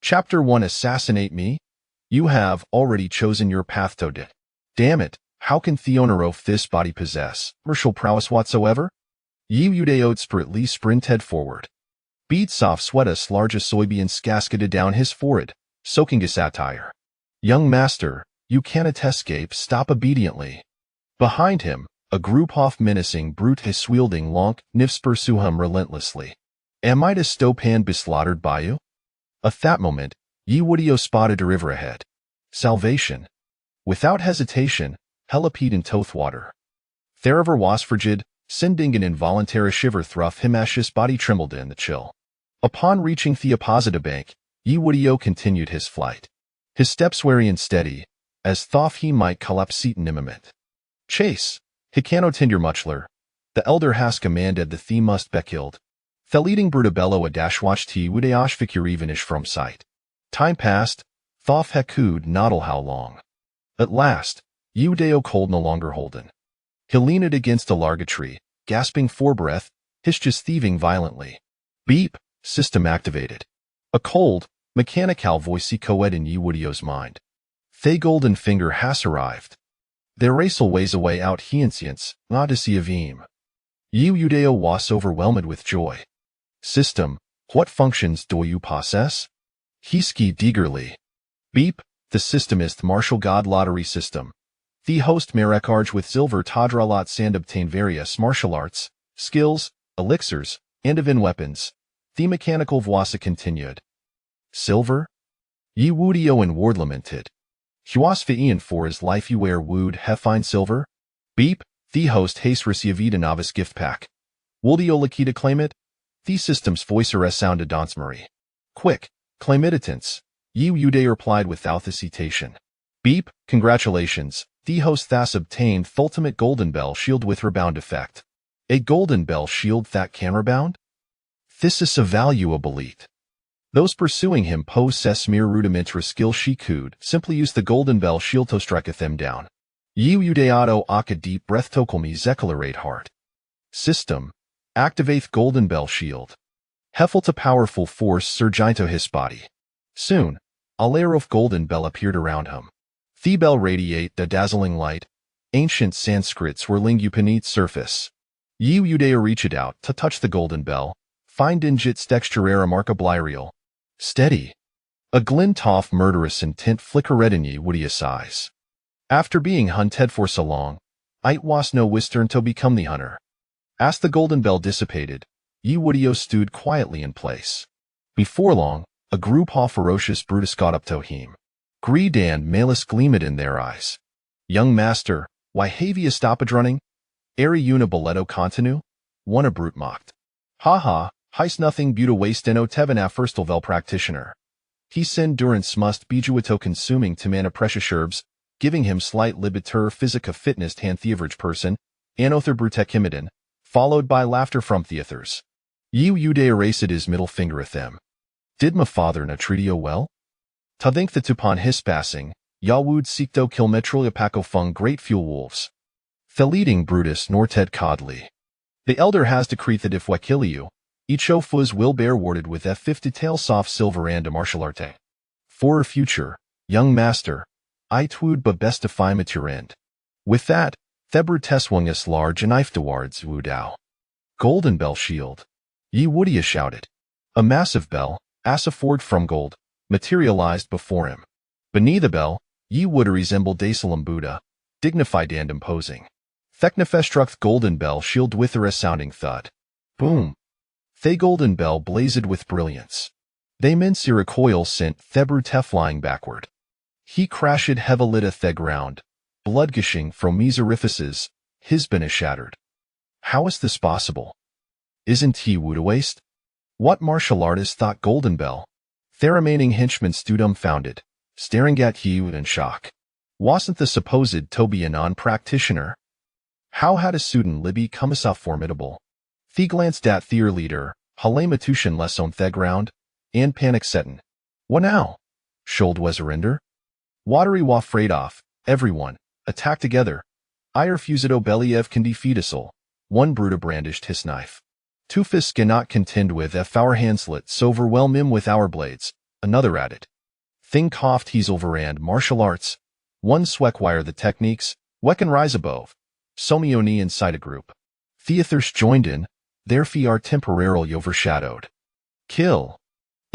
Chapter 1 Assassinate Me? You have already chosen your path to it. Damn it, how can Theonorov this body possess martial prowess whatsoever? Ye Udeot spritly sprinted forward. Beatsov sweatus large a soybean cascaded down his forehead, soaking his satire. Young master, you cannot escape, stop obediently. Behind him, a group of menacing brute his wielding lonk nifs pursue him relentlessly. Am I to stopan beslaughtered by you? At that moment, Ye Woodio spotted a river ahead. Salvation. Without hesitation, Helipede in Tothwater. Theriver was frigid, sending an involuntary shiver through him as his body trembled in the chill. Upon reaching the opposite bank, Ye Woodio continued his flight. His steps wary and steady, as though he might collapse in imminent. Chase, Hicano Tinder Muchler. The elder has commanded the thee must be killed. The leading Brutabello a dashwatch T Wudeosh Vikurivanish from sight. Time passed, thoth Hekud noddle how long. At last, Udeo cold no longer holden. He leaned against a larga tree, gasping for breath, his just thieving violently. Beep, system activated. A cold, mechanical voice echoed in Ye Woodio's mind. Thay golden finger has arrived. Their race'll ways away out hiencients, not to see a veem. Ye Udeo was overwhelmed with joy. System, what functions do you possess? He skied eagerly. Beep, the system is the martial god lottery system. The host Marakarj with silver Tadralot and obtain various martial arts, skills, elixirs, and divine weapons. The mechanical Vwasa continued. Silver? Ye Woodio and Ward lamented. Huasfa Ian for his life you wear wood have fine silver? Beep, the host haste received a novice gift pack. Woodio Lakita claim it? The system's voicer sounded Donsmarie. Quick, claim editance. Ye Uday replied without hesitation. Beep, congratulations, the host thus obtained the ultimate golden bell shield with rebound effect. A golden bell shield that can rebound? This is a valuable elite. Those pursuing him possess mere rudimentary skill she could simply use the golden bell shield to strike them down. Ye Udeato aka deep breath tokolmi zekelerate heart. System. Activate golden bell shield. Heffel to powerful force surge into his body. Soon, a layer of golden bell appeared around him. The bell radiate the dazzling light. Ancient Sanskrits were lingu beneath surface. Ye Udea reached out to touch the golden bell. Find in jits texturera markablirial. Steady. A glint off murderous intent flickered in Ye Woodea's eyes. After being hunted for so long, it was no wistern to become the hunter. As the golden bell dissipated, Ye Woodeo stood quietly in place. Before long, a group of ferocious Brutus got up to him. Greed and malice gleamed in their eyes. Young master, why have ye stopped running? Eri una boleto continue? One a brute mocked. Ha ha, heist nothing but a waste eno tevena firstelvel practitioner. He sin durance must be juito consuming to mana precious herbs, giving him slight libitur physica fitness tan the average person, another brutekimidin, followed by laughter from the others. Ye Ude erased his middle finger at them. Did my father na treat you well? Ta think that upon his passing, ya would seek to kill metroliapaco fung great fuel wolves. The leading Brutus nor Ted Codley. The elder has decreed that if we kill you, each fuzz will bear warded with F50 tail soft silver and a martial arte. For a future, young master, I twould but best defy at your end. With that, Thebru swung us large a knife towards Wudao. Golden bell shield. Ye Woodia shouted. A massive bell, as afford from gold, materialized before him. Beneath the bell, Ye Wood resembled Dasalam Buddha, dignified and imposing. Theknefesh struck the golden bell shield with a resounding thud. Boom. The golden bell blazed with brilliance. They men's recoil sent Thebru flying backward. He crashed heavily to the ground, blood gushing from his orifices, his been shattered. How is this possible? Isn't he wood waste? What martial artist thought golden bell? The remaining henchmen stood dumbfounded, staring at Hugh in shock. Wasn't the supposed Toby a non-practitioner? How had a Sudan Libby come so formidable? The glanced at their leader, Halematushan less on the ground, and panic settin. What now? Shold Wezerinder? Watery wa frayed off, everyone, attack together. I refusedo Believ can defeat us all. One Bruta brandished his knife. Two fists cannot contend with if our handslet so overwhelm him with our blades. another added. Thing coughed Heselverand martial arts. One Swekwire the techniques, Wecken rise above. Somioni inside a group. Theathers joined in, their fee are temporarily overshadowed. Kill.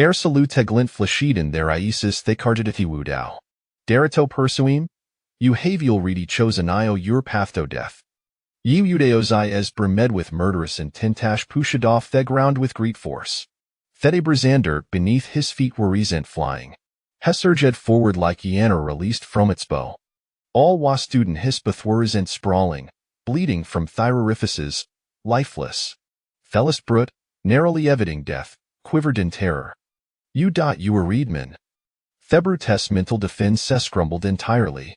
Er salute glint flashiden their Isis they cargidati wudao. Derito persuim? You havial reedy chosen io your patho death. You udeozai es bremed with murderous and tintash pushadoff the ground with great force. Thede Brazander beneath his feet were resent flying. Hessurged forward like Iana released from its bow. All was student his bethwers and sprawling, bleeding from thyrorifices, lifeless. Thellus brut, narrowly eviding death, quivered in terror. You were Reedman. Thebrutes mental defense scrumbled entirely.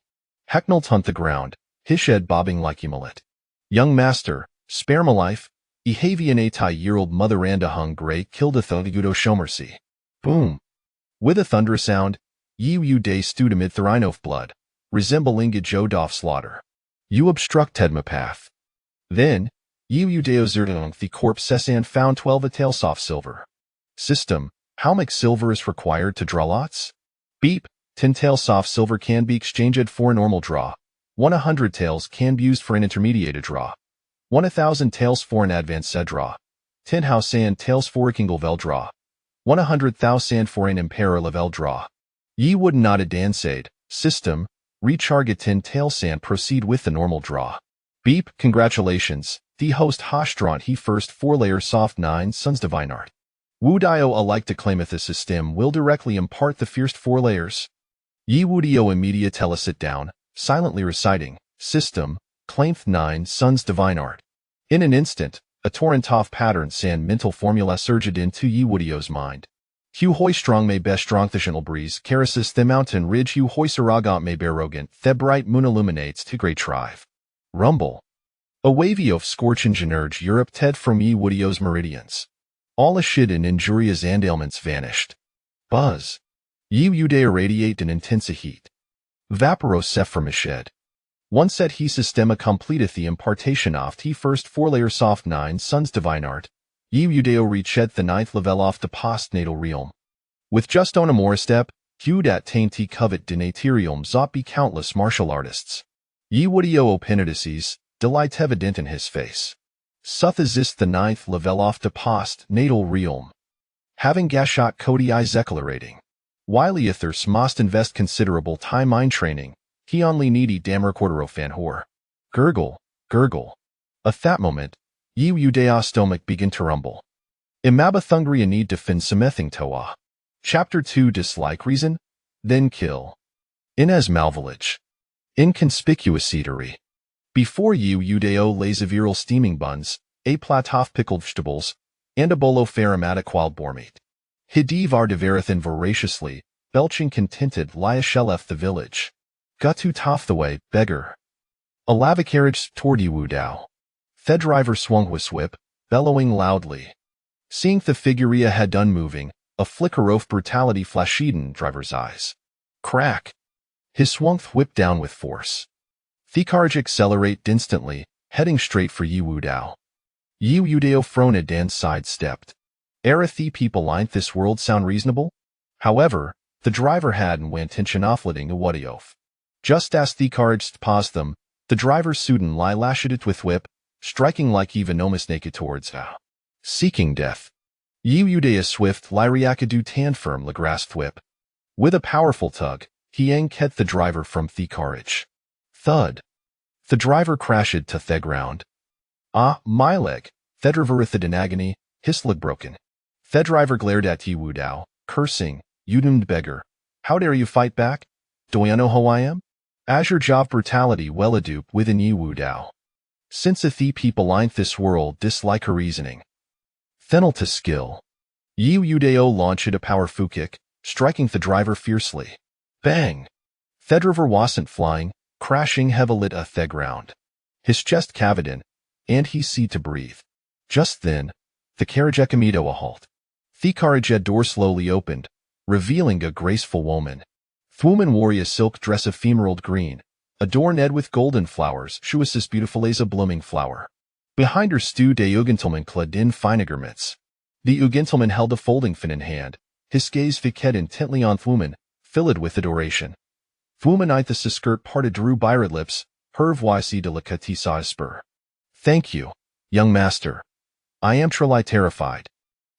Hacknell hunt the ground, his head bobbing like emulet. Young master, spare my life, Ehavian 8-year-old mother and a hung grey killed a thungudo shomercy. Boom. With a thunderous sound, you day stewed amid Therinof blood, resembling a Jodoff slaughter. You obstructed my path. Then, you deo zerdung the corpse and found 12 a tail soft silver. System, how much silver is required to draw lots? Beep, 10 tail soft silver can be exchanged for a normal draw. 100 tails can be used for an intermediate draw. 1,000 tails for an advanced draw. 10 house and tails for a Kinglevel draw. 100,000 for an Impera level draw. Ye would not a dansade. System, recharge 10 tail sand proceed with the normal draw. Beep, congratulations. The host Hashdrant he first 4-layer soft 9 sons divine art. Wudio alike to claimeth the system will directly impart the first 4 layers. Ye Wudio immediate tell us sit down, silently reciting, system, claimeth 9 sons divine art. In an instant, a torrent of patterns and mental formula surged into Ye Wudio's mind. Hugh hoy strong may best strong the breeze, carasis the mountain ridge Hugh hoy saragant may bear rogant, the bright moon illuminates to great trive. Rumble. A wavy of scorch engineered Europe ted from Ye Wudio's meridians. All ashid and injurious and ailments vanished. Buzz. Ye Ude irradiate an intense heat. Vaporos sephramished. One set he systema completeth the impartation oft he first 4-layer soft 9 sons divine art. Ye Udeo reached the 9th level off the postnatal realm. With just on a more step, Hugh dat tainty covet denaterium zot be countless martial artists. Ye Wudeo opinidices, delight evident in his face. Suth exist the 9th level off the post-natal realm. Having gashot Cody I declarating. While Ethers must invest considerable time mind training, he only needy dammer quartero fan whore. Gurgle, gurgle. At that moment, ye Udea stomach begin to rumble. Imaba thungria need to fin semething toa. Chapter 2 Dislike reason, then kill. Ines malvillage. Inconspicuous eatery. Before you Udeo lays a viral steaming buns, a platoff pickled vegetables, and a bolo fair aromatic wild boar meat. Hidiv are devarathan voraciously, belching contented liashelef the village. Gutu toff the way, beggar. A lava carriage toward Wudao. The driver swung his whip, bellowing loudly. Seeing the figuria had done moving, a flicker of brutality flashed in driver's eyes. Crack. His swung whip down with force. The carriage accelerated instantly, heading straight for Ye Wudao. Ye Udeo Frona Dan sidestepped. Era the people line this world sound reasonable? However, the driver hadn't went intention offletting a Wudiof. Just as the carriage paused them, the driver Sudan lie lashed it with whip, striking like Evanomus naked towards seeking death. Ye Udea swift lyriacadu tan firm la grasped whip. With a powerful tug, he yanked the driver from the carriage. Thud. The driver crashed to the ground. Ah, my leg, the driver in agony, his leg broken. The driver glared at Ye Wudao, cursing, you doomed beggar. How dare you fight back? Do you know who I am? As your job brutality well adupe within Ye Wudao. Since a the people line this world dislike her reasoning. Thenal to skill. Ye Udeo launched a powerful kick, striking the driver fiercely. Bang! The driver wasn't flying, crashing heavily at the ground. His chest caved in, and he ceased to breathe. Just then, the carriage came to a halt. The carriage door slowly opened, revealing a graceful woman. The woman wore a silk dress of emerald green, adorned with golden flowers. She was as beautiful as a blooming flower. Behind her stood a Ugentelman clad in fine garments. The Ugentelman held a folding fin in hand, His gaze fixed intently on Thuman, filled with adoration. Thumanithus' skirt parted drew byred lips, her voici delicatessa spur. Thank you, young master. I am truly terrified.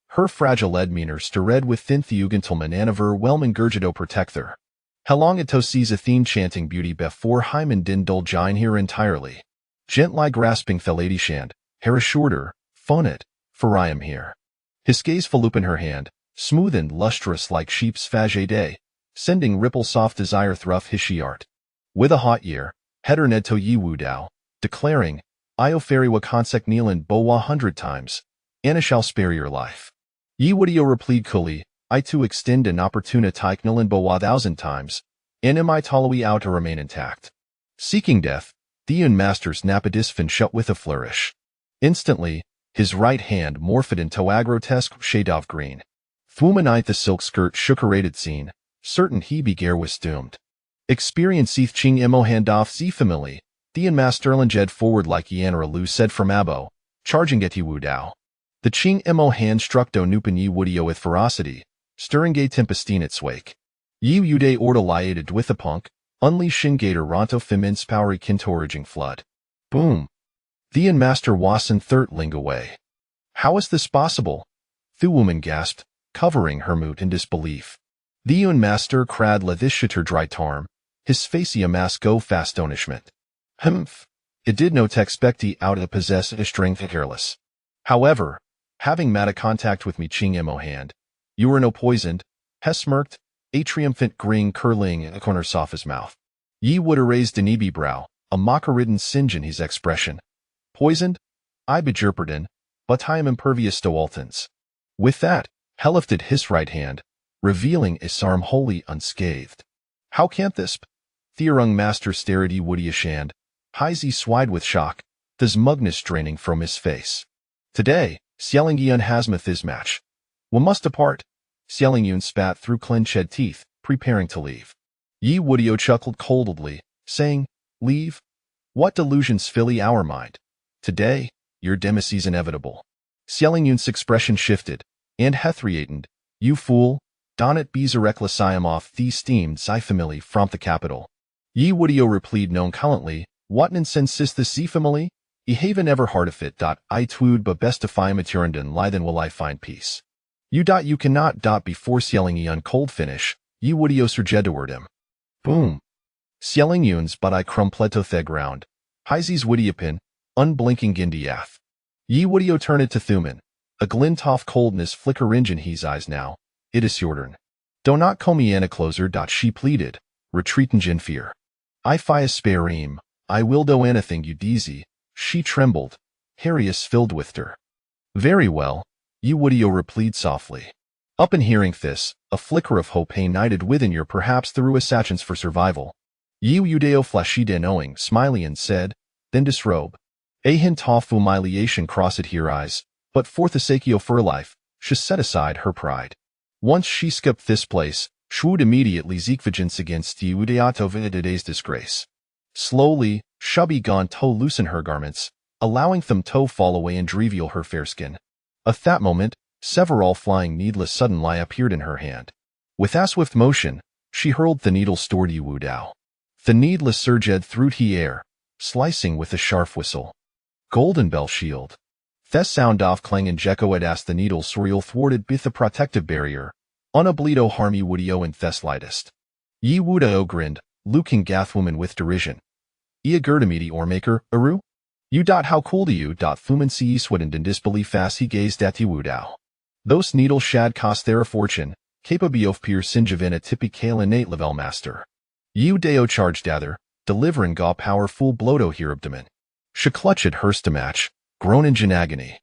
Her fragile demeanor stirred with thin theugental mananaver whelming gurgido protector. Helongito sees Athene chanting beauty before Hymen din dul jine here entirely. Gently grasping Thelady shand, her assured her, phonet, for I am here. His gaze fell in her hand, smooth and lustrous like sheep's fage day, sending ripple soft desire through his art. With a hot year, header nedto ye wu dao, declaring, I oferi wa consec Neelan bo 100 times, and I shall spare your life. Ye wodio replied coolly, I too extend an opportunity Neelan bo 1,000 times, and am I tolui out to remain intact. Seeking death, Theon masters Napadisfin shut with a flourish. Instantly, his right hand morphed into a grotesque shade of green. Thumanite the silk skirt shook her rated scene, certain he begar was doomed. Experience seeth ching imo handoff z family, Theon masterlin jed forward like Yanra Lu said from Abo, charging at wu dao. The ching imo hand struck do nupen ye woodio with ferocity, stirring gay tempestine its wake. Ye ude ordaliated with a punk, unleashing gator ronto femins powery kintoraging flood. Boom. Theon master wassen thirtling away. How is this possible? The woman gasped, covering her moot in disbelief. Theon master crad la this shitter dry tarm, his facey a mask go fast astonishment. Humph. It did no texpecti out of possess a strength careless. However, having made a contact with me ching imo hand, you were no poisoned, he smirked, a triumphant grin curling in a corner soft his mouth. Ye would erase Denibi brow, a mocker-ridden singe in his expression. Poisoned? I bejerperden, but I am impervious to Waltons. With that, he lifted his right hand, revealing a arm wholly unscathed. How can't this be? Theorung master stared woody ashand, Heisy swide with shock, the smugness draining from his face. Today, Sielingyun hasmeth his match. We must depart. Sielingyun spat through clenched teeth, preparing to leave. Ye Woodio chuckled coldly, saying, Leave? What delusions fill our mind? Today, your demise inevitable. Sielingyun's expression shifted, and Hethriatened, you fool, donnet bees a reckless I am off the steamed family from the capital. Ye Woodio replied nonchalantly, what nonsense the sea family? I haven ever heard of it. I twould but best defy maturandon lie than will I find peace. You cannot. Before Sielingyun cold finish, ye Woodio surjedeward him. Boom. Sielingyun's but I crumpleto the ground. Heisy's Woodiopin, unblinking Gindiath. Ye Woodio turn it to Thuman. A glint off coldness flicker in his eyes now. It is Jordern. Do not call me Anna closer. She pleaded, retreating in fear. I fi spare him. I will do anything you deasy. She trembled. Harrius filled with her. Very well, ye Woodio replied softly. Up in hearing this, a flicker of hope ignited within your perhaps through assassins for survival. Ye Udeo flashide knowing, smiley and said, then disrobe. A hint of humiliation crossed her eyes, but for the sake of her life, she set aside her pride. Once she skipped this place, she would immediately seek vengeance against the Udeato Vidide's disgrace. Slowly, she began to loosen her garments, allowing them to fall away and reveal her fair skin. At that moment, several flying needles suddenly appeared in her hand. With a swift motion, she hurled the needles toward Wu Dao. The needles surged through the air, slicing with a sharp whistle. Golden Bell Shield. The sound of clang and Jekko as the needles swirled thwarted with the protective barrier. Unoblito harmy Woodio and Thes lightest. Ye Wudao grinned, looking Gathwoman with derision. Ia Gerdamidi Ormaker, Aru? You. How cool do you? Thuman see swiddened in disbelief as he gazed at the Wudao. Those needles shad cost their a fortune, capable of peer sinjavin a typical innate level master. Ye Deo charged dather, delivering gaw powerful blodo here abdomen. She clutched hers to match, groaning in agony.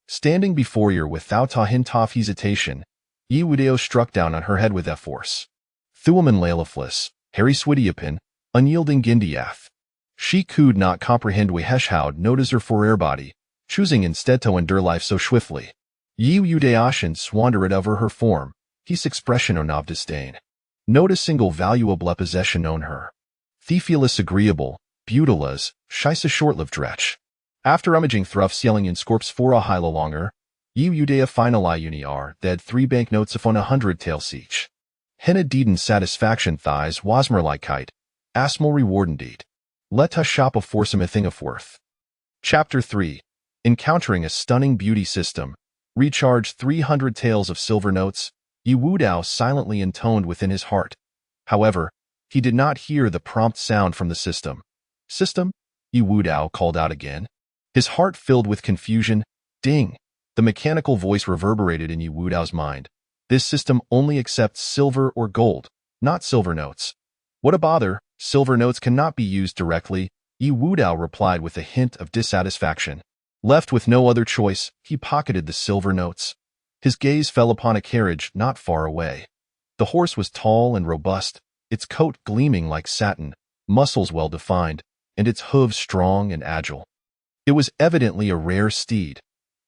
Standing before her without a hint of hesitation, Ye Wudeo struck down on her head with a force. Thuman lalafless, Harry Swidiapin, unyielding Gindiath. She could not comprehend Weheshhoud notice her for her body, choosing instead to endure life so swiftly. Ye Udeashin swandered over her form, his expression on of disdain. Not a single valuable possession on her. Thephilus agreeable, Butilas, she's a short-lived wretch. After rummaging through Sielingyun's corpse for a while longer, Yu Udea finali uniar, that 3 banknotes of on 100 tails each. Henna Deeden satisfaction thighs wasmerlikite, asmal rewardendeed. Let us shop a foursome a thing of worth. Chapter 3. Encountering a stunning beauty system. Recharge 300 taels of silver notes, Yu Wudao silently intoned within his heart. However, he did not hear the prompt sound from the system. System? Yu Wudao called out again. His heart filled with confusion. Ding! The mechanical voice reverberated in Yu Wudao's mind. This system only accepts silver or gold, not silver notes. What a bother, silver notes cannot be used directly, Yu Wudao replied with a hint of dissatisfaction. Left with no other choice, he pocketed the silver notes. His gaze fell upon a carriage not far away. The horse was tall and robust, its coat gleaming like satin, muscles well-defined, and its hooves strong and agile. It was evidently a rare steed.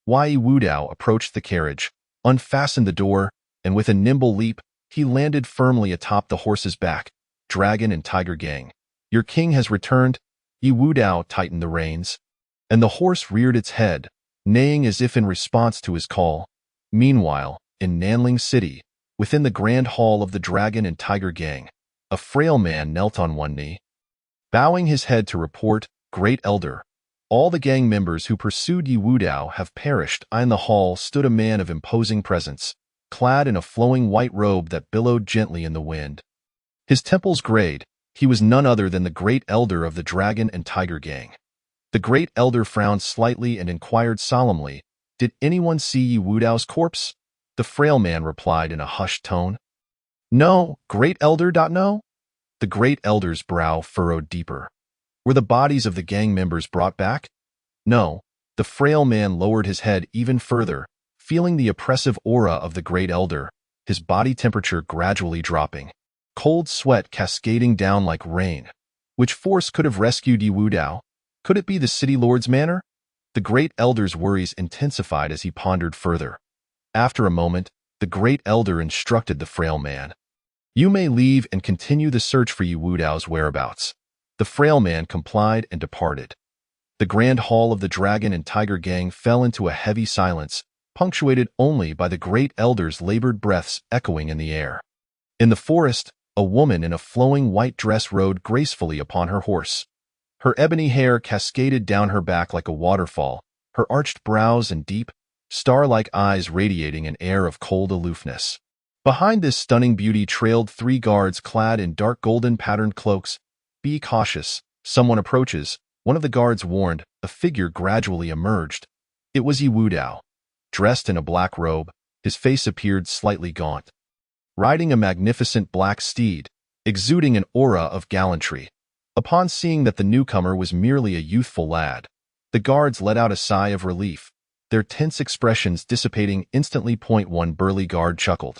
Yu Wudao approached the carriage, unfastened the door, and with a nimble leap, he landed firmly atop the horse's back. Dragon and Tiger Gang. Your king has returned. Yu Wudao tightened the reins, and the horse reared its head, neighing as if in response to his call. Meanwhile, in Nanling City, within the grand hall of the Dragon and Tiger Gang, a frail man knelt on one knee. Bowing his head to report, Great Elder, all the gang members who pursued Yu Wudao have perished. In the hall stood a man of imposing presence, clad in a flowing white robe that billowed gently in the wind. His temples grayed. He was none other than the Great Elder of the Dragon and Tiger Gang. The Great Elder frowned slightly and inquired solemnly, Did anyone see Yu Wudao's corpse? The frail man replied in a hushed tone. No, Great Elder. No. The Great Elder's brow furrowed deeper. Were the bodies of the gang members brought back? No. The frail man lowered his head even further, feeling the oppressive aura of the Great Elder, his body temperature gradually dropping. Cold sweat cascading down like rain. Which force could have rescued Yu Wudao? Could it be the city lord's manor? The Great Elder's worries intensified as he pondered further. After a moment, the Great Elder instructed the frail man. You may leave and continue the search for Yu Wudao's whereabouts. The frail man complied and departed. The grand hall of the Dragon and Tiger Gang fell into a heavy silence, punctuated only by the Great Elder's labored breaths echoing in the air. In the forest, a woman in a flowing white dress rode gracefully upon her horse. Her ebony hair cascaded down her back like a waterfall, her arched brows and deep, star-like eyes radiating an air of cold aloofness. Behind this stunning beauty trailed 3 guards clad in dark golden patterned cloaks. Be cautious, someone approaches, one of the guards warned. A figure gradually emerged. It was Yu Wudao. Dressed in a black robe, his face appeared slightly gaunt. Riding a magnificent black steed, exuding an aura of gallantry. Upon seeing that the newcomer was merely a youthful lad, the guards let out a sigh of relief, their tense expressions dissipating instantly. One burly guard chuckled.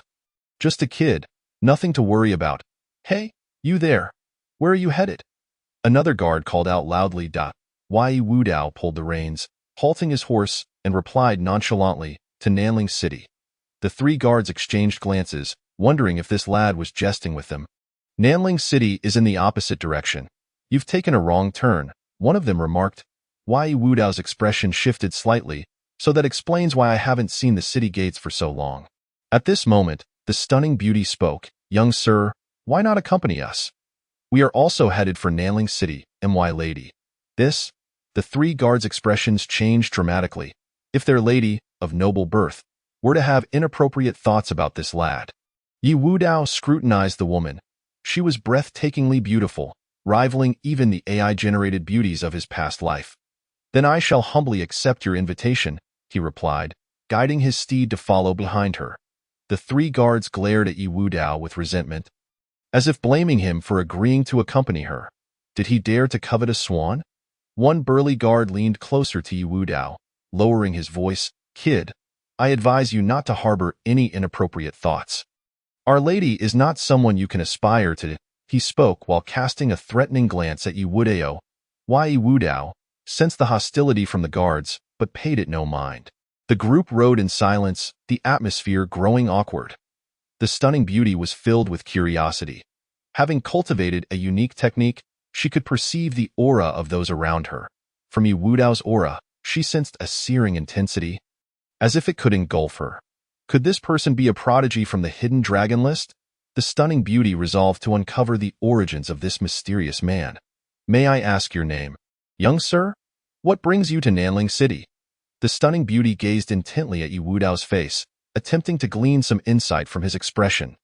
Just a kid, nothing to worry about. Hey, you there. Where are you headed? Another guard called out loudly. Yu Wudao pulled the reins, halting his horse, and replied nonchalantly, to Nanling City. The 3 guards exchanged glances, wondering if this lad was jesting with them. Nanling City is in the opposite direction. You've taken a wrong turn, one of them remarked. Yu Wudao's expression shifted slightly, so that explains why I haven't seen the city gates for so long. At this moment, the stunning beauty spoke. Young sir, why not accompany us? We are also headed for Nanling City, my lady. The 3 guards' expressions changed dramatically. If their lady, of noble birth, were to have inappropriate thoughts about this lad. Yu Wudao scrutinized the woman. She was breathtakingly beautiful, rivaling even the AI-generated beauties of his past life. Then I shall humbly accept your invitation, he replied, guiding his steed to follow behind her. The 3 guards glared at Yu Wudao with resentment, as if blaming him for agreeing to accompany her. Did he dare to covet a swan? One burly guard leaned closer to Yu Wudao, lowering his voice. Kid, I advise you not to harbor any inappropriate thoughts. Our lady is not someone you can aspire to, he spoke while casting a threatening glance at Yu Wudao. Yu Wudao sensed the hostility from the guards, but paid it no mind. The group rode in silence, the atmosphere growing awkward. The stunning beauty was filled with curiosity. Having cultivated a unique technique, she could perceive the aura of those around her. From Yu Wudao's aura, she sensed a searing intensity. as if it could engulf her. Could this person be a prodigy from the hidden dragon list? The stunning beauty resolved to uncover the origins of this mysterious man. May I ask your name? Young sir? What brings you to Nanling City? The stunning beauty gazed intently at Yi Wudao's face, attempting to glean some insight from his expression.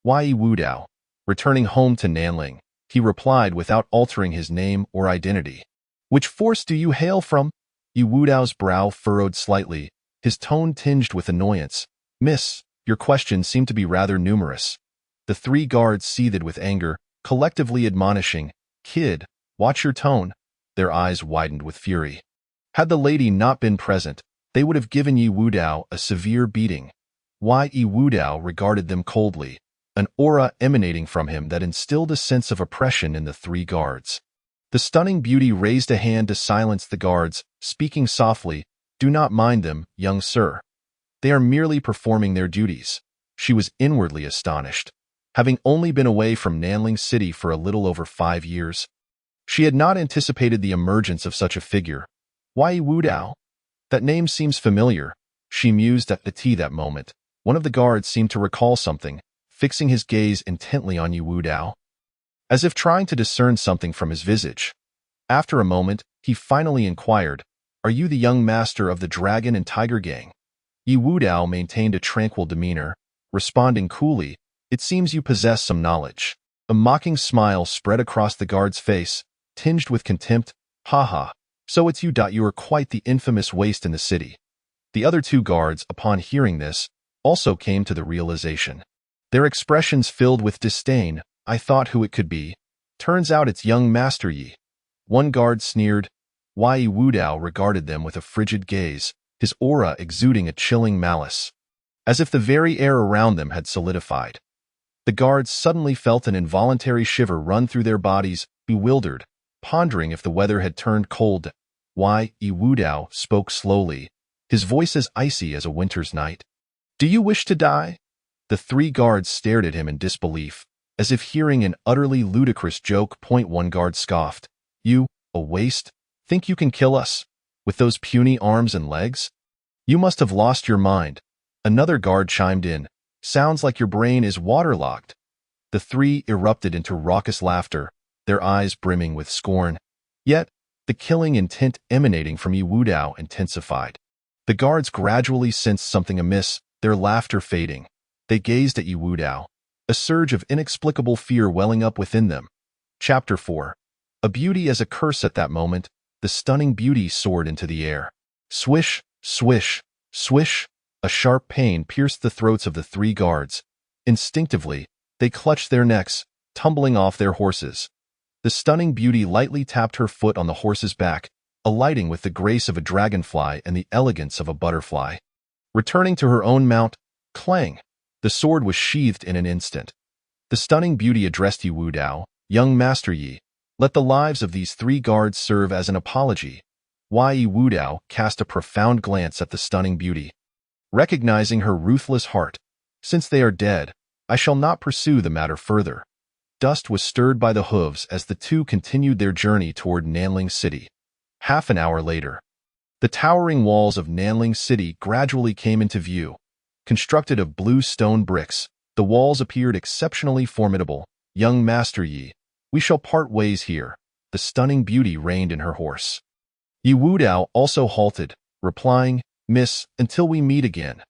Why Yi Wudao? Returning home to Nanling, he replied without altering his name or identity. Which force do you hail from? Yi Wudao's brow furrowed slightly, his tone tinged with annoyance. Miss, your questions seem to be rather numerous. The three guards seethed with anger, collectively admonishing, Kid, watch your tone. Their eyes widened with fury. Had the lady not been present, they would have given Yi Wudao a severe beating. Why Yi Wudao regarded them coldly, an aura emanating from him that instilled a sense of oppression in the three guards. The stunning beauty raised a hand to silence the guards, speaking softly, Do not mind them, young sir. They are merely performing their duties. She was inwardly astonished. Having only been away from Nanling City for a little over 5 years, she had not anticipated the emergence of such a figure. Why Yi Wudao? That name seems familiar, she mused at the tea that moment. One of the guards seemed to recall something, fixing his gaze intently on Yi Wudao, as if trying to discern something from his visage. After a moment, he finally inquired, Are you the young master of the Dragon and Tiger Gang? Yi Wudao maintained a tranquil demeanor, responding coolly, It seems you possess some knowledge. A mocking smile spread across the guard's face, tinged with contempt. Ha. So it's you. You are quite the infamous waste in the city. The other two guards, upon hearing this, also came to the realization. Their expressions filled with disdain. I thought who it could be. Turns out it's young Master Yi. One guard sneered. Why Yi Wudao regarded them with a frigid gaze, his aura exuding a chilling malice, as if the very air around them had solidified. The guards suddenly felt an involuntary shiver run through their bodies, bewildered, pondering if the weather had turned cold. Why Yi Wudao spoke slowly, his voice as icy as a winter's night. Do you wish to die? The three guards stared at him in disbelief, as if hearing an utterly ludicrous joke. One guard scoffed. You, a waste, think you can kill us? With those puny arms and legs? You must have lost your mind. Another guard chimed in. Sounds like your brain is waterlogged. The three erupted into raucous laughter, their eyes brimming with scorn. Yet, the killing intent emanating from Yi Wudao intensified. The guards gradually sensed something amiss, their laughter fading. They gazed at Yi Wudao, a surge of inexplicable fear welling up within them. Chapter 4. A beauty as a curse. At that moment, the stunning beauty soared into the air. Swish, swish, swish. A sharp pain pierced the throats of the three guards. Instinctively, they clutched their necks, tumbling off their horses. The stunning beauty lightly tapped her foot on the horse's back, alighting with the grace of a dragonfly and the elegance of a butterfly. Returning to her own mount, clang! The sword was sheathed in an instant. The stunning beauty addressed Yi Wudao, Young Master Yi, let the lives of these three guards serve as an apology. Why Yi Wudao cast a profound glance at the stunning beauty, recognizing her ruthless heart. Since they are dead, I shall not pursue the matter further. Dust was stirred by the hooves as the two continued their journey toward Nanling City. Half an hour later, the towering walls of Nanling City gradually came into view. Constructed of blue stone bricks, the walls appeared exceptionally formidable. Young Master Yi, we shall part ways here. The stunning beauty reined in her horse. Yi Wudao also halted, replying, Miss, until we meet again.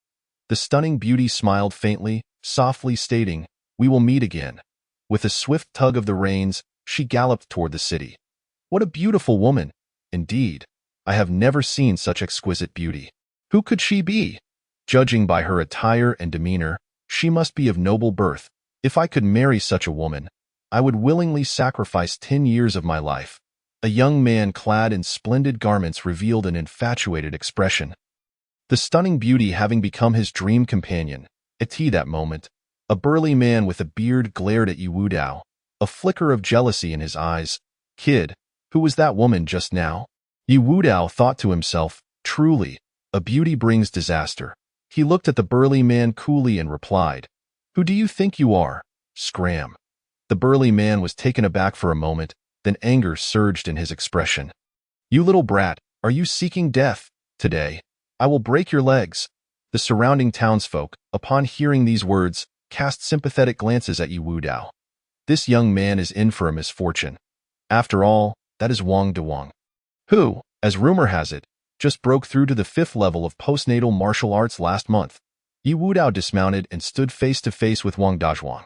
The stunning beauty smiled faintly, softly stating, We will meet again. With a swift tug of the reins, she galloped toward the city. What a beautiful woman! Indeed, I have never seen such exquisite beauty. Who could she be? Judging by her attire and demeanor, she must be of noble birth. If I could marry such a woman, I would willingly sacrifice 10 years of my life. A young man clad in splendid garments revealed an infatuated expression. The stunning beauty having become his dream companion. At that moment, a burly man with a beard glared at Yi Wudao, a flicker of jealousy in his eyes. Kid, who was that woman just now? Yi Wudao thought to himself, truly, a beauty brings disaster. He looked at the burly man coolly and replied, Who do you think you are? Scram. The burly man was taken aback for a moment, then anger surged in his expression. You little brat, are you seeking death? Today, I will break your legs. The surrounding townsfolk, upon hearing these words, cast sympathetic glances at Yi Wudao. This young man is in for a misfortune. After all, that is Wang Dawang, who, as rumor has it, just broke through to the 5th level of postnatal martial arts last month. Yi Wudao dismounted and stood face to face with Wang Dazhuang.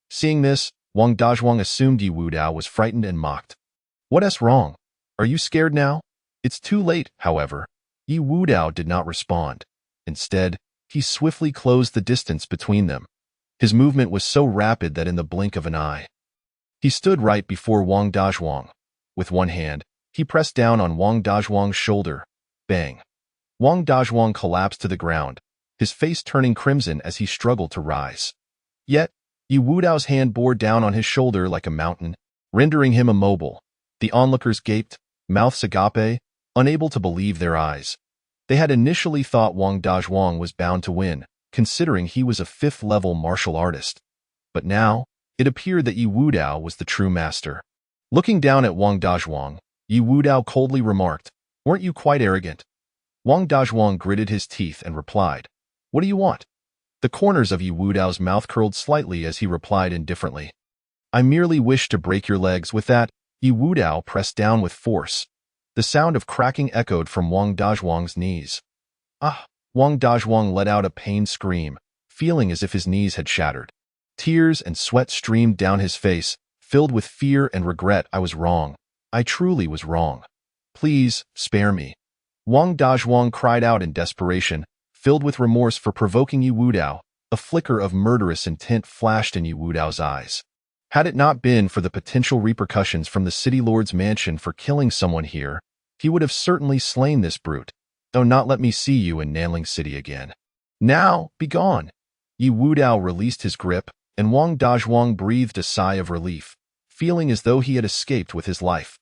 Seeing this, Wang Dazhuang assumed Yi Wudao was frightened and mocked. What's wrong? Are you scared now? It's too late, however. Yi Wudao did not respond. Instead, he swiftly closed the distance between them. His movement was so rapid that in the blink of an eye, he stood right before Wang Dazhuang. With one hand, he pressed down on Wang Dazhuang's shoulder. Bang! Wang Dazhuang collapsed to the ground, his face turning crimson as he struggled to rise. Yet, Yi Wudao's hand bore down on his shoulder like a mountain, rendering him immobile. The onlookers gaped, mouths agape, unable to believe their eyes. They had initially thought Wang Dazhuang was bound to win, considering he was a 5th-level martial artist. But now, it appeared that Yi Wudao was the true master. Looking down at Wang Dazhuang, Yi Wudao coldly remarked, "Weren't you quite arrogant?" Wang Dazhuang gritted his teeth and replied, "What do you want?" The corners of Yi Wudao's mouth curled slightly as he replied indifferently, "I merely wish to break your legs." With that, Yi Wudao pressed down with force. The sound of cracking echoed from Wang Dazhuang's knees. Ah! Wang Dazhuang let out a pained scream, feeling as if his knees had shattered. Tears and sweat streamed down his face, filled with fear and regret. "I was wrong. I truly was wrong. Please, spare me." Wang Dazhuang cried out in desperation, filled with remorse for provoking Yi Wudao. A flicker of murderous intent flashed in Yi Wudao's eyes. Had it not been for the potential repercussions from the city lord's mansion for killing someone here, he would have certainly slain this brute. "Do not let me see you in Nanling City again. Now, begone!" Yi Wudao released his grip, and Wang Dazhuang breathed a sigh of relief, feeling as though he had escaped with his life.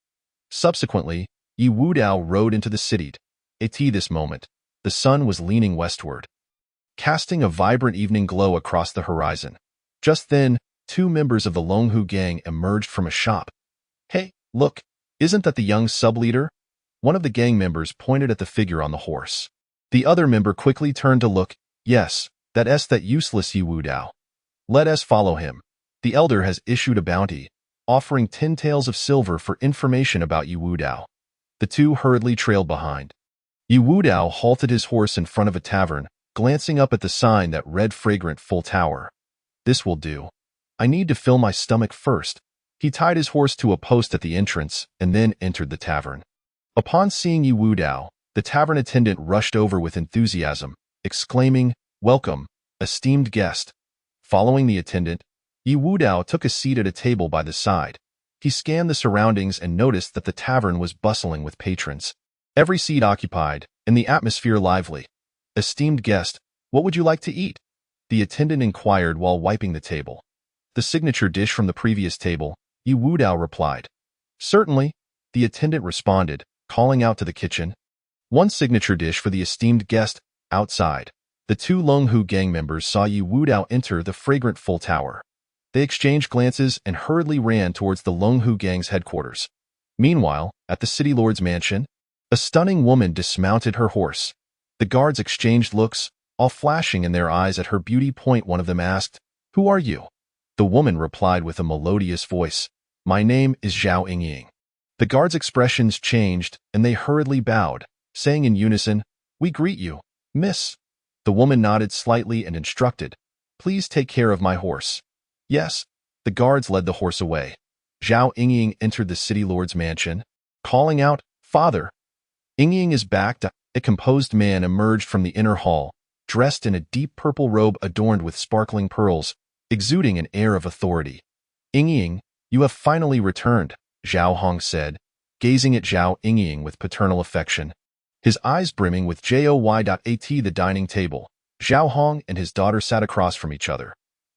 Subsequently, Yi Wudao rode into the city. At this moment, the sun was leaning westward, casting a vibrant evening glow across the horizon. Just then, 2 members of the Longhu gang emerged from a shop. "Hey, look, isn't that the young sub-leader?" One of the gang members pointed at the figure on the horse. The other member quickly turned to look. "Yes, that useless Yi Wudao. Let us follow him. The elder has issued a bounty, offering 10 taels of silver for information about Yi Wudao." The 2 hurriedly trailed behind. Yi Wudao halted his horse in front of a tavern, glancing up at the sign that read "Fragrant Full Tower." "This will do. I need to fill my stomach first." He tied his horse to a post at the entrance and then entered the tavern. Upon seeing Yi Wudao, the tavern attendant rushed over with enthusiasm, exclaiming, "Welcome, esteemed guest." Following the attendant, Yi Wudao took a seat at a table by the side. He scanned the surroundings and noticed that the tavern was bustling with patrons. Every seat occupied, and the atmosphere lively. "Esteemed guest, what would you like to eat?" the attendant inquired while wiping the table. "The signature dish from the previous table," Yi Wudao replied. "Certainly," the attendant responded, calling out to the kitchen. "One signature dish for the esteemed guest." Outside, the 2 Longhu gang members saw Yi Wudao enter the fragrant full tower. They exchanged glances and hurriedly ran towards the Longhu gang's headquarters. Meanwhile, at the city lord's mansion, a stunning woman dismounted her horse. The guards exchanged looks, all flashing in their eyes at her beauty. One of them asked, "Who are you?" The woman replied with a melodious voice, "My name is Zhao Yingying." The guards' expressions changed, and they hurriedly bowed, saying in unison, "We greet you, miss." The woman nodded slightly and instructed, "Please take care of my horse." "Yes." The guards led the horse away. Zhao Yingying entered the city lord's mansion, calling out, "Father." "Yingying is back." A composed man emerged from the inner hall, dressed in a deep purple robe adorned with sparkling pearls, exuding an air of authority. "Yingying, you have finally returned," Zhao Hong said, gazing at Zhao Yingying with paternal affection. His eyes brimming with joy. At the dining table, Zhao Hong and his daughter sat across from each other.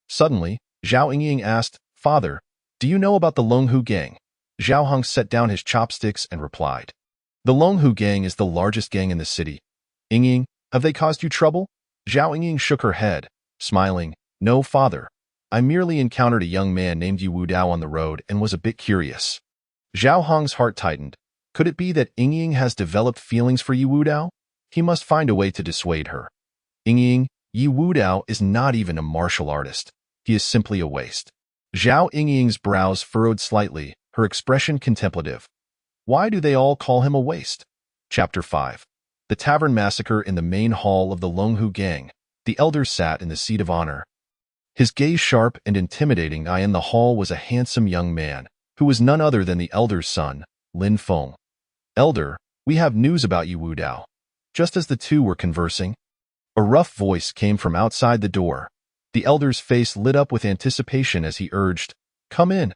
Suddenly, Zhao Yingying asked, "Father, do you know about the Longhu gang?" Zhao Hong set down his chopsticks and replied, "The Longhu gang is the largest gang in the city." "Yingying, have they caused you trouble?" Zhao Yingying shook her head, smiling, "No, father. I merely encountered a young man named Yi Wudao on the road and was a bit curious." Zhao Hong's heart tightened. Could it be that Yingying has developed feelings for Yi Wudao? He must find a way to dissuade her. Yingying, Yi Wudao is not even a martial artist. He is simply a waste. Zhao Yingying's brows furrowed slightly, her expression contemplative. Why do they all call him a waste? Chapter 5. The Tavern Massacre. In the main hall of the Longhu gang, the elder sat in the seat of honor. His gaze sharp and intimidating. In the hall was a handsome young man, who was none other than the elder's son, Lin Feng. Elder, we have news about you, Wudao. Just as the two were conversing, a rough voice came from outside the door. The elder's face lit up with anticipation as he urged, "Come in."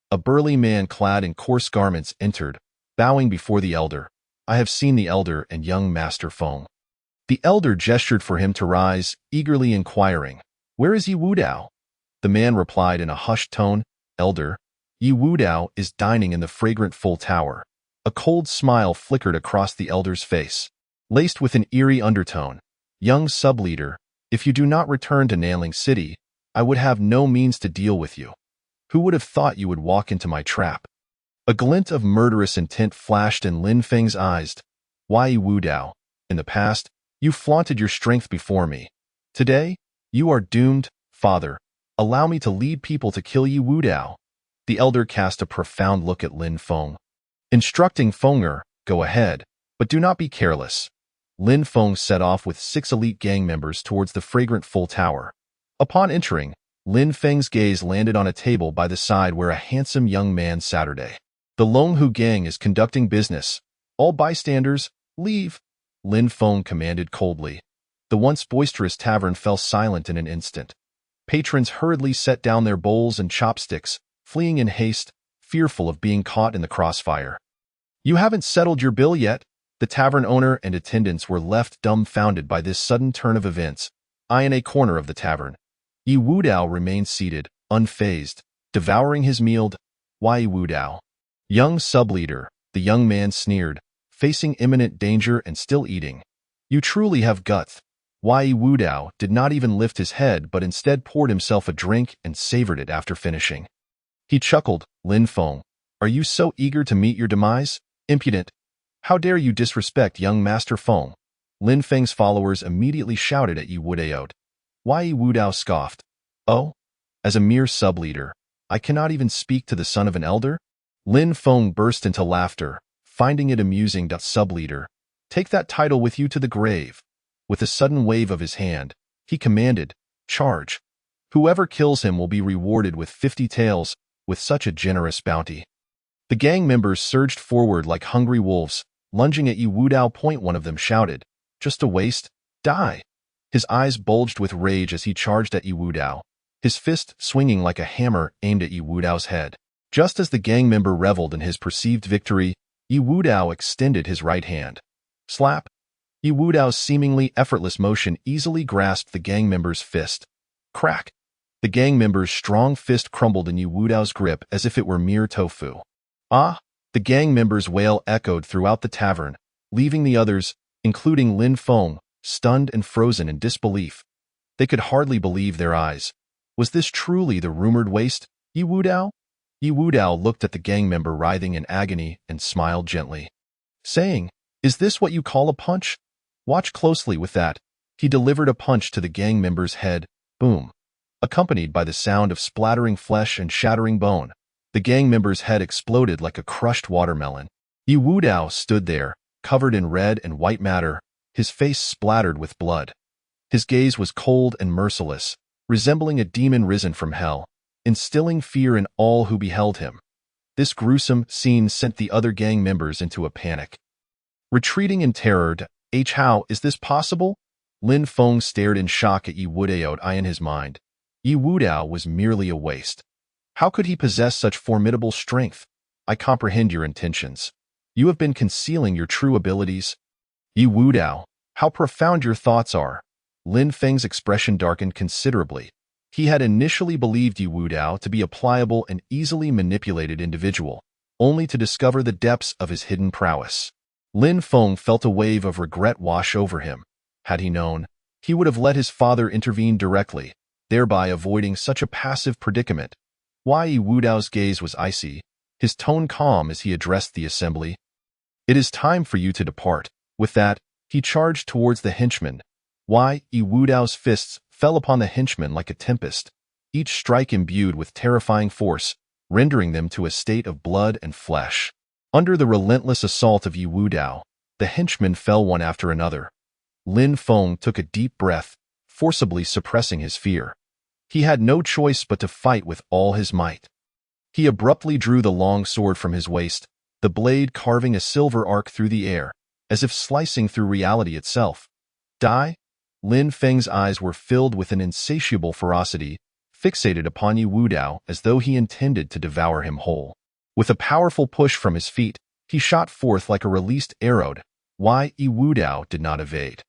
A burly man clad in coarse garments entered, bowing before the elder. "I have seen the elder and young Master Feng." The elder gestured for him to rise, eagerly inquiring, "Where is Yi Wudao?" The man replied in a hushed tone, "Elder, Yi Wudao is dining in the fragrant full tower." A cold smile flickered across the elder's face, laced with an eerie undertone. "Young sub-leader, if you do not return to Nanling City, I would have no means to deal with you. Who would have thought you would walk into my trap?" A glint of murderous intent flashed in Lin Feng's eyes. "Why, Yi Wudao, in the past, you flaunted your strength before me. Today, you are doomed. Father, allow me to lead people to kill Yi Wudao." The elder cast a profound look at Lin Feng, instructing Fenger, "Go ahead, but do not be careless." Lin Feng set off with 6 elite gang members towards the fragrant full tower. Upon entering, Lin Feng's gaze landed on a table by the side where a handsome young man sat. "The Longhu gang is conducting business. All bystanders, leave," Lin Feng commanded coldly. The once boisterous tavern fell silent in an instant. Patrons hurriedly set down their bowls and chopsticks, fleeing in haste, fearful of being caught in the crossfire. "You haven't settled your bill yet?" The tavern owner and attendants were left dumbfounded by this sudden turn of events. In a corner of the tavern, Yi Wudao remained seated, unfazed, devouring his meal. "Why, Yi Wudao? Young sub-leader," the young man sneered, facing imminent danger and still eating. "You truly have guts." Why, Yi Wudao did not even lift his head but instead poured himself a drink and savored it after finishing. He chuckled, "Lin Feng, are you so eager to meet your demise? Impudent! How dare you disrespect young Master Feng?" Lin Feng's followers immediately shouted at Yi Wudao. Why, Yi Wudao scoffed. "Oh, as a mere sub-leader, I cannot even speak to the son of an elder?" Lin Feng burst into laughter, finding it amusing. "Sub-leader, take that title with you to the grave." With a sudden wave of his hand, he commanded, "Charge. Whoever kills him will be rewarded with 50 taels, with such a generous bounty." The gang members surged forward like hungry wolves, lunging at Yi Wudao. One of them shouted, "Just a waste, die!" His eyes bulged with rage as he charged at Yi Wudao, his fist swinging like a hammer aimed at Yi Wudao's head. Just as the gang member reveled in his perceived victory, Yi Wudao extended his right hand. Slap! Yi Wudao's seemingly effortless motion easily grasped the gang member's fist. Crack! The gang member's strong fist crumbled in Yi Wudao's grip as if it were mere tofu. "Ah!" The gang member's wail echoed throughout the tavern, leaving the others, including Lin Feng, stunned and frozen in disbelief. They could hardly believe their eyes. Was this truly the rumored waste, Yi Wudao? Yi Wudao looked at the gang member writhing in agony and smiled gently, saying, "Is this what you call a punch? Watch closely with that." He delivered a punch to the gang member's head, boom, accompanied by the sound of splattering flesh and shattering bone. The gang member's head exploded like a crushed watermelon. Yi Wudao stood there, covered in red and white matter, his face splattered with blood. His gaze was cold and merciless, resembling a demon risen from hell, instilling fear in all who beheld him. This gruesome scene sent the other gang members into a panic. Retreating in terror, "How is this possible?" Lin Feng stared in shock at Yi Wudao. In his mind, Yi Wudao was merely a waste. How could he possess such formidable strength? "I comprehend your intentions. You have been concealing your true abilities." Yi Wudao, how profound your thoughts are. Lin Feng's expression darkened considerably. He had initially believed Yi Wudao to be a pliable and easily manipulated individual, only to discover the depths of his hidden prowess. Lin Feng felt a wave of regret wash over him. Had he known, he would have let his father intervene directly, thereby avoiding such a passive predicament. Why, Yi Wudao's gaze was icy, his tone calm as he addressed the assembly. "It is time for you to depart." With that, he charged towards the henchman, Yi Wudao's fists fell upon the henchmen like a tempest, each strike imbued with terrifying force, rendering them to a state of blood and flesh. Under the relentless assault of Yi Wudao, the henchmen fell one after another. Lin Feng took a deep breath, forcibly suppressing his fear. He had no choice but to fight with all his might. He abruptly drew the long sword from his waist, the blade carving a silver arc through the air, as if slicing through reality itself. Die? Lin Feng's eyes were filled with an insatiable ferocity, fixated upon Yi Wudao as though he intended to devour him whole. With a powerful push from his feet, he shot forth like a released arrow. Yi Wudao did not evade.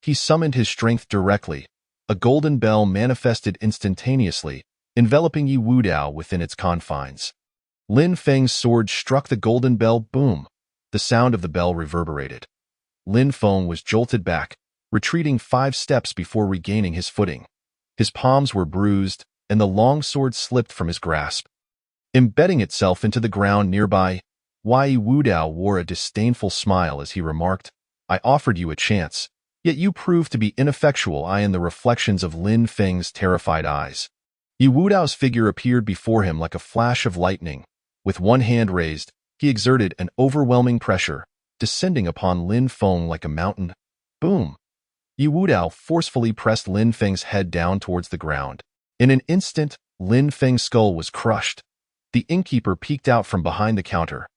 He summoned his strength directly. A golden bell manifested instantaneously, enveloping Yi Wudao within its confines. Lin Feng's sword struck the golden bell. Boom! The sound of the bell reverberated. Lin Feng was jolted back, retreating 5 steps before regaining his footing. His palms were bruised, and the long sword slipped from his grasp. Embedding itself into the ground nearby, Yi Wudao wore a disdainful smile as he remarked, "I offered you a chance, yet you proved to be ineffectual." In the reflections of Lin Feng's terrified eyes, Yi Wudao's figure appeared before him like a flash of lightning. With one hand raised, he exerted an overwhelming pressure, descending upon Lin Feng like a mountain. Boom! Yi Wudao forcefully pressed Lin Feng's head down towards the ground. In an instant, Lin Feng's skull was crushed. The innkeeper peeked out from behind the counter.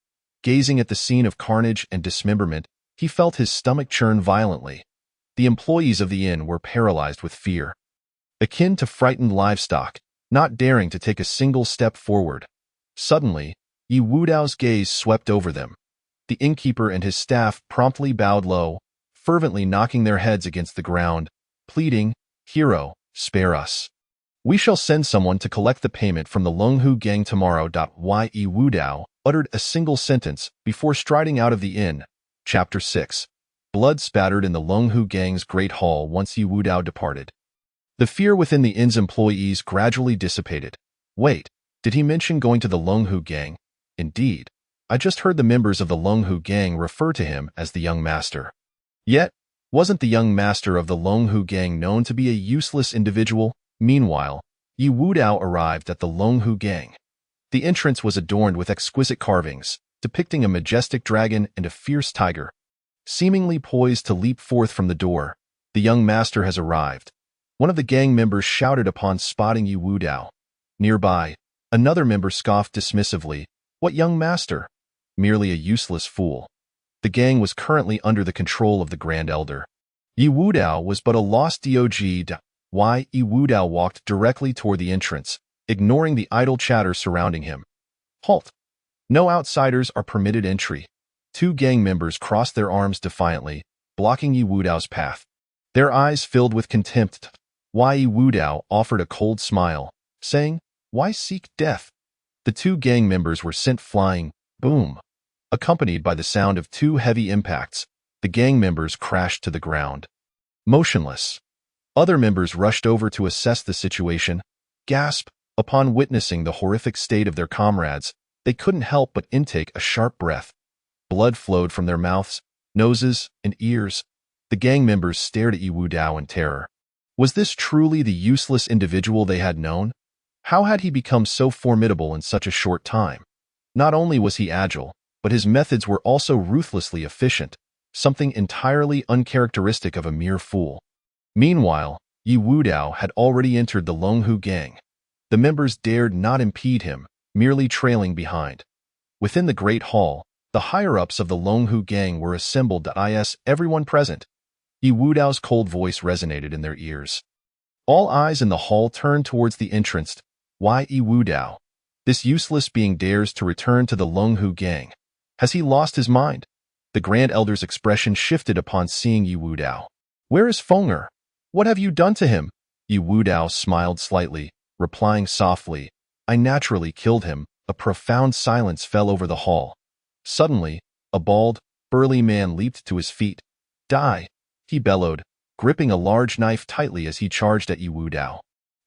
Gazing at the scene of carnage and dismemberment, he felt his stomach churn violently. The employees of the inn were paralyzed with fear, akin to frightened livestock, not daring to take a single step forward. Suddenly, Yi Wudao's gaze swept over them. The innkeeper and his staff promptly bowed low, fervently knocking their heads against the ground, pleading, "Hero, spare us. We shall send someone to collect the payment from the Longhu gang tomorrow." Yi Wudao uttered a single sentence before striding out of the inn. Chapter 6. Blood spattered in the Longhu gang's great hall once Yi Wudao departed. The fear within the inn's employees gradually dissipated. Wait, did he mention going to the Longhu gang? Indeed, I just heard the members of the Longhu gang refer to him as the young master. Yet, wasn't the young master of the Longhu gang known to be a useless individual? Meanwhile, Yi Wudao arrived at the Longhu gang. The entrance was adorned with exquisite carvings, depicting a majestic dragon and a fierce tiger. Seemingly poised to leap forth from the door, "The young master has arrived," one of the gang members shouted upon spotting Yi Wudao. Nearby, another member scoffed dismissively, "What young master? Merely a useless fool." The gang was currently under the control of the Grand Elder. Yi Wudao was but a lost dog. Yi Wudao walked directly toward the entrance, ignoring the idle chatter surrounding him. "Halt! No outsiders are permitted entry." 2 gang members crossed their arms defiantly, blocking Yi Wudao's path. Their eyes filled with contempt. Yi Wudao offered a cold smile, saying, "Why seek death?" The 2 gang members were sent flying. Boom! Accompanied by the sound of 2 heavy impacts, the gang members crashed to the ground. Motionless. Other members rushed over to assess the situation. Gasp! Upon witnessing the horrific state of their comrades, they couldn't help but intake a sharp breath. Blood flowed from their mouths, noses, and ears. The gang members stared at Yi Wudao in terror. Was this truly the useless individual they had known? How had he become so formidable in such a short time? Not only was he agile, but his methods were also ruthlessly efficient, something entirely uncharacteristic of a mere fool. Meanwhile, Yi Wudao had already entered the Longhu gang. The members dared not impede him, merely trailing behind. Within the great hall, the higher-ups of the Longhu gang were assembled. Everyone present. Yi Wudao's cold voice resonated in their ears. All eyes in the hall turned towards the entrance. Yi Wudao? This useless being dares to return to the Longhu gang. Has he lost his mind? The Grand Elder's expression shifted upon seeing Yi Wudao. "Where is Fenger? What have you done to him?" Yi Wudao smiled slightly, replying softly, "I naturally killed him." A profound silence fell over the hall. Suddenly, a bald, burly man leaped to his feet. "Die!" he bellowed, gripping a large knife tightly as he charged at Yi Wudao.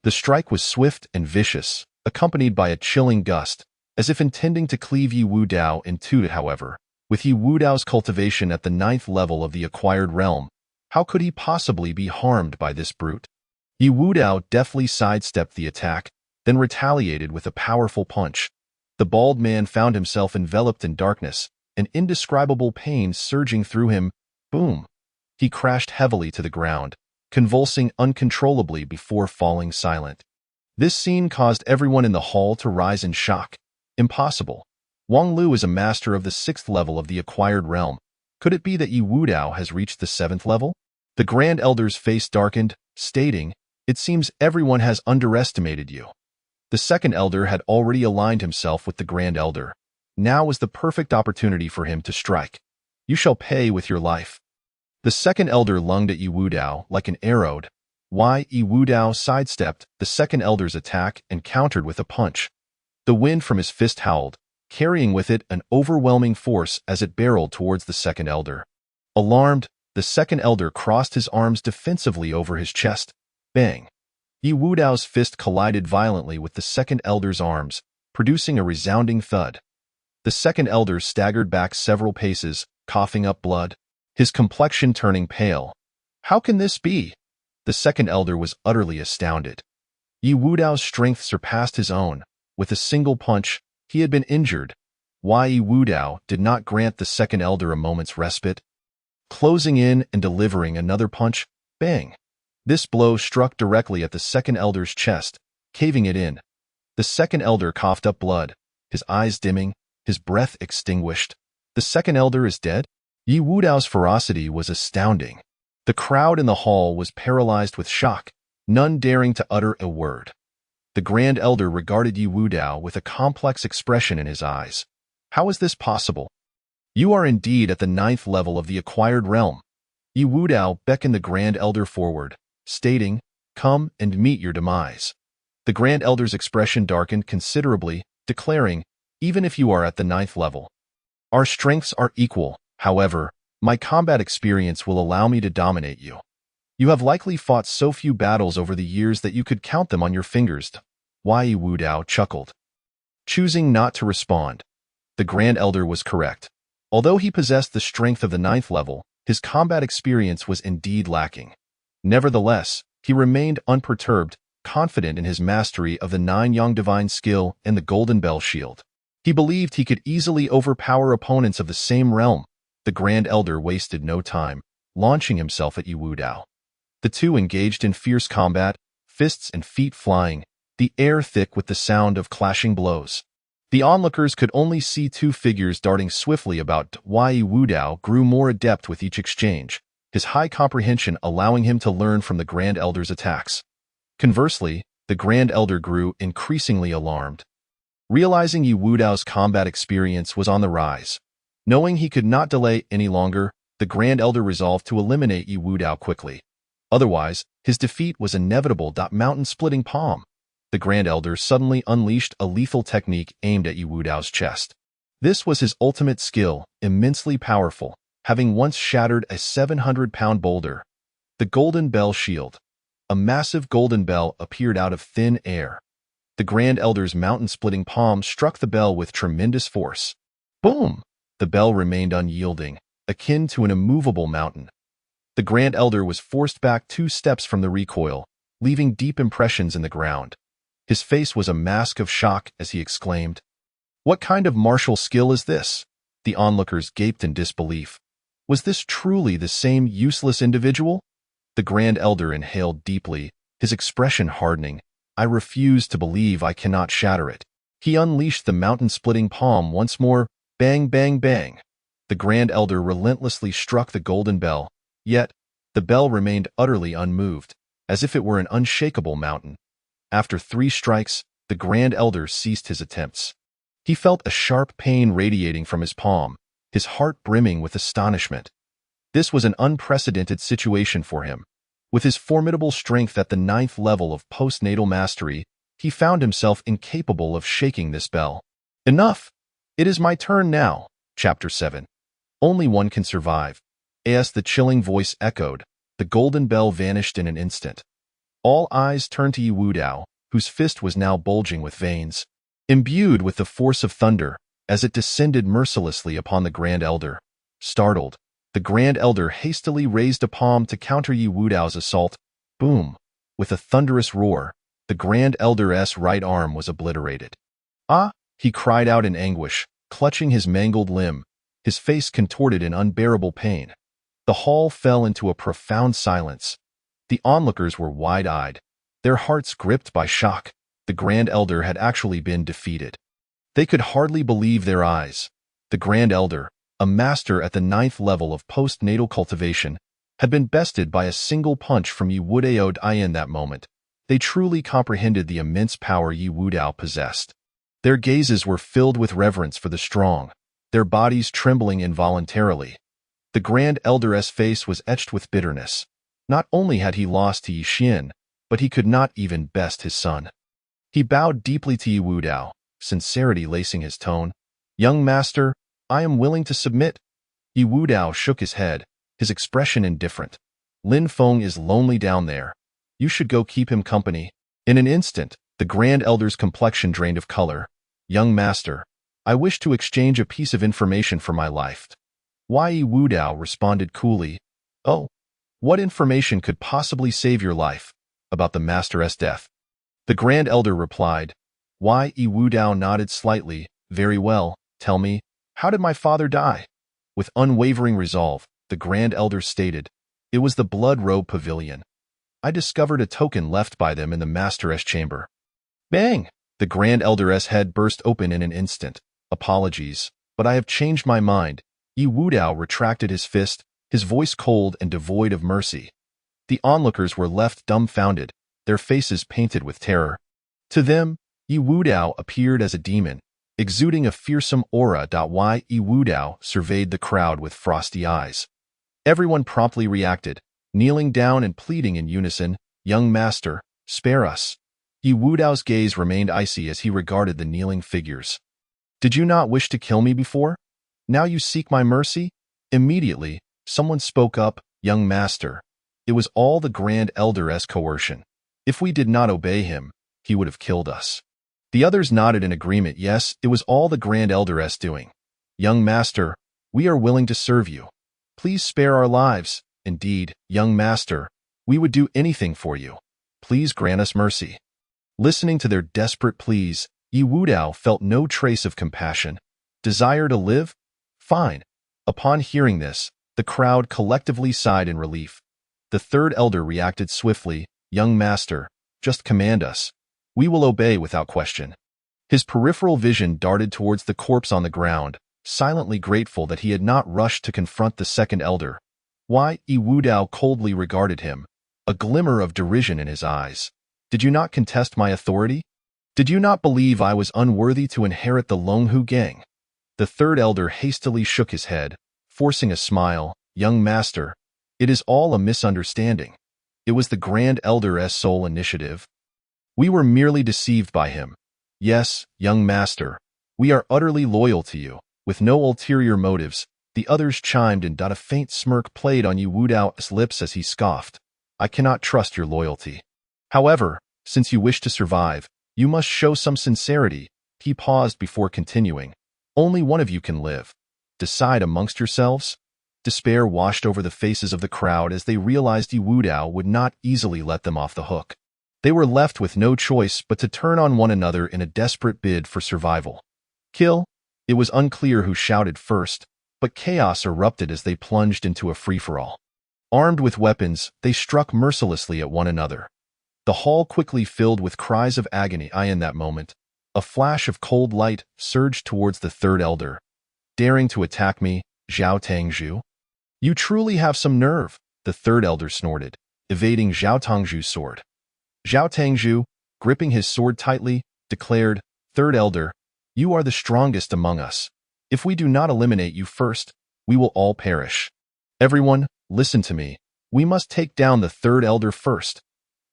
The strike was swift and vicious, accompanied by a chilling gust, as if intending to cleave Yi Wudao in two. However, with Yi Wudao's cultivation at the 9th level of the acquired realm, How could he possibly be harmed by this brute? Yi Wudao deftly sidestepped the attack, then retaliated with a powerful punch. The bald man found himself enveloped in darkness, an indescribable pain surging through him. Boom! He crashed heavily to the ground, convulsing uncontrollably before falling silent. This scene caused everyone in the hall to rise in shock. Impossible. Wang Lu is a master of the 6th level of the acquired realm. Could it be that Yi Wudao has reached the 7th level? The Grand Elder's face darkened, stating, "It seems everyone has underestimated you." The 2nd Elder had already aligned himself with the Grand Elder. Now was the perfect opportunity for him to strike. "You shall pay with your life." The 2nd Elder lunged at Yi Wudao like an arrow. Yi Wudao sidestepped the 2nd Elder's attack and countered with a punch. The wind from his fist howled, carrying with it an overwhelming force as it barreled towards the 2nd Elder. Alarmed, the 2nd Elder crossed his arms defensively over his chest. Bang! Yi Wudao's fist collided violently with the 2nd Elder's arms, producing a resounding thud. The 2nd Elder staggered back several paces, coughing up blood, his complexion turning pale. How can this be? The 2nd Elder was utterly astounded. Yi Wudao's strength surpassed his own. With a single punch, he had been injured. Yi Wudao did not grant the 2nd Elder a moment's respite. Closing in and delivering another punch, bang! This blow struck directly at the 2nd Elder's chest, caving it in. The 2nd Elder coughed up blood, his eyes dimming, his breath extinguished. The 2nd Elder is dead? Yi Wudao's ferocity was astounding. The crowd in the hall was paralyzed with shock, none daring to utter a word. The Grand Elder regarded Yi Wudao with a complex expression in his eyes. How is this possible? You are indeed at the 9th level of the acquired realm. Yi Wudao beckoned the Grand Elder forward, stating, "Come and meet your demise." The Grand Elder's expression darkened considerably, declaring, "Even if you are at the 9th level, our strengths are equal. However, my combat experience will allow me to dominate you. You have likely fought so few battles over the years that you could count them on your fingers." Yi Wudao chuckled, choosing not to respond. The Grand Elder was correct. Although he possessed the strength of the 9th level, his combat experience was indeed lacking. Nevertheless, he remained unperturbed, confident in his mastery of the 9-Yang Divine Skill and the Golden Bell Shield. He believed he could easily overpower opponents of the same realm. The Grand Elder wasted no time, launching himself at Yi Wudao. The two engaged in fierce combat, fists and feet flying, the air thick with the sound of clashing blows. The onlookers could only see two figures darting swiftly about. Yi Wudao grew more adept with each exchange, his high comprehension allowing him to learn from the Grand Elder's attacks. Conversely, the Grand Elder grew increasingly alarmed. Realizing Yi Wudao's combat experience was on the rise, knowing he could not delay any longer, the Grand Elder resolved to eliminate Yi Wudao quickly. Otherwise, his defeat was inevitable. Mountain-splitting palm. The Grand Elder suddenly unleashed a lethal technique aimed at Yi Wudao's chest. This was his ultimate skill, immensely powerful, having once shattered a 700-pound boulder. The Golden Bell Shield. A massive golden bell appeared out of thin air. The Grand Elder's mountain-splitting palm struck the bell with tremendous force. Boom! The bell remained unyielding, akin to an immovable mountain. The Grand Elder was forced back 2 steps from the recoil, leaving deep impressions in the ground. His face was a mask of shock as he exclaimed, "What kind of martial skill is this?" The onlookers gaped in disbelief. Was this truly the same useless individual? The Grand Elder inhaled deeply, his expression hardening. "I refuse to believe I cannot shatter it." He unleashed the mountain-splitting palm once more. Bang, bang, bang. The Grand Elder relentlessly struck the golden bell, yet the bell remained utterly unmoved, as if it were an unshakable mountain. After 3 strikes, the Grand Elder ceased his attempts. He felt a sharp pain radiating from his palm, his heart brimming with astonishment. This was an unprecedented situation for him. With his formidable strength at the 9th level of postnatal mastery, he found himself incapable of shaking this bell. Enough! It is my turn now. Chapter 7. Only one can survive. As the chilling voice echoed, the golden bell vanished in an instant. All eyes turned to Yi Wudao, whose fist was now bulging with veins, imbued with the force of thunder, as it descended mercilessly upon the Grand Elder. Startled, The Grand Elder hastily raised a palm to counter Yi Wudao's assault. Boom! With a thunderous roar, the Grand Elder's right arm was obliterated. Ah! He cried out in anguish, clutching his mangled limb, his face contorted in unbearable pain. The hall fell into a profound silence. The onlookers were wide-eyed, their hearts gripped by shock. The Grand Elder had actually been defeated. They could hardly believe their eyes. The Grand Elder, a master at the 9th level of postnatal cultivation, had been bested by a single punch from Yi Wudao. In that moment, they truly comprehended the immense power Yi Wudao possessed. Their gazes were filled with reverence for the strong, their bodies trembling involuntarily. The Grand Elder's face was etched with bitterness. Not only had he lost to Yi Xian, but he could not even best his son. He bowed deeply to Yi Wudao, sincerity lacing his tone. "Young master, I am willing to submit." Yi Wudao shook his head, his expression indifferent. "Lin Feng is lonely down there. You should go keep him company." In an instant, the Grand Elder's complexion drained of color. "Young master, I wish to exchange a piece of information for my life." Yi Wudao responded coolly. "Oh, what information could possibly save your life? About the master's death?" The Grand Elder replied. Yi Wudao nodded slightly. "Very well, tell me, how did my father die?" With unwavering resolve, the Grand Elder stated, "It was the Blood Robe Pavilion. I discovered a token left by them in the master's chamber." Bang! The Grand Elder's head burst open in an instant. "Apologies, but I have changed my mind." Yi Wudao retracted his fist, his voice cold and devoid of mercy. The onlookers were left dumbfounded, their faces painted with terror. To them, Yi Wudao appeared as a demon, exuding a fearsome aura. Yi Wudao surveyed the crowd with frosty eyes. Everyone promptly reacted, kneeling down and pleading in unison, "Young master, spare us." Yi Wudao's gaze remained icy as he regarded the kneeling figures. "Did you not wish to kill me before? Now you seek my mercy?" Immediately, someone spoke up, "Young master, it was all the Grand Elder's coercion. If we did not obey him, he would have killed us." The others nodded in agreement. "Yes, it was all the Grand Elder's doing. Young master, we are willing to serve you. Please spare our lives. Indeed, young master, we would do anything for you. Please grant us mercy." Listening to their desperate pleas, Yi Wudao felt no trace of compassion. Desire to live? Fine. Upon hearing this, the crowd collectively sighed in relief. The 3rd Elder reacted swiftly. "Young master, just command us. We will obey without question." His peripheral vision darted towards the corpse on the ground, silently grateful that he had not rushed to confront the 2nd Elder. Yi Wudao coldly regarded him, a glimmer of derision in his eyes. "Did you not contest my authority? Did you not believe I was unworthy to inherit the Longhu gang?" The 3rd Elder hastily shook his head, forcing a smile. "Young master, it is all a misunderstanding. It was the Grand Elder's sole initiative. We were merely deceived by him. Yes, young master, we are utterly loyal to you, with no ulterior motives." The others chimed in. A faint smirk played on Yi Wudao's lips as he scoffed. "I cannot trust your loyalty. However, since you wish to survive, you must show some sincerity." He paused before continuing. "Only one of you can live. Decide amongst yourselves." Despair washed over the faces of the crowd as they realized Yi Wudao would not easily let them off the hook. They were left with no choice but to turn on one another in a desperate bid for survival. "Kill?" It was unclear who shouted first, but chaos erupted as they plunged into a free-for-all. Armed with weapons, they struck mercilessly at one another. The hall quickly filled with cries of agony. In that moment, a flash of cold light surged towards the 3rd Elder. "Daring to attack me, Zhao Tangzhu? You truly have some nerve," the 3rd Elder snorted, evading Zhao Tangzhu's sword. Zhao Tangzhu, gripping his sword tightly, declared, "3rd Elder, you are the strongest among us. If we do not eliminate you first, we will all perish. Everyone, listen to me. We must take down the 3rd Elder first."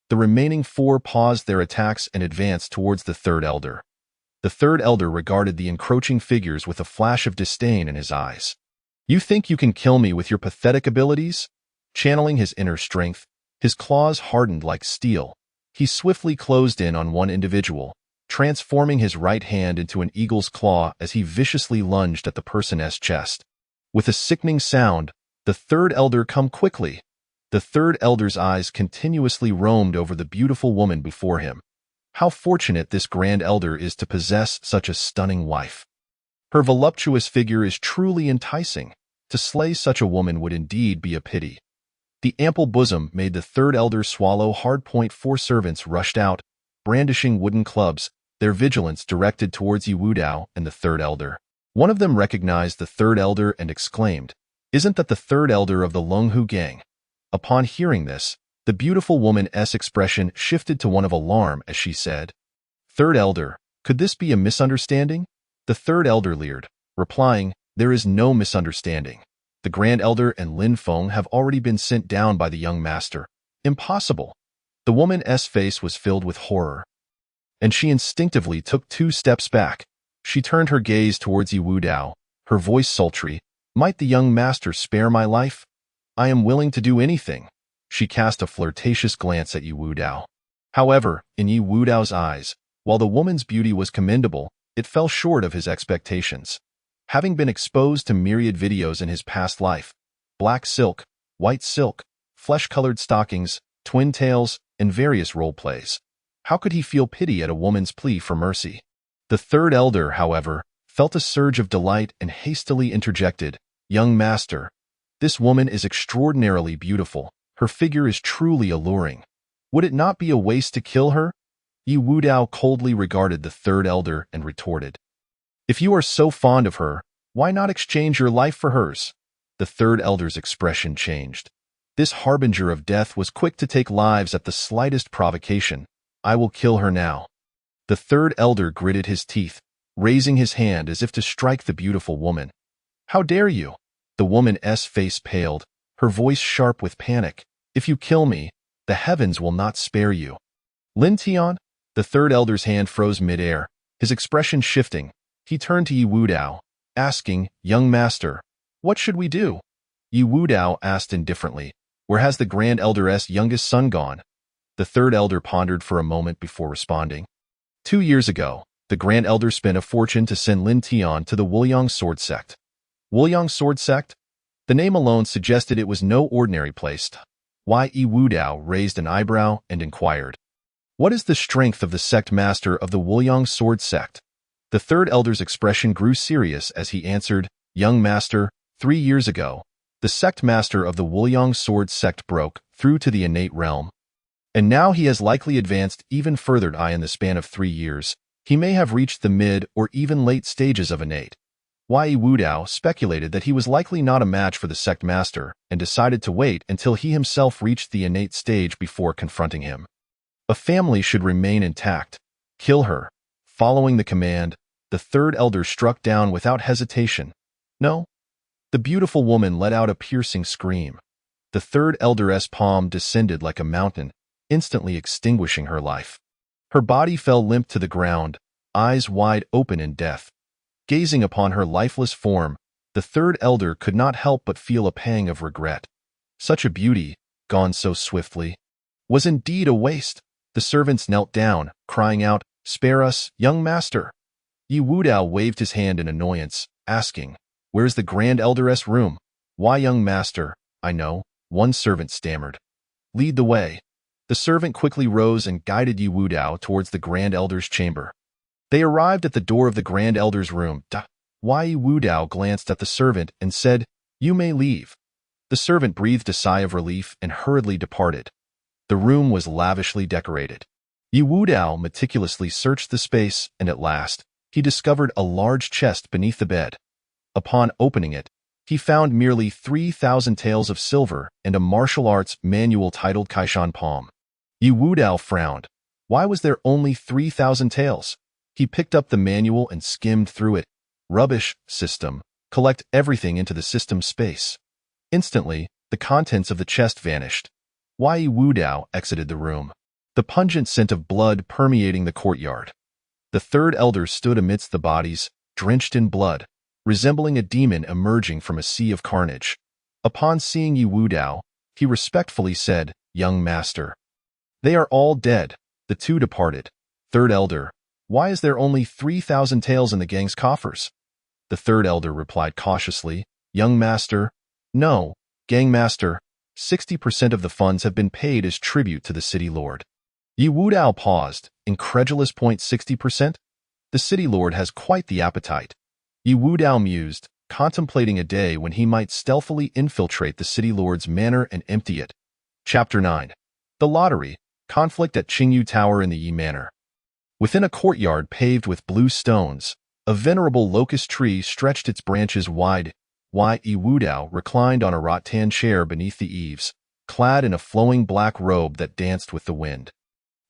The remaining 4 paused their attacks and advanced towards the 3rd Elder. The 3rd Elder regarded the encroaching figures with a flash of disdain in his eyes. "You think you can kill me with your pathetic abilities?" Channeling his inner strength, his claws hardened like steel, he swiftly closed in on one individual, transforming his right hand into an eagle's claw as he viciously lunged at the person's chest. With a sickening sound, The third elder, come quickly. The third elder's eyes continuously roamed over the beautiful woman before him. How fortunate this grand elder is to possess such a stunning wife. Her voluptuous figure is truly enticing. To slay such a woman would indeed be a pity. The ample bosom made the third elder swallow hard. 4 servants rushed out, brandishing wooden clubs, their vigilance directed towards Wu Dao and the third elder. One of them recognized the third elder and exclaimed, "Isn't that the third elder of the Lunghu gang?" Upon hearing this, the beautiful woman's expression shifted to one of alarm as she said, "Third elder, could this be a misunderstanding?" The third elder leered, replying, "There is no misunderstanding. The grand elder and Lin Feng have already been sent down by the young master." Impossible. The woman's face was filled with horror, and she instinctively took 2 steps back. She turned her gaze towards Wu Dao, her voice sultry. "Might the young master spare my life? I am willing to do anything." She cast a flirtatious glance at Wu Dao. However, in Wu Dao's eyes, while the woman's beauty was commendable, it fell short of his expectations. Having been exposed to myriad videos in his past life, black silk, white silk, flesh-colored stockings, twin tails, and various role plays, how could he feel pity at a woman's plea for mercy? The third elder, however, felt a surge of delight and hastily interjected, "Young master, this woman is extraordinarily beautiful. Her figure is truly alluring. Would it not be a waste to kill her?" Wu Dao coldly regarded the third elder and retorted, "If you are so fond of her, why not exchange your life for hers?" The third elder's expression changed. This harbinger of death was quick to take lives at the slightest provocation. "I will kill her now." The third elder gritted his teeth, raising his hand as if to strike the beautiful woman. "How dare you?" The woman's face paled, her voice sharp with panic. "If you kill me, the heavens will not spare you." "Lin Tian?" The third elder's hand froze mid-air, his expression shifting. He turned to Wu Dao, asking, "Young master, what should we do?" Wu Dao asked indifferently, "Where has the grand elder's youngest son gone?" The third elder pondered for a moment before responding. 2 years ago, the grand elder spent a fortune to send Lin Tian to the Wuliang sword sect. Wuliang sword sect? The name alone suggested it was no ordinary place. Wu Dao raised an eyebrow and inquired, "What is the strength of the sect master of the Wuliang sword sect?" The third elder's expression grew serious as he answered, "Young master, 3 years ago, the sect master of the Wuliang sword sect broke through to the innate realm. And now he has likely advanced even further in the span of 3 years. He may have reached the mid or even late stages of innate." Wu Dao speculated that he was likely not a match for the sect master and decided to wait until he himself reached the innate stage before confronting him. A family should remain intact. Kill her. Following the command, the third elder struck down without hesitation. "No." The beautiful woman let out a piercing scream. The third elder's palm descended like a mountain, instantly extinguishing her life. Her body fell limp to the ground, eyes wide open in death. Gazing upon her lifeless form, the third elder could not help but feel a pang of regret. Such a beauty, gone so swiftly, was indeed a waste. The servants knelt down, crying out, "Spare us, young master." Wu Dao waved his hand in annoyance, asking, "Where's the grand elder's room?" "Why, young master, I know," one servant stammered. "Lead the way." The servant quickly rose and guided Wu Dao towards the grand elder's chamber. They arrived at the door of the grand elder's room. Wu Dao glanced at the servant and said, "You may leave." The servant breathed a sigh of relief and hurriedly departed. The room was lavishly decorated. Wu Dao meticulously searched the space, and at last, he discovered a large chest beneath the bed. Upon opening it, he found merely 3,000 taels of silver and a martial arts manual titled Kaishan Palm. Wu Dao frowned. Why was there only 3,000 taels? He picked up the manual and skimmed through it. Rubbish, system. Collect everything into the system space. Instantly, the contents of the chest vanished. Wu Dao exited the room, the pungent scent of blood permeating the courtyard. The third elder stood amidst the bodies, drenched in blood, resembling a demon emerging from a sea of carnage. Upon seeing Wu Dao, he respectfully said, "Young master." "They are all dead." The two departed. Third elder, "Why is there only 3,000 taels in the gang's coffers?" The third elder replied cautiously, "Young master, no, Gangmaster, 60% of the funds have been paid as tribute to the city lord. Yi Wudao paused, incredulous. 60%? The city lord has quite the appetite. Yi Wudao mused, contemplating a day when he might stealthily infiltrate the city lord's manor and empty it. Chapter 9. The Lottery, Conflict at Qingyu Tower in the Yi Manor. Within a courtyard paved with blue stones, a venerable locust tree stretched its branches wide. Yi Wudao reclined on a rattan chair beneath the eaves, clad in a flowing black robe that danced with the wind.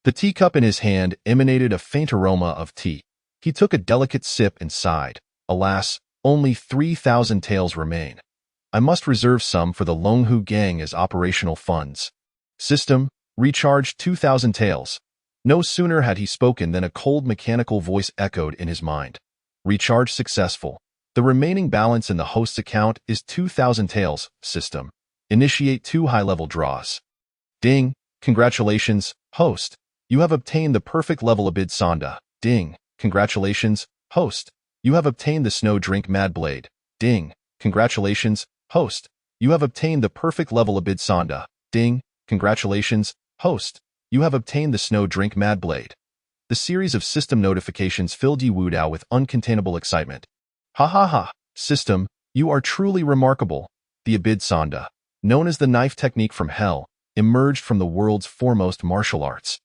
The teacup in his hand emanated a faint aroma of tea. He took a delicate sip and sighed. Alas, only 3,000 taels remain. I must reserve some for the Longhu gang as operational funds. System, recharge 2,000 taels. No sooner had he spoken than a cold mechanical voice echoed in his mind. Recharge successful. The remaining balance in the host's account is 2,000 taels. System, initiate 2 high-level draws. Ding, congratulations, host. You have obtained the perfect level Abid Sonda. Ding, congratulations, host. You have obtained the Snow Drink Mad Blade. Ding, congratulations, host. You have obtained the perfect level Abid Sonda. Ding, congratulations, host. You have obtained the Snow Drink Mad Blade. The series of system notifications filled Yi Wudao with uncontainable excitement. Ha ha ha, system, you are truly remarkable. The Abid Sonda, known as the knife technique from hell, emerged from the world's foremost martial arts.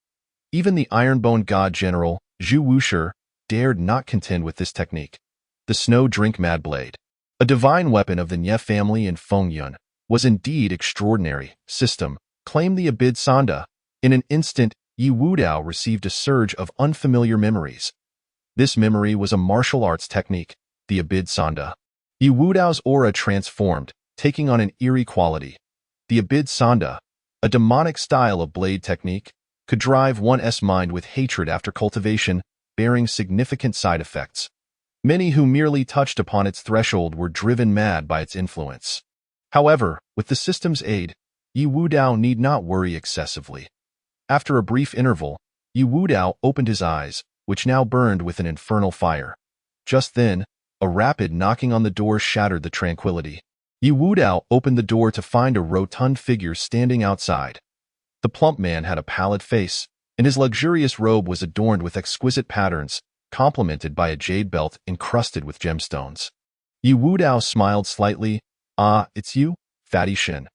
Even the Ironbone God General, Zhu Wushi, dared not contend with this technique. The Snow Drink Mad Blade, a divine weapon of the Nye family in Fengyun, was indeed extraordinary. System, claimed the Abid Sonda. In an instant, Yi Wudao received a surge of unfamiliar memories. This memory was a martial arts technique, the Abid Sonda. Yi Wudao's aura transformed, taking on an eerie quality. The Abid Sonda, a demonic style of blade technique, could drive one's mind with hatred after cultivation, bearing significant side effects. Many who merely touched upon its threshold were driven mad by its influence. However, with the system's aid, Yi Wudao need not worry excessively. After a brief interval, Yi Wudao opened his eyes, which now burned with an infernal fire. Just then, a rapid knocking on the door shattered the tranquility. Yi Wudao opened the door to find a rotund figure standing outside. The plump man had a pallid face, and his luxurious robe was adorned with exquisite patterns, complemented by a jade belt encrusted with gemstones. Yi Wudao smiled slightly. Ah, it's you, Fatty Shin.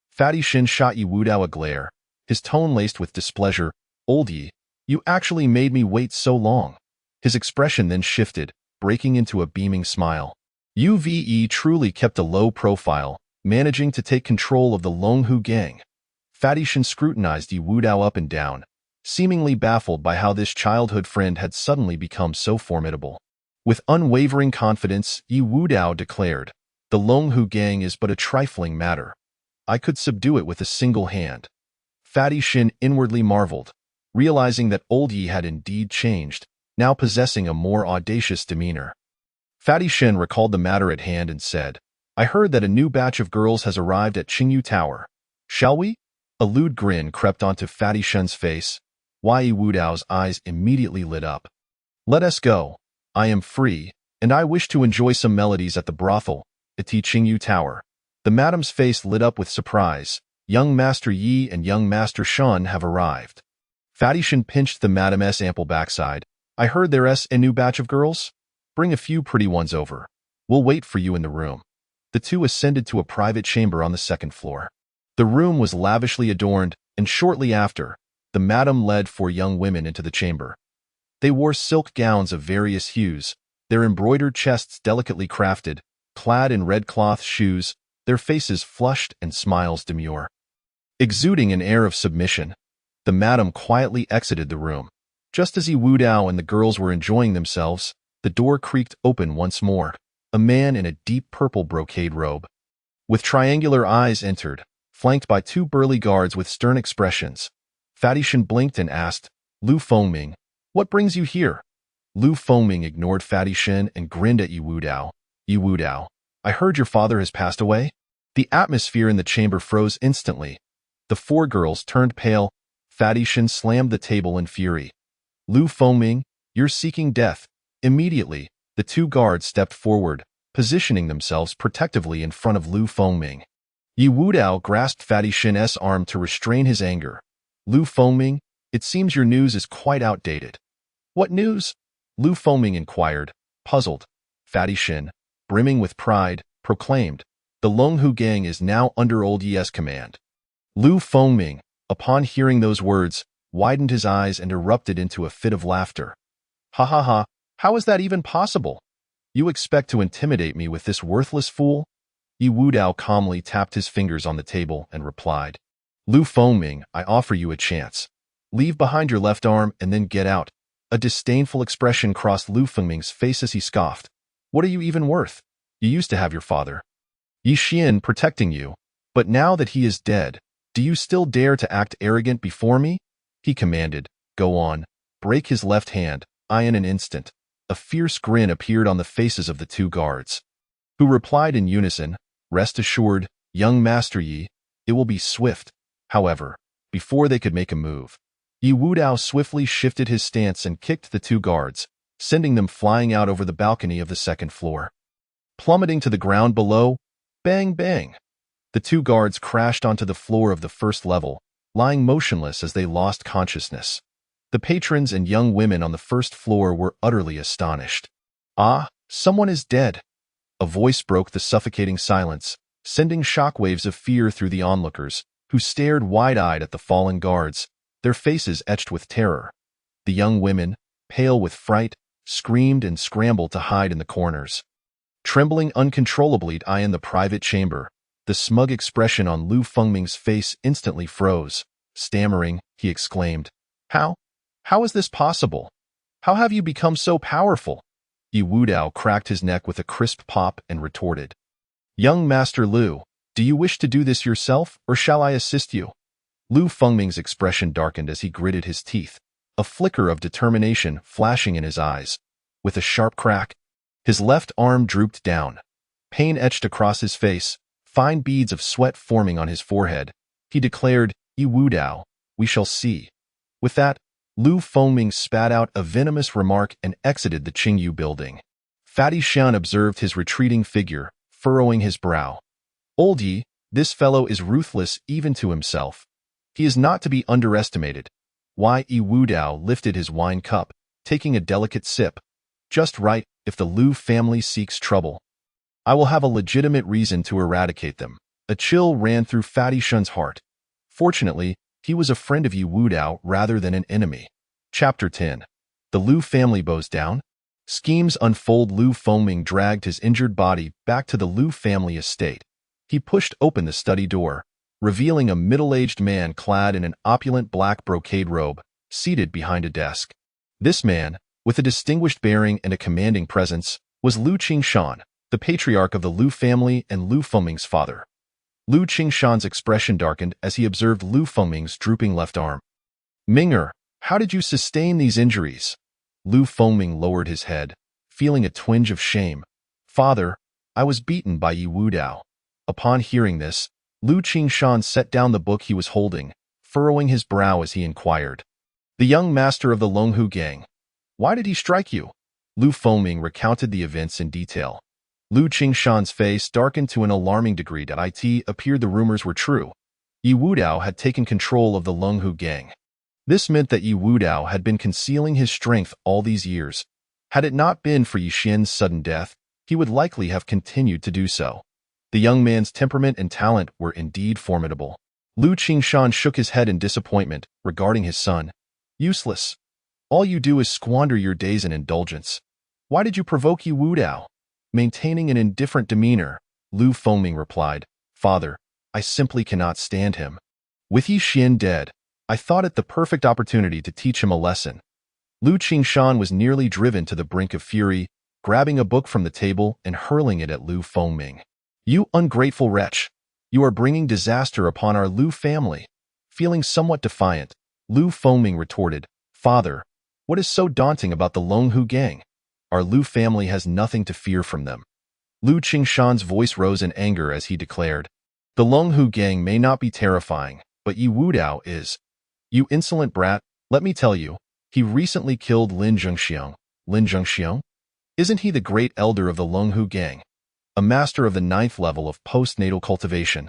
Fatty Shin shot Yi Wudao a glare, his tone laced with displeasure. Old Yi, you actually made me wait so long. His expression then shifted, breaking into a beaming smile. UVE truly kept a low profile, managing to take control of the Longhu gang. Fatty Shin scrutinized Yi Wudao up and down, seemingly baffled by how this childhood friend had suddenly become so formidable. With unwavering confidence, Yi Wudao declared, the Longhu gang is but a trifling matter. I could subdue it with a single hand. Fatty Shin inwardly marveled, realizing that old Yi had indeed changed, now possessing a more audacious demeanor. Fatty Shin recalled the matter at hand and said, I heard that a new batch of girls has arrived at Qingyu Tower. Shall we? A lewd grin crept onto Fatty Shin's face. Yi Wudao's eyes immediately lit up. Let us go. I am free, and I wish to enjoy some melodies at the brothel, at Qingyu Tower. The madam's face lit up with surprise. Young Master Yi and young Master Shun have arrived. Fatty Shin pinched the madam's ample backside. I heard there's a new batch of girls? Bring a few pretty ones over. We'll wait for you in the room. The two ascended to a private chamber on the second floor. The room was lavishly adorned, and shortly after, the madam led 4 young women into the chamber. They wore silk gowns of various hues, their embroidered chests delicately crafted, clad in red cloth shoes, their faces flushed and smiles demure. Exuding an air of submission, the madam quietly exited the room. Just as Yi Wudao and the girls were enjoying themselves, the door creaked open once more. A man in a deep purple brocade robe, with triangular eyes entered, flanked by 2 burly guards with stern expressions. Fatty Shin blinked and asked, Lu Fengming, what brings you here? Lu Fengming ignored Fatty Shin and grinned at Yi Wudao. Yi Wudao, I heard your father has passed away? The atmosphere in the chamber froze instantly. The 4 girls turned pale. Fatty Shin slammed the table in fury. Lu Fengming, you're seeking death. Immediately, the 2 guards stepped forward, positioning themselves protectively in front of Lu Fengming. Yi Wudao grasped Fatty Shin's arm to restrain his anger. Lu Fengming, it seems your news is quite outdated. What news? Lu Fengming inquired, puzzled. Fatty Shin, brimming with pride, proclaimed, the Longhu gang is now under old Yi's command. Lu Fengming, upon hearing those words, widened his eyes and erupted into a fit of laughter. Ha ha ha, how is that even possible? You expect to intimidate me with this worthless fool? Yi Wudao calmly tapped his fingers on the table and replied, Lu Fengming, I offer you a chance. Leave behind your left arm and then get out. A disdainful expression crossed Lu Fengming's face as he scoffed. What are you even worth? You used to have your father, Yi Xian, protecting you, but now that he is dead, do you still dare to act arrogant before me? He commanded, go on, break his left hand. In an instant, a fierce grin appeared on the faces of the two guards, who replied in unison, rest assured, young Master Yi, it will be swift. However, before they could make a move, Yi Wudao swiftly shifted his stance and kicked the two guards, sending them flying out over the balcony of the second floor. Plummeting to the ground below, bang bang, the two guards crashed onto the floor of the first level, lying motionless as they lost consciousness. The patrons and young women on the first floor were utterly astonished. Ah, someone is dead. A voice broke the suffocating silence, sending shockwaves of fear through the onlookers, who stared wide-eyed at the fallen guards, their faces etched with terror. The young women, pale with fright, screamed and scrambled to hide in the corners. Trembling uncontrollably in the private chamber, the smug expression on Lu Fengming's face instantly froze. Stammering, he exclaimed, How is this possible? How have you become so powerful? Yi Wudao cracked his neck with a crisp pop and retorted, Young Master Lu, do you wish to do this yourself, or shall I assist you? Lu Fengming's expression darkened as he gritted his teeth, a flicker of determination flashing in his eyes. With a sharp crack, his left arm drooped down. Pain etched across his face, fine beads of sweat forming on his forehead. He declared, Yi Wudao, we shall see. With that, Lu Fengming spat out a venomous remark and exited the Qingyu building. Fatty Shan observed his retreating figure, furrowing his brow. Old Yi, this fellow is ruthless even to himself. He is not to be underestimated. Yi Wudao lifted his wine cup, taking a delicate sip. Just right, if the Lu family seeks trouble, I will have a legitimate reason to eradicate them. A chill ran through Fatty Shan's heart. Fortunately, he was a friend of Yi Wudao rather than an enemy. Chapter 10. The Lu family bows down. Schemes unfold. Lu Fengming dragged his injured body back to the Lu family estate. He pushed open the study door, revealing a middle-aged man clad in an opulent black brocade robe, seated behind a desk. This man, with a distinguished bearing and a commanding presence, was Lu Qingshan, the patriarch of the Lu family and Lu Fengming's father. Lu Qingshan's expression darkened as he observed Lu Fengming's drooping left arm. Ming'er, how did you sustain these injuries? Lu Fengming lowered his head, feeling a twinge of shame. Father, I was beaten by Yi Wudao. Upon hearing this, Lu Qingshan set down the book he was holding, furrowing his brow as he inquired. The young master of the Longhu gang. Why did he strike you? Lu Fengming recounted the events in detail. Lu Qingshan's face darkened to an alarming degree that it appeared the rumors were true. Yi Wudao had taken control of the Longhu gang. This meant that Yi Wudao had been concealing his strength all these years. Had it not been for Yi Xian's sudden death, he would likely have continued to do so. The young man's temperament and talent were indeed formidable. Lu Qingshan shook his head in disappointment regarding his son. Useless. All you do is squander your days in indulgence. Why did you provoke Yi Wudao? Maintaining an indifferent demeanor, Lu Fengming replied, Father, I simply cannot stand him. With Yi Xian dead, I thought it the perfect opportunity to teach him a lesson. Lu Qingshan was nearly driven to the brink of fury, grabbing a book from the table and hurling it at Lu Fengming. You ungrateful wretch! You are bringing disaster upon our Lu family. Feeling somewhat defiant, Lu Fengming retorted, Father, what is so daunting about the Longhu gang? Our Lu family has nothing to fear from them. Lu Qingshan's voice rose in anger as he declared, The Longhu gang may not be terrifying, but Yi Wudao is. You insolent brat, let me tell you, he recently killed Lin Zhengxiang. Lin Zhengxiang? Isn't he the great elder of the Longhu gang? A master of the 9th level of postnatal cultivation.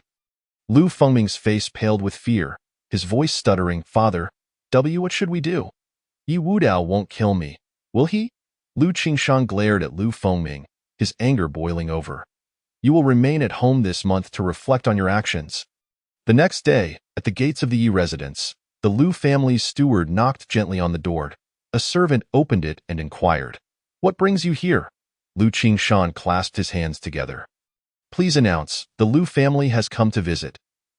Lu Fengming's face paled with fear, his voice stuttering, "Father, what should we do? Yi Wudao won't kill me, will he?" Lu Qingshan glared at Lu Fengming, his anger boiling over. "You will remain at home this month to reflect on your actions." The next day, at the gates of the Yi residence, the Lu family's steward knocked gently on the door. A servant opened it and inquired, "What brings you here?" Lu Qingshan clasped his hands together. "Please announce, the Lu family has come to visit.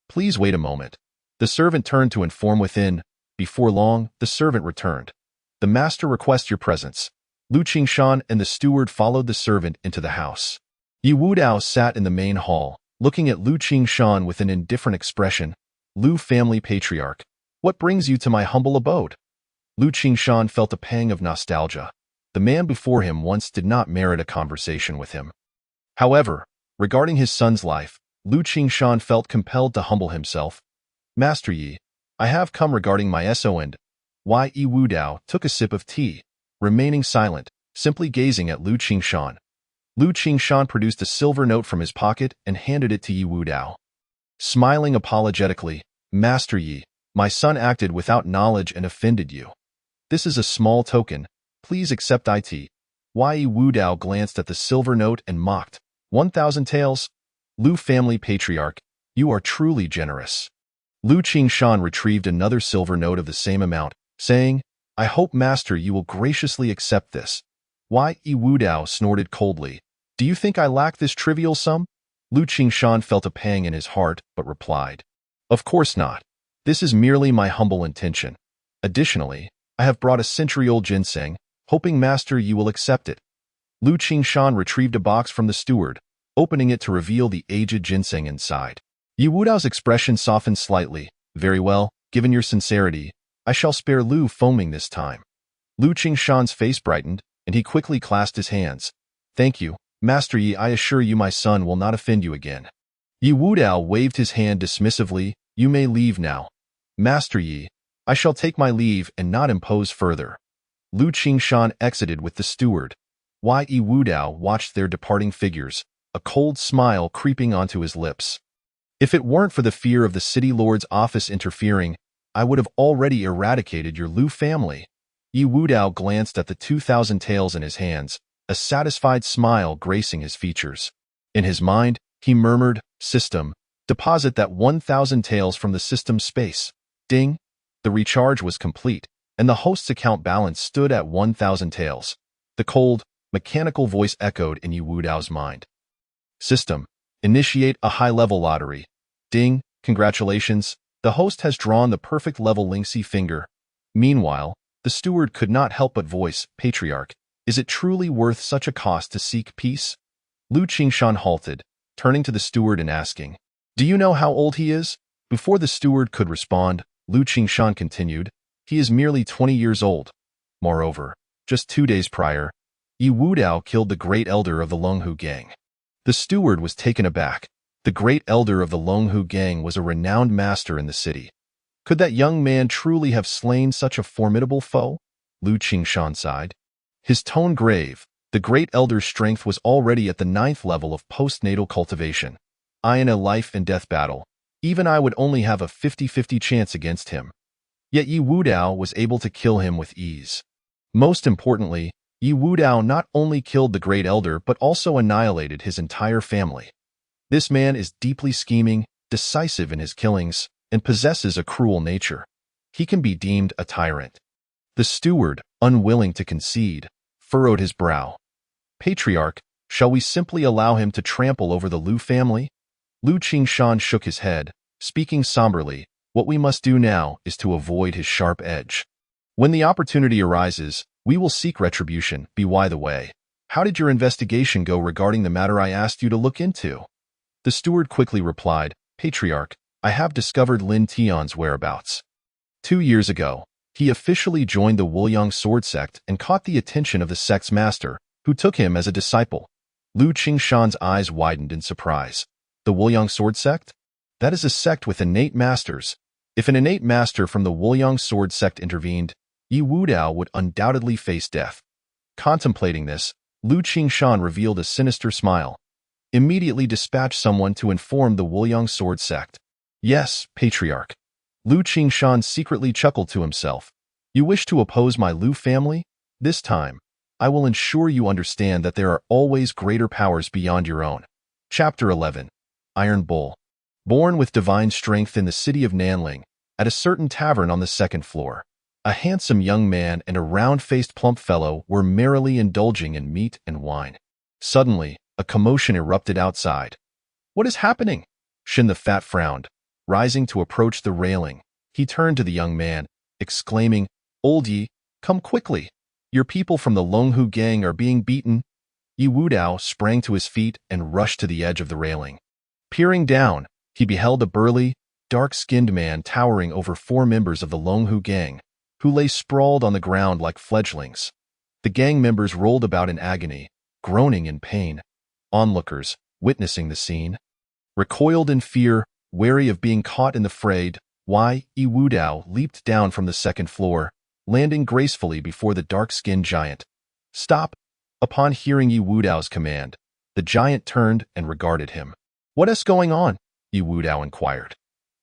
Please wait a moment." The servant turned to inform within. Before long, the servant returned. "The master requests your presence." Lu Qingshan and the steward followed the servant into the house. Yi Wudao sat in the main hall, looking at Lu Qingshan with an indifferent expression. "Lu family patriarch, what brings you to my humble abode?" Lu Qingshan felt a pang of nostalgia. The man before him once did not merit a conversation with him. However, regarding his son's life, Lu Qingshan felt compelled to humble himself. "Master Yi, I have come regarding my SO and Yi Wudao took a sip of tea, remaining silent, simply gazing at Lu Qingshan. Lu Qingshan produced a silver note from his pocket and handed it to Yi Wudao. Smiling apologetically, "Master Yi, my son acted without knowledge and offended you. This is a small token. Please accept it." Yi Wudao glanced at the silver note and mocked, 1,000 taels? Lu family patriarch, you are truly generous." Lu Qingshan retrieved another silver note of the same amount, saying, "I hope, Master, you will graciously accept this." Yi Wudao snorted coldly, "Do you think I lack this trivial sum?" Lu Qingshan felt a pang in his heart, but replied, "Of course not. This is merely my humble intention. Additionally, I have brought a century-old ginseng, hoping, Master, you will accept it." Lu Qingshan retrieved a box from the steward, opening it to reveal the aged ginseng inside. Yi Wudao's expression softened slightly. "Very well, given your sincerity, I shall spare Lu Fengming this time." Lu Qingshan's face brightened, and he quickly clasped his hands. "Thank you, Master Yi. I assure you my son will not offend you again." Yi Wudao waved his hand dismissively. "You may leave now. Master Yi, I shall take my leave and not impose further." Lu Qingshan exited with the steward. Yi Wudao watched their departing figures, a cold smile creeping onto his lips. "If it weren't for the fear of the city lord's office interfering, I would have already eradicated your Lu family." Yi Wudao glanced at the 2,000 taels in his hands, a satisfied smile gracing his features. In his mind, he murmured, "System, deposit that 1,000 taels from the system space." Ding! The recharge was complete, and the host's account balance stood at 1,000 taels. The cold, mechanical voice echoed in Yi Wudao's mind. "System, initiate a high-level lottery." Ding! Congratulations, the host has drawn the perfect level Linksy finger. Meanwhile, the steward could not help but voice, "Patriarch, is it truly worth such a cost to seek peace?" Lu Qingshan halted, turning to the steward and asking, "Do you know how old he is?" Before the steward could respond, Lu Qingshan continued, "He is merely 20 years old. Moreover, just 2 days prior, Yi Wudao killed the great elder of the Longhu gang." The steward was taken aback. The great elder of the Longhu gang was a renowned master in the city. Could that young man truly have slain such a formidable foe? Lu Qingshan sighed. His tone grave. The great elder's strength was already at the 9th level of postnatal cultivation. In a life-and-death battle, even I would only have a 50-50 chance against him. Yet Yi Wudao was able to kill him with ease. Most importantly, Yi Wudao not only killed the great elder but also annihilated his entire family. This man is deeply scheming, decisive in his killings, and possesses a cruel nature. He can be deemed a tyrant. The steward, unwilling to concede, furrowed his brow. "Patriarch, shall we simply allow him to trample over the Lu family?" Lu Qingshan shook his head, speaking somberly. "What we must do now is to avoid his sharp edge. When the opportunity arises, we will seek retribution. By the way, how did your investigation go regarding the matter I asked you to look into?" The steward quickly replied, "Patriarch, I have discovered Lin Tian's whereabouts. 2 years ago, he officially joined the Wuliang sword sect and caught the attention of the sect's master, who took him as a disciple." Lu Qingshan's eyes widened in surprise. "The Wuliang sword sect? That is a sect with innate masters. If an innate master from the Wuliang sword sect intervened, Yi Wudao would undoubtedly face death." Contemplating this, Lu Qingshan revealed a sinister smile. "Immediately dispatch someone to inform the Wuliang sword sect." Yes, Patriarch. Lu Qingshan secretly chuckled to himself. You wish to oppose my Lu family? This time, I will ensure you understand that there are always greater powers beyond your own. Chapter 11. Iron Bull. Born with divine strength in the city of Nanling, at a certain tavern on the second floor, a handsome young man and a round-faced plump fellow were merrily indulging in meat and wine. Suddenly, a commotion erupted outside. What is happening? Shin the Fat frowned. Rising to approach the railing, he turned to the young man, exclaiming, Old Yi, come quickly. Your people from the Longhu gang are being beaten. Yi Wudao sprang to his feet and rushed to the edge of the railing. Peering down, he beheld a burly, dark-skinned man towering over 4 members of the Longhu gang, who lay sprawled on the ground like fledglings. The gang members rolled about in agony, groaning in pain. Onlookers, witnessing the scene, recoiled in fear, wary of being caught in the fray. Yi Wudao leaped down from the second floor, landing gracefully before the dark-skinned giant. Stop! Upon hearing Yi Wudao's command, the giant turned and regarded him. What is going on? Yi Wudao inquired.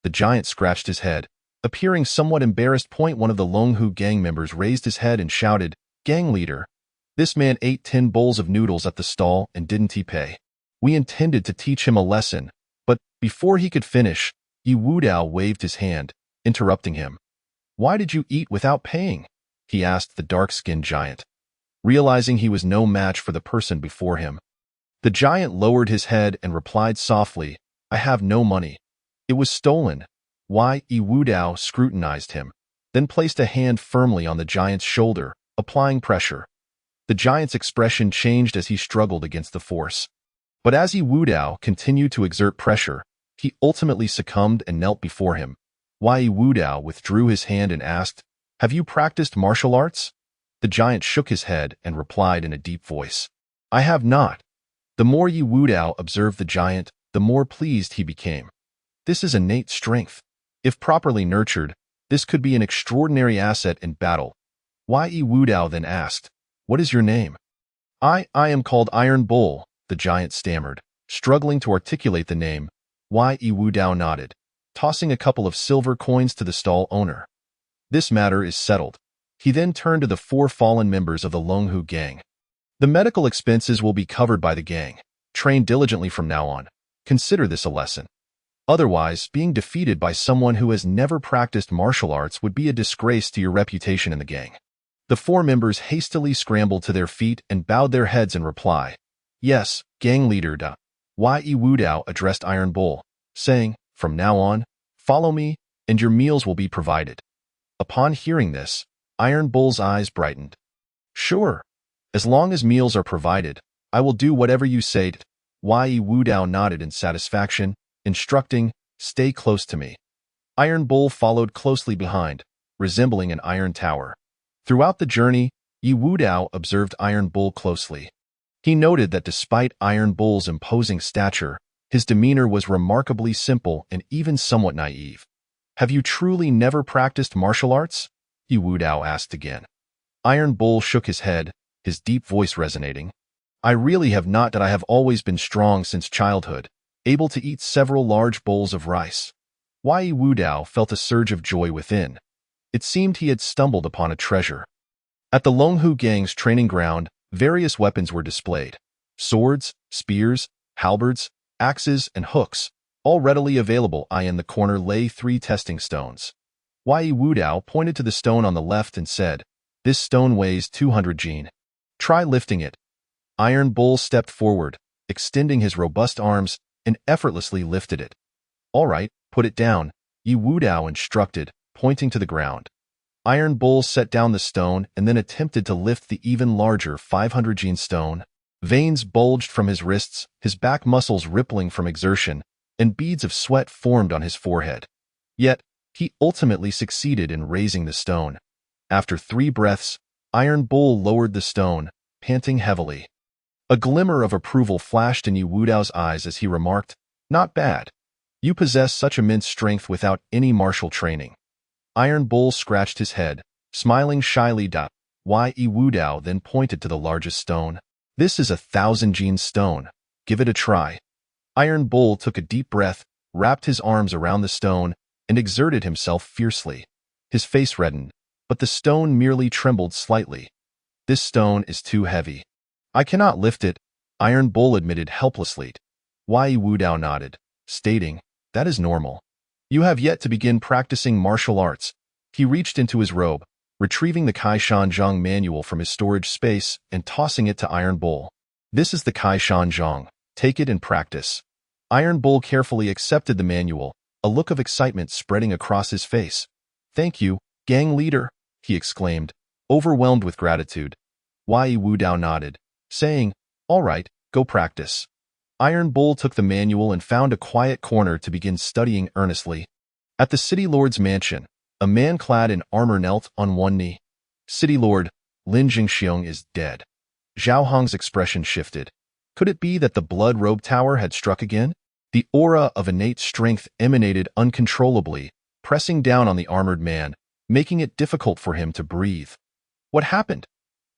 The giant scratched his head, appearing somewhat embarrassed. One of the Longhu gang members raised his head and shouted, Gang leader, this man ate 10 bowls of noodles at the stall and didn't he pay? We intended to teach him a lesson, but before he could finish, Yi Wudao waved his hand, interrupting him. Why did you eat without paying? He asked the dark-skinned giant. Realizing he was no match for the person before him, the giant lowered his head and replied softly, I have no money. It was stolen. Yi Wudao scrutinized him, then placed a hand firmly on the giant's shoulder, applying pressure. The giant's expression changed as he struggled against the force. But as Yi Wudao continued to exert pressure, he ultimately succumbed and knelt before him. Yi Wudao withdrew his hand and asked, Have you practiced martial arts? The giant shook his head and replied in a deep voice, I have not. The more Yi Wudao observed the giant, the more pleased he became. This is innate strength. If properly nurtured, this could be an extraordinary asset in battle. Yi Wudao then asked, What is your name? I am called Iron Bull, the giant stammered, struggling to articulate the name. Yi Wudao nodded, tossing a couple of silver coins to the stall owner. This matter is settled. He then turned to the 4 fallen members of the Longhu gang. The medical expenses will be covered by the gang. Train diligently from now on. Consider this a lesson. Otherwise, being defeated by someone who has never practiced martial arts would be a disgrace to your reputation in the gang. The 4 members hastily scrambled to their feet and bowed their heads in reply. Yes, gang leader da. Yi Wudao addressed Iron Bull, saying, From now on, follow me, and your meals will be provided. Upon hearing this, Iron Bull's eyes brightened. Sure. As long as meals are provided, I will do whatever you say. Yi Wudao nodded in satisfaction, instructing, Stay close to me. Iron Bull followed closely behind, resembling an iron tower. Throughout the journey, Yi Wudao observed Iron Bull closely. He noted that despite Iron Bull's imposing stature, his demeanor was remarkably simple and even somewhat naive. Have you truly never practiced martial arts? Yi Wudao asked again. Iron Bull shook his head, his deep voice resonating. I really have not. That I have always been strong since childhood, able to eat several large bowls of rice. Yi Wudao felt a surge of joy within. It seemed he had stumbled upon a treasure. At the Longhu gang's training ground, various weapons were displayed. Swords, spears, halberds, axes, and hooks, all readily available. In the corner lay 3 testing stones. Yi Wudao pointed to the stone on the left and said, This stone weighs 200 jin. Try lifting it. Iron Bull stepped forward, extending his robust arms, and effortlessly lifted it. All right, put it down, Yi Wudao instructed, pointing to the ground. Iron Bull set down the stone and then attempted to lift the even larger 500 jin stone. Veins bulged from his wrists, his back muscles rippling from exertion, and beads of sweat formed on his forehead. Yet, he ultimately succeeded in raising the stone. After 3 breaths, Iron Bull lowered the stone, panting heavily. A glimmer of approval flashed in Yi Wudao's eyes as he remarked, Not bad. You possess such immense strength without any martial training. Iron Bull scratched his head, smiling shyly. Yi Wudao then pointed to the largest stone. This is 1,000 jin stone. Give it a try. Iron Bull took a deep breath, wrapped his arms around the stone, and exerted himself fiercely. His face reddened, but the stone merely trembled slightly. This stone is too heavy. I cannot lift it, Iron Bull admitted helplessly. Wei Wudao nodded, stating, that is normal. You have yet to begin practicing martial arts. He reached into his robe, retrieving the Kai Shan Zhang manual from his storage space and tossing it to Iron Bull. This is the Kai Shan Zhang. Take it and practice. Iron Bull carefully accepted the manual, a look of excitement spreading across his face. Thank you, gang leader, he exclaimed, overwhelmed with gratitude. Wei Wudao nodded, saying, all right, go practice. Iron Bull took the manual and found a quiet corner to begin studying earnestly. At the City Lord's mansion, a man clad in armor knelt on one knee. City Lord, Lin Jingxiong is dead. Zhao Hong's expression shifted. Could it be that the Blood Robe Tower had struck again? The aura of innate strength emanated uncontrollably, pressing down on the armored man, making it difficult for him to breathe. What happened?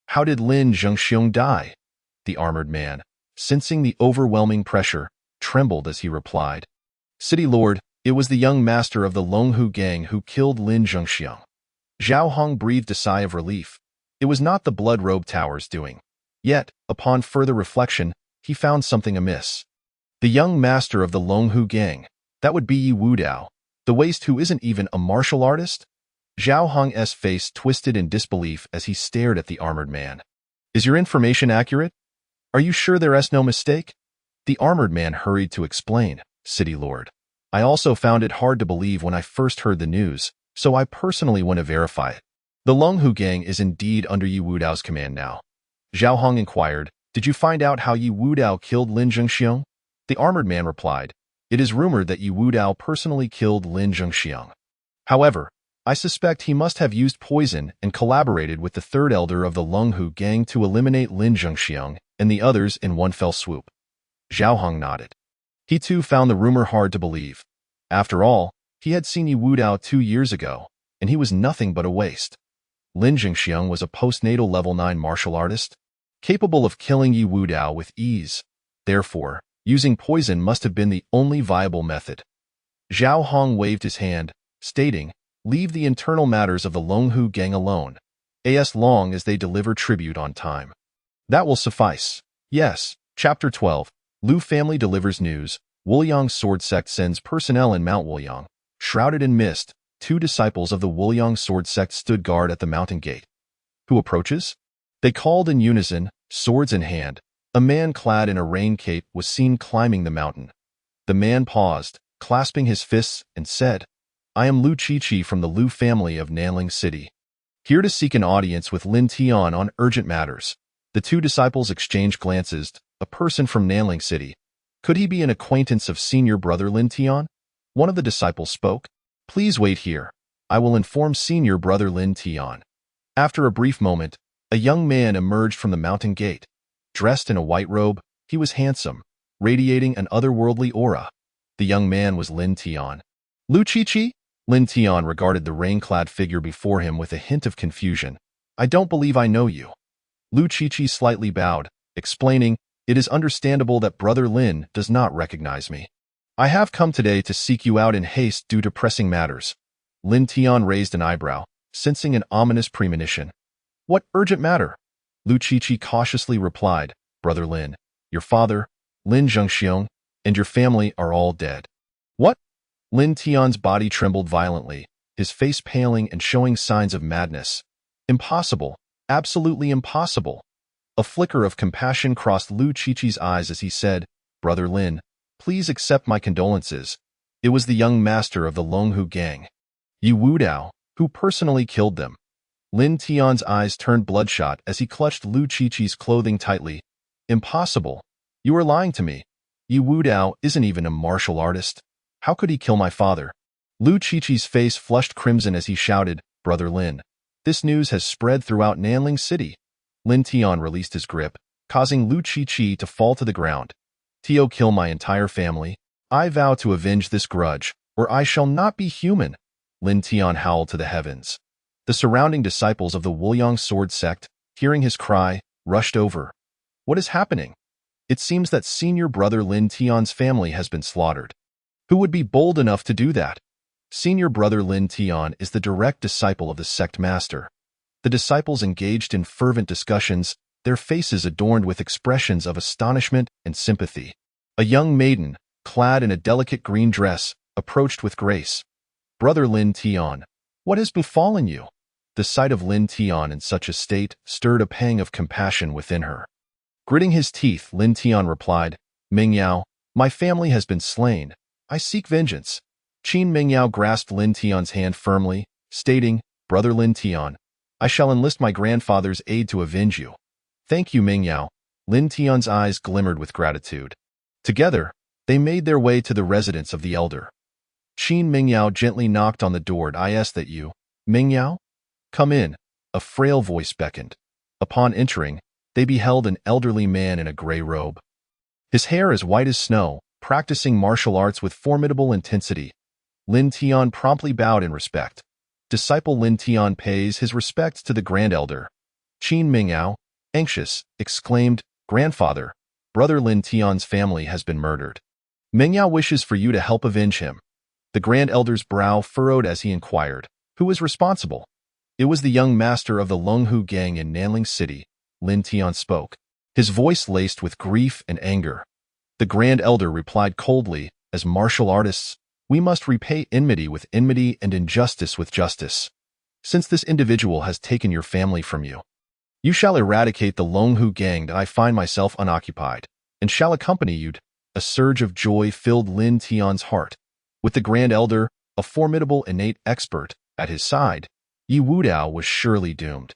How did Lin Jingxiong die? The armored man, sensing the overwhelming pressure, trembled as he replied. City Lord, it was the young master of the Longhu gang who killed Lin Jingxiong. Zhao Hong breathed a sigh of relief. It was not the Blood Robe Tower's doing. Yet, upon further reflection, he found something amiss. The young master of the Longhu gang, that would be Yi Wudao, the waste who isn't even a martial artist? Zhao Hong's face twisted in disbelief as he stared at the armored man. Is your information accurate? Are you sure there is no mistake? The armored man hurried to explain, City Lord. I also found it hard to believe when I first heard the news, so I personally want to verify it. The Longhu gang is indeed under Yi Wudao's command now. Zhao Hong inquired, did you find out how Yi Wudao killed Lin Jingxiong? The armored man replied, it is rumored that Yi Wudao personally killed Lin Jingxiong. However, I suspect he must have used poison and collaborated with the third elder of the Longhu gang to eliminate Lin Jingxiong and the others in one fell swoop. Zhao Hong nodded. He too found the rumor hard to believe. After all, he had seen Yi Wudao 2 years ago, and he was nothing but a waste. Lin Jingxiong was a postnatal level 9 martial artist, capable of killing Yi Wudao with ease. Therefore, using poison must have been the only viable method. Zhao Hong waved his hand, stating, leave the internal matters of the Longhu gang alone, as long as they deliver tribute on time. That will suffice. Yes. Chapter 12. Lu family delivers news. Wuliang Sword Sect sends personnel in Mount Wuliang. Shrouded in mist, 2 disciples of the Wuliang Sword Sect stood guard at the mountain gate. Who approaches? They called in unison, swords in hand. A man clad in a rain cape was seen climbing the mountain. The man paused, clasping his fists, and said, I am Lu Qiqi from the Lu family of Nanling City. Here to seek an audience with Lin Tian on urgent matters. The 2 disciples exchanged glances. A person from Nanling City. Could he be an acquaintance of senior brother Lin Tian? One of the disciples spoke. Please wait here. I will inform senior brother Lin Tian. After a brief moment, a young man emerged from the mountain gate. Dressed in a white robe, he was handsome, radiating an otherworldly aura. The young man was Lin Tian. Lu Qiqi? Lin Tian regarded the rain-clad figure before him with a hint of confusion. I don't believe I know you. Lu Qiqi slightly bowed, explaining, it is understandable that Brother Lin does not recognize me. I have come today to seek you out in haste due to pressing matters. Lin Tian raised an eyebrow, sensing an ominous premonition. What urgent matter? Lu Qiqi cautiously replied, Brother Lin, your father, Lin Jingxiong, and your family are all dead. What? Lin Tian's body trembled violently, his face paling and showing signs of madness. Impossible, absolutely impossible. A flicker of compassion crossed Lu Qiqi's eyes as he said, Brother Lin, please accept my condolences. It was the young master of the Longhu gang, Yi Wudao, who personally killed them. Lin Tian's eyes turned bloodshot as he clutched Lu Qiqi's clothing tightly. Impossible. You are lying to me. Yi Wudao isn't even a martial artist. How could he kill my father? Lu Qiqi's face flushed crimson as he shouted, Brother Lin, this news has spread throughout Nanling City. Lin Tian released his grip, causing Lu Qiqi to fall to the ground. Tio, kill my entire family. I vow to avenge this grudge, or I shall not be human. Lin Tian howled to the heavens. The surrounding disciples of the Wuliang Sword Sect, hearing his cry, rushed over. What is happening? It seems that senior brother Lin Tian's family has been slaughtered. Who would be bold enough to do that? Senior brother Lin Tian is the direct disciple of the sect master. The disciples engaged in fervent discussions, their faces adorned with expressions of astonishment and sympathy. A young maiden, clad in a delicate green dress, approached with grace. Brother Lin Tian, what has befallen you? The sight of Lin Tian in such a state stirred a pang of compassion within her. Gritting his teeth, Lin Tian replied, Mingyao, my family has been slain. I seek vengeance. Qin Mingyao grasped Lin Tian's hand firmly, stating, Brother Lin Tian, I shall enlist my grandfather's aid to avenge you. Thank you, Mingyao. Lin Tian's eyes glimmered with gratitude. Together, they made their way to the residence of the elder. Qin Mingyao gently knocked on the door. Is that you, Mingyao? Come in, a frail voice beckoned. Upon entering, they beheld an elderly man in a gray robe. His hair as white as snow, practicing martial arts with formidable intensity. Lin Tian promptly bowed in respect. Disciple Lin Tian pays his respects to the Grand Elder. Qin Mingyao, anxious, exclaimed, Grandfather, Brother Lin Tian's family has been murdered. Mingyao wishes for you to help avenge him. The Grand Elder's brow furrowed as he inquired, who is responsible? It was the young master of the Longhu gang in Nanling City, Lin Tian spoke, his voice laced with grief and anger. The Grand Elder replied coldly, as martial artists, we must repay enmity with enmity and injustice with justice. Since this individual has taken your family from you, you shall eradicate the Longhu gang. I find myself unoccupied, and shall accompany you. A surge of joy filled Lin Tian's heart. With the Grand Elder, a formidable innate expert, at his side, Yi Wudao was surely doomed.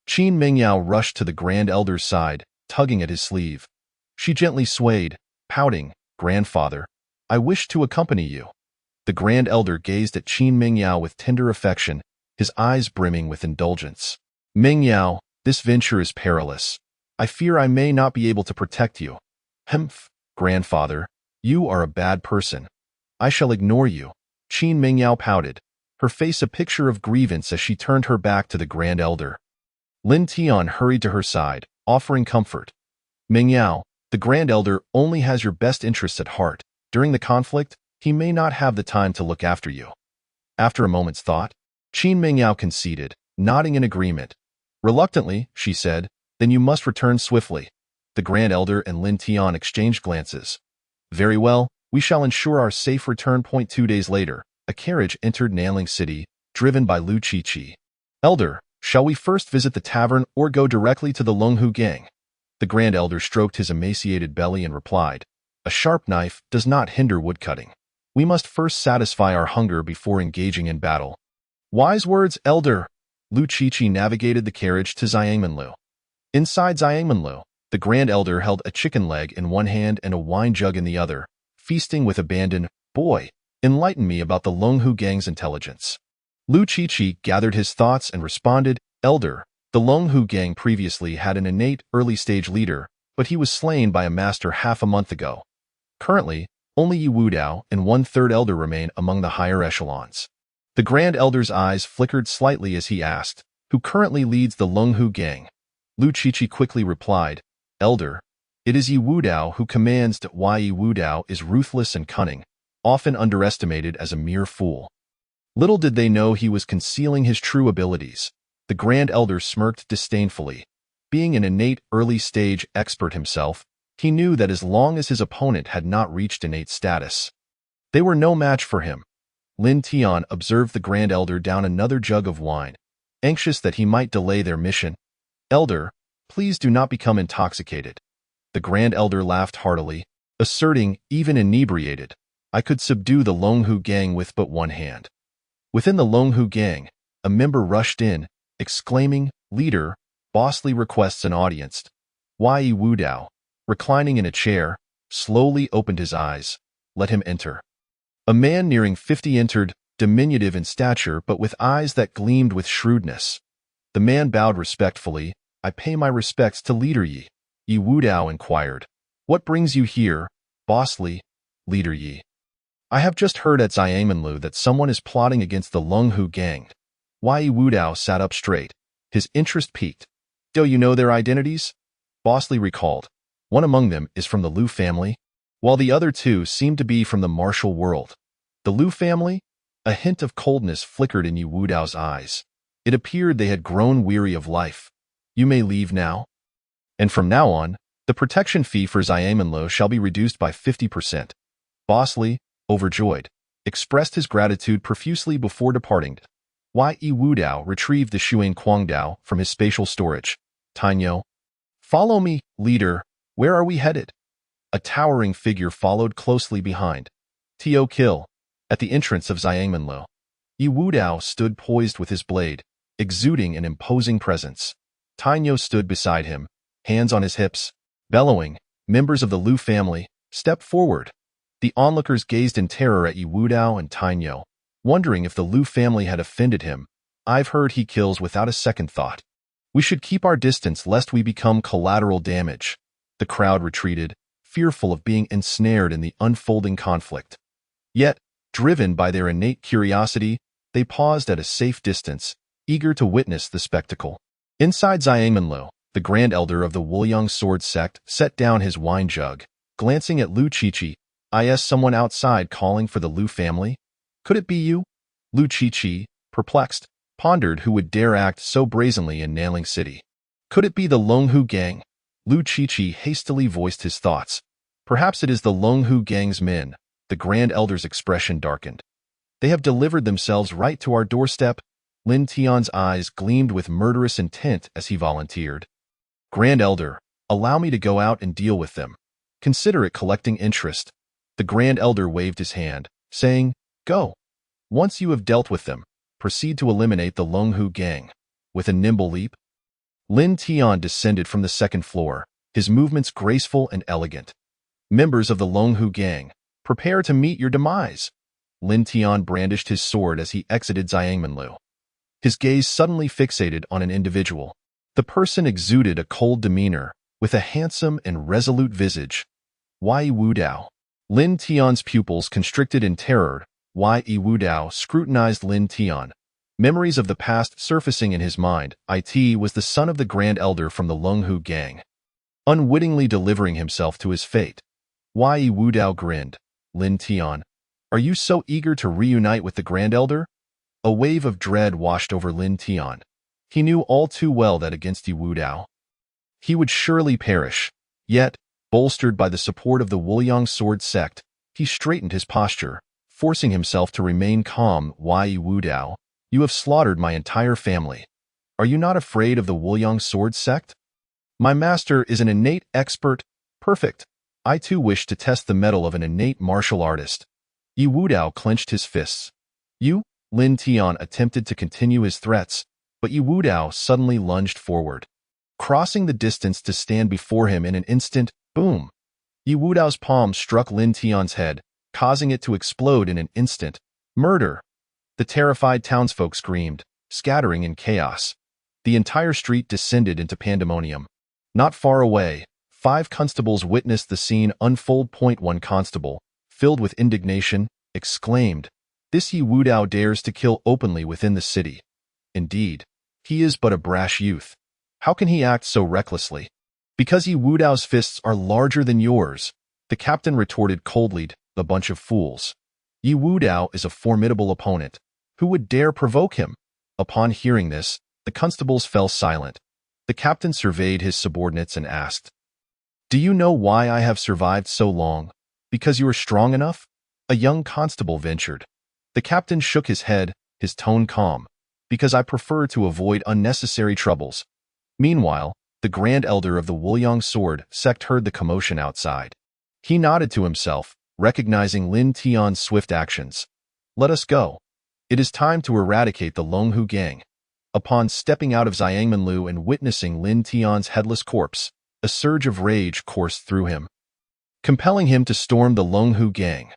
Qin Mingyao rushed to the Grand Elder's side, tugging at his sleeve. She gently swayed, pouting, Grandfather, I wish to accompany you. The Grand Elder gazed at Qin Mingyao with tender affection, his eyes brimming with indulgence. Mingyao, this venture is perilous. I fear I may not be able to protect you. Humph, Grandfather, you are a bad person. I shall ignore you. Qin Mingyao pouted, her face a picture of grievance as she turned her back to the Grand Elder. Lin Tian hurried to her side, offering comfort. Mingyao, the Grand Elder only has your best interests at heart. During the conflict, he may not have the time to look after you. After a moment's thought, Qin Mingyao conceded, nodding in agreement. Reluctantly, she said, then you must return swiftly. The Grand Elder and Lin Tian exchanged glances. Very well, we shall ensure our safe return. 2 days later, a carriage entered Nanling City, driven by Lu Qiqi. Elder, shall we first visit the tavern or go directly to the Longhu gang? The Grand Elder stroked his emaciated belly and replied, a sharp knife does not hinder woodcutting. We must first satisfy our hunger before engaging in battle. Wise words, Elder. Lu Qiqi navigated the carriage to Xiangmenlu. Inside Xiangmenlu, the Grand Elder held a chicken leg in one hand and a wine jug in the other, feasting with abandon. Boy, enlighten me about the Longhu gang's intelligence. Lu Qiqi gathered his thoughts and responded, Elder, the Longhu gang previously had an innate early-stage leader, but he was slain by a master half a month ago. Currently, only Yi Wudao and 1/3 Elder remain among the higher echelons. The Grand Elder's eyes flickered slightly as he asked, who currently leads the Longhu gang? Lu Qiqi quickly replied, Elder, it is Yi Wudao who commands. Why Yi Wudao is ruthless and cunning, often underestimated as a mere fool. Little did they know he was concealing his true abilities. The Grand Elder smirked disdainfully. Being an innate early-stage expert himself, he knew that as long as his opponent had not reached innate status, they were no match for him. Lin Tian observed the Grand Elder down another jug of wine, anxious that he might delay their mission. Elder, please do not become intoxicated. The Grand Elder laughed heartily, asserting, even inebriated, I could subdue the Longhu gang with but one hand. Within the Longhu gang, a member rushed in, exclaiming, Leader, Bossly requests an audience. Yi Wudao, reclining in a chair, slowly opened his eyes. Let him enter. A man nearing 50 entered, diminutive in stature but with eyes that gleamed with shrewdness. The man bowed respectfully. I pay my respects to Leader Yi. Yi Wudao inquired. What brings you here, Bossly, Leader Yi? I have just heard at Xiangmenlu that someone is plotting against the Longhu gang. Yi Wudao sat up straight, his interest piqued. Do you know their identities? Bossly recalled. One among them is from the Lu family. while the other two seemed to be from the martial world. The Liu family? A hint of coldness flickered in Yu Wudao's eyes. It appeared they had grown weary of life. You may leave now. And from now on, the protection fee for Xiangmenlo shall be reduced by 50%. Boss Li, overjoyed, expressed his gratitude profusely before departing. Yu Wudao retrieved the Shuang Quangdao from his spatial storage. Tainyo. Follow me, leader. Where are we headed? A towering figure followed closely behind. Tio Kill. At the entrance of Xiangmenlo, Yu Wudao stood poised with his blade, exuding an imposing presence. Tainyo stood beside him, hands on his hips, bellowing. Members of the Liu family, step forward. The onlookers gazed in terror at Yu Wudao and Tainyo, wondering if the Liu family had offended him. I've heard he kills without a second thought. We should keep our distance lest we become collateral damage. The crowd retreated, fearful of being ensnared in the unfolding conflict. Yet, driven by their innate curiosity, they paused at a safe distance, eager to witness the spectacle. Inside Xiangmenlo, the Grand Elder of the Wuliang Sword Sect set down his wine jug, glancing at Lu Qiqi. Is someone outside calling for the Liu family? Could it be you? Lu Qiqi, perplexed, pondered who would dare act so brazenly in Nanling City. Could it be the Longhu gang? Lu Qiqi hastily voiced his thoughts. Perhaps it is the Longhu gang's men. The Grand Elder's expression darkened. They have delivered themselves right to our doorstep. Lin Tian's eyes gleamed with murderous intent as he volunteered. Grand Elder, allow me to go out and deal with them. Consider it collecting interest. The Grand Elder waved his hand, saying, Go. Once you have dealt with them, proceed to eliminate the Longhu gang. With a nimble leap, Lin Tian descended from the second floor, his movements graceful and elegant. Members of the Longhu gang, prepare to meet your demise. Lin Tian brandished his sword as he exited Xiangmenlo. His gaze suddenly fixated on an individual. The person exuded a cold demeanor, with a handsome and resolute visage. Yu Wudao. Lin Tian's pupils constricted in terror. Yu Wudao scrutinized Lin Tian. Memories of the past surfacing in his mind. It was the son of the Grand Elder from the Longhu gang. Unwittingly delivering himself to his fate. Yu Wudao grinned. Lin Tian, are you so eager to reunite with the Grand Elder? A wave of dread washed over Lin Tian. He knew all too well that against Yu Wudao, he would surely perish. Yet, bolstered by the support of the Wuliang Sword Sect, he straightened his posture, forcing himself to remain calm. Yu Wudao, you have slaughtered my entire family. Are you not afraid of the Wuliang Sword Sect? My master is an innate expert. Perfect. I too wish to test the mettle of an innate martial artist. Yu Wudao clenched his fists. Lin Tian attempted to continue his threats, but Yu Wudao suddenly lunged forward. Crossing the distance to stand before him in an instant, boom! Yu Wudao's palm struck Lin Tian's head, causing it to explode in an instant. Murder! The terrified townsfolk screamed, scattering in chaos. The entire street descended into pandemonium. Not far away, 5 constables witnessed the scene unfold. One constable, filled with indignation, exclaimed, This Yu Wudao dares to kill openly within the city. Indeed, he is but a brash youth. How can he act so recklessly? Because Yu Wudao's fists are larger than yours, the captain retorted coldly, a bunch of fools. Yu Wudao is a formidable opponent. Who would dare provoke him? Upon hearing this, the constables fell silent. The captain surveyed his subordinates and asked, Do you know why I have survived so long? Because you are strong enough? A young constable ventured. The captain shook his head, his tone calm. Because I prefer to avoid unnecessary troubles. Meanwhile, the Grand Elder of the Wuliang Sword Sect heard the commotion outside. He nodded to himself, recognizing Lin Tian's swift actions. Let us go. It is time to eradicate the Longhu gang. Upon stepping out of Xiangmenlo and witnessing Lin Tian's headless corpse, a surge of rage coursed through him, compelling him to storm the Longhu gang.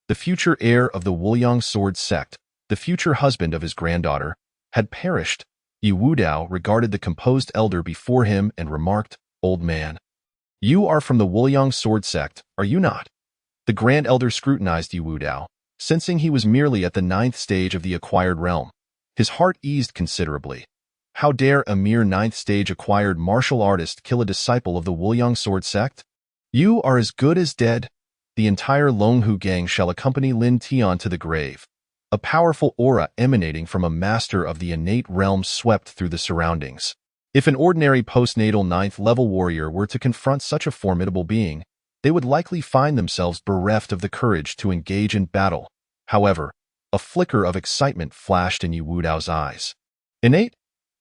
The future heir of the Wuliang Sword Sect, the future husband of his granddaughter, had perished. Yu Wudao regarded the composed elder before him and remarked, Old man, you are from the Wuliang Sword Sect, are you not? The Grand Elder scrutinized Yu Wudao, sensing he was merely at the 9th stage of the acquired realm. His heart eased considerably. How dare a mere 9th stage acquired martial artist kill a disciple of the Wuliang Sword Sect? You are as good as dead. the entire Longhu gang shall accompany Lin Tian to the grave. A powerful aura emanating from a master of the innate realm swept through the surroundings. If an ordinary postnatal 9th-level warrior were to confront such a formidable being, they would likely find themselves bereft of the courage to engage in battle. However, a flicker of excitement flashed in Yu Wudao's eyes. Innate?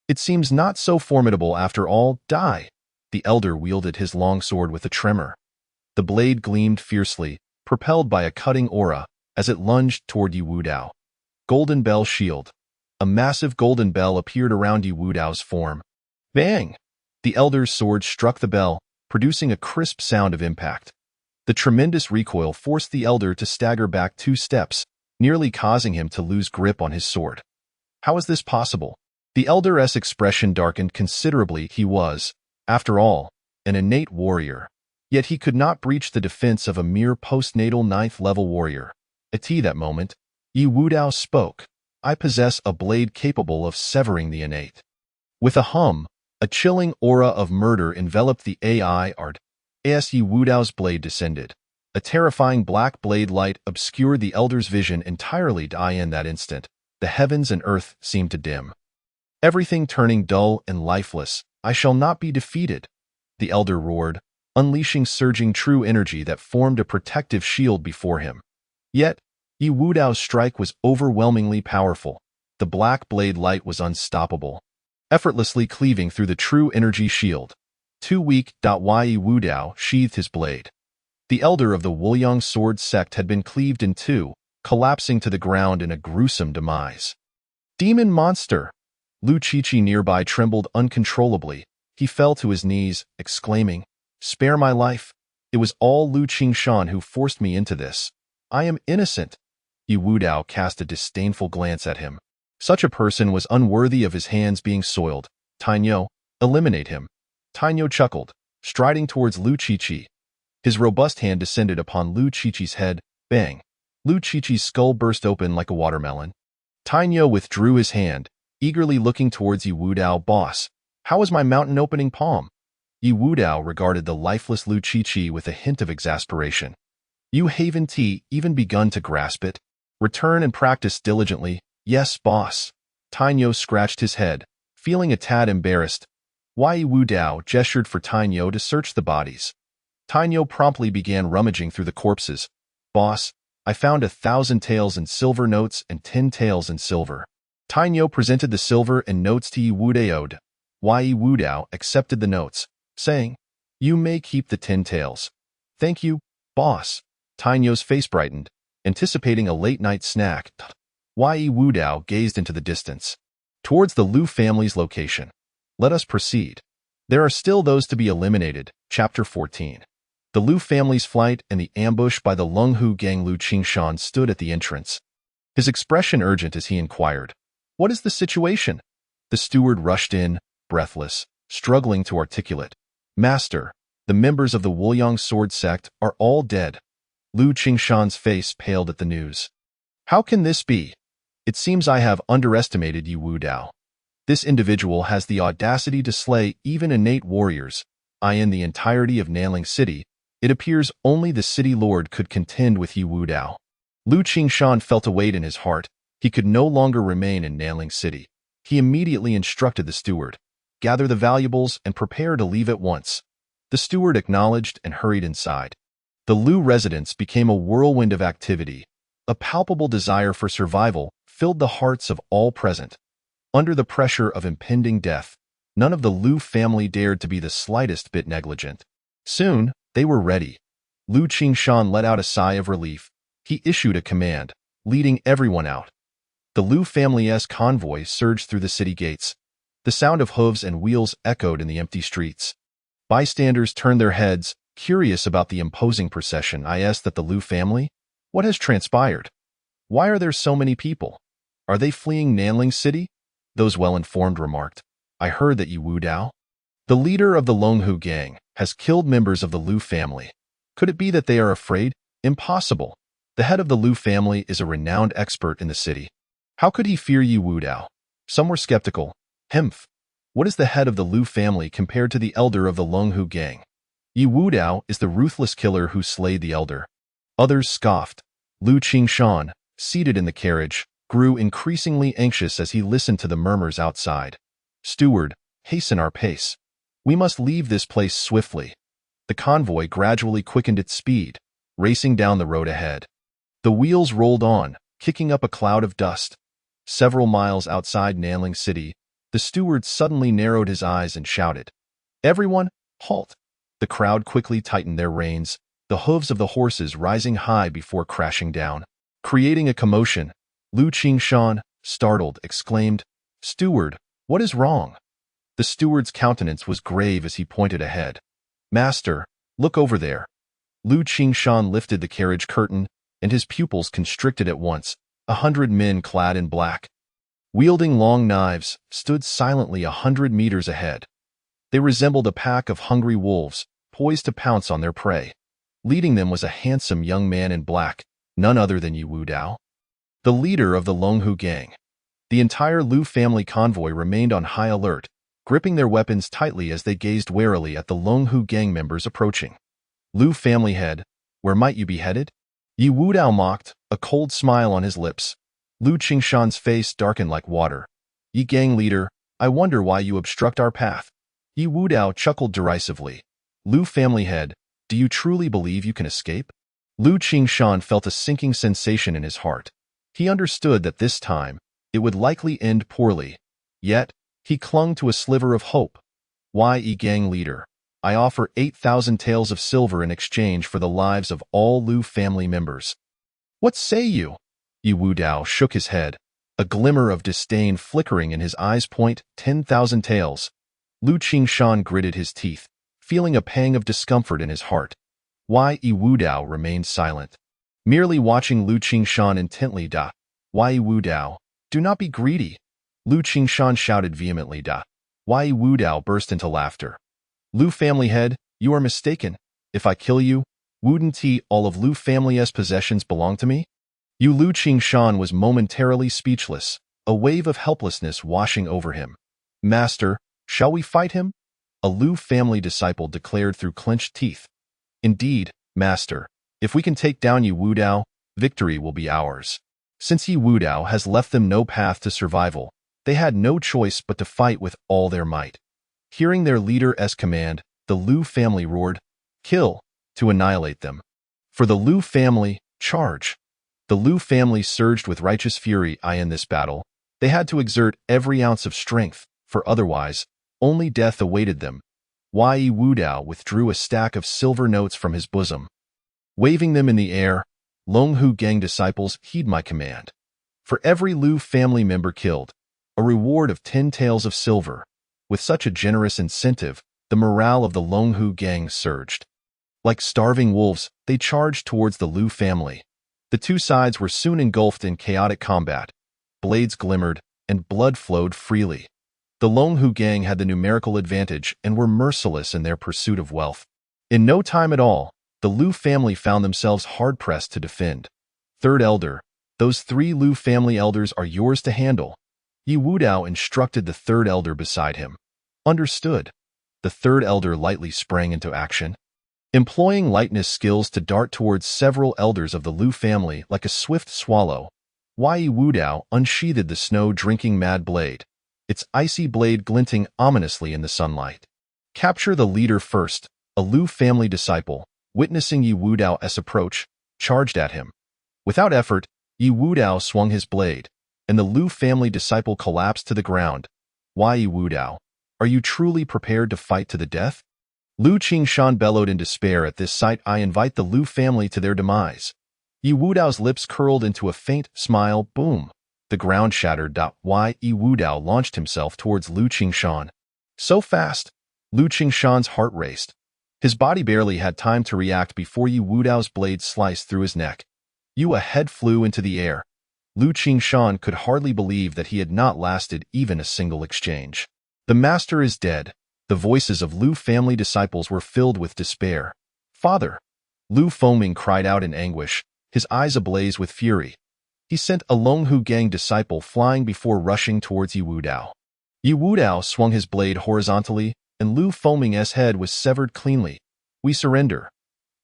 It seems not so formidable after all. Die. The elder wielded his long sword with a tremor. The blade gleamed fiercely, propelled by a cutting aura, as it lunged toward Yu Wudao. Golden Bell Shield. A massive golden bell appeared around Yu Wudao's form. Bang! The elder's sword struck the bell, producing a crisp sound of impact. The tremendous recoil forced the elder to stagger back 2 steps, nearly causing him to lose grip on his sword. How is this possible? The elder's expression darkened considerably. He was, after all, an innate warrior. Yet he could not breach the defense of a mere postnatal 9th-level warrior. At that moment, Yu Wudao spoke. I possess a blade capable of severing the innate. With a hum, a chilling aura of murder enveloped the AI art. As Yu Wudao's blade descended, a terrifying black blade light obscured the elder's vision entirely. In that instant, the heavens and earth seemed to dim, everything turning dull and lifeless. I shall not be defeated, the elder roared, unleashing surging true energy that formed a protective shield before him. Yet, Yu Wudao's strike was overwhelmingly powerful. The black blade light was unstoppable, effortlessly cleaving through the true energy shield. Too weak. Yu Wudao sheathed his blade. The elder of the Wuliang sword sect had been cleaved in 2, collapsing to the ground in a gruesome demise. Demon monster! Lu Qiqi nearby trembled uncontrollably. He fell to his knees, exclaiming, "Spare my life! It was all Lu Qingshan who forced me into this. I am innocent." Yu Wudao cast a disdainful glance at him. Such a person was unworthy of his hands being soiled. Tainyo, eliminate him. Tainyo chuckled, striding towards Lu Qiqi. His robust hand descended upon Lu Qiqi's head. Bang! Lu Qiqi's skull burst open like a watermelon. Tainyo withdrew his hand, eagerly looking towards Yu Wudao. Boss, how is my mountain opening palm? Yu Wudao regarded the lifeless Lu Qiqi with a hint of exasperation. You haven't even begun to grasp it. Return and practice diligently. Yes, boss. Tainyo scratched his head, feeling a tad embarrassed. Yu Wudao gestured for Tainyo to search the bodies. Tainyo promptly began rummaging through the corpses. Boss, I found 1,000 taels in silver notes and 10 taels in silver. Tainyo presented the silver and notes to Yu Wudao. Yu Wudao accepted the notes, saying, You may keep the 10 taels. Thank you, boss. Tainyo's face brightened, anticipating a late-night snack. Yu Wudao gazed into the distance, towards the Lu family's location. Let us proceed. There are still those to be eliminated. Chapter 14. The Lu family's flight and the ambush by the Longhu gang. Lu Qingshan stood at the entrance, his expression urgent as he inquired, What is the situation? The steward rushed in, breathless, struggling to articulate. Master, the members of the Wuliang sword sect are all dead. Lu Qingshan's face paled at the news. How can this be? It seems I have underestimated Yu Wudao. This individual has the audacity to slay even innate warriors. In the entirety of Nanling City, it appears only the city lord could contend with Yu Wudao. Lu Qingshan felt a weight in his heart. He could no longer remain in Nanling City. He immediately instructed the steward, gather the valuables and prepare to leave at once. The steward acknowledged and hurried inside. The Lu residence became a whirlwind of activity. A palpable desire for survival filled the hearts of all present. Under the pressure of impending death, none of the Lu family dared to be the slightest bit negligent. Soon, they were ready. Lu Qingshan let out a sigh of relief. He issued a command, leading everyone out. The Lu family's convoy surged through the city gates. The sound of hooves and wheels echoed in the empty streets. Bystanders turned their heads, curious about the imposing procession. That the Lu family? What has transpired? Why are there so many people? Are they fleeing Nanling City? Those well-informed remarked. I heard that Yu Wudao, the leader of the Longhu gang, has killed members of the Lu family. Could it be that they are afraid? Impossible. The head of the Lu family is a renowned expert in the city. How could he fear Yu Wudao? Some were skeptical. Hemph. What is the head of the Lu family compared to the elder of the Longhu gang? Yu Wudao is the ruthless killer who slayed the elder. Others scoffed. Lu Qingshan, seated in the carriage, grew increasingly anxious as he listened to the murmurs outside. "Steward, hasten our pace. We must leave this place swiftly." The convoy gradually quickened its speed, racing down the road ahead. The wheels rolled on, kicking up a cloud of dust. Several miles outside Nanling City, the steward suddenly narrowed his eyes and shouted, "Everyone, halt!" The crowd quickly tightened their reins, the hooves of the horses rising high before crashing down. Creating a commotion, Lu Qingshan, startled, exclaimed, "Steward, what is wrong?" The steward's countenance was grave as he pointed ahead. "Master, look over there." Lu Qingshan lifted the carriage curtain, and his pupils constricted at once. 100 men clad in black, wielding long knives, stood silently 100 meters ahead. They resembled a pack of hungry wolves, poised to pounce on their prey. Leading them was a handsome young man in black, none other than Yi Wudao, the leader of the Longhu gang. The entire Lu family convoy remained on high alert, gripping their weapons tightly as they gazed warily at the Longhu gang members approaching. "Lu family head, where might you be headed?" Yi Wudao mocked, a cold smile on his lips. Lu Qingshan's face darkened like water. "Yi gang leader, I wonder why you obstruct our path." Yi Wudao chuckled derisively. "Lu family head, do you truly believe you can escape?" Lu Qingshan felt a sinking sensation in his heart. He understood that this time, it would likely end poorly. Yet, he clung to a sliver of hope. "Why, Yi gang leader, I offer 8,000 taels of silver in exchange for the lives of all Lu family members." "What say you?" Yi Wudao shook his head, a glimmer of disdain flickering in his eyes. 10,000 taels. Lu Qingshan gritted his teeth, feeling a pang of discomfort in his heart. Why Yi Wudao remained silent, merely watching Lu Qingshan intently. "Why Yi Wudao, do not be greedy!" Lu Qingshan shouted vehemently. Why Yi Wudao burst into laughter. "Lu family head, you are mistaken. If I kill you, wouldn't all of Lu family's possessions belong to me?" Lu Qingshan was momentarily speechless, a wave of helplessness washing over him. "Master, shall we fight him?" a Lu family disciple declared through clenched teeth. "Indeed, master, if we can take down Yi Wudao, victory will be ours." Since Yi Wudao has left them no path to survival, they had no choice but to fight with all their might. Hearing their leader's command, the Lu family roared, "Kill!" to annihilate them. For the Lu family, charge! The Lu family surged with righteous fury. In this battle, they had to exert every ounce of strength, for otherwise, only death awaited them. Yi Wudao withdrew a stack of silver notes from his bosom. Waving them in the air, Longhu gang disciples, heed my command. For every Lu family member killed, a reward of 10 taels of silver. With such a generous incentive, the morale of the Longhu gang surged. Like starving wolves, they charged towards the Lu family. The two sides were soon engulfed in chaotic combat. Blades glimmered, and blood flowed freely. The Longhu gang had the numerical advantage and were merciless in their pursuit of wealth. In no time at all, the Lu family found themselves hard-pressed to defend. "Third elder, those 3 Lu family elders are yours to handle." Yi Wudao instructed the third elder beside him. "Understood." The third elder lightly sprang into action, employing lightness skills to dart towards several elders of the Lu family like a swift swallow. Yi Wudao unsheathed the snow-drinking mad blade, its icy blade glinting ominously in the sunlight. "Capture the leader first," a Lu family disciple, witnessing Yi Wudao's approach, charged at him. Without effort, Yi Wudao swung his blade, and the Lu family disciple collapsed to the ground. "Yi Wudao, are you truly prepared to fight to the death?" Lu Qingshan bellowed in despair at this sight. "I invite the Lu family to their demise." Yi Wudao's lips curled into a faint smile. Boom! The ground shattered. Yi Wudao launched himself towards Lu Qingshan. So fast! Lu Qingshan's heart raced. His body barely had time to react before Yi Wudao's blade sliced through his neck. A head flew into the air. Lu Qingshan could hardly believe that he had not lasted even a single exchange. "The master is dead." The voices of Lu family disciples were filled with despair. "Father!" Lu Fengming cried out in anguish, his eyes ablaze with fury. He sent a Longhu gang disciple flying before rushing towards Yi Wudao. Yi Wudao swung his blade horizontally, and Lu Fengming's head was severed cleanly. "We surrender."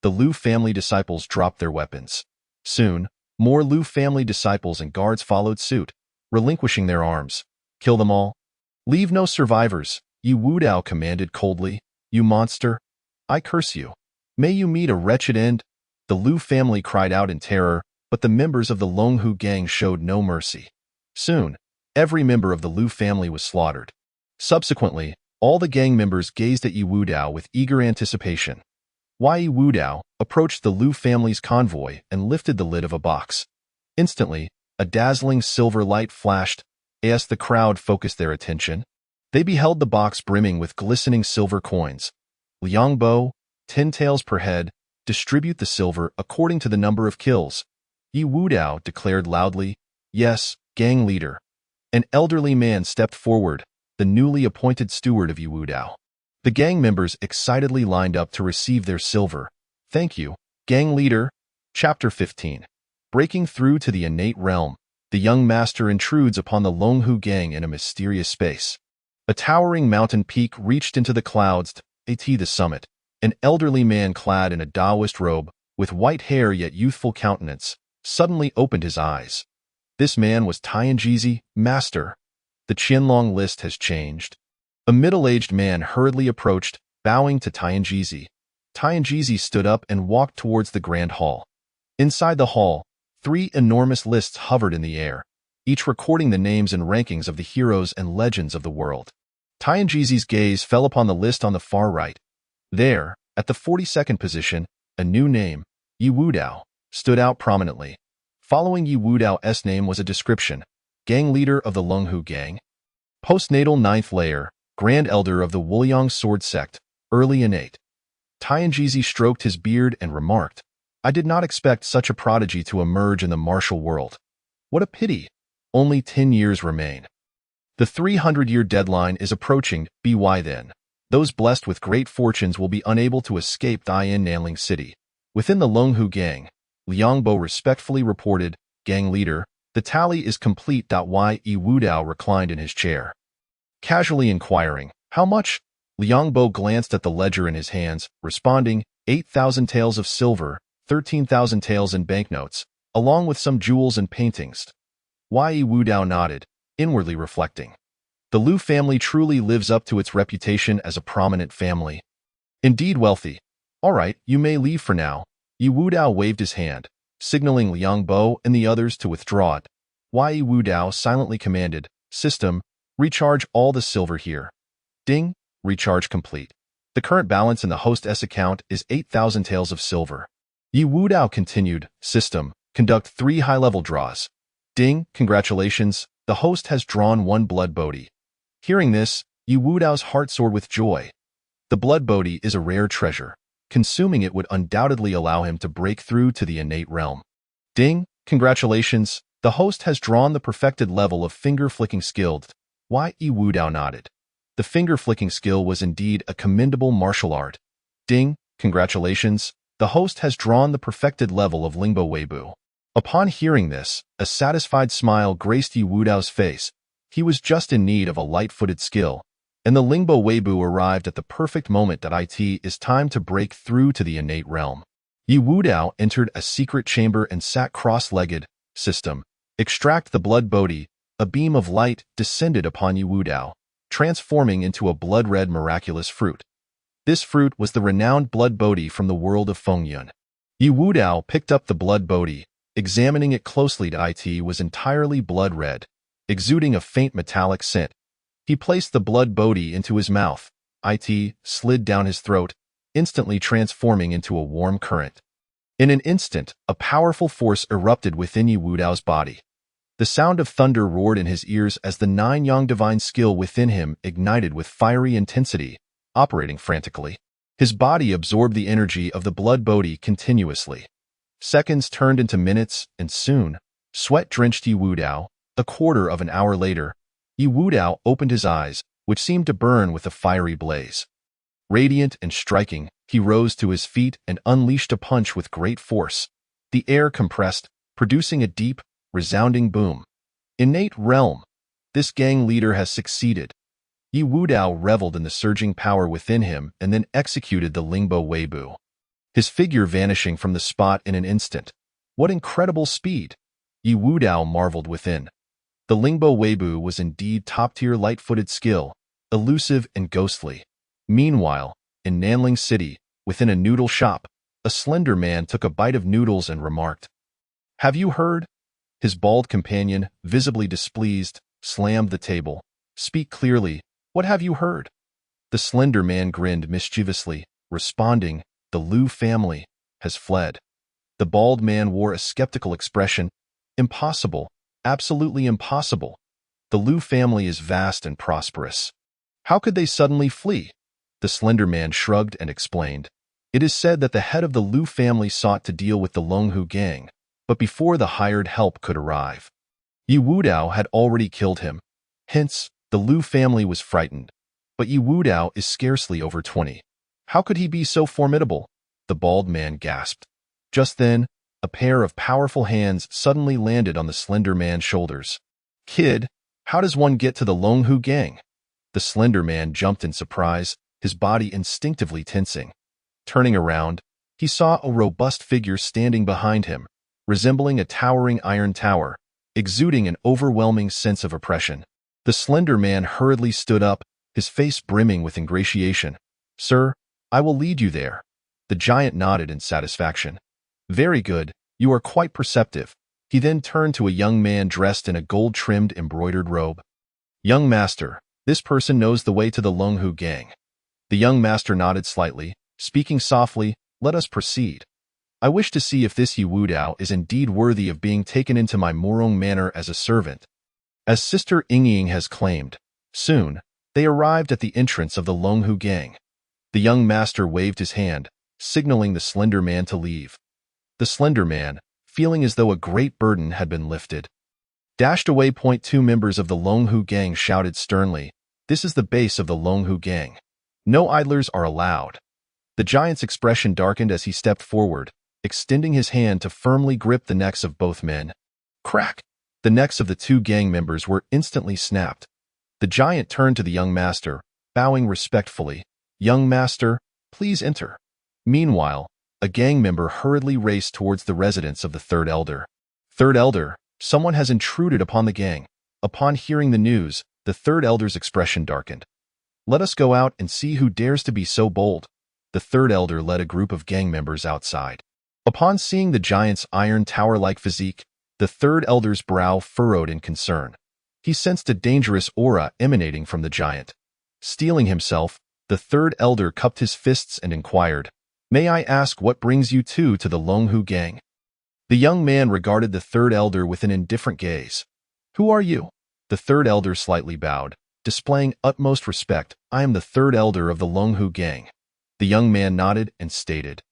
the Liu family disciples dropped their weapons. Soon, more Liu family disciples and guards followed suit, relinquishing their arms. Kill them all. Leave no survivors, Yi Wudao commanded coldly. You monster! I curse you. May you meet a wretched end. The Liu family cried out in terror, but the members of the Longhu gang showed no mercy. Soon, every member of the Liu family was slaughtered. Subsequently, all the gang members gazed at Yi Wudao with eager anticipation. Yi Wudao approached the Liu family's convoy and lifted the lid of a box. Instantly, a dazzling silver light flashed. As the crowd focused their attention, they beheld the box brimming with glistening silver coins. Liangbo, 10 taels per head, distribute the silver according to the number of kills. Yi Wudao declared loudly. Yes, gang leader. An elderly man stepped forward, the newly appointed steward of Yi Wudao. The gang members excitedly lined up to receive their silver. Thank you, gang leader. Chapter 15. Breaking through to the innate realm, the young master intrudes upon the Longhu gang in a mysterious space. A towering mountain peak reached into the clouds, at the summit. An elderly man clad in a Taoist robe, with white hair yet youthful countenance, suddenly opened his eyes. This man was Tianjizi, master. The Qianlong list has changed. A middle-aged man hurriedly approached, bowing to Tianjizi. Tianjizi stood up and walked towards the grand hall. Inside the hall, 3 enormous lists hovered in the air, each recording the names and rankings of the heroes and legends of the world. Tianjizi's gaze fell upon the list on the far right. There, at the 42nd position, a new name, Yi Wudao, stood out prominently. Following Yi Wudao's name was a description: gang leader of the Longhu gang, postnatal 9th layer, grand elder of the Wuliang sword sect, early innate. Tianjizi stroked his beard and remarked, I did not expect such a prodigy to emerge in the martial world. What a pity. Only 10 years remain. The 300-year deadline is approaching. By then, those blessed with great fortunes will be unable to escape Dian Nanling City. Within the Longhu gang, Liangbo respectfully reported, gang leader, the tally is complete. Yi Wudao reclined in his chair, casually inquiring, how much? Liangbo glanced at the ledger in his hands, responding, 8,000 taels of silver, 13,000 taels in banknotes, along with some jewels and paintings. Yi Wudao nodded, inwardly reflecting. The Liu family truly lives up to its reputation as a prominent family. Indeed wealthy. All right, you may leave for now. Yi Wudao waved his hand, signaling Liangbo and the others to withdraw. Yi Wudao silently commanded, System, recharge all the silver here. Ding, recharge complete. The current balance in the host's account is 8,000 taels of silver. Yi Wudao continued, System, conduct 3 high-level draws. Ding, congratulations, the host has drawn 1 blood bodhi. Hearing this, Yi Wudao's heart soared with joy. The blood bodhi is a rare treasure. Consuming it would undoubtedly allow him to break through to the innate realm. Ding, congratulations, the host has drawn the perfected level of finger-flicking skill. Yi Wudao nodded. The finger-flicking skill was indeed a commendable martial art. Ding, congratulations, the host has drawn the perfected level of Lingbo Weibu. Upon hearing this, a satisfied smile graced Yi Wudao's face. He was just in need of a light-footed skill, and the Lingbo Weibu arrived at the perfect moment. It is time to break through to the innate realm. Yi Wudao entered a secret chamber and sat cross-legged. System, extract the blood bodhi. A beam of light descended upon Yi Wudao, transforming into a blood-red miraculous fruit. This fruit was the renowned blood bodhi from the world of Fengyun. Yi Wudao picked up the blood bodhi, examining it closely. It was entirely blood-red, exuding a faint metallic scent. He placed the blood bodhi into his mouth. It slid down his throat, instantly transforming into a warm current. In an instant, a powerful force erupted within Yi Wudao's body. The sound of thunder roared in his ears as the 9-yang divine skill within him ignited with fiery intensity, operating frantically. His body absorbed the energy of the blood bodhi continuously. Seconds turned into minutes, and soon, sweat-drenched Yi Wudao. A quarter of an hour later, Yi Wudao opened his eyes, which seemed to burn with a fiery blaze. Radiant and striking, he rose to his feet and unleashed a punch with great force. The air compressed, producing a deep, resounding boom. Innate realm. This gang leader has succeeded. Yi Wudao reveled in the surging power within him and then executed the Lingbo Weibu. his figure vanishing from the spot in an instant. What incredible speed! Yi Wudao marveled within. The Lingbo Weibu was indeed top-tier light-footed skill, elusive and ghostly. Meanwhile, in Nanling City, within a noodle shop, a slender man took a bite of noodles and remarked, "Have you heard?" His bald companion, visibly displeased, slammed the table. "Speak clearly. What have you heard?" The slender man grinned mischievously, responding, "The Liu family has fled." The bald man wore a skeptical expression. "Impossible. Absolutely impossible. The Liu family is vast and prosperous. How could they suddenly flee?" The slender man shrugged and explained. "It is said that the head of the Liu family sought to deal with the Longhu gang, but before the hired help could arrive, Yi Wudao had already killed him. Hence, the Liu family was frightened. But Yi Wudao is scarcely over 20. How could he be so formidable?" The bald man gasped. Just then, a pair of powerful hands suddenly landed on the slender man's shoulders. "Kid, how does one get to the Longhu gang?" The slender man jumped in surprise, his body instinctively tensing. Turning around, he saw a robust figure standing behind him, resembling a towering iron tower, exuding an overwhelming sense of oppression. The slender man hurriedly stood up, his face brimming with ingratiation. "Sir, I will lead you there." The giant nodded in satisfaction. "Very good, you are quite perceptive." He then turned to a young man dressed in a gold-trimmed embroidered robe. "Young master, this person knows the way to the Longhu gang." The young master nodded slightly, speaking softly, "Let us proceed. I wish to see if this Yi Wudao is indeed worthy of being taken into my Morong manor as a servant." As Sister Yingying has claimed, soon, they arrived at the entrance of the Longhu gang. The young master waved his hand, signaling the slender man to leave. The slender man, feeling as though a great burden had been lifted, dashed away. 2 members of the Longhu gang shouted sternly, "This is the base of the Longhu gang. No idlers are allowed." The giant's expression darkened as he stepped forward, extending his hand to firmly grip the necks of both men. Crack! The necks of the 2 gang members were instantly snapped. The giant turned to the young master, bowing respectfully. "Young master, please enter." Meanwhile, a gang member hurriedly raced towards the residence of the third elder. "Third elder, someone has intruded upon the gang." Upon hearing the news, the third elder's expression darkened. "Let us go out and see who dares to be so bold." The third elder led a group of gang members outside. Upon seeing the giant's iron tower-like physique, the third elder's brow furrowed in concern. He sensed a dangerous aura emanating from the giant. Steeling himself, the third elder cupped his fists and inquired, "May I ask what brings you two to the Longhu gang?" The young man regarded the third elder with an indifferent gaze. "Who are you?" The third elder slightly bowed, displaying utmost respect. "I am the third elder of the Longhu gang." The young man nodded and stated,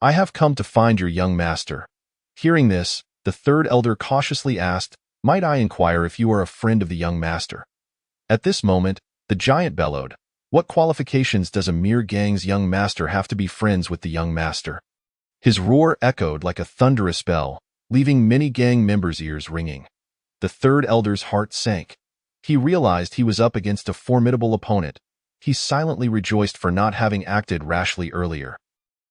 "I have come to find your young master." Hearing this, the third elder cautiously asked, "Might I inquire if you are a friend of the young master?" At this moment, the giant bellowed, "What qualifications does a mere gang's young master have to be friends with the young master?" His roar echoed like a thunderous bell, leaving many gang members' ears ringing. The third elder's heart sank. He realized he was up against a formidable opponent. He silently rejoiced for not having acted rashly earlier.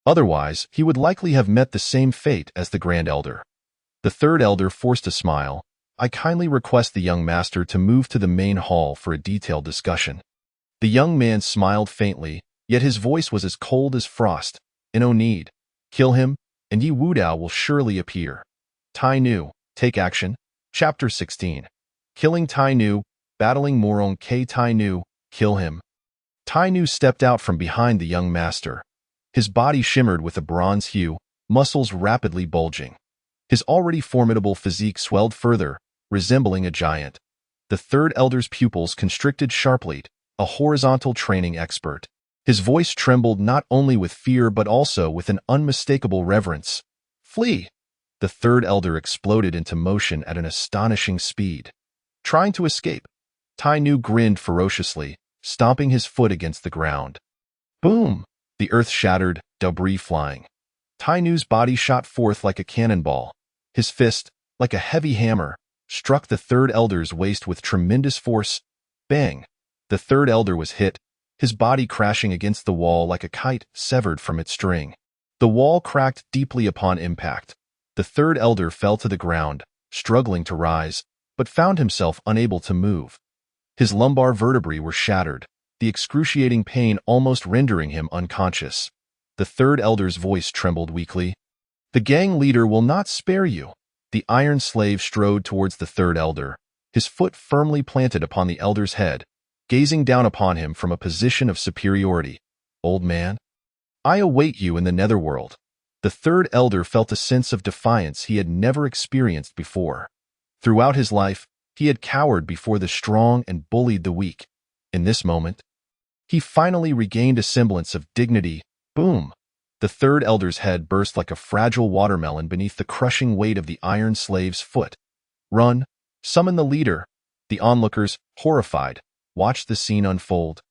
Otherwise, he would likely have met the same fate as the grand elder. The third elder forced a smile. "I kindly request the young master to move to the main hall for a detailed discussion." The young man smiled faintly, yet his voice was as cold as frost. "No need. Kill him, and Yi Wudao will surely appear." Tai Nu, take action. Chapter 16. Killing Tai Nu, battling Morong K. Tai Nu, kill him. Tai Nu stepped out from behind the young master. His body shimmered with a bronze hue, muscles rapidly bulging. His already formidable physique swelled further, resembling a giant. The third elder's pupils constricted sharply, a horizontal training expert. His voice trembled not only with fear but also with an unmistakable reverence. "Flee!" The third elder exploded into motion at an astonishing speed. Trying to escape, Tai Nu grinned ferociously, stomping his foot against the ground. Boom! The earth shattered, debris flying. Tai Nu's body shot forth like a cannonball. His fist, like a heavy hammer, struck the third elder's waist with tremendous force. Bang! The third elder was hit, his body crashing against the wall like a kite severed from its string. The wall cracked deeply upon impact. The third elder fell to the ground, struggling to rise, but found himself unable to move. His lumbar vertebrae were shattered, the excruciating pain almost rendering him unconscious. The third elder's voice trembled weakly. "The gang leader will not spare you." The iron slave strode towards the third elder, his foot firmly planted upon the elder's head, gazing down upon him from a position of superiority. "Old man, I await you in the netherworld." The third elder felt a sense of defiance he had never experienced before. Throughout his life, he had cowered before the strong and bullied the weak. In this moment, he finally regained a semblance of dignity. Boom! The third elder's head burst like a fragile watermelon beneath the crushing weight of the iron slave's foot. "Run! Summon the leader!" The onlookers, horrified, watched the scene unfold.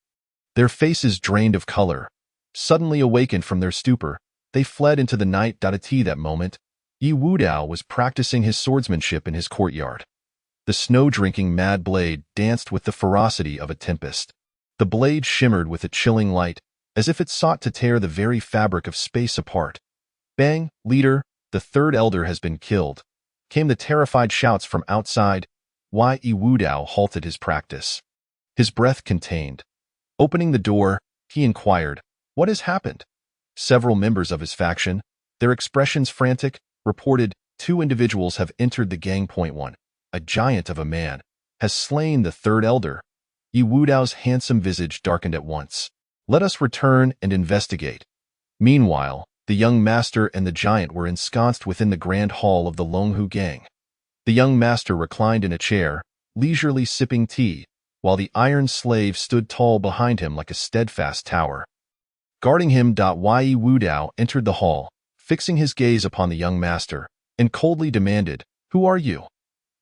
Their faces drained of color. Suddenly awakened from their stupor, they fled into the night. At that moment, Yi Wudao was practicing his swordsmanship in his courtyard. The snow-drinking mad blade danced with the ferocity of a tempest. The blade shimmered with a chilling light, as if it sought to tear the very fabric of space apart. "Bang, leader, the third elder has been killed," came the terrified shouts from outside. Yi Wudao halted his practice, his breath contained. Opening the door, he inquired, "What has happened?" Several members of his faction, their expressions frantic, reported, "Two individuals have entered the gang. One, a giant of a man, has slain the third elder." Yi Wudao's handsome visage darkened at once. "Let us return and investigate." Meanwhile, the young master and the giant were ensconced within the grand hall of the Longhu gang. The young master reclined in a chair, leisurely sipping tea, while the iron slave stood tall behind him like a steadfast tower. Guarding him, Yi Wudao entered the hall, fixing his gaze upon the young master, and coldly demanded, "Who are you?"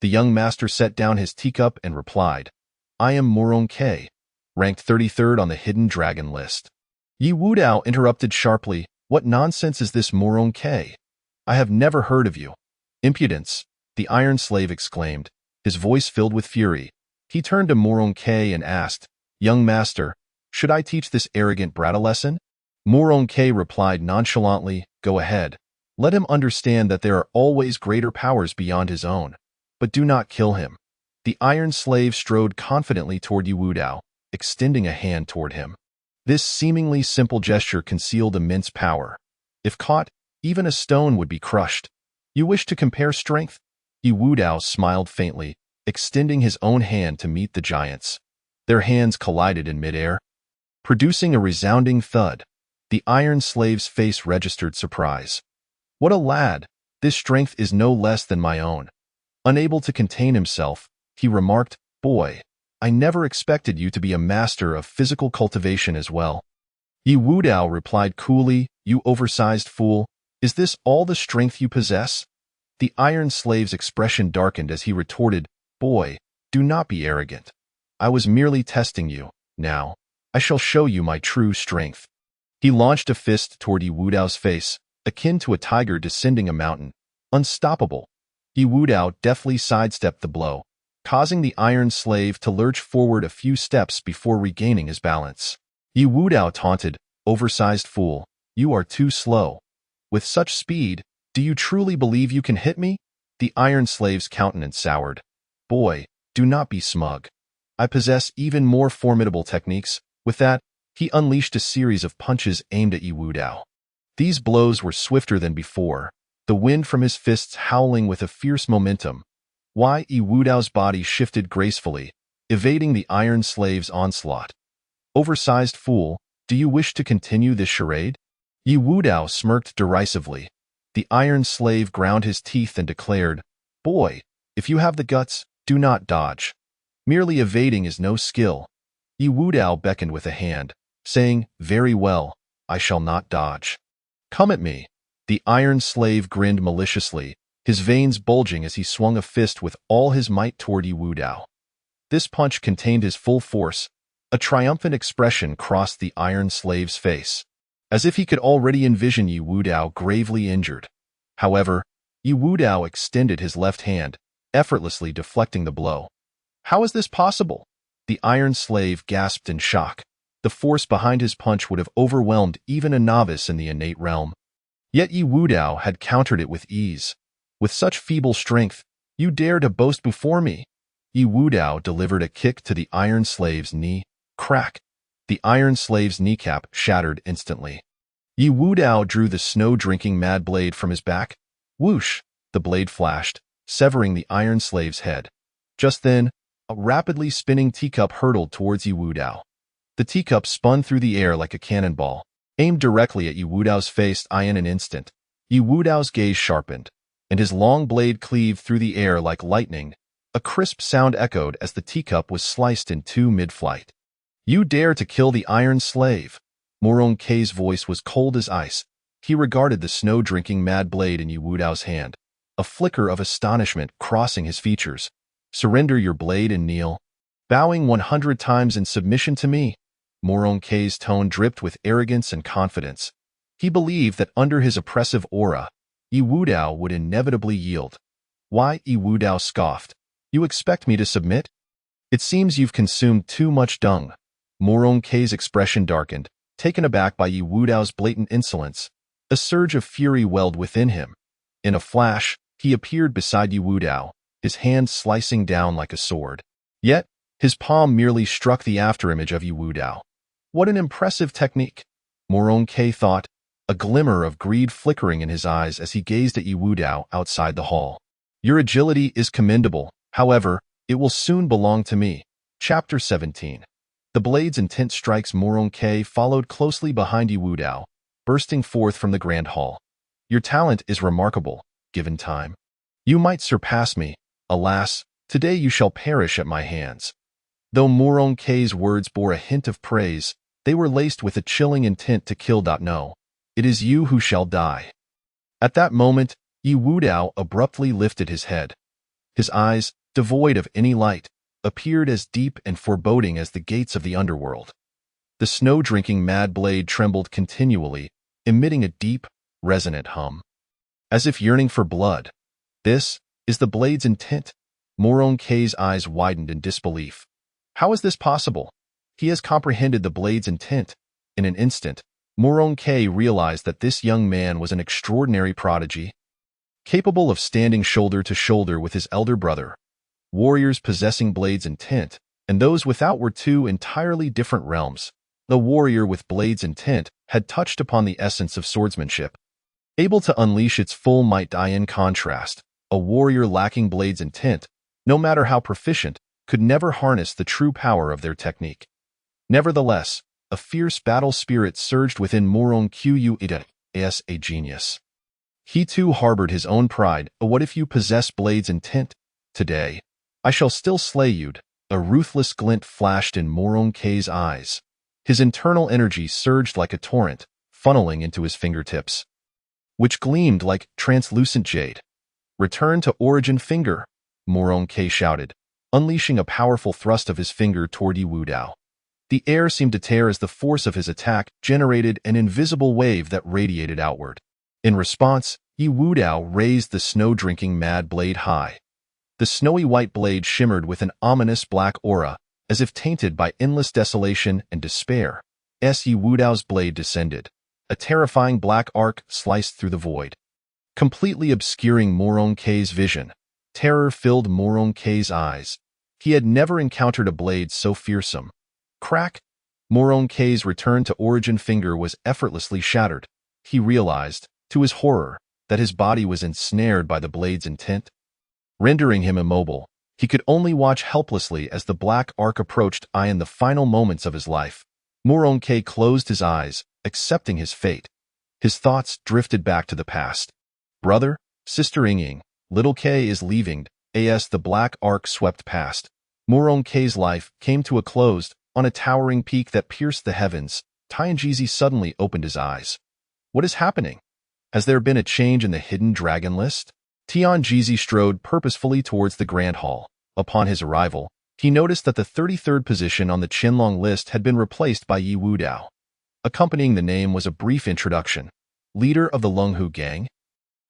The young master set down his teacup and replied, "I am Morong K, ranked 33rd on the hidden dragon list." Yi Wudao interrupted sharply, "What nonsense is this, Morong K? I have never heard of you." "Impudence!" the iron slave exclaimed, his voice filled with fury. He turned to Morong K and asked, "Young master, should I teach this arrogant brat a lesson?" Morong K replied nonchalantly, "Go ahead. Let him understand that there are always greater powers beyond his own. But do not kill him." The iron slave strode confidently toward Yi Wudao, extending a hand toward him. This seemingly simple gesture concealed immense power. If caught, even a stone would be crushed. "You wish to compare strength?" Yi Wudao smiled faintly, extending his own hand to meet the giant's. Their hands collided in midair, producing a resounding thud. The iron slave's face registered surprise. "What a lad! This strength is no less than my own." Unable to contain himself, he remarked, "Boy, I never expected you to be a master of physical cultivation as well." Yi Wudao replied coolly, "You oversized fool, is this all the strength you possess?" The iron slave's expression darkened as he retorted, "Boy, do not be arrogant. I was merely testing you. Now, I shall show you my true strength." He launched a fist toward Yi Wudao's face, akin to a tiger descending a mountain. Unstoppable, Yi Wudao deftly sidestepped the blow, causing the iron slave to lurch forward a few steps before regaining his balance. Yi Wudao taunted, "Oversized fool, you are too slow. With such speed, do you truly believe you can hit me?" The iron slave's countenance soured. "Boy, do not be smug. I possess even more formidable techniques." With that, he unleashed a series of punches aimed at Yi Wudao. These blows were swifter than before, the wind from his fists howling with a fierce momentum. Yi Wudao's body shifted gracefully, evading the iron slave's onslaught. "Oversized fool, do you wish to continue this charade?" Yi Wudao smirked derisively. The iron slave ground his teeth and declared, "Boy, if you have the guts, do not dodge. Merely evading is no skill." Yi Wudao beckoned with a hand, saying, "Very well, I shall not dodge. Come at me." The iron slave grinned maliciously, his veins bulging as he swung a fist with all his might toward Yi Wudao. This punch contained his full force. A triumphant expression crossed the iron slave's face, as if he could already envision Yi Wudao gravely injured. However, Yi Wudao extended his left hand, effortlessly deflecting the blow. "How is this possible?" The iron slave gasped in shock. The force behind his punch would have overwhelmed even a novice in the innate realm. Yet Yi Wudao had countered it with ease. With such feeble strength, you dare to boast before me? Yi Wudao delivered a kick to the Iron Slave's knee. Crack! The Iron Slave's kneecap shattered instantly. Yi Wudao drew the snow-drinking mad blade from his back. Whoosh! The blade flashed, severing the Iron Slave's head. Just then, a rapidly spinning teacup hurtled towards Yi Wudao. The teacup spun through the air like a cannonball, aimed directly at Yi Wudao's face. In an instant, Yi Wudao's gaze sharpened, and his long blade cleaved through the air like lightning. A crisp sound echoed as the teacup was sliced in two mid-flight. You dare to kill the Iron Slave? Morong Kei's voice was cold as ice. He regarded the snow-drinking mad blade in Yi Wudao's hand, a flicker of astonishment crossing his features. Surrender your blade and kneel. Bowing 100 times in submission to me. Morong Kei's tone dripped with arrogance and confidence. He believed that under his oppressive aura, Yi Wudao would inevitably yield. Why? Yi Wudao scoffed. You expect me to submit? It seems you've consumed too much dung. Morong Kei's expression darkened, taken aback by Yi Wudao's blatant insolence. A surge of fury welled within him. In a flash, he appeared beside Yi Wudao, his hand slicing down like a sword. Yet, his palm merely struck the afterimage of Yi Wudao. What an impressive technique, Morong Kei thought, a glimmer of greed flickering in his eyes as he gazed at Yi Wudao outside the hall. Your agility is commendable, however, it will soon belong to me. Chapter 17. The blade's intent strikes. Morong Kei followed closely behind Yi Wudao, bursting forth from the grand hall. Your talent is remarkable, given time. You might surpass me. Alas, today you shall perish at my hands. Though Morong Kei's words bore a hint of praise, they were laced with a chilling intent to kill. No, it is you who shall die. At that moment, Yi Wudao abruptly lifted his head. His eyes, devoid of any light, appeared as deep and foreboding as the gates of the underworld. The snow-drinking mad blade trembled continually, emitting a deep, resonant hum, as if yearning for blood. This is the blade's intent. Morong Kei's eyes widened in disbelief. How is this possible? He has comprehended the blade's intent. In an instant, Morong Kei realized that this young man was an extraordinary prodigy, capable of standing shoulder to shoulder with his elder brother. Warriors possessing blade's intent, and those without were two entirely different realms. The warrior with blade's intent had touched upon the essence of swordsmanship, able to unleash its full might. In contrast, a warrior lacking blade's intent, no matter how proficient, could never harness the true power of their technique. Nevertheless, a fierce battle spirit surged within Morong Kei as a genius. He too harbored his own pride. What if you possess blade's intent? Today, I shall still slay you. A ruthless glint flashed in Morong Kei's eyes. His internal energy surged like a torrent, funneling into his fingertips, which gleamed like translucent jade. Return to origin finger, Morong Kei shouted, unleashing a powerful thrust of his finger toward Yi Wudao. The air seemed to tear as the force of his attack generated an invisible wave that radiated outward. In response, Yi Wudao raised the snow-drinking mad blade high. The snowy white blade shimmered with an ominous black aura, as if tainted by endless desolation and despair. Yi Wudao's blade descended. A terrifying black arc sliced through the void, completely obscuring Morong Kei's vision. Terror filled Morong Kei's eyes. He had never encountered a blade so fearsome. Crack! Morong Kei's return to origin finger was effortlessly shattered. He realized, to his horror, that his body was ensnared by the blade's intent, rendering him immobile. He could only watch helplessly as the black arc approached. In the final moments of his life, Morong Kei closed his eyes, accepting his fate. His thoughts drifted back to the past. Brother, sister Ying, little Kei is leaving. As the black arc swept past, Morong Kei's life came to a close. On a towering peak that pierced the heavens, Tianjizi suddenly opened his eyes. What is happening? Has there been a change in the hidden dragon list? Tianjizi strode purposefully towards the grand hall. Upon his arrival, he noticed that the 33rd position on the Qianlong list had been replaced by Yi Wudao. Accompanying the name was a brief introduction. Leader of the Lunghu gang?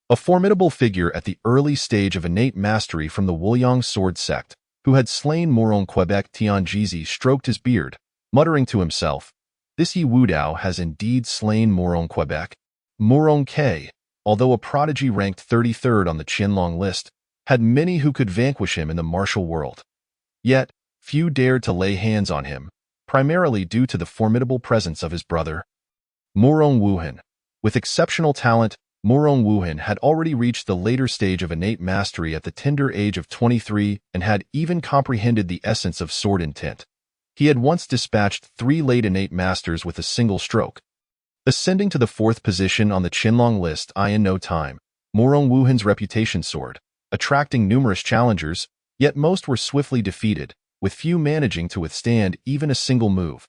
A formidable figure at the early stage of innate mastery from the Wuliang sword sect, who had slain Morong Quebec. Tianjizi stroked his beard, muttering to himself, this Yi Wudao has indeed slain Morong Quebec. Murong Ke, although a prodigy ranked 33rd on the Qianlong list, had many who could vanquish him in the martial world. Yet, few dared to lay hands on him, primarily due to the formidable presence of his brother, Murong Wuhan. With exceptional talent, Murong Wuhan had already reached the later stage of innate mastery at the tender age of 23 and had even comprehended the essence of sword intent. He had once dispatched 3 late innate masters with a single stroke, ascending to the 4th position on the Qianlong list in no time. Murong Wuhan's reputation soared, attracting numerous challengers, yet most were swiftly defeated, with few managing to withstand even a single move.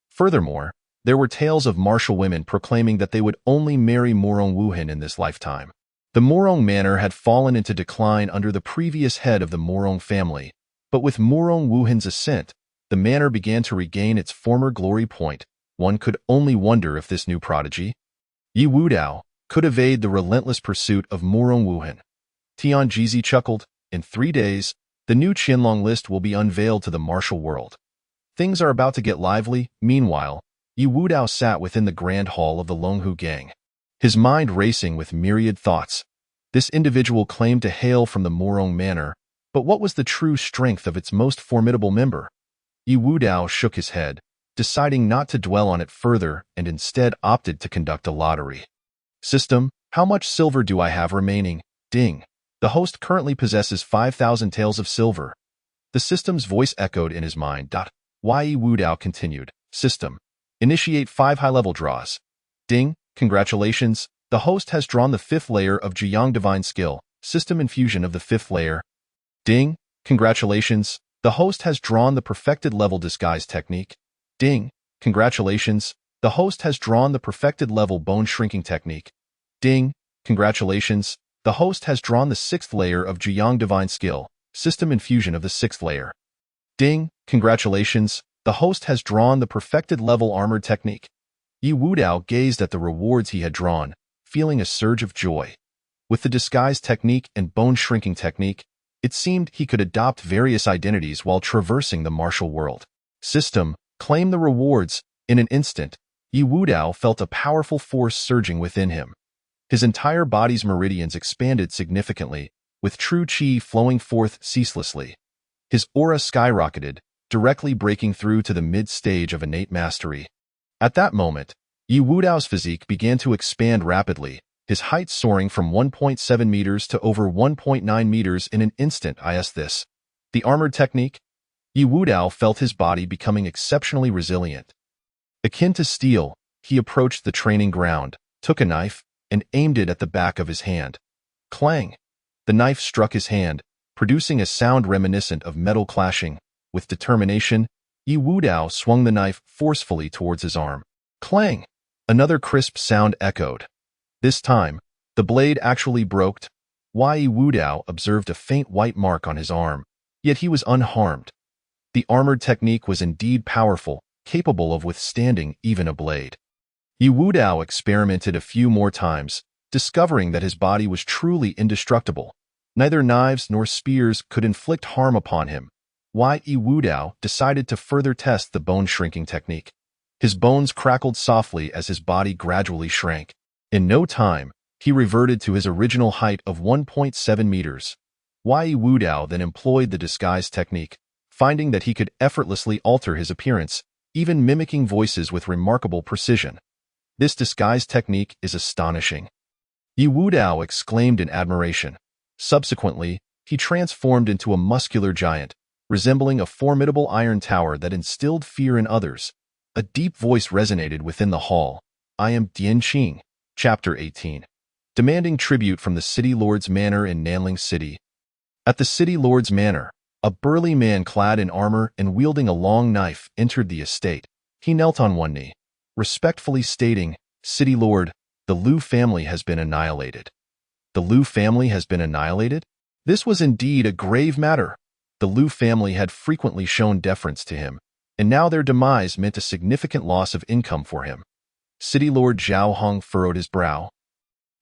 Furthermore, there were tales of martial women proclaiming that they would only marry Murong Wuhan in this lifetime. The Murong manor had fallen into decline under the previous head of the Murong family, but with Murong Wuhan's ascent, the manor began to regain its former glory point. One could only wonder if this new prodigy, Yi Wudao, could evade the relentless pursuit of Murong Wuhan. Tian Jizi chuckled, "In 3 days, the new Qianlong list will be unveiled to the martial world. Things are about to get lively." Meanwhile, Yi Wudao sat within the grand hall of the Longhu gang, his mind racing with myriad thoughts. This individual claimed to hail from the Murong manor, but what was the true strength of its most formidable member? Yi Wudao shook his head, deciding not to dwell on it further and instead opted to conduct a lottery. System, how much silver do I have remaining? Ding. The host currently possesses 5,000 taels of silver. The system's voice echoed in his mind. Yi Wudao continued. System, initiate 5 high-level draws. Ding. Congratulations. The host has drawn the 5th layer of Zhiyang Divine Skill. System infusion of the 5th layer. Ding. Congratulations. The host has drawn the perfected level disguise technique. Ding. Congratulations. The host has drawn the perfected level bone shrinking technique. Ding. Congratulations. The host has drawn the 6th layer of Zhiyang Divine Skill. System infusion of the 6th layer. Ding. Congratulations. The host has drawn the perfected level armored technique. Yi Wudao gazed at the rewards he had drawn, feeling a surge of joy. With the disguise technique and bone shrinking technique, it seemed he could adopt various identities while traversing the martial world. System, claim the rewards. In an instant, Yi Wudao felt a powerful force surging within him. His entire body's meridians expanded significantly, with true qi flowing forth ceaselessly. His aura skyrocketed, directly breaking through to the mid-stage of innate mastery. At that moment, Yi Wudao's physique began to expand rapidly, his height soaring from 1.7 meters to over 1.9 meters in an instant. This. The armored technique? Yi Wudao felt his body becoming exceptionally resilient. Akin to steel, he approached the training ground, took a knife, and aimed it at the back of his hand. Clang! The knife struck his hand, producing a sound reminiscent of metal clashing. With determination, Yi Wudao swung the knife forcefully towards his arm. Clang! Another crisp sound echoed. This time, the blade actually broke. Yi Wudao observed a faint white mark on his arm, yet he was unharmed. The armored technique was indeed powerful, capable of withstanding even a blade. Yi Wudao experimented a few more times, discovering that his body was truly indestructible. Neither knives nor spears could inflict harm upon him. Yi Wudao decided to further test the bone shrinking technique. His bones crackled softly as his body gradually shrank. In no time, he reverted to his original height of 1.7 meters. Yi Wudao then employed the disguise technique, finding that he could effortlessly alter his appearance, even mimicking voices with remarkable precision. This disguise technique is astonishing. Yi Wudao exclaimed in admiration. Subsequently, he transformed into a muscular giant, resembling a formidable iron tower that instilled fear in others. A deep voice resonated within the hall. I am Dian Qing. Chapter 18. Demanding tribute from the City Lord's Manor in Nanling City. At the City Lord's Manor, a burly man clad in armor and wielding a long knife entered the estate. He knelt on one knee, respectfully stating, City Lord, the Liu family has been annihilated. The Liu family has been annihilated? This was indeed a grave matter. The Liu family had frequently shown deference to him, and now their demise meant a significant loss of income for him. City Lord Zhao Hong furrowed his brow,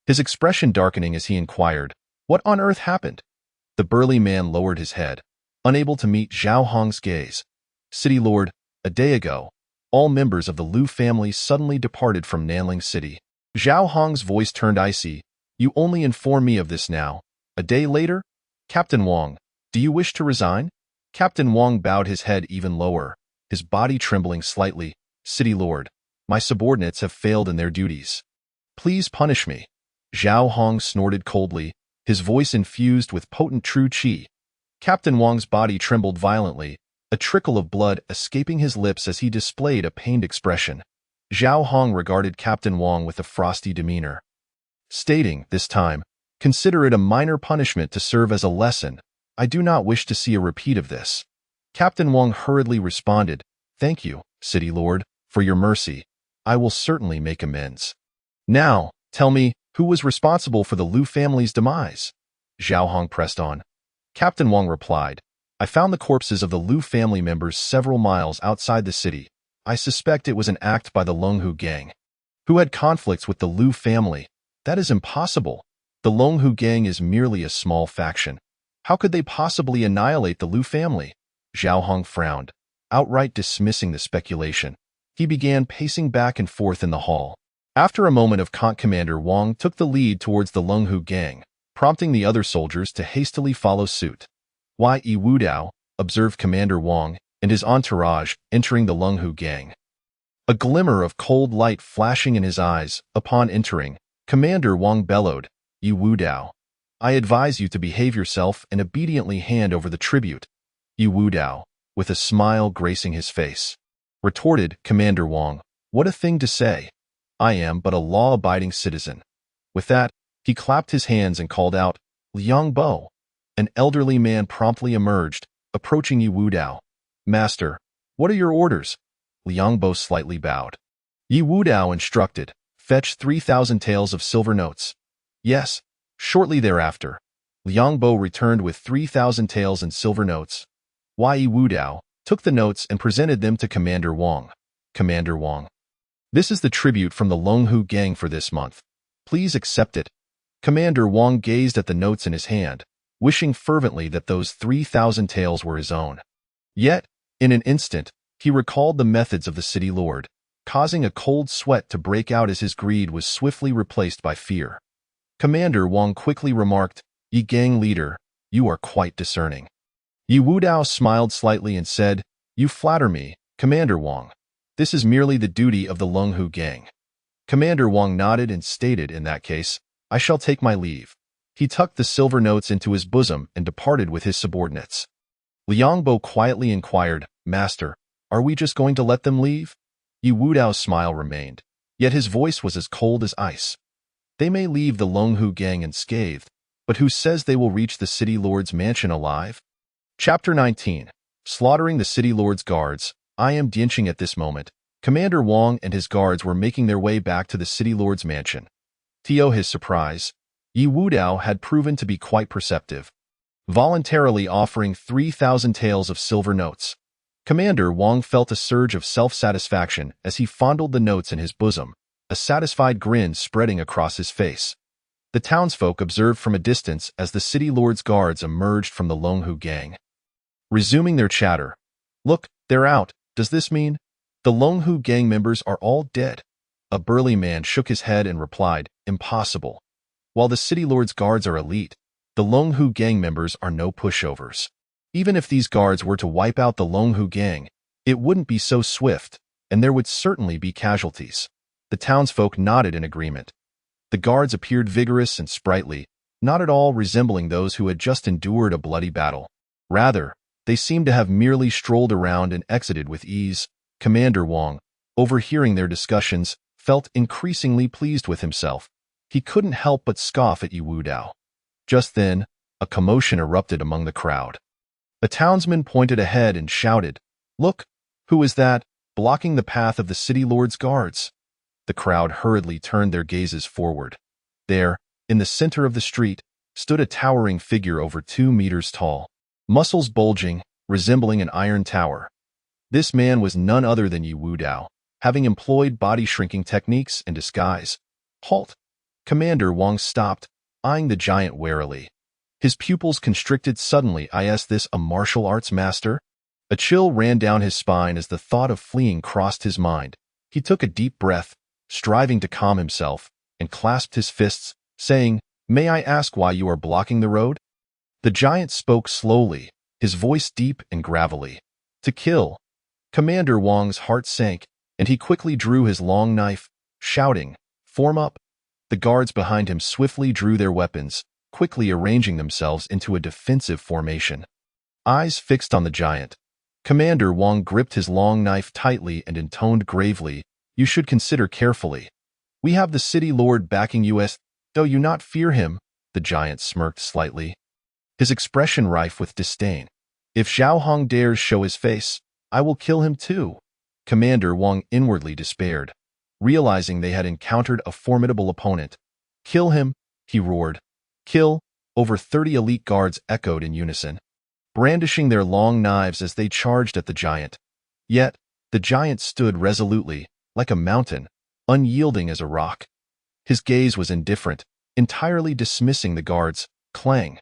his expression darkening as he inquired, what on earth happened? The burly man lowered his head, unable to meet Zhao Hong's gaze. City Lord, a day ago, all members of the Liu family suddenly departed from Nanling City. Zhao Hong's voice turned icy. You only inform me of this now. A day later? Captain Wang, do you wish to resign? Captain Wang bowed his head even lower, his body trembling slightly. City Lord, my subordinates have failed in their duties. Please punish me. Zhao Hong snorted coldly, his voice infused with potent true qi. Captain Wang's body trembled violently, a trickle of blood escaping his lips as he displayed a pained expression. Zhao Hong regarded Captain Wang with a frosty demeanor, stating, this time, consider it a minor punishment to serve as a lesson. I do not wish to see a repeat of this. Captain Wang hurriedly responded, thank you, City Lord, for your mercy. I will certainly make amends. Now, tell me, who was responsible for the Liu family's demise? Zhao Hong pressed on. Captain Wang replied, I found the corpses of the Liu family members several miles outside the city. I suspect it was an act by the Longhu gang, who had conflicts with the Liu family. That is impossible. The Longhu gang is merely a small faction. How could they possibly annihilate the Liu family? Zhao Hong frowned, outright dismissing the speculation. He began pacing back and forth in the hall. After a moment of Commander Wang took the lead towards the Longhu gang, prompting the other soldiers to hastily follow suit. Yi Wudao, observed Commander Wang and his entourage entering the Longhu gang. A glimmer of cold light flashing in his eyes upon entering, Commander Wang bellowed, Yi Wudao, I advise you to behave yourself and obediently hand over the tribute. Yi Wudao, with a smile gracing his face, retorted Commander Wang, what a thing to say. I am but a law-abiding citizen. With that, he clapped his hands and called out, Liang Bo. An elderly man promptly emerged, approaching Yi Wudao. Master, what are your orders? Liang Bo slightly bowed. Yi Wudao instructed, fetch 3,000 taels of silver notes. Yes. Shortly thereafter, Liang Bo returned with 3,000 taels in silver notes. Yi Wudao took the notes and presented them to Commander Wang. Commander Wang, this is the tribute from the Longhu gang for this month. Please accept it. Commander Wang gazed at the notes in his hand, wishing fervently that those 3,000 taels were his own. Yet, in an instant, he recalled the methods of the city lord, causing a cold sweat to break out as his greed was swiftly replaced by fear. Commander Wang quickly remarked, Yi gang leader, you are quite discerning. Yi Wudao smiled slightly and said, you flatter me, Commander Wang. This is merely the duty of the Longhu gang. Commander Wang nodded and stated, in that case, I shall take my leave. He tucked the silver notes into his bosom and departed with his subordinates. Liang Bo quietly inquired, Master, are we just going to let them leave? Yi Wudao's smile remained, yet his voice was as cold as ice. They may leave the Longhu gang unscathed, but who says they will reach the city lord's mansion alive? Chapter 19. Slaughtering the city lord's guards. I am dinching at this moment. Commander Wang and his guards were making their way back to the city lord's mansion. To his surprise, Yi Wudao had proven to be quite perceptive, voluntarily offering 3,000 taels of silver notes. Commander Wang felt a surge of self-satisfaction as he fondled the notes in his bosom, a satisfied grin spreading across his face. The townsfolk observed from a distance as the city lord's guards emerged from the Longhu gang, resuming their chatter. Look, they're out. Does this mean the Longhu gang members are all dead? A burly man shook his head and replied, impossible. While the city lord's guards are elite, the Longhu gang members are no pushovers. Even if these guards were to wipe out the Longhu gang, it wouldn't be so swift, and there would certainly be casualties. The townsfolk nodded in agreement. The guards appeared vigorous and sprightly, not at all resembling those who had just endured a bloody battle. Rather, they seemed to have merely strolled around and exited with ease. Commander Wang, overhearing their discussions, felt increasingly pleased with himself. He couldn't help but scoff at Yi Wudao. Just then, a commotion erupted among the crowd. A townsman pointed ahead and shouted, Look, who is that, blocking the path of the city lord's guards? The crowd hurriedly turned their gazes forward. There, in the center of the street, stood a towering figure over 2 meters tall, muscles bulging, resembling an iron tower. This man was none other than Yi Wudao, having employed body-shrinking techniques and disguise. Halt! Commander Wang stopped, eyeing the giant warily. His pupils constricted suddenly. Is this a martial arts master? A chill ran down his spine as the thought of fleeing crossed his mind. He took a deep breath, striving to calm himself, and clasped his fists, saying, "May I ask why you are blocking the road?" The giant spoke slowly, his voice deep and gravelly. "To kill." Commander Wong's heart sank, and he quickly drew his long knife, shouting, "Form up." The guards behind him swiftly drew their weapons, quickly arranging themselves into a defensive formation. Eyes fixed on the giant, Commander Wong gripped his long knife tightly and intoned gravely, "You should consider carefully. We have the city lord backing us, though you not fear him." The giant smirked slightly, his expression rife with disdain. "If Zhao Hong dares show his face, I will kill him too." Commander Wong inwardly despaired, realizing they had encountered a formidable opponent. "Kill him," he roared. "Kill!" Over 30 elite guards echoed in unison, brandishing their long knives as they charged at the giant. Yet, the giant stood resolutely, like a mountain, unyielding as a rock. His gaze was indifferent, entirely dismissing the guards. Clang!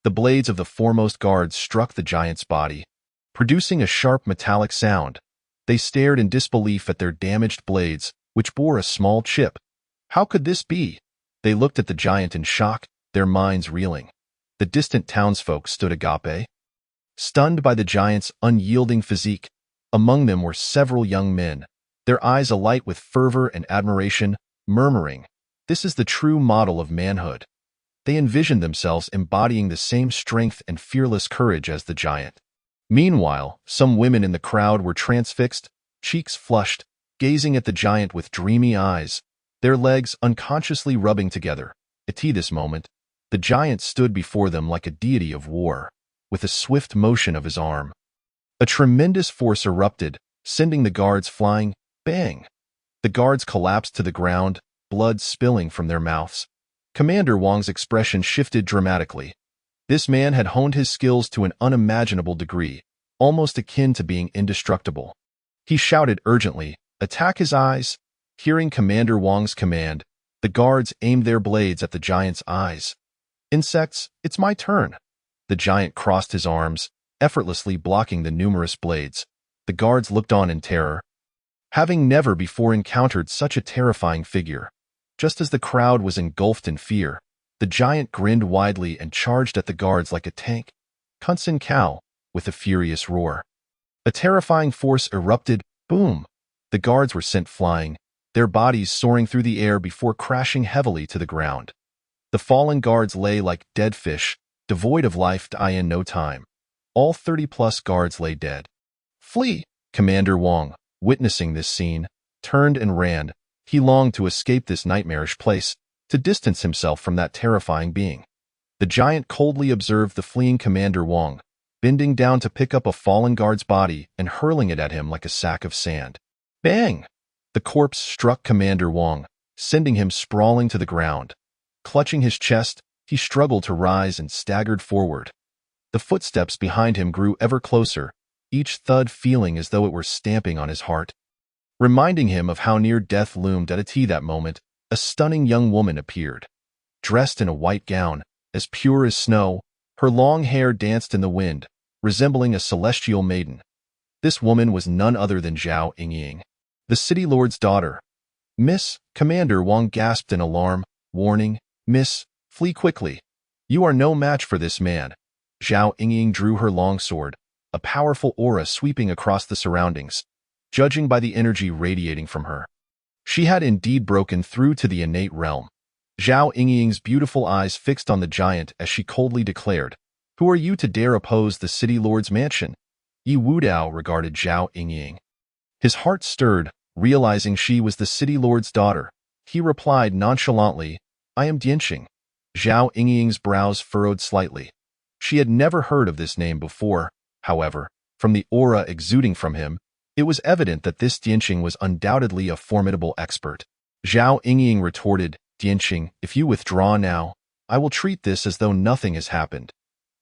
The blades of the foremost guards struck the giant's body, producing a sharp metallic sound. They stared in disbelief at their damaged blades, which bore a small chip. How could this be? They looked at the giant in shock, their minds reeling. The distant townsfolk stood agape, stunned by the giant's unyielding physique. Among them were several young men, their eyes alight with fervor and admiration, murmuring, "This is the true model of manhood." They envisioned themselves embodying the same strength and fearless courage as the giant. Meanwhile, some women in the crowd were transfixed, cheeks flushed, gazing at the giant with dreamy eyes, their legs unconsciously rubbing together. At this moment, the giant stood before them like a deity of war, with a swift motion of his arm. A tremendous force erupted, sending the guards flying. Bang! The guards collapsed to the ground, blood spilling from their mouths. Commander Wong's expression shifted dramatically. This man had honed his skills to an unimaginable degree, almost akin to being indestructible. He shouted urgently, "Attack his eyes!" Hearing Commander Wong's command, the guards aimed their blades at the giant's eyes. "Insects, it's my turn." The giant crossed his arms, effortlessly blocking the numerous blades. The guards looked on in terror, having never before encountered such a terrifying figure. Just as the crowd was engulfed in fear, the giant grinned widely and charged at the guards like a tank. Kunsen Cow, with a furious roar. A terrifying force erupted. Boom! The guards were sent flying, their bodies soaring through the air before crashing heavily to the ground. The fallen guards lay like dead fish, devoid of life in no time. All 30-plus guards lay dead. "Flee!" Commander Wong, witnessing this scene, turned and ran. He longed to escape this nightmarish place, to distance himself from that terrifying being. The giant coldly observed the fleeing Commander Wong, bending down to pick up a fallen guard's body and hurling it at him like a sack of sand. Bang! The corpse struck Commander Wong, sending him sprawling to the ground. Clutching his chest, he struggled to rise and staggered forward. The footsteps behind him grew ever closer, each thud feeling as though it were stamping on his heart. Reminding him of how near death loomed at that moment, a stunning young woman appeared. Dressed in a white gown, as pure as snow, her long hair danced in the wind, resembling a celestial maiden. This woman was none other than Zhao Yingying, the city lord's daughter. "Miss," Commander Wong gasped in alarm, warning, "Miss, flee quickly. You are no match for this man." Zhao Yingying drew her long sword, a powerful aura sweeping across the surroundings, judging by the energy radiating from her. She had indeed broken through to the innate realm. Zhao Yingying's beautiful eyes fixed on the giant as she coldly declared, "Who are you to dare oppose the city lord's mansion?" Yi Wudao regarded Zhao Yingying. His heart stirred, realizing she was the city lord's daughter. He replied nonchalantly, "I am Dianxing." Zhao Yingying's brows furrowed slightly. She had never heard of this name before. However, from the aura exuding from him, it was evident that this Dianxing was undoubtedly a formidable expert. Zhao Yingying retorted, "Dianxing, if you withdraw now, I will treat this as though nothing has happened."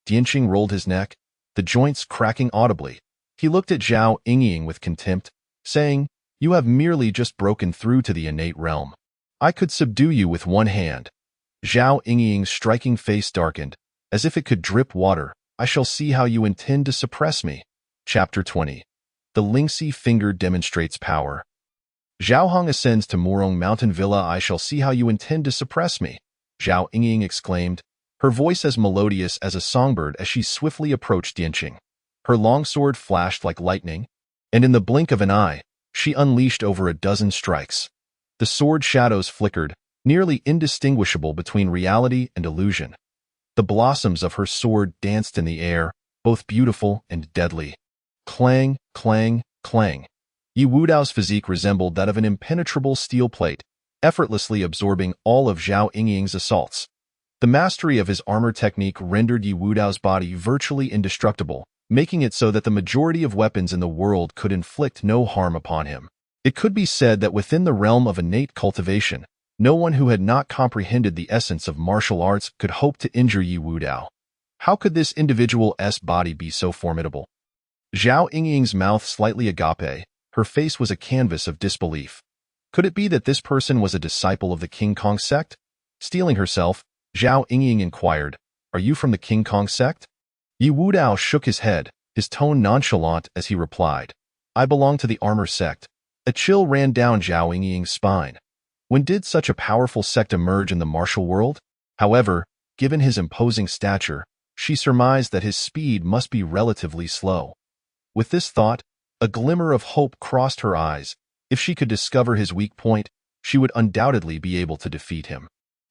Dianxing rolled his neck, the joints cracking audibly. He looked at Zhao Yingying with contempt, saying, "You have merely just broken through to the innate realm. I could subdue you with one hand." Zhao Yingying's striking face darkened, as if it could drip water. "I shall see how you intend to suppress me." Chapter 20. The Lingxi Finger Demonstrates Power. Zhao Hong ascends to Morong Mountain Villa. I shall see how you intend to suppress me, Zhao Yingying exclaimed, her voice as melodious as a songbird as she swiftly approached Dianqing. Her long sword flashed like lightning, and in the blink of an eye, she unleashed over a dozen strikes. The sword shadows flickered, nearly indistinguishable between reality and illusion. The blossoms of her sword danced in the air, both beautiful and deadly. Clang, clang, clang. Yi Wudao's physique resembled that of an impenetrable steel plate, effortlessly absorbing all of Zhao Yingying's assaults. The mastery of his armor technique rendered Yi Wudao's body virtually indestructible, making it so that the majority of weapons in the world could inflict no harm upon him. It could be said that within the realm of innate cultivation, no one who had not comprehended the essence of martial arts could hope to injure Yi Wudao. How could this individual's body be so formidable? Zhao Yingying's mouth slightly agape, her face was a canvas of disbelief. Could it be that this person was a disciple of the King Kong sect? Steeling herself, Zhao Yingying inquired, "Are you from the King Kong sect?" Yi Wudao shook his head, his tone nonchalant as he replied, "I belong to the armor sect." A chill ran down Zhao Yingying's spine. When did such a powerful sect emerge in the martial world? However, given his imposing stature, she surmised that his speed must be relatively slow. With this thought, a glimmer of hope crossed her eyes. If she could discover his weak point, she would undoubtedly be able to defeat him.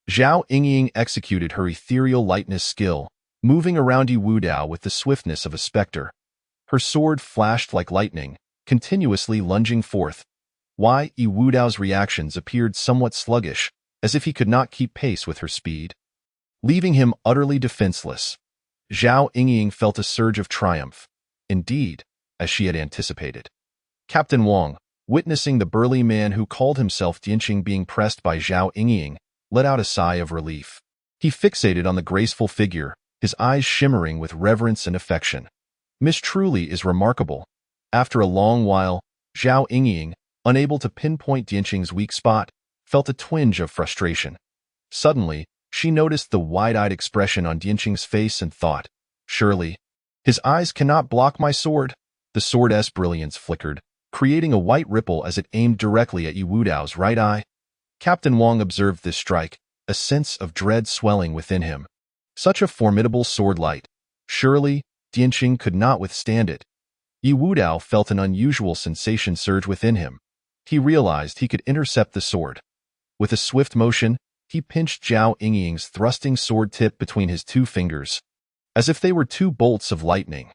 Zhao Yingying executed her ethereal lightness skill, moving around Yi Wudao with the swiftness of a specter. Her sword flashed like lightning, continuously lunging forth. Yi Wudao's reactions appeared somewhat sluggish, as if he could not keep pace with her speed, leaving him utterly defenseless. Zhao Yingying felt a surge of triumph. Indeed, as she had anticipated. Captain Wang, witnessing the burly man who called himself Dianqing being pressed by Zhao Yingying, let out a sigh of relief. He fixated on the graceful figure, his eyes shimmering with reverence and affection. "Miss truly is remarkable." After a long while, Zhao Yingying, unable to pinpoint Dianqing's weak spot, felt a twinge of frustration. Suddenly, she noticed the wide-eyed expression on Dianqing's face and thought, "Surely, his eyes cannot block my sword." The sword's brilliance flickered, creating a white ripple as it aimed directly at Yi Wudao's right eye. Captain Wang observed this strike, a sense of dread swelling within him. Such a formidable sword light. Surely, Dianqing could not withstand it. Yi Wudao felt an unusual sensation surge within him. He realized he could intercept the sword. With a swift motion, he pinched Zhao Yingying's thrusting sword tip between his two fingers, as if they were two bolts of lightning.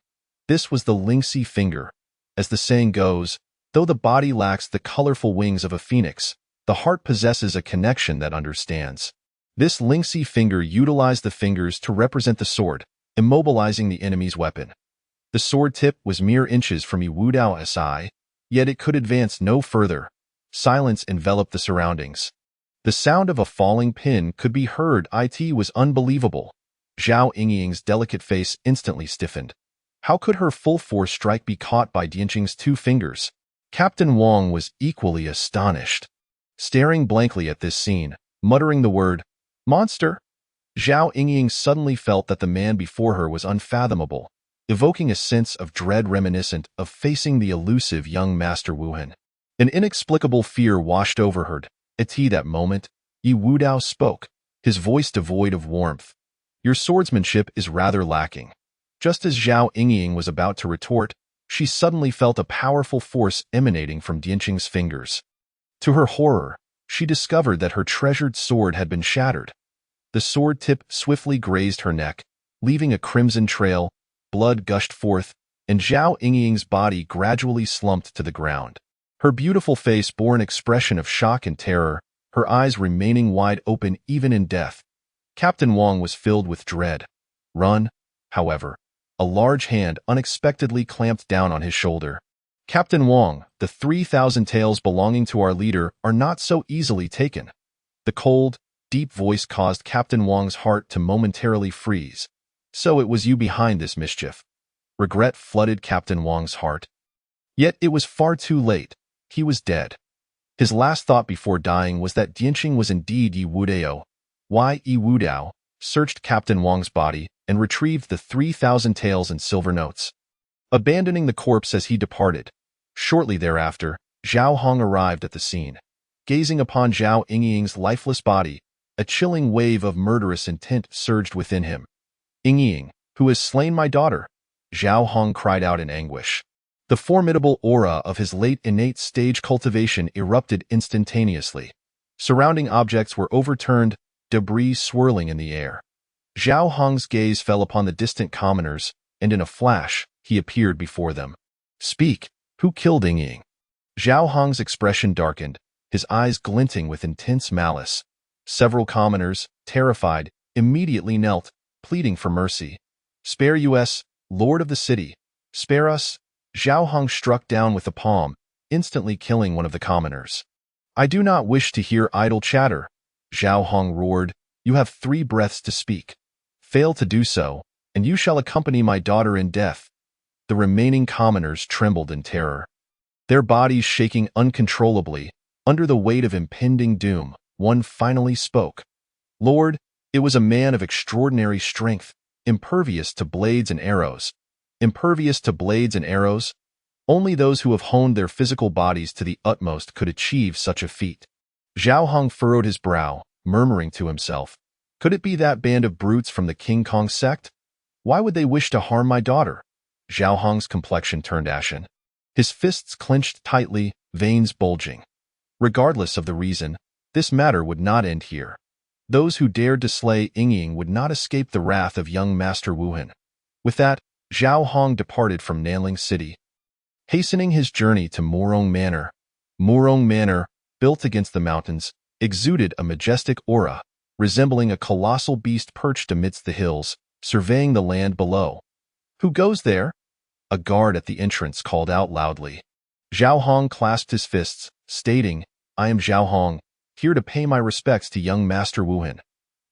This was the lynxy finger. As the saying goes, though the body lacks the colorful wings of a phoenix, the heart possesses a connection that understands. This lynxy finger utilized the fingers to represent the sword, immobilizing the enemy's weapon. The sword tip was mere inches from Yi Wudao's eye, yet it could advance no further. Silence enveloped the surroundings. The sound of a falling pin could be heard. It was unbelievable. Zhao Yingying's delicate face instantly stiffened. How could her full force strike be caught by Dianqing's two fingers? Captain Wang was equally astonished. Staring blankly at this scene, muttering the word, "Monster!" Zhao Yingying suddenly felt that the man before her was unfathomable, evoking a sense of dread reminiscent of facing the elusive young Master Wuhan. An inexplicable fear washed over her. At that moment, Yi Wudao spoke, his voice devoid of warmth. "Your swordsmanship is rather lacking." Just as Zhao Yingying was about to retort, she suddenly felt a powerful force emanating from Dianqing's fingers. To her horror, she discovered that her treasured sword had been shattered. The sword tip swiftly grazed her neck, leaving a crimson trail. Blood gushed forth, and Zhao Yingying's body gradually slumped to the ground. Her beautiful face bore an expression of shock and terror, her eyes remaining wide open even in death. Captain Wang was filled with dread. Run, however. A large hand unexpectedly clamped down on his shoulder. "Captain Wang, the 3,000 taels belonging to our leader are not so easily taken." The cold, deep voice caused Captain Wang's heart to momentarily freeze. "So it was you behind this mischief." Regret flooded Captain Wang's heart. Yet it was far too late. He was dead. His last thought before dying was that Dianqing was indeed Yi Wudao. Yi Wudao searched Captain Wang's body and retrieved the 3,000 taels and silver notes, abandoning the corpse as he departed. Shortly thereafter, Zhao Hong arrived at the scene. Gazing upon Zhao Yingying's lifeless body, a chilling wave of murderous intent surged within him. Yingying, who has slain my daughter? Zhao Hong cried out in anguish. The formidable aura of his late innate stage cultivation erupted instantaneously. Surrounding objects were overturned, debris swirling in the air. Zhao Hong's gaze fell upon the distant commoners, and in a flash, he appeared before them. Speak, who killed Yingying? Zhao Hong's expression darkened, his eyes glinting with intense malice. Several commoners, terrified, immediately knelt, pleading for mercy. Spare us, Lord of the city. Spare us. Zhao Hong struck down with the palm, instantly killing one of the commoners. I do not wish to hear idle chatter. Zhao Hong roared. You have 3 breaths to speak. Fail to do so, and you shall accompany my daughter in death. The remaining commoners trembled in terror. Their bodies shaking uncontrollably, under the weight of impending doom, one finally spoke. Lord, it was a man of extraordinary strength, impervious to blades and arrows. Impervious to blades and arrows? Only those who have honed their physical bodies to the utmost could achieve such a feat. Zhao Hong furrowed his brow, murmuring to himself, could it be that band of brutes from the King Kong sect? Why would they wish to harm my daughter? Zhao Hong's complexion turned ashen. His fists clenched tightly, veins bulging. Regardless of the reason, this matter would not end here. Those who dared to slay Yingying would not escape the wrath of young Master Wuhan. With that, Zhao Hong departed from Nanling City, hastening his journey to Murong Manor. Murong Manor, built against the mountains, exuded a majestic aura, resembling a colossal beast perched amidst the hills, surveying the land below. Who goes there? A guard at the entrance called out loudly. Zhao Hong clasped his fists, stating, I am Zhao Hong, here to pay my respects to young Master Wuhan.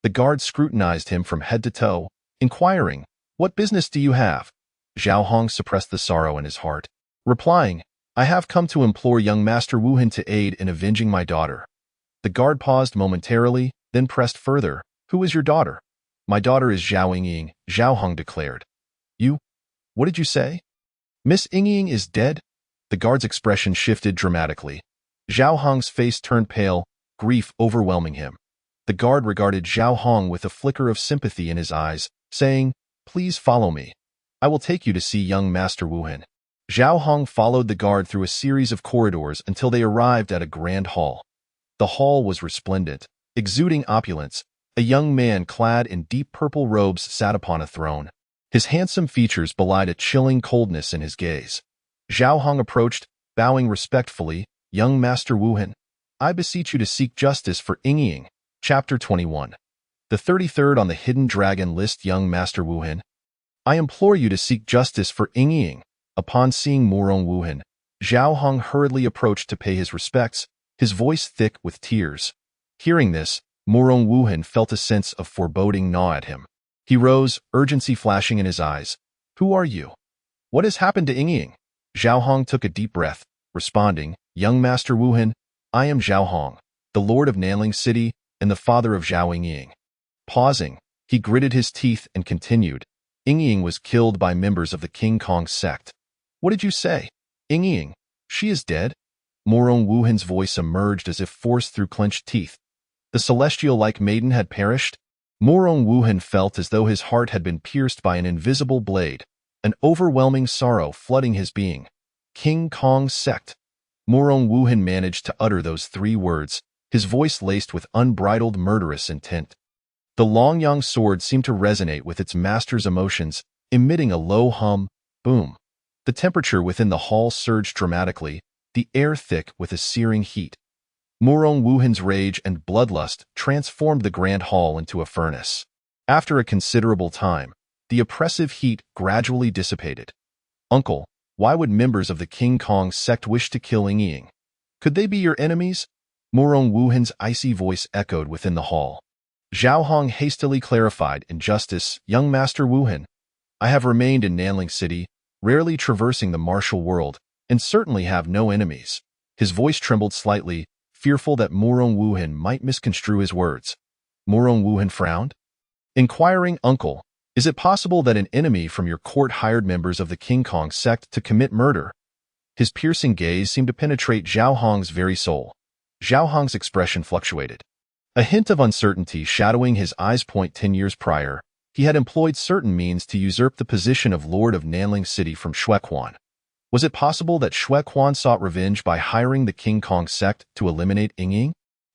The guard scrutinized him from head to toe, inquiring, what business do you have? Zhao Hong suppressed the sorrow in his heart, replying, I have come to implore young Master Wuhan to aid in avenging my daughter. The guard paused momentarily, then pressed further, who is your daughter? My daughter is Zhao Yingying, Zhao Hong declared. You? What did you say? Miss Yingying is dead? The guard's expression shifted dramatically. Zhao Hong's face turned pale, grief overwhelming him. The guard regarded Zhao Hong with a flicker of sympathy in his eyes, saying, Please follow me. I will take you to see young Master Wuhan. Zhao Hong followed the guard through a series of corridors until they arrived at a grand hall. The hall was resplendent, exuding opulence. A young man clad in deep purple robes sat upon a throne. His handsome features belied a chilling coldness in his gaze. Zhao Hong approached, bowing respectfully, Young Master Wuhan, I beseech you to seek justice for Yingying. Chapter 21. The 33rd on the Hidden Dragon list. Young Master Wuhan, I implore you to seek justice for Yingying. Upon seeing Murong Wuhan, Zhao Hong hurriedly approached to pay his respects, his voice thick with tears. Hearing this, Murong Wuhan felt a sense of foreboding gnaw at him. He rose, urgency flashing in his eyes. Who are you? What has happened to Yingying? Zhao Hong took a deep breath, responding, Young Master Wuhan, I am Zhao Hong, the Lord of Nanling City and the father of Zhao Yingying. Pausing, he gritted his teeth and continued, Yingying was killed by members of the King Kong sect. What did you say? Yingying, she is dead? Murong Wuhan's voice emerged as if forced through clenched teeth. The celestial-like maiden had perished? Murong Wuhan felt as though his heart had been pierced by an invisible blade, an overwhelming sorrow flooding his being. King Kong sect. Murong Wuhan managed to utter those 3 words, his voice laced with unbridled murderous intent. The Longyang sword seemed to resonate with its master's emotions, emitting a low hum, boom. The temperature within the hall surged dramatically, the air thick with a searing heat. Murong Wuhan's rage and bloodlust transformed the grand hall into a furnace. After a considerable time, the oppressive heat gradually dissipated. Uncle, why would members of the King Kong sect wish to kill Yingying? Could they be your enemies? Murong Wuhan's icy voice echoed within the hall. Zhao Hong hastily clarified in justice, Young Master Wuhan, I have remained in Nanling City, rarely traversing the martial world, and certainly have no enemies. His voice trembled slightly, fearful that Murong Wuhan might misconstrue his words. Murong Wuhan frowned. Inquiring, Uncle, is it possible that an enemy from your court hired members of the King Kong sect to commit murder? His piercing gaze seemed to penetrate Zhao Hong's very soul. Zhao Hong's expression fluctuated. A hint of uncertainty shadowing his eyes. 10 years prior, he had employed certain means to usurp the position of Lord of Nanling City from Xue Quan. Was it possible that Xue Quan sought revenge by hiring the King Kong sect to eliminate Yingying?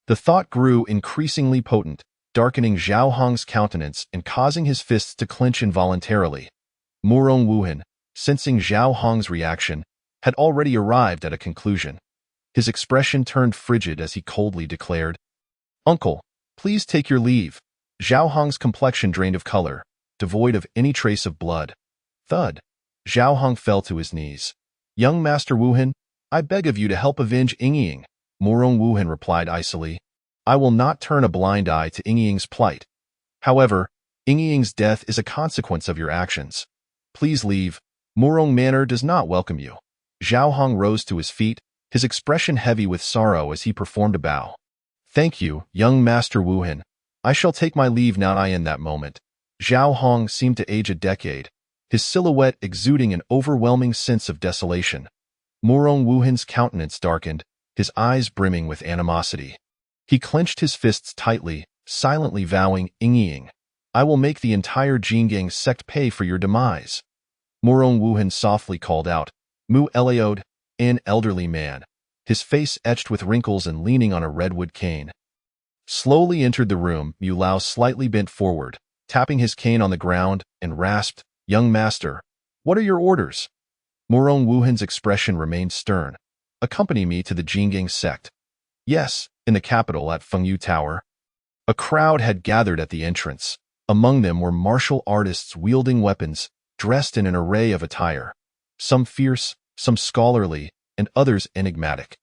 The thought grew increasingly potent, darkening Zhao Hong's countenance and causing his fists to clench involuntarily. Murong Wuhan, sensing Zhao Hong's reaction, had already arrived at a conclusion. His expression turned frigid as he coldly declared, "Uncle, please take your leave." Zhao Hong's complexion drained of color, devoid of any trace of blood. Thud. Zhao Hong fell to his knees. "Young Master Wuhan, I beg of you to help avenge Yingying." Murong Wuhan replied icily, "I will not turn a blind eye to Yingying's plight. However, Yingying's death is a consequence of your actions. Please leave. Murong Manor does not welcome you." Zhao Hong rose to his feet, his expression heavy with sorrow as he performed a bow. "Thank you, young Master Wuhan. I shall take my leave now." In that moment, Zhao Hong seemed to age a decade, his silhouette exuding an overwhelming sense of desolation. Murong Wuhan's countenance darkened, his eyes brimming with animosity. He clenched his fists tightly, silently vowing, "Yingying, I will make the entire Jinggang sect pay for your demise." Murong Wuhan softly called out, "Mu Eliode," an elderly man, his face etched with wrinkles and leaning on a redwood cane. Slowly entered the room. Mu Lao slightly bent forward, tapping his cane on the ground, and rasped, "Young master, what are your orders?" Murong Wuhan's expression remained stern. "Accompany me to the Jinggang sect." "Yes, in the capital at Fengyu Tower." A crowd had gathered at the entrance. Among them were martial artists wielding weapons, dressed in an array of attire. Some fierce, some scholarly, and others enigmatic.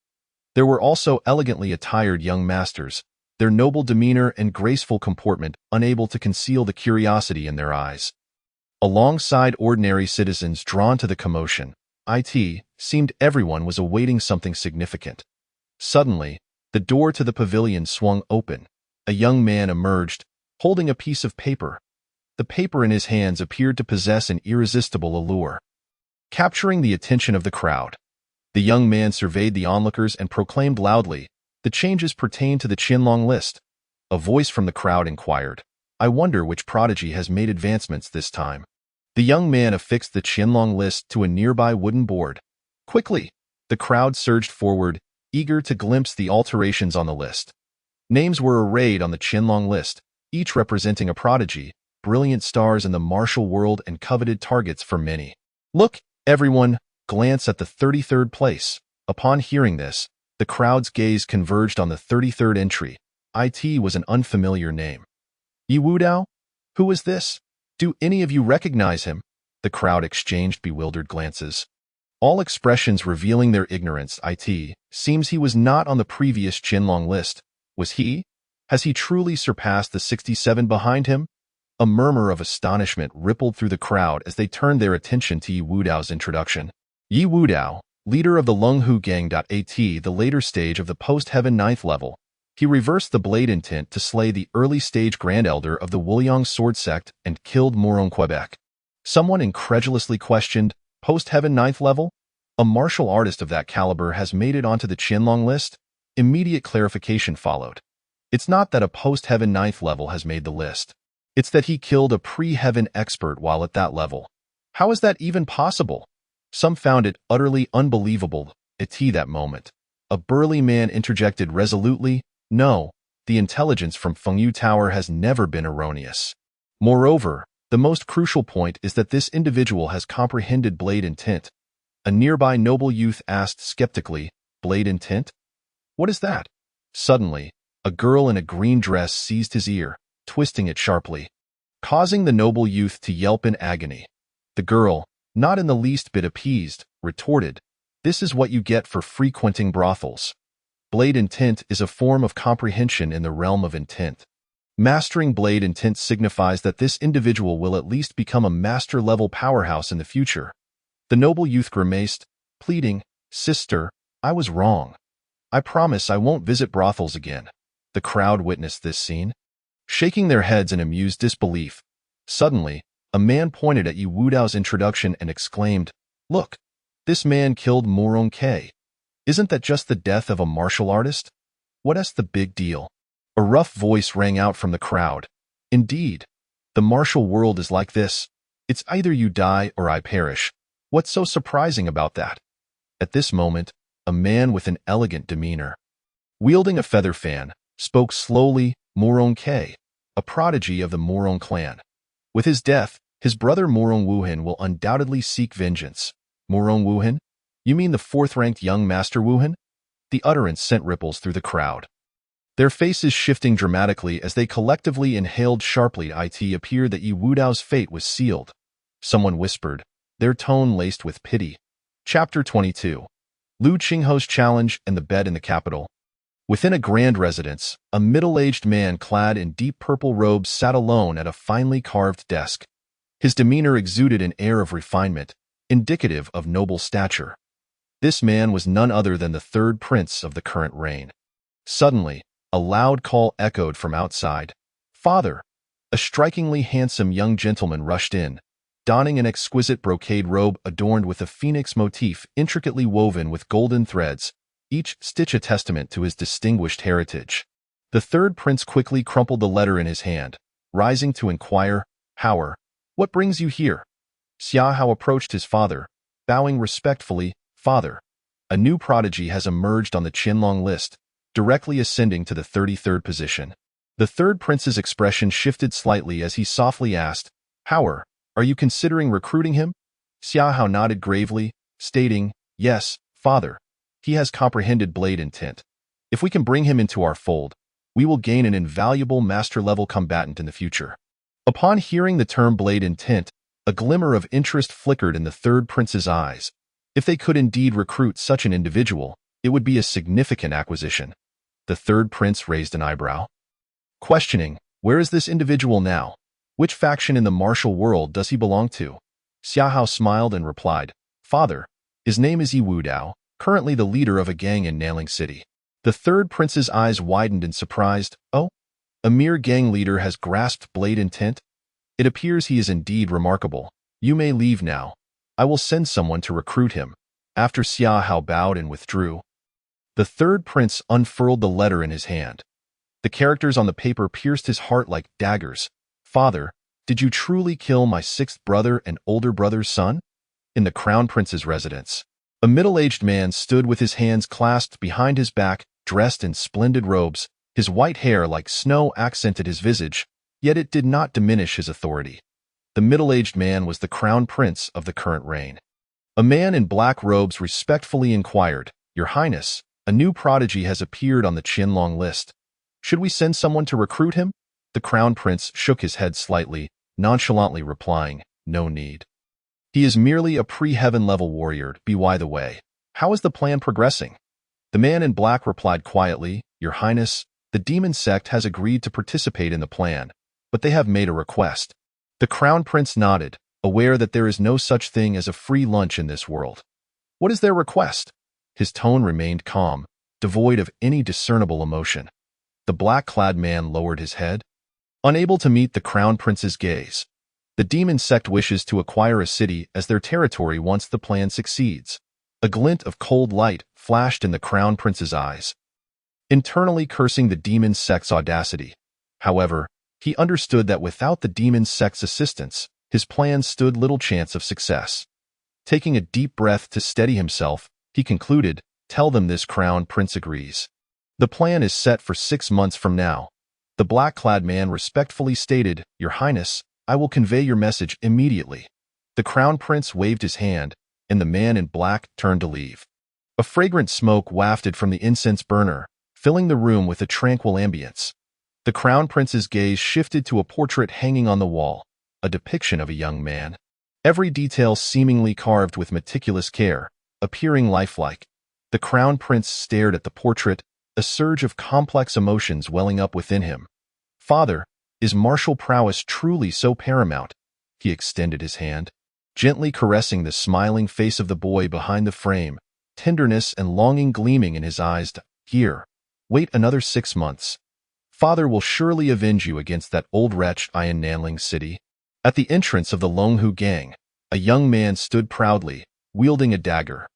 There were also elegantly attired young masters, their noble demeanor and graceful comportment unable to conceal the curiosity in their eyes. Alongside ordinary citizens drawn to the commotion, it seemed everyone was awaiting something significant. Suddenly, the door to the pavilion swung open. A young man emerged, holding a piece of paper. The paper in his hands appeared to possess an irresistible allure. Capturing the attention of the crowd, the young man surveyed the onlookers and proclaimed loudly, "The changes pertain to the Qianlong list." A voice from the crowd inquired, "I wonder which prodigy has made advancements this time." The young man affixed the Qianlong list to a nearby wooden board. Quickly, the crowd surged forward, eager to glimpse the alterations on the list. Names were arrayed on the Qianlong list, each representing a prodigy, brilliant stars in the martial world and coveted targets for many. "Look, everyone, glance at the 33rd place." Upon hearing this, the crowd's gaze converged on the 33rd entry. It was an unfamiliar name. "Yi Wudao? Who is this? Do any of you recognize him?" The crowd exchanged bewildered glances, all expressions revealing their ignorance. "It seems he was not on the previous Qianlong list. Was he? Has he truly surpassed the 67 behind him?" A murmur of astonishment rippled through the crowd as they turned their attention to Yi Wudao's introduction. Yi Wudao, leader of the Lunghu Gang. The later stage of the post-heaven 9th level. He reversed the blade intent to slay the early-stage Grand Elder of the Wuliang Sword Sect and killed Murong Quebec. Someone incredulously questioned, "Post-heaven 9th level? A martial artist of that caliber has made it onto the Qianlong list?" Immediate clarification followed. "It's not that a post-heaven 9th level has made the list. It's that he killed a pre-heaven expert while at that level. How is that even possible?" Some found it utterly unbelievable. At that moment, a burly man interjected resolutely, "No, the intelligence from Fengyu Tower has never been erroneous. Moreover, the most crucial point is that this individual has comprehended blade intent." A nearby noble youth asked skeptically, "Blade intent? What is that?" Suddenly, a girl in a green dress seized his ear, twisting it sharply, causing the noble youth to yelp in agony. The girl, not in the least bit appeased, retorted, "This is what you get for frequenting brothels. Blade intent is a form of comprehension in the realm of intent. Mastering blade intent signifies that this individual will at least become a master-level powerhouse in the future." The noble youth grimaced, pleading, "Sister, I was wrong. I promise I won't visit brothels again." The crowd witnessed this scene, shaking their heads in amused disbelief. Suddenly, a man pointed at Yi Wudao's introduction and exclaimed, "Look, This man killed Morong K. Isn't that just the death of a martial artist? What's the big deal? A rough voice rang out from the crowd. Indeed, the martial world is like this. It's either you die or I perish. What's so surprising about that? At this moment, a man with an elegant demeanor, wielding a feather fan, spoke slowly. Morong K, a prodigy of the Morong clan. With his death, his brother Morong Wuhan will undoubtedly seek vengeance. Morong Wuhan? You mean the fourth-ranked young Master Wuhan? The utterance sent ripples through the crowd, their faces shifting dramatically as they collectively inhaled sharply. It appeared that Yi Wudao's fate was sealed. Someone whispered, their tone laced with pity. Chapter 22. Lu Qingho's Challenge and the Bed in the Capital. Within a grand residence, a middle-aged man clad in deep purple robes sat alone at a finely carved desk. His demeanor exuded an air of refinement, indicative of noble stature. This man was none other than the third prince of the current reign. Suddenly, a loud call echoed from outside. "Father!" A strikingly handsome young gentleman rushed in, donning an exquisite brocade robe adorned with a phoenix motif intricately woven with golden threads, each stitch a testament to his distinguished heritage. The third prince quickly crumpled the letter in his hand, rising to inquire, "Howard, what brings you here?" Xia Hao approached his father, bowing respectfully. "Father, a new prodigy has emerged on the Qianlong list, directly ascending to the 33rd position." The third prince's expression shifted slightly as he softly asked, "Howard, are you considering recruiting him?" Xia Hao nodded gravely, stating, "Yes, father. He has comprehended blade intent. If we can bring him into our fold, we will gain an invaluable master-level combatant in the future." Upon hearing the term blade intent, a glimmer of interest flickered in the third prince's eyes. If they could indeed recruit such an individual, it would be a significant acquisition. The third prince raised an eyebrow, questioning, "Where is this individual now? Which faction in the martial world does he belong to?" Xia Hao smiled and replied, "Father, his name is Yi Wudao, currently the leader of a gang in Nanling City." The third prince's eyes widened in surprise. "Oh? A mere gang leader has grasped blade intent? It appears he is indeed remarkable. You may leave now. I will send someone to recruit him." After Xia Hao bowed and withdrew, the third prince unfurled the letter in his hand. The characters on the paper pierced his heart like daggers. "Father, did you truly kill my sixth brother and older brother's son?" In the crown prince's residence, a middle-aged man stood with his hands clasped behind his back, dressed in splendid robes. His white hair like snow accented his visage, yet it did not diminish his authority. The middle-aged man was the crown prince of the current reign. A man in black robes respectfully inquired, "Your Highness, a new prodigy has appeared on the Qianlong list. Should we send someone to recruit him?" The crown prince shook his head slightly, nonchalantly replying, "No need. He is merely a pre-heaven level warrior. By the way, how is the plan progressing?" The man in black replied quietly, "Your Highness, the demon sect has agreed to participate in the plan, but they have made a request." The crown prince nodded, aware that there is no such thing as a free lunch in this world. "What is their request?" His tone remained calm, devoid of any discernible emotion. The black-clad man lowered his head, unable to meet the crown prince's gaze. "The demon sect wishes to acquire a city as their territory once the plan succeeds." A glint of cold light flashed in the crown prince's eyes, internally cursing the demon sect's audacity. However, he understood that without the demon sect's assistance, his plan stood little chance of success. Taking a deep breath to steady himself, he concluded, "Tell them this crown prince agrees. The plan is set for 6 months from now." The black-clad man respectfully stated, "Your Highness, I will convey your message immediately." The crown prince waved his hand, and the man in black turned to leave. A fragrant smoke wafted from the incense burner, filling the room with a tranquil ambience. The crown prince's gaze shifted to a portrait hanging on the wall, a depiction of a young man, every detail seemingly carved with meticulous care, appearing lifelike. The crown prince stared at the portrait, a surge of complex emotions welling up within him. "Father, is martial prowess truly so paramount?" He extended his hand, gently caressing the smiling face of the boy behind the frame, tenderness and longing gleaming in his eyes. "Here, wait another 6 months. Father will surely avenge you against that old wretch in Nanling City." At the entrance of the Longhu gang, a young man stood proudly, wielding a dagger.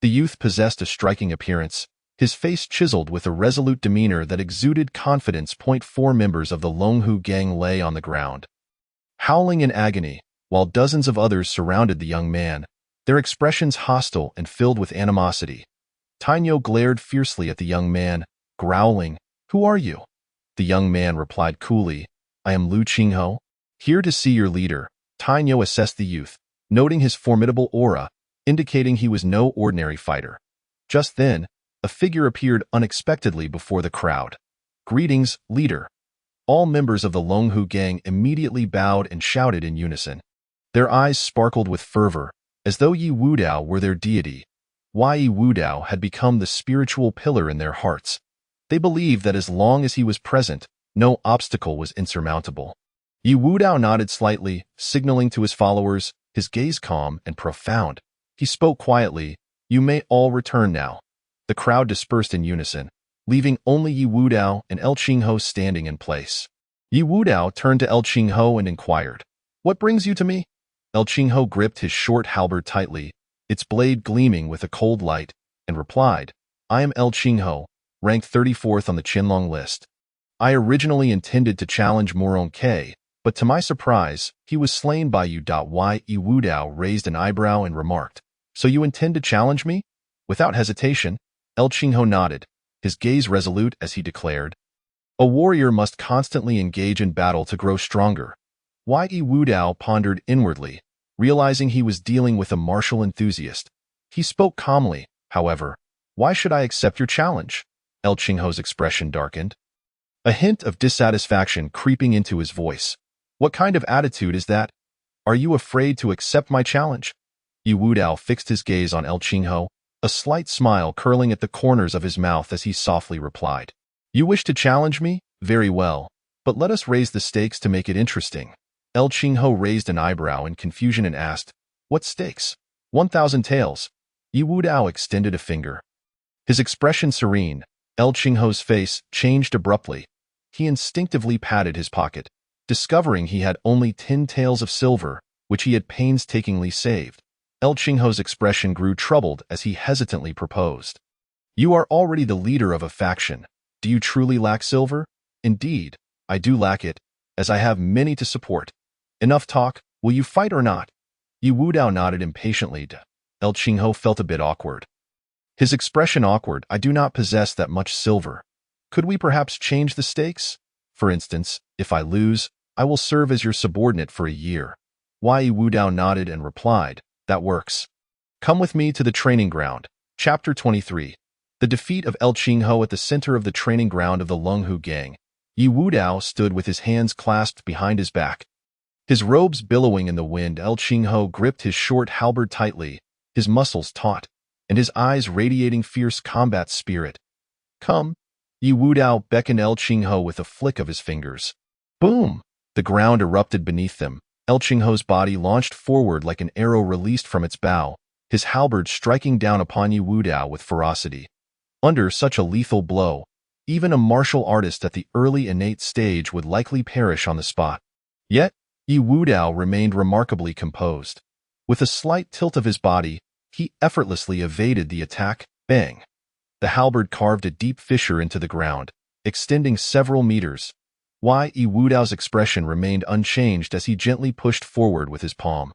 The youth possessed a striking appearance, his face chiseled with a resolute demeanor that exuded confidence. 4 members of the Longhu gang lay on the ground, howling in agony, while dozens of others surrounded the young man, their expressions hostile and filled with animosity. Tainyo glared fiercely at the young man, growling, "Who are you?" The young man replied coolly, "I am Lu Qingho, here to see your leader." Tainyo assessed the youth, noting his formidable aura, indicating he was no ordinary fighter. Just then, a figure appeared unexpectedly before the crowd. "Greetings, leader." All members of the Longhu gang immediately bowed and shouted in unison. Their eyes sparkled with fervor, as though Yi Wudao were their deity. Yi Wudao had become the spiritual pillar in their hearts. They believed that as long as he was present, no obstacle was insurmountable. Yi Wudao nodded slightly, signaling to his followers, his gaze calm and profound. He spoke quietly, "You may all return now." The crowd dispersed in unison, leaving only Yi Wudao and El Qingho standing in place. Yi Wudao turned to El Qingho and inquired, "What brings you to me?" El Qingho gripped his short halberd tightly, its blade gleaming with a cold light, and replied, "I am El Qingho, ranked 34th on the Qinlong list. I originally intended to challenge Moron K, but to my surprise, he was slain by you. Yi Wudao raised an eyebrow and remarked, "So you intend to challenge me?" Without hesitation, El Qingho nodded, his gaze resolute as he declared, "A warrior must constantly engage in battle to grow stronger." Yi Wudao pondered inwardly, realizing he was dealing with a martial enthusiast. He spoke calmly, however, "Why should I accept your challenge?" El Qingho's expression darkened, a hint of dissatisfaction creeping into his voice. "What kind of attitude is that? Are you afraid to accept my challenge?" Yi Wudao fixed his gaze on El Qingho, a slight smile curling at the corners of his mouth as he softly replied, "You wish to challenge me? Very well, but let us raise the stakes to make it interesting." El Qingho raised an eyebrow in confusion and asked, "What stakes?" 1,000 taels. Yi Wudao extended a finger. His expression serene, El Qingho's face changed abruptly. He instinctively patted his pocket, discovering he had only 10 taels of silver, which he had painstakingly saved. El Qingho's expression grew troubled as he hesitantly proposed, "You are already the leader of a faction. Do you truly lack silver?" "Indeed, I do lack it, as I have many to support." "Enough talk, will you fight or not?" Yi Wudao nodded impatiently. El Qingho felt a bit awkward. His expression awkward, "I do not possess that much silver. Could we perhaps change the stakes? For instance, if I lose, I will serve as your subordinate for a year." Yi Wudao nodded and replied, "That works. Come with me to the training ground." Chapter 23. The defeat of El Qingho. At the center of the training ground of the Longhu gang, Yi Wudao stood with his hands clasped behind his back. His robes billowing in the wind, El Qingho gripped his short halberd tightly, his muscles taut, and his eyes radiating fierce combat spirit. "Come." Yi Wudao beckoned El Qingho with a flick of his fingers. Boom! The ground erupted beneath them. El Qingho's body launched forward like an arrow released from its bow, his halberd striking down upon Yi Wudao with ferocity. Under such a lethal blow, even a martial artist at the early innate stage would likely perish on the spot. Yet, Yi Wudao remained remarkably composed. With a slight tilt of his body, he effortlessly evaded the attack. Bang! The halberd carved a deep fissure into the ground, extending several meters. Yi Wudao's expression remained unchanged as he gently pushed forward with his palm.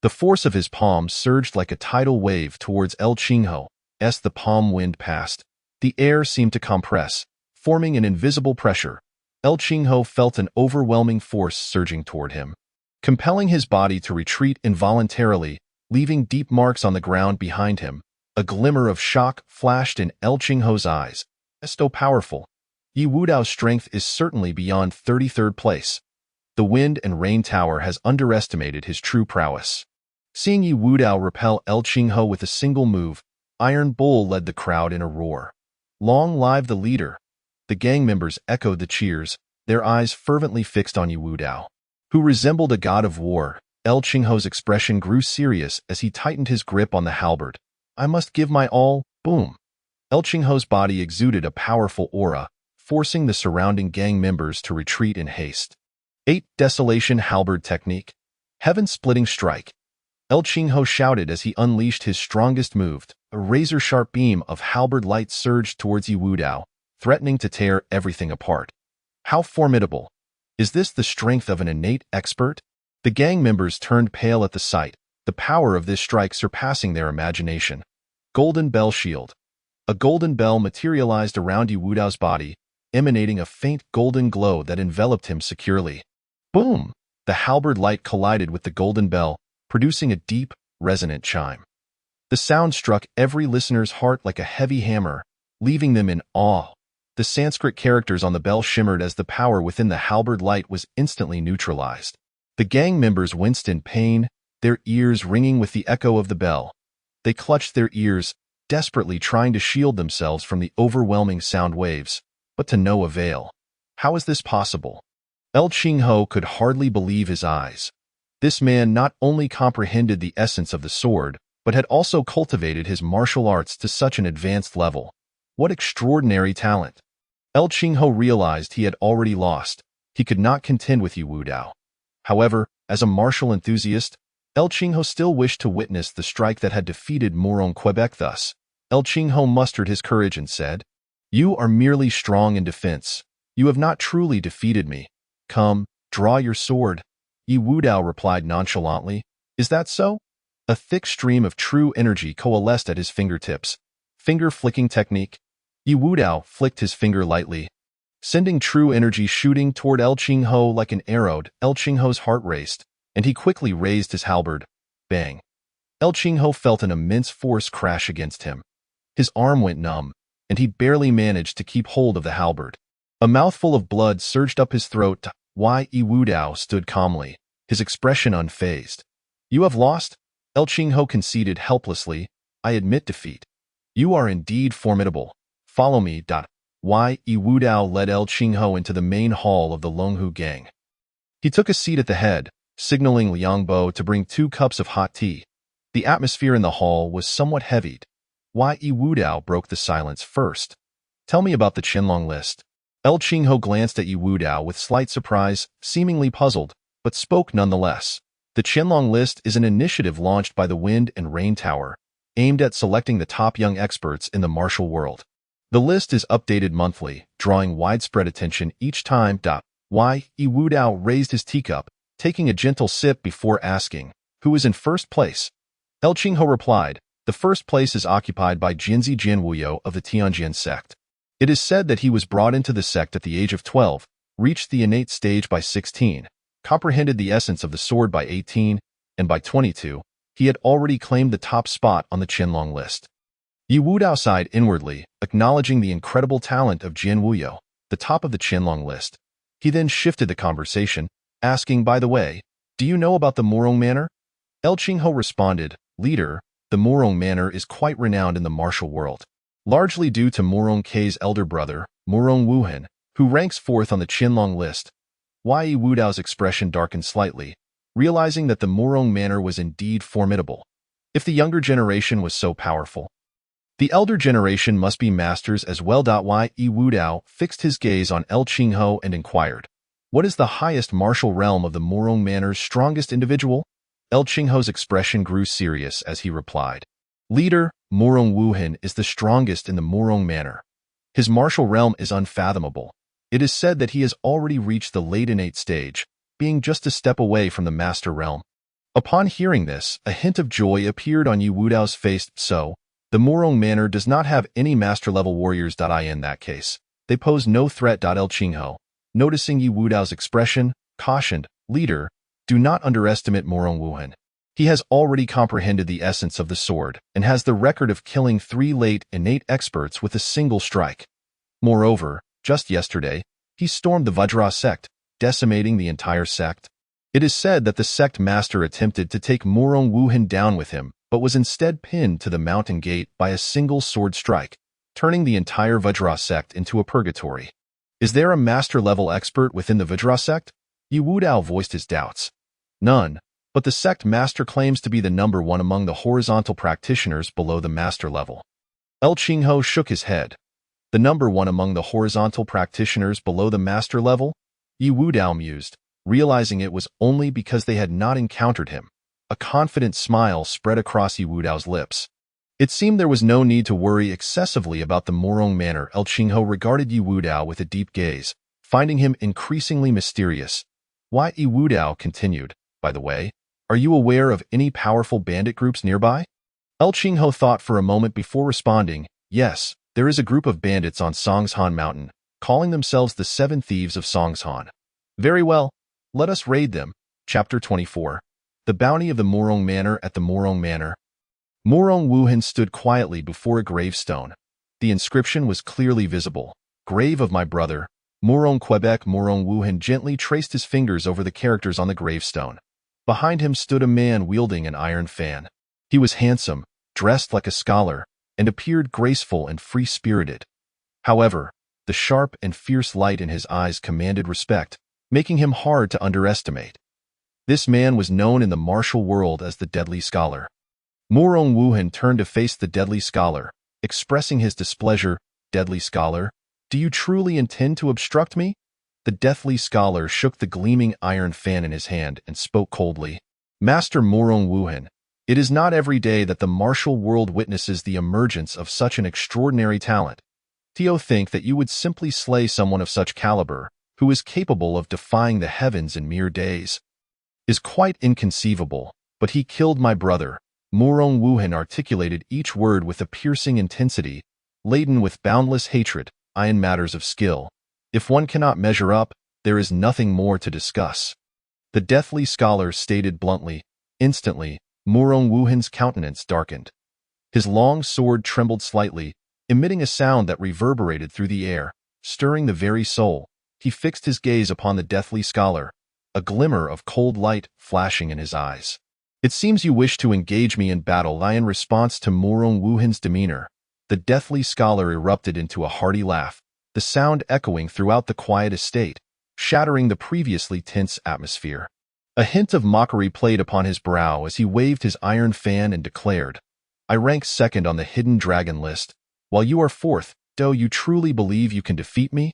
The force of his palm surged like a tidal wave towards El Qingho. As the palm wind passed, the air seemed to compress, forming an invisible pressure. El Qingho felt an overwhelming force surging toward him, compelling his body to retreat involuntarily, leaving deep marks on the ground behind him. A glimmer of shock flashed in El Qingho's eyes. So powerful. Yi Wudao's strength is certainly beyond 33rd place. The Wind and Rain Tower has underestimated his true prowess. Seeing Yi Wudao repel El Qingho with a single move, Iron Bull led the crowd in a roar. "Long live the leader!" The gang members echoed the cheers, their eyes fervently fixed on Yi Wudao, who resembled a god of war. El Qingho's expression grew serious as he tightened his grip on the halberd. "I must give my all." Boom! El Qingho's body exuded a powerful aura, forcing the surrounding gang members to retreat in haste. 8. Desolation Halberd Technique. Heaven-Splitting Strike. El Qingho shouted as he unleashed his strongest move. A razor-sharp beam of halberd light surged towards Yi Wudao, threatening to tear everything apart. How formidable! Is this the strength of an innate expert? The gang members turned pale at the sight, the power of this strike surpassing their imagination. Golden Bell Shield. A golden bell materialized around Yi Wudao's body, emanating a faint golden glow that enveloped him securely. Boom! The halberd light collided with the golden bell, producing a deep, resonant chime. The sound struck every listener's heart like a heavy hammer, leaving them in awe. The Sanskrit characters on the bell shimmered as the power within the halberd light was instantly neutralized. The gang members winced in pain, their ears ringing with the echo of the bell. They clutched their ears, desperately trying to shield themselves from the overwhelming sound waves, but to no avail. How is this possible? El Qingho could hardly believe his eyes. This man not only comprehended the essence of the sword, but had also cultivated his martial arts to such an advanced level. What extraordinary talent! El Qingho realized he had already lost. He could not contend with Yi Wudao. However, as a martial enthusiast, El Qingho still wished to witness the strike that had defeated Morong Quebec. Thus, El Qingho mustered his courage and said, "You are merely strong in defense. You have not truly defeated me. Come, draw your sword." Yi Wudao replied nonchalantly, "Is that so?" A thick stream of true energy coalesced at his fingertips. Finger-flicking technique. Yi Wudao flicked his finger lightly, sending true energy shooting toward El Qingho like an arrow. El Qingho's heart raced, and he quickly raised his halberd. Bang! El Qingho felt an immense force crash against him. His arm went numb, and he barely managed to keep hold of the halberd. A mouthful of blood surged up his throat. Yi Wudao stood calmly, his expression unfazed. "You have lost?" El Qingho conceded helplessly. "I admit defeat." "You are indeed formidable. Follow me." Yi Wudao led El Qingho into the main hall of the Longhu gang. He took a seat at the head, signaling Liang Bo to bring 2 cups of hot tea. The atmosphere in the hall was somewhat heavy. Yi Wudao broke the silence first. "Tell me about the Qianlong list." El Qingho glanced at Yi Wudao with slight surprise, seemingly puzzled, but spoke nonetheless. The Qianlong list is an initiative launched by the Wind and Rain Tower, aimed at selecting the top young experts in the martial world. The list is updated monthly, drawing widespread attention each time. Yi Wudao raised his teacup, taking a gentle sip before asking, "Who is in first place?" El Qingho replied, "The first place is occupied by Jinzi Jianwuyo of the Tianjin sect. It is said that he was brought into the sect at the age of 12, reached the innate stage by 16, comprehended the essence of the sword by 18, and by 22, he had already claimed the top spot on the Qianlong list." Yi Wudao sighed inwardly, acknowledging the incredible talent of Jianwuyo, the top of the Qianlong list. He then shifted the conversation, asking, "By the way, do you know about the Morong Manor?" El Qingho responded, "Leader, the Morong Manor is quite renowned in the martial world, largely due to Morong K's elder brother, Morong Wuhan, who ranks 4th on the Qianlong list." Yi Wudao's expression darkened slightly, realizing that the Morong Manor was indeed formidable. If the younger generation was so powerful, the elder generation must be masters as well. Yi Wudao fixed his gaze on El Qingho and inquired, "What is the highest martial realm of the Morong Manor's strongest individual?" El Qingho's expression grew serious as he replied, "Leader, Morong Wuhan is the strongest in the Morong Manor. His martial realm is unfathomable. It is said that he has already reached the late innate stage, being just a step away from the master realm." Upon hearing this, a hint of joy appeared on Yi Wudao's face. "So, the Morong Manor does not have any master-level warriors. In that case, they pose no threat." El Qingho, noticing Yi Wudao's expression, cautioned, "Leader, do not underestimate Morong Wuhan. He has already comprehended the essence of the sword and has the record of killing 3 late innate experts with a single strike. Moreover, just yesterday, he stormed the Vajra sect, decimating the entire sect. It is said that the sect master attempted to take Morong Wuhan down with him, but was instead pinned to the mountain gate by a single sword strike, turning the entire Vajra sect into a purgatory. Is there a master-level expert within the Vajra sect?" Yi Wudao voiced his doubts. "None, but the sect master claims to be the number 1 among the horizontal practitioners below the master level." El Qingho shook his head. "The number 1 among the horizontal practitioners below the master level?" Yi Wudao mused, realizing it was only because they had not encountered him. A confident smile spread across Yi Wudao's lips. It seemed there was no need to worry excessively about the Morong manner. El Qinghe regarded Yi Wudao with a deep gaze, finding him increasingly mysterious. Why? Yi Wudao continued, by the way, are you aware of any powerful bandit groups nearby? El Qinghe thought for a moment before responding, yes, there is a group of bandits on Songshan Mountain, calling themselves the Seven Thieves of Songshan. Very well, let us raid them. Chapter 24. The Bounty of the Morong Manor. At the Morong Manor, Morong Wuhan stood quietly before a gravestone. The inscription was clearly visible. Grave of my brother, Morong Quebec. Morong Wuhan gently traced his fingers over the characters on the gravestone. Behind him stood a man wielding an iron fan. He was handsome, dressed like a scholar, and appeared graceful and free-spirited. However, the sharp and fierce light in his eyes commanded respect, making him hard to underestimate. This man was known in the martial world as the Deadly Scholar. Morong Wuhan turned to face the Deadly Scholar, expressing his displeasure. Deadly Scholar, do you truly intend to obstruct me? The Deathly Scholar shook the gleaming iron fan in his hand and spoke coldly. Master Morong Wuhan, it is not every day that the martial world witnesses the emergence of such an extraordinary talent. Do you think that you would simply slay someone of such caliber, who is capable of defying the heavens in mere days? Is quite inconceivable, but he killed my brother. Morong Wuhan articulated each word with a piercing intensity, laden with boundless hatred. In matters of skill, if one cannot measure up, there is nothing more to discuss. The Deathly Scholar stated bluntly. Instantly, Morong Wuhan's countenance darkened. His long sword trembled slightly, emitting a sound that reverberated through the air, stirring the very soul. He fixed his gaze upon the Deathly Scholar, a glimmer of cold light flashing in his eyes. It seems you wish to engage me in battle. In response to Morong Wuhan's demeanor, the Deathly Scholar erupted into a hearty laugh, the sound echoing throughout the quiet estate, shattering the previously tense atmosphere. A hint of mockery played upon his brow as he waved his iron fan and declared, I rank second on the hidden dragon list, while you are fourth. Do you truly believe you can defeat me?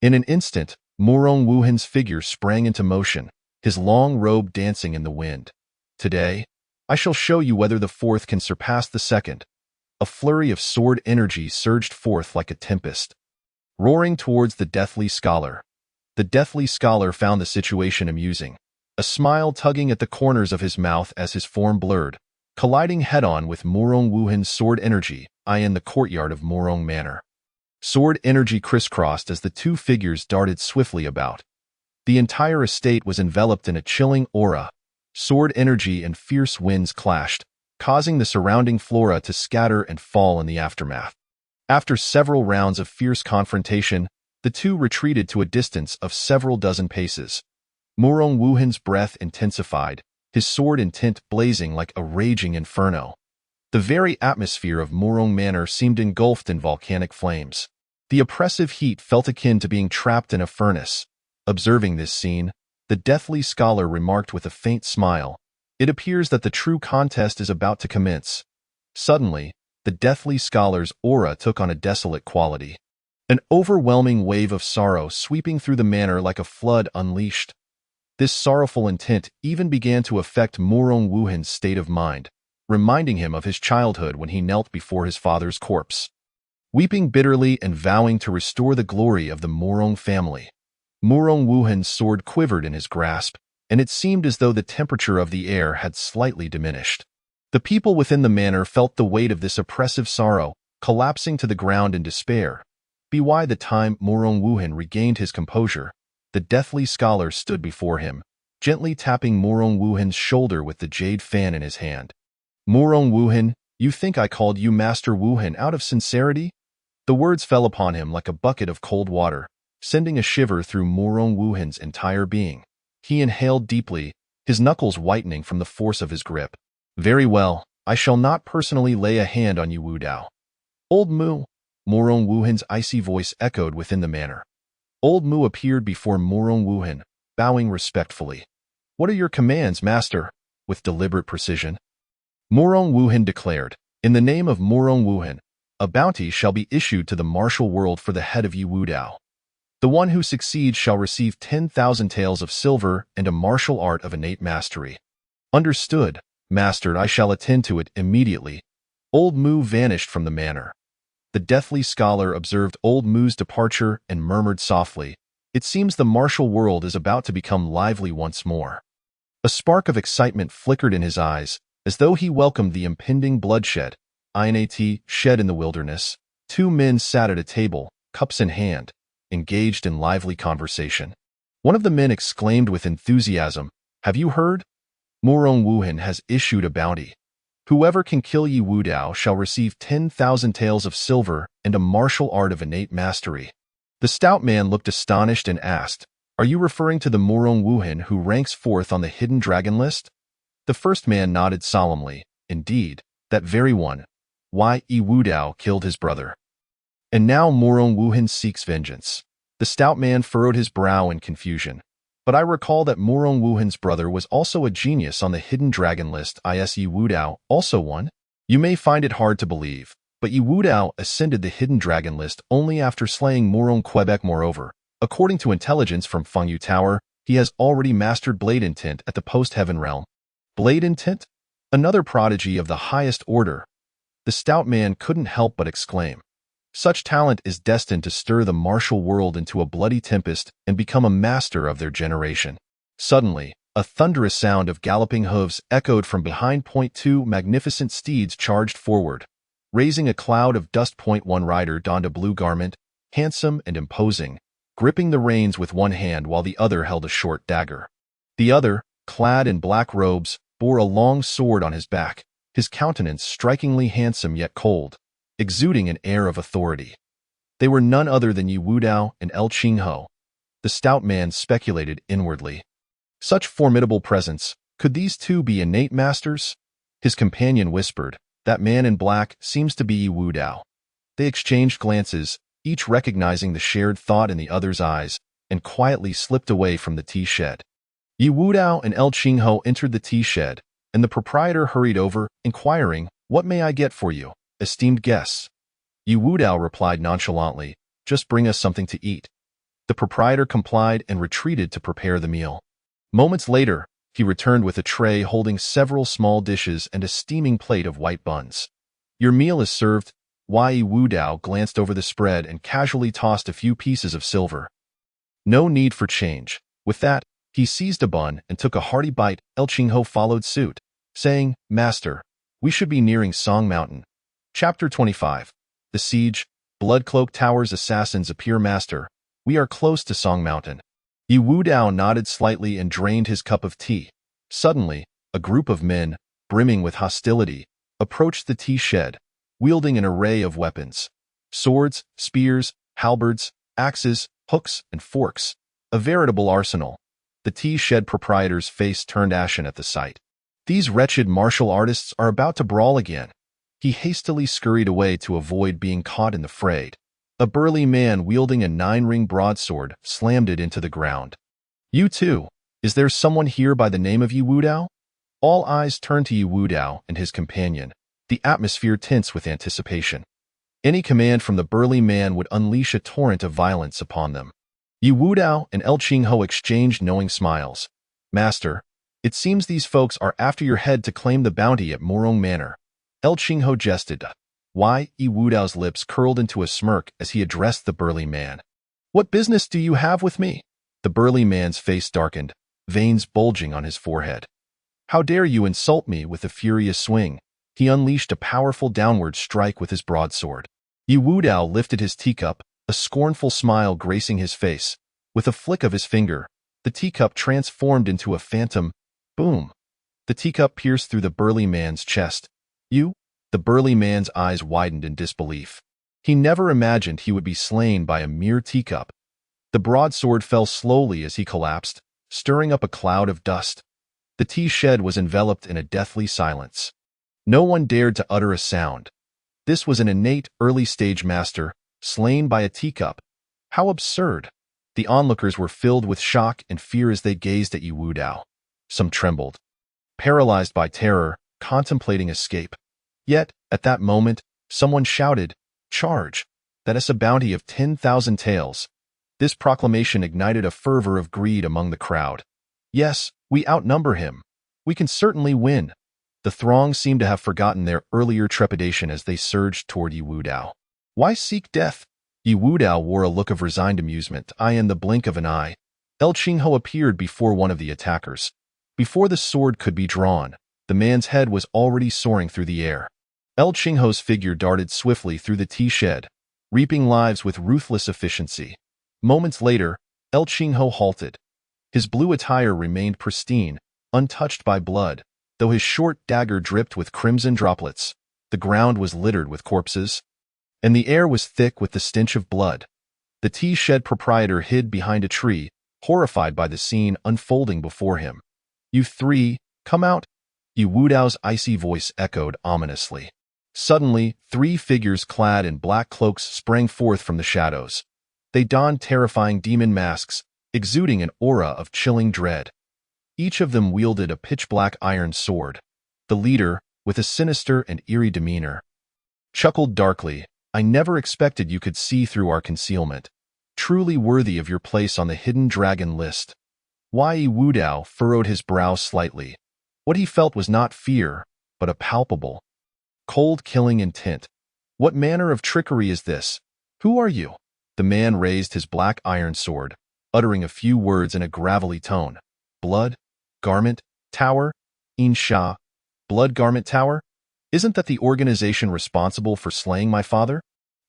In an instant, Morong Wuhan's figure sprang into motion, his long robe dancing in the wind. Today, I shall show you whether the fourth can surpass the second. A flurry of sword energy surged forth like a tempest, roaring towards the Deathly Scholar. The Deathly Scholar found the situation amusing, a smile tugging at the corners of his mouth as his form blurred, colliding head-on with Morong Wuhan's sword energy. In the courtyard of Morong Manor, sword energy crisscrossed as the two figures darted swiftly about. The entire estate was enveloped in a chilling aura. Sword energy and fierce winds clashed, causing the surrounding flora to scatter and fall in the aftermath. After several rounds of fierce confrontation, the two retreated to a distance of several dozen paces. Morong Wuhan's breath intensified, his sword intent blazing like a raging inferno. The very atmosphere of Morong Manor seemed engulfed in volcanic flames. The oppressive heat felt akin to being trapped in a furnace. Observing this scene, the Deathly Scholar remarked with a faint smile, it appears that the true contest is about to commence. Suddenly, the Deathly Scholar's aura took on a desolate quality. An overwhelming wave of sorrow sweeping through the manor like a flood unleashed. This sorrowful intent even began to affect Morong Wuhan's state of mind, reminding him of his childhood when he knelt before his father's corpse, weeping bitterly and vowing to restore the glory of the Morong family. Morong Wuhan's sword quivered in his grasp, and it seemed as though the temperature of the air had slightly diminished. The people within the manor felt the weight of this oppressive sorrow, collapsing to the ground in despair. By the time Morong Wuhan regained his composure, the Deathly Scholar stood before him, gently tapping Morong Wuhan's shoulder with the jade fan in his hand. Morong Wuhan, you think I called you Master Wuhan out of sincerity? The words fell upon him like a bucket of cold water, sending a shiver through Morong Wuhan's entire being. He inhaled deeply, his knuckles whitening from the force of his grip. Very well, I shall not personally lay a hand on you, Wu Dao. Old Mu. Morong Wuhan's icy voice echoed within the manor. Old Mu appeared before Morong Wuhan, bowing respectfully. What are your commands, master? With deliberate precision, Morong Wuhan declared, in the name of Morong Wuhan, a bounty shall be issued to the martial world for the head of Yi Wu Dao. The one who succeeds shall receive 10,000 taels of silver and a martial art of innate mastery. Understood, master, I shall attend to it immediately. Old Mu vanished from the manor. The deathly scholar observed Old Mu's departure and murmured softly, "It seems the martial world is about to become lively once more." A spark of excitement flickered in his eyes, as though he welcomed the impending bloodshed. INAT shed in the wilderness. Two men sat at a table, cups in hand, engaged in lively conversation. One of the men exclaimed with enthusiasm, "Have you heard? Murong Wuhan has issued a bounty. Whoever can kill Yi Wudao shall receive 10,000 taels of silver and a martial art of innate mastery." The stout man looked astonished and asked, "Are you referring to the Murong Wuhan who ranks fourth on the hidden dragon list?" The first man nodded solemnly. "Indeed, that very one. Why, Yi Wudao killed his brother. And now Murong Wuhan seeks vengeance." The stout man furrowed his brow in confusion. "But I recall that Murong Wuhan's brother was also a genius on the hidden dragon list. Is Yi Wudao also one? You may find it hard to believe, but Yi Wudao ascended the hidden dragon list only after slaying Murong Quebec. Moreover, according to intelligence from Fengyu Tower, he has already mastered Blade Intent at the post-heaven realm." Blade Intent? Another prodigy of the highest order. The stout man couldn't help but exclaim. Such talent is destined to stir the martial world into a bloody tempest and become a master of their generation. Suddenly, a thunderous sound of galloping hooves echoed from behind. Two magnificent steeds charged forward. Raising a cloud of dust. One rider donned a blue garment, handsome and imposing, gripping the reins with one hand while the other held a short dagger. The other, clad in black robes, bore a long sword on his back, his countenance strikingly handsome yet cold, exuding an air of authority. They were none other than Yi Wudao and El Qingho. The stout man speculated inwardly. Such formidable presence, could these two be innate masters? His companion whispered, "That man in black seems to be Yi Wudao." They exchanged glances, each recognizing the shared thought in the other's eyes, and quietly slipped away from the tea shed. Yi Wudao and El Qingho entered the tea shed, and the proprietor hurried over, inquiring, "What may I get for you, esteemed guests?" Yi Wudao replied nonchalantly, "Just bring us something to eat." The proprietor complied and retreated to prepare the meal. Moments later, he returned with a tray holding several small dishes and a steaming plate of white buns. "Your meal is served." Yi Wudao glanced over the spread and casually tossed a few pieces of silver. No need for change. With that, he seized a bun and took a hearty bite. El Qingho followed suit, saying, "Master, we should be nearing Song Mountain." Chapter 25. The Siege. Bloodcloak Tower's assassins appear. "Master, we are close to Song Mountain." Yi Wudao nodded slightly and drained his cup of tea. Suddenly, a group of men, brimming with hostility, approached the tea shed, wielding an array of weapons. Swords, spears, halberds, axes, hooks, and forks. A veritable arsenal. The tea shed proprietor's face turned ashen at the sight. These wretched martial artists are about to brawl again. He hastily scurried away to avoid being caught in the fray. A burly man wielding a 9-ring broadsword slammed it into the ground. "You too. Is there someone here by the name of Yi Wudao?" All eyes turned to Yi Wudao and his companion. The atmosphere tense with anticipation. Any command from the burly man would unleash a torrent of violence upon them. Yi Wudao and El Qingho exchanged knowing smiles. "Master, it seems these folks are after your head to claim the bounty at Murong Manor." El Qingho jested. Yi Wudao's lips curled into a smirk as he addressed the burly man. "What business do you have with me?" The burly man's face darkened, veins bulging on his forehead. "How dare you insult me?" With a furious swing, he unleashed a powerful downward strike with his broadsword. Yi Wudao lifted his teacup, a scornful smile gracing his face. With a flick of his finger, the teacup transformed into a phantom. Boom! The teacup pierced through the burly man's chest. "You?" The burly man's eyes widened in disbelief. He never imagined he would be slain by a mere teacup. The broadsword fell slowly as he collapsed, stirring up a cloud of dust. The tea shed was enveloped in a deathly silence. No one dared to utter a sound. This was an innate, early-stage master, slain by a teacup. How absurd! The onlookers were filled with shock and fear as they gazed at Yi Wudao. Some trembled, paralyzed by terror, contemplating escape. Yet, at that moment, someone shouted, "Charge! That is a bounty of 10,000 taels." This proclamation ignited a fervor of greed among the crowd. "Yes, we outnumber him. We can certainly win. The throng seemed to have forgotten their earlier trepidation as they surged toward Yi Wudao. Why seek death? Yi Wudao wore a look of resigned amusement. In the blink of an eye, El Qingho appeared before one of the attackers. Before the sword could be drawn, the man's head was already soaring through the air. El Qingho's figure darted swiftly through the tea shed, reaping lives with ruthless efficiency. Moments later, El Qingho halted. His blue attire remained pristine, untouched by blood, though his short dagger dripped with crimson droplets. The ground was littered with corpses, and the air was thick with the stench of blood. The tea shed proprietor hid behind a tree, horrified by the scene unfolding before him. "You three, come out!" Yi Wudao's icy voice echoed ominously. Suddenly, three figures clad in black cloaks sprang forth from the shadows. They donned terrifying demon masks, exuding an aura of chilling dread. Each of them wielded a pitch-black iron sword. The leader, with a sinister and eerie demeanor, chuckled darkly. "I never expected you could see through our concealment. Truly worthy of your place on the hidden dragon list." Yi Wudao furrowed his brow slightly. What he felt was not fear, but a palpable, cold killing intent. What manner of trickery is this? Who are you? The man raised his black iron sword, uttering a few words in a gravelly tone. Blood? Garment? Tower? Insha? Blood Garment Tower? Isn't that the organization responsible for slaying my father?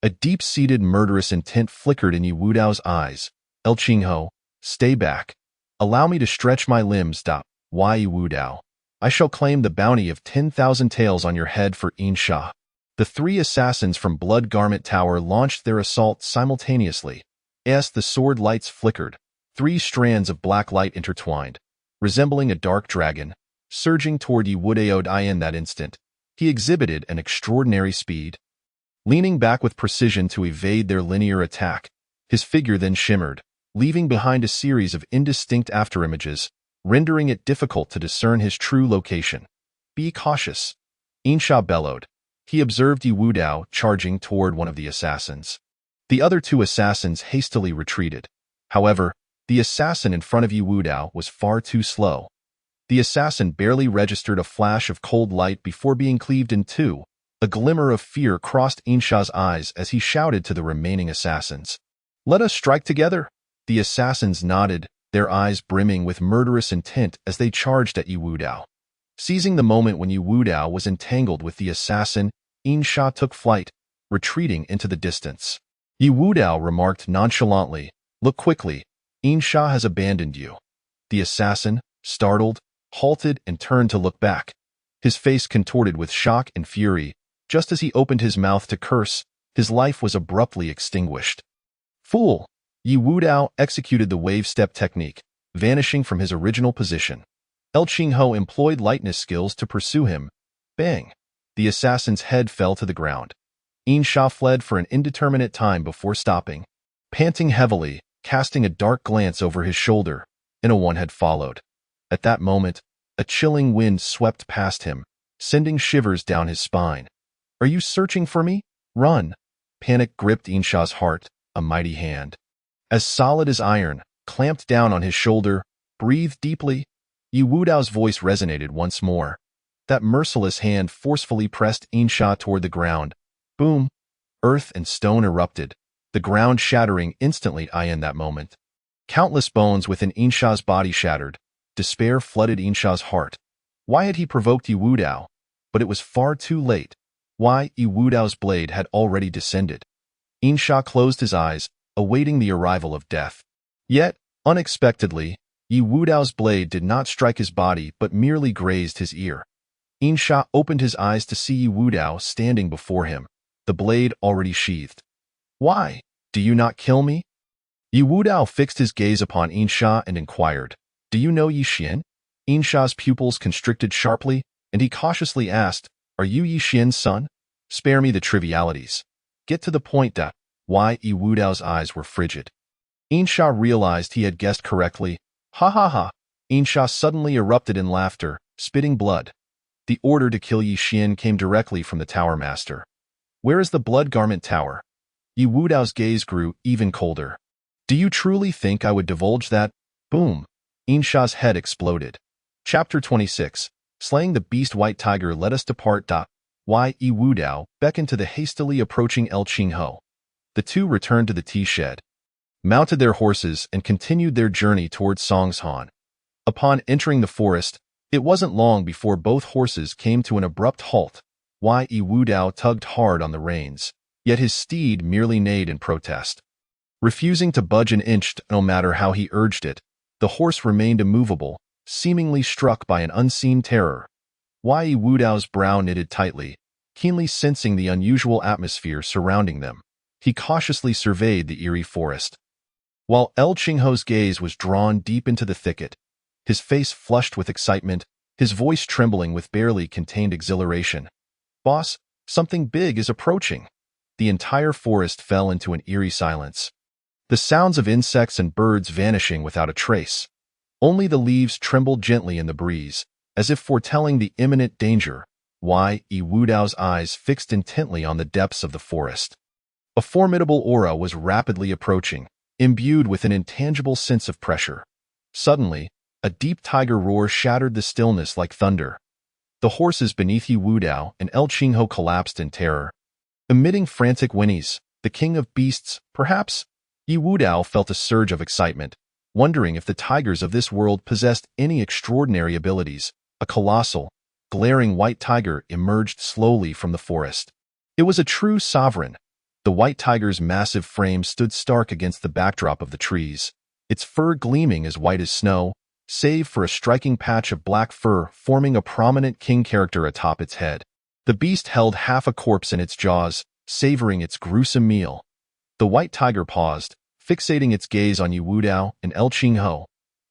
A deep-seated murderous intent flickered in Yi Wudao's eyes. El Qingho, stay back. Allow me to stretch my limbs. Yi Wudao. I shall claim the bounty of 10,000 taels on your head for Insha. The three assassins from Blood Garment Tower launched their assault simultaneously. As the sword lights flickered, three strands of black light intertwined, resembling a dark dragon, surging toward Yi Wudao. In that instant, he exhibited an extraordinary speed. Leaning back with precision to evade their linear attack, his figure then shimmered, leaving behind a series of indistinct afterimages, rendering it difficult to discern his true location. Be cautious, Insha bellowed. He observed Yi Wudao charging toward one of the assassins. The other two assassins hastily retreated. However, the assassin in front of Yi Wudao was far too slow. The assassin barely registered a flash of cold light before being cleaved in two. A glimmer of fear crossed Insha's eyes as he shouted to the remaining assassins. "Let us strike together." The assassins nodded, their eyes brimming with murderous intent as they charged at Yi Wudao. Seizing the moment when Yi Wudao was entangled with the assassin, Insha took flight, retreating into the distance. Yi Wudao remarked nonchalantly, "Look quickly, Insha has abandoned you." The assassin, startled, halted and turned to look back. His face contorted with shock and fury. Just as he opened his mouth to curse, his life was abruptly extinguished. Fool! Yi Wudao executed the wave step technique, vanishing from his original position. El Qingho employed lightness skills to pursue him. Bang! The assassin's head fell to the ground. Insha fled for an indeterminate time before stopping. Panting heavily, casting a dark glance over his shoulder, Inawan had followed. At that moment, a chilling wind swept past him, sending shivers down his spine. "Are you searching for me? Run!" Panic gripped Insha's heart, a mighty hand, as solid as iron, clamped down on his shoulder. "Breathe deeply." Yi Wudao's voice resonated once more. That merciless hand forcefully pressed Insha toward the ground. Boom! Earth and stone erupted, the ground shattering instantly. In that moment, countless bones within Insha's body shattered. Despair flooded Insha's heart. Why had he provoked Yi Wudao? But it was far too late. Yi Wudao's blade had already descended. Insha closed his eyes, awaiting the arrival of death. Yet, unexpectedly, Yi Wudao's blade did not strike his body but merely grazed his ear. Insha opened his eyes to see Yi Wudao standing before him, the blade already sheathed. "Why? Do you not kill me?" Yi Wudao fixed his gaze upon Insha and inquired, "Do you know Yi Xian?" Insha's pupils constricted sharply, and he cautiously asked, "Are you Yi Xian's son?" "Spare me the trivialities. Get to the point." Yi Wudao's eyes were frigid. Insha realized he had guessed correctly. "Ha ha ha!" Insha suddenly erupted in laughter, spitting blood. The order to kill Yi Xian came directly from the Tower Master. "Where is the Blood Garment Tower?" Yi Wudao's gaze grew even colder. "Do you truly think I would divulge that?" Boom! Insha's head exploded. Chapter 26. Slaying the Beast. White Tiger, let us depart. Yi Wudao beckoned to the hastily approaching El Qingho. The two returned to the tea shed, mounted their horses, and continued their journey towards Songshan. Upon entering the forest, it wasn't long before both horses came to an abrupt halt. Yi Wudao tugged hard on the reins, yet his steed merely neighed in protest. Refusing to budge an inch no matter how he urged it, the horse remained immovable, seemingly struck by an unseen terror. Yi Wudao's brow knitted tightly, keenly sensing the unusual atmosphere surrounding them. He cautiously surveyed the eerie forest, while El Qingho's gaze was drawn deep into the thicket, his face flushed with excitement, his voice trembling with barely contained exhilaration. "Boss, something big is approaching." The entire forest fell into an eerie silence, the sounds of insects and birds vanishing without a trace. Only the leaves trembled gently in the breeze, as if foretelling the imminent danger. Yi Wudao's eyes fixed intently on the depths of the forest. A formidable aura was rapidly approaching, imbued with an intangible sense of pressure. Suddenly, a deep tiger roar shattered the stillness like thunder. The horses beneath Yi Wudao and El Qingho collapsed in terror, emitting frantic whinnies. The king of beasts, perhaps? Yi Wudao felt a surge of excitement, wondering if the tigers of this world possessed any extraordinary abilities. A colossal, glaring white tiger emerged slowly from the forest. It was a true sovereign. The white tiger's massive frame stood stark against the backdrop of the trees, its fur gleaming as white as snow, save for a striking patch of black fur forming a prominent king character atop its head. The beast held half a corpse in its jaws, savoring its gruesome meal. The white tiger paused, fixating its gaze on Yi Wudao and El Qingho.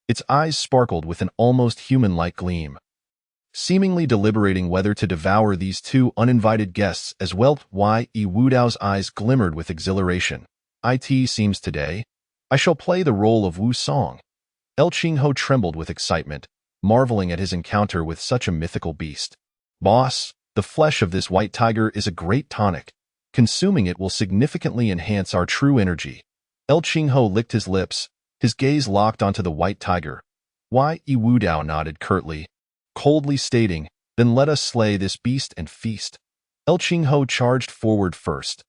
Its eyes sparkled with an almost human-like gleam, seemingly deliberating whether to devour these two uninvited guests as well. Yi Wudao's eyes glimmered with exhilaration. "It seems today I shall play the role of Wu Song." El Qingho trembled with excitement, marveling at his encounter with such a mythical beast. "Boss, the flesh of this white tiger is a great tonic. Consuming it will significantly enhance our true energy." El Qingho licked his lips, his gaze locked onto the white tiger. Yi Wudao nodded curtly, coldly stating, "Then let us slay this beast and feast." El Qingho charged forward first.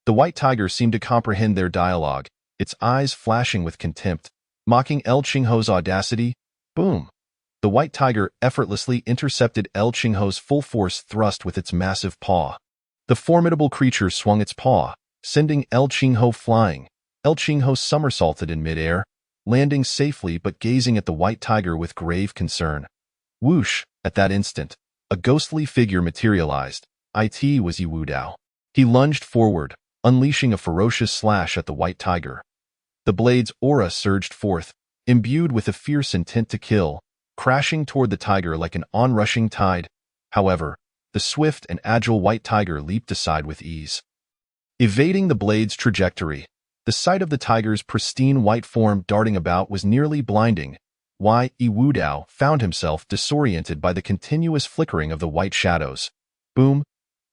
The white tiger seemed to comprehend their dialogue, its eyes flashing with contempt, mocking El Qingho's audacity. Boom! The white tiger effortlessly intercepted El Qingho's full-force thrust with its massive paw. The formidable creature swung its paw, sending El Qingho flying. El Qingho somersaulted in midair, landing safely but gazing at the white tiger with grave concern. Whoosh! At that instant, a ghostly figure materialized. It was Yi Wudao. He lunged forward, unleashing a ferocious slash at the white tiger. The blade's aura surged forth, imbued with a fierce intent to kill, crashing toward the tiger like an onrushing tide. However, the swift and agile white tiger leaped aside with ease, evading the blade's trajectory. The sight of the tiger's pristine white form darting about was nearly blinding. Yi Wudao found himself disoriented by the continuous flickering of the white shadows. Boom!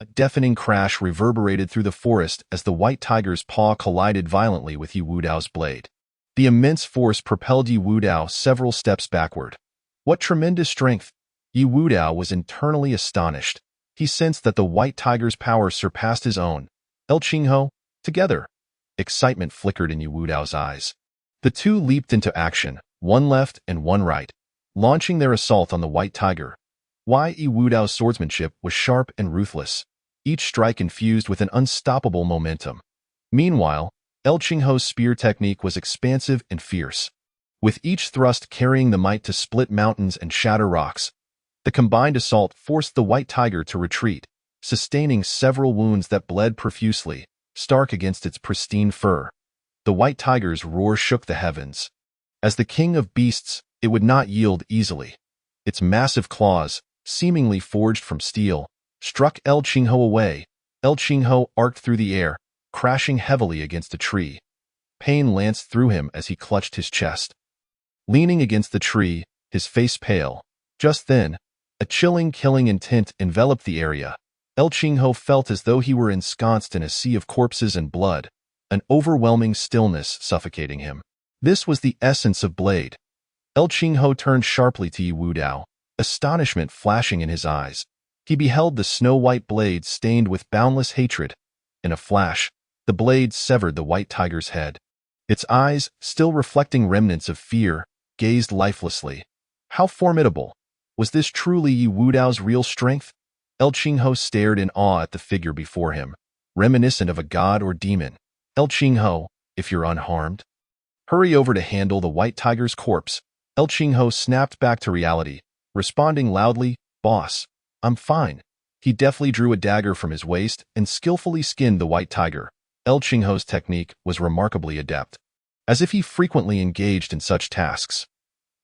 A deafening crash reverberated through the forest as the white tiger's paw collided violently with Yi Wudao's blade. The immense force propelled Yi Wudao several steps backward. What tremendous strength! Yi Wudao was internally astonished. He sensed that the white tiger's power surpassed his own. El Qingho, together! Excitement flickered in Yi Wudao's eyes. The two leaped into action, one left and one right, launching their assault on the white tiger. Yi Wudao's swordsmanship was sharp and ruthless, each strike infused with an unstoppable momentum. Meanwhile, El Qingho's spear technique was expansive and fierce, with each thrust carrying the might to split mountains and shatter rocks. The combined assault forced the white tiger to retreat, sustaining several wounds that bled profusely, stark against its pristine fur. The white tiger's roar shook the heavens. As the king of beasts, it would not yield easily. Its massive claws, seemingly forged from steel, struck El Qingho away. El Qingho arced through the air, crashing heavily against a tree. Pain lanced through him as he clutched his chest, leaning against the tree, his face pale. Just then, a chilling, killing intent enveloped the area. El Qingho felt as though he were ensconced in a sea of corpses and blood, an overwhelming stillness suffocating him. This was the essence of Blade. El Qingho turned sharply to Yi Wudao, astonishment flashing in his eyes. He beheld the snow-white blade stained with boundless hatred. In a flash, the blade severed the white tiger's head. Its eyes, still reflecting remnants of fear, gazed lifelessly. How formidable! Was this truly Yi Wudao's real strength? El Qingho stared in awe at the figure before him, reminiscent of a god or demon. El Qingho, if you're unharmed, hurry over to handle the white tiger's corpse. El Qingho snapped back to reality, responding loudly, "Boss, I'm fine." He deftly drew a dagger from his waist and skillfully skinned the white tiger. El Qingho's technique was remarkably adept, as if he frequently engaged in such tasks.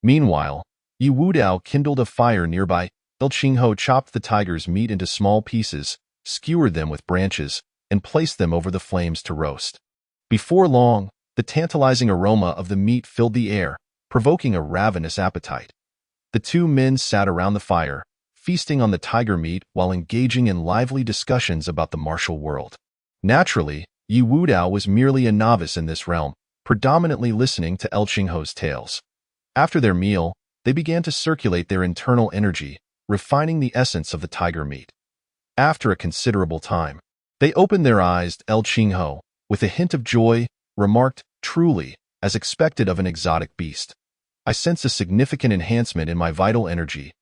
Meanwhile, Yi Wudao kindled a fire nearby. El Qingho chopped the tiger's meat into small pieces, skewered them with branches, and placed them over the flames to roast. Before long, the tantalizing aroma of the meat filled the air, provoking a ravenous appetite. The two men sat around the fire, feasting on the tiger meat while engaging in lively discussions about the martial world. Naturally, Yi Wudao was merely a novice in this realm, predominantly listening to El Qingho's tales. After their meal, they began to circulate their internal energy, refining the essence of the tiger meat. After a considerable time, they opened their eyes. El Qingho, with a hint of joy, remarked, "Truly, as expected of an exotic beast. I sense a significant enhancement in my vital energy."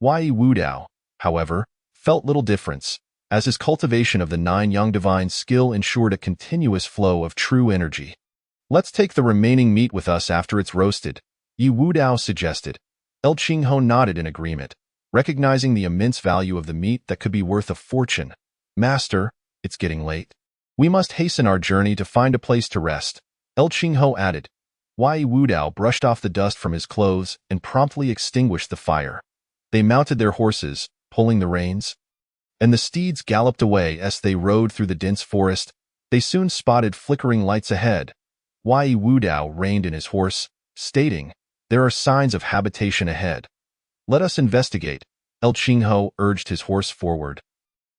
Yi Wudao, however, felt little difference, as his cultivation of the 9 Yang Divine skill ensured a continuous flow of true energy. "Let's take the remaining meat with us after it's roasted," Yi Wudao suggested. El Qingho nodded in agreement, recognizing the immense value of the meat that could be worth a fortune. "Master, it's getting late. We must hasten our journey to find a place to rest," El Qingho added. Yi Wudao brushed off the dust from his clothes and promptly extinguished the fire. They mounted their horses, pulling the reins, and the steeds galloped away as they rode through the dense forest. They soon spotted flickering lights ahead. Yi Wudao reined in his horse, stating, "There are signs of habitation ahead. Let us investigate." El Qingho urged his horse forward,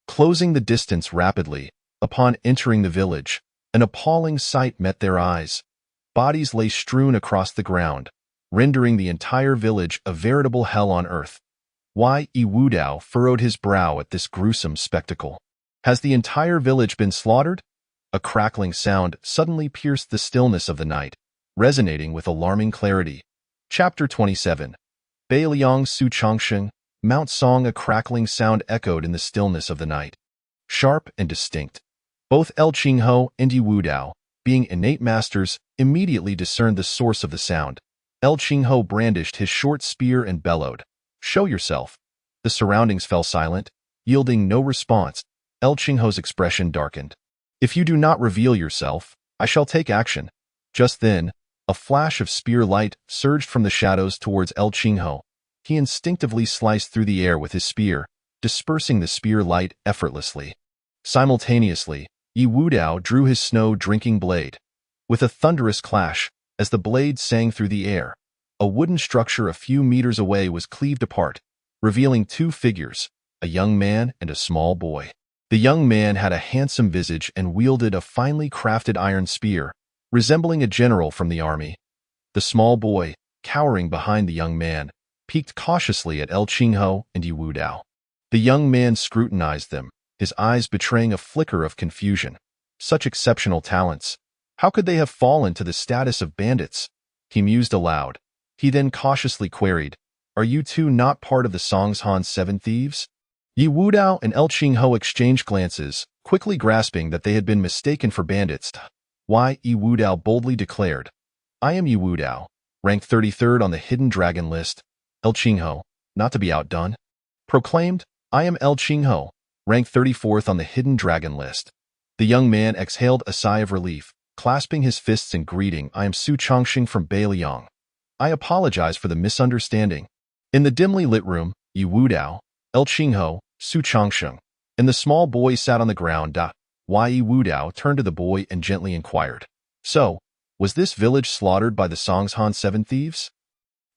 closing the distance rapidly. Upon entering the village, an appalling sight met their eyes. Bodies lay strewn across the ground, rendering the entire village a veritable hell on earth. Yi Wudao furrowed his brow at this gruesome spectacle. "Has the entire village been slaughtered?" A crackling sound suddenly pierced the stillness of the night, resonating with alarming clarity. Chapter 27. Beiliang Su Changsheng, Mount Song. A crackling sound echoed in the stillness of the night, sharp and distinct. Both El Qingho and Yi Wudao, being innate masters, immediately discerned the source of the sound. El Qingho brandished his short spear and bellowed, "Show yourself." The surroundings fell silent, yielding no response. El Qingho's expression darkened. "If you do not reveal yourself, I shall take action." Just then, a flash of spear light surged from the shadows towards El Qingho. He instinctively sliced through the air with his spear, dispersing the spear light effortlessly. Simultaneously, Yi Wudao drew his snow-drinking blade. With a thunderous clash, as the blade sang through the air, a wooden structure a few meters away was cleaved apart, revealing 2 figures, a young man and a small boy. The young man had a handsome visage and wielded a finely crafted iron spear, resembling a general from the army. The small boy, cowering behind the young man, peeked cautiously at El Qingho and Yi Wudao. The young man scrutinized them, his eyes betraying a flicker of confusion. Such exceptional talents. How could they have fallen to the status of bandits? He mused aloud. He then cautiously queried, "Are you two not part of the Songshan 7 Thieves?" Yi Wudao and El Qingho exchanged glances, quickly grasping that they had been mistaken for bandits. Yi Wudao boldly declared, "I am Yi Wudao, ranked 33rd on the Hidden Dragon list." El Qingho, not to be outdone, proclaimed, "I am El Qingho, ranked 34th on the Hidden Dragon list." The young man exhaled a sigh of relief, clasping his fists in greeting. "I am Su Changsheng from Beiliang. I apologize for the misunderstanding." In the dimly lit room, Yi Wudao, El Qingho, Su Changsheng, and the small boy sat on the ground. Yi Wudao turned to the boy and gently inquired, "So, was this village slaughtered by the Songshan 7 Thieves?"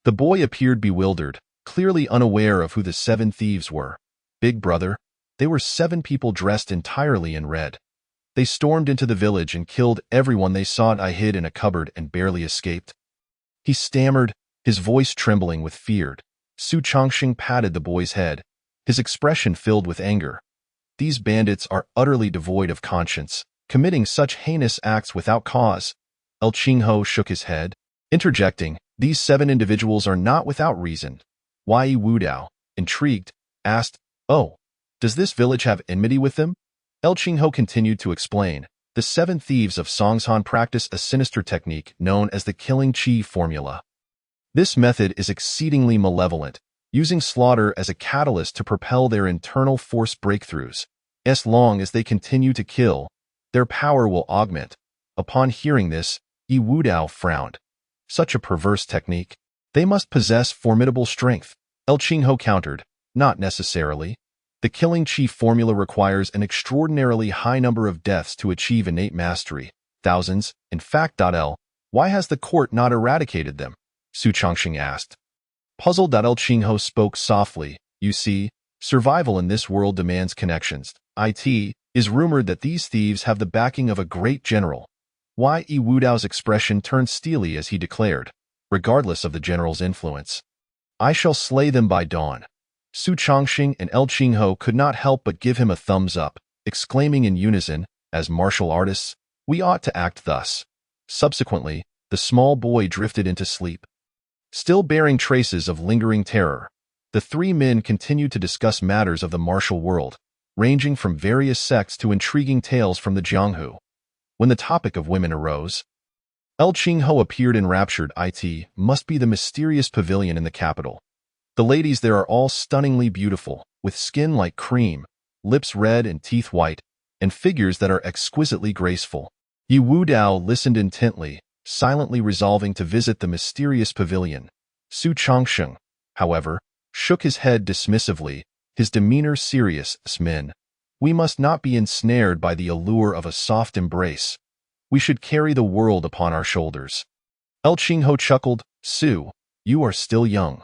The boy appeared bewildered, clearly unaware of who the 7 thieves were. "Big brother, they were 7 people dressed entirely in red. They stormed into the village and killed everyone they saw. I hid in a cupboard and barely escaped." He stammered, his voice trembling with fear. Su Chongxing patted the boy's head, his expression filled with anger. These bandits are utterly devoid of conscience, committing such heinous acts without cause. El Qingho shook his head, interjecting, these 7 individuals are not without reason. Wai Wudao, intrigued, asked, oh, does this village have enmity with them? El Qingho continued to explain, the 7 thieves of Songshan practice a sinister technique known as the killing chi formula. This method is exceedingly malevolent, using slaughter as a catalyst to propel their internal force breakthroughs. As long as they continue to kill, their power will augment. Upon hearing this, Yi Wudao frowned. Such a perverse technique. They must possess formidable strength. El Qingho countered, not necessarily. The killing chi formula requires an extraordinarily high number of deaths to achieve innate mastery. Thousands, in fact. Why has the court not eradicated them? Su Chongxing asked. Puzzled, El Qingho spoke softly. You see, survival in this world demands connections. It is rumored that these thieves have the backing of a great general. Wai Wudao's expression turned steely as he declared, regardless of the general's influence, I shall slay them by dawn. Su Chongxing and El Qingho could not help but give him a thumbs up, exclaiming in unison, as martial artists, we ought to act thus. Subsequently, the small boy drifted into sleep. Still bearing traces of lingering terror, the 3 men continued to discuss matters of the martial world, ranging from various sects to intriguing tales from the Jianghu. When the topic of women arose, El Qingho appeared enraptured. It must be the mysterious pavilion in the capital. The ladies there are all stunningly beautiful, with skin like cream, lips red and teeth white, and figures that are exquisitely graceful. Yi Wudao listened intently, silently resolving to visit the mysterious pavilion. Su Chongxing, however, shook his head dismissively, his demeanor serious. Men, we must not be ensnared by the allure of a soft embrace. We should carry the world upon our shoulders. El Qingho chuckled, Su, you are still young.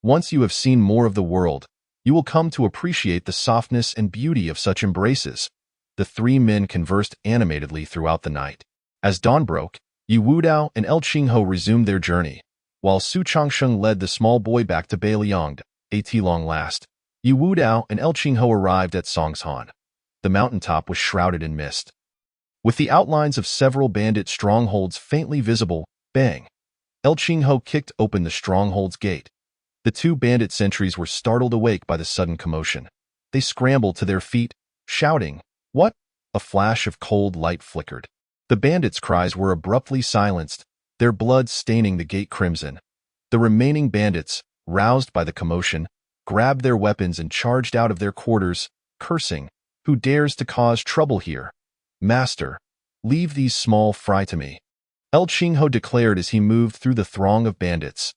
Once you have seen more of the world, you will come to appreciate the softness and beauty of such embraces. The 3 men conversed animatedly throughout the night. As dawn broke, Yi Wudao and El Qingho resumed their journey, while Su Chongxing led the small boy back to Beiliang. At long last, Yi Wudao and El Qingho arrived at Songshan. The mountaintop was shrouded in mist, with the outlines of several bandit strongholds faintly visible. Bang! El Qingho kicked open the stronghold's gate. The 2 bandit sentries were startled awake by the sudden commotion. They scrambled to their feet, shouting, What? A flash of cold light flickered. The bandits' cries were abruptly silenced, their blood staining the gate crimson. The remaining bandits, roused by the commotion, grabbed their weapons and charged out of their quarters, cursing, Who dares to cause trouble here? Master, leave these small fry to me. El Qingho declared as he moved through the throng of bandits.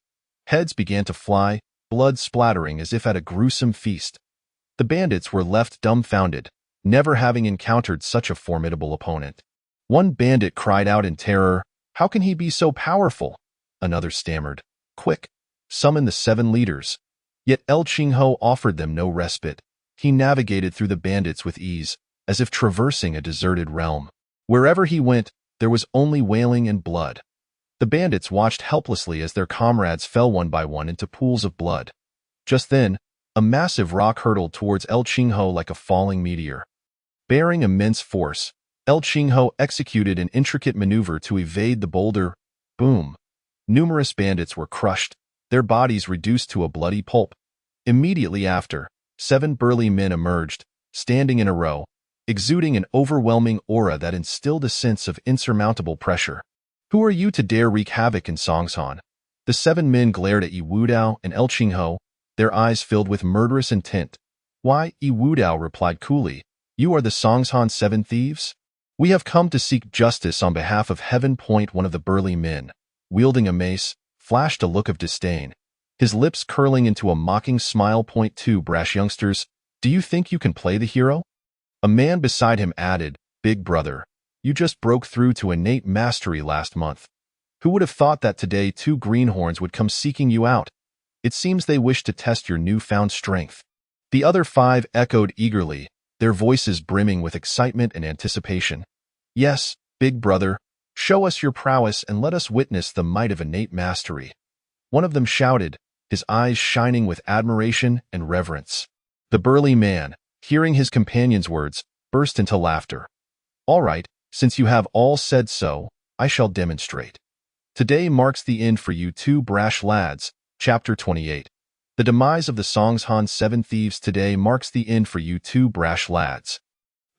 Heads began to fly, blood splattering as if at a gruesome feast. The bandits were left dumbfounded, never having encountered such a formidable opponent. One bandit cried out in terror, How can he be so powerful? Another stammered, Quick, summon the 7 leaders. Yet El Qingho offered them no respite. He navigated through the bandits with ease, as if traversing a deserted realm. Wherever he went, there was only wailing and blood. The bandits watched helplessly as their comrades fell one by one into pools of blood. Just then, a massive rock hurtled towards El Qingho like a falling meteor. Bearing immense force, El Qingho executed an intricate maneuver to evade the boulder. Boom! Numerous bandits were crushed, their bodies reduced to a bloody pulp. Immediately after, 7 burly men emerged, standing in a row, exuding an overwhelming aura that instilled a sense of insurmountable pressure. Who are you to dare wreak havoc in Songshan? The 7 men glared at Yi Wudao and El Qingho, their eyes filled with murderous intent. Why, Yi Wudao replied coolly, You are the Songshan 7 thieves? We have come to seek justice on behalf of Heaven. One of the burly men, wielding a mace, flashed a look of disdain, his lips curling into a mocking smile. 2 Brash youngsters, do you think you can play the hero? A man beside him added, Big brother, you just broke through to innate mastery last month. Who would have thought that today 2 greenhorns would come seeking you out? It seems they wish to test your newfound strength. The other 5 echoed eagerly, their voices brimming with excitement and anticipation. Yes, big brother, show us your prowess and let us witness the might of innate mastery. One of them shouted, his eyes shining with admiration and reverence. The burly man, hearing his companion's words, burst into laughter. "All right, since you have all said so, I shall demonstrate. Today marks the end for you two brash lads." Chapter 28. The demise of the Songhan Seven Thieves today marks the end for you two brash lads.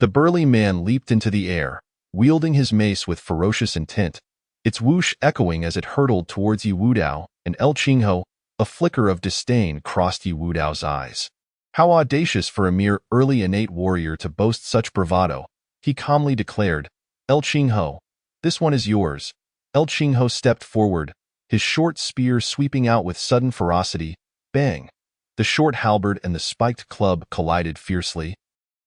The burly man leaped into the air, wielding his mace with ferocious intent, its whoosh echoing as it hurtled towards Yi Wudao and El Qingho. A flicker of disdain crossed Yi Wudao's eyes. How audacious for a mere early innate warrior to boast such bravado, he calmly declared. "El Qingho, this one is yours." El Qingho stepped forward, his short spear sweeping out with sudden ferocity. Bang! The short halberd and the spiked club collided fiercely,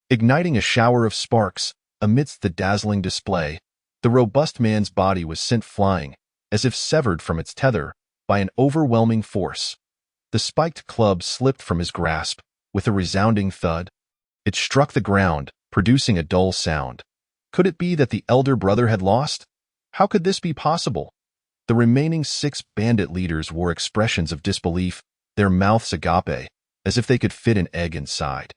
igniting a shower of sparks. Amidst the dazzling display, the robust man's body was sent flying, as if severed from its tether by an overwhelming force. The spiked club slipped from his grasp with a resounding thud. It struck the ground, producing a dull sound. Could it be that the elder brother had lost? How could this be possible? The remaining 6 bandit leaders wore expressions of disbelief, their mouths agape, as if they could fit an egg inside.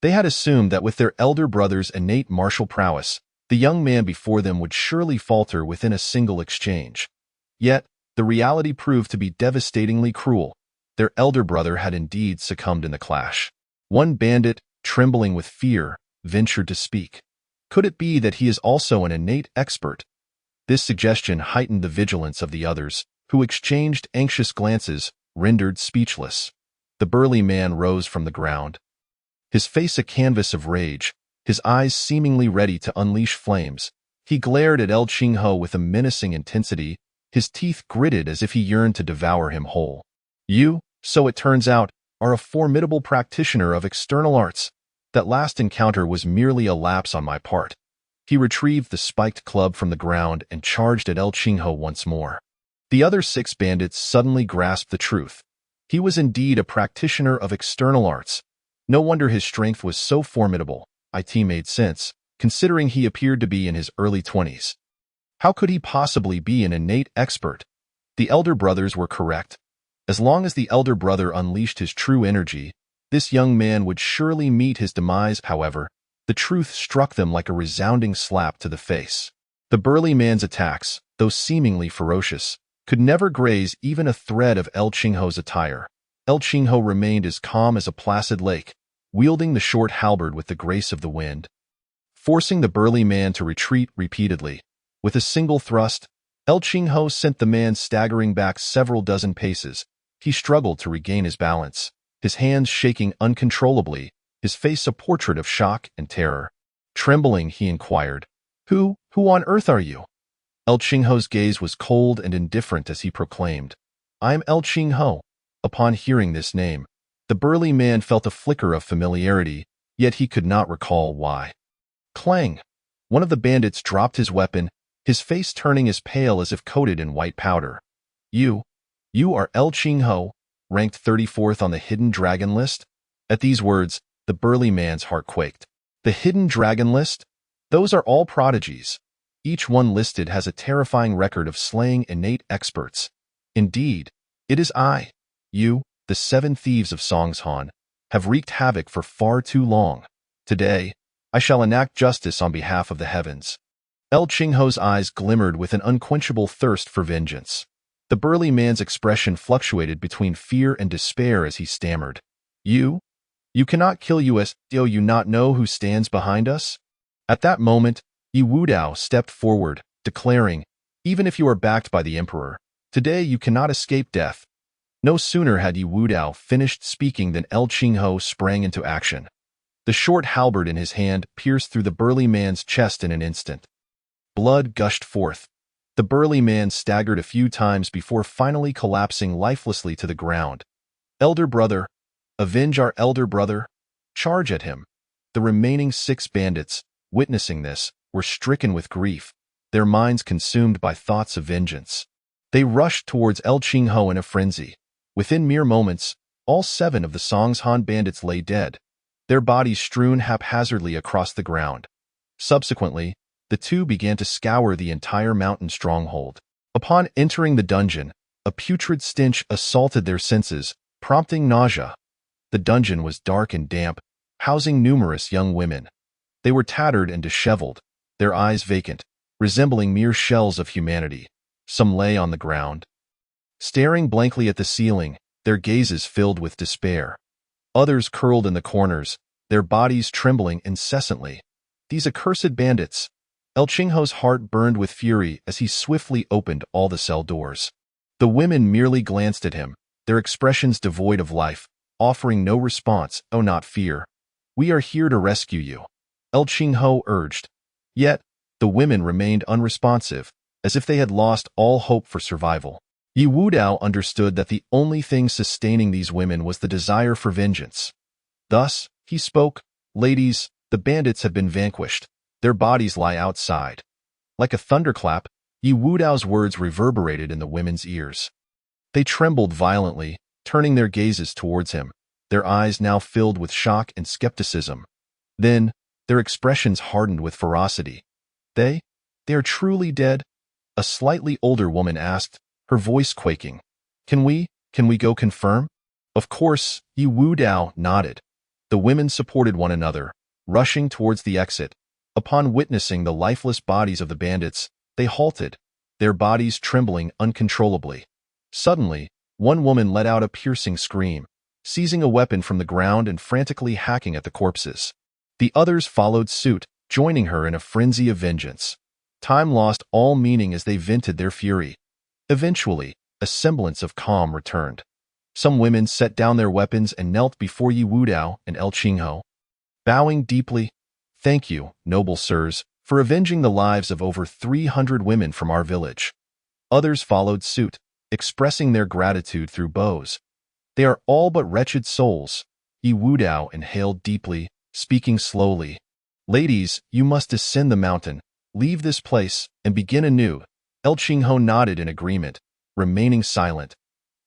They had assumed that with their elder brother's innate martial prowess, the young man before them would surely falter within a single exchange. Yet, the reality proved to be devastatingly cruel. Their elder brother had indeed succumbed in the clash. One bandit, trembling with fear, ventured to speak. Could it be that he is also an innate expert? This suggestion heightened the vigilance of the others, who exchanged anxious glances, rendered speechless. The burly man rose from the ground, his face a canvas of rage, his eyes seemingly ready to unleash flames. He glared at El Qingho with a menacing intensity, his teeth gritted as if he yearned to devour him whole. "You, so it turns out, are a formidable practitioner of external arts. That last encounter was merely a lapse on my part." He retrieved the spiked club from the ground and charged at El Qingho once more. The other 6 bandits suddenly grasped the truth. He was indeed a practitioner of external arts. No wonder his strength was so formidable. It made sense, considering he appeared to be in his early 20s. How could he possibly be an innate expert? The elder brothers were correct. As long as the elder brother unleashed his true energy, this young man would surely meet his demise. However, the truth struck them like a resounding slap to the face. The burly man's attacks, though seemingly ferocious, could never graze even a thread of El Qingho's attire. El Qingho remained as calm as a placid lake, wielding the short halberd with the grace of the wind, forcing the burly man to retreat repeatedly. With a single thrust, El Qingho sent the man staggering back several dozen paces. He struggled to regain his balance, his hands shaking uncontrollably, his face a portrait of shock and terror. Trembling, he inquired, Who on earth are you?" El Qingho's gaze was cold and indifferent as he proclaimed, "I'm El Qingho." Upon hearing this name, the burly man felt a flicker of familiarity, yet he could not recall why. Clang! One of the bandits dropped his weapon, his face turning as pale as if coated in white powder. You are El Qingho, ranked 34th on the Hidden Dragon list?" At these words, the burly man's heart quaked. The Hidden Dragon list? Those are all prodigies. Each one listed has a terrifying record of slaying innate experts. Indeed, it is you, the 7 thieves of Songhan, have wreaked havoc for far too long. Today, I shall enact justice on behalf of the heavens. El Qingho's eyes glimmered with an unquenchable thirst for vengeance. The burly man's expression fluctuated between fear and despair as he stammered. You cannot kill us. Do you not know who stands behind us?" At that moment, Yi Wudao stepped forward, declaring, "Even if you are backed by the emperor, today you cannot escape death." No sooner had Yi Wudao finished speaking than El Qingho sprang into action. The short halberd in his hand pierced through the burly man's chest in an instant. Blood gushed forth. The burly man staggered a few times before finally collapsing lifelessly to the ground. "Elder brother, avenge our elder brother! Charge at him!" The remaining 6 bandits, witnessing this, were stricken with grief, their minds consumed by thoughts of vengeance. They rushed towards El Qingho in a frenzy. Within mere moments, all 7 of the Songhan bandits lay dead, their bodies strewn haphazardly across the ground. Subsequently, the 2 began to scour the entire mountain stronghold. Upon entering the dungeon, a putrid stench assaulted their senses, prompting nausea. The dungeon was dark and damp, housing numerous young women. They were tattered and disheveled, their eyes vacant, resembling mere shells of humanity. Some lay on the ground, staring blankly at the ceiling, their gazes filled with despair. Others curled in the corners, their bodies trembling incessantly. These accursed bandits! El Chingho's heart burned with fury as he swiftly opened all the cell doors. The women merely glanced at him, their expressions devoid of life, offering no response, oh not fear. We are here to rescue you, El Chingho urged. Yet, the women remained unresponsive, as if they had lost all hope for survival. Yi Wudao understood that the only thing sustaining these women was the desire for vengeance. Thus, he spoke, "Ladies, the bandits have been vanquished. Their bodies lie outside." Like a thunderclap, Yi Wudao's words reverberated in the women's ears. They trembled violently, turning their gazes towards him, their eyes now filled with shock and skepticism. Then, their expressions hardened with ferocity. They are truly dead?" A slightly older woman asked, her voice quaking. Can we go confirm?" Of course, Yi Wudao nodded. The women supported one another, rushing towards the exit. Upon witnessing the lifeless bodies of the bandits, they halted, their bodies trembling uncontrollably. Suddenly, one woman let out a piercing scream, seizing a weapon from the ground and frantically hacking at the corpses. The others followed suit, joining her in a frenzy of vengeance. Time lost all meaning as they vented their fury. Eventually, a semblance of calm returned. Some women set down their weapons and knelt before Yi Wudao and El Chingho. Bowing deeply, "Thank you, noble sirs, for avenging the lives of over 300 women from our village." Others followed suit, expressing their gratitude through bows. "They are all but wretched souls." Yi Wudao inhaled deeply, speaking slowly. "Ladies, you must descend the mountain, leave this place, and begin anew." El Chingho nodded in agreement, remaining silent.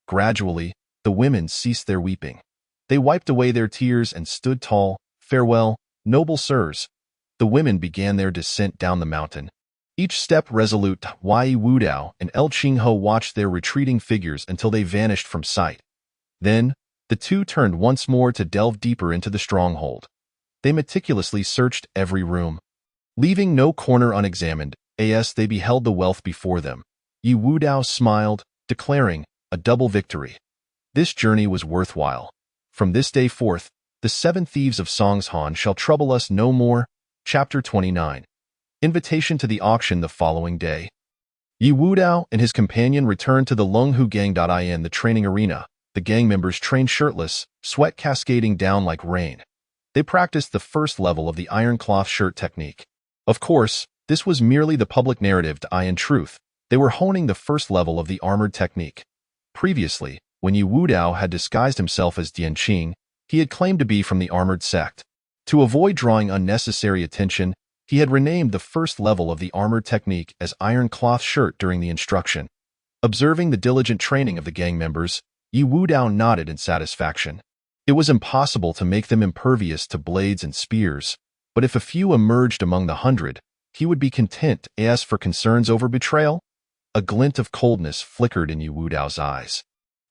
Gradually, the women ceased their weeping. They wiped away their tears and stood tall. "Farewell, noble sirs." The women began their descent down the mountain, each step resolute. Yi Wudao and El Chingho watched their retreating figures until they vanished from sight. Then, the two turned once more to delve deeper into the stronghold. They meticulously searched every room, leaving no corner unexamined. As they beheld the wealth before them, Yi Wudao smiled, declaring, "A double victory. This journey was worthwhile. From this day forth, the 7 thieves of Songshan shall trouble us no more." Chapter 29. Invitation to the auction the following day. Yi Wudao and his companion returned to the Lunghu Gang.in, the training arena. The gang members trained shirtless, sweat cascading down like rain. They practiced the first level of the iron cloth shirt technique. Of course, this was merely the public narrative. In truth, they were honing the first level of the armored technique. Previously, when Yi Wudao had disguised himself as Dianqing, he had claimed to be from the armored sect. To avoid drawing unnecessary attention, he had renamed the first level of the armored technique as iron cloth shirt during the instruction. Observing the diligent training of the gang members, Yi Wudao nodded in satisfaction. It was impossible to make them impervious to blades and spears, but if a few emerged among the 100, he would be content. As for concerns over betrayal, a glint of coldness flickered in Yi Wudao's eyes.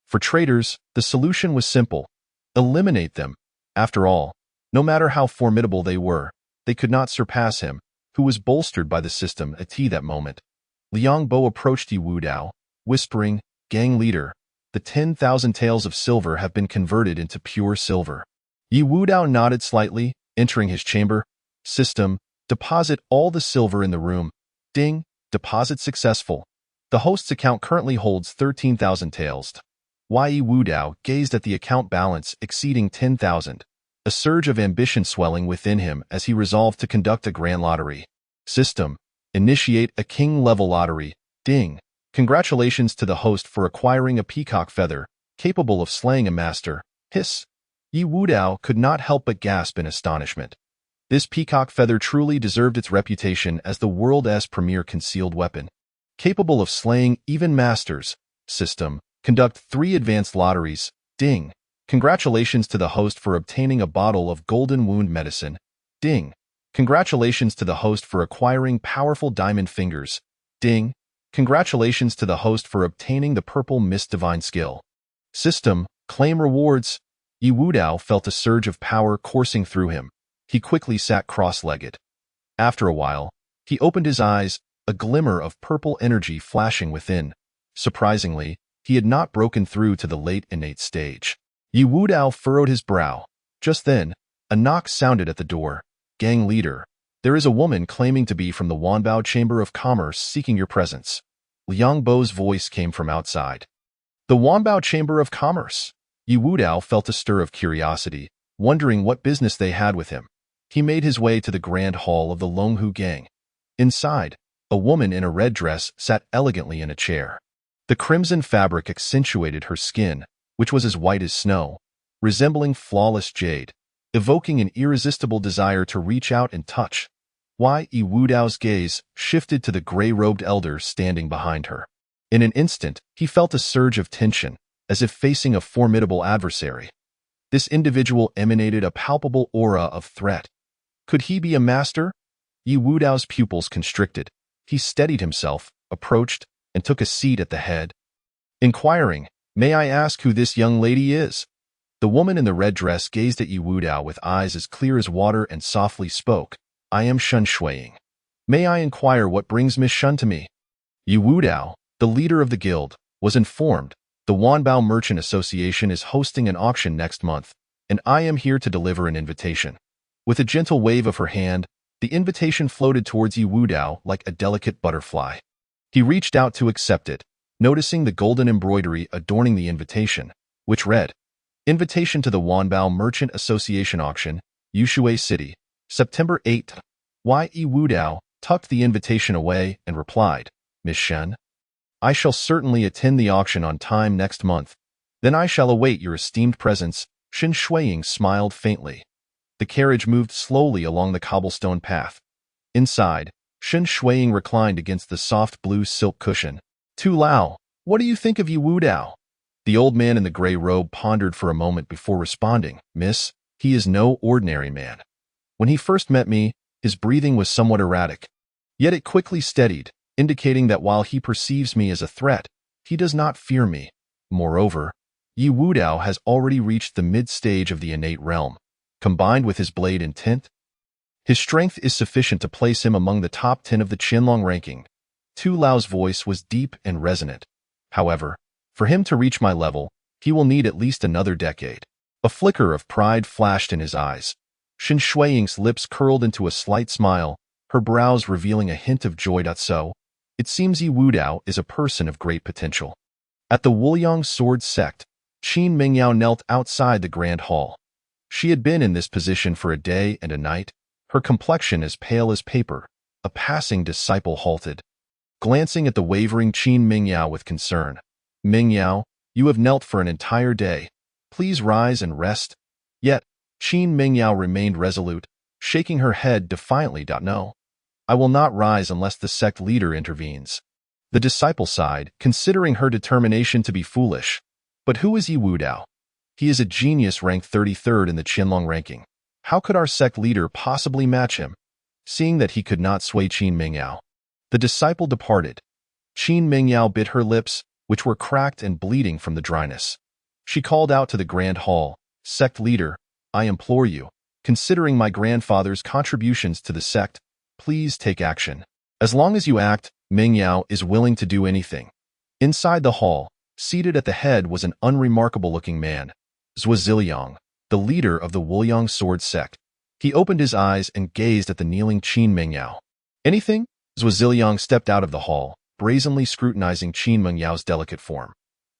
For traitors, the solution was simple: eliminate them. After all, no matter how formidable they were, they could not surpass him, who was bolstered by the system at that moment. Liang Bo approached Yi Wudao, whispering, "Gang leader, the 10,000 taels of silver have been converted into pure silver." Yi Wudao nodded slightly, entering his chamber. "System, deposit all the silver in the room." Ding, deposit successful. The host's account currently holds 13,000 taels. Yi Wudao gazed at the account balance exceeding 10,000, a surge of ambition swelling within him as he resolved to conduct a grand lottery. System, initiate a king-level lottery. Ding. Congratulations to the host for acquiring a peacock feather, capable of slaying a master. Hiss. Yi Wudao could not help but gasp in astonishment. This peacock feather truly deserved its reputation as the world's premier concealed weapon. Capable of slaying even masters. System, conduct 3 advanced lotteries. Ding. Congratulations to the host for obtaining a bottle of golden wound medicine. Ding. Congratulations to the host for acquiring powerful diamond fingers. Ding. Congratulations to the host for obtaining the purple mist divine skill. System, Claim rewards. Yi Wudao felt a surge of power coursing through him. He quickly sat cross-legged. After a while, he opened his eyes, a glimmer of purple energy flashing within. Surprisingly, he had not broken through to the late innate stage. Yi Wudao furrowed his brow. Just then, a knock sounded at the door. Gang leader, there is a woman claiming to be from the Wanbao Chamber of Commerce seeking your presence. Liang Bo's voice came from outside. The Wanbao Chamber of Commerce. Yi Wudao felt a stir of curiosity, wondering what business they had with him. He made his way to the grand hall of the Longhu gang. Inside, a woman in a red dress sat elegantly in a chair. The crimson fabric accentuated her skin, which was as white as snow, resembling flawless jade, evoking an irresistible desire to reach out and touch. Yi Wudao's gaze shifted to the gray-robed elder standing behind her. In an instant, he felt a surge of tension, as if facing a formidable adversary. This individual emanated a palpable aura of threat. Could he be a master? Yi Wudao's pupils constricted. He steadied himself, approached, and took a seat at the head. Inquiring, "May I ask who this young lady is?" The woman in the red dress gazed at Yi Wudao with eyes as clear as water and softly spoke, "I am Shen Shuiying. May I inquire what brings Miss Shen to me?" Yi Wudao, the leader of the guild, was informed, "The Wanbao Merchant Association is hosting an auction next month, and I am here to deliver an invitation." With a gentle wave of her hand, the invitation floated towards Yi Wudao like a delicate butterfly. He reached out to accept it, noticing the golden embroidery adorning the invitation, which read, "Invitation to the Wanbao Merchant Association Auction, Yushui City, September 8th. Yi Wudao tucked the invitation away and replied, "Miss Shen, I shall certainly attend the auction on time next month. Then I shall await your esteemed presence." Shen Shuiying smiled faintly. The carriage moved slowly along the cobblestone path. Inside, Shen Shuiying reclined against the soft blue silk cushion. "Tu Lao, what do you think of Yi Wudao?" The old man in the gray robe pondered for a moment before responding, "Miss, he is no ordinary man. When he first met me, his breathing was somewhat erratic. Yet it quickly steadied, indicating that while he perceives me as a threat, he does not fear me. Moreover, Yi Wudao has already reached the mid-stage of the innate realm. Combined with his blade intent, his strength is sufficient to place him among the top 10 of the Qianlong ranking." Tu Lao's voice was deep and resonant. "However, for him to reach my level, he will need at least another decade." A flicker of pride flashed in his eyes. Shen Shuiying's lips curled into a slight smile, her brows revealing a hint of joy. "So, it seems Yi Wudao is a person of great potential." At the Wuliang Sword Sect, Qin Mingyao knelt outside the grand hall. She had been in this position for a day and a night, her complexion as pale as paper. A passing disciple halted, glancing at the wavering Qin Mingyao with concern. "Mingyao, you have knelt for an entire day. Please rise and rest." Yet, Qin Mingyao remained resolute, shaking her head defiantly. "No, I will not rise unless the sect leader intervenes." The disciple sighed, considering her determination to be foolish. But who is Yi Wudao? He is a genius ranked 33rd in the Qianlong ranking. How could our sect leader possibly match him? Seeing that he could not sway Qin Mingyao, the disciple departed. Qin Mingyao bit her lips, which were cracked and bleeding from the dryness. She called out to the grand hall, "Sect leader, I implore you, considering my grandfather's contributions to the sect, please take action. As long as you act, Mingyao is willing to do anything." Inside the hall, seated at the head was an unremarkable-looking man, Zhuo Ziliang, the leader of the Wuliang Sword Sect. He opened his eyes and gazed at the kneeling Qin Mingyao. "Anything?" Zhuo Ziliang stepped out of the hall, brazenly scrutinizing Qin Mingyao's delicate form.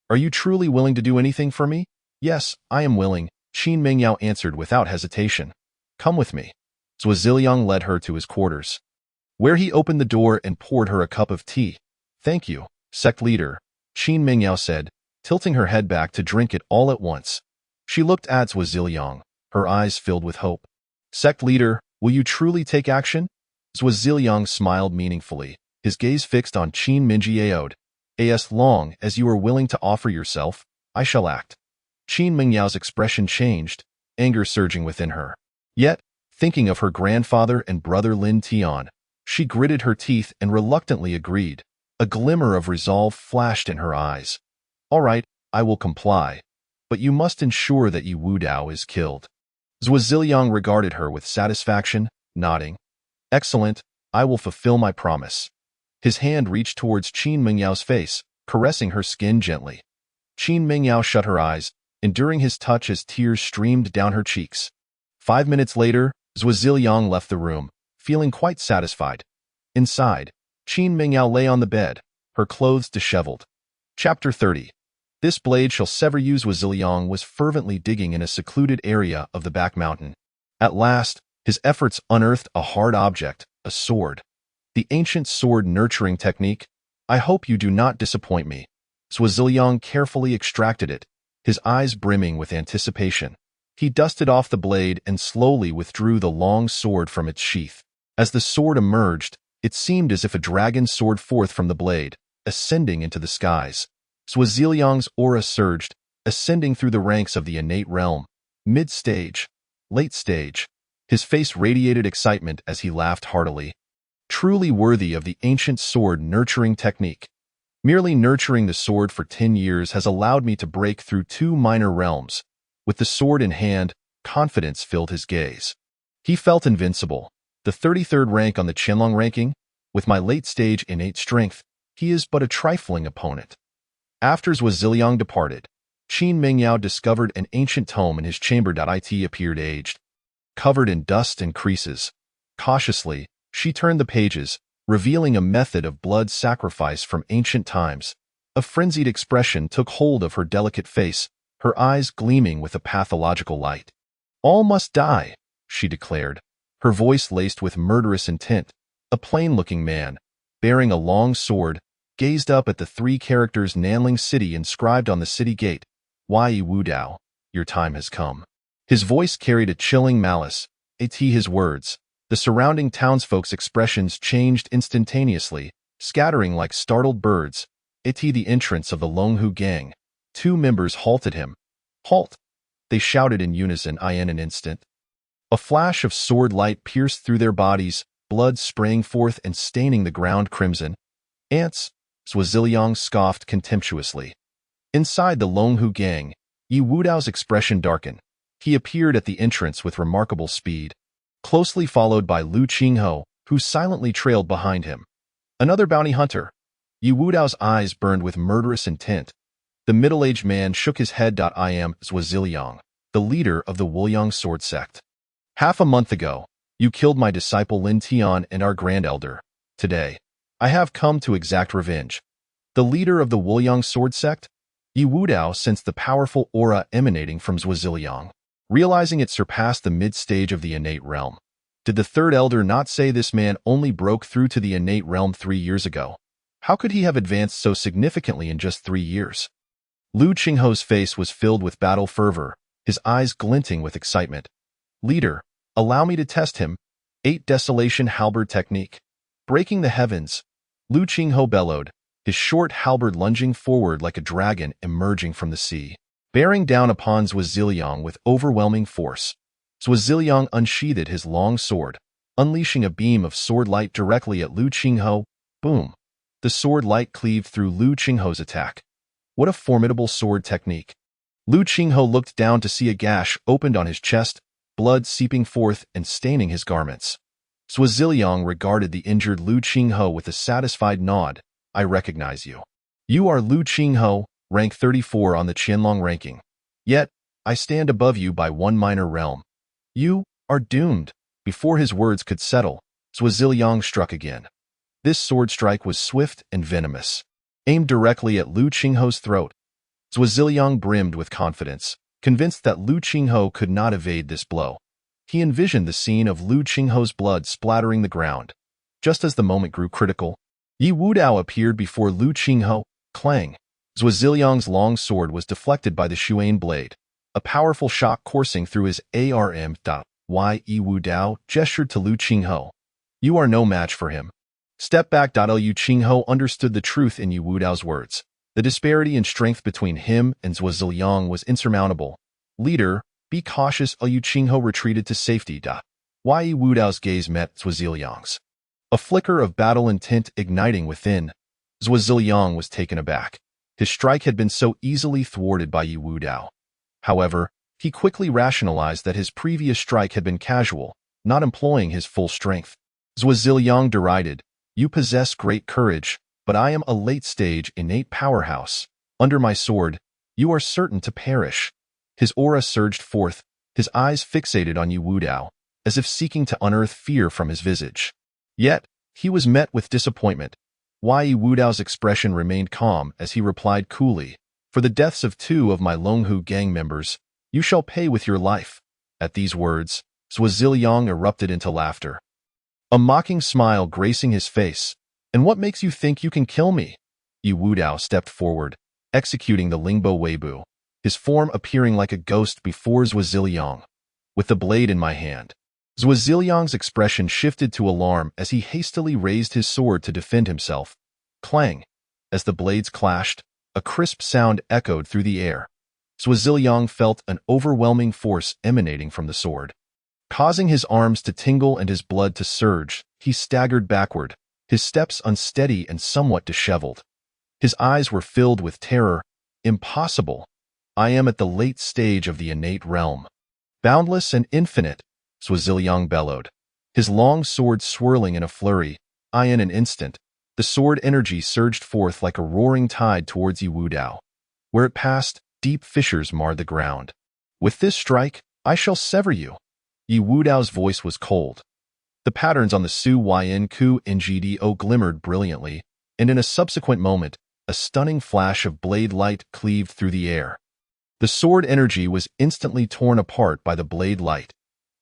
"Are you truly willing to do anything for me?" "Yes, I am willing," Qin Mingyao answered without hesitation. "Come with me." Zhuo Ziliang led her to his quarters, where he opened the door and poured her a cup of tea. "Thank you, sect leader," Qin Mingyao said, tilting her head back to drink it all at once. She looked at Zhuo Ziliang, her eyes filled with hope. "Sect leader, will you truly take action?" Zhuo Ziliang smiled meaningfully, his gaze fixed on Qin Mingyao. "As long as you are willing to offer yourself, I shall act." Qin Mingyao's expression changed, anger surging within her. Yet, thinking of her grandfather and brother Lin Tian, she gritted her teeth and reluctantly agreed. A glimmer of resolve flashed in her eyes. "All right, I will comply. But but you must ensure that Yi Wudao is killed. Zhuo Ziliang regarded her with satisfaction, nodding. Excellent, I will fulfill my promise. His hand reached towards Qin Mingyao's face, caressing her skin gently. Qin Mingyao shut her eyes, enduring his touch as tears streamed down her cheeks. 5 minutes later, Zhuo Ziliang left the room, feeling quite satisfied. Inside, Qin Mingyao lay on the bed, her clothes disheveled. Chapter 30. This blade shall sever you. Zhuo Ziliang was fervently digging in a secluded area of the back mountain. At last, his efforts unearthed a hard object, a sword. The ancient sword nurturing technique. I hope you do not disappoint me. Zhuo Ziliang carefully extracted it, his eyes brimming with anticipation. He dusted off the blade and slowly withdrew the long sword from its sheath. As the sword emerged, it seemed as if a dragon soared forth from the blade, ascending into the skies. Zhuo Ziliang's aura surged, ascending through the ranks of the innate realm. Mid-stage, late stage. His face radiated excitement as he laughed heartily. Truly worthy of the ancient sword nurturing technique. Merely nurturing the sword for 10 years has allowed me to break through 2 minor realms. With the sword in hand, confidence filled his gaze. He felt invincible. The 33rd rank on the Qianlong ranking, with my late-stage innate strength, he is but a trifling opponent. After Zhuo Ziliang departed, Qin Mingyao discovered an ancient tome in his chamber. It appeared aged, covered in dust and creases. Cautiously, she turned the pages, revealing a method of blood sacrifice from ancient times. A frenzied expression took hold of her delicate face, her eyes gleaming with a pathological light. All must die, she declared, her voice laced with murderous intent. A plain-looking man, bearing a long sword, gazed up at the 3 characters Nanling City inscribed on the city gate. Yi Wudao, your time has come. His voice carried a chilling malice. His words. The surrounding townsfolk's expressions changed instantaneously, scattering like startled birds. The entrance of the Longhu gang. 2 members halted him. Halt! They shouted in unison. In an instant, a flash of sword light pierced through their bodies, blood sprang forth and staining the ground crimson. Ants, Zhuo Ziliang scoffed contemptuously. Inside the Longhu gang, Yi Wudao's expression darkened. He appeared at the entrance with remarkable speed, closely followed by Lu Qingho, who silently trailed behind him. Another bounty hunter. Yi Wudao's eyes burned with murderous intent. The middle-aged man shook his head. I am Zhuo Ziliang, the leader of the Wuliang sword sect. Half a month ago, you killed my disciple Lin Tian and our grand elder. Today, I have come to exact revenge. The leader of the Wuliang sword sect? Yi Wudao sensed the powerful aura emanating from Zhuo Ziliang, realizing it surpassed the mid-stage of the innate realm. Did the third elder not say this man only broke through to the innate realm 3 years ago? How could he have advanced so significantly in just 3 years? Lu Qingho's face was filled with battle fervor, his eyes glinting with excitement. Leader, allow me to test him. 8 Desolation Halberd Technique. Breaking the heavens. Lu Qingho bellowed, his short halberd lunging forward like a dragon emerging from the sea, bearing down upon Zhuo Ziliang with overwhelming force. Zhuo Ziliang unsheathed his long sword, unleashing a beam of sword light directly at Lu Qingho. Boom! The sword light cleaved through Lu Qingho's attack. What a formidable sword technique! Lu Qingho looked down to see a gash opened on his chest, blood seeping forth and staining his garments. Zhuo Ziliang regarded the injured Lu Qingho with a satisfied nod. I recognize you. You are Lu Qingho, rank 34 on the Qianlong ranking. Yet, I stand above you by 1 minor realm. You are doomed. Before his words could settle, Zhuo Ziliang struck again. This sword strike was swift and venomous, aimed directly at Lu Qingho's throat. Zhuo Ziliang brimmed with confidence, convinced that Lu Qingho could not evade this blow. He envisioned the scene of Lu Qingho's blood splattering the ground. Just as the moment grew critical, Yi Wudao appeared before Lu Qingho. Clang! Zhuo Ziliang's long sword was deflected by the Shuane blade, a powerful shock coursing through his arm. Yi Wudao gestured to Lu Qingho. You are no match for him. Step back. Lu Qingho understood the truth in Yi Wudao's words. The disparity in strength between him and Zhuo Ziliang was insurmountable. Leader, be cautious. Lu Qingho retreated to safety. Yi Wudao's gaze met Zhuo Ziliang's. A flicker of battle intent igniting within. Zhuo Ziliang was taken aback. His strike had been so easily thwarted by Yi Wudao. However, he quickly rationalized that his previous strike had been casual, not employing his full strength. Zhuo Ziliang derided, "You possess great courage, but I am a late-stage innate powerhouse. Under my sword, you are certain to perish." His aura surged forth, his eyes fixated on Yu Wudao, as if seeking to unearth fear from his visage. Yet, he was met with disappointment. Yu Wudao's expression remained calm as he replied coolly, "For the deaths of 2 of my Longhu gang members, you shall pay with your life." At these words, Zhuo Ziliang erupted into laughter, a mocking smile gracing his face. "And what makes you think you can kill me?" Yu Wudao stepped forward, executing the Lingbo Weibu, his form appearing like a ghost before Zhuo Ziliang. "With the blade in my hand." Zhuo Ziliang's expression shifted to alarm as he hastily raised his sword to defend himself. Clang! As the blades clashed, a crisp sound echoed through the air. Zhuo Ziliang felt an overwhelming force emanating from the sword. Causing his arms to tingle and his blood to surge, he staggered backward, his steps unsteady and somewhat disheveled. His eyes were filled with terror. "Impossible! I am at the late stage of the innate realm. Boundless and infinite," Zhuo Ziliang bellowed, his long sword swirling in a flurry. In an instant, the sword energy surged forth like a roaring tide towards Yu Wudao. Where it passed, deep fissures marred the ground. "With this strike, I shall sever you." Yu Wudao's voice was cold. The patterns on the Su Yin Ku Ngdo glimmered brilliantly, and in a subsequent moment, a stunning flash of blade light cleaved through the air. The sword energy was instantly torn apart by the blade light.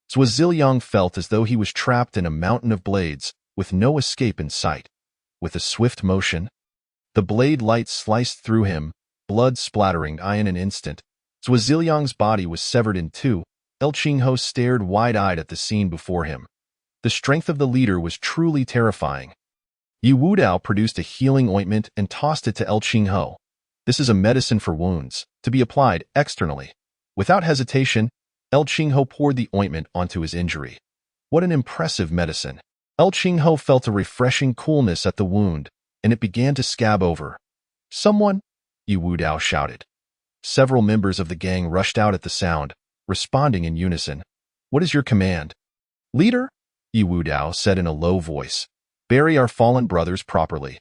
Zhuo Ziliang felt as though he was trapped in a mountain of blades, with no escape in sight. With a swift motion, the blade light sliced through him, blood splattering. In an instant, Zhuo Ziliang's body was severed in two. El Qingho stared wide-eyed at the scene before him. The strength of the leader was truly terrifying. Yu Wudao produced a healing ointment and tossed it to El Qingho. "This is a medicine for wounds, to be applied externally." Without hesitation, El Qingho poured the ointment onto his injury. What an impressive medicine! El Qingho felt a refreshing coolness at the wound, and it began to scab over. "Someone!" Yu Wudao shouted. Several members of the gang rushed out at the sound, responding in unison. "What is your command?" "Leader," Yu Wudao said in a low voice, "bury our fallen brothers properly.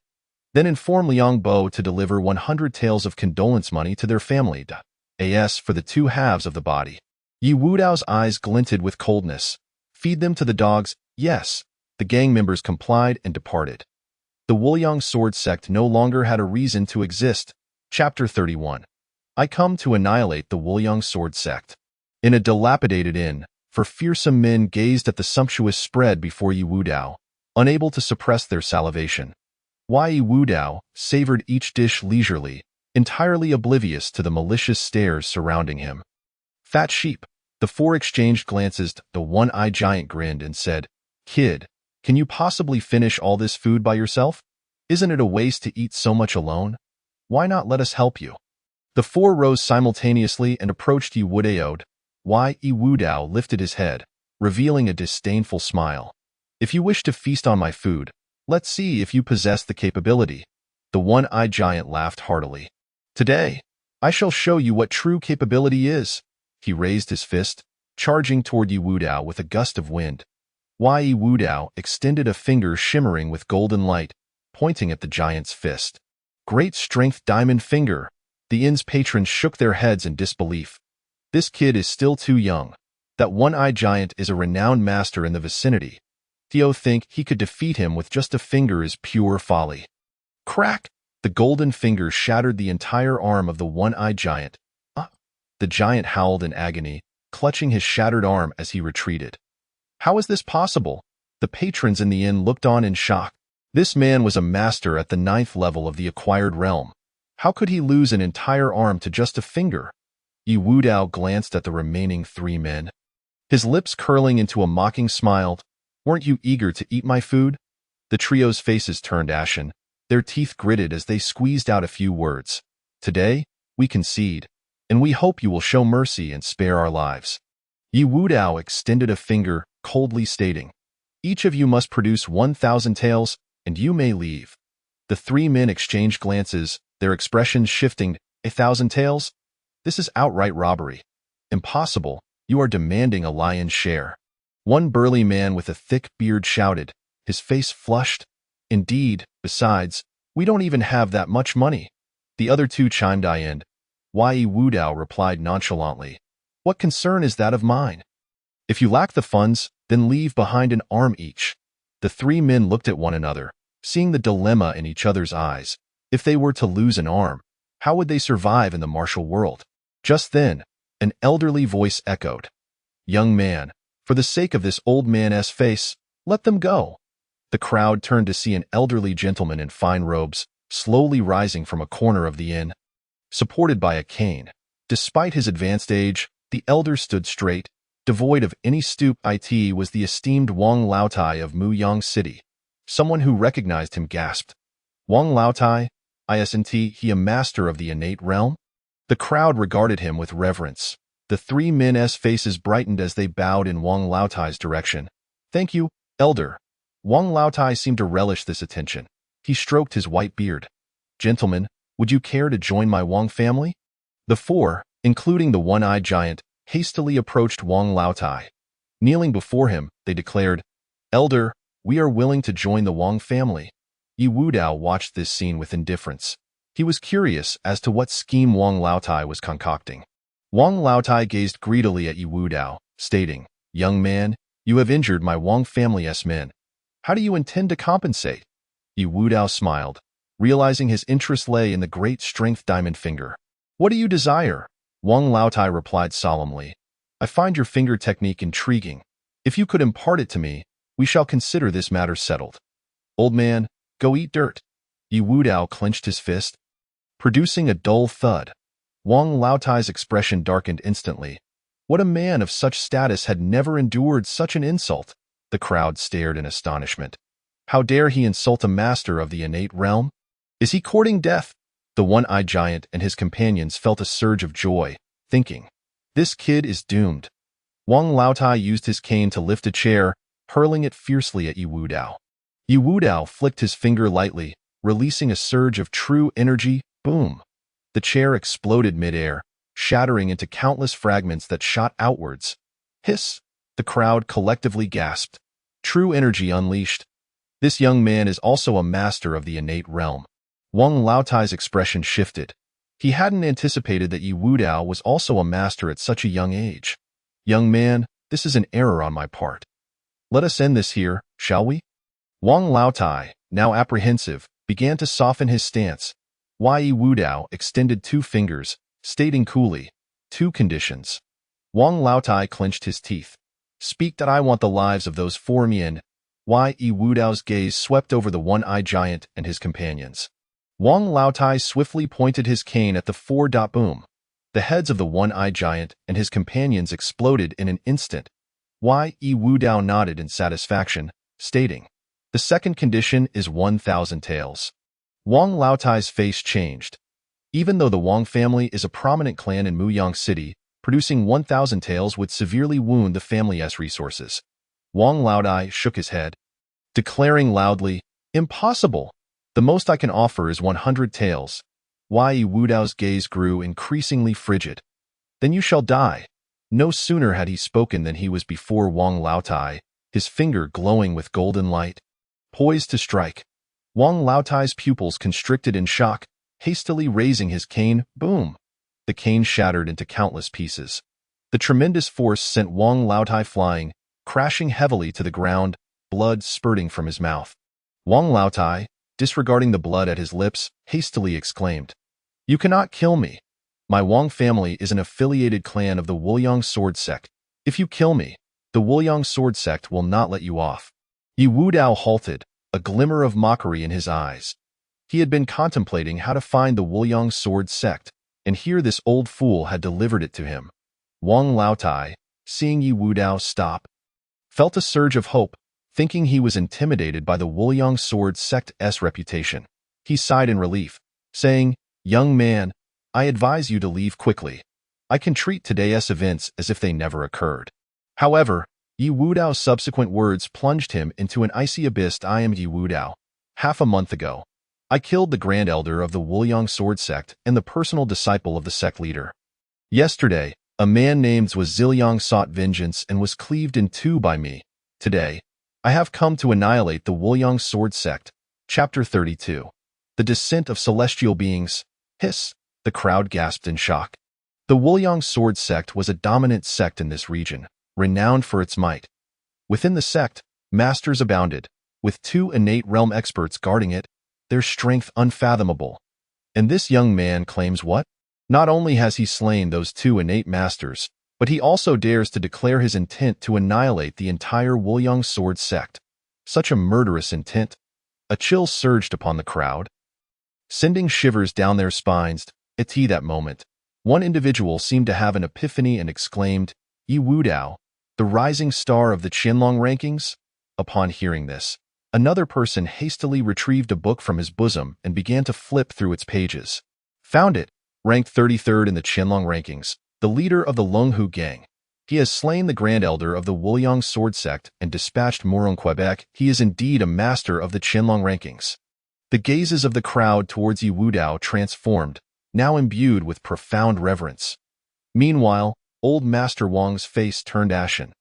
Then inform Liang Bo to deliver 100 taels of condolence money to their family, as for the 2 halves of the body." Yu Wudao's eyes glinted with coldness. "Feed them to the dogs." "Yes." The gang members complied and departed. The Wuliang sword sect no longer had a reason to exist. Chapter 31. I come to annihilate the Wuliang sword sect. In a dilapidated inn, fearsome men gazed at the sumptuous spread before Yu Wudao, unable to suppress their salivation. Yu Wudao savored each dish leisurely, entirely oblivious to the malicious stares surrounding him. "Fat sheep." The 4 exchanged glances. The one-eyed giant grinned and said, "Kid, can you possibly finish all this food by yourself? Isn't it a waste to eat so much alone? Why not let us help you?" The 4 rose simultaneously and approached Yu Wudao. Yu Wudao lifted his head, revealing a disdainful smile. "If you wish to feast on my food, let's see if you possess the capability." The one-eyed giant laughed heartily. "Today, I shall show you what true capability is." He raised his fist, charging toward Yu Wudao with a gust of wind. Yu Wudao extended a finger shimmering with golden light, pointing at the giant's fist. "Great strength, diamond finger." The inn's patrons shook their heads in disbelief. "This kid is still too young. That one-eyed giant is a renowned master in the vicinity. To think he could defeat him with just a finger is pure folly." Crack! The golden finger shattered the entire arm of the one-eyed giant. The giant howled in agony, clutching his shattered arm as he retreated. How is this possible? The patrons in the inn looked on in shock. This man was a master at the 9th level of the acquired realm. How could he lose an entire arm to just a finger? Yu Wudao glanced at the remaining 3 men, his lips curling into a mocking smile. "Weren't you eager to eat my food?" The trio's faces turned ashen, their teeth gritted as they squeezed out a few words. "Today, we concede, and we hope you will show mercy and spare our lives." Yu Wudao extended a finger, coldly stating, "Each of you must produce 1,000 taels, and you may leave." The 3 men exchanged glances, their expressions shifting. 1,000 taels? This is outright robbery. Impossible, you are demanding a lion's share. One burly man with a thick beard shouted, his face flushed. Indeed, besides, we don't even have that much money. The other two chimed in. Yi Wudao replied nonchalantly, what concern is that of mine? If you lack the funds, then leave behind an arm each. The three men looked at one another, seeing the dilemma in each other's eyes. If they were to lose an arm, how would they survive in the martial world? Just then, an elderly voice echoed. Young man, for the sake of this old man's face, let them go. The crowd turned to see an elderly gentleman in fine robes, slowly rising from a corner of the inn, supported by a cane. Despite his advanced age, the elder stood straight, devoid of any stoop. It was the esteemed Wang Laotai of Muyang City. Someone who recognized him gasped. Wang Laotai, isn't he a master of the innate realm? The crowd regarded him with reverence. The three men's faces brightened as they bowed in Wang Laotai's direction. Thank you, elder. Wang Laotai seemed to relish this attention. He stroked his white beard. Gentlemen, would you care to join my Wang family? The four, including the one-eyed giant, hastily approached Wang Laotai. Kneeling before him, they declared, Elder, we are willing to join the Wang family. Yi Wudao watched this scene with indifference. He was curious as to what scheme Wang Laotai was concocting. Wang Laotai gazed greedily at Yi Wudao, stating, Young man, you have injured my Wang family's men. How do you intend to compensate? Yi Wudao smiled, realizing his interest lay in the great strength diamond finger. What do you desire? Wang Laotai replied solemnly. I find your finger technique intriguing. If you could impart it to me, we shall consider this matter settled. Old man, go eat dirt. Yi Wudao clenched his fist, producing a dull thud. Wang Laotai's expression darkened instantly. What a man of such status had never endured such an insult? The crowd stared in astonishment. How dare he insult a master of the innate realm? Is he courting death? The one-eyed giant and his companions felt a surge of joy, thinking, this kid is doomed. Wang Laotai used his cane to lift a chair, hurling it fiercely at Yi Wudao. Yi Wudao flicked his finger lightly, releasing a surge of true energy. Boom! The chair exploded mid-air, shattering into countless fragments that shot outwards. Hiss! The crowd collectively gasped. True energy unleashed. This young man is also a master of the innate realm. Wang Laotai's expression shifted. He hadn't anticipated that Yi Wudao was also a master at such a young age. Young man, this is an error on my part. Let us end this here, shall we? Wang Laotai, now apprehensive, began to soften his stance. Yi Wudao extended two fingers, stating coolly, two conditions. Wang Laotai clenched his teeth. Speak that I want the lives of those four men. Yi Wudao's gaze swept over the one-eyed giant and his companions. Wang Laotai swiftly pointed his cane at the four. Boom. The heads of the one-eyed giant and his companions exploded in an instant. Yi Wudao nodded in satisfaction, stating, the second condition is 1,000 taels. Wang Laotai's face changed. Even though the Wang family is a prominent clan in Muyang City, producing 1,000 taels would severely wound the family's resources. Wang Laotai shook his head, declaring loudly, impossible! The most I can offer is 100 taels. Yi Wudao's gaze grew increasingly frigid. Then you shall die. No sooner had he spoken than he was before Wang Laotai, his finger glowing with golden light. Poised to strike. Wang Laotai's pupils constricted in shock, hastily raising his cane. Boom! The cane shattered into countless pieces. The tremendous force sent Wang Laotai flying, crashing heavily to the ground, blood spurting from his mouth. Wang Laotai, disregarding the blood at his lips, hastily exclaimed, You cannot kill me. My Wang family is an affiliated clan of the Wuliang Sword Sect. If you kill me, the Wuliang Sword Sect will not let you off. Yi Wudao halted, a glimmer of mockery in his eyes. He had been contemplating how to find the Wuliang Sword Sect, and here this old fool had delivered it to him. Wang Laotai, seeing Yi Wudao stop, felt a surge of hope, thinking he was intimidated by the Wuliang Sword Sect's reputation. He sighed in relief, saying, Young man, I advise you to leave quickly. I can treat today's events as if they never occurred. However, Yi Wudao's subsequent words plunged him into an icy abyss. I am Yi Wudao. Half a month ago, I killed the Grand Elder of the Wuliang Sword Sect and the personal disciple of the sect leader. Yesterday, A man named Ziliang sought vengeance and was cleaved in two by me. Today, I have come to annihilate the Wuliang Sword Sect. Chapter 32. The Descent of Celestial Beings. Hiss! The crowd gasped in shock. The Wuliang Sword Sect was a dominant sect in this region, renowned for its might. Within the sect, masters abounded, with 2 innate realm experts guarding it, their strength unfathomable. And this young man claims what? Not only has he slain those 2 innate masters, but he also dares to declare his intent to annihilate the entire Wuliang Sword Sect. Such a murderous intent. A chill surged upon the crowd, sending shivers down their spines. At that moment, one individual seemed to have an epiphany and exclaimed, "Yi Wudao, the rising star of the Qianlong rankings?" Upon hearing this, another person hastily retrieved a book from his bosom and began to flip through its pages. Found it, ranked 33rd in the Qianlong rankings, the leader of the Longhu gang. He has slain the Grand Elder of the Wuliang Sword Sect and dispatched Morong Quebec. He is indeed a master of the Qianlong rankings. The gazes of the crowd towards Yi Wudao transformed, now imbued with profound reverence. Meanwhile, old Master Wang's face turned ashen.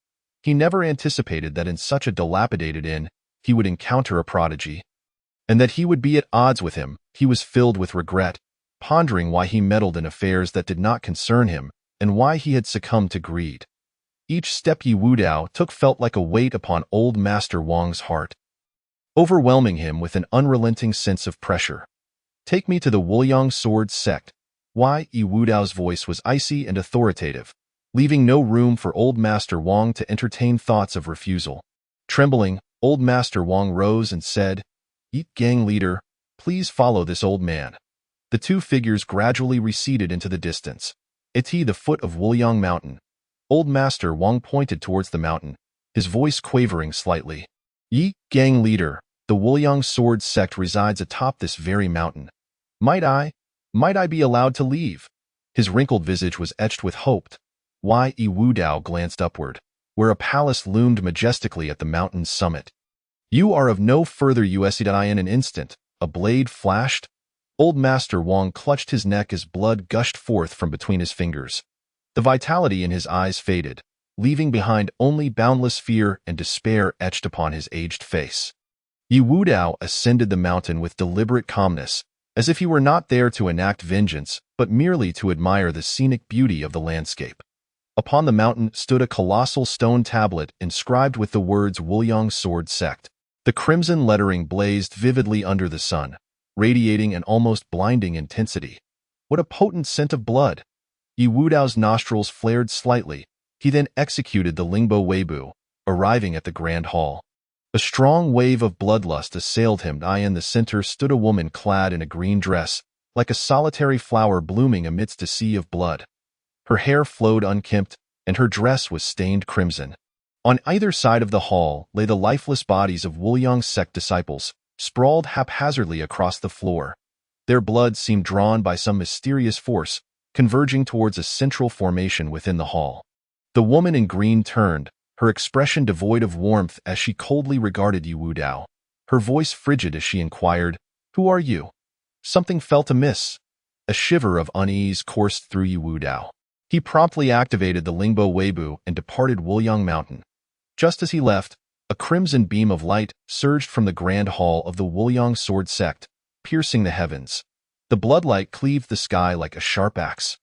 He never anticipated that in such a dilapidated inn, he would encounter a prodigy, and that he would be at odds with him. He was filled with regret, pondering why he meddled in affairs that did not concern him, and why he had succumbed to greed. Each step Yi Wudao took felt like a weight upon old Master Wang's heart, overwhelming him with an unrelenting sense of pressure. "Take me to the Wuliang Sword Sect." Why? Yi Wudao's voice was icy and authoritative, leaving no room for old Master Wang to entertain thoughts of refusal. Trembling, old Master Wang rose and said, "Yi gang leader, please follow this old man." The 2 figures gradually receded into the distance. At the foot of Wuliang Mountain, old Master Wang pointed towards the mountain, his voice quavering slightly. "Yi gang leader, the Wuliang Sword Sect resides atop this very mountain. Might I be allowed to leave?" His wrinkled visage was etched with hope. Yi Wudao glanced upward, where a palace loomed majestically at the mountain's summit. "You are of no further use." In an instant, a blade flashed. Old Master Wang clutched his neck as blood gushed forth from between his fingers. The vitality in his eyes faded, leaving behind only boundless fear and despair etched upon his aged face. Yi Wudao ascended the mountain with deliberate calmness, as if he were not there to enact vengeance, but merely to admire the scenic beauty of the landscape. Upon the mountain stood a colossal stone tablet inscribed with the words Wuliang Sword Sect. The crimson lettering blazed vividly under the sun, radiating an almost blinding intensity. What a potent scent of blood! Yi Wudao's nostrils flared slightly. He then executed the Lingbo Weibu, arriving at the Grand Hall. A strong wave of bloodlust assailed him. In the center stood a woman clad in a green dress, like a solitary flower blooming amidst a sea of blood. Her hair flowed unkempt, and her dress was stained crimson. On either side of the hall lay the lifeless bodies of Wuliang sect disciples, sprawled haphazardly across the floor. Their blood seemed drawn by some mysterious force, converging towards a central formation within the hall. The woman in green turned, her expression devoid of warmth as she coldly regarded Yi Wudao, her voice frigid as she inquired, "Who are you?" Something felt amiss. A shiver of unease coursed through Yi Wudao. He promptly activated the Lingbo Weibu and departed Wuliang Mountain. Just as he left, a crimson beam of light surged from the Grand Hall of the Wuliang Sword Sect, piercing the heavens. The bloodlight cleaved the sky like a sharp axe,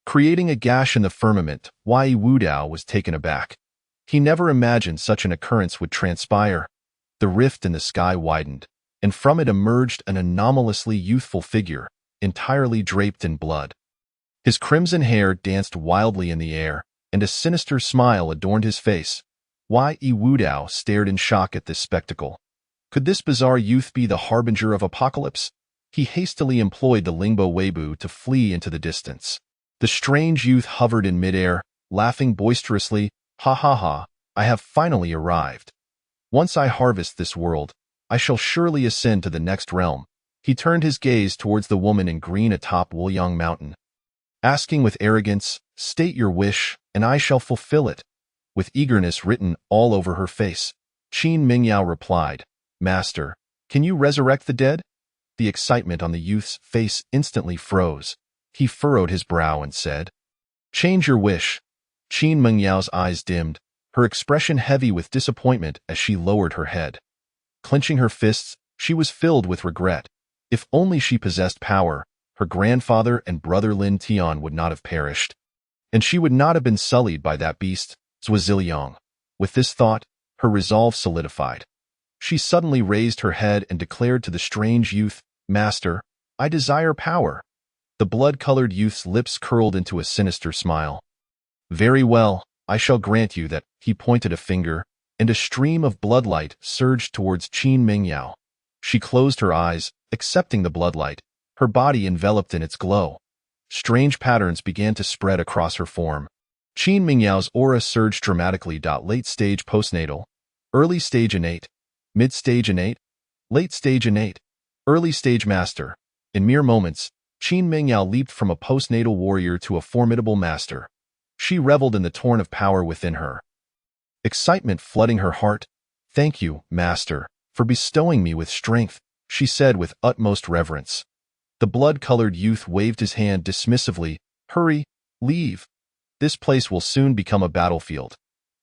creating a gash in the firmament. Yi Wudao was taken aback. He never imagined such an occurrence would transpire. The rift in the sky widened, and from it emerged an anomalously youthful figure, entirely draped in blood. His crimson hair danced wildly in the air, and a sinister smile adorned his face. Yi Wudao stared in shock at this spectacle. Could this bizarre youth be the harbinger of apocalypse? He hastily employed the Lingbo Weibu to flee into the distance. The strange youth hovered in midair, laughing boisterously. "Ha ha ha, I have finally arrived. Once I harvest this world, I shall surely ascend to the next realm." He turned his gaze towards the woman in green atop Wuliang Mountain, asking with arrogance, "State your wish, and I shall fulfill it." With eagerness written all over her face, Qin Mingyao replied, "Master, can you resurrect the dead?" The excitement on the youth's face instantly froze. He furrowed his brow and said, "Change your wish, Qin Mengyao's eyes dimmed, her expression heavy with disappointment as she lowered her head. Clenching her fists, she was filled with regret. If only she possessed power, her grandfather and brother Lin Tian would not have perished. And she would not have been sullied by that beast, Zhuo Ziliang. With this thought, her resolve solidified. She suddenly raised her head and declared to the strange youth, "Master, I desire power." The blood-colored youth's lips curled into a sinister smile. "Very well, I shall grant you that." He pointed a finger, and a stream of bloodlight surged towards Qin Mingyao. She closed her eyes, accepting the bloodlight, her body enveloped in its glow. Strange patterns began to spread across her form. Qin Mingyao's aura surged dramatically. Late stage postnatal, early stage innate, mid stage innate, late stage innate, early stage master. In mere moments, Qin Mingyao leaped from a postnatal warrior to a formidable master. She reveled in the torrent of power within her. Excitement flooding her heart. "Thank you, master, for bestowing me with strength," she said with utmost reverence. The blood-colored youth waved his hand dismissively. "Hurry, leave. This place will soon become a battlefield."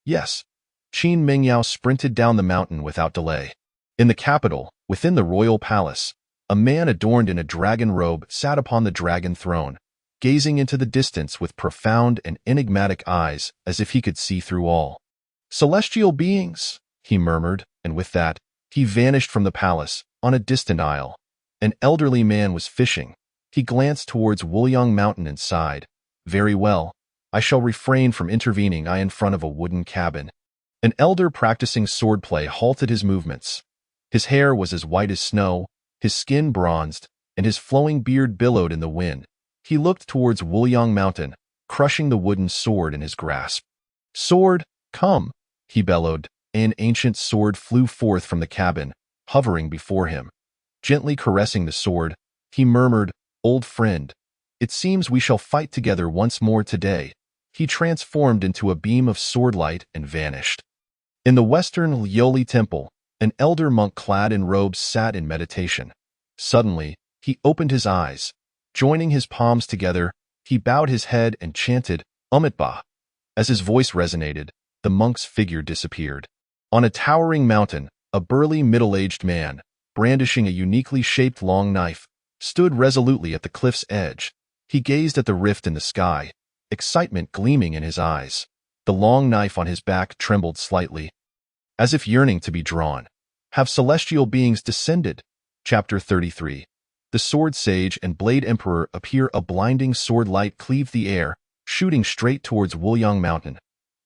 "Yes." Qin Mingyao sprinted down the mountain without delay. In the capital, within the royal palace, a man adorned in a dragon robe sat upon the dragon throne, gazing into the distance with profound and enigmatic eyes as if he could see through all. "Celestial beings," he murmured, and with that, he vanished from the palace, on a distant isle. An elderly man was fishing. He glanced towards Wuliang Mountain and sighed. "Very well, I shall refrain from intervening. I in front of a wooden cabin." An elder practicing swordplay halted his movements. His hair was as white as snow, his skin bronzed, and his flowing beard billowed in the wind. He looked towards Wuliang Mountain, crushing the wooden sword in his grasp. "Sword, come!" he bellowed. An ancient sword flew forth from the cabin, hovering before him. Gently caressing the sword, he murmured, "Old friend, it seems we shall fight together once more today." He transformed into a beam of swordlight and vanished. In the western Lioli temple, an elder monk clad in robes sat in meditation. Suddenly, he opened his eyes. Joining his palms together, he bowed his head and chanted, "Umitba." As his voice resonated, the monk's figure disappeared. On a towering mountain, a burly middle-aged man, brandishing a uniquely shaped long knife, stood resolutely at the cliff's edge. He gazed at the rift in the sky, excitement gleaming in his eyes. The long knife on his back trembled slightly, as if yearning to be drawn. Have celestial beings descended? Chapter 33. The Sword Sage and Blade Emperor appear. A blinding sword light cleaved the air, shooting straight towards Wuliang Mountain.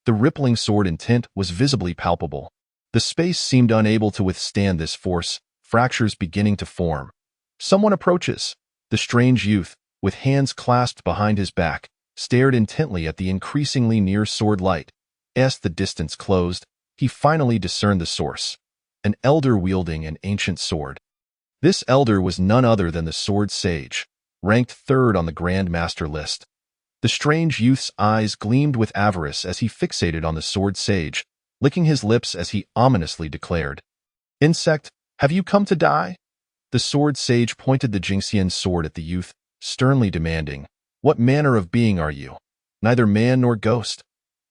The rippling sword intent was visibly palpable. The space seemed unable to withstand this force, fractures beginning to form. Someone approaches. The strange youth, with hands clasped behind his back, stared intently at the increasingly near sword light. As the distance closed, he finally discerned the source. An elder wielding an ancient sword. This elder was none other than the Sword Sage, ranked third on the Grand Master list. The strange youth's eyes gleamed with avarice as he fixated on the Sword Sage, licking his lips as he ominously declared, "Insect, have you come to die?" The Sword Sage pointed the Jingxian sword at the youth, sternly demanding, "What manner of being are you? Neither man nor ghost."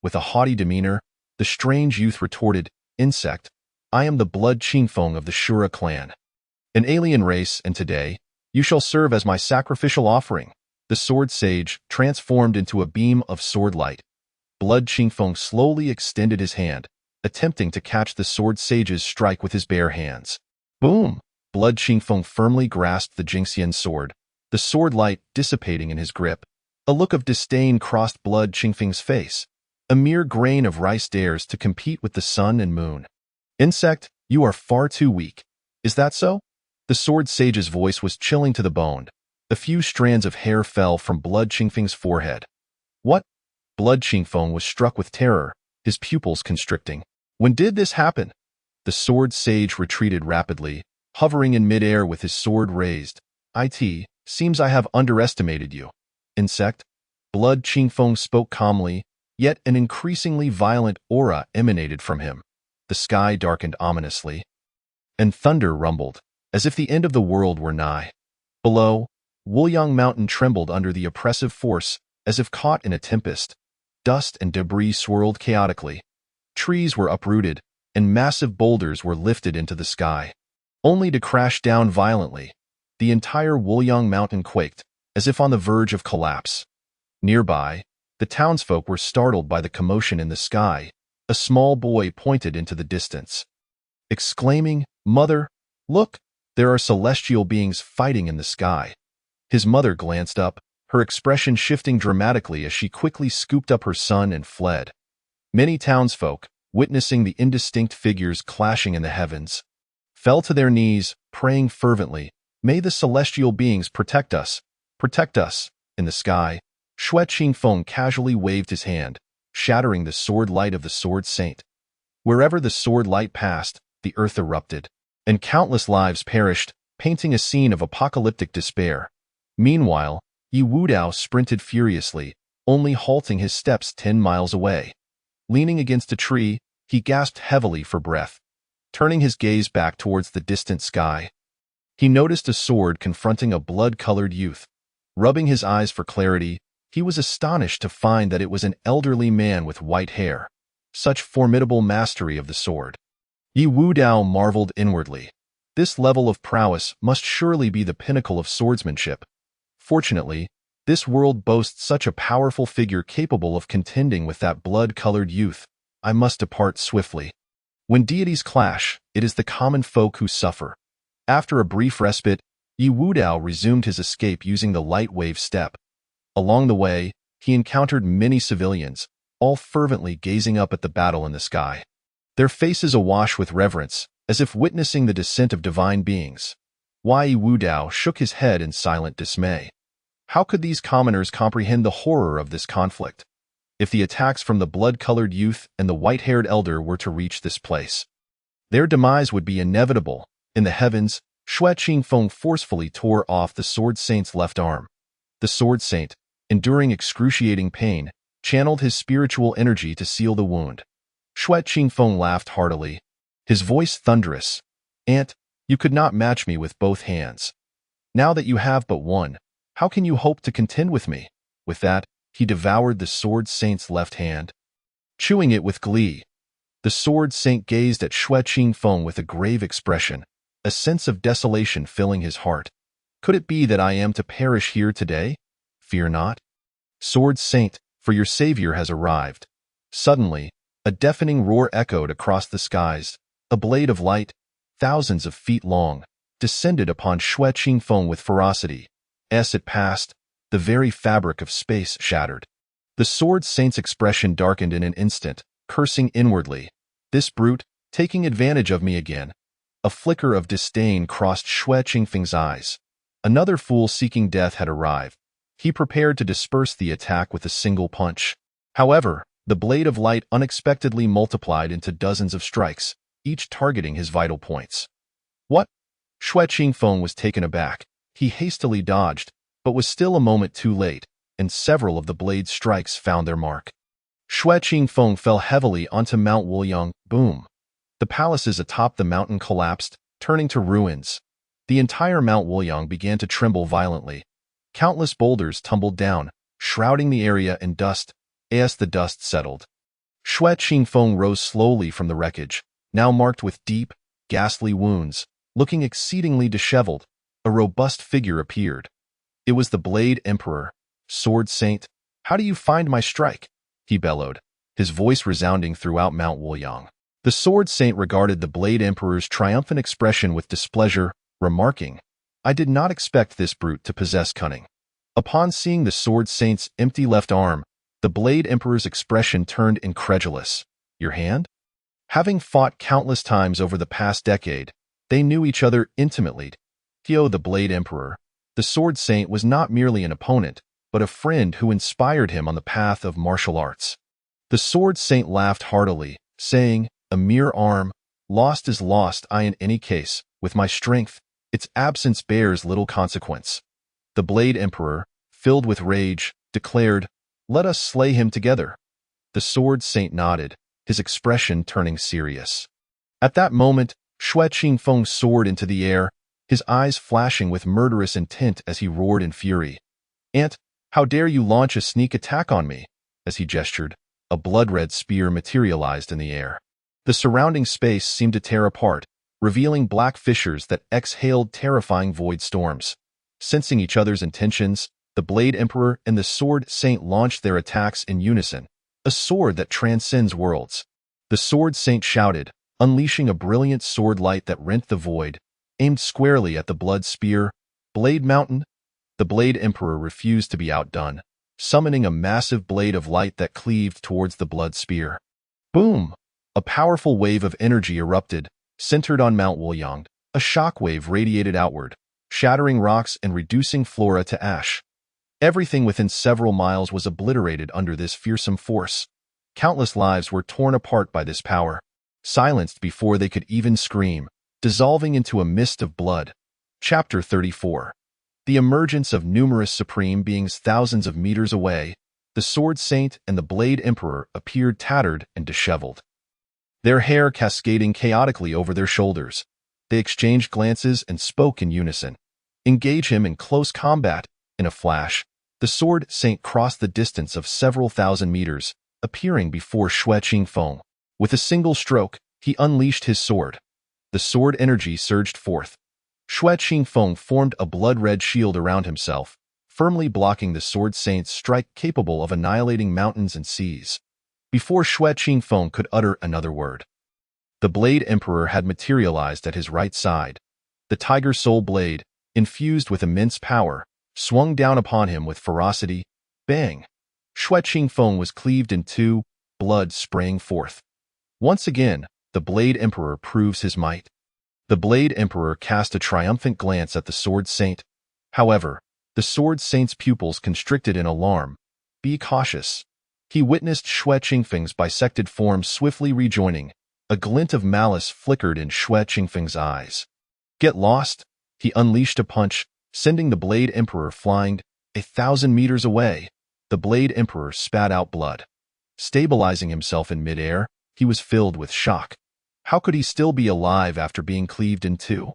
With a haughty demeanor, the strange youth retorted, "Insect, I am the blood Qingfeng of the Shura clan. An alien race, and today, you shall serve as my sacrificial offering." The Sword Sage transformed into a beam of sword light. Blood Qingfeng slowly extended his hand, attempting to catch the Sword Sage's strike with his bare hands. Boom! Blood Qingfeng firmly grasped the Jingxian sword, the sword light dissipating in his grip. A look of disdain crossed Blood Qingfeng's face. A mere grain of rice dares to compete with the sun and moon. "Insect, you are far too weak. Is that so?" The Sword Sage's voice was chilling to the bone. A few strands of hair fell from Blood Qingfeng's forehead. "What?" Blood Qingfeng was struck with terror, his pupils constricting. "When did this happen?" The Sword Sage retreated rapidly, hovering in midair with his sword raised. "It seems I have underestimated you, insect." Blood Qingfeng spoke calmly, yet an increasingly violent aura emanated from him. The sky darkened ominously, and thunder rumbled, as if the end of the world were nigh. Below, Wuliang Mountain trembled under the oppressive force, as if caught in a tempest. dust and debris swirled chaotically. Trees were uprooted, and massive boulders were lifted into the sky, only to crash down violently. The entire Wuliang mountain quaked, as if on the verge of collapse. Nearby, the townsfolk were startled by the commotion in the sky. A small boy pointed into the distance, exclaiming, "Mother, look, there are celestial beings fighting in the sky." His mother glanced up, her expression shifting dramatically as she quickly scooped up her son and fled. Many townsfolk, witnessing the indistinct figures clashing in the heavens, fell to their knees, praying fervently, "May the celestial beings protect us, protect us." In the sky, Xue Qingfeng casually waved his hand, shattering the sword light of the Sword Saint. Wherever the sword light passed, the earth erupted, and countless lives perished, painting a scene of apocalyptic despair. Meanwhile, Yi Wudao sprinted furiously, only halting his steps 10 miles away. Leaning against a tree, he gasped heavily for breath. Turning his gaze back towards the distant sky, he noticed a sword confronting a blood-colored youth. Rubbing his eyes for clarity, he was astonished to find that it was an elderly man with white hair. Such formidable mastery of the sword. Yi Wudao marveled inwardly. This level of prowess must surely be the pinnacle of swordsmanship. Fortunately, this world boasts such a powerful figure capable of contending with that blood-colored youth. I must depart swiftly. When deities clash, it is the common folk who suffer. After a brief respite, Yi Wudao resumed his escape using the light wave step. Along the way, he encountered many civilians, all fervently gazing up at the battle in the sky, their faces awash with reverence, as if witnessing the descent of divine beings. Yi Wudao shook his head in silent dismay. How could these commoners comprehend the horror of this conflict? If the attacks from the blood-colored youth and the white-haired elder were to reach this place, their demise would be inevitable. In the heavens, Xue Qingfeng forcefully tore off the Sword Saint's left arm. The Sword Saint, enduring excruciating pain, channeled his spiritual energy to seal the wound. Xue Qingfeng laughed heartily, his voice thunderous. "Aunt, you could not match me with both hands. Now that you have but one, how can you hope to contend with me?" With that, he devoured the Sword Saint's left hand, chewing it with glee. The Sword Saint gazed at Xue Qingfeng with a grave expression, a sense of desolation filling his heart. "Could it be that I am to perish here today? Fear not, Sword Saint, for your savior has arrived." Suddenly, a deafening roar echoed across the skies. A blade of light, thousands of feet long, descended upon Xue Qingfeng with ferocity. As it passed, the very fabric of space shattered. The Sword Saint's expression darkened in an instant, cursing inwardly. "This brute, taking advantage of me again." A flicker of disdain crossed Xue Qingfeng's eyes. Another fool seeking death had arrived. He prepared to disperse the attack with a single punch. However, the blade of light unexpectedly multiplied into dozens of strikes, each targeting his vital points. "What?" Xue Qingfeng was taken aback. He hastily dodged, but was still a moment too late, and several of the blade's strikes found their mark. Xue Qingfeng fell heavily onto Mount Wuliang. Boom! The palaces atop the mountain collapsed, turning to ruins. The entire Mount Wuliang began to tremble violently. Countless boulders tumbled down, shrouding the area in dust. As the dust settled, Xue Qingfeng rose slowly from the wreckage, now marked with deep, ghastly wounds. Looking exceedingly disheveled, a robust figure appeared. It was the Blade Emperor. "Sword Saint, how do you find my strike?" he bellowed, his voice resounding throughout Mount Wuliang. The Sword Saint regarded the Blade Emperor's triumphant expression with displeasure, remarking, "I did not expect this brute to possess cunning." Upon seeing the Sword Saint's empty left arm, the Blade Emperor's expression turned incredulous. "Your hand?" Having fought countless times over the past decade, they knew each other intimately. Tio, the Blade Emperor, the Sword Saint, was not merely an opponent, but a friend who inspired him on the path of martial arts. The Sword Saint laughed heartily, saying, "A mere arm, lost is lost. In any case, with my strength, its absence bears little consequence." The Blade Emperor, filled with rage, declared, "Let us slay him together." The Sword Saint nodded, his expression turning serious. At that moment, Xue Qingfeng soared into the air, his eyes flashing with murderous intent as he roared in fury. "Aunt, how dare you launch a sneak attack on me? As he gestured, a blood-red spear materialized in the air. The surrounding space seemed to tear apart, revealing black fissures that exhaled terrifying void storms. Sensing each other's intentions, the Blade Emperor and the Sword Saint launched their attacks in unison, a sword that transcends worlds. The Sword Saint shouted, unleashing a brilliant sword light that rent the void, aimed squarely at the blood spear. Blade Mountain. The Blade Emperor refused to be outdone, summoning a massive blade of light that cleaved towards the blood spear. Boom! A powerful wave of energy erupted, centered on Mount Wuliang. A shockwave radiated outward, shattering rocks and reducing flora to ash. Everything within several miles was obliterated under this fearsome force. Countless lives were torn apart by this power, silenced before they could even scream, dissolving into a mist of blood. Chapter 34. The emergence of numerous supreme beings thousands of meters away, the Sword Saint and the Blade Emperor appeared tattered and disheveled, their hair cascading chaotically over their shoulders. They exchanged glances and spoke in unison. Engage him in close combat. In a flash, the Sword Saint crossed the distance of several thousand meters, appearing before Xue Qingfeng. With a single stroke, he unleashed his sword. The sword energy surged forth. Xue Qingfeng formed a blood-red shield around himself, firmly blocking the Sword Saint's strike capable of annihilating mountains and seas. Before Xue Qingfeng could utter another word, the Blade Emperor had materialized at his right side. The Tiger Soul Blade, infused with immense power, swung down upon him with ferocity. Bang! Xue Qingfeng was cleaved in two, blood spraying forth. Once again, the Blade Emperor proves his might. The Blade Emperor cast a triumphant glance at the Sword Saint. However, the Sword Saint's pupils constricted in alarm. Be cautious. He witnessed Xue Qingfeng's bisected form swiftly rejoining. A glint of malice flickered in Xue Qingfeng's eyes. Get lost! He unleashed a punch, sending the Blade Emperor flying 1,000 meters away. The Blade Emperor spat out blood. Stabilizing himself in midair, he was filled with shock. How could he still be alive after being cleaved in two?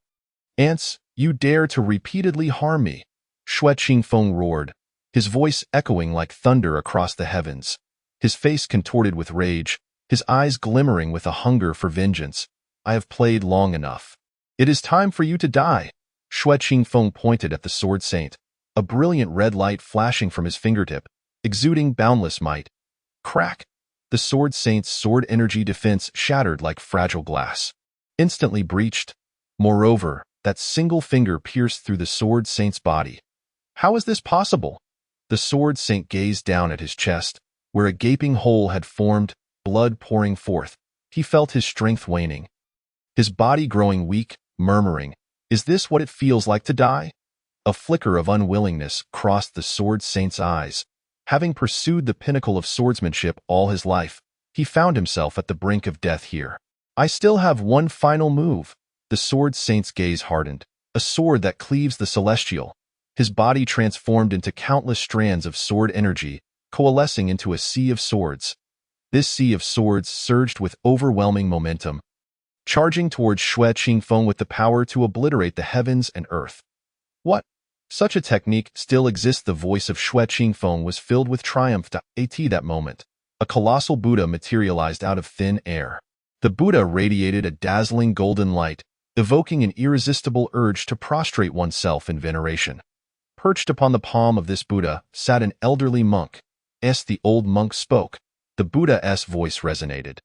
Ants, you dare to repeatedly harm me! Xue Qingfeng roared, his voice echoing like thunder across the heavens. His face contorted with rage, his eyes glimmering with a hunger for vengeance. I have played long enough. It is time for you to die. Xue Qingfeng pointed at the Sword Saint, a brilliant red light flashing from his fingertip, exuding boundless might. Crack! The Sword Saint's sword energy defense shattered like fragile glass, instantly breached. Moreover, that single finger pierced through the Sword Saint's body. How is this possible? The Sword Saint gazed down at his chest, where a gaping hole had formed, blood pouring forth. He felt his strength waning, his body growing weak, murmuring, "Is this what it feels like to die?" A flicker of unwillingness crossed the Sword Saint's eyes. Having pursued the pinnacle of swordsmanship all his life, he found himself at the brink of death here. I still have one final move. The Sword Saint's gaze hardened, a sword that cleaves the celestial. His body transformed into countless strands of sword energy, coalescing into a sea of swords. This sea of swords surged with overwhelming momentum, charging towards Xue Qingfeng with the power to obliterate the heavens and earth. What? Such a technique still exists. The voice of Xue Qingfeng was filled with triumph. At that moment, a colossal Buddha materialized out of thin air. The Buddha radiated a dazzling golden light, evoking an irresistible urge to prostrate oneself in veneration. Perched upon the palm of this Buddha sat an elderly monk. The old monk spoke. The Buddha's voice resonated,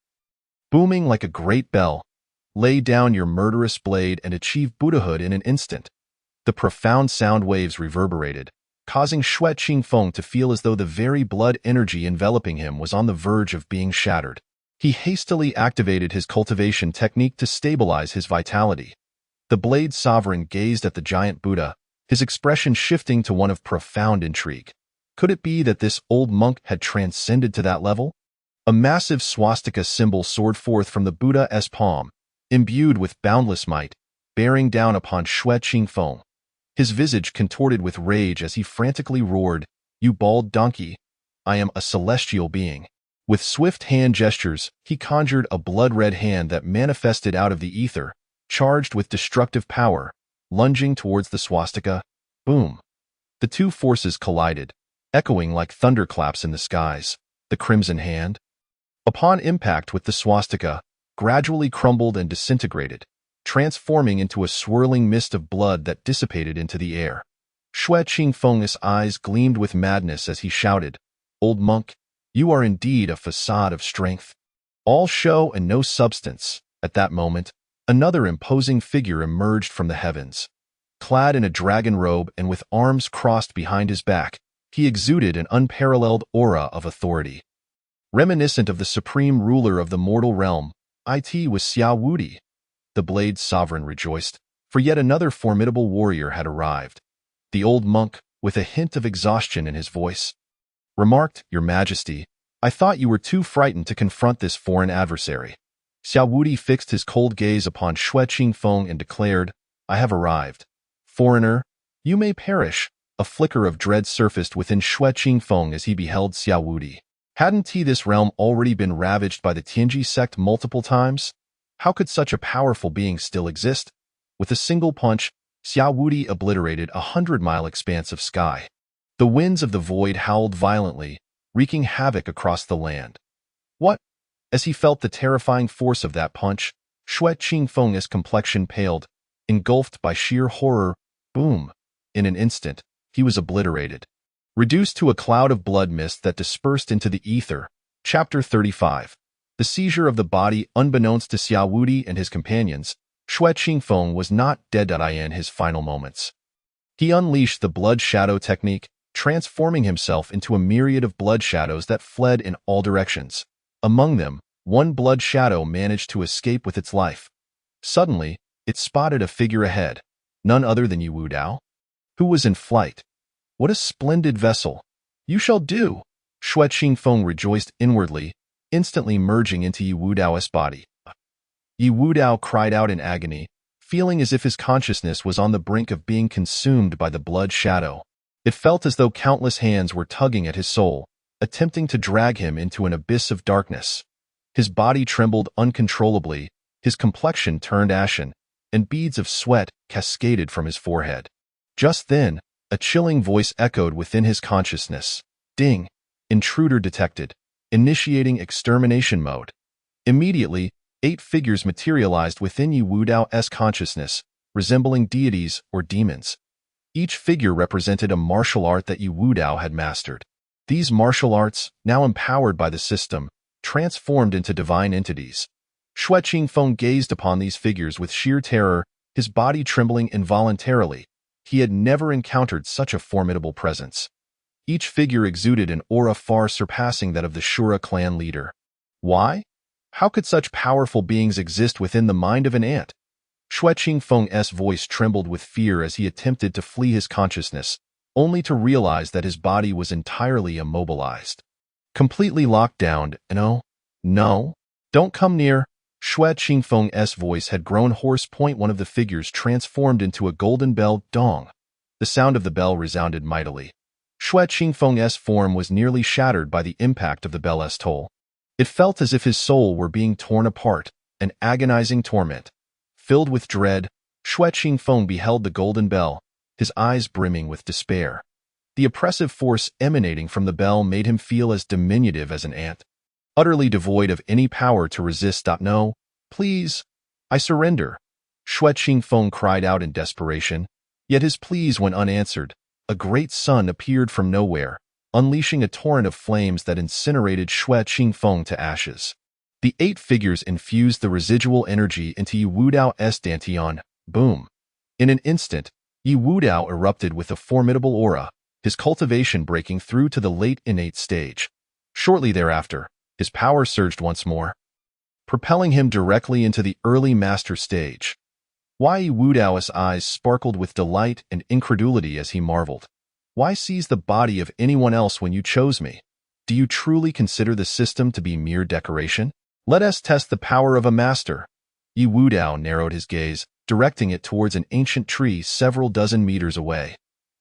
booming like a great bell. Lay down your murderous blade and achieve Buddhahood in an instant. The profound sound waves reverberated, causing Xue Qingfeng to feel as though the very blood energy enveloping him was on the verge of being shattered. He hastily activated his cultivation technique to stabilize his vitality. The Blade Sovereign gazed at the giant Buddha, his expression shifting to one of profound intrigue. Could it be that this old monk had transcended to that level? A massive swastika symbol soared forth from the Buddha's palm, imbued with boundless might, bearing down upon Xue Qingfeng. His visage contorted with rage as he frantically roared, "You bald donkey! I am a celestial being." With swift hand gestures, he conjured a blood-red hand that manifested out of the ether, charged with destructive power, lunging towards the swastika. Boom! The two forces collided, echoing like thunderclaps in the skies. the crimson hand, upon impact with the swastika, gradually crumbled and disintegrated, transforming into a swirling mist of blood that dissipated into the air. Xue Qingfeng's eyes gleamed with madness as he shouted, "Old monk, you are indeed a facade of strength. All show and no substance." At that moment, another imposing figure emerged from the heavens. Clad in a dragon robe and with arms crossed behind his back, he exuded an unparalleled aura of authority. Reminiscent of the supreme ruler of the mortal realm, it was Xiao Wudi. The Blade's sovereign rejoiced, for yet another formidable warrior had arrived. The old monk, with a hint of exhaustion in his voice, remarked, "Your Majesty, I thought you were too frightened to confront this foreign adversary." Xiao Wudi fixed his cold gaze upon Xue Qingfeng and declared, "I have arrived. Foreigner, you may perish." A flicker of dread surfaced within Xue Qingfeng as he beheld Xiao Wudi. Hadn't this realm already been ravaged by the Tianji sect multiple times? How could such a powerful being still exist? With a single punch, Xiao Wudi obliterated 100-mile expanse of sky. The winds of the void howled violently, wreaking havoc across the land. What? As he felt the terrifying force of that punch, Xue Qingfeng's complexion paled, engulfed by sheer horror. Boom! In an instant, he was obliterated, reduced to a cloud of blood mist that dispersed into the ether. Chapter 35. The seizure of the body. Unbeknownst to Xiao Wudi and his companions, Xue Qingfeng was not dead in his final moments. He unleashed the blood shadow technique, transforming himself into a myriad of blood shadows that fled in all directions. Among them, one blood shadow managed to escape with its life. Suddenly, it spotted a figure ahead, none other than Yu Wudao, who was in flight. What a splendid vessel! You shall do! Xue Qingfeng rejoiced inwardly, instantly merging into Yu Wudao's body. Yu Wudao cried out in agony, feeling as if his consciousness was on the brink of being consumed by the blood shadow. It felt as though countless hands were tugging at his soul, attempting to drag him into an abyss of darkness. His body trembled uncontrollably, his complexion turned ashen, and beads of sweat cascaded from his forehead. Just then, a chilling voice echoed within his consciousness. Ding! Intruder detected. Initiating extermination mode. Immediately, 8 figures materialized within Yu Wudao's consciousness, resembling deities or demons. Each figure represented a martial art that Yu Wudao had mastered. These martial arts, now empowered by the system, transformed into divine entities. Xue Qingfeng gazed upon these figures with sheer terror, his body trembling involuntarily. He had never encountered such a formidable presence. Each figure exuded an aura far surpassing that of the Shura clan leader. Why? How could such powerful beings exist within the mind of an ant? Xue Qingfeng's voice trembled with fear as he attempted to flee his consciousness, only to realize that his body was entirely immobilized. Completely locked down. No, don't come near. Xue Qingfeng's voice had grown hoarse. One of the figures transformed into a golden bell. Dong. The sound of the bell resounded mightily. Xue Qingfeng's form was nearly shattered by the impact of the bell's toll. It felt as if his soul were being torn apart, an agonizing torment. Filled with dread, Xue Qingfeng beheld the golden bell, his eyes brimming with despair. The oppressive force emanating from the bell made him feel as diminutive as an ant, utterly devoid of any power to resist. No, please, I surrender. Xue Qingfeng cried out in desperation, yet his pleas went unanswered. A great sun appeared from nowhere, unleashing a torrent of flames that incinerated Xue Qingfeng to ashes. The 8 figures infused the residual energy into Yu Wudao's dantian. Boom! In an instant, Yu Wudao erupted with a formidable aura, his cultivation breaking through to the late innate stage. Shortly thereafter, his power surged once more, propelling him directly into the early master stage. Why? Yu Wudao's eyes sparkled with delight and incredulity as he marveled. Why seize the body of anyone else when you chose me? Do you truly consider the system to be mere decoration? Let us test the power of a master. Yu Wudao narrowed his gaze, directing it towards an ancient tree several dozen meters away.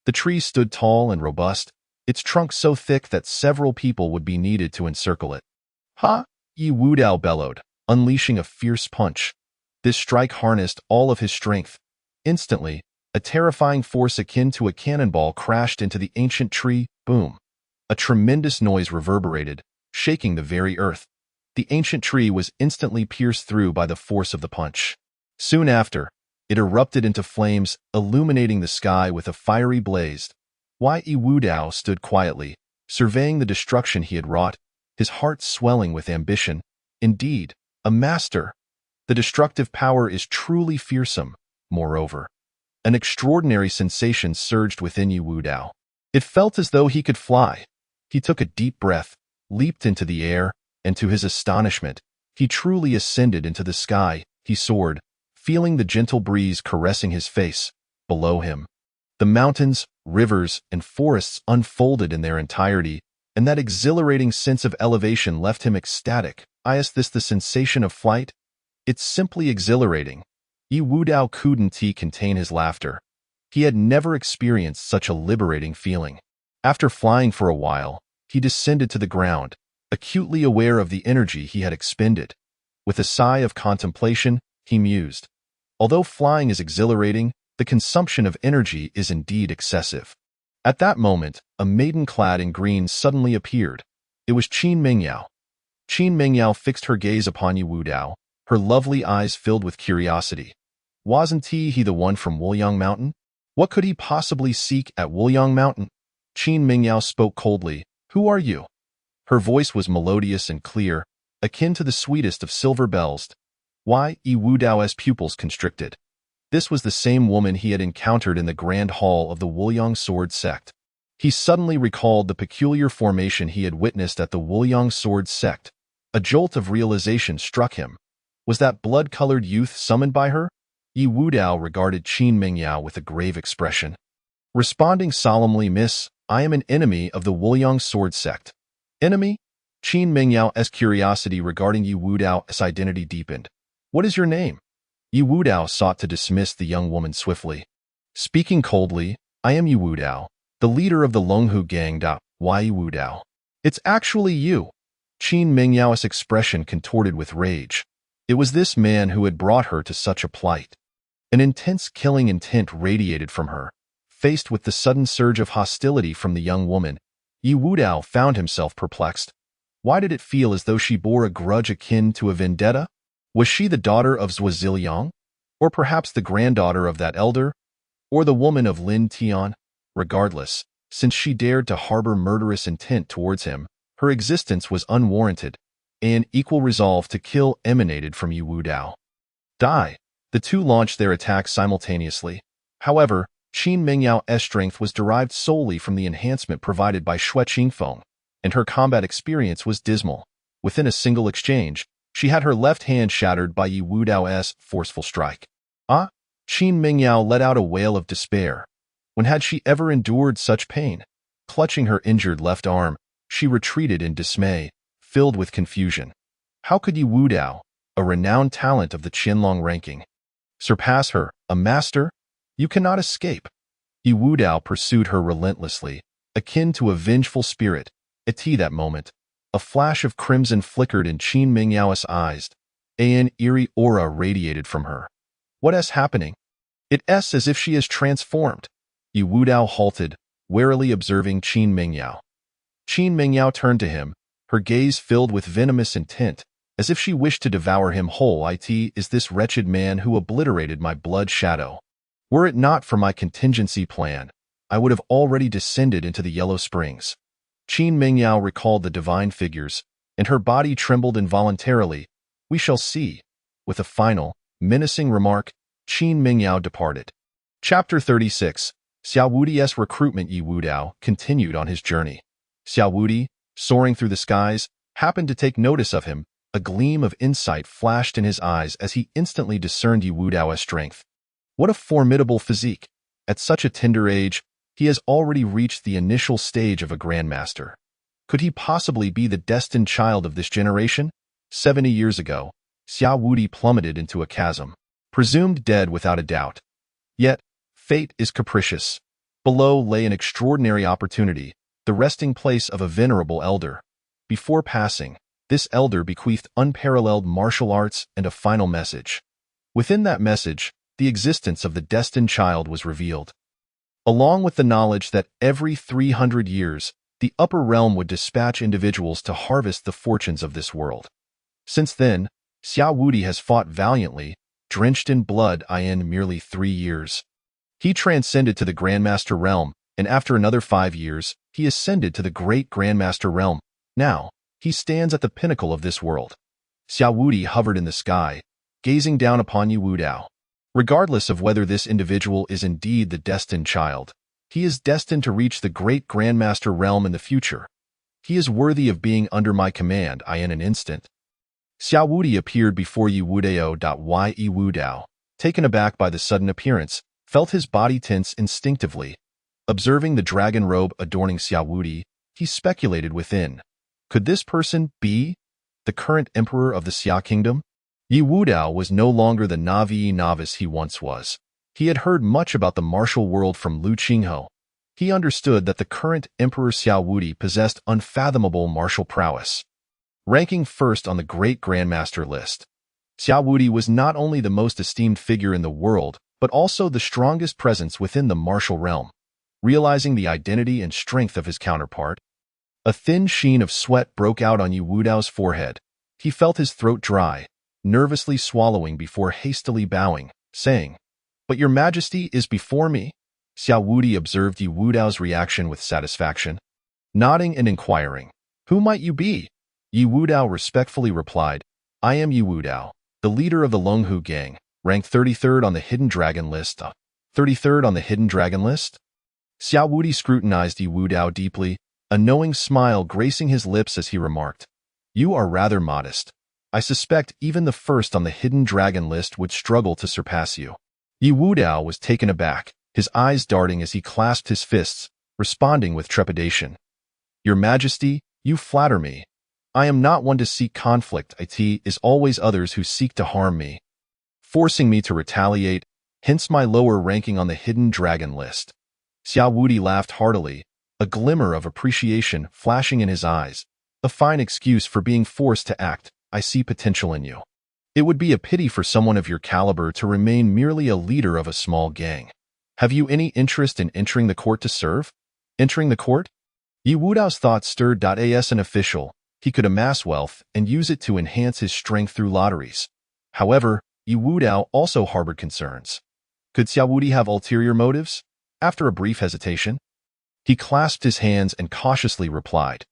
The tree stood tall and robust, its trunk so thick that several people would be needed to encircle it. Ha! Yu Wudao bellowed, unleashing a fierce punch. This strike harnessed all of his strength. Instantly, a terrifying force akin to a cannonball crashed into the ancient tree. Boom! A tremendous noise reverberated, shaking the very earth. The ancient tree was instantly pierced through by the force of the punch. Soon after, it erupted into flames, illuminating the sky with a fiery blaze. Yi Wudao stood quietly, surveying the destruction he had wrought, his heart swelling with ambition. Indeed, a master. The destructive power is truly fearsome. Moreover, an extraordinary sensation surged within Yi Wudao. It felt as though he could fly. He took a deep breath, leaped into the air, and to his astonishment, he truly ascended into the sky. He soared, feeling the gentle breeze caressing his face. Below him, the mountains, rivers, and forests unfolded in their entirety, and that exhilarating sense of elevation left him ecstatic. Is this the sensation of flight? It's simply exhilarating. Yi Wudao couldn't contain his laughter. He had never experienced such a liberating feeling. After flying for a while, he descended to the ground, acutely aware of the energy he had expended. With a sigh of contemplation, he mused. Although flying is exhilarating, the consumption of energy is indeed excessive. At that moment, a maiden clad in green suddenly appeared. It was Qin Mingyao. Qin Mingyao fixed her gaze upon Yi Wudao, her lovely eyes filled with curiosity. Wasn't he the one from Wuliang Mountain? What could he possibly seek at Wuliang Mountain? Qin Mingyao spoke coldly. Who are you? Her voice was melodious and clear, akin to the sweetest of silver bells. Yi Wudao's pupils constricted. This was the same woman he had encountered in the grand hall of the Wuliang Sword Sect. He suddenly recalled the peculiar formation he had witnessed at the Wuliang Sword Sect. A jolt of realization struck him. Was that blood-colored youth summoned by her? Yi Wudao regarded Qin Mingyao with a grave expression. Responding solemnly, Miss, I am an enemy of the Wuliang Sword Sect. Enemy? Qin Mingyao's curiosity regarding Yi Wudao's identity deepened. What is your name? Yi Wudao sought to dismiss the young woman swiftly. Speaking coldly, I am Yi Wudao, the leader of the Longhu gang. Yi Wudao. It's actually you. Qin Mingyao's expression contorted with rage. It was this man who had brought her to such a plight. An intense killing intent radiated from her. Faced with the sudden surge of hostility from the young woman, Yi Wudao found himself perplexed. Why did it feel as though she bore a grudge akin to a vendetta? Was she the daughter of Zhuo Ziliang? Or perhaps the granddaughter of that elder? Or the woman of Lin Tian? Regardless, since she dared to harbor murderous intent towards him, her existence was unwarranted. An equal resolve to kill emanated from Yi Wudao. Die. The two launched their attacks simultaneously. However, Qin Mingyao's strength was derived solely from the enhancement provided by Xue Qingfeng, and her combat experience was dismal. Within a single exchange, she had her left hand shattered by Yi Wudao's forceful strike. Ah! Qin Mingyao let out a wail of despair. When had she ever endured such pain? Clutching her injured left arm, she retreated in dismay, filled with confusion. How could Yi Wudao, a renowned talent of the Qianlong ranking, surpass her, a master? You cannot escape. Yi Wudao pursued her relentlessly, akin to a vengeful spirit. At that moment, a flash of crimson flickered in Qin Mingyao's eyes. An eerie aura radiated from her. What is happening? It's as if she is transformed. Yi Wudao halted, warily observing Qin Mingyao. Qin Mingyao turned to him, her gaze filled with venomous intent, as if she wished to devour him whole. It is this wretched man who obliterated my blood shadow. Were it not for my contingency plan, I would have already descended into the Yellow Springs. Qin Mingyao recalled the divine figures, and her body trembled involuntarily. We shall see. With a final, menacing remark, Qin Mingyao departed. Chapter 36. Xiao Wudi's recruitment. Yi Wudao continued on his journey. Xiao Wudi, soaring through the skies, happened to take notice of him. A gleam of insight flashed in his eyes as he instantly discerned Yi Wudao's strength. What a formidable physique! At such a tender age, he has already reached the initial stage of a grandmaster. Could he possibly be the destined child of this generation? 70 years ago, Xiao Wudi plummeted into a chasm, presumed dead without a doubt. Yet, fate is capricious. Below lay an extraordinary opportunity, the resting place of a venerable elder. Before passing, this elder bequeathed unparalleled martial arts and a final message. Within that message, the existence of the destined child was revealed. Along with the knowledge that every 300 years, the upper realm would dispatch individuals to harvest the fortunes of this world. Since then, Xiao Wudi has fought valiantly, drenched in blood in merely 3 years. He transcended to the Grandmaster realm, and after another 5 years, he ascended to the Great Grandmaster realm. Now, he stands at the pinnacle of this world. Xiao Wudi hovered in the sky, gazing down upon Yi Wudao. Regardless of whether this individual is indeed the destined child, he is destined to reach the Great Grandmaster realm in the future. He is worthy of being under my command in an instant. Xiao Wudi appeared before Yi Wudao. Yi Wudao, taken aback by the sudden appearance, felt his body tense instinctively. Observing the dragon robe adorning Xiao Wudi, he speculated within. Could this person be the current emperor of the Xia kingdom? Yi Wudao was no longer the Navi novice he once was. He had heard much about the martial world from Lu Qinghe. He understood that the current Emperor Xiao Wudi possessed unfathomable martial prowess. Ranking first on the Great Grandmaster list, Xiao Wudi was not only the most esteemed figure in the world, but also the strongest presence within the martial realm. Realizing the identity and strength of his counterpart, a thin sheen of sweat broke out on Yi Wudao's forehead. He felt his throat dry, nervously swallowing before hastily bowing, saying, "But your majesty is before me?" Xiao Wudi observed Yi Wudao's reaction with satisfaction. Nodding and inquiring, "Who might you be?" Yi Wudao respectfully replied, "I am Yi Wudao, the leader of the Longhu gang, ranked 33rd on the Hidden Dragon list." 33rd on the Hidden Dragon list? Xiao Wudi scrutinized Yi Wudao deeply, a knowing smile gracing his lips as he remarked, "You are rather modest. I suspect even the first on the Hidden Dragon list would struggle to surpass you." Yi Wudao was taken aback, his eyes darting as he clasped his fists, responding with trepidation. "Your Majesty, you flatter me. I am not one to seek conflict. It is always others who seek to harm me, forcing me to retaliate, hence my lower ranking on the Hidden Dragon list." Xiao Wudi laughed heartily, a glimmer of appreciation flashing in his eyes. "A fine excuse for being forced to act. I see potential in you. It would be a pity for someone of your caliber to remain merely a leader of a small gang. Have you any interest in entering the court to serve?" Entering the court? Yi Wudao's thoughts stirred. As an official, he could amass wealth and use it to enhance his strength through lotteries. However, Yi Wudao also harbored concerns. Could Xiao Wudi have ulterior motives? After a brief hesitation, he clasped his hands and cautiously replied,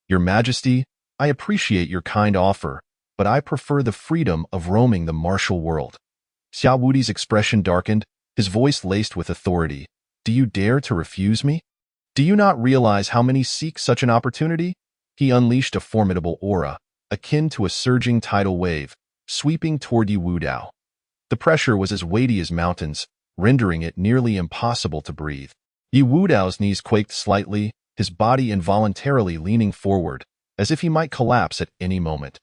"Your Majesty, I appreciate your kind offer, but I prefer the freedom of roaming the martial world." Xiao Wudi's expression darkened, his voice laced with authority. "Do you dare to refuse me? Do you not realize how many seek such an opportunity?" He unleashed a formidable aura, akin to a surging tidal wave, sweeping toward Yi Wudao. The pressure was as weighty as mountains, rendering it nearly impossible to breathe. Yi Wudao's knees quaked slightly, his body involuntarily leaning forward, as if he might collapse at any moment.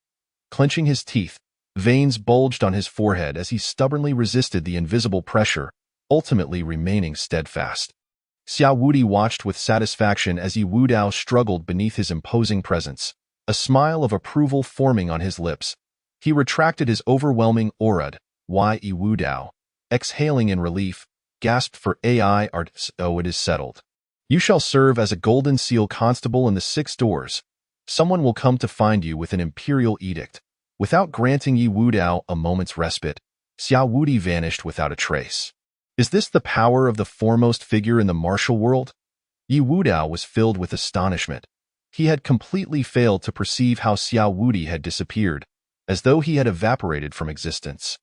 Clenching his teeth, veins bulged on his forehead as he stubbornly resisted the invisible pressure, ultimately remaining steadfast. Xiao Wudi watched with satisfaction as Yi Wudao struggled beneath his imposing presence, a smile of approval forming on his lips. He retracted his overwhelming aura. Yi Wudao, exhaling in relief, gasped for art. "Oh, it is settled. You shall serve as a Golden Seal constable in the 6 doors. Someone will come to find you with an imperial edict." Without granting Yi Wudao a moment's respite, Xiao Wudi vanished without a trace. Is this the power of the foremost figure in the martial world? Yi Wudao was filled with astonishment. He had completely failed to perceive how Xiao Wudi had disappeared, as though he had evaporated from existence.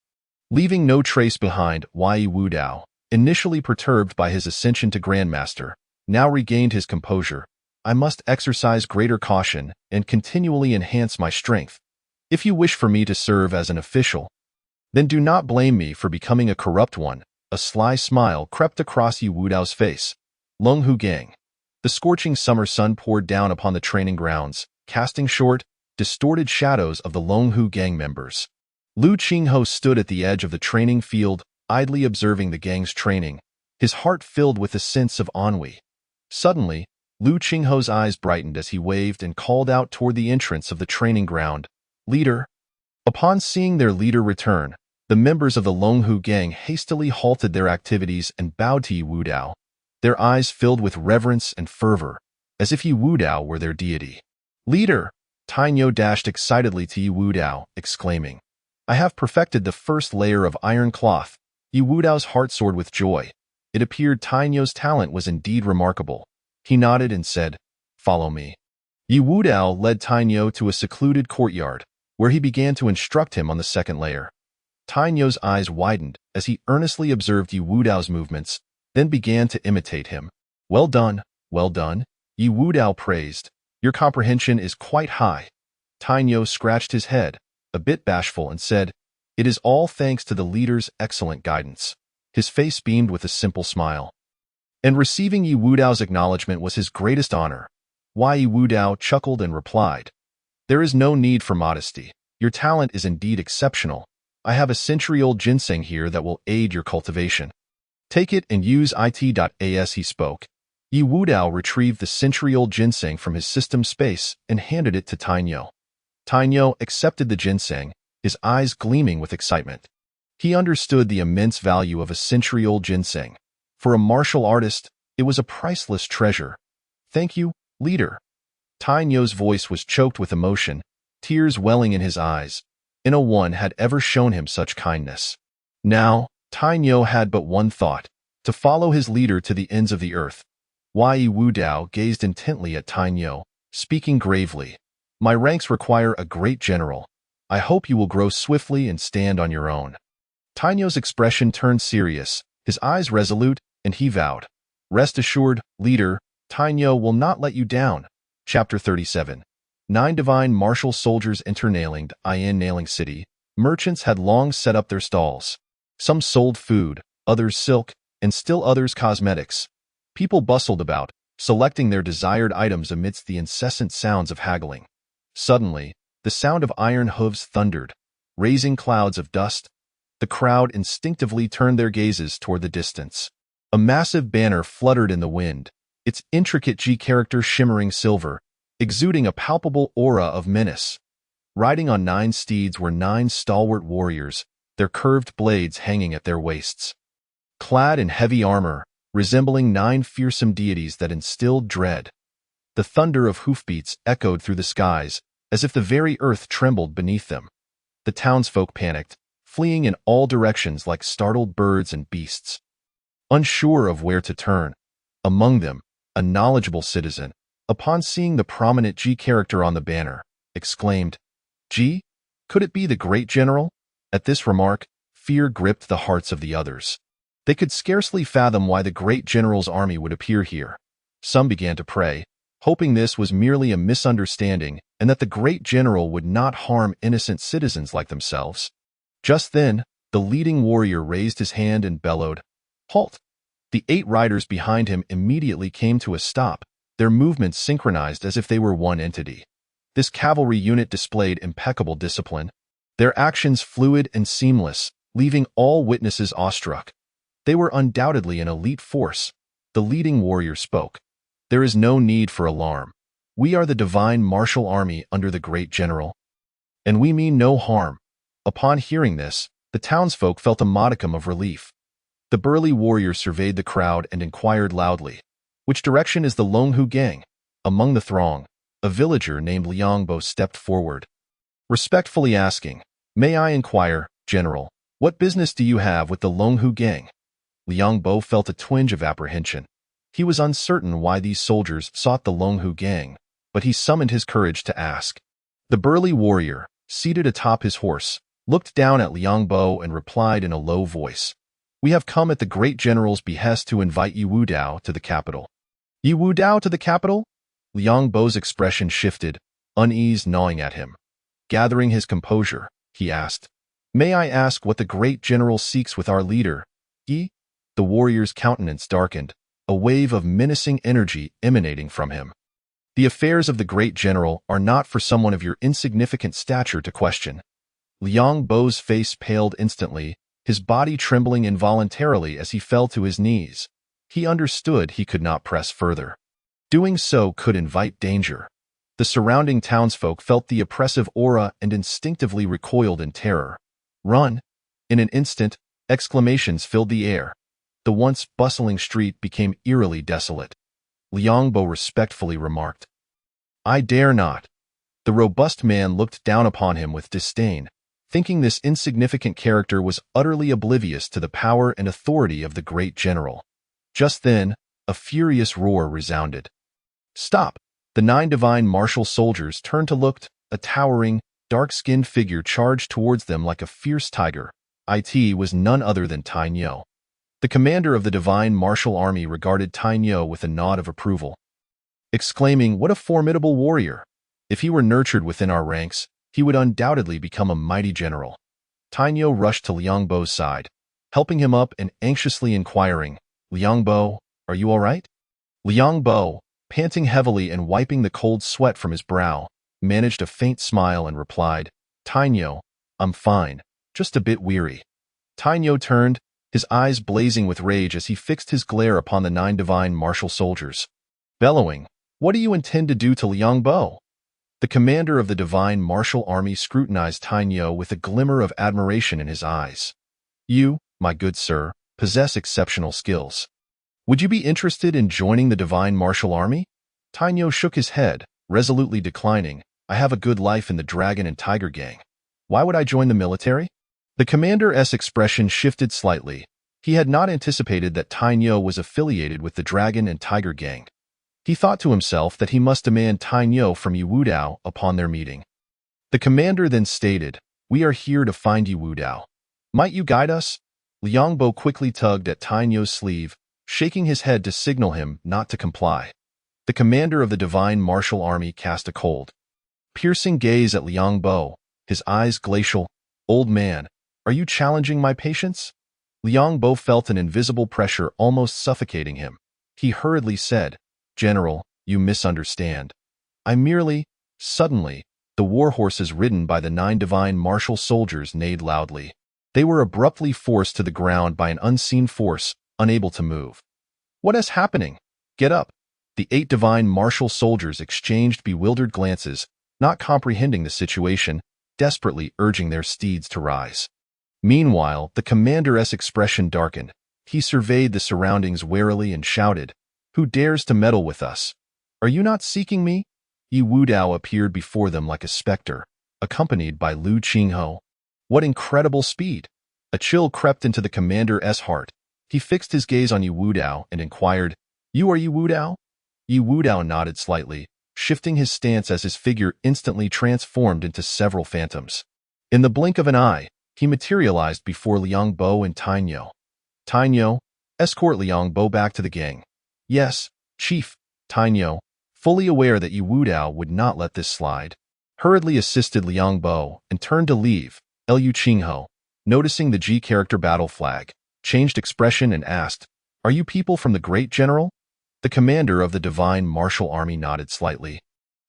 Leaving no trace behind, Yi Wudao, initially perturbed by his ascension to Grandmaster, now regained his composure. "I must exercise greater caution and continually enhance my strength. If you wish for me to serve as an official, then do not blame me for becoming a corrupt one." A sly smile crept across Yi Wudao's face. Longhu Gang. The scorching summer sun poured down upon the training grounds, casting short, distorted shadows of the Longhu Gang members. Lu Qinghe stood at the edge of the training field, idly observing the gang's training, his heart filled with a sense of ennui. Suddenly, Lu Qinghe's eyes brightened as he waved and called out toward the entrance of the training ground, "Leader." Upon seeing their leader return, the members of the Longhu Gang hastily halted their activities and bowed to Yi Wudao, their eyes filled with reverence and fervor, as if Yi Wudao were their deity. "Leader!" Tainyo dashed excitedly to Yi Wudao, exclaiming, "I have perfected the first layer of iron cloth." Yi Wudao's heart soared with joy. It appeared Tainyo's talent was indeed remarkable. He nodded and said, "Follow me." Yi Wudao led Tainyo to a secluded courtyard, where he began to instruct him on the second layer. Tainyo's eyes widened as he earnestly observed Yi Wudao's movements, then began to imitate him. Well done, Yi Wudao praised. "Your comprehension is quite high." Tainyo scratched his head, a bit bashful, and said, "It is all thanks to the leader's excellent guidance." His face beamed with a simple smile. And receiving Yi Wudao's acknowledgement was his greatest honor. Yi Wudao chuckled and replied, "There is no need for modesty. Your talent is indeed exceptional. I have a century-old ginseng here that will aid your cultivation. Take it and use it. As he spoke, Yi Wudao retrieved the century-old ginseng from his system space and handed it to Tainyo. Tainyo accepted the ginseng, his eyes gleaming with excitement. He understood the immense value of a century-old ginseng. For a martial artist, it was a priceless treasure. "Thank you, leader." Tainyo's voice was choked with emotion, tears welling in his eyes. No one had ever shown him such kindness. Now, Tainyo had but one thought, to follow his leader to the ends of the earth. Yi Wudao gazed intently at Tainyo, speaking gravely. "My ranks require a great general. I hope you will grow swiftly and stand on your own." Tainyo's expression turned serious, his eyes resolute, and he vowed, "Rest assured, leader, Tainyo will not let you down." Chapter 37. 9 divine martial soldiers enter Nailing City. Merchants had long set up their stalls. Some sold food, others silk, and still others cosmetics. People bustled about, selecting their desired items amidst the incessant sounds of haggling. Suddenly, the sound of iron hooves thundered, raising clouds of dust. The crowd instinctively turned their gazes toward the distance. A massive banner fluttered in the wind, its intricate G character shimmering silver, exuding a palpable aura of menace. Riding on 9 steeds were 9 stalwart warriors, their curved blades hanging at their waists. Clad in heavy armor, resembling 9 fearsome deities that instilled dread. The thunder of hoofbeats echoed through the skies, as if the very earth trembled beneath them. The townsfolk panicked, fleeing in all directions like startled birds and beasts. Unsure of where to turn, among them, a knowledgeable citizen, upon seeing the prominent G character on the banner, exclaimed, "G? Could it be the great general?" At this remark, fear gripped the hearts of the others. They could scarcely fathom why the great general's army would appear here. Some began to pray, hoping this was merely a misunderstanding and that the great general would not harm innocent citizens like themselves. Just then, the leading warrior raised his hand and bellowed, "Halt!" The 8 riders behind him immediately came to a stop, their movements synchronized as if they were one entity. This cavalry unit displayed impeccable discipline, their actions fluid and seamless, leaving all witnesses awestruck. They were undoubtedly an elite force. The leading warrior spoke. "There is no need for alarm. We are the divine martial army under the great general, and we mean no harm." Upon hearing this, the townsfolk felt a modicum of relief. The burly warrior surveyed the crowd and inquired loudly, "Which direction is the Longhu gang?" Among the throng, a villager named Liangbo stepped forward, respectfully asking, "May I inquire, General, what business do you have with the Longhu gang?" Liangbo felt a twinge of apprehension. He was uncertain why these soldiers sought the Longhu gang, but he summoned his courage to ask. The burly warrior, seated atop his horse, looked down at Liangbo and replied in a low voice, "We have come at the great general's behest to invite Yi Wudao to the capital." "Yi Wudao to the capital?" Liangbo's expression shifted, unease gnawing at him. Gathering his composure, he asked, "May I ask what the great general seeks with our leader, Yi?" The warrior's countenance darkened, a wave of menacing energy emanating from him. "The affairs of the great general are not for someone of your insignificant stature to question." Liangbo's face paled instantly, his body trembling involuntarily as he fell to his knees. He understood he could not press further. Doing so could invite danger. The surrounding townsfolk felt the oppressive aura and instinctively recoiled in terror. "Run!" In an instant, exclamations filled the air. The once bustling street became eerily desolate. Liangbo respectfully remarked. I dare not. The robust man looked down upon him with disdain, thinking this insignificant character was utterly oblivious to the power and authority of the great general. Just then, a furious roar resounded. Stop! The 9 divine martial soldiers turned to look. A towering, dark-skinned figure charged towards them like a fierce tiger. It was none other than Tainyo. The commander of the divine martial army regarded Tainyo with a nod of approval, exclaiming, "What a formidable warrior! If he were nurtured within our ranks, he would undoubtedly become a mighty general." Tainyo rushed to Liangbo's side, helping him up and anxiously inquiring, "Liangbo, are you all right?" Liangbo, panting heavily and wiping the cold sweat from his brow, managed a faint smile and replied, "Tainyo, I'm fine, just a bit weary." Tainyo turned, his eyes blazing with rage as he fixed his glare upon the 9 divine martial soldiers, bellowing, "What do you intend to do to Liangbo?" The commander of the divine martial army scrutinized Tainyo with a glimmer of admiration in his eyes. "You, my good sir, possess exceptional skills. Would you be interested in joining the divine martial army?" Tainyo shook his head, resolutely declining. "I have a good life in the Dragon and Tiger Gang. Why would I join the military?" The commander's expression shifted slightly. He had not anticipated that Tainyo was affiliated with the Dragon and Tiger Gang. He thought to himself that he must demand Tainyo from Yi Wudao upon their meeting. The commander then stated, "We are here to find Yi Wudao. Might you guide us?" Liangbo quickly tugged at Tainyo's sleeve, shaking his head to signal him not to comply. The commander of the divine martial army cast a cold, piercing gaze at Liangbo, his eyes glacial. "Old man, are you challenging my patience?" Liangbo felt an invisible pressure almost suffocating him. He hurriedly said, "General, you misunderstand. I merely..." Suddenly, the war horses ridden by the 9 divine martial soldiers neighed loudly. They were abruptly forced to the ground by an unseen force, unable to move. "What is happening? Get up!" The 8 divine martial soldiers exchanged bewildered glances, not comprehending the situation, desperately urging their steeds to rise. Meanwhile, the commander's expression darkened. He surveyed the surroundings warily and shouted, "Who dares to meddle with us? Are you not seeking me?" Yi Wudao appeared before them like a specter, accompanied by Lu Qingho. What incredible speed! A chill crept into the commander's heart. He fixed his gaze on Yi Wudao and inquired, "You are Yi Wudao?" Yi Wudao nodded slightly, shifting his stance as his figure instantly transformed into several phantoms. In the blink of an eye, he materialized before Liangbo and Tainyo. "Tainyo, escort Liangbo back to the gang." "Yes, Chief." Tainyo, fully aware that Yi Wudao would not let this slide, hurriedly assisted Liangbo and turned to leave. Lu Qingho, noticing the G character battle flag, changed expression and asked, "Are you people from the great general?" The commander of the divine martial army nodded slightly.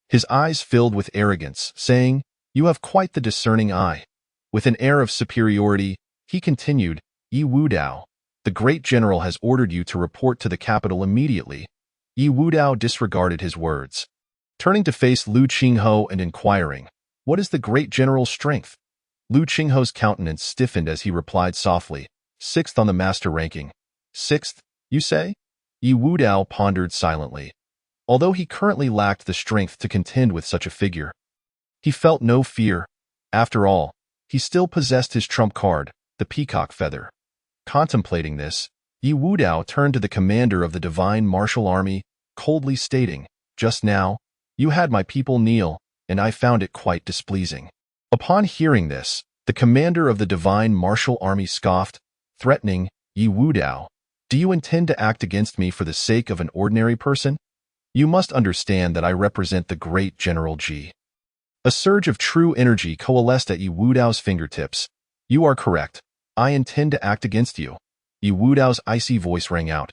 His eyes filled with arrogance, saying, "You have quite the discerning eye." With an air of superiority, he continued, "Yi Wudao, the great general has ordered you to report to the capital immediately." Yi Wudao disregarded his words, turning to face Lu Qingho and inquiring, "What is the great general's strength?" Lu Qingho's countenance stiffened as he replied softly, "6th on the master ranking." "6th, you say?" Yi Wudao pondered silently. Although he currently lacked the strength to contend with such a figure, he felt no fear. After all, he still possessed his trump card, the peacock feather. Contemplating this, Yi Wudao turned to the commander of the divine martial army, coldly stating, "Just now, you had my people kneel, and I found it quite displeasing." Upon hearing this, the commander of the divine martial army scoffed, threatening, "Yi Wudao, do you intend to act against me for the sake of an ordinary person? You must understand that I represent the great General Ji." A surge of true energy coalesced at Yi Wudao's fingertips. "You are correct. I intend to act against you." Yi Wudao's icy voice rang out.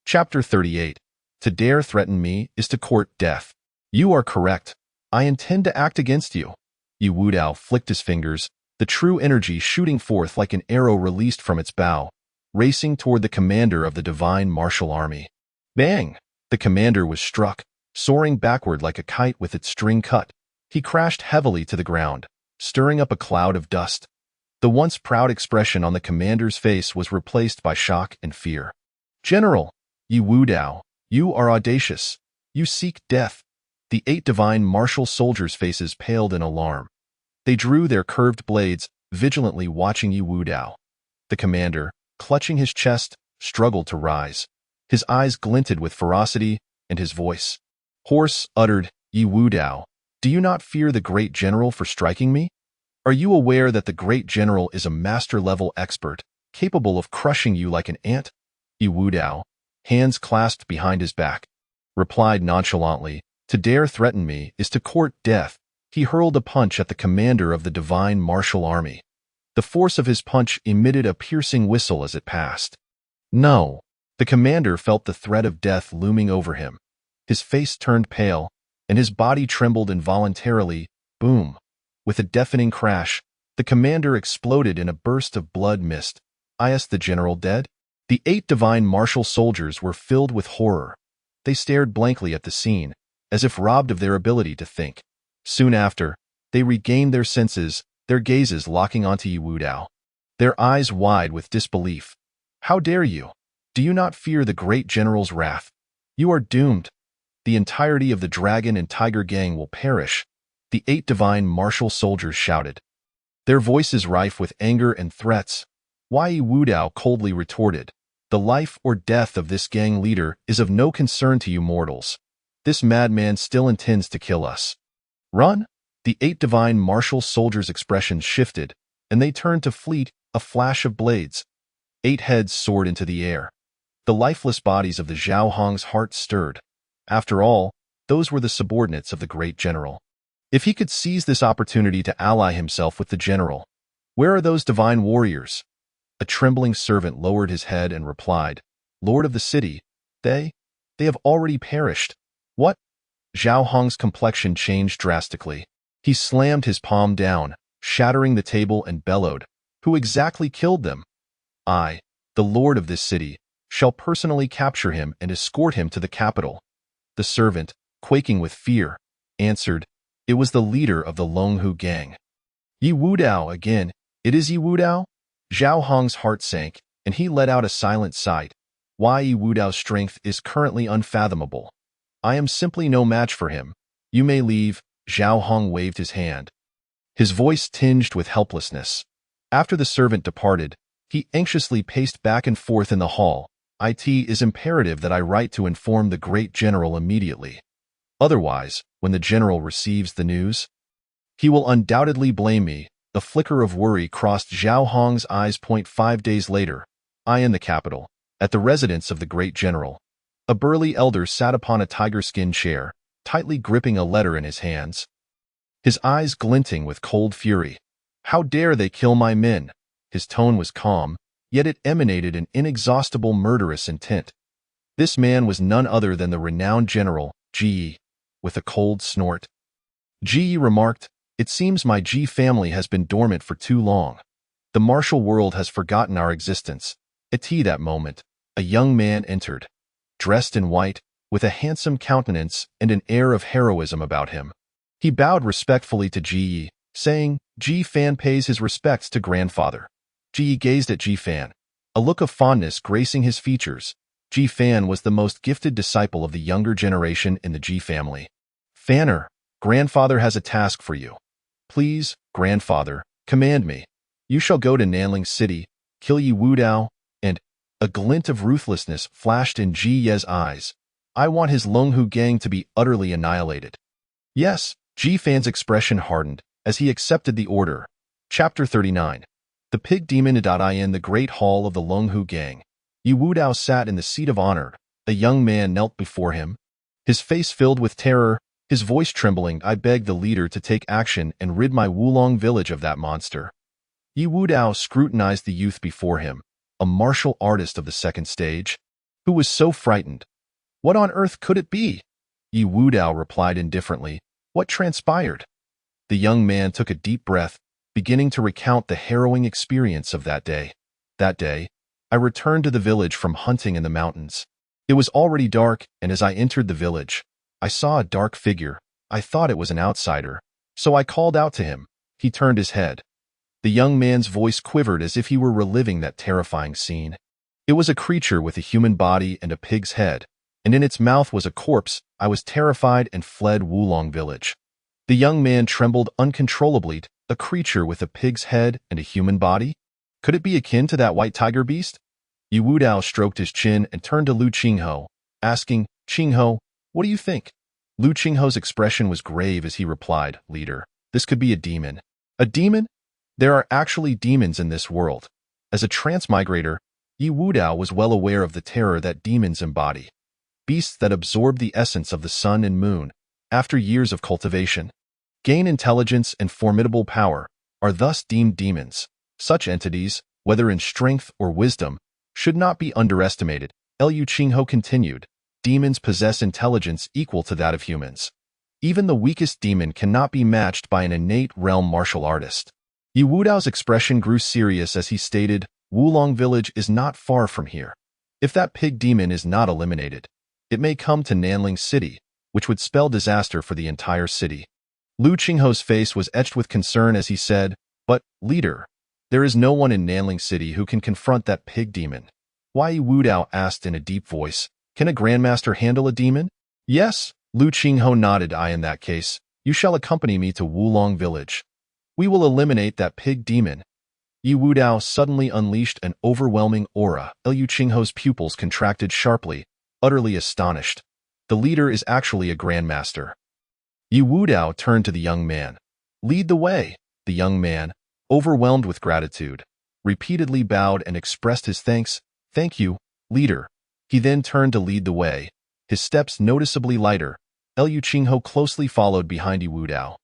Chapter 38. To dare threaten me is to court death. "You are correct. I intend to act against you." Yi Wudao flicked his fingers, the true energy shooting forth like an arrow released from its bow, racing toward the commander of the divine martial army. Bang! The commander was struck, soaring backward like a kite with its string cut. He crashed heavily to the ground, stirring up a cloud of dust. The once proud expression on the commander's face was replaced by shock and fear. "General!" Yi Wudao, You are audacious. You seek death. The 8 divine martial soldiers' faces paled in alarm. They drew their curved blades, vigilantly watching Yi Wudao. The commander, clutching his chest, struggled to rise. His eyes glinted with ferocity, and his voice, hoarse, uttered, "Yi Wudao, do you not fear the great general for striking me? Are you aware that the great general is a master-level expert, capable of crushing you like an ant?" Yi Wudao, hands clasped behind his back, replied nonchalantly, "To dare threaten me is to court death." He hurled a punch at the commander of the divine martial army. The force of his punch emitted a piercing whistle as it passed. No! The commander felt the threat of death looming over him. His face turned pale, and his body trembled involuntarily. Boom! With a deafening crash, the commander exploded in a burst of blood mist. Is the general dead? The 8 divine martial soldiers were filled with horror. They stared blankly at the scene, as if robbed of their ability to think. Soon after, they regained their senses, their gazes locking onto Yi Wudao, their eyes wide with disbelief. "How dare you? Do you not fear the great general's wrath? You are doomed. The entirety of the Dragon and Tiger gang will perish," the 8 divine martial soldiers shouted, their voices rife with anger and threats. Yi Wudao coldly retorted, "The life or death of this gang leader is of no concern to you mortals. This madman still intends to kill us. Run!" The 8 divine martial soldiers' expressions shifted, and they turned to flee. A flash of blades. 8 heads soared into the air. The lifeless bodies of the Zhao Hong's heart stirred. After all, those were the subordinates of the great general. If he could seize this opportunity to ally himself with the general, where are those divine warriors? A trembling servant lowered his head and replied, "Lord of the city, they have already perished." What? Zhao Hong's complexion changed drastically. He slammed his palm down, shattering the table, and bellowed, "Who exactly killed them? I, the lord of this city, shall personally capture him and escort him to the capital." The servant, quaking with fear, answered, "It was the leader of the Longhu gang." "Yi Wudao again. It is Yi Wudao?" Zhao Hong's heart sank, and he let out a silent sigh. Yi Wudao's strength is currently unfathomable. I am simply no match for him. You may leave." Zhao Hong waved his hand, his voice tinged with helplessness. After the servant departed, he anxiously paced back and forth in the hall. "It is imperative that I write to inform the great general immediately. Otherwise, when the general receives the news, he will undoubtedly blame me." A flicker of worry crossed Zhao Hong's eyes. 5 days later, in the capital, at the residence of the great general, a burly elder sat upon a tiger-skin chair, tightly gripping a letter in his hands, his eyes glinting with cold fury. "How dare they kill my men?" His tone was calm, yet it emanated an inexhaustible murderous intent. This man was none other than the renowned general, Ji. With a cold snort, Ji remarked, "It seems my Ji family has been dormant for too long. The martial world has forgotten our existence." At that moment, a young man entered, dressed in white, with a handsome countenance and an air of heroism about him. He bowed respectfully to Ji, saying, "Ji Fan pays his respects to grandfather." Ji gazed at Ji Fan, a look of fondness gracing his features. Ji Fan was the most gifted disciple of the younger generation in the Ji family. "Fanner, grandfather has a task for you." "Please, grandfather, command me." "You shall go to Nanling City, kill Yi Wudao, and—" A glint of ruthlessness flashed in Ji Ye's eyes. "I want his Longhu gang to be utterly annihilated." "Yes." Ji Fan's expression hardened as he accepted the order. Chapter 39. The Pig Demon. In the great hall of the Longhu gang, Yi Wudao sat in the seat of honor. A young man knelt before him, his face filled with terror, his voice trembling. "I beg the leader to take action and rid my Wulong village of that monster." Yi Wudao scrutinized the youth before him, a martial artist of the second stage, who was so frightened. What on earth could it be? Yi Wudao replied indifferently. What transpired? The young man took a deep breath, beginning to recount the harrowing experience of that day. That day, I returned to the village from hunting in the mountains. It was already dark, and as I entered the village, I saw a dark figure. I thought it was an outsider, so I called out to him. He turned his head. The young man's voice quivered as if he were reliving that terrifying scene. It was a creature with a human body and a pig's head. and in its mouth was a corpse. I was terrified and fled Wulong village. The young man trembled uncontrollably. A creature with a pig's head and a human body? Could it be akin to that white tiger beast? Yu Wudao stroked his chin and turned to Lu Qingho, asking, Qingho, what do you think? Lu Qingho's expression was grave as he replied, Leader, this could be a demon. A demon? There are actually demons in this world. As a transmigrator, Yu Wudao was well aware of the terror that demons embody. Beasts that absorb the essence of the sun and moon, after years of cultivation, gain intelligence and formidable power, are thus deemed demons. Such entities, whether in strength or wisdom, should not be underestimated. Lu Qingho continued, demons possess intelligence equal to that of humans. Even the weakest demon cannot be matched by an innate realm martial artist. Yu Wudao's expression grew serious as he stated, Wulong village is not far from here. If that pig demon is not eliminated, it may come to Nanling City, which would spell disaster for the entire city. Lu Qingho's face was etched with concern as he said, But, leader, there is no one in Nanling City who can confront that pig demon. Why? Yu Wudao asked in a deep voice, Can a grandmaster handle a demon? Yes, Lu Qingho nodded. In that case, you shall accompany me to Wulong village. We will eliminate that pig demon. Yu Wudao suddenly unleashed an overwhelming aura. Lu Qingho's pupils contracted sharply, utterly astonished. The leader is actually a grandmaster. Yu Wudao turned to the young man. Lead the way. The young man, overwhelmed with gratitude, repeatedly bowed and expressed his thanks. Thank you, leader. He then turned to lead the way, his steps noticeably lighter. Lu Qingho closely followed behind Yu Wudao,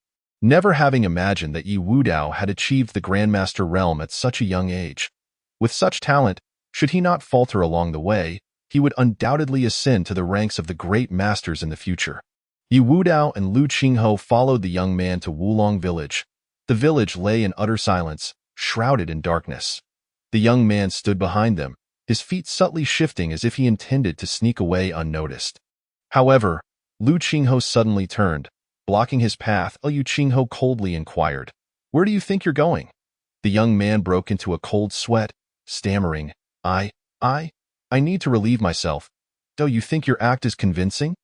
never having imagined that Yu Wudao had achieved the Grandmaster realm at such a young age. With such talent, should he not falter along the way, he would undoubtedly ascend to the ranks of the great masters in the future. Yu Wudao and Lu Qingho followed the young man to Wulong village. The village lay in utter silence, shrouded in darkness. The young man stood behind them, his feet subtly shifting as if he intended to sneak away unnoticed. However, Lu Qingho suddenly turned, blocking his path. Lu Qingho coldly inquired, Where do you think you're going? The young man broke into a cold sweat, stammering, I need to relieve myself. Do you think your act is convincing?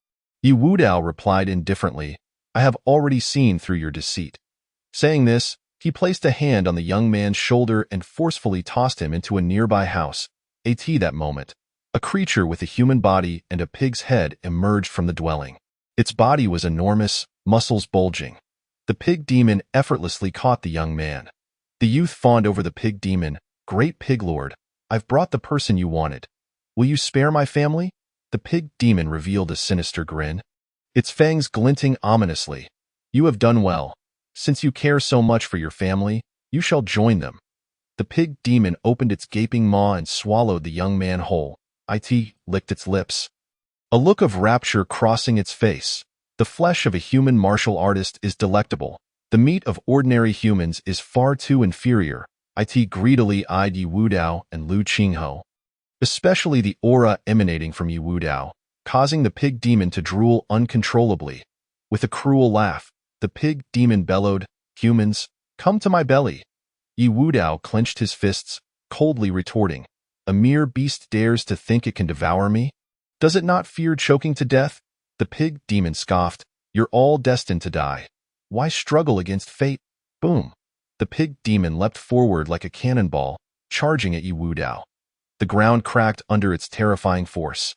Yu Wudao replied indifferently, I have already seen through your deceit. Saying this, he placed a hand on the young man's shoulder and forcefully tossed him into a nearby house. At that moment, a creature with a human body and a pig's head emerged from the dwelling. Its body was enormous, muscles bulging. The pig demon effortlessly caught the young man. The youth fawned over the pig demon. Great pig lord, I've brought the person you wanted. Will you spare my family? The pig demon revealed a sinister grin, its fangs glinting ominously. You have done well. Since you care so much for your family, you shall join them. The pig demon opened its gaping maw and swallowed the young man whole. It licked its lips, a look of rapture crossing its face. The flesh of a human martial artist is delectable. The meat of ordinary humans is far too inferior. It greedily eyed Yu Wudao and Lu Qingho, especially the aura emanating from Yu Wudao, causing the pig demon to drool uncontrollably. With a cruel laugh, the pig demon bellowed, Humans, come to my belly. Yu Wudao clenched his fists, coldly retorting, A mere beast dares to think it can devour me? Does it not fear choking to death? The pig demon scoffed, You're all destined to die. Why struggle against fate? Boom! The pig demon leapt forward like a cannonball, charging at Yu Wudao. The ground cracked under its terrifying force.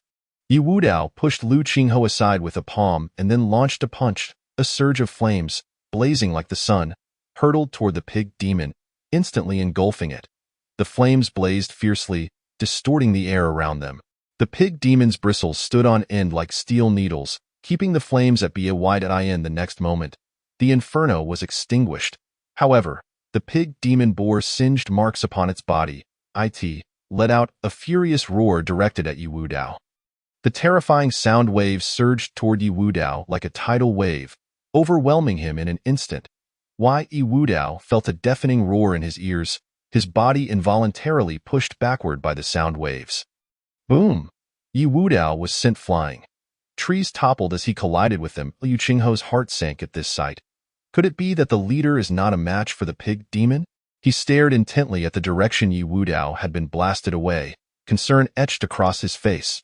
Yu Wudao pushed Lu Qingho aside with a palm and then launched a punch. A surge of flames, blazing like the sun, hurtled toward the pig demon, instantly engulfing it. The flames blazed fiercely, distorting the air around them. The pig demon's bristles stood on end like steel needles, keeping the flames at bay. The next moment, the inferno was extinguished. However, the pig demon bore singed marks upon its body. It let out a furious roar directed at Yu Wudao. The terrifying sound waves surged toward Yu Wudao like a tidal wave, overwhelming him in an instant. Yu Wudao felt a deafening roar in his ears, his body involuntarily pushed backward by the sound waves. Boom! Yu Wudao was sent flying. Trees toppled as he collided with them. Lu Qingho's heart sank at this sight. Could it be that the leader is not a match for the pig demon? He stared intently at the direction Yu Wudao had been blasted away, concern etched across his face.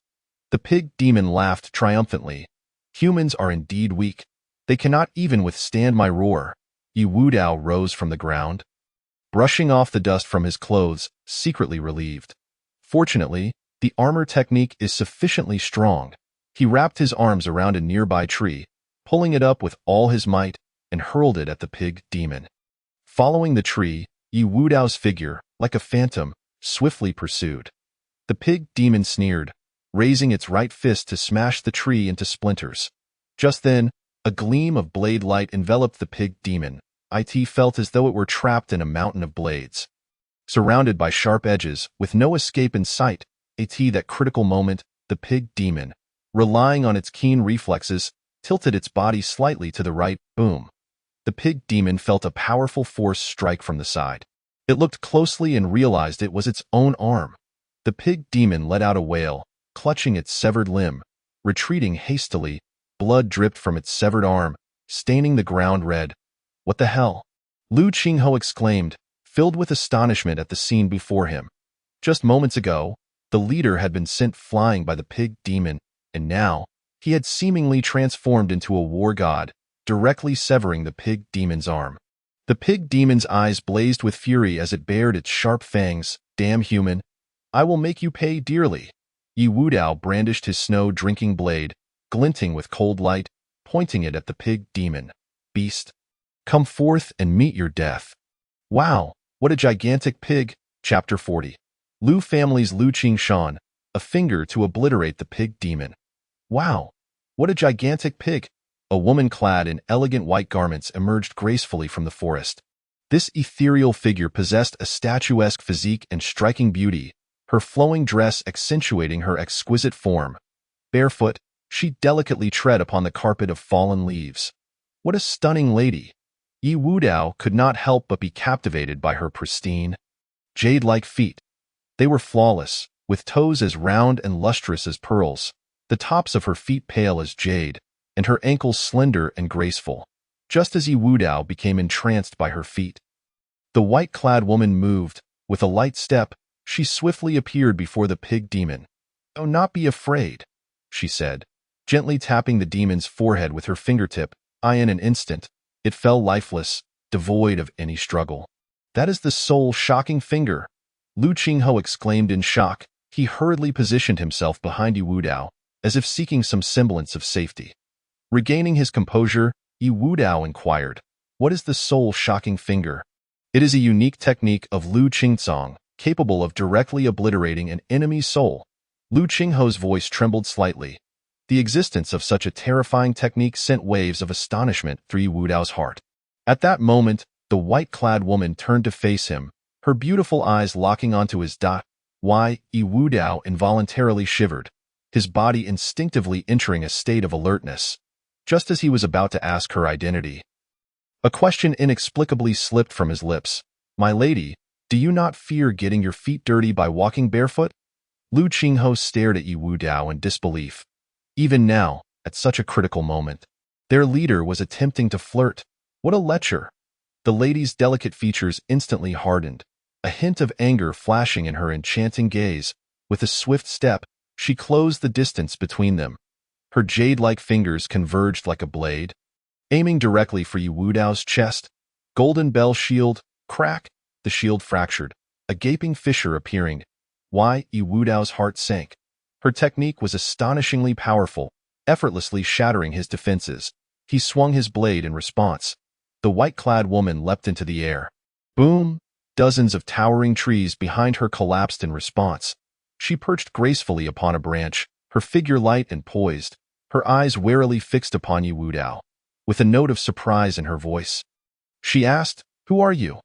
The pig demon laughed triumphantly. Humans are indeed weak. They cannot even withstand my roar. Yi Wudao rose from the ground, brushing off the dust from his clothes, secretly relieved. Fortunately, the armor technique is sufficiently strong. He wrapped his arms around a nearby tree, pulling it up with all his might, and hurled it at the pig demon. Following the tree, Yi Wudao's figure, like a phantom, swiftly pursued. The pig demon sneered, raising its right fist to smash the tree into splinters. Just then, a gleam of blade light enveloped the pig demon. It felt as though it were trapped in a mountain of blades. Surrounded by sharp edges, with no escape in sight, at that critical moment, the pig demon, relying on its keen reflexes, tilted its body slightly to the right. Boom. The pig demon felt a powerful force strike from the side. It looked closely and realized it was its own arm. The pig demon let out a wail, clutching its severed limb. Retreating hastily, blood dripped from its severed arm, staining the ground red. What the hell? Lu Qingho exclaimed, filled with astonishment at the scene before him. Just moments ago, the leader had been sent flying by the pig demon, and now, he had seemingly transformed into a war god, directly severing the pig demon's arm. The pig demon's eyes blazed with fury as it bared its sharp fangs. Damn human! I will make you pay dearly. Yi Wudao brandished his snow-drinking blade, glinting with cold light, pointing it at the pig demon. Beast! Come forth and meet your death. Wow, what a gigantic pig! Chapter 40. Lu family's Lu Qingshan, a finger to obliterate the pig demon. Wow, what a gigantic pig! A woman clad in elegant white garments emerged gracefully from the forest. This ethereal figure possessed a statuesque physique and striking beauty, her flowing dress accentuating her exquisite form. Barefoot, she delicately tread upon the carpet of fallen leaves. What a stunning lady! Yi Wudao could not help but be captivated by her pristine, jade-like feet. They were flawless, with toes as round and lustrous as pearls, the tops of her feet pale as jade, and her ankles slender and graceful, just as Yi Wudao became entranced by her feet. The white-clad woman moved. With a light step, she swiftly appeared before the pig demon. "Do not be afraid," she said, gently tapping the demon's forehead with her fingertip. In an instant, it fell lifeless, devoid of any struggle. "That is the soul-shocking finger!" Lu Qingho exclaimed in shock. He hurriedly positioned himself behind Yi Wudao, as if seeking some semblance of safety. Regaining his composure, Yi Wudao inquired, "What is the soul-shocking finger?" "It is a unique technique of Lu Qingcong, capable of directly obliterating an enemy's soul." Lu Qingho's voice trembled slightly. The existence of such a terrifying technique sent waves of astonishment through Yi Wudao's heart. At that moment, the white-clad woman turned to face him, her beautiful eyes locking onto his dot. Yi Wudao involuntarily shivered, his body instinctively entering a state of alertness, just as he was about to ask her identity. A question inexplicably slipped from his lips. "My lady, do you not fear getting your feet dirty by walking barefoot?" Lu Qingho stared at Yi Wudao in disbelief. Even now, at such a critical moment, their leader was attempting to flirt. What a lecher! The lady's delicate features instantly hardened, a hint of anger flashing in her enchanting gaze. With a swift step, she closed the distance between them. Her jade-like fingers converged like a blade, aiming directly for Yi Wudao's chest. Golden bell shield, crack! The shield fractured, a gaping fissure appearing. Yi Wudao's heart sank. Her technique was astonishingly powerful, effortlessly shattering his defenses. He swung his blade in response. The white-clad woman leapt into the air. Boom! Dozens of towering trees behind her collapsed in response. She perched gracefully upon a branch, her figure light and poised, her eyes warily fixed upon Yi Wudao, with a note of surprise in her voice. She asked, "Who are you?"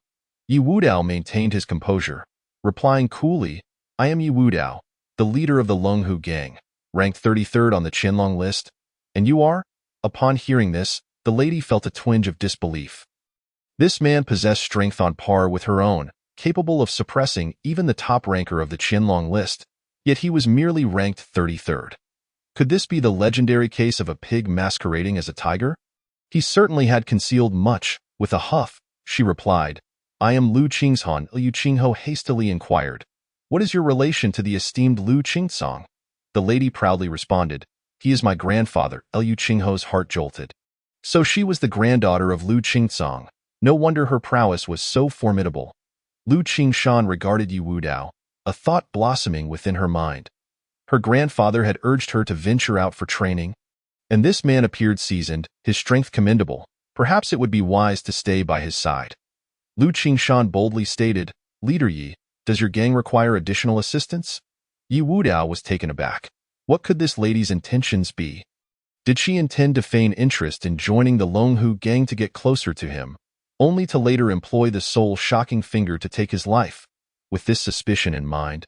Yi Wudao maintained his composure, replying coolly, "I am Yi Wudao, the leader of the Lunghu gang, ranked 33rd on the Qianlong list. And you are?" Upon hearing this, the lady felt a twinge of disbelief. This man possessed strength on par with her own, capable of suppressing even the top ranker of the Qianlong list, yet he was merely ranked 33rd. Could this be the legendary case of a pig masquerading as a tiger? He certainly had concealed much. With a huff, she replied, "I am Lu Qingshan." Lu Qingho hastily inquired, "What is your relation to the esteemed Lu Qingsong?" The lady proudly responded, "He is my grandfather." Liu Qingho's heart jolted. So she was the granddaughter of Lu Qingsong. No wonder her prowess was so formidable. Lu Qingshan regarded Yi Wudao, a thought blossoming within her mind. Her grandfather had urged her to venture out for training, and this man appeared seasoned, his strength commendable. Perhaps it would be wise to stay by his side. Lu Qingshan boldly stated, "Leader Yi, does your gang require additional assistance?" Yi Wudao was taken aback. What could this lady's intentions be? Did she intend to feign interest in joining the Longhu gang to get closer to him, only to later employ the soul-shocking finger to take his life? With this suspicion in mind,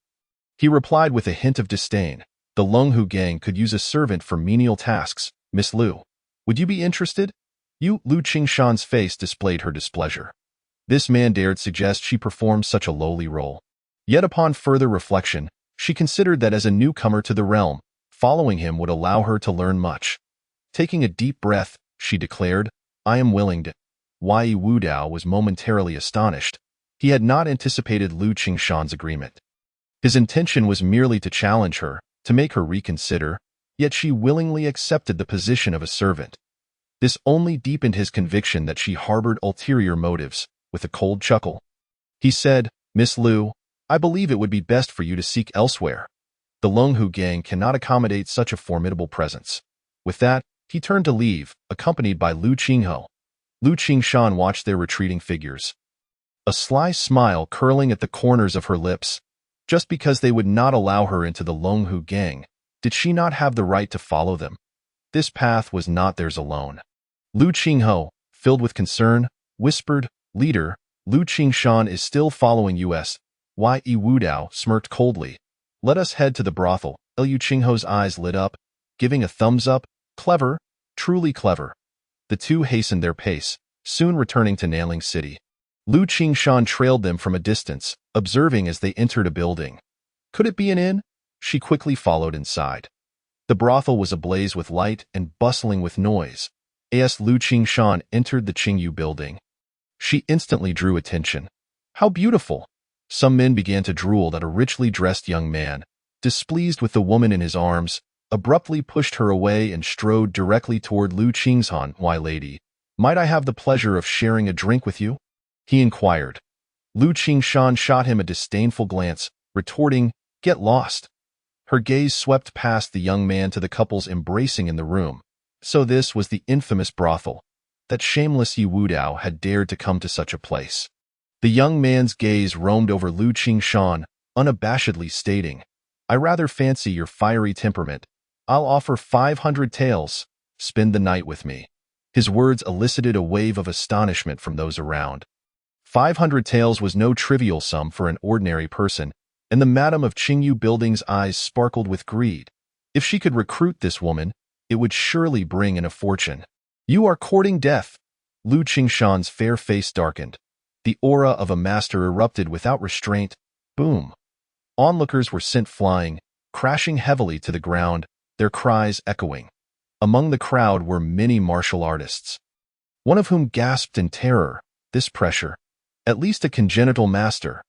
he replied with a hint of disdain, "The Longhu gang could use a servant for menial tasks. Miss Lu, would you be interested?" Lu Qingshan's face displayed her displeasure. This man dared suggest she perform such a lowly role. Yet upon further reflection, she considered that as a newcomer to the realm, following him would allow her to learn much. Taking a deep breath, she declared, "I am willing to." Yi Wudao was momentarily astonished. He had not anticipated Lu Qingshan's agreement. His intention was merely to challenge her, to make her reconsider, yet she willingly accepted the position of a servant. This only deepened his conviction that she harbored ulterior motives. With a cold chuckle, he said, "Miss Lu, I believe it would be best for you to seek elsewhere. The Longhu gang cannot accommodate such a formidable presence." With that, he turned to leave, accompanied by Lu Qingho. Lu Qingshan watched their retreating figures, a sly smile curling at the corners of her lips. Just because they would not allow her into the Longhu gang, did she not have the right to follow them? This path was not theirs alone. Lu Qingho, filled with concern, whispered, "Leader, Lu Qingshan is still following us." Yi Wudao smirked coldly. "Let us head to the brothel." Liu Qingho's eyes lit up, giving a thumbs up. "Clever, truly clever." The two hastened their pace, soon returning to Nanling City. Lu Qingshan trailed them from a distance, observing as they entered a building. Could it be an inn? She quickly followed inside. The brothel was ablaze with light and bustling with noise. As Lu Qingshan entered the Qingyu building, she instantly drew attention. How beautiful! Some men began to drool at a richly dressed young man, displeased with the woman in his arms, abruptly pushed her away and strode directly toward Lu Qingshan. "Why, lady, might I have the pleasure of sharing a drink with you?" he inquired. Lu Qingshan shot him a disdainful glance, retorting, "Get lost." Her gaze swept past the young man to the couples embracing in the room. So this was the infamous brothel. That shameless Yi Wudao had dared to come to such a place. The young man's gaze roamed over Lu Qingshan, unabashedly stating, "I rather fancy your fiery temperament. I'll offer 500 taels. Spend the night with me." His words elicited a wave of astonishment from those around. 500 taels was no trivial sum for an ordinary person, and the madam of Qingyu Building's eyes sparkled with greed. If she could recruit this woman, it would surely bring in a fortune. "You are courting death." Lu Qingshan's fair face darkened. The aura of a master erupted without restraint. Boom! Onlookers were sent flying, crashing heavily to the ground, their cries echoing. Among the crowd were many martial artists, one of whom gasped in terror. This pressure, at least a congenital master.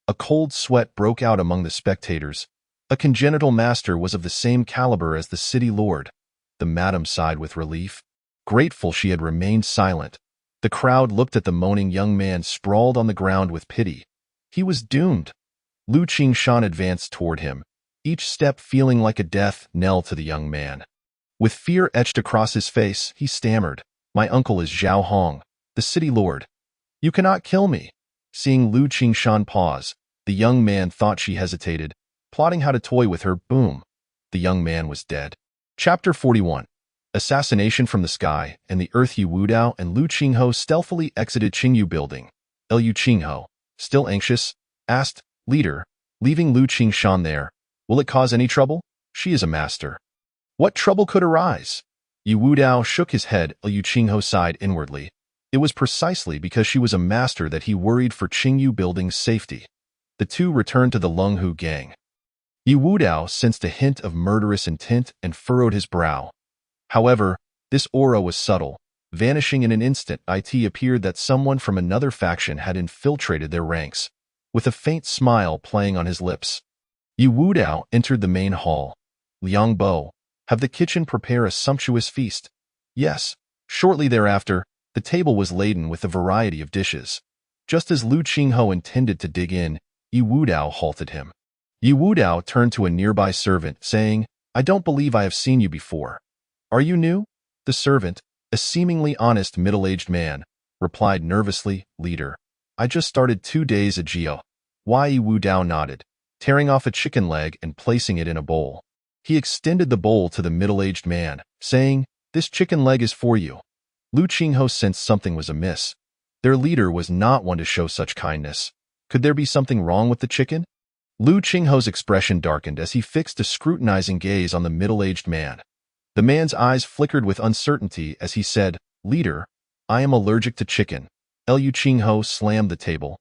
A cold sweat broke out among the spectators. A congenital master was of the same caliber as the city lord. The madam sighed with relief, grateful she had remained silent. The crowd looked at the moaning young man sprawled on the ground with pity. He was doomed. Lu Qingshan advanced toward him, each step feeling like a death knell to the young man. With fear etched across his face, he stammered, "My uncle is Zhao Hong, the city lord. You cannot kill me." Seeing Lu Qingshan pause, the young man thought she hesitated, plotting how to toy with her. Boom! The young man was dead. Chapter 41. Assassination from the Sky and the Earth. Yi Wudao and Lu Qingho stealthily exited Qingyu Building. Liu Qingho, still anxious, asked, "Leader, leaving Lu Qingshan there, will it cause any trouble? She is a master." "What trouble could arise?" Yi Wudao shook his head. Liu Qingho sighed inwardly. It was precisely because she was a master that he worried for Qingyu Building's safety. The two returned to the Longhu gang. Yi Wudao sensed a hint of murderous intent and furrowed his brow. However, this aura was subtle. Vanishing in an instant, it appeared that someone from another faction had infiltrated their ranks. With a faint smile playing on his lips, Yi Wudao entered the main hall. Liang Bo, have the kitchen prepare a sumptuous feast. Yes. Shortly thereafter, the table was laden with a variety of dishes. Just as Lu Qingho intended to dig in, Yi Wudao halted him. Yi Wudao turned to a nearby servant, saying, I don't believe I have seen you before. Are you new? The servant, a seemingly honest middle-aged man, replied nervously, Leader. I just started 2 days ago. Yi Wudao nodded, tearing off a chicken leg and placing it in a bowl. He extended the bowl to the middle-aged man, saying, This chicken leg is for you. Lu Qingho sensed something was amiss. Their leader was not one to show such kindness. Could there be something wrong with the chicken? Lu Qingho's expression darkened as he fixed a scrutinizing gaze on the middle-aged man. The man's eyes flickered with uncertainty as he said, Leader, I am allergic to chicken. Lu Qingho slammed the table,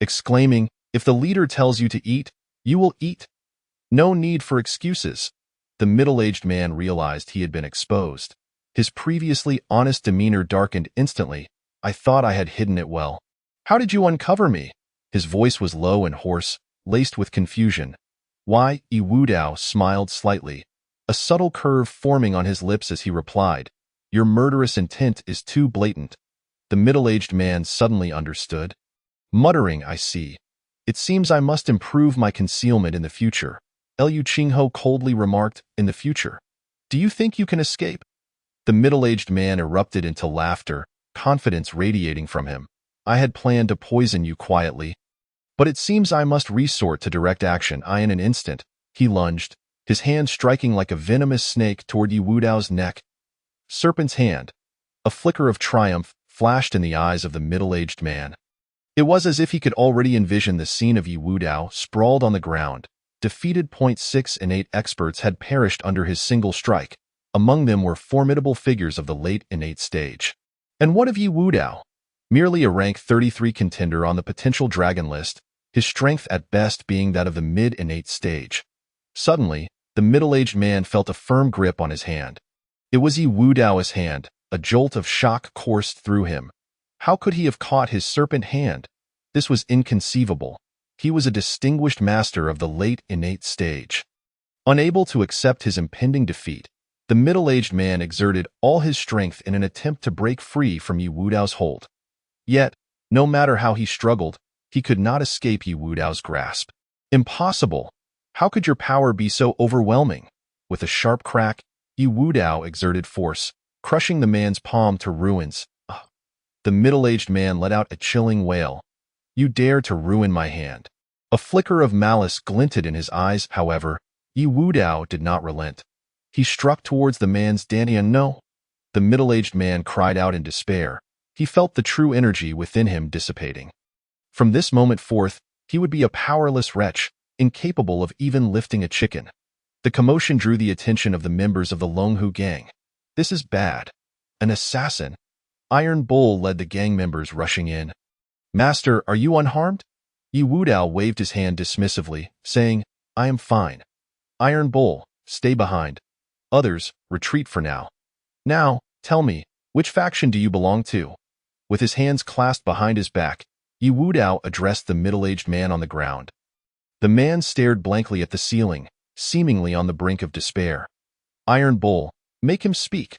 exclaiming, If the leader tells you to eat, you will eat. No need for excuses. The middle-aged man realized he had been exposed. His previously honest demeanor darkened instantly. I thought I had hidden it well. How did you uncover me? His voice was low and hoarse, laced with confusion. Yi Wudao smiled slightly, a subtle curve forming on his lips as he replied, Your murderous intent is too blatant. The middle-aged man suddenly understood. Muttering, I see. It seems I must improve my concealment in the future. Lu Qingho coldly remarked, In the future. Do you think you can escape? The middle-aged man erupted into laughter, confidence radiating from him. I had planned to poison you quietly. But it seems I must resort to direct action. In an instant, he lunged, his hand striking like a venomous snake toward Yi Wudao's neck. Serpent's hand. A flicker of triumph flashed in the eyes of the middle-aged man. It was as if he could already envision the scene of Yi Wudao sprawled on the ground. Defeated 6 and 8 experts had perished under his single strike. Among them were formidable figures of the late innate stage. And what of Yi Wudao? Merely a rank 33 contender on the potential dragon list, his strength at best being that of the mid-innate stage. Suddenly, the middle-aged man felt a firm grip on his hand. It was Yi Wudao's hand. A jolt of shock coursed through him. How could he have caught his serpent hand? This was inconceivable. He was a distinguished master of the late innate stage. Unable to accept his impending defeat, the middle-aged man exerted all his strength in an attempt to break free from Yi Wudao's hold. Yet, no matter how he struggled, he could not escape Yi Wudao's grasp. Impossible! How could your power be so overwhelming? With a sharp crack, Yi Wudao exerted force, crushing the man's palm to ruins. The middle-aged man let out a chilling wail. You dare to ruin my hand. A flicker of malice glinted in his eyes, however. Yi Wudao did not relent. He struck towards the man's Danian. No. The middle-aged man cried out in despair. He felt the true energy within him dissipating. From this moment forth, he would be a powerless wretch, incapable of even lifting a chicken. The commotion drew the attention of the members of the Longhu gang. This is bad. An assassin. Iron Bull led the gang members rushing in. Master, are you unharmed? Yi Wudao waved his hand dismissively, saying, I am fine. Iron Bull, stay behind. Others, retreat for now. Now, tell me, which faction do you belong to? With his hands clasped behind his back, Yi Wudao addressed the middle-aged man on the ground. The man stared blankly at the ceiling, seemingly on the brink of despair. Iron Bull, make him speak.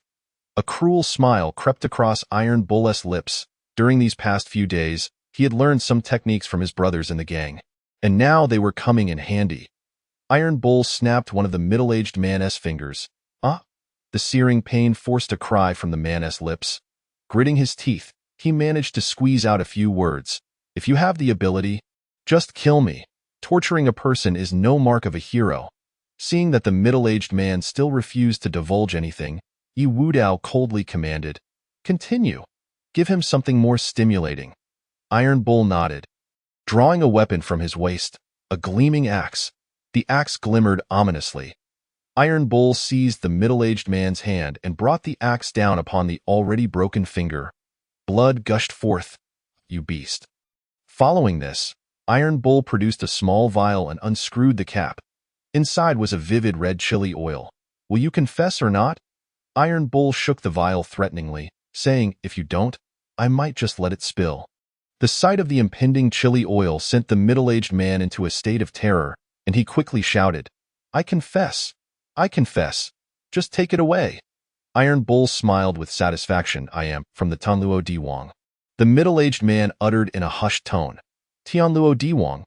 A cruel smile crept across Iron Bull's lips. During these past few days, he had learned some techniques from his brothers in the gang, and now they were coming in handy. Iron Bull snapped one of the middle-aged man's fingers. Ah! The searing pain forced a cry from the man's lips. Gritting his teeth, he managed to squeeze out a few words. If you have the ability, just kill me. Torturing a person is no mark of a hero. Seeing that the middle-aged man still refused to divulge anything, Yi Wudao coldly commanded, Continue. Give him something more stimulating. Iron Bull nodded. Drawing a weapon from his waist, a gleaming axe, the axe glimmered ominously. Iron Bull seized the middle-aged man's hand and brought the axe down upon the already broken finger. Blood gushed forth. You beast. Following this, Iron Bull produced a small vial and unscrewed the cap. Inside was a vivid red chili oil. Will you confess or not? Iron Bull shook the vial threateningly, saying, If you don't, I might just let it spill. The sight of the impending chili oil sent the middle-aged man into a state of terror, and he quickly shouted, I confess. I confess. Just take it away. Iron Bull smiled with satisfaction. I am from the Tianluo Diwang. The middle-aged man uttered in a hushed tone. Tianluo Diwang?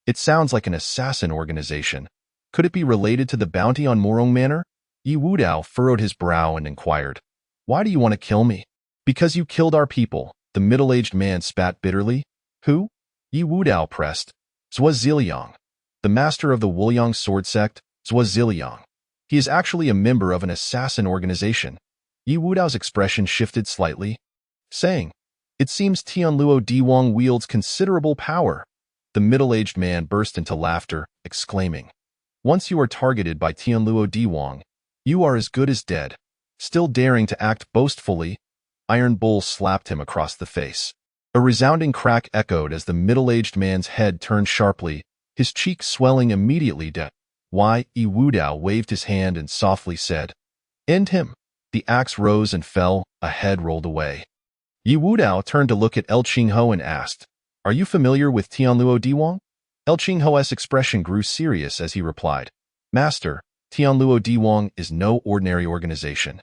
It sounds like an assassin organization. Could it be related to the bounty on Morong Manor? Yi Wudao furrowed his brow and inquired. Why do you want to kill me? Because you killed our people, the middle-aged man spat bitterly. Who? Yi Wudao pressed. Zhuo Ziliang. The master of the Wuliang sword sect, Zhuo Ziliang. He is actually a member of an assassin organization. Yi Wudao's expression shifted slightly, saying, It seems Tianluo Diwang wields considerable power. The middle-aged man burst into laughter, exclaiming, Once you are targeted by Tianluo Diwang, you are as good as dead. Still daring to act boastfully, Iron Bull slapped him across the face. A resounding crack echoed as the middle-aged man's head turned sharply, his cheek swelling immediately. Yi Wudao waved his hand and softly said, End him. The axe rose and fell, a head rolled away. Yi Wudao turned to look at El Qingho and asked, Are you familiar with Tianluo Diwang? El Qingho's expression grew serious as he replied, Master, Tianluo Diwang is no ordinary organization.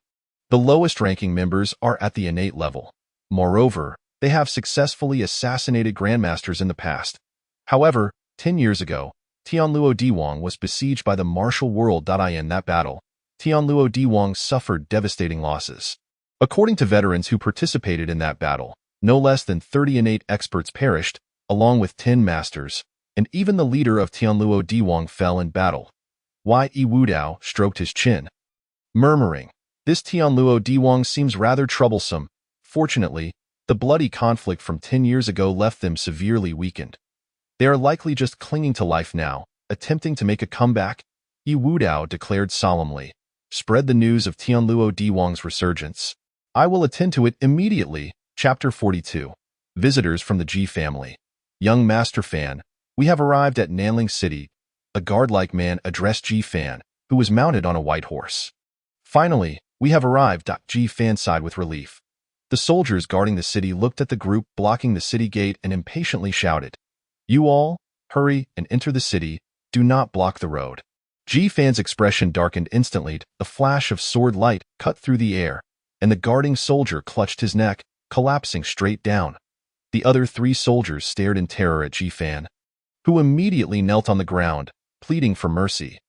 The lowest-ranking members are at the innate level. Moreover, they have successfully assassinated grandmasters in the past. However, 10 years ago, Tianluo Diwang was besieged by the martial world. In that battle, Tianluo Diwang suffered devastating losses. According to veterans who participated in that battle, no less than 30 innate experts perished, along with 10 masters, and even the leader of Tianluo Diwang fell in battle. Yi Wudao stroked his chin, murmuring, This Tianluo Diwang seems rather troublesome. Fortunately, the bloody conflict from 10 years ago left them severely weakened. They are likely just clinging to life now, attempting to make a comeback, Yi Wudao declared solemnly. Spread the news of Tianluo Diwang's resurgence. I will attend to it immediately. Chapter 42. Visitors from the Ji family. Young Master Fan, we have arrived at Nanling City. A guard-like man addressed Ji Fan, who was mounted on a white horse. Finally, we have arrived. Ji Fan sighed with relief. The soldiers guarding the city looked at the group blocking the city gate and impatiently shouted, You all, hurry and enter the city, do not block the road. Ji Fan's expression darkened instantly, a flash of sword light cut through the air, and the guarding soldier clutched his neck, collapsing straight down. The other 3 soldiers stared in terror at Ji Fan, who immediately knelt on the ground, pleading for mercy.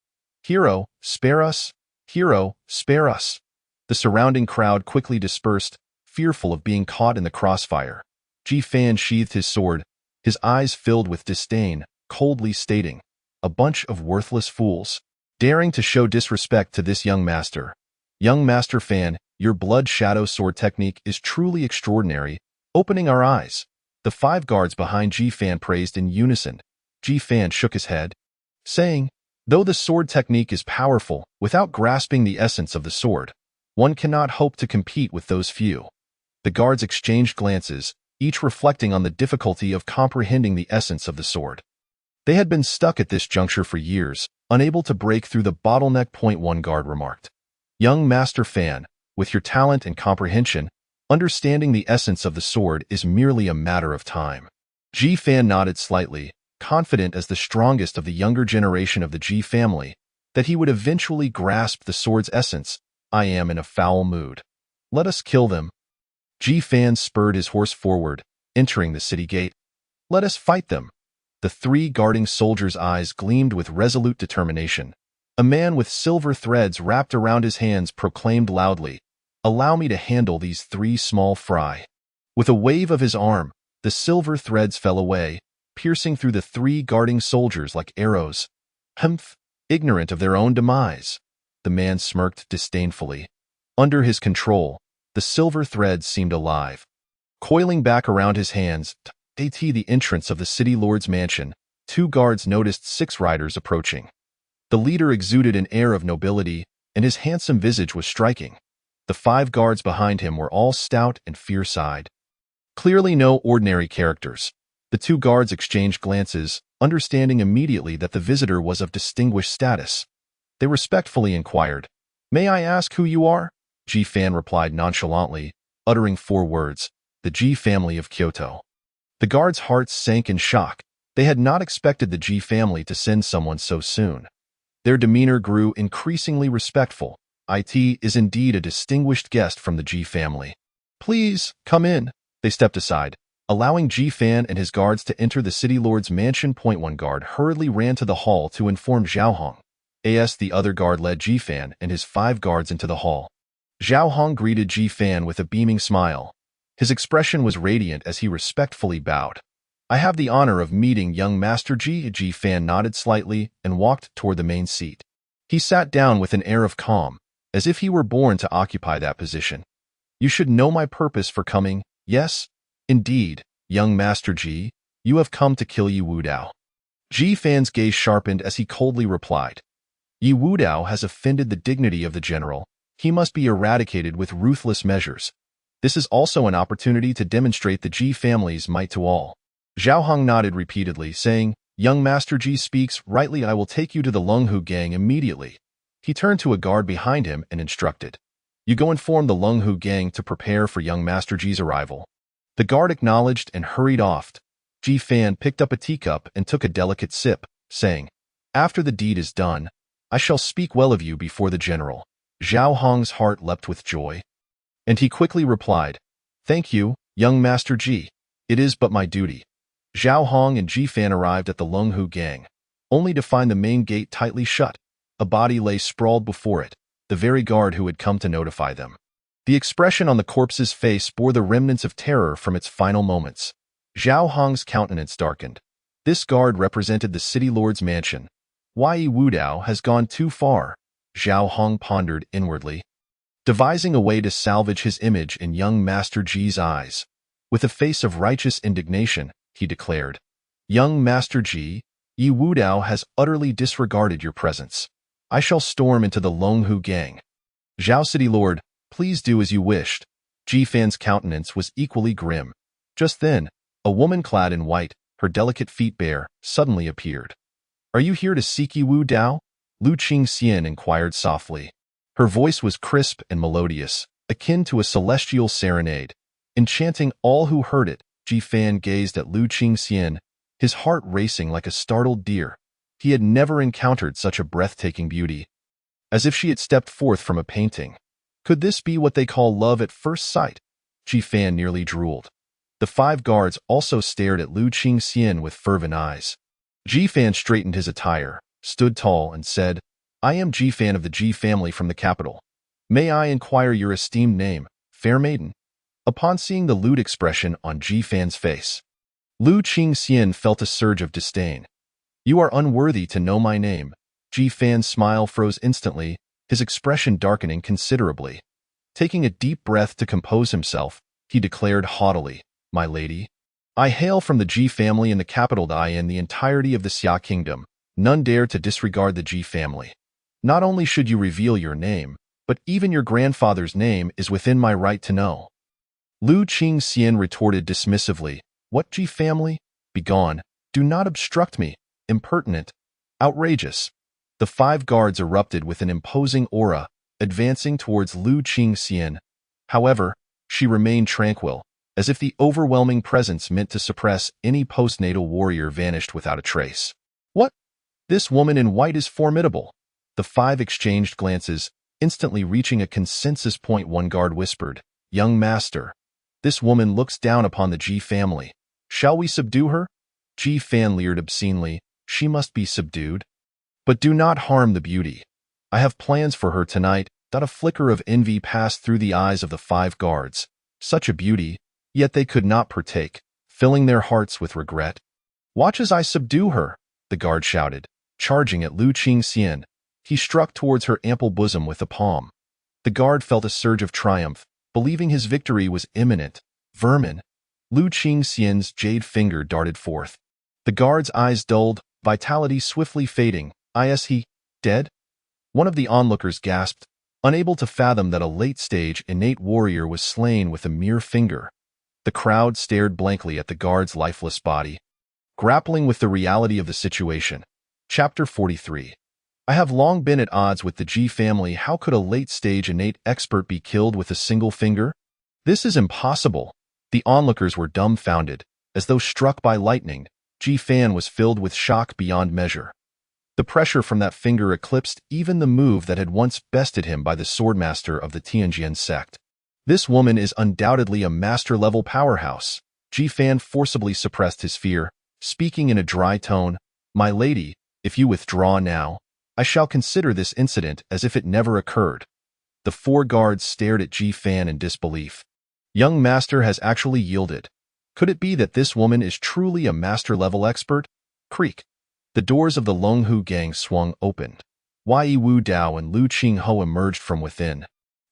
Hero, spare us! Hero, spare us! The surrounding crowd quickly dispersed, fearful of being caught in the crossfire. Ji Fan sheathed his sword, his eyes filled with disdain, coldly stating, A bunch of worthless fools, daring to show disrespect to this young master. Young Master Fan, your blood shadow sword technique is truly extraordinary, opening our eyes. The 5 guards behind Ji Fan praised in unison. Ji Fan shook his head, saying, Though the sword technique is powerful, without grasping the essence of the sword, one cannot hope to compete with those few. The guards exchanged glances, each reflecting on the difficulty of comprehending the essence of the sword. They had been stuck at this juncture for years, unable to break through the bottleneck. One guard remarked, Young Master Fan, with your talent and comprehension, understanding the essence of the sword is merely a matter of time. Ji Fan nodded slightly, confident as the strongest of the younger generation of the Ji family, that he would eventually grasp the sword's essence. I am in a foul mood. Let us kill them. Ji Fan spurred his horse forward, entering the city gate. Let us fight them. The 3 guarding soldiers' eyes gleamed with resolute determination. A man with silver threads wrapped around his hands proclaimed loudly, Allow me to handle these 3 small fry. With a wave of his arm, the silver threads fell away, piercing through the 3 guarding soldiers like arrows. Humph! Ignorant of their own demise. The man smirked disdainfully. Under his control, the silver threads seemed alive. Coiling back around his hands, at the entrance of the city lord's mansion, 2 guards noticed 6 riders approaching. The leader exuded an air of nobility, and his handsome visage was striking. The 5 guards behind him were all stout and fierce-eyed. Clearly no ordinary characters. The 2 guards exchanged glances, understanding immediately that the visitor was of distinguished status. They respectfully inquired, May I ask who you are? Ji Fan replied nonchalantly, uttering 4 words, The Ji family of Kyoto. The guards' hearts sank in shock. They had not expected the Ji family to send someone so soon. Their demeanor grew increasingly respectful. "It is indeed a distinguished guest from the Ji family. Please, come in." They stepped aside, allowing Ji Fan and his guards to enter the city lord's mansion. One guard hurriedly ran to the hall to inform Zhao Hong. The other guard led Ji Fan and his 5 guards into the hall. Zhao Hong greeted Ji Fan with a beaming smile. His expression was radiant as he respectfully bowed. "I have the honor of meeting young Master Ji." Ji Fan nodded slightly and walked toward the main seat. He sat down with an air of calm, as if he were born to occupy that position. "You should know my purpose for coming." "Yes, indeed, young Master Ji, you have come to kill Yi Wudao." Ji Fan's gaze sharpened as he coldly replied. "Yi Wudao has offended the dignity of the general. He must be eradicated with ruthless measures. This is also an opportunity to demonstrate the Ji family's might to all." Zhao Hong nodded repeatedly, saying, "Young Master Ji speaks rightly. I will take you to the Lunghu gang immediately." He turned to a guard behind him and instructed, "You go inform the Lunghu gang to prepare for young Master Ji's arrival." The guard acknowledged and hurried off. Ji Fan picked up a teacup and took a delicate sip, saying, "After the deed is done, I shall speak well of you before the general." Zhao Hong's heart leapt with joy, and he quickly replied, "Thank you, young Master Ji. It is but my duty." Zhao Hong and Ji Fan arrived at the Lunghu gang, only to find the main gate tightly shut. A body lay sprawled before it, the very guard who had come to notify them. The expression on the corpse's face bore the remnants of terror from its final moments. Zhao Hong's countenance darkened. This guard represented the city lord's mansion. Yi Wudao has gone too far, Zhao Hong pondered inwardly, devising a way to salvage his image in young Master Ji's eyes. With a face of righteous indignation, he declared, "Young Master Ji, Yi Wudao has utterly disregarded your presence. I shall storm into the Lunghu gang." "Zhao City Lord, please do as you wished." Ji Fan's countenance was equally grim. Just then, a woman clad in white, her delicate feet bare, suddenly appeared. "Are you here to seek Yi Wudao?" Lu Qingxian inquired softly. Her voice was crisp and melodious, akin to a celestial serenade, enchanting all who heard it. Ji Fan gazed at Lu Qingxian, his heart racing like a startled deer. He had never encountered such a breathtaking beauty, as if she had stepped forth from a painting. Could this be what they call love at first sight? Ji Fan nearly drooled. The 5 guards also stared at Lu Qingxian with fervent eyes. Ji Fan straightened his attire, stood tall, and said, "I am Ji Fan of the Ji family from the capital. May I inquire your esteemed name, fair maiden?" Upon seeing the lewd expression on Ji Fan's face, Lu Qingxian felt a surge of disdain. "You are unworthy to know my name." Ji Fan's smile froze instantly, his expression darkening considerably. Taking a deep breath to compose himself, he declared haughtily, "My lady, I hail from the Ji family in the capital. In the entirety of the Xia kingdom, none dare to disregard the Ji family. Not only should you reveal your name, but even your grandfather's name is within my right to know." Lu Qingxian retorted dismissively, "What Ji family? Begone, do not obstruct me, impertinent, outrageous." The 5 guards erupted with an imposing aura, advancing towards Lu Qingxian. However, she remained tranquil, as if the overwhelming presence meant to suppress any postnatal warrior vanished without a trace. "What? This woman in white is formidable." The 5 exchanged glances, instantly reaching a consensus point. One guard whispered, "Young master, this woman looks down upon the Ji family. Shall we subdue her?" Ji Fan leered obscenely, "She must be subdued. But do not harm the beauty. I have plans for her tonight." A flicker of envy passed through the eyes of the 5 guards. Such a beauty, yet they could not partake, filling their hearts with regret. "Watch as I subdue her," the guard shouted, charging at Lu Qingxian. He struck towards her ample bosom with the palm. The guard felt a surge of triumph, believing his victory was imminent. "Vermin!" Lu Qingxian's jade finger darted forth. The guard's eyes dulled, vitality swiftly fading. "Is he dead?" One of the onlookers gasped, unable to fathom that a late-stage innate warrior was slain with a mere finger. The crowd stared blankly at the guard's lifeless body, grappling with the reality of the situation. Chapter 43. I have long been at odds with the Ji family. How could a late-stage innate expert be killed with a single finger? This is impossible. The onlookers were dumbfounded, as though struck by lightning. Ji Fan was filled with shock beyond measure. The pressure from that finger eclipsed even the move that had once bested him by the swordmaster of the Tianjian sect. This woman is undoubtedly a master-level powerhouse. Ji Fan forcibly suppressed his fear, speaking in a dry tone. My lady, if you withdraw now, I shall consider this incident as if it never occurred. The 4 guards stared at Ji Fan in disbelief. Young master has actually yielded. Could it be that this woman is truly a master-level expert? Creak. The doors of the Longhu gang swung open. Yi Wu Dao and Lu Qingho emerged from within.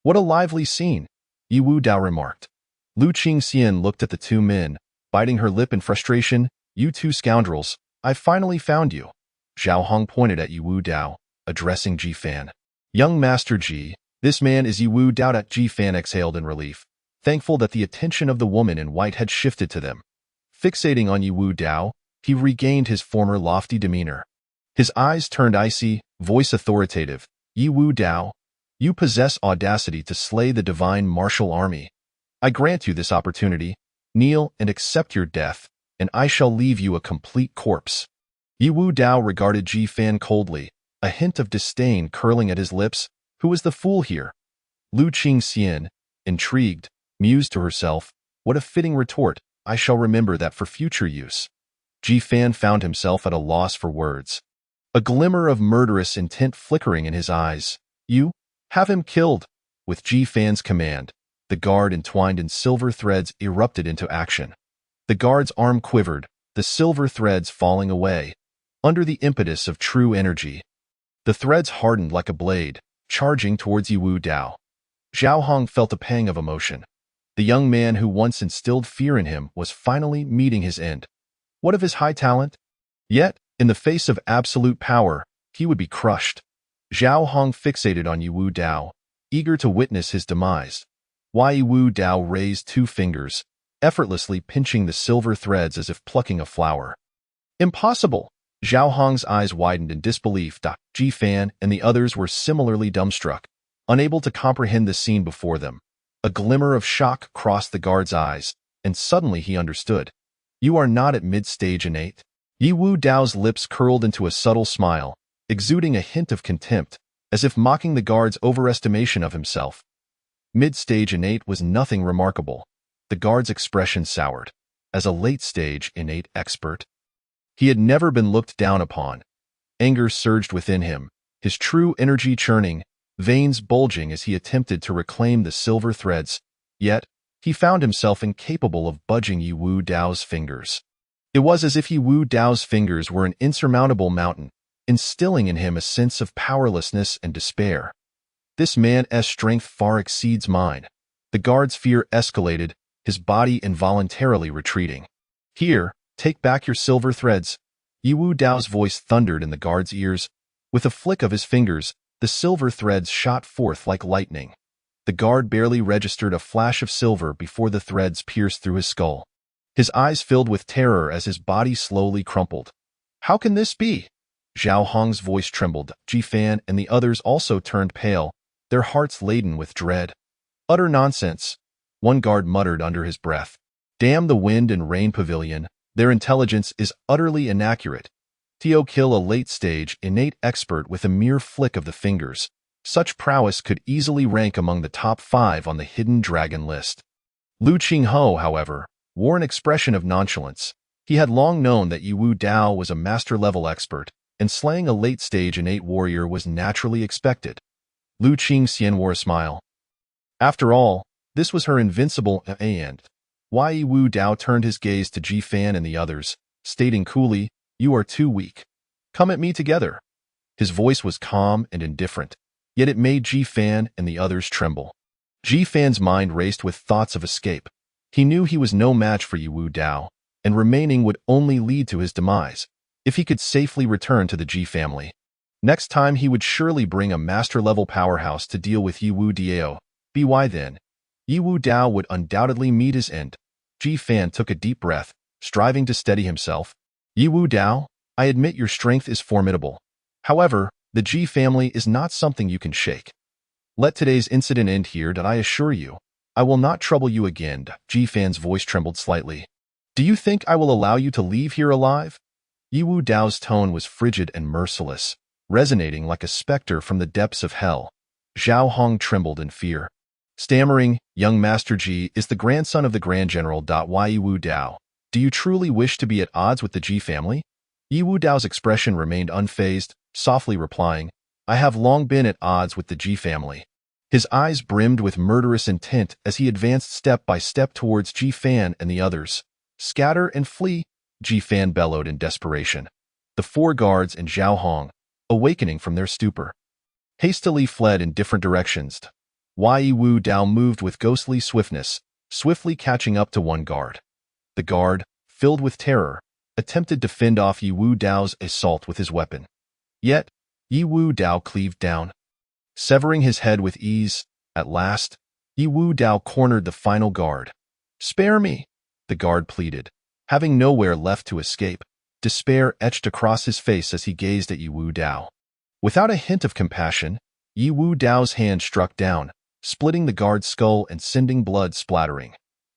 What a lively scene, Yi Wu Dao remarked. Lu Qingxian looked at the 2 men, biting her lip in frustration. You 2 scoundrels, I finally found you. Zhao Hong pointed at Yi Wu Dao, addressing Ji Fan. Young Master Ji, this man is Yi Wu Dao. Ji Fan exhaled in relief, thankful that the attention of the woman in white had shifted to them. Fixating on Yi Wu Dao, he regained his former lofty demeanor. His eyes turned icy, voice authoritative. Yi Wu Dao, you possess audacity to slay the divine martial army. I grant you this opportunity. Kneel and accept your death, and I shall leave you a complete corpse. Yi Wu Dao regarded Ji Fan coldly, a hint of disdain curling at his lips. Who is the fool here? Lu Qingxian, intrigued, mused to herself, what a fitting retort. I shall remember that for future use. Ji Fan found himself at a loss for words. A glimmer of murderous intent flickering in his eyes. You? Have him killed. With Ji Fan's command, the guard entwined in silver threads erupted into action. The guard's arm quivered, the silver threads falling away. Under the impetus of true energy, the threads hardened like a blade, charging towards Yi Wu Dao. Zhao Hong felt a pang of emotion. The young man who once instilled fear in him was finally meeting his end. What of his high talent? Yet, in the face of absolute power, he would be crushed. Zhao Hong fixated on Yi Wu Dao, eager to witness his demise. Yi Wu Dao raised 2 fingers, effortlessly pinching the silver threads as if plucking a flower. Impossible! Zhao Hong's eyes widened in disbelief. Ji Fan and the others were similarly dumbstruck, unable to comprehend the scene before them. A glimmer of shock crossed the guard's eyes, and suddenly he understood. You are not at mid-stage innate. Yi Wu Dao's lips curled into a subtle smile, exuding a hint of contempt, as if mocking the guard's overestimation of himself. Mid-stage innate was nothing remarkable. The guard's expression soured. As a late-stage innate expert, he had never been looked down upon. Anger surged within him, his true energy churning, veins bulging as he attempted to reclaim the silver threads. Yet, he found himself incapable of budging Yi Wu Dao's fingers. It was as if Yi Wu Dao's fingers were an insurmountable mountain, instilling in him a sense of powerlessness and despair. This man's strength far exceeds mine. The guard's fear escalated, his body involuntarily retreating. Here, take back your silver threads. Yi Wu Dao's voice thundered in the guard's ears. With a flick of his fingers, the silver threads shot forth like lightning. The guard barely registered a flash of silver before the threads pierced through his skull. His eyes filled with terror as his body slowly crumpled. How can this be? Zhao Hong's voice trembled. Ji Fan and the others also turned pale, their hearts laden with dread. Utter nonsense, one guard muttered under his breath. Damn the wind and rain pavilion, their intelligence is utterly inaccurate. Tio kill a late-stage, innate expert with a mere flick of the fingers. Such prowess could easily rank among the top 5 on the hidden dragon list. Lu Qingho, however, wore an expression of nonchalance. He had long known that Yi Wu Dao was a master-level expert, and slaying a late-stage innate warrior was naturally expected. Lu Qingxian wore a smile. After all, this was her invincible and. Yi Wu Dao turned his gaze to Ji Fan and the others, stating coolly, You are too weak. Come at me together. His voice was calm and indifferent, yet it made Ji Fan and the others tremble. Ji Fan's mind raced with thoughts of escape. He knew he was no match for Yi Wu Dao, and remaining would only lead to his demise. If he could safely return to the Ji family, next time he would surely bring a master-level powerhouse to deal with Yi Wu Dao. By then, Yi Wu Dao would undoubtedly meet his end. Ji Fan took a deep breath, striving to steady himself. Yi Wu Dao, I admit your strength is formidable. However, the Ji family is not something you can shake. Let today's incident end here. I assure you, I will not trouble you again. Ji Fan's voice trembled slightly. Do you think I will allow you to leave here alive? Yi Wu Dao's tone was frigid and merciless, resonating like a specter from the depths of hell. Zhao Hong trembled in fear. Stammering, "Young Master Ji is the grandson of the Grand General. Yi Wu Dao. Do you truly wish to be at odds with the Ji family?" Yi Wu Dao's expression remained unfazed, softly replying, "I have long been at odds with the Ji family." His eyes brimmed with murderous intent as he advanced step by step towards Ji Fan and the others. "Scatter and flee," Ji Fan bellowed in desperation. The 4 guards and Zhao Hong, awakening from their stupor, hastily fled in different directions. Yi Wu Dao moved with ghostly swiftness, swiftly catching up to one guard. The guard, filled with terror, attempted to fend off Yi Wu Dao's assault with his weapon. Yet, Yi Wu Dao cleaved down, severing his head with ease. At last, Yi Wu Dao cornered the final guard. "Spare me," the guard pleaded. Having nowhere left to escape, despair etched across his face as he gazed at Yi Wu Dao. Without a hint of compassion, Yi Wu Dao's hand struck down, splitting the guard's skull and sending blood splattering.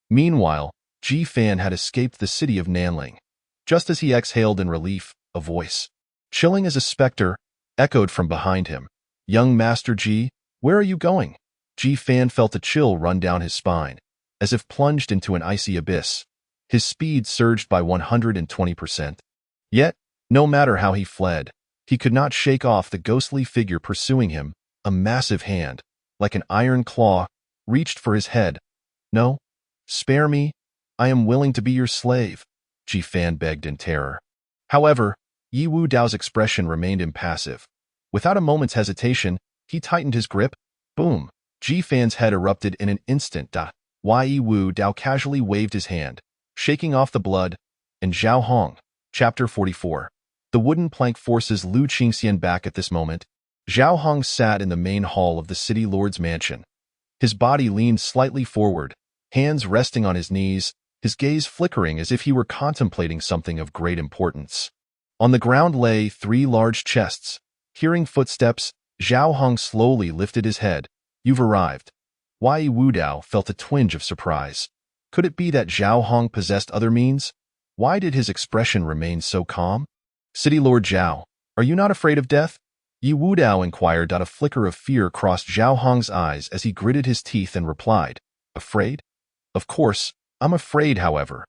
Meanwhile, Ji Fan had escaped the city of Nanling. Just as he exhaled in relief, a voice, chilling as a specter, echoed from behind him. "Young Master Ji, where are you going?" Ji Fan felt a chill run down his spine, as if plunged into an icy abyss. His speed surged by 120%. Yet, no matter how he fled, he could not shake off the ghostly figure pursuing him. A massive hand, like an iron claw, reached for his head. "No, spare me. I am willing to be your slave," Ji Fan begged in terror. However, Yi Wu Dao's expression remained impassive. Without a moment's hesitation, he tightened his grip. Boom! Ji Fan's head erupted in an instant. Yi Wu Dao casually waved his hand, shaking off the blood, and Zhao Hong. Chapter 44. The wooden plank forces Lu Qingxian back at this moment. Zhao Hong sat in the main hall of the city lord's mansion. His body leaned slightly forward, hands resting on his knees, his gaze flickering as if he were contemplating something of great importance. On the ground lay 3 large chests. Hearing footsteps, Zhao Hong slowly lifted his head. "You've arrived." Yi Wu Dao felt a twinge of surprise. Could it be that Zhao Hong possessed other means? Why did his expression remain so calm? "City Lord Zhao, are you not afraid of death?" Yi Wu Dao inquired. A flicker of fear crossed Zhao Hong's eyes as he gritted his teeth and replied, "Afraid? Of course, I'm afraid. However,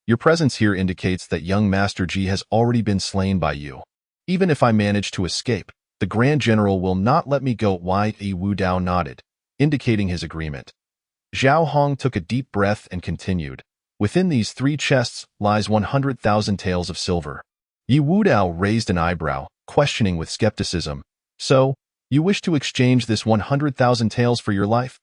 your presence here indicates that young Master Ji has already been slain by you. Even if I manage to escape, the Grand General will not let me go." Yi Wu Dao nodded, indicating his agreement. Zhao Hong took a deep breath and continued, "Within these 3 chests lies 100,000 taels of silver." Yi Wu Dao raised an eyebrow, questioning with skepticism. "So, you wish to exchange this 100,000 taels for your life?"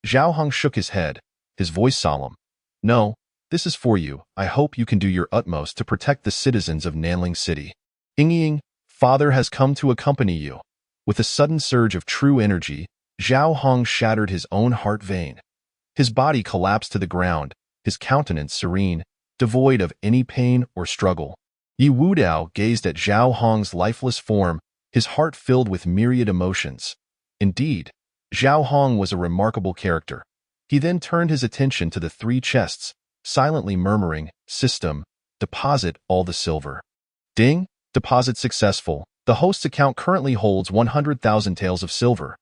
Zhao Hong shook his head, his voice solemn. "No, this is for you. I hope you can do your utmost to protect the citizens of Nanling City. Ying, father has come to accompany you." With a sudden surge of true energy, Zhao Hong shattered his own heart vein. His body collapsed to the ground, his countenance serene, devoid of any pain or struggle. Yi Wu Dao gazed at Zhao Hong's lifeless form, his heart filled with myriad emotions. Indeed, Zhao Hong was a remarkable character. He then turned his attention to the 3 chests, silently murmuring, "System, deposit all the silver." Ding! Deposit successful. The host's account currently holds 100,000 taels of silver.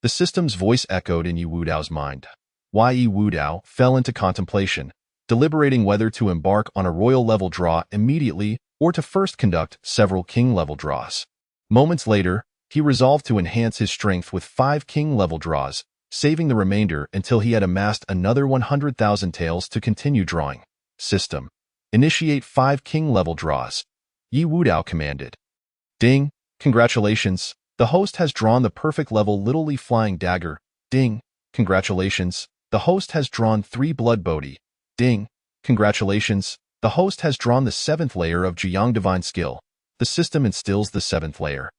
The system's voice echoed in Yi Wu Dao's mind. Yi Wu Dao fell into contemplation, deliberating whether to embark on a royal-level draw immediately or to first conduct several king-level draws. Moments later, he resolved to enhance his strength with 5 king-level draws, saving the remainder until he had amassed another 100,000 taels to continue drawing. System. Initiate 5 king-level draws. Yi Wu Dao commanded. Ding! Congratulations! The host has drawn the perfect level Little Leaf Flying Dagger. Ding! Congratulations! The host has drawn 3 Blood Bodhi. Ding! Congratulations! The host has drawn the 7th layer of Jiang Divine Skill. The system instills the 7th layer.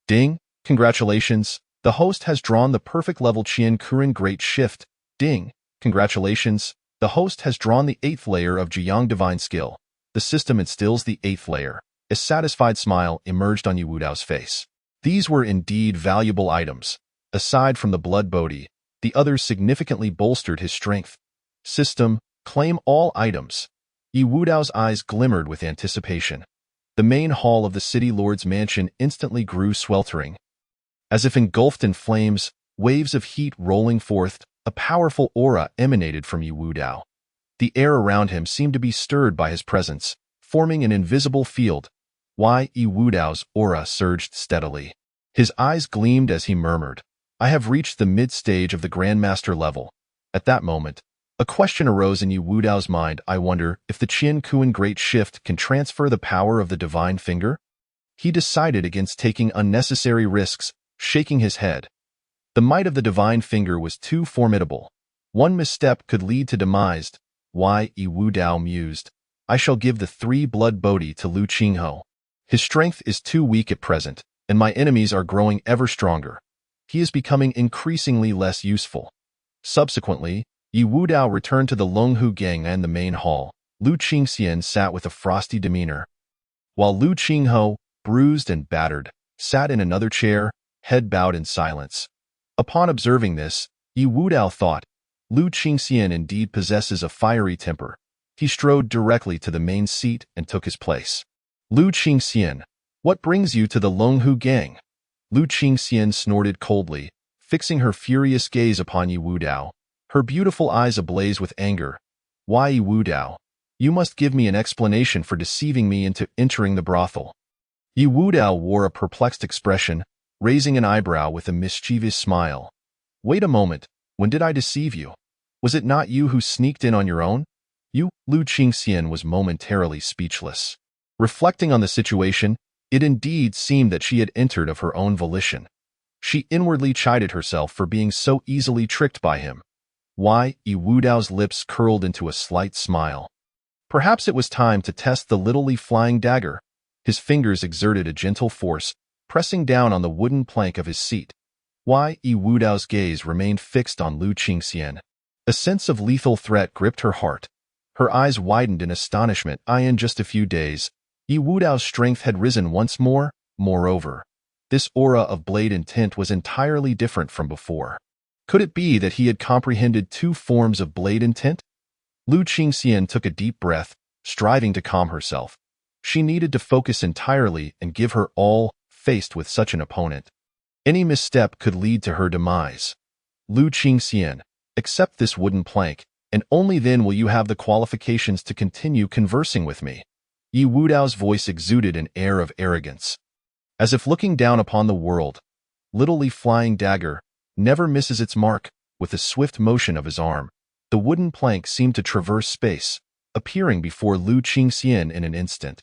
Ding! Congratulations! The host has drawn the perfect level Qian Kuren Great Shift. Ding! Congratulations! The host has drawn the 8th layer of Jiang Divine Skill. The system instills the 8th layer. A satisfied smile emerged on Yi Wu Dao's face. These were indeed valuable items. Aside from the Blood Bodhi, the others significantly bolstered his strength. System, claim all items. Yi Wu Dao's eyes glimmered with anticipation. The main hall of the city lord's mansion instantly grew sweltering. As if engulfed in flames, waves of heat rolling forth, a powerful aura emanated from Yi Wudao. The air around him seemed to be stirred by his presence, forming an invisible field. Yi Wudao's aura surged steadily. His eyes gleamed as he murmured, "I have reached the mid-stage of the Grandmaster level." At that moment, a question arose in Yi Wudao's mind. I wonder if the Qian Kuan Great Shift can transfer the power of the Divine Finger? He decided against taking unnecessary risks, shaking his head. The might of the Divine Finger was too formidable. One misstep could lead to demise. Yi Wudao mused, "I shall give the 3-blood Bodhi to Lu Qinghe. His strength is too weak at present, and my enemies are growing ever stronger. He is becoming increasingly less useful." Subsequently, Yi Wudao returned to the Longhu Gang and the main hall. Lu Qingxian sat with a frosty demeanor, while Lu Qinghe, bruised and battered, sat in another chair, head bowed in silence. Upon observing this, Yi Wudao thought, Lu Qingxian indeed possesses a fiery temper. He strode directly to the main seat and took his place. "Lu Qingxian, what brings you to the Longhu Gang?" Lu Qingxian snorted coldly, fixing her furious gaze upon Yi Wudao, her beautiful eyes ablaze with anger. "Why, Yi Wudao? You must give me an explanation for deceiving me into entering the brothel." Yi Wudao wore a perplexed expression, raising an eyebrow with a mischievous smile. "Wait a moment, when did I deceive you? Was it not you who sneaked in on your own?" Lu Qingxian was momentarily speechless. Reflecting on the situation, it indeed seemed that she had entered of her own volition. She inwardly chided herself for being so easily tricked by him. Yi Wudao's lips curled into a slight smile. Perhaps it was time to test the little flying dagger. His fingers exerted a gentle force, pressing down on the wooden plank of his seat. Yi Wudao's gaze remained fixed on Lu Qingxian. A sense of lethal threat gripped her heart. Her eyes widened in astonishment. In just a few days, Yi Wudao's strength had risen once more. Moreover, this aura of blade intent was entirely different from before. Could it be that he had comprehended 2 forms of blade intent? Lu Qingxian took a deep breath, striving to calm herself. She needed to focus entirely and give her all, faced with such an opponent. Any misstep could lead to her demise. "Lu Qingxian, accept this wooden plank, and only then will you have the qualifications to continue conversing with me." Yi Wudao's voice exuded an air of arrogance. As if looking down upon the world, little flying dagger never misses its mark. With a swift motion of his arm, the wooden plank seemed to traverse space, appearing before Lu Qingxian in an instant.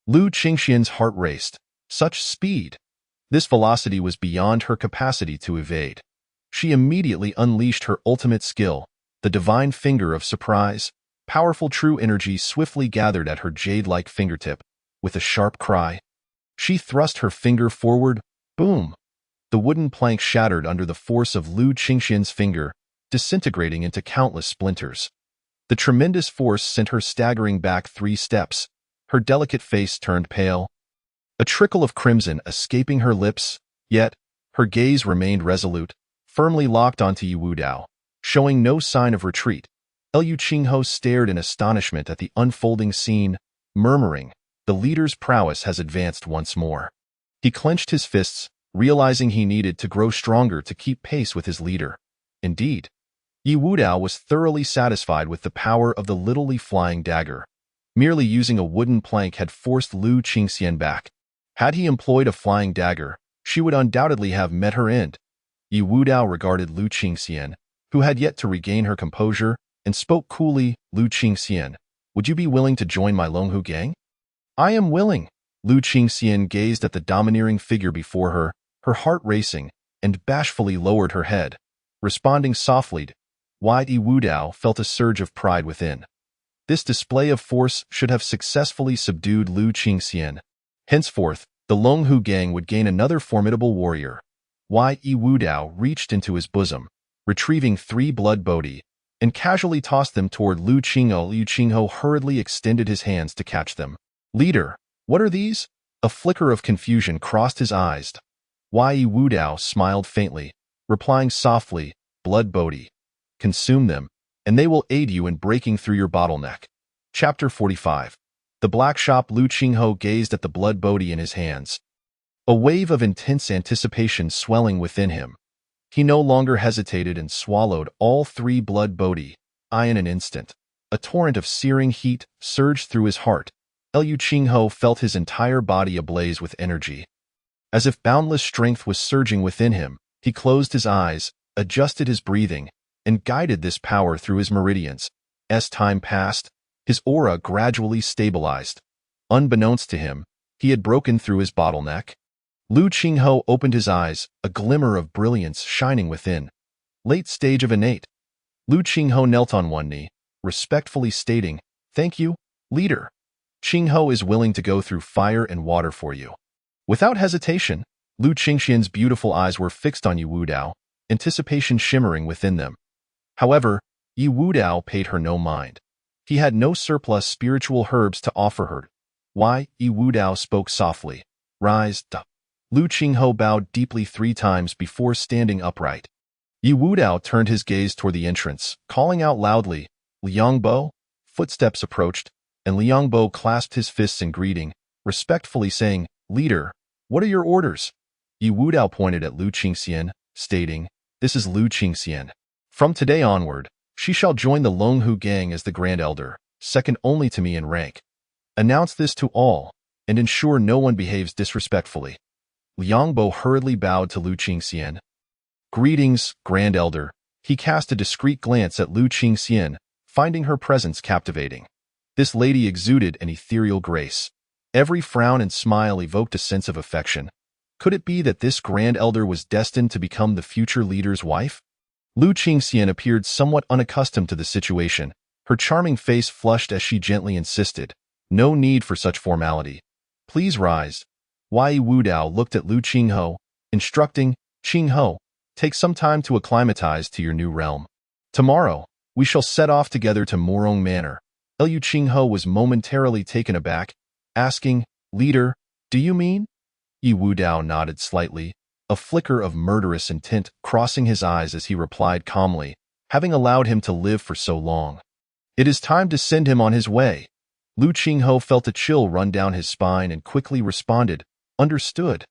Lu Qingxian's heart raced. Such speed! This velocity was beyond her capacity to evade. She immediately unleashed her ultimate skill, the Divine Finger of Surprise. Powerful true energy swiftly gathered at her jade-like fingertip. With a sharp cry, she thrust her finger forward. Boom! The wooden plank shattered under the force of Lu Qingxian's finger, disintegrating into countless splinters. The tremendous force sent her staggering back 3 steps. Her delicate face turned pale, a trickle of crimson escaping her lips, yet her gaze remained resolute, firmly locked onto Yi Wudao, showing no sign of retreat. Lu Qinghe stared in astonishment at the unfolding scene, murmuring, "The leader's prowess has advanced once more." He clenched his fists, realizing he needed to grow stronger to keep pace with his leader. Indeed, Yi Wudao was thoroughly satisfied with the power of the little flying dagger. Merely using a wooden plank had forced Lu Qingxian back. Had he employed a flying dagger, she would undoubtedly have met her end. Yi Wudao regarded Lu Qingxian, who had yet to regain her composure, and spoke coolly. "Lu Qingxian, would you be willing to join my Longhu Gang?" "I am willing." Lu Qingxian gazed at the domineering figure before her, her heart racing, and bashfully lowered her head. Responding softly, Yi Wudao felt a surge of pride within. This display of force should have successfully subdued Lu Qingxian. Henceforth, the Longhu Gang would gain another formidable warrior. Yi Wudao reached into his bosom, retrieving 3 blood Bodhi, and casually tossed them toward Lu Qinghe. Lu Qinghe hurriedly extended his hands to catch them. "Leader, what are these?" A flicker of confusion crossed his eyes. Yi Wudao smiled faintly, replying softly, "Blood Bodhi. Consume them, and they will aid you in breaking through your bottleneck." Chapter 45. The black shop Lu Qingho gazed at the blood bodhi in his hands, a wave of intense anticipation swelling within him. He no longer hesitated and swallowed all 3 blood bodhi. In an instant, a torrent of searing heat surged through his heart. Lu Qingho felt his entire body ablaze with energy. As if boundless strength was surging within him, he closed his eyes, adjusted his breathing, and guided this power through his meridians. As time passed, his aura gradually stabilized. Unbeknownst to him, he had broken through his bottleneck. Lu Qingho opened his eyes, a glimmer of brilliance shining within. Late stage of innate. Lu Qingho knelt on one knee, respectfully stating, "Thank you, leader. Qingho is willing to go through fire and water for you." Without hesitation, Lu Qingxian's beautiful eyes were fixed on Yi Wudao, anticipation shimmering within them. However, Yi Wudao paid her no mind. He had no surplus spiritual herbs to offer her. Why? Yi Wudao spoke softly. "Rise." Lu Qingho bowed deeply 3 times before standing upright. Yi Wudao turned his gaze toward the entrance, calling out loudly, "Liangbo?" Footsteps approached, and Liangbo clasped his fists in greeting, respectfully saying, "Leader, what are your orders?" Yi Wudao pointed at Lu Qingxian, stating, "This is Lu Qingxian. From today onward, she shall join the Longhu gang as the Grand Elder, second only to me in rank. Announce this to all, and ensure no one behaves disrespectfully." Liangbo hurriedly bowed to Lu Qingxian. "Greetings, Grand Elder." He cast a discreet glance at Lu Qingxian, finding her presence captivating. This lady exuded an ethereal grace. Every frown and smile evoked a sense of affection. Could it be that this Grand Elder was destined to become the future leader's wife? Lu Qingxian appeared somewhat unaccustomed to the situation. Her charming face flushed as she gently insisted, "No need for such formality. Please rise." Yi Wudao looked at Lu Qingho, instructing, "Qingho, take some time to acclimatize to your new realm. Tomorrow, we shall set off together to Morong Manor." Lu Qingho was momentarily taken aback, asking, "Leader, do you mean?" Yi Wudao nodded slightly, a flicker of murderous intent crossing his eyes as he replied calmly, having allowed him to live for so long. "It is time to send him on his way." Lu Qingho felt a chill run down his spine and quickly responded, "Understood."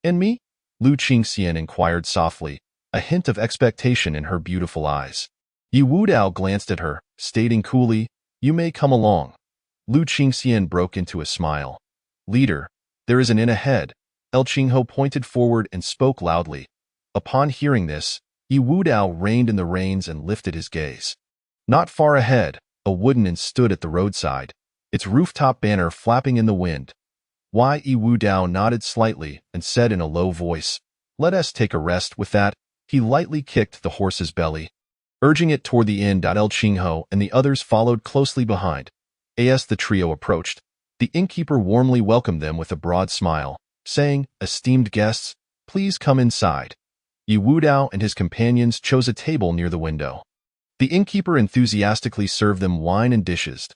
"And me?" Lu Qingxian inquired softly, a hint of expectation in her beautiful eyes. Yi Wudao glanced at her, stating coolly, "You may come along." Lu Qingxian broke into a smile. "Leader, there is an inn ahead." Lu Qingho pointed forward and spoke loudly. Upon hearing this, Yi Wudao reined in the reins and lifted his gaze. Not far ahead, a wooden inn stood at the roadside, its rooftop banner flapping in the wind. Yi Wudao nodded slightly and said in a low voice, "Let us take a rest." With that, he lightly kicked the horse's belly, urging it toward the inn. Lu Qingho and the others followed closely behind. As the trio approached, the innkeeper warmly welcomed them with a broad smile, saying, "Esteemed guests, please come inside." Yi Wudao and his companions chose a table near the window. The innkeeper enthusiastically served them wine and dishes.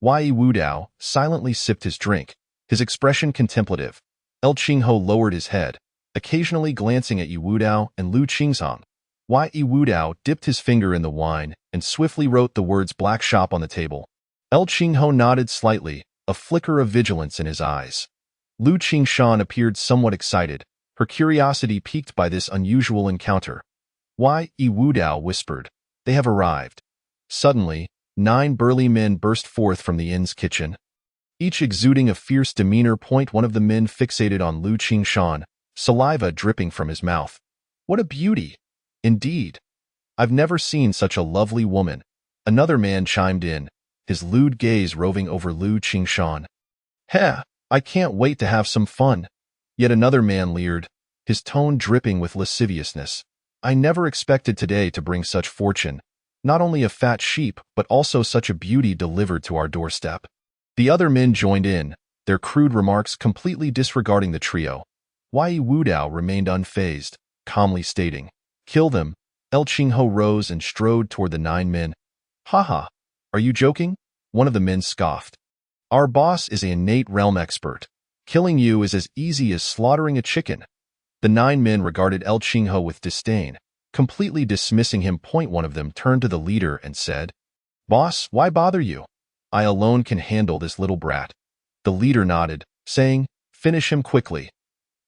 Yi Wudao silently sipped his drink, his expression contemplative. Lu Qingho lowered his head, occasionally glancing at Yi Wudao and Lu Qingxian. Yi Wudao dipped his finger in the wine and swiftly wrote the words "black shop" on the table. Lu Qingho nodded slightly, a flicker of vigilance in his eyes. Lu Qingxian appeared somewhat excited, her curiosity piqued by this unusual encounter. Yi Wudao whispered, "They have arrived." Suddenly, 9 burly men burst forth from the inn's kitchen, each exuding a fierce demeanor. One of the men fixated on Lu Qingxian, saliva dripping from his mouth. "What a beauty! Indeed, I've never seen such a lovely woman." Another man chimed in, his lewd gaze roving over Lu Qingxian. "Heh, I can't wait to have some fun." Yet another man leered, his tone dripping with lasciviousness. "I never expected today to bring such fortune. Not only a fat sheep, but also such a beauty delivered to our doorstep." The other men joined in, their crude remarks completely disregarding the trio. Yi Wudao remained unfazed, calmly stating, "Kill them." Lu Qingho rose and strode toward the 9 men. "Haha, are you joking?" One of the men scoffed. "Our boss is an innate realm expert. Killing you is as easy as slaughtering a chicken." The 9 men regarded Lu Qingho with disdain, completely dismissing him. One of them turned to the leader and said, "Boss, why bother you? I alone can handle this little brat." The leader nodded, saying, "Finish him quickly."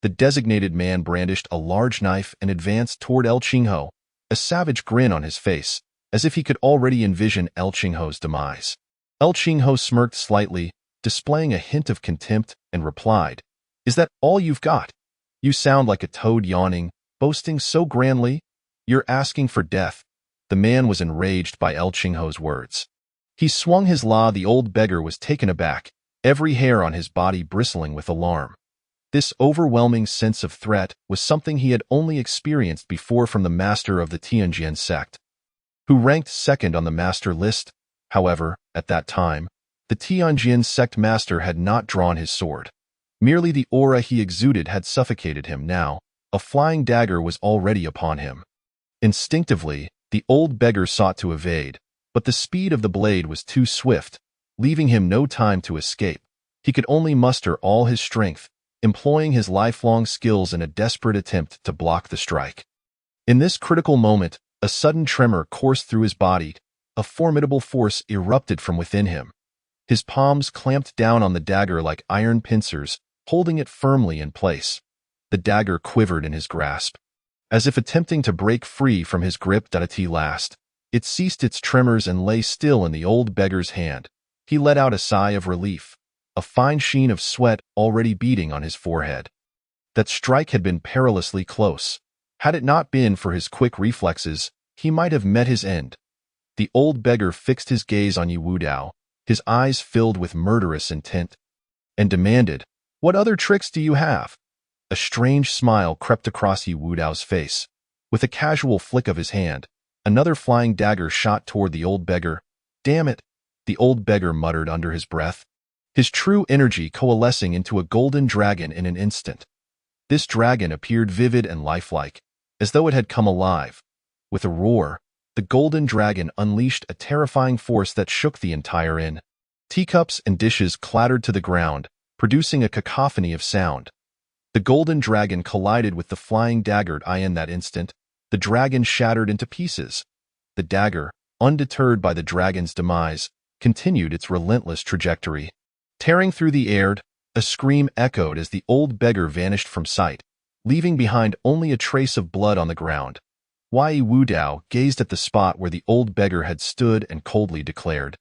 The designated man brandished a large knife and advanced toward El Qingho, a savage grin on his face, as if he could already envision El Qingho's demise. El Qingho smirked slightly, displaying a hint of contempt, and replied, "Is that all you've got? You sound like a toad yawning, boasting so grandly. You're asking for death." The man was enraged by El Qingho's words. He swung his la. The old beggar was taken aback, every hair on his body bristling with alarm. This overwhelming sense of threat was something he had only experienced before from the master of the Tianjin sect, who ranked second on the master list. However, at that time, the Tianjin sect master had not drawn his sword. Merely the aura he exuded had suffocated him. Now, a flying dagger was already upon him. Instinctively, the old beggar sought to evade, but the speed of the blade was too swift, leaving him no time to escape. He could only muster all his strength, employing his lifelong skills in a desperate attempt to block the strike. In this critical moment, a sudden tremor coursed through his body. A formidable force erupted from within him. His palms clamped down on the dagger like iron pincers, holding it firmly in place. The dagger quivered in his grasp. As if attempting to break free from his grip at last, it ceased its tremors and lay still in the old beggar's hand. He let out a sigh of relief, a fine sheen of sweat already beading on his forehead. That strike had been perilously close. Had it not been for his quick reflexes, he might have met his end. The old beggar fixed his gaze on Yu Wudao, his eyes filled with murderous intent, and demanded, "What other tricks do you have?" A strange smile crept across Yu Wudao's face. With a casual flick of his hand, another flying dagger shot toward the old beggar. "Damn it," the old beggar muttered under his breath, his true energy coalescing into a golden dragon in an instant. This dragon appeared vivid and lifelike, as though it had come alive. With a roar, the golden dragon unleashed a terrifying force that shook the entire inn. Teacups and dishes clattered to the ground, producing a cacophony of sound. The golden dragon collided with the flying dagger. In that instant, the dragon shattered into pieces. The dagger, undeterred by the dragon's demise, continued its relentless trajectory. Tearing through the air, a scream echoed as the old beggar vanished from sight, leaving behind only a trace of blood on the ground. Yu Wudao gazed at the spot where the old beggar had stood and coldly declared,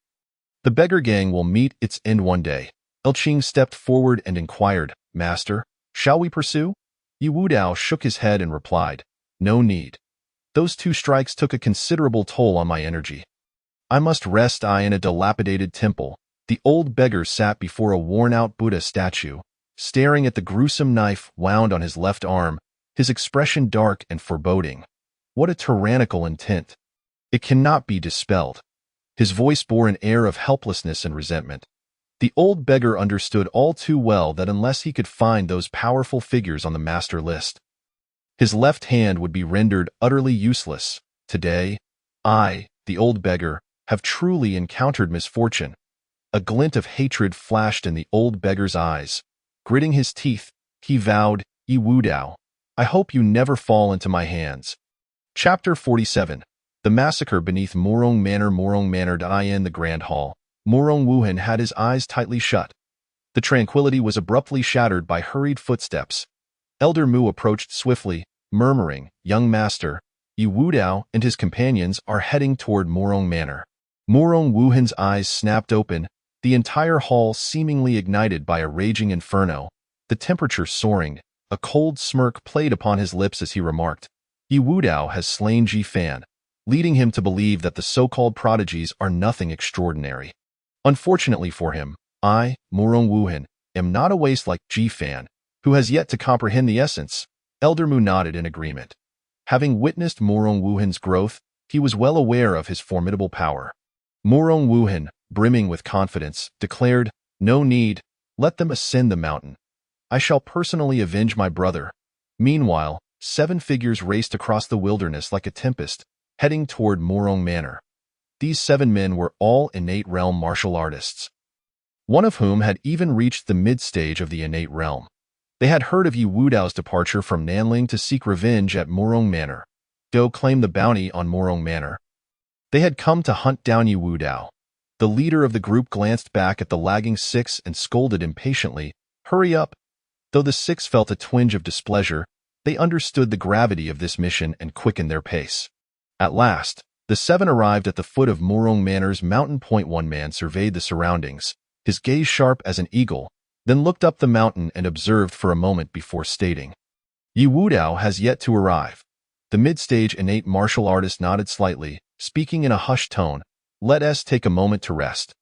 "The beggar gang will meet its end one day." El Qing stepped forward and inquired, "Master, shall we pursue?" Yu Wudao shook his head and replied, "No need. Those 2 strikes took a considerable toll on my energy. I must rest. In a dilapidated temple, the old beggar sat before a worn-out Buddha statue, staring at the gruesome knife wound on his left arm, his expression dark and foreboding. What a tyrannical intent! It cannot be dispelled. His voice bore an air of helplessness and resentment. The old beggar understood all too well that unless he could find those powerful figures on the master list, his left hand would be rendered utterly useless. Today, I, the old beggar, have truly encountered misfortune. A glint of hatred flashed in the old beggar's eyes. Gritting his teeth, he vowed, "Yu Wudao, I hope you never fall into my hands." Chapter 47. The Massacre Beneath Murong Manor. In the Grand Hall, Murong Wuhan had his eyes tightly shut. The tranquility was abruptly shattered by hurried footsteps. Elder Mu approached swiftly, murmuring, "Young master, Yu Wudao and his companions are heading toward Murong Manor." Murong Wuhan's eyes snapped open, the entire hall seemingly ignited by a raging inferno, the temperature soaring. A cold smirk played upon his lips as he remarked, "Yu Wudao has slain Ji Fan, leading him to believe that the so-called prodigies are nothing extraordinary. Unfortunately for him, I, Murong Wuhan, am not a waste like Ji Fan, who has yet to comprehend the essence." Elder Mu nodded in agreement. Having witnessed Murong Wuhan's growth, he was well aware of his formidable power. Murong Wuhan, brimming with confidence, declared, "No need, let them ascend the mountain. I shall personally avenge my brother." Meanwhile, 7 figures raced across the wilderness like a tempest, heading toward Murong Manor. These 7 men were all innate realm martial artists, one of whom had even reached the mid-stage of the innate realm. They had heard of Yu Wudao's departure from Nanling to seek revenge at Murong Manor. Go claim the bounty on Murong Manor. They had come to hunt down Yu Wudao. The leader of the group glanced back at the lagging six and scolded impatiently, "Hurry up!" Though the six felt a twinge of displeasure, they understood the gravity of this mission and quickened their pace. At last, the seven arrived at the foot of Murong Manor's mountain point. One man surveyed the surroundings, his gaze sharp as an eagle, then looked up the mountain and observed for a moment before stating, "Yi Wudao has yet to arrive." The mid-stage innate martial artist nodded slightly, speaking in a hushed tone, "Let us take a moment to rest.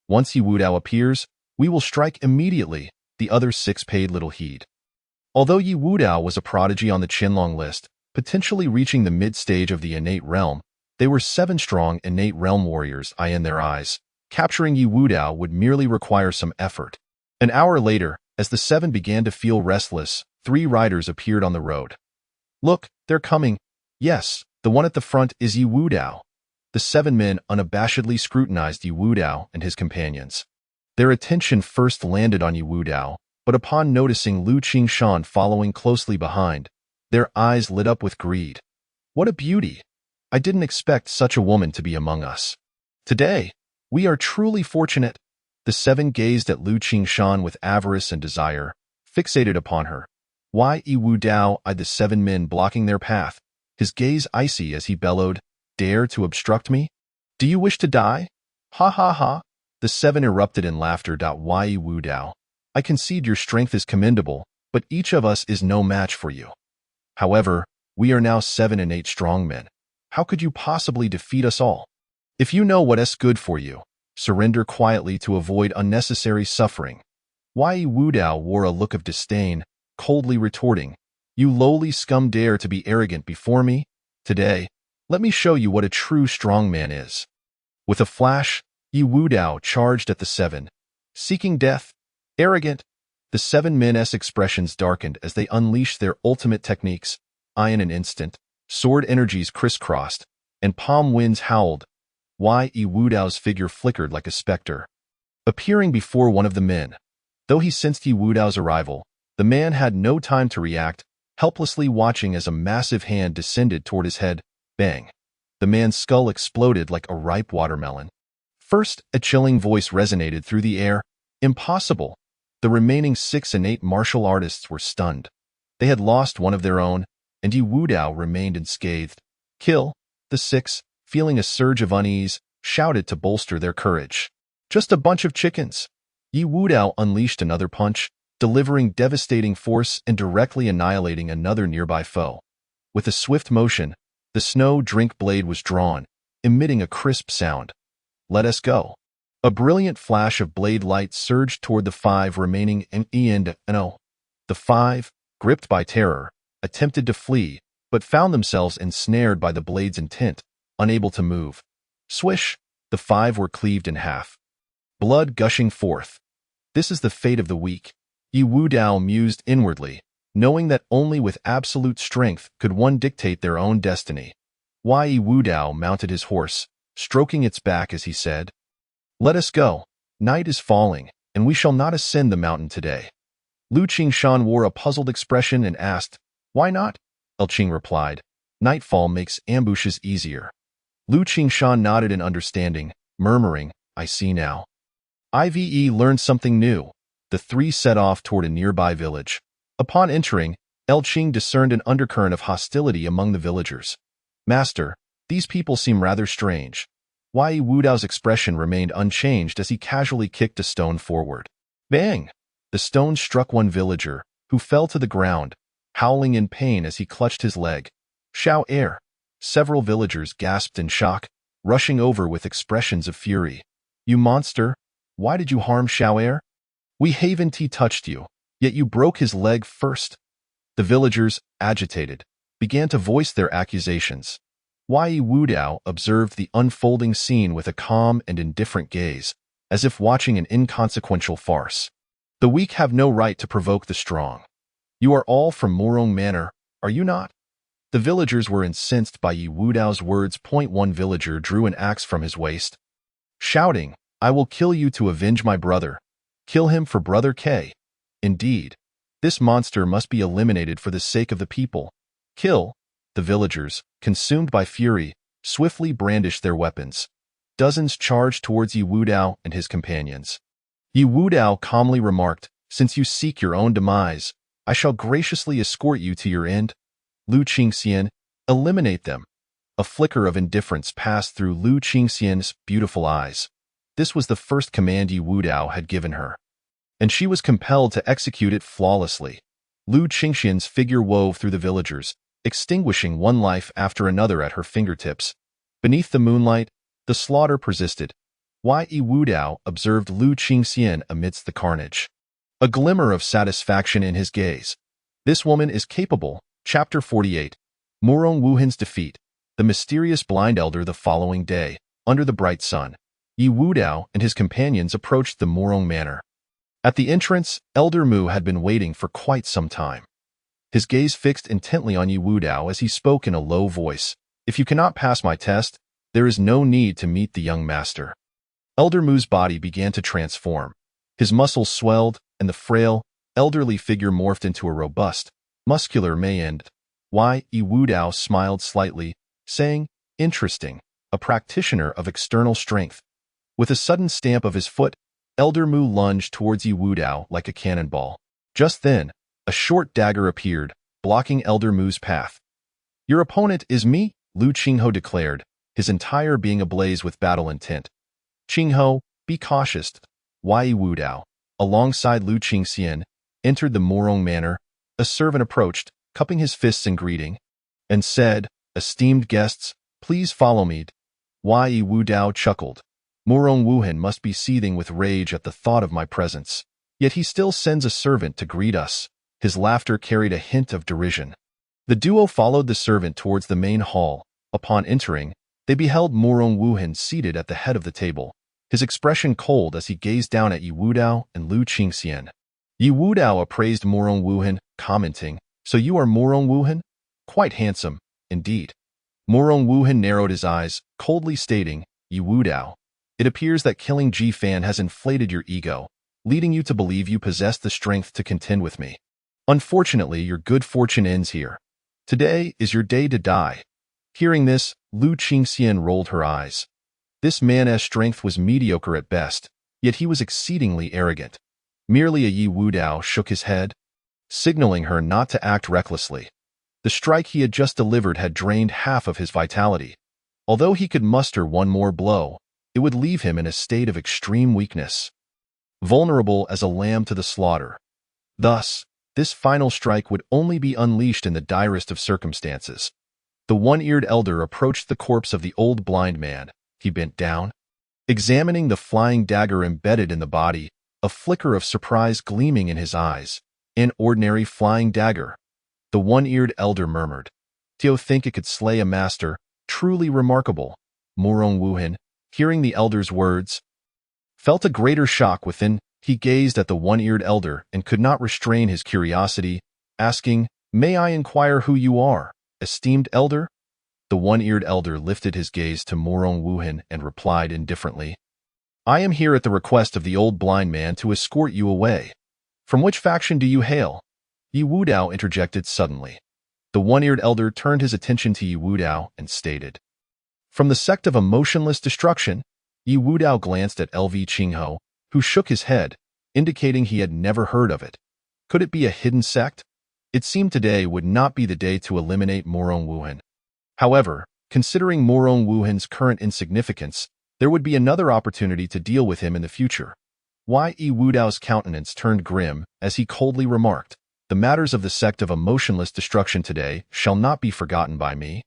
Once Yi Wudao appears, we will strike immediately." The other six paid little heed. Although Yi Wudao was a prodigy on the Qinlong list, potentially reaching the mid-stage of the innate realm, they were seven strong innate realm warriors in their eyes. Capturing Yi Wudao would merely require some effort. An hour later, as the seven began to feel restless, 3 riders appeared on the road. "Look, they're coming." "Yes, the one at the front is Yi Wudao." The 7 men unabashedly scrutinized Yi Wudao and his companions. Their attention first landed on Yi Wudao, but upon noticing Lu Qingshan following closely behind, their eyes lit up with greed. "What a beauty! I didn't expect such a woman to be among us. Today, we are truly fortunate." The 7 gazed at Lu Qingshan with avarice and desire, fixated upon her. "Why, Yi Wudao?" eyed the 7 men blocking their path, his gaze icy as he bellowed, "Dare to obstruct me? Do you wish to die? Ha ha ha!" The 7 erupted in laughter. "Why, Yi Wudao? I concede your strength is commendable, but each of us is no match for you. However, we are now 7 innate strong men. How could you possibly defeat us all? If you know what's good for you, surrender quietly to avoid unnecessary suffering." Yi Wudao wore a look of disdain, coldly retorting, "You lowly scum dare to be arrogant before me? Today, let me show you what a true strong man is." With a flash, Yi Wudao charged at the 7, seeking death. Arrogant. The 7 men's expressions darkened as they unleashed their ultimate techniques. In an instant, sword energies crisscrossed, and palm winds howled. Yi Wudao's figure flickered like a specter, appearing before one of the men. Though he sensed Yi Wudao's arrival, the man had no time to react, helplessly watching as a massive hand descended toward his head. Bang! The man's skull exploded like a ripe watermelon. First, a chilling voice resonated through the air. "Impossible!" The remaining 6 innate martial artists were stunned. They had lost one of their own, and Yi Wudao remained unscathed. "Kill!" The 6, feeling a surge of unease, shouted to bolster their courage. "Just a bunch of chickens." Yi Wudao unleashed another punch, delivering devastating force and directly annihilating another nearby foe. With a swift motion, the snow drink blade was drawn, emitting a crisp sound. "Let us go." A brilliant flash of blade light surged toward the 5 remaining no. The 5, gripped by terror, attempted to flee, but found themselves ensnared by the blade's intent, unable to move. Swish! The 5 were cleaved in half, blood gushing forth. This is the fate of the weak, Yi Wudao mused inwardly, knowing that only with absolute strength could one dictate their own destiny. Yi Wudao mounted his horse, stroking its back as he said, "Let us go. Night is falling, and we shall not ascend the mountain today." Lu Qingshan wore a puzzled expression and asked, "Why not?" Elqing replied, "Nightfall makes ambushes easier." Lu Qingshan nodded in understanding, murmuring, "I see now." Ive learned something new. The 3 set off toward a nearby village. Upon entering, Elqing discerned an undercurrent of hostility among the villagers. "Master, these people seem rather strange." Yi Wudao's expression remained unchanged as he casually kicked a stone forward. Bang! The stone struck one villager, who fell to the ground, howling in pain as he clutched his leg. "Xiao Er!" Several villagers gasped in shock, rushing over with expressions of fury. "You monster! Why did you harm Xiao Er? We haven't touched you, yet you broke his leg first." The villagers, agitated, began to voice their accusations. Yi Wudao observed the unfolding scene with a calm and indifferent gaze, as if watching an inconsequential farce. "The weak have no right to provoke the strong. You are all from Murong Manor, are you not?" The villagers were incensed by Yi Wudao's words. One villager drew an axe from his waist, shouting, "I will kill you to avenge my brother. Kill him for Brother K. Indeed, this monster must be eliminated for the sake of the people. Kill." The villagers, consumed by fury, swiftly brandished their weapons. dozens charged towards Yi Wudao and his companions. Yi Wudao calmly remarked, "Since you seek your own demise, I shall graciously escort you to your end." Lu Qingxian, eliminate them. A flicker of indifference passed through Lu Qingxian's beautiful eyes. This was the first command Yi Wudao had given her, and she was compelled to execute it flawlessly. Lu Qingxian's figure wove through the villagers, extinguishing one life after another at her fingertips. Beneath the moonlight, the slaughter persisted. Yi Wudao observed Lu Qingxian amidst the carnage, a glimmer of satisfaction in his gaze. This woman is capable. Chapter 48. Murong Wuhan's defeat. The mysterious blind elder. The following day, under the bright sun, Yi Wudao and his companions approached the Murong manor. At the entrance, Elder Mu had been waiting for quite some time. His gaze fixed intently on Yi Wudao as he spoke in a low voice. "If you cannot pass my test, there is no need to meet the young master." Elder Mu's body began to transform. His muscles swelled, and the frail, elderly figure morphed into a robust, muscular man. Yi Wudao smiled slightly, saying, "Interesting, a practitioner of external strength." With a sudden stamp of his foot, Elder Mu lunged towards Yi Wudao like a cannonball. Just then, a short dagger appeared, blocking Elder Mu's path. "Your opponent is me," Lu Qingho declared, his entire being ablaze with battle intent. "Qingho, be cautious." Yi Wudao, alongside Lu Qingxian, entered the Murong manor. A servant approached, cupping his fists in greeting, and said, "Esteemed guests, please follow me." Yi Wudao chuckled. "Murong Wuhan must be seething with rage at the thought of my presence. Yet he still sends a servant to greet us." His laughter carried a hint of derision. The duo followed the servant towards the main hall. Upon entering, they beheld Murong Wuhan seated at the head of the table, his expression cold as he gazed down at Yi Wudao and Lu Qingxian. Yi Wudao appraised Murong Wuhan, commenting, "So you are Murong Wuhan? Quite handsome, indeed." Murong Wuhan narrowed his eyes, coldly stating, "Yi Wudao, it appears that killing Ji Fan has inflated your ego, leading you to believe you possess the strength to contend with me. Unfortunately, your good fortune ends here. Today is your day to die." Hearing this, Lu Qingxian rolled her eyes. This man's strength was mediocre at best, yet he was exceedingly arrogant. Merely a Yi Wudao shook his head, signaling her not to act recklessly. The strike he had just delivered had drained half of his vitality. Although he could muster one more blow, it would leave him in a state of extreme weakness, vulnerable as a lamb to the slaughter. Thus, this final strike would only be unleashed in the direst of circumstances. The one-eared elder approached the corpse of the old blind man. He bent down, examining the flying dagger embedded in the body, a flicker of surprise gleaming in his eyes. "An ordinary flying dagger," the one-eared elder murmured. "Do you think it could slay a master? Truly remarkable." Murong Wuhan, hearing the elder's words, felt a greater shock within. He gazed at the one-eared elder and could not restrain his curiosity, asking, "May I inquire who you are, esteemed elder?" The one-eared elder lifted his gaze to Murong Wuhan and replied indifferently, "I am here at the request of the old blind man to escort you away." "From which faction do you hail?" Yi Wudao interjected suddenly. The one-eared elder turned his attention to Yi Wudao and stated, "From the sect of emotionless destruction." Yi Wudao glanced at Lv Qingho, who shook his head, indicating he had never heard of it. Could it be a hidden sect? It seemed today would not be the day to eliminate Murong Wuhan. However, considering Murong Wuhan's current insignificance, there would be another opportunity to deal with him in the future. Yi Wudao's countenance turned grim as he coldly remarked, "The matters of the sect of emotionless destruction today shall not be forgotten by me."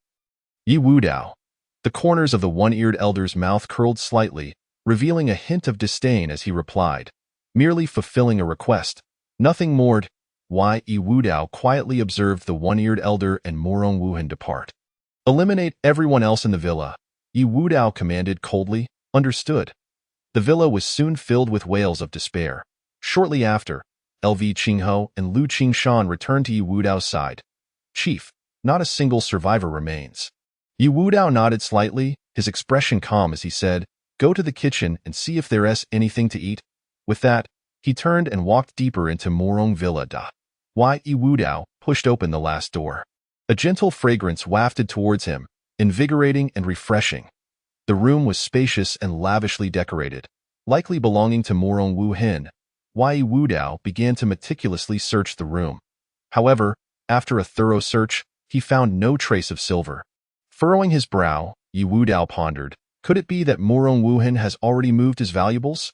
Yi Wudao. The corners of the one-eared elder's mouth curled slightly, revealing a hint of disdain as he replied, "Merely fulfilling a request, nothing more." Yi Wudao quietly observed the one-eared elder and Murong Wuhan depart. "Eliminate everyone else in the villa," Yi Wudao commanded coldly. "Understood." The villa was soon filled with wails of despair. Shortly after, Lv Qingho and Lu Qingshan returned to Yi Wudao's side. "Chief, not a single survivor remains." Yi Wudao nodded slightly, his expression calm as he said, "Go to the kitchen and see if there's anything to eat." With that, he turned and walked deeper into Murong Villa. Yi Wudao pushed open the last door. A gentle fragrance wafted towards him, invigorating and refreshing. The room was spacious and lavishly decorated, likely belonging to Morong Wu Hin. Yi Wudao began to meticulously search the room. However, after a thorough search, he found no trace of silver. Furrowing his brow, Yi Wudao pondered, could it be that Morong Wu Hin has already moved his valuables?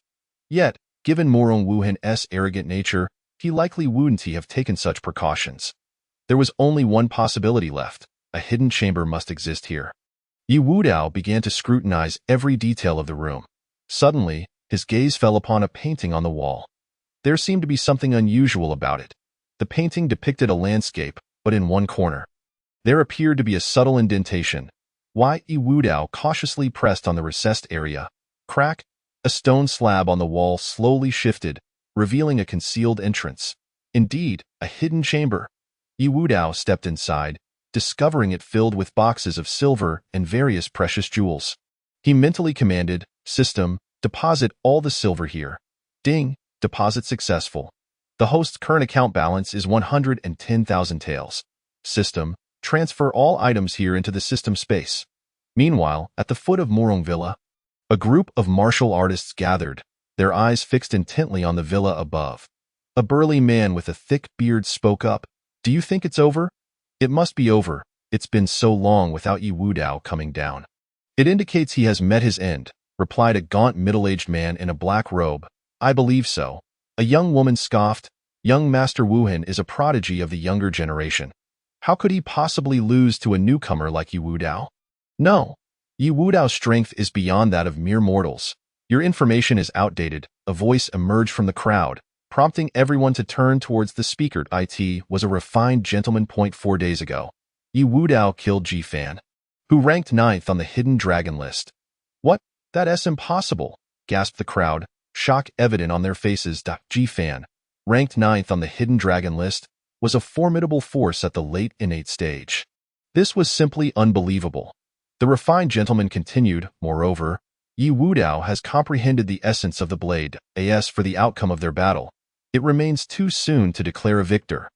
Yet, given Morong Wu Hin's arrogant nature, he likely wouldn't have taken such precautions. There was only one possibility left. A hidden chamber must exist here. Yi Wudao began to scrutinize every detail of the room. Suddenly, his gaze fell upon a painting on the wall. There seemed to be something unusual about it. The painting depicted a landscape, but in one corner, there appeared to be a subtle indentation. Yi Wudao cautiously pressed on the recessed area. Crack! A stone slab on the wall slowly shifted, revealing a concealed entrance. Indeed, a hidden chamber. Yi Wudao stepped inside, discovering it filled with boxes of silver and various precious jewels. He mentally commanded, "System, deposit all the silver here." Ding! Deposit successful. The host's current account balance is 110,000 taels. System, transfer all items here into the system space. Meanwhile, at the foot of Morong Villa, a group of martial artists gathered, their eyes fixed intently on the villa above. A burly man with a thick beard spoke up, "Do you think it's over?" "It must be over. It's been so long without Yi Wudao coming down." "It indicates he has met his end," replied a gaunt middle-aged man in a black robe. "I believe so." A young woman scoffed, "Young Master Wu Hin is a prodigy of the younger generation. How could he possibly lose to a newcomer like Yi Wudao?" "No. Yi Wudao's strength is beyond that of mere mortals. Your information is outdated." A voice emerged from the crowd, prompting everyone to turn towards the speaker. "It was a refined gentleman. 4 days ago, Yi Wudao killed Ji Fan, who ranked 9th on the hidden dragon list." "What? That's impossible," gasped the crowd, shock evident on their faces. Ji Fan, ranked 9th on the hidden dragon list, was a formidable force at the late innate stage. This was simply unbelievable. The refined gentleman continued, "Moreover, Yi Wudao has comprehended the essence of the blade. As for the outcome of their battle, it remains too soon to declare a victor."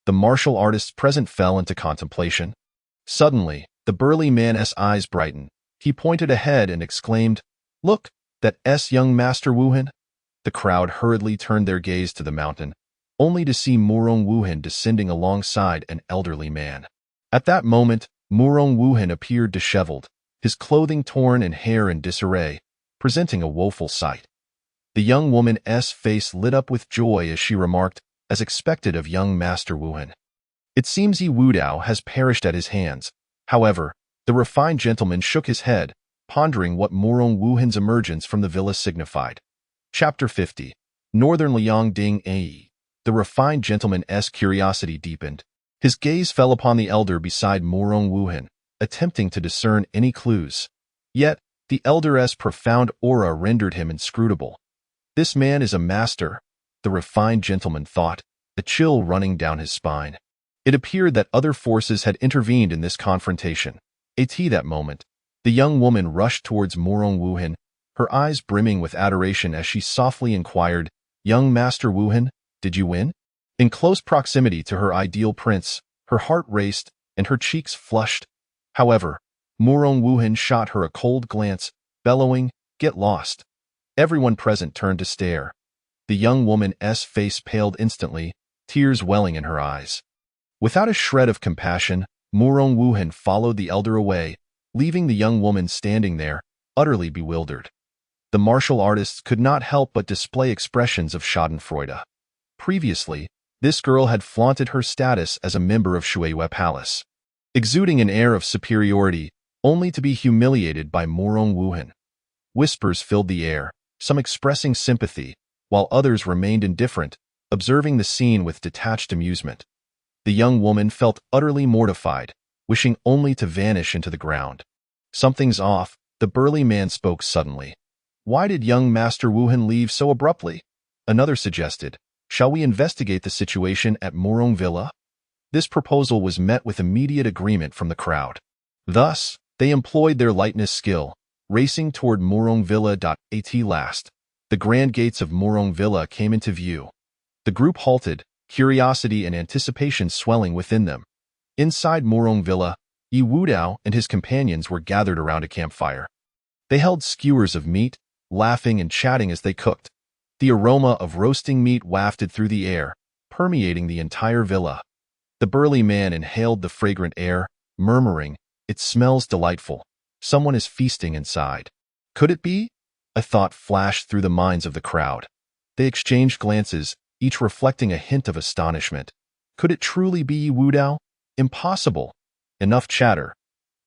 The martial artists present fell into contemplation. Suddenly, the burly man's eyes brightened. He pointed ahead and exclaimed, "Look, that's young Master Wu Hin." The crowd hurriedly turned their gaze to the mountain, only to see Morong Wu Hin descending alongside an elderly man. At that moment, Morong Wu Hin appeared disheveled, his clothing torn and hair in disarray, presenting a woeful sight. The young woman's face lit up with joy as she remarked, as expected of young Master Wu Hin, "It seems Yi Wudao has perished at his hands." However, the refined gentleman shook his head, pondering what Morong Wu Hin's emergence from the villa signified. Chapter 50. Northern Liang Ding Ae. The refined gentleman's curiosity deepened. His gaze fell upon the elder beside Morong Wu Hin, attempting to discern any clues. Yet, the elder's profound aura rendered him inscrutable. "This man is a master," the refined gentleman thought, a chill running down his spine. It appeared that other forces had intervened in this confrontation. At that moment, the young woman rushed towards Morong Wu Hin, her eyes brimming with adoration as she softly inquired, "Young Master Wu Hin, did you win?" In close proximity to her ideal prince, her heart raced and her cheeks flushed. However, Morong Wu Hin shot her a cold glance, bellowing, "Get lost." Everyone present turned to stare. The young woman's face paled instantly, tears welling in her eyes. Without a shred of compassion, Morong Wu Hin followed the elder away, leaving the young woman standing there, utterly bewildered. The martial artists could not help but display expressions of schadenfreude. Previously, this girl had flaunted her status as a member of Shueyue Palace, exuding an air of superiority, only to be humiliated by Morong Wu Hin. Whispers filled the air, some expressing sympathy, while others remained indifferent, observing the scene with detached amusement. The young woman felt utterly mortified, wishing only to vanish into the ground. "Something's off," the burly man spoke suddenly. "Why did young Master Wu Hin leave so abruptly?" Another suggested, "Shall we investigate the situation at Morong Villa?" This proposal was met with immediate agreement from the crowd. Thus, they employed their lightness skill, racing toward Morong Villa. At last, the grand gates of Morong Villa came into view. The group halted, curiosity and anticipation swelling within them. Inside Morong Villa, Yi Wudao and his companions were gathered around a campfire. They held skewers of meat, laughing and chatting as they cooked. The aroma of roasting meat wafted through the air, permeating the entire villa. The burly man inhaled the fragrant air, murmuring, "It smells delightful. Someone is feasting inside." Could it be? A thought flashed through the minds of the crowd. They exchanged glances, each reflecting a hint of astonishment. Could it truly be Yi Wudao? Impossible. Enough chatter.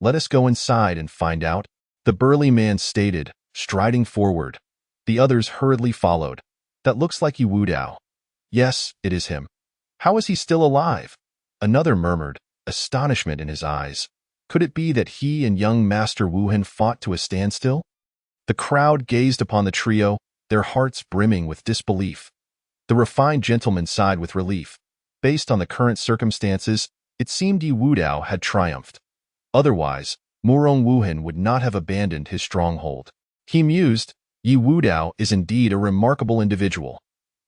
Let us go inside and find out, the burly man stated, striding forward. The others hurriedly followed. That looks like Yi Wudao. Yes, it is him. How is he still alive? Another murmured, astonishment in his eyes. Could it be that he and young Master Wuhan fought to a standstill? The crowd gazed upon the trio, their hearts brimming with disbelief. The refined gentleman sighed with relief. Based on the current circumstances, it seemed Yi Wudao had triumphed. Otherwise, Murong Wuhan would not have abandoned his stronghold. He mused, Yi Wudao is indeed a remarkable individual.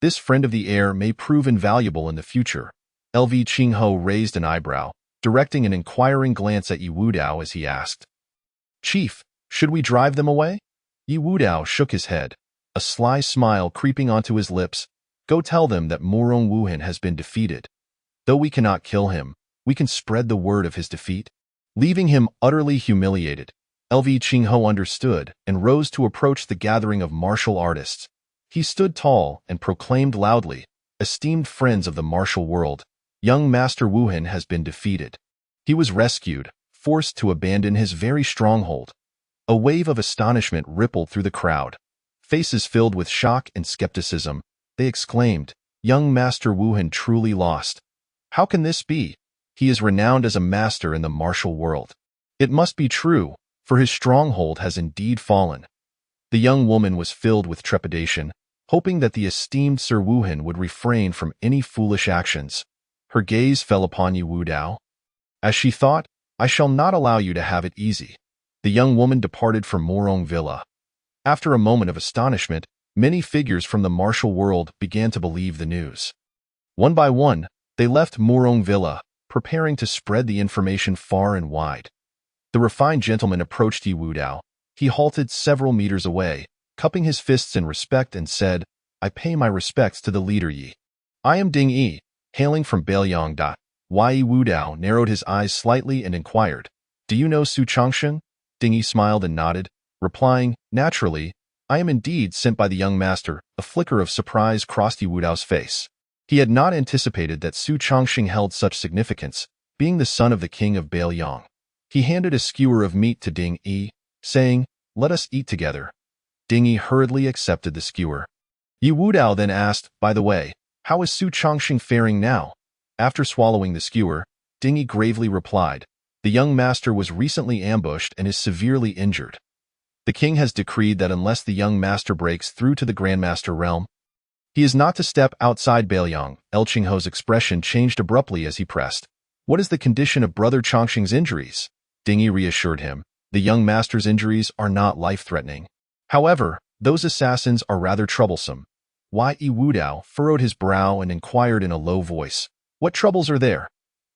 This friend of the heir may prove invaluable in the future. LV Qingho raised an eyebrow, directing an inquiring glance at Yi Wudao as he asked, "Chief, should we drive them away?" Yi Wudao shook his head, a sly smile creeping onto his lips. "Go tell them that Murong Wuhan has been defeated. Though we cannot kill him, we can spread the word of his defeat." Leaving him utterly humiliated, LV Qingho understood and rose to approach the gathering of martial artists. He stood tall and proclaimed loudly, "Esteemed friends of the martial world, young Master Wuhan has been defeated. He was rescued, forced to abandon his very stronghold." A wave of astonishment rippled through the crowd. Faces filled with shock and skepticism, they exclaimed, "Young Master Wuhan truly lost. How can this be? He is renowned as a master in the martial world. It must be true, for his stronghold has indeed fallen." The young woman was filled with trepidation, hoping that the esteemed Sir Wuhan would refrain from any foolish actions. Her gaze fell upon Yi Wudao. As she thought, "I shall not allow you to have it easy." The young woman departed from Murong Villa. After a moment of astonishment, many figures from the martial world began to believe the news. One by one, they left Murong Villa, preparing to spread the information far and wide. The refined gentleman approached Yi Wudao. He halted several meters away, cupping his fists in respect and said, "I pay my respects to the leader Yi. I am Ding Yi, hailing from Beiyang. Yi Wudao narrowed his eyes slightly and inquired, "Do you know Su Changsheng?" Ding Yi smiled and nodded, replying, "Naturally, I am indeed sent by the young master." A flicker of surprise crossed Yi Wudao's face. He had not anticipated that Su Changsheng held such significance, being the son of the king of Beiyang. He handed a skewer of meat to Ding Yi, saying, "Let us eat together." Ding Yi hurriedly accepted the skewer. Yi Wudao then asked, "By the way, how is Su Changsheng faring now?" After swallowing the skewer, Ding Yi gravely replied, "The young master was recently ambushed and is severely injured. The king has decreed that unless the young master breaks through to the Grandmaster realm, he is not to step outside Beiyang." El Qingho's expression changed abruptly as he pressed, "What is the condition of Brother Changsheng's injuries?" Ding Yi reassured him, "The young master's injuries are not life-threatening. However, those assassins are rather troublesome." Yi Wudao furrowed his brow and inquired in a low voice, "What troubles are there?"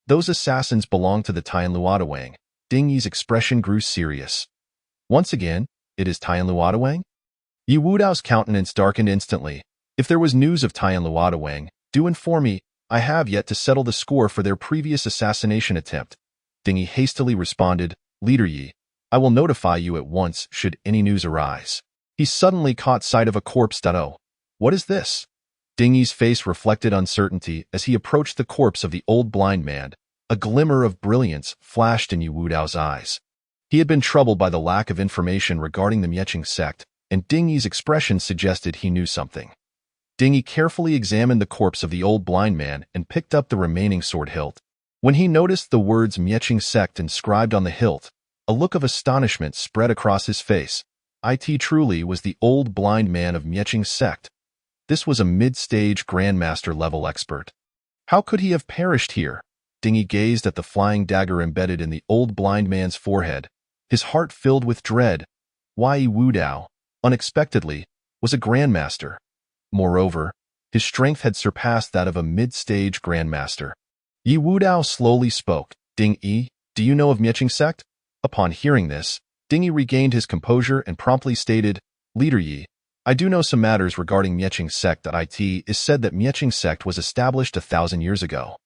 "Those assassins belong to the Tianluotuang." Ding Yi's expression grew serious. "Once again, it is Tianluotuang?" Yi Wudao's countenance darkened instantly. "If there was news of Tianluotuang, do inform me. I have yet to settle the score for their previous assassination attempt." Ding Yi hastily responded, "Leader Yi, I will notify you at once should any news arise." He suddenly caught sight of a corpse. "Oh, what is this?" Ding Yi's face reflected uncertainty as he approached the corpse of the old blind man. A glimmer of brilliance flashed in Yi Wudao's eyes. He had been troubled by the lack of information regarding the Mieching sect, and Ding Yi's expression suggested he knew something. Ding Yi carefully examined the corpse of the old blind man and picked up the remaining sword hilt. When he noticed the words Mieching sect inscribed on the hilt, a look of astonishment spread across his face. It truly was the old blind man of Mieching sect. This was a mid-stage Grandmaster-level expert. How could he have perished here? Ding Yi gazed at the flying dagger embedded in the old blind man's forehead, his heart filled with dread. Yi Wudao, unexpectedly, was a Grandmaster. Moreover, his strength had surpassed that of a mid-stage Grandmaster. Yi Wudao slowly spoke, "Ding Yi, do you know of Mieching sect?" Upon hearing this, Dingy regained his composure and promptly stated, Leader Yi, I do know some matters regarding Mieching sect. It is said that Mieching sect was established 1,000 years ago.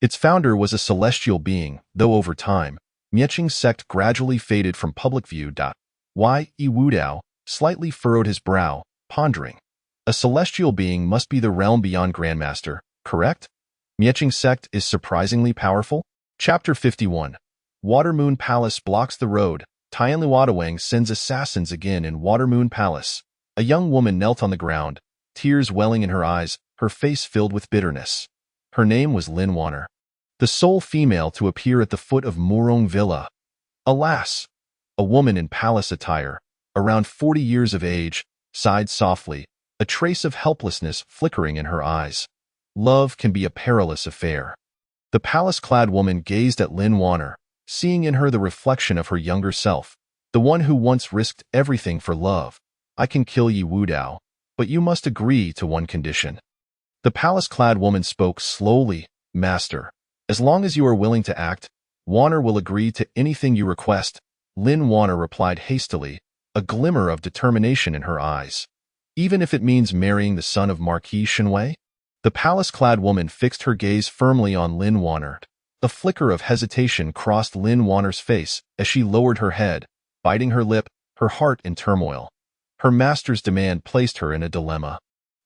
Its founder was a celestial being, though over time, Mieching sect gradually faded from public view. Yi Wudao slightly furrowed his brow, pondering. A celestial being must be the realm beyond Grandmaster, correct? Mieching sect is surprisingly powerful? Chapter 51. Watermoon Palace blocks the road. Tianluotuang sends assassins again in Watermoon Palace. A young woman knelt on the ground, tears welling in her eyes, her face filled with bitterness. Her name was Lin Wanner, the sole female to appear at the foot of Murong Villa. Alas! A woman in palace attire, around 40 years of age, sighed softly, a trace of helplessness flickering in her eyes. Love can be a perilous affair. The palace-clad woman gazed at Lin Wanner, seeing in her the reflection of her younger self, the one who once risked everything for love. I can kill Yi Wudao, but you must agree to one condition. The palace-clad woman spoke slowly, Master. As long as you are willing to act, Wanner will agree to anything you request. Lin Wanner replied hastily, a glimmer of determination in her eyes. Even if it means marrying the son of Marquis Shenwei? The palace-clad woman fixed her gaze firmly on Lin Wanner. A flicker of hesitation crossed Lin Wanner's face as she lowered her head, biting her lip, her heart in turmoil. Her master's demand placed her in a dilemma.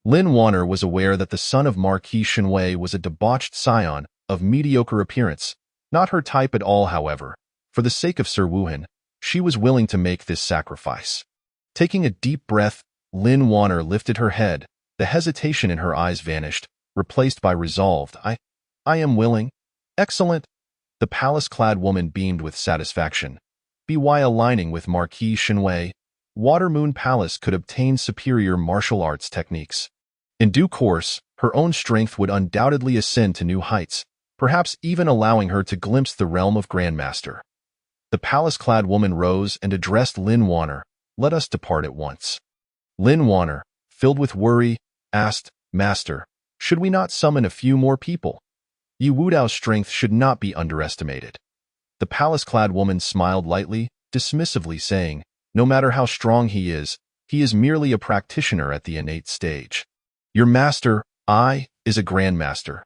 Lin Wanner was aware that the son of Marquis Shenwei was a debauched scion of mediocre appearance, not her type at all, however. For the sake of Sir Wuhan, she was willing to make this sacrifice. Taking a deep breath, Lin Wanner lifted her head. The hesitation in her eyes vanished, replaced by resolved. I am willing. Excellent. The palace-clad woman beamed with satisfaction. By aligning with Marquis Shenwei, Watermoon Palace could obtain superior martial arts techniques. In due course, her own strength would undoubtedly ascend to new heights, perhaps even allowing her to glimpse the realm of Grandmaster. The palace-clad woman rose and addressed Lin Wanner. Let us depart at once. Lin Wanner, filled with worry, asked, Master, should we not summon a few more people? Yi Wudao's strength should not be underestimated. The palace-clad woman smiled lightly, dismissively saying, no matter how strong he is merely a practitioner at the innate stage. Your master, is a grandmaster.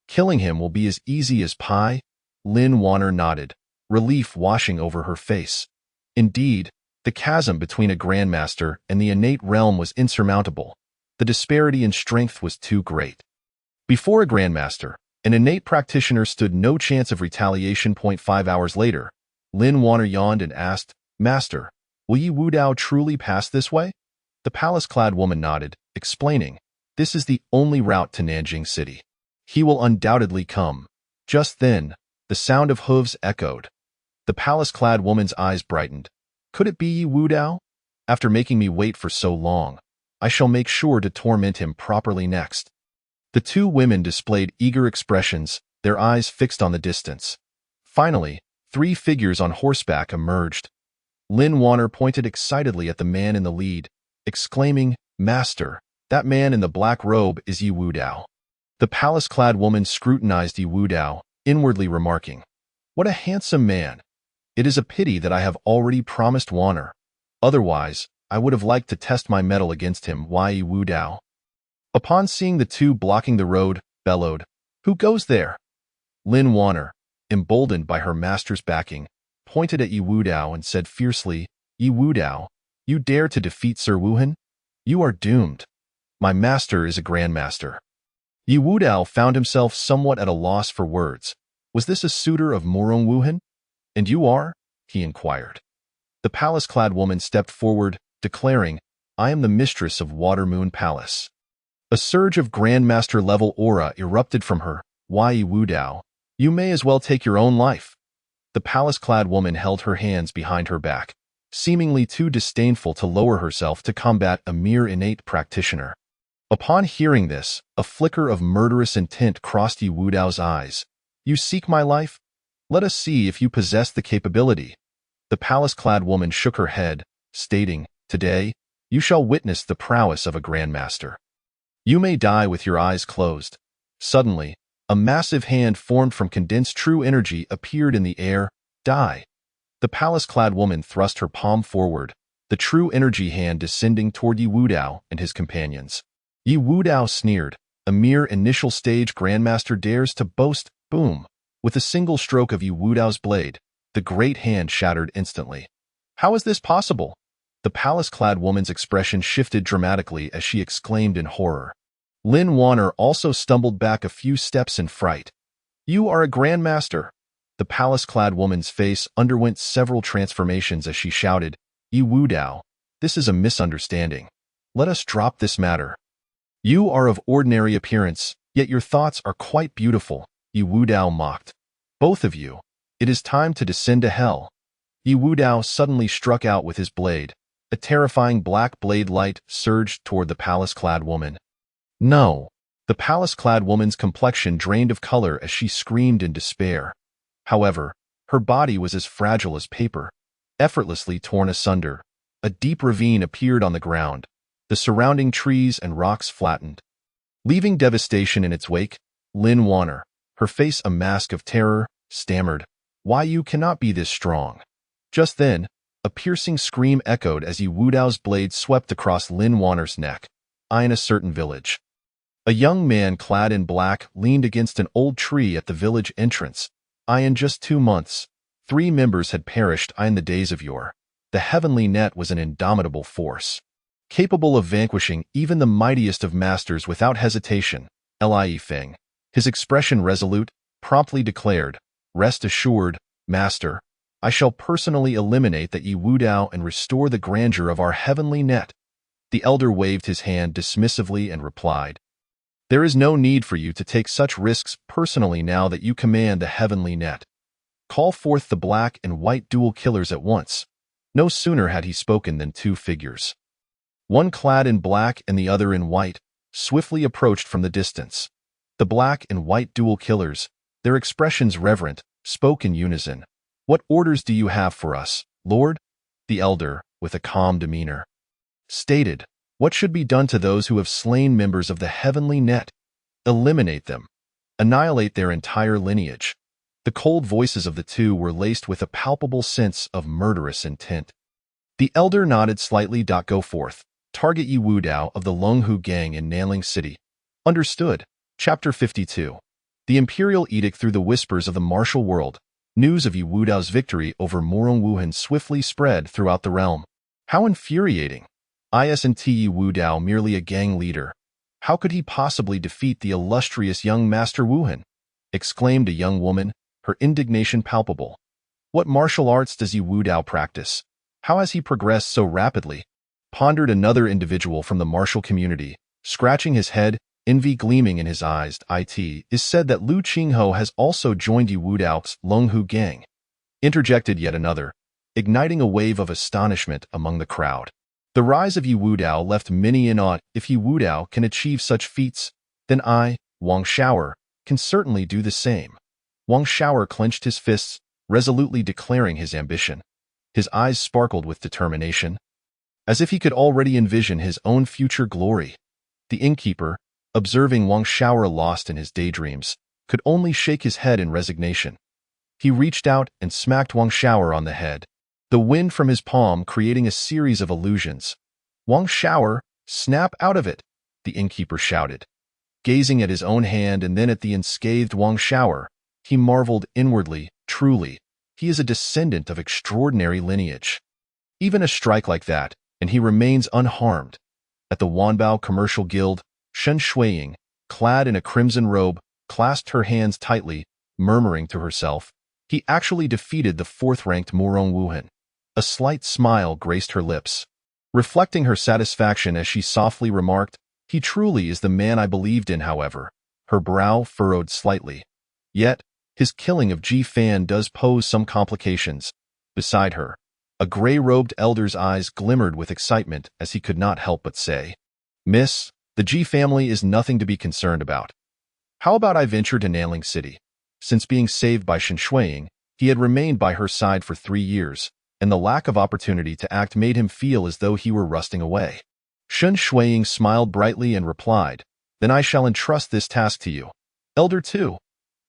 Killing him will be as easy as pie. Lin Wanner nodded, relief washing over her face. Indeed, the chasm between a grandmaster and the innate realm was insurmountable. The disparity in strength was too great. Before a grandmaster, an innate practitioner stood no chance of retaliation. 5 hours later, Lin Wanner yawned and asked, Master, will Yi Wudao truly pass this way? The palace-clad woman nodded, explaining, this is the only route to Nanjing City. He will undoubtedly come. Just then, the sound of hooves echoed. The palace-clad woman's eyes brightened. Could it be Yi Wudao? After making me wait for so long, I shall make sure to torment him properly next. The two women displayed eager expressions, their eyes fixed on the distance. Finally, 3 figures on horseback emerged. Lin Wanner pointed excitedly at the man in the lead, exclaiming, Master, that man in the black robe is Yi Wudao. The palace-clad woman scrutinized Yi Wudao, inwardly remarking, what a handsome man. It is a pity that I have already promised Wanner. Otherwise, I would have liked to test my mettle against him. Yi Wudao. Upon seeing the two blocking the road, bellowed, Who goes there? Lin Wanner, emboldened by her master's backing, pointed at Yi Wudao and said fiercely, Yi Wudao, you dare to defeat Sir Wuhan? You are doomed. My master is a grandmaster. Yi Wudao found himself somewhat at a loss for words. Was this a suitor of Murong Wuhan? And you are? He inquired. The palace-clad woman stepped forward, declaring, I am the mistress of Watermoon Palace. A surge of grandmaster-level aura erupted from her. Yi Wudao, you may as well take your own life. The palace-clad woman held her hands behind her back, seemingly too disdainful to lower herself to combat a mere innate practitioner. Upon hearing this, a flicker of murderous intent crossed Yi Wudao's eyes. You seek my life? Let us see if you possess the capability. The palace-clad woman shook her head, stating, Today, you shall witness the prowess of a grandmaster. You may die with your eyes closed. Suddenly, a massive hand formed from condensed true energy appeared in the air. Die. The palace-clad woman thrust her palm forward, the true energy hand descending toward Yi Wudao and his companions. Yi Wudao sneered. A mere initial stage grandmaster dares to boast. Boom! With a single stroke of Yi Wudao's blade, the great hand shattered instantly. How is this possible? The palace-clad woman's expression shifted dramatically as she exclaimed in horror. Lin Wanner also stumbled back a few steps in fright. You are a grandmaster! The palace-clad woman's face underwent several transformations as she shouted, Yi Wudao, this is a misunderstanding. Let us drop this matter. You are of ordinary appearance, yet your thoughts are quite beautiful, Yi Wudao mocked. Both of you. It is time to descend to hell. Yi Wudao suddenly struck out with his blade. A terrifying black blade light surged toward the palace-clad woman. No! The palace-clad woman's complexion drained of color as she screamed in despair. However, her body was as fragile as paper, effortlessly torn asunder. A deep ravine appeared on the ground. The surrounding trees and rocks flattened, leaving devastation in its wake. Lin Wanner, her face a mask of terror, stammered, Why you cannot be this strong? Just then, a piercing scream echoed as Yi Wudao's blade swept across Lin Wanner's neck. In a certain village. A young man clad in black leaned against an old tree at the village entrance. In just 2 months, 3 members had perished in the days of yore. The heavenly net was an indomitable force, capable of vanquishing even the mightiest of masters without hesitation. Li Feng, his expression resolute, promptly declared, Rest assured, master, I shall personally eliminate that Yi Wudao and restore the grandeur of our heavenly net. The elder waved his hand dismissively and replied, There is no need for you to take such risks personally now that you command the heavenly net. Call forth the black and white dual killers at once. No sooner had he spoken than 2 figures, one clad in black and the other in white, swiftly approached from the distance. The black and white dual killers, their expressions reverent, spoke in unison. What orders do you have for us, Lord? The elder, with a calm demeanor, stated, What should be done to those who have slain members of the heavenly net? Eliminate them. Annihilate their entire lineage. The cold voices of the 2 were laced with a palpable sense of murderous intent. The elder nodded slightly. Go forth. Target Yi Wudao of the Longhu gang in Nanling City. Understood. Chapter 52. The Imperial Edict. Through the whispers of the martial world, news of Yi Wudao's victory over Morong Wuhan swiftly spread throughout the realm. How infuriating! Isn't Yi Wudao merely a gang leader? How could he possibly defeat the illustrious young Master Wuhan? Exclaimed a young woman, her indignation palpable. What martial arts does Yi Wudao practice? How has he progressed so rapidly? Pondered another individual from the martial community, scratching his head, envy gleaming in his eyes. It is said that Lu Qingho has also joined Yi Wudao's Longhu gang. Interjected yet another, igniting a wave of astonishment among the crowd. The rise of Yi Wudao left many in awe. If Yi Wudao can achieve such feats, then I, Wang Shaoer, can certainly do the same. Wang Shaoer clenched his fists, resolutely declaring his ambition. His eyes sparkled with determination, as if he could already envision his own future glory. The innkeeper, observing Wang Shaoer lost in his daydreams, could only shake his head in resignation. He reached out and smacked Wang Shaoer on the head, the wind from his palm creating a series of illusions. Wang Shaoer, snap out of it, the innkeeper shouted. Gazing at his own hand and then at the unscathed Wang Shaoer, he marveled inwardly, truly, he is a descendant of extraordinary lineage. Even a strike like that, and he remains unharmed. At the Wanbao Commercial Guild, Shen Shuiying, clad in a crimson robe, clasped her hands tightly, murmuring to herself, he actually defeated the 4th-ranked Morong Wuhan. A slight smile graced her lips, reflecting her satisfaction as she softly remarked, He truly is the man I believed in. However, her brow furrowed slightly. Yet, his killing of Ji Fan does pose some complications. Beside her, a gray-robed elder's eyes glimmered with excitement as he could not help but say, Miss, the Ji family is nothing to be concerned about. How about I venture to Nanling City? Since being saved by Shen Shuiying, he had remained by her side for 3 years, and the lack of opportunity to act made him feel as though he were rusting away. Shen Shuiying smiled brightly and replied, Then I shall entrust this task to you. Elder too.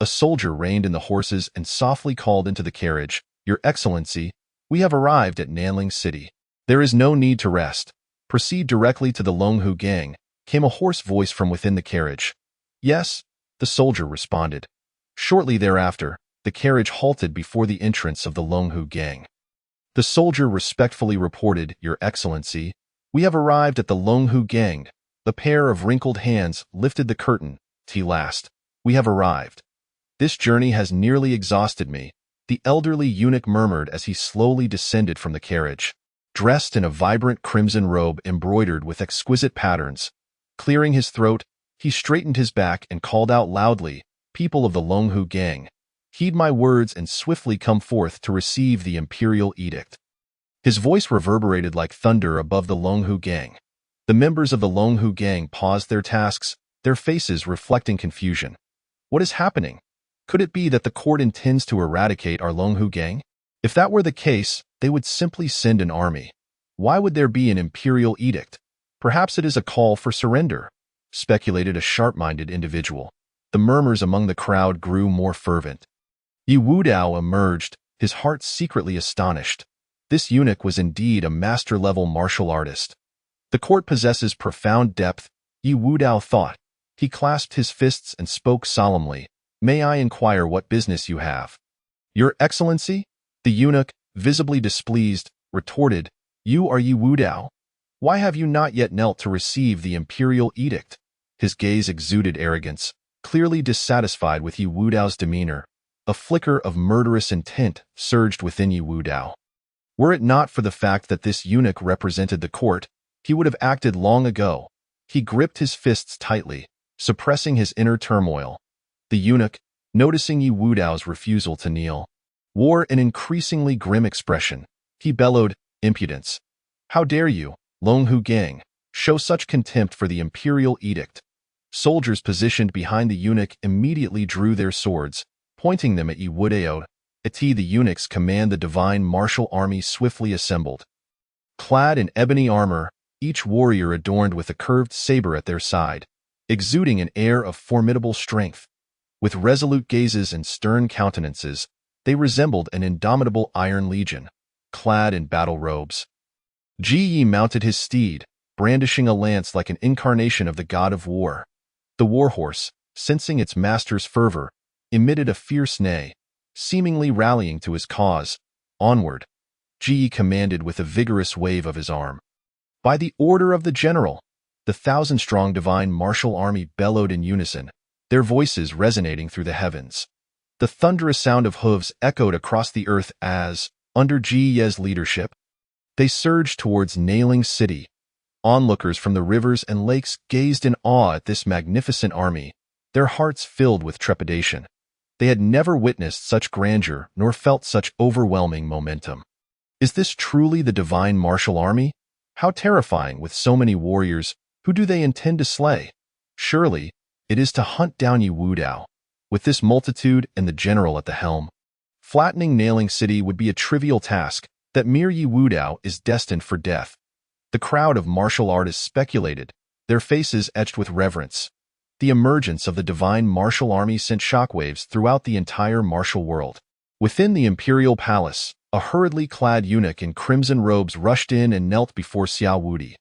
A soldier reined in the horses and softly called into the carriage, Your Excellency, We have arrived at Nanling City. There is no need to rest. Proceed directly to the Longhu Gang, came a hoarse voice from within the carriage. Yes, the soldier responded. Shortly thereafter, the carriage halted before the entrance of the Longhu Gang. The soldier respectfully reported, Your Excellency, we have arrived at the Longhu Gang. The pair of wrinkled hands lifted the curtain. Last, we have arrived. This journey has nearly exhausted me, the elderly eunuch murmured as he slowly descended from the carriage. Dressed in a vibrant crimson robe embroidered with exquisite patterns, clearing his throat, he straightened his back and called out loudly, People of the Longhu Gang, heed my words and swiftly come forth to receive the imperial edict. His voice reverberated like thunder above the Longhu Gang. The members of the Longhu Gang paused their tasks, their faces reflecting confusion. What is happening? Could it be that the court intends to eradicate our Longhu Gang? If that were the case, they would simply send an army. Why would there be an imperial edict? Perhaps it is a call for surrender, speculated a sharp-minded individual. The murmurs among the crowd grew more fervent. Yi Wudao emerged, his heart secretly astonished. This eunuch was indeed a master-level martial artist. The court possesses profound depth, Yi Wudao thought. He clasped his fists and spoke solemnly. May I inquire what business you have? Your Excellency? The eunuch, visibly displeased, retorted, You are Yi Wudao. Why have you not yet knelt to receive the imperial edict? His gaze exuded arrogance, clearly dissatisfied with Yi Wudao's demeanor. A flicker of murderous intent surged within Yi Wudao. Were it not for the fact that this eunuch represented the court, he would have acted long ago. He gripped his fists tightly, suppressing his inner turmoil. The eunuch, noticing Yi Wudao's refusal to kneel, wore an increasingly grim expression. He bellowed, Impudence! How dare you, Longhu Gang, show such contempt for the imperial edict? Soldiers positioned behind the eunuch immediately drew their swords, pointing them at Yi Wudao. The eunuch's command the divine martial army swiftly assembled. Clad in ebony armor, each warrior adorned with a curved saber at their side, exuding an air of formidable strength. With resolute gazes and stern countenances, they resembled an indomitable iron legion, clad in battle robes. Ji Yi mounted his steed, brandishing a lance like an incarnation of the god of war. The warhorse, sensing its master's fervor, emitted a fierce neigh, seemingly rallying to his cause. Onward, Ji Yi commanded with a vigorous wave of his arm. By the order of the general, the 1,000-strong divine martial army bellowed in unison, their voices resonating through the heavens. The thunderous sound of hooves echoed across the earth as, under Ji Ye's leadership, they surged towards Nanling City. Onlookers from the rivers and lakes gazed in awe at this magnificent army, their hearts filled with trepidation. They had never witnessed such grandeur nor felt such overwhelming momentum. Is this truly the divine martial army? How terrifying with so many warriors. Who do they intend to slay? Surely, it is to hunt down Yi Wudao. With this multitude and the general at the helm, flattening Nanling City would be a trivial task. That mere Yi Wudao is destined for death. The crowd of martial artists speculated, their faces etched with reverence. The emergence of the divine martial army sent shockwaves throughout the entire martial world. Within the imperial palace, a hurriedly clad eunuch in crimson robes rushed in and knelt before Xiao Wudi.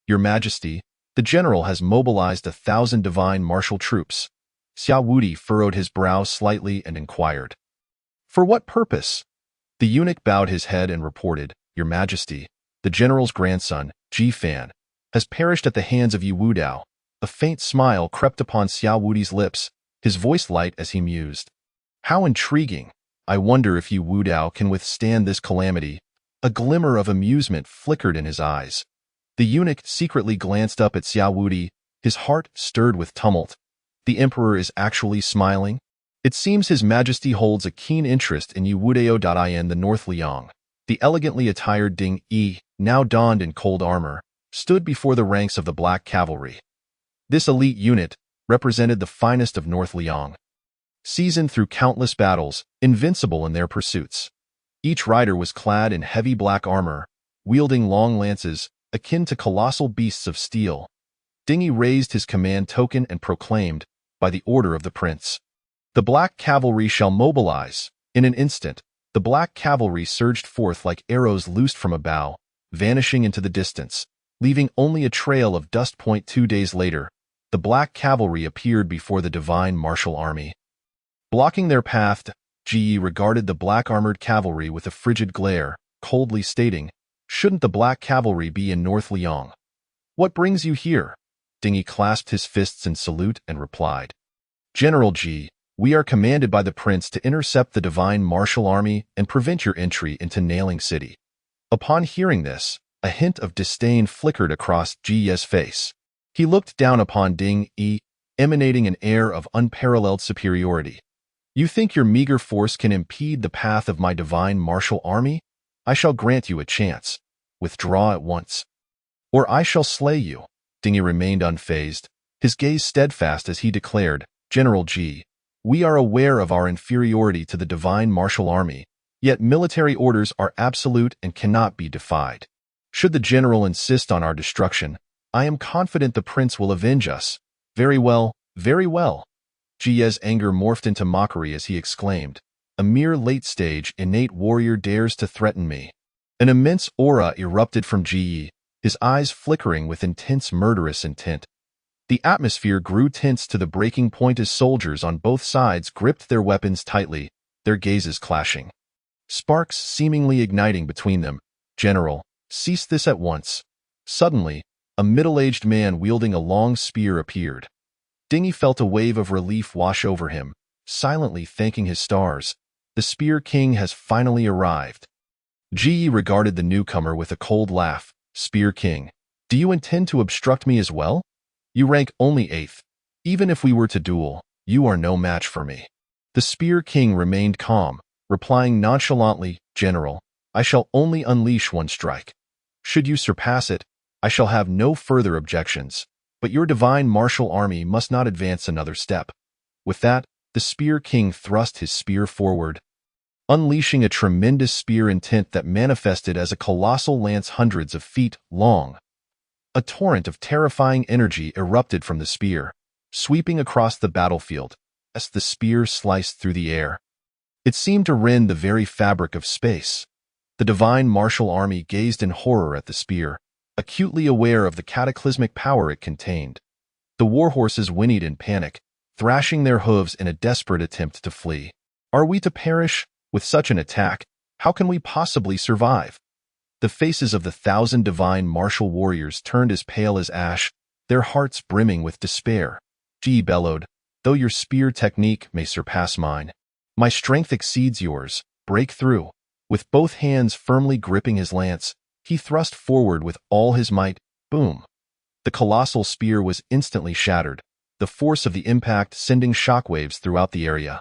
Your Majesty, the general has mobilized 1,000 divine martial troops. Xiao Wudi furrowed his brow slightly and inquired. For what purpose? The eunuch bowed his head and reported, Your Majesty, the general's grandson, Ji Fan, has perished at the hands of Yi Wudao. A faint smile crept upon Xiao Wudi's lips, his voice light as he mused. How intriguing! I wonder if Yi Wudao can withstand this calamity. A glimmer of amusement flickered in his eyes. The eunuch secretly glanced up at Xiao Wudi, his heart stirred with tumult. The emperor is actually smiling? It seems His Majesty holds a keen interest in Yi Wudao. The North Liang. The elegantly attired Ding Yi, now donned in cold armor, stood before the ranks of the Black Cavalry. This elite unit represented the finest of North Liang. Seasoned through countless battles, invincible in their pursuits. Each rider was clad in heavy black armor, wielding long lances, akin to colossal beasts of steel. Ding Yi raised his command token and proclaimed, By the order of the prince, the Black Cavalry shall mobilize. In an instant, The black cavalry surged forth like arrows loosed from a bow, vanishing into the distance, leaving only a trail of dust. 2 days later, the black cavalry appeared before the divine martial army. Blocking their path, Ge regarded the black armored cavalry with a frigid glare, coldly stating, "Shouldn't the black cavalry be in North Liang? What brings you here?" Dingy clasped his fists in salute and replied, "General Ge, we are commanded by the prince to intercept the divine martial army and prevent your entry into Nailing City." Upon hearing this, a hint of disdain flickered across Ge's face. He looked down upon Ding Yi, emanating an air of unparalleled superiority. "You think your meager force can impede the path of my divine martial army? I shall grant you a chance. Withdraw at once, or I shall slay you." Dingy remained unfazed, his gaze steadfast as he declared, "General Ge, we are aware of our inferiority to the divine martial army, yet military orders are absolute and cannot be defied. Should the general insist on our destruction, I am confident the prince will avenge us." "Very well, very well." Ge's anger morphed into mockery as he exclaimed, "A mere late-stage, innate warrior dares to threaten me." An immense aura erupted from Ge, his eyes flickering with intense murderous intent. The atmosphere grew tense to the breaking point as soldiers on both sides gripped their weapons tightly, their gazes clashing. Sparks seemingly igniting between them. "General, cease this at once." Suddenly, a middle-aged man wielding a long spear appeared. Dingy felt a wave of relief wash over him, silently thanking his stars. The Spear King has finally arrived. Ge regarded the newcomer with a cold laugh. "Spear King, do you intend to obstruct me as well? You rank only 8th. Even if we were to duel, you are no match for me." The Spear King remained calm, replying nonchalantly, "General, I shall only unleash one strike. Should you surpass it, I shall have no further objections, but your divine martial army must not advance another step." With that, the Spear King thrust his spear forward, unleashing a tremendous spear intent that manifested as a colossal lance hundreds of feet long. A torrent of terrifying energy erupted from the spear, sweeping across the battlefield as the spear sliced through the air. It seemed to rend the very fabric of space. The divine martial army gazed in horror at the spear, acutely aware of the cataclysmic power it contained. The warhorses whinnied in panic, thrashing their hooves in a desperate attempt to flee. "Are we to perish? With such an attack, how can we possibly survive?" The faces of the 1,000 divine martial warriors turned as pale as ash, their hearts brimming with despair. Ge bellowed, "Though your spear technique may surpass mine, my strength exceeds yours. Break through." With both hands firmly gripping his lance, he thrust forward with all his might. Boom! The colossal spear was instantly shattered, the force of the impact sending shockwaves throughout the area.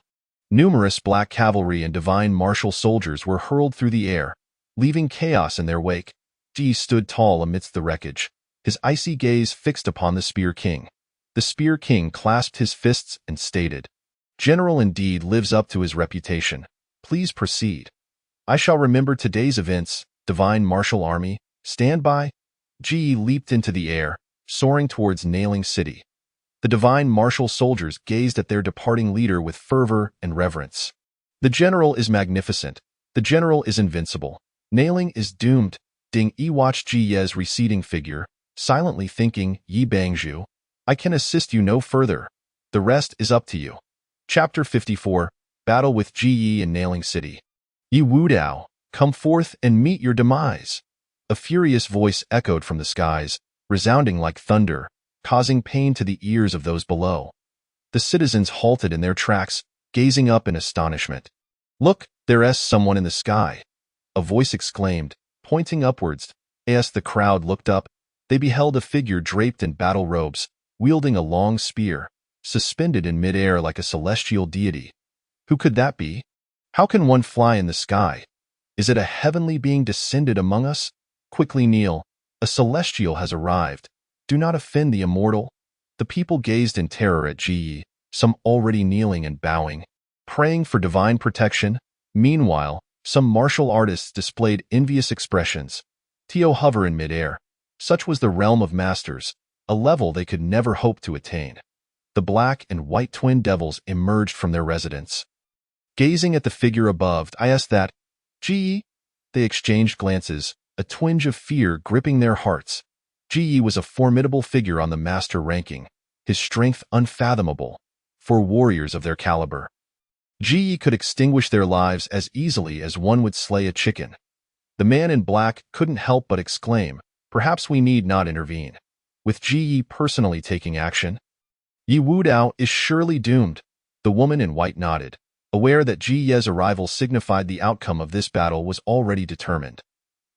Numerous black cavalry and divine martial soldiers were hurled through the air, leaving chaos in their wake. Ge stood tall amidst the wreckage, his icy gaze fixed upon the Spear King. The Spear King clasped his fists and stated, "General indeed lives up to his reputation. Please proceed." "I shall remember today's events, divine martial army. Stand by." Ge leaped into the air, soaring towards Nailing City. The divine martial soldiers gazed at their departing leader with fervor and reverence. "The general is magnificent. The general is invincible. Nailing is doomed." Ding Yi watched Ji Ye's receding figure, silently thinking, "Yi Bangzhu, I can assist you no further. The rest is up to you." Chapter 54, Battle with Ji Yi in Nailing City. "Yi Wudao, come forth and meet your demise." A furious voice echoed from the skies, resounding like thunder, causing pain to the ears of those below. The citizens halted in their tracks, gazing up in astonishment. "Look, there's someone in the sky," a voice exclaimed, pointing upwards. As the crowd looked up, they beheld a figure draped in battle robes, wielding a long spear, suspended in midair like a celestial deity. Who could that be? How can one fly in the sky? Is it a heavenly being descended among us? Quickly kneel. A celestial has arrived. Do not offend the immortal. The people gazed in terror at Ji Yi, some already kneeling and bowing, praying for divine protection. Meanwhile, some martial artists displayed envious expressions. Tio hover in midair. Such was the realm of masters, a level they could never hope to attain. The black and white twin devils emerged from their residence. Gazing at the figure above, I asked that, Ji. They exchanged glances, a twinge of fear gripping their hearts. Ji was a formidable figure on the master ranking, his strength unfathomable for warriors of their caliber. Ji could extinguish their lives as easily as one would slay a chicken. The man in black couldn't help but exclaim, "Perhaps we need not intervene." With Ji personally taking action, Yi Wudao is surely doomed. The woman in white nodded, aware that Ji Ye's arrival signified the outcome of this battle was already determined.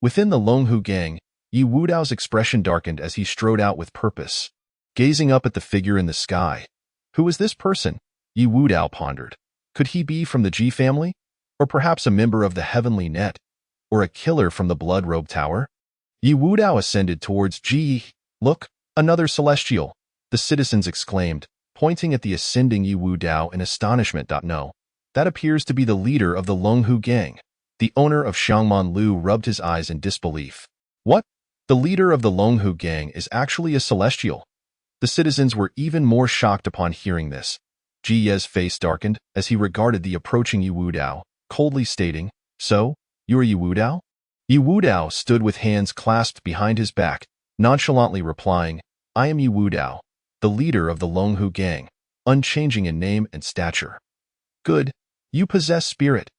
Within the Longhu gang, Yi Wudao's expression darkened as he strode out with purpose, gazing up at the figure in the sky. Who is this person? Yi Wudao pondered. Could he be from the Ji family? Or perhaps a member of the Heavenly Net? Or a killer from the Blood Robe Tower? Yi Wudao ascended towards Ji. "Look, another celestial," the citizens exclaimed, pointing at the ascending Yi Wudao in astonishment. "No, that appears to be the leader of the Longhu gang." The owner of Xiangman Lu rubbed his eyes in disbelief. "What? The leader of the Longhu gang is actually a celestial?" The citizens were even more shocked upon hearing this. Ji Ye's face darkened as he regarded the approaching Yi Wudao, coldly stating, "So, you're Yi Wudao?" Yi Wudao stood with hands clasped behind his back, nonchalantly replying, "I am Yi Wudao, the leader of the Longhu gang, unchanging in name and stature." "Good. You possess spirit."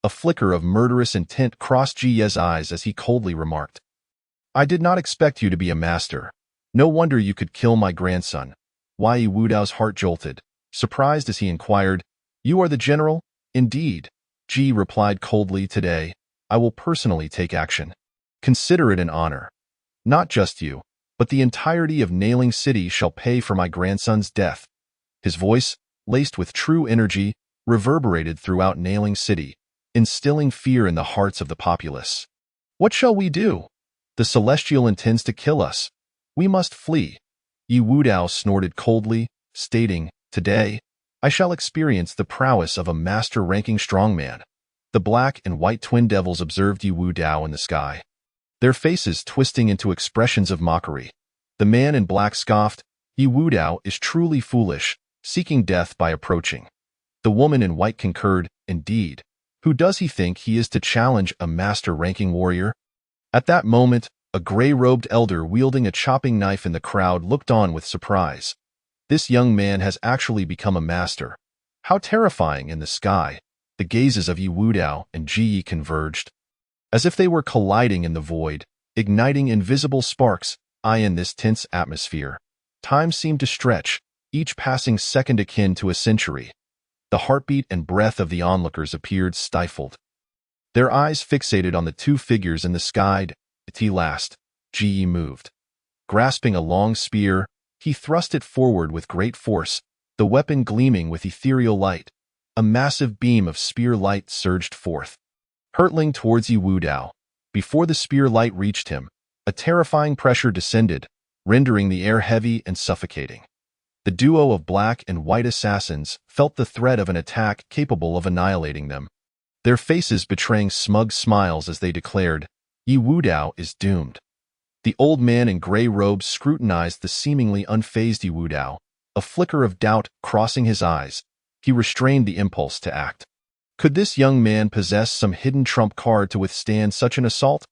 A flicker of murderous intent crossed Ji Ye's eyes as he coldly remarked, "I did not expect you to be a master. No wonder you could kill my grandson." Why Yi Wudao's heart jolted, surprised as he inquired, "You are the general?" "Indeed," Ji replied coldly. "Today, I will personally take action. Consider it an honor. Not just you, but the entirety of Nailing City shall pay for my grandson's death." His voice, laced with true energy, reverberated throughout Nailing City, instilling fear in the hearts of the populace. "What shall we do? The Celestial intends to kill us. We must flee." Yi Wudao snorted coldly, stating, "Today, I shall experience the prowess of a master-ranking strongman." The black and white twin devils observed Yi Wudao in the sky, their faces twisting into expressions of mockery. The man in black scoffed, "Yi Wudao is truly foolish, seeking death by approaching." The woman in white concurred, "Indeed. Who does he think he is to challenge a master-ranking warrior?" At that moment, a gray-robed elder wielding a chopping knife in the crowd looked on with surprise. This young man has actually become a master. How terrifying! In the sky, the gazes of Yi Wudao and Ji converged, as if they were colliding in the void, igniting invisible sparks. In this tense atmosphere, time seemed to stretch, each passing second akin to a century. The heartbeat and breath of the onlookers appeared stifled, their eyes fixated on the two figures in the sky. At last, Ji moved. Grasping a long spear, he thrust it forward with great force, the weapon gleaming with ethereal light. A massive beam of spear light surged forth, hurtling towards Yi Wudao. Before the spear light reached him, a terrifying pressure descended, rendering the air heavy and suffocating. The duo of black and white assassins felt the threat of an attack capable of annihilating them, their faces betraying smug smiles as they declared, "Yi Wudao is doomed." The old man in gray robes scrutinized the seemingly unfazed Yi Wudao, a flicker of doubt crossing his eyes. He restrained the impulse to act. Could this young man possess some hidden trump card to withstand such an assault?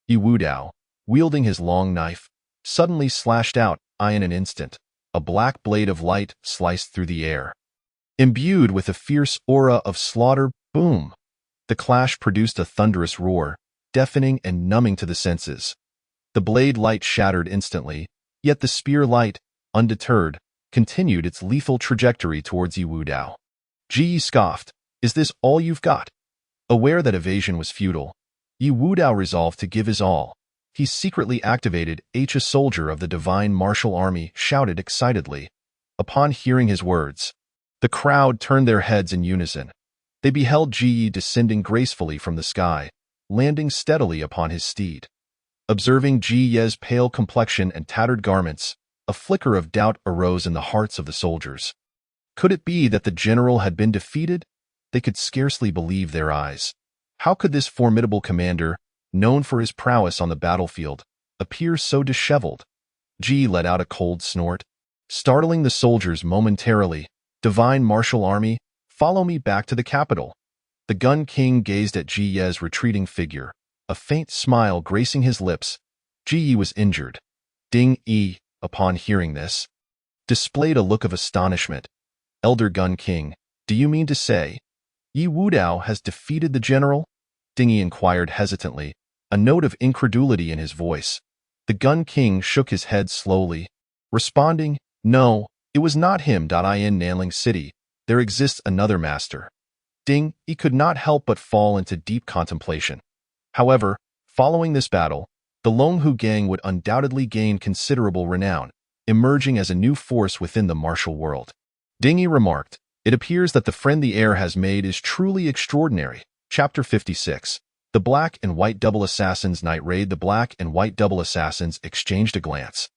Yi Wudao, wielding his long knife, suddenly slashed out. In an instant, a black blade of light sliced through the air, imbued with a fierce aura of slaughter. Boom! The clash produced a thunderous roar, deafening and numbing to the senses. The blade light shattered instantly, yet the spear light, undeterred, continued its lethal trajectory towards Yi Wudao. Ji scoffed, "Is this all you've got?" Aware that evasion was futile, Yi Wudao resolved to give his all. He secretly activated a soldier of the Divine Martial Army, shouted excitedly. Upon hearing his words, the crowd turned their heads in unison. They beheld Ji descending gracefully from the sky, landing steadily upon his steed. Observing Ji Ye's pale complexion and tattered garments, a flicker of doubt arose in the hearts of the soldiers. Could it be that the general had been defeated? They could scarcely believe their eyes. How could this formidable commander, known for his prowess on the battlefield, appear so disheveled? Ji let out a cold snort, startling the soldiers momentarily. "Divine Martial Army, follow me back to the capital." The Gun King gazed at Ji Ye's retreating figure, a faint smile gracing his lips. Ji Ye was injured. Ding Yi, upon hearing this, displayed a look of astonishment. Elder Gun King, do you mean to say Yi Wudao has defeated the general? Ding Yi inquired hesitantly, a note of incredulity in his voice. The Gun King shook his head slowly, responding, no, it was not him. In Nanling City, there exists another master. Ding Yi could not help but fall into deep contemplation. However, following this battle, the Longhu gang would undoubtedly gain considerable renown, emerging as a new force within the martial world. Ding Yi remarked, it appears that the friend the heir has made is truly extraordinary. Chapter 56. The Black and White Double Assassins Night Raid. The Black and White Double Assassins exchanged a glance,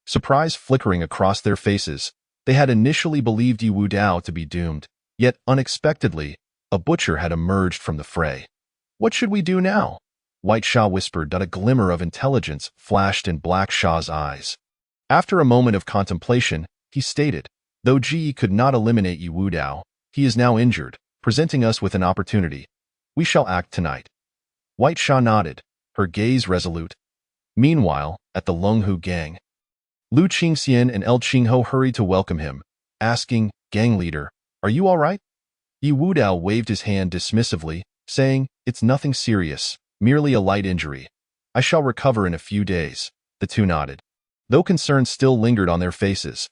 surprise flickering across their faces. They had initially believed Yi Wudao to be doomed, yet unexpectedly, a butcher had emerged from the fray. What should we do now? White Sha whispered. A glimmer of intelligence flashed in Black Sha's eyes. After a moment of contemplation, he stated, though Ji could not eliminate Yi Wudao, he is now injured, presenting us with an opportunity. We shall act tonight. White Sha nodded, her gaze resolute. Meanwhile, at the Longhu gang, Lu Qingxian and El Qingho hurried to welcome him, asking, gang leader, are you all right? Yi Wudao waved his hand dismissively, saying, it's nothing serious, merely a light injury. I shall recover in a few days. The two nodded, though concern still lingered on their faces.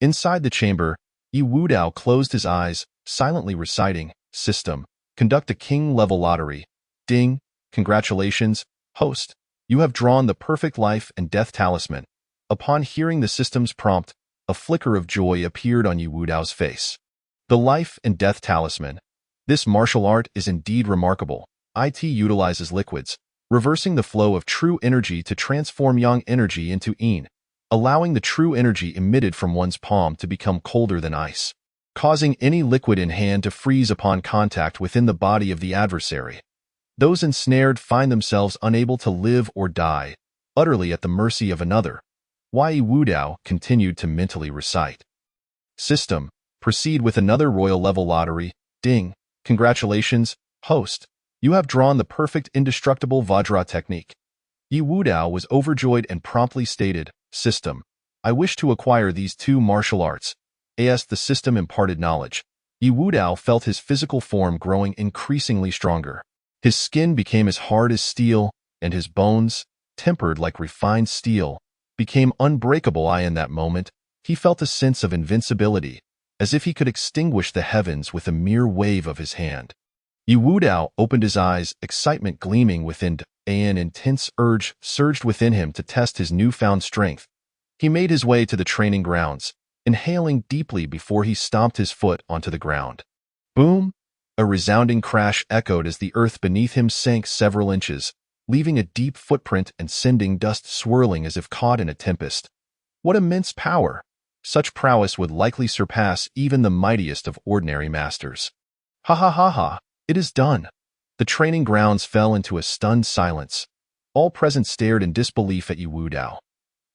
Inside the chamber, Yi Wudao closed his eyes, silently reciting, system, conduct a king-level lottery. Ding, congratulations, host. You have drawn the perfect life and death talisman. Upon hearing the system's prompt, a flicker of joy appeared on Yi Wudao's face. The life and death talisman. This martial art is indeed remarkable. It utilizes liquids, reversing the flow of true energy to transform yang energy into yin, allowing the true energy emitted from one's palm to become colder than ice, causing any liquid in hand to freeze upon contact within the body of the adversary. Those ensnared find themselves unable to live or die, utterly at the mercy of another. Yi Wudao continued to mentally recite. System, proceed with another royal level lottery. Ding, congratulations, host. You have drawn the perfect indestructible Vajra technique. Yi Wudao was overjoyed and promptly stated, system, I wish to acquire these two martial arts. As the system imparted knowledge, Yi Wudao felt his physical form growing increasingly stronger. His skin became as hard as steel, and his bones, tempered like refined steel, became unbreakable. In that moment, he felt a sense of invincibility, as if he could extinguish the heavens with a mere wave of his hand. Yi Wudao opened his eyes, excitement gleaming within. An intense urge surged within him to test his newfound strength. He made his way to the training grounds, inhaling deeply before he stomped his foot onto the ground. Boom! A resounding crash echoed as the earth beneath him sank several inches, leaving a deep footprint and sending dust swirling as if caught in a tempest. What immense power! Such prowess would likely surpass even the mightiest of ordinary masters. Ha ha ha ha! It is done! The training grounds fell into a stunned silence. All present stared in disbelief at Yi Wudao.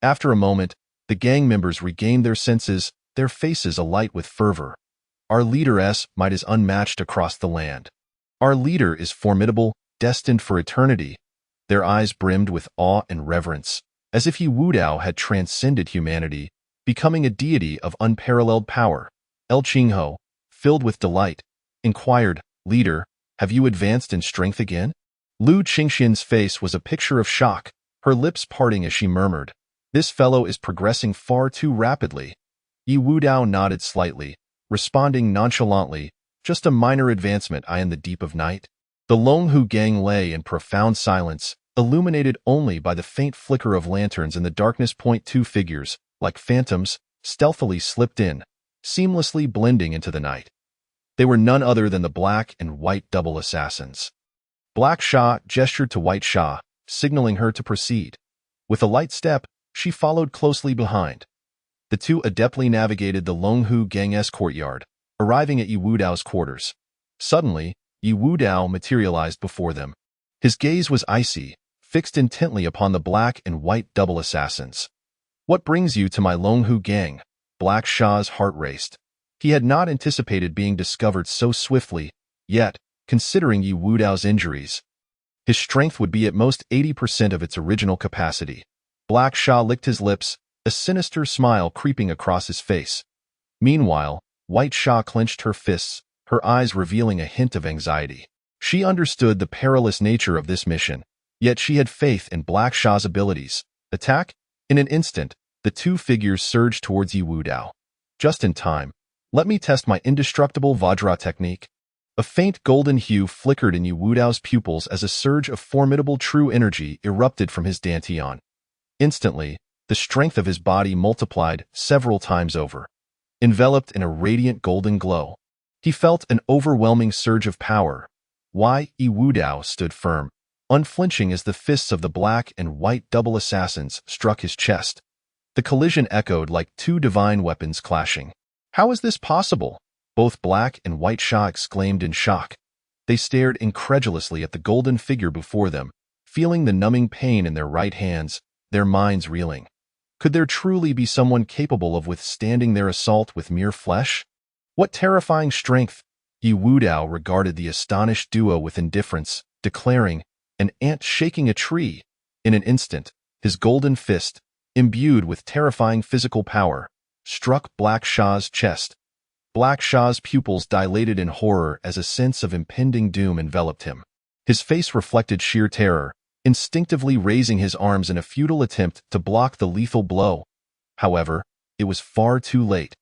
After a moment, the gang members regained their senses, their faces alight with fervor. Our leader's might is unmatched across the land. Our leader is formidable, destined for eternity. Their eyes brimmed with awe and reverence, as if Yi Wudao had transcended humanity, becoming a deity of unparalleled power. El Qingho, filled with delight, inquired, Leader, have you advanced in strength again? Lu Qingxian's face was a picture of shock, her lips parting as she murmured, this fellow is progressing far too rapidly. Yi Wudao nodded slightly, responding nonchalantly, just a minor advancement. In the deep of night, the Longhu gang lay in profound silence, illuminated only by the faint flicker of lanterns in the darkness. Two figures, like phantoms, stealthily slipped in, seamlessly blending into the night. They were none other than the Black and White Double Assassins. Black Sha gestured to White Sha, signaling her to proceed. With a light step, she followed closely behind. The two adeptly navigated the Longhu gang's courtyard, arriving at Yi Wudao's quarters. Suddenly, Yi Wudao materialized before them. His gaze was icy, fixed intently upon the Black and White Double Assassins. What brings you to my Longhu gang? Black Sha's heart raced. He had not anticipated being discovered so swiftly, yet, considering Yi Wudao's injuries. His strength would be at most 80% of its original capacity. Black Sha licked his lips, a sinister smile creeping across his face. Meanwhile, White Sha clenched her fists, her eyes revealing a hint of anxiety. She understood the perilous nature of this mission, yet she had faith in Black Sha's abilities. Attack? In an instant, the two figures surged towards Yi Wudao. Just in time. Let me test my indestructible Vajra technique. A faint golden hue flickered in Yi Wudao's pupils as a surge of formidable true energy erupted from his dantian. Instantly, the strength of his body multiplied several times over. Enveloped in a radiant golden glow, he felt an overwhelming surge of power. Yi Wudao stood firm, unflinching as the fists of the black and white double assassins struck his chest. The collision echoed like two divine weapons clashing. How is this possible? Both Black and White Sha exclaimed in shock. They stared incredulously at the golden figure before them, feeling the numbing pain in their right hands, their minds reeling. Could there truly be someone capable of withstanding their assault with mere flesh? What terrifying strength! Yi Wudao regarded the astonished duo with indifference, declaring, "An ant shaking a tree." In an instant, his golden fist, imbued with terrifying physical power, struck Black Sha's chest. Black Sha's pupils dilated in horror as a sense of impending doom enveloped him. His face reflected sheer terror, instinctively raising his arms in a futile attempt to block the lethal blow. However, it was far too late.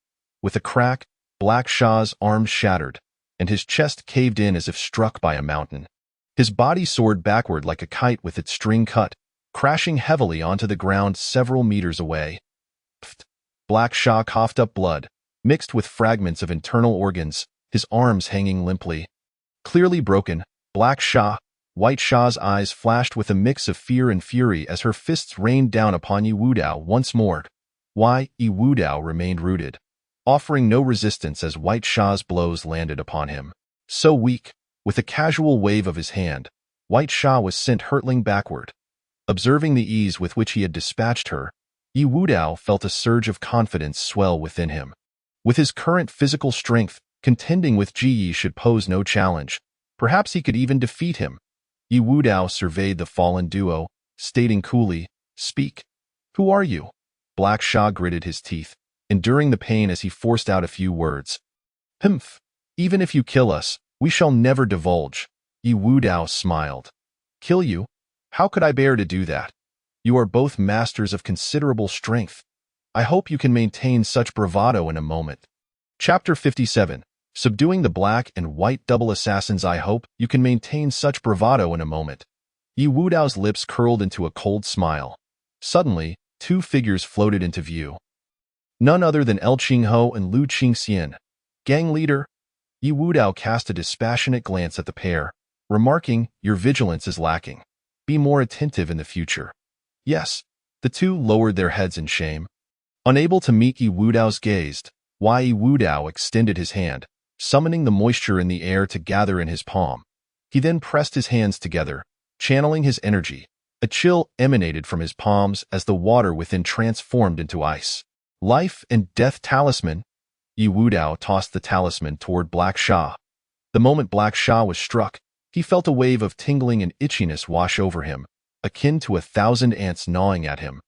With a crack, Black Sha's arms shattered, and his chest caved in as if struck by a mountain. His body soared backward like a kite with its string cut, crashing heavily onto the ground several meters away. Pfft! Black Sha coughed up blood, mixed with fragments of internal organs, his arms hanging limply. Clearly broken, Black Sha, White Sha's eyes flashed with a mix of fear and fury as her fists rained down upon Yi Wudao once more. Yi Wudao remained rooted, offering no resistance as White Sha's blows landed upon him. So weak, with a casual wave of his hand, White Sha was sent hurtling backward. Observing the ease with which he had dispatched her, Yi Wudao felt a surge of confidence swell within him. With his current physical strength, contending with Ji Yi should pose no challenge. Perhaps he could even defeat him. Yi Wudao surveyed the fallen duo, stating coolly, "Speak. Who are you?" Black Sha gritted his teeth, enduring the pain as he forced out a few words. "Humph. Even if you kill us, we shall never divulge." Yi Wudao smiled. "Kill you? How could I bear to do that? You are both masters of considerable strength. I hope you can maintain such bravado in a moment." Chapter 57. Subduing the black and white double assassins. I hope you can maintain such bravado in a moment. Yi Wudao's lips curled into a cold smile. Suddenly, two figures floated into view. None other than El Qingho and Lu Qingxian. "Gang leader." Yi Wudao cast a dispassionate glance at the pair, remarking, "Your vigilance is lacking. Be more attentive in the future." "Yes." The two lowered their heads in shame. Unable to meet Yi Wudao's gaze, Yi Wudao extended his hand, summoning the moisture in the air to gather in his palm. He then pressed his hands together, channeling his energy. A chill emanated from his palms as the water within transformed into ice. "Life and death talisman." Yi Wudao tossed the talisman toward Black Sha. The moment Black Sha was struck, he felt a wave of tingling and itchiness wash over him, akin to 1,000 ants gnawing at him.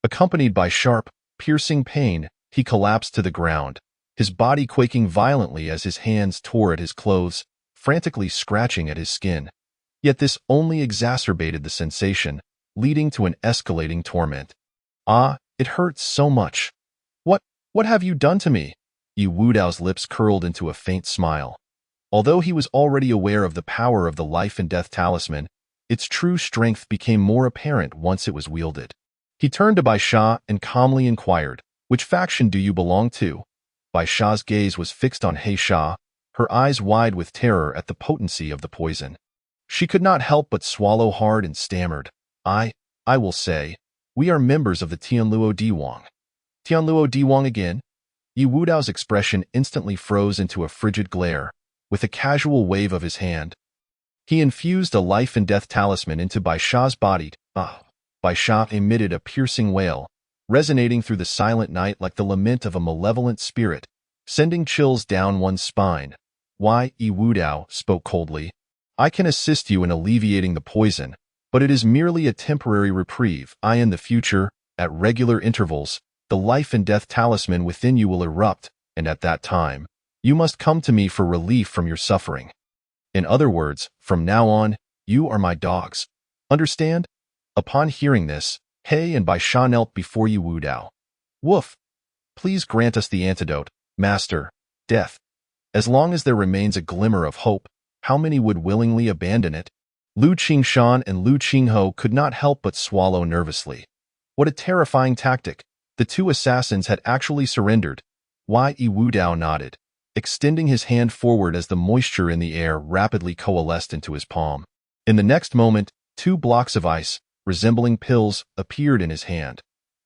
Accompanied by sharp, piercing pain, he collapsed to the ground, his body quaking violently as his hands tore at his clothes, frantically scratching at his skin. Yet this only exacerbated the sensation, leading to an escalating torment. "Ah, it hurts so much. What have you done to me?" Yi Wudao's lips curled into a faint smile. Although he was already aware of the power of the life and death talisman, its true strength became more apparent once it was wielded. He turned to Bai Sha and calmly inquired, "Which faction do you belong to?" Bai Sha's gaze was fixed on He Sha, her eyes wide with terror at the potency of the poison. She could not help but swallow hard and stammered, I will say, we are members of the Tianluo Diwang." "Tianluo Diwang again?" Yi Wudao's expression instantly froze into a frigid glare. With a casual wave of his hand, he infused a life and death talisman into Bai Sha's body. Bai Sha emitted a piercing wail, resonating through the silent night like the lament of a malevolent spirit, sending chills down one's spine. Yi Wudao spoke coldly. I can assist you in alleviating the poison, but it is merely a temporary reprieve. In the future, at regular intervals, the life and death talisman within you will erupt, and at that time, you must come to me for relief from your suffering. In other words, from now on, you are my dogs. Understand? Upon hearing this, He and Bai Sha knelt before Yi Wudao. Woof! Please grant us the antidote, Master, death. As long as there remains a glimmer of hope, how many would willingly abandon it? Lu Qingshan and Lu Qingho could not help but swallow nervously. What a terrifying tactic! The two assassins had actually surrendered. Yi Wudao nodded, extending his hand forward as the moisture in the air rapidly coalesced into his palm. In the next moment, 2 blocks of ice, resembling pills, appeared in his hand.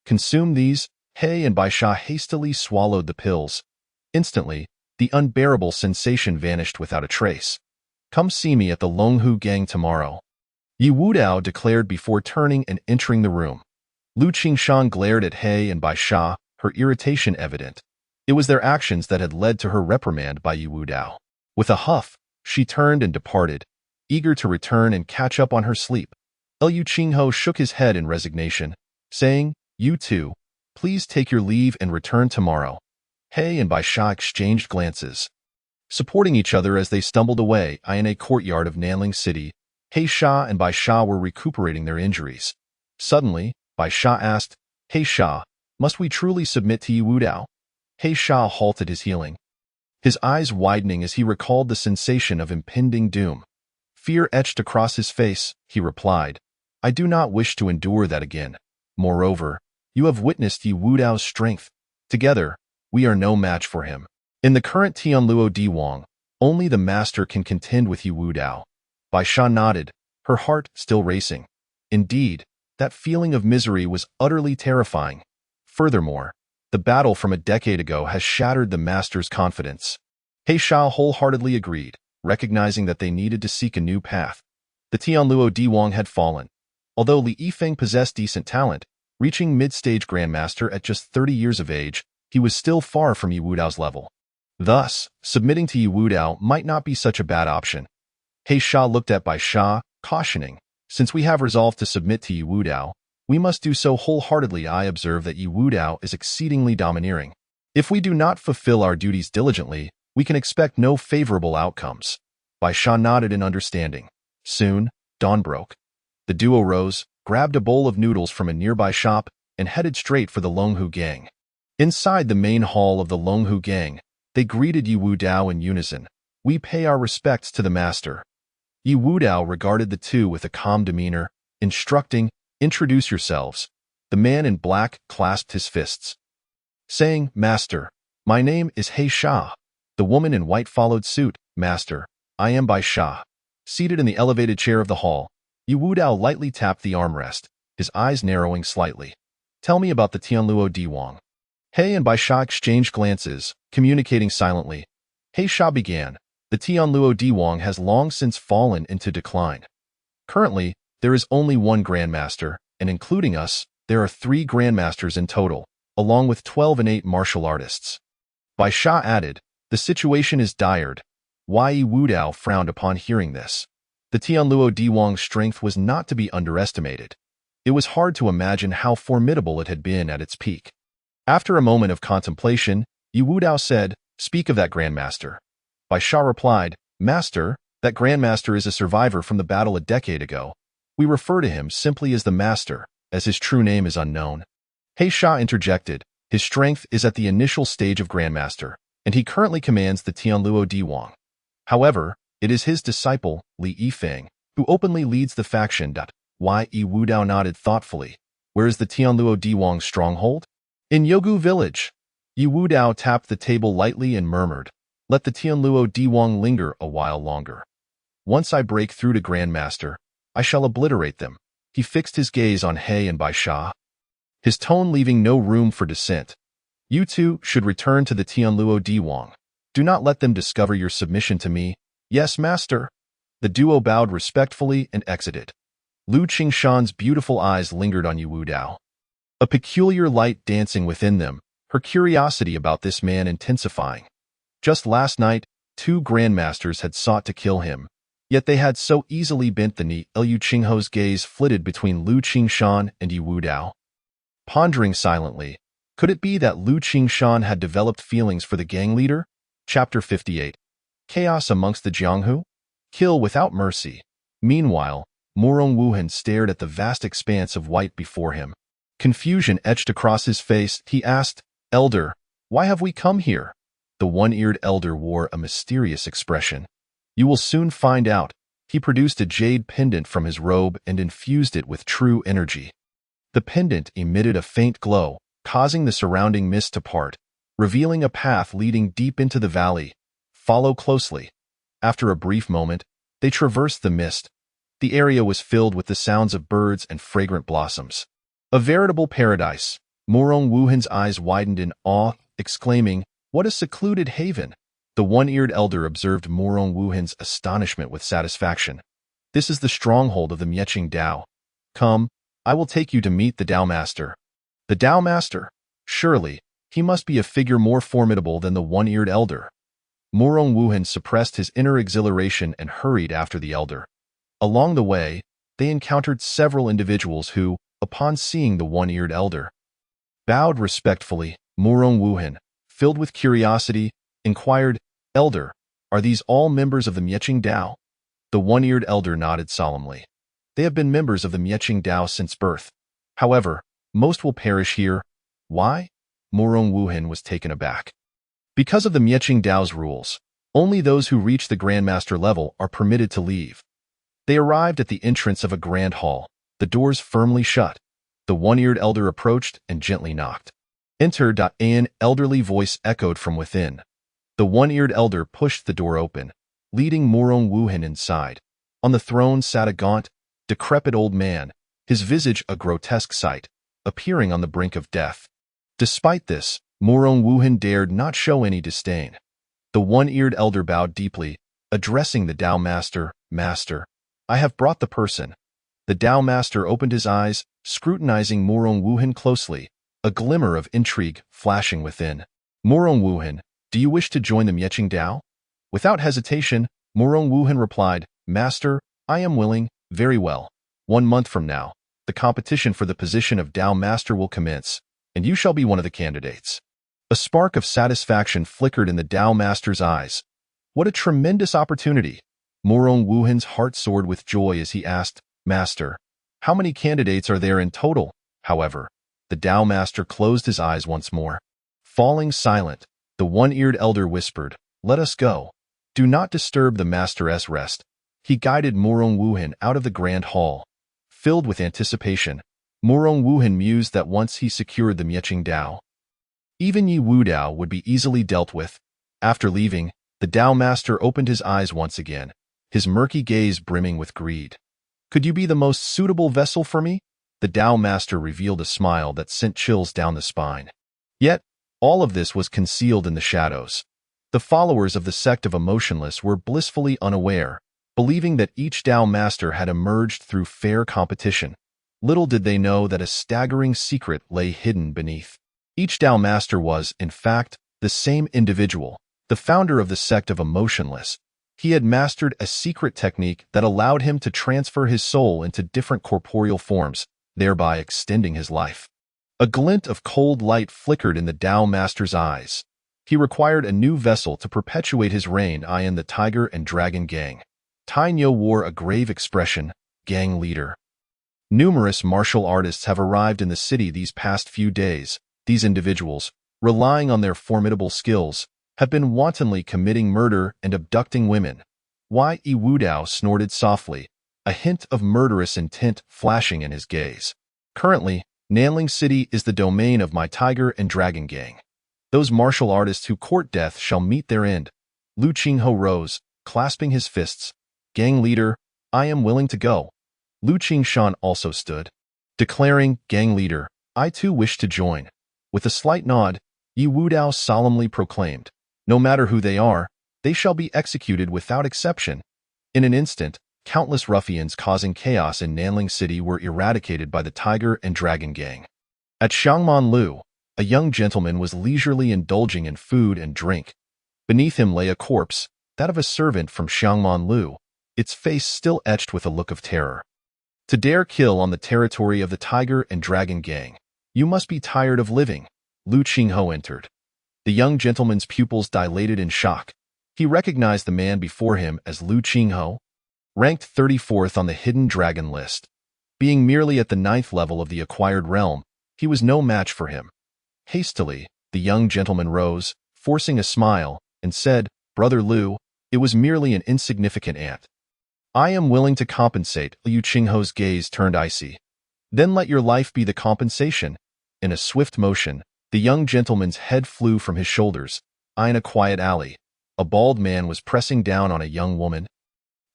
Consume these. He and Bai Sha hastily swallowed the pills. Instantly, the unbearable sensation vanished without a trace. Come see me at the Longhu Gang tomorrow, Yi Wudao declared before turning and entering the room. Lu Qingshan glared at He and Bai Sha, her irritation evident. It was their actions that had led to her reprimand by Yi Wudao. With a huff, she turned and departed, eager to return and catch up on her sleep. Liu Qingho shook his head in resignation, saying, You two, please take your leave and return tomorrow. He and Bai Sha exchanged glances, supporting each other as they stumbled away. In a courtyard of Nanling City, He Sha and Bai Sha were recuperating their injuries. Suddenly, Bai Sha asked, He Sha, must we truly submit to Yi Wudao? He Sha halted his healing, his eyes widening as he recalled the sensation of impending doom. Fear etched across his face, he replied, I do not wish to endure that again. Moreover, you have witnessed Yi Wudao's strength. Together, we are no match for him. In the current Tianluo Diwang, only the master can contend with Yi Wudao. Bai Sha nodded, her heart still racing. Indeed, that feeling of misery was utterly terrifying. Furthermore, the battle from a decade ago has shattered the master's confidence. He Sha wholeheartedly agreed, recognizing that they needed to seek a new path. The Tianluo Diwang had fallen. Although Li Yifeng possessed decent talent, reaching mid-stage grandmaster at just 30 years of age, he was still far from Yi Wudao's level. Thus, submitting to Yi Wudao might not be such a bad option. He Sha looked at Bai Sha, cautioning, Since we have resolved to submit to Yi Wudao, we must do so wholeheartedly. I observe that Yi Wudao is exceedingly domineering. If we do not fulfill our duties diligently, we can expect no favorable outcomes. Bai Sha nodded in understanding. Soon, dawn broke. The duo rose, grabbed a bowl of noodles from a nearby shop, and headed straight for the Longhu Gang. Inside the main hall of the Longhu Gang, they greeted Yi Wudao in unison. We pay our respects to the master. Yi Wudao regarded the two with a calm demeanor, instructing, Introduce yourselves. The man in black clasped his fists, saying, Master, my name is He Sha. The woman in white followed suit. Master, I am Bai Sha. Seated in the elevated chair of the hall, Yi Wudao lightly tapped the armrest, his eyes narrowing slightly. Tell me about the Tianluo Diwang. He and Bai Sha exchanged glances, communicating silently. He Sha began. The Tianluo Diwang has long since fallen into decline. Currently, there is only one grandmaster, and including us, there are 3 grandmasters in total, along with 12 innate martial artists. Bai Sha added, The situation is dire. Yi Wudao frowned upon hearing this. The Tianluo Diwang's strength was not to be underestimated. It was hard to imagine how formidable it had been at its peak. After a moment of contemplation, Yi Wudao said, Speak of that grandmaster. Bai Sha replied, Master, that grandmaster is a survivor from the battle a decade ago. We refer to him simply as the master, as his true name is unknown. He Sha interjected, His strength is at the initial stage of grandmaster, and he currently commands the Tianluo Diwang. However, it is his disciple, Li Yifeng, who openly leads the faction. Yi Wudao nodded thoughtfully. Where is the Tianluo Diwang's stronghold? In Yogu village. Yi Wudao tapped the table lightly and murmured, Let the Tianluo Diwang linger a while longer. Once I break through to grandmaster, I shall obliterate them. He fixed his gaze on He and Bai Sha, his tone leaving no room for dissent. You two should return to the Tianluo Diwang. Do not let them discover your submission to me. Yes, master. The duo bowed respectfully and exited. Lu Qingshan's beautiful eyes lingered on Yi Wudao, a peculiar light dancing within them, her curiosity about this man intensifying. Just last night, 2 grandmasters had sought to kill him, yet they had so easily bent the knee. Liu Qingho's gaze flitted between Lu Qingshan and Yi Wudao. Pondering silently, could it be that Lu Qingshan had developed feelings for the gang leader? Chapter 58. Chaos amongst the Jianghu? Kill without mercy. Meanwhile, Morong Wuhan stared at the vast expanse of white before him. Confusion etched across his face. He asked, "Elder, why have we come here?" The one-eared elder wore a mysterious expression. "You will soon find out." He produced a jade pendant from his robe and infused it with true energy. The pendant emitted a faint glow, causing the surrounding mist to part, revealing a path leading deep into the valley. "Follow closely." After a brief moment, they traversed the mist. The area was filled with the sounds of birds and fragrant blossoms. A veritable paradise. Morong Wuhan's eyes widened in awe, exclaiming, "What a secluded haven!" The one-eared elder observed Morong Wuhan's astonishment with satisfaction. "This is the stronghold of the Mieching Dao. Come, I will take you to meet the Dao Master." The Dao Master? Surely, he must be a figure more formidable than the one-eared elder. Morong Wuhan suppressed his inner exhilaration and hurried after the elder. Along the way, they encountered several individuals who, upon seeing the one-eared elder, bowed respectfully. Morong Wuhan, filled with curiosity, inquired, "Elder, are these all members of the Mieching Dao?" The one-eared elder nodded solemnly. "They have been members of the Mieching Dao since birth. However, most will perish here." "Why?" Morong Wuhan was taken aback. "Because of the Mieching Dao's rules, only those who reach the Grandmaster level are permitted to leave." They arrived at the entrance of a grand hall, the doors firmly shut. The one-eared elder approached and gently knocked. "Enter." An elderly voice echoed from within. The one-eared elder pushed the door open, leading Morong Wuhan inside. On the throne sat a gaunt, decrepit old man, his visage a grotesque sight, appearing on the brink of death. Despite this, Morong Wuhan dared not show any disdain. The one-eared elder bowed deeply, addressing the Dao Master, "Master, I have brought the person." The Dao Master opened his eyes, scrutinizing Morong Wuhan closely, a glimmer of intrigue flashing within. "Morong Wuhan, do you wish to join the Mieching Dao?" Without hesitation, Morong Wuhan replied, "Master, I am willing." "Very well. 1 month from now, the competition for the position of Dao Master will commence, and you shall be one of the candidates." A spark of satisfaction flickered in the Dao Master's eyes. What a tremendous opportunity! Morong Wuhan's heart soared with joy as he asked, "Master, how many candidates are there in total?" However, the Dao Master closed his eyes once more. Falling silent, the one-eared elder whispered, "Let us go. Do not disturb the Master's rest." He guided Morong Wuhan out of the grand hall. Filled with anticipation, Morong Wuhan mused that once he secured the Mieching Dao, even Yi Wudao would be easily dealt with. After leaving, the Dao Master opened his eyes once again, his murky gaze brimming with greed. "Could you be the most suitable vessel for me?" The Dao Master revealed a smile that sent chills down the spine. Yet, all of this was concealed in the shadows. The followers of the sect of Emotionless were blissfully unaware, believing that each Dao Master had emerged through fair competition. Little did they know that a staggering secret lay hidden beneath. Each Dao Master was, in fact, the same individual, the founder of the sect of Emotionless. He had mastered a secret technique that allowed him to transfer his soul into different corporeal forms, thereby extending his life. A glint of cold light flickered in the Dao Master's eyes. He required a new vessel to perpetuate his reign in the Tiger and Dragon Gang. Tainyo wore a grave expression, "Gang leader." Numerous martial artists have arrived in the city these past few days. These individuals, relying on their formidable skills, have been wantonly committing murder and abducting women. Yi Wudao snorted softly, a hint of murderous intent flashing in his gaze. "Currently, Nanling City is the domain of my Tiger and Dragon Gang. Those martial artists who court death shall meet their end." Lu Qingho rose, clasping his fists. "Gang leader, I am willing to go." Lu Qingshan also stood, declaring, "Gang leader, I too wish to join." With a slight nod, Yi Wudao solemnly proclaimed, "No matter who they are, they shall be executed without exception." In an instant, countless ruffians causing chaos in Nanling City were eradicated by the Tiger and Dragon Gang. At Xiangmanlu, a young gentleman was leisurely indulging in food and drink. Beneath him lay a corpse, that of a servant from Xiangman Lu, its face still etched with a look of terror. To dare kill on the territory of the Tiger and Dragon Gang, you must be tired of living. Lu Qingho entered. The young gentleman's pupils dilated in shock. He recognized the man before him as Lu Qingho, ranked 34th on the hidden dragon list. Being merely at the 9th level of the acquired realm, he was no match for him. Hastily, the young gentleman rose, forcing a smile, and said, "Brother Lu, it was merely an insignificant ant. I am willing to compensate." Lu Qingho's gaze turned icy. "Then let your life be the compensation." In a swift motion, the young gentleman's head flew from his shoulders. In a quiet alley, a bald man was pressing down on a young woman,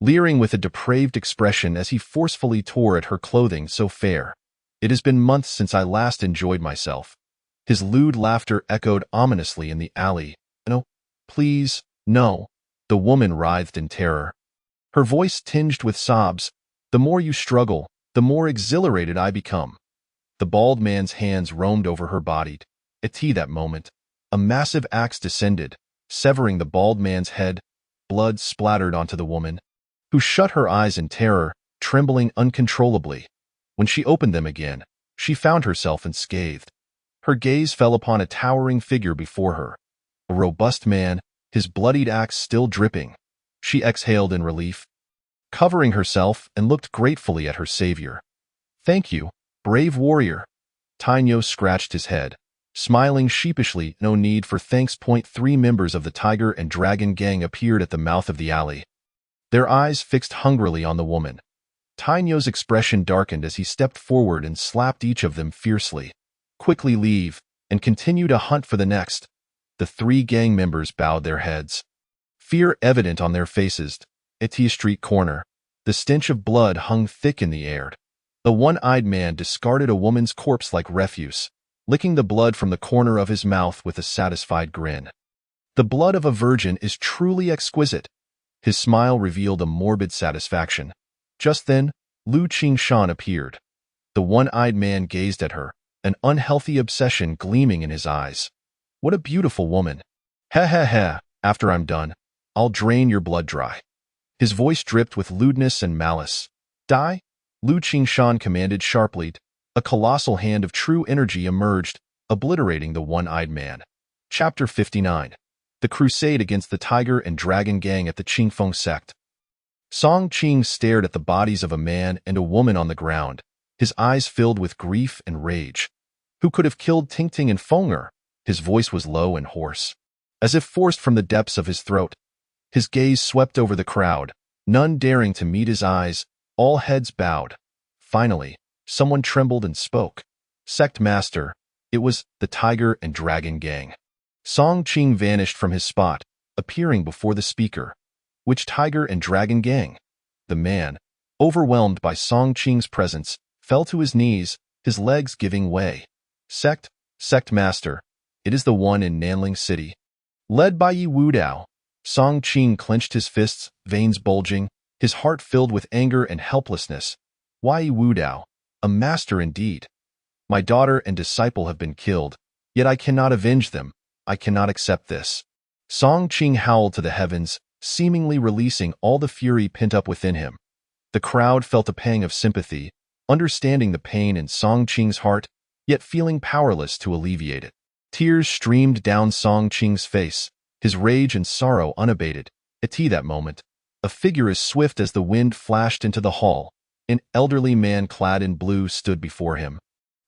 leering with a depraved expression as he forcefully tore at her clothing so fair. "It has been months since I last enjoyed myself." His lewd laughter echoed ominously in the alley. "No, please, no." The woman writhed in terror, her voice tinged with sobs. "The more you struggle, the more exhilarated I become." The bald man's hands roamed over her body. At that moment, a massive axe descended, severing the bald man's head. Blood splattered onto the woman, who shut her eyes in terror, trembling uncontrollably. When she opened them again, she found herself unscathed. Her gaze fell upon a towering figure before her, a robust man, his bloodied axe still dripping. She exhaled in relief, covering herself, and looked gratefully at her savior. "Thank you, brave warrior." Tainyo scratched his head, smiling sheepishly. "No need for thanks." 3 members of the Tiger and Dragon Gang appeared at the mouth of the alley, their eyes fixed hungrily on the woman. Tainyo's expression darkened as he stepped forward and slapped each of them fiercely. "Quickly leave, and continue to hunt for the next." The 3 gang members bowed their heads, fear evident on their faces. At T Street corner, the stench of blood hung thick in the air. The one-eyed man discarded a woman's corpse like refuse, licking the blood from the corner of his mouth with a satisfied grin. "The blood of a virgin is truly exquisite." His smile revealed a morbid satisfaction. Just then, Lu Qingshan appeared. The one-eyed man gazed at her, an unhealthy obsession gleaming in his eyes. "What a beautiful woman. Ha ha ha, after I'm done, I'll drain your blood dry." His voice dripped with lewdness and malice. "Die!" Lu Qingshan commanded sharply. A colossal hand of true energy emerged, obliterating the one-eyed man. Chapter 59. The Crusade Against the Tiger and Dragon Gang at the Qingfeng Sect. Song Qing stared at the bodies of a man and a woman on the ground, his eyes filled with grief and rage. Who could have killed Tingting and Fenger? His voice was low and hoarse, as if forced from the depths of his throat. His gaze swept over the crowd, none daring to meet his eyes, all heads bowed. Finally, someone trembled and spoke. "Sect Master." It was the Tiger and Dragon Gang. Song Qing vanished from his spot, appearing before the speaker. "Which Tiger and Dragon Gang?" The man, overwhelmed by Song Qing's presence, fell to his knees, his legs giving way. Sect Master. It is the one in Nanling City, led by Yi Wudao." Song Qing clenched his fists, veins bulging, his heart filled with anger and helplessness. "Why Yi Wudao? A master indeed. My daughter and disciple have been killed, yet I cannot avenge them. I cannot accept this." Song Qing howled to the heavens, seemingly releasing all the fury pent up within him. The crowd felt a pang of sympathy, understanding the pain in Song Qing's heart, yet feeling powerless to alleviate it. Tears streamed down Song Qing's face, his rage and sorrow unabated. At that moment, a figure as swift as the wind flashed into the hall. An elderly man clad in blue stood before him,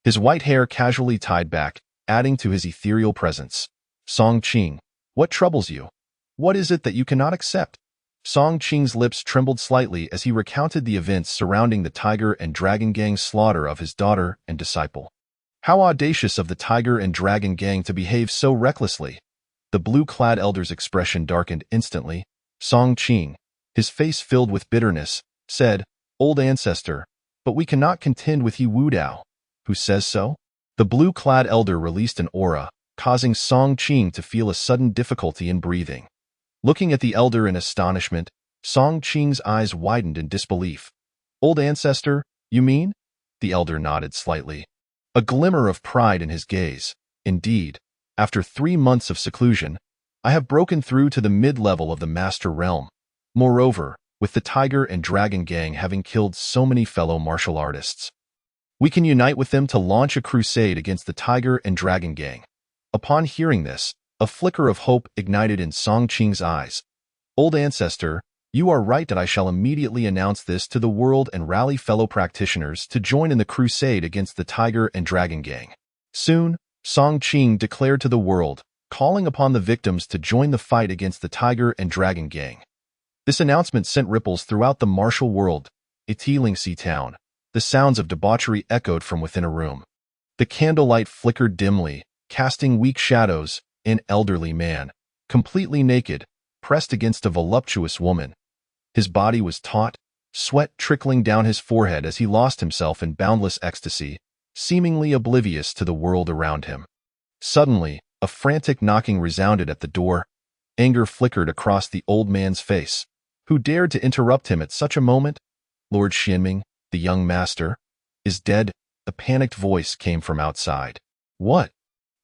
his white hair casually tied back, adding to his ethereal presence. "Song Qing, what troubles you? What is it that you cannot accept?" Song Qing's lips trembled slightly as he recounted the events surrounding the Tiger and Dragon Gang's slaughter of his daughter and disciple. How audacious of the Tiger and Dragon Gang to behave so recklessly. The blue-clad elder's expression darkened instantly. Song Qing, his face filled with bitterness, said, "Old ancestor, but we cannot contend with Yi Wudao." "Who says so?" The blue-clad elder released an aura, causing Song Qing to feel a sudden difficulty in breathing. Looking at the elder in astonishment, Song Qing's eyes widened in disbelief. "Old ancestor, you mean?" The elder nodded slightly, a glimmer of pride in his gaze. "Indeed, after 3 months of seclusion, I have broken through to the mid-level of the Master Realm. Moreover, with the Tiger and Dragon Gang having killed so many fellow martial artists, we can unite with them to launch a crusade against the Tiger and Dragon Gang. Upon hearing this, a flicker of hope ignited in Song Qing's eyes. Old ancestor, you are right that I shall immediately announce this to the world and rally fellow practitioners to join in the crusade against the Tiger and Dragon Gang. Soon, Song Qing declared to the world, calling upon the victims to join the fight against the Tiger and Dragon Gang. This announcement sent ripples throughout the martial world. Itilingsi town. The sounds of debauchery echoed from within a room. The candlelight flickered dimly, casting weak shadows. An elderly man, completely naked, pressed against a voluptuous woman. His body was taut, sweat trickling down his forehead as he lost himself in boundless ecstasy, seemingly oblivious to the world around him. Suddenly, a frantic knocking resounded at the door. Anger flickered across the old man's face. Who dared to interrupt him at such a moment? Lord Xianming, the young master, is dead. A panicked voice came from outside. What?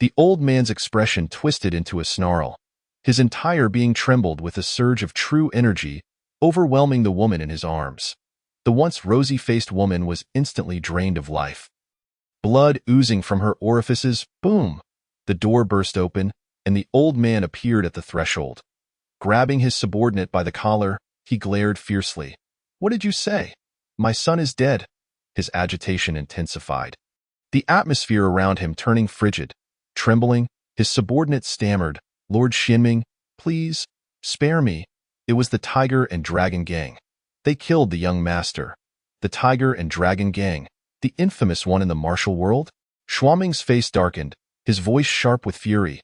The old man's expression twisted into a snarl. His entire being trembled with a surge of true energy, overwhelming the woman in his arms. The once rosy-faced woman was instantly drained of life. Blood oozing from her orifices, boom! The door burst open, and the old man appeared at the threshold. Grabbing his subordinate by the collar, he glared fiercely. What did you say? My son is dead. His agitation intensified. The atmosphere around him turning frigid. Trembling, his subordinate stammered, Lord Xianming, please, spare me. It was the Tiger and Dragon Gang. They killed the young master. The Tiger and Dragon Gang, the infamous one in the martial world? Xuanming's face darkened, his voice sharp with fury.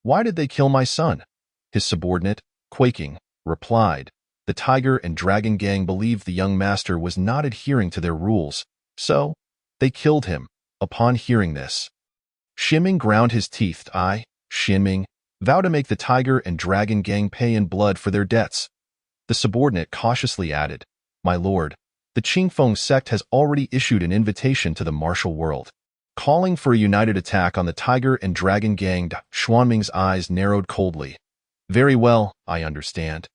Why did they kill my son? His subordinate, quaking, replied. The Tiger and Dragon Gang believed the young master was not adhering to their rules, so they killed him. Upon hearing this, Xianming ground his teeth. I, Xianming, vow to make the Tiger and Dragon Gang pay in blood for their debts. The subordinate cautiously added, My lord, the Qingfeng sect has already issued an invitation to the martial world, calling for a united attack on the Tiger and Dragon Gang. Xuanming's eyes narrowed coldly. Very well, I understand.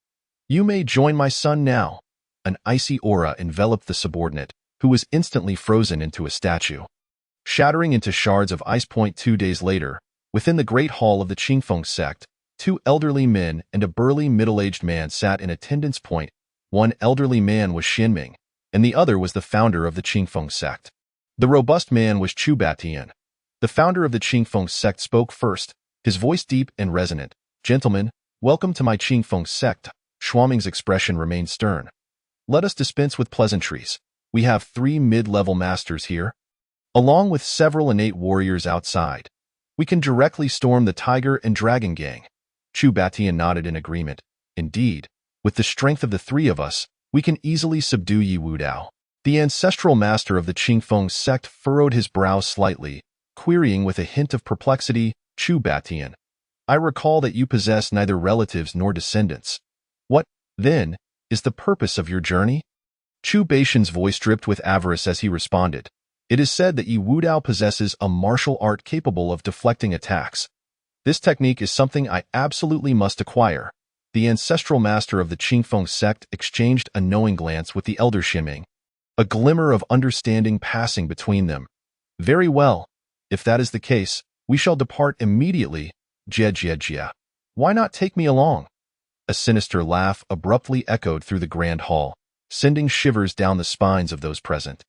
You may join my son now. An icy aura enveloped the subordinate, who was instantly frozen into a statue. Shattering into shards of ice. 2 days later, within the great hall of the Qingfeng sect, 2 elderly men and a burly middle-aged man sat in attendance. One elderly man was Xianming, and the other was the founder of the Qingfeng sect. The robust man was Chu Batian. The founder of the Qingfeng sect spoke first, his voice deep and resonant. Gentlemen, welcome to my Qingfeng sect. Xuanming's expression remained stern. Let us dispense with pleasantries. We have 3 mid-level masters here, along with several innate warriors outside. We can directly storm the Tiger and Dragon Gang. Chu Batian nodded in agreement. Indeed, with the strength of the 3 of us, we can easily subdue Yi Wudao. The ancestral master of the Qingfeng sect furrowed his brow slightly, querying with a hint of perplexity, Chu Batian, I recall that you possess neither relatives nor descendants. What, then, is the purpose of your journey? Chu Batian's voice dripped with avarice as he responded. It is said that Yi Wudao possesses a martial art capable of deflecting attacks. This technique is something I absolutely must acquire. The ancestral master of the Qingfeng sect exchanged a knowing glance with the elder Xianming, a glimmer of understanding passing between them. Very well. If that is the case, we shall depart immediately. Jia. Why not take me along? A sinister laugh abruptly echoed through the grand hall, sending shivers down the spines of those present.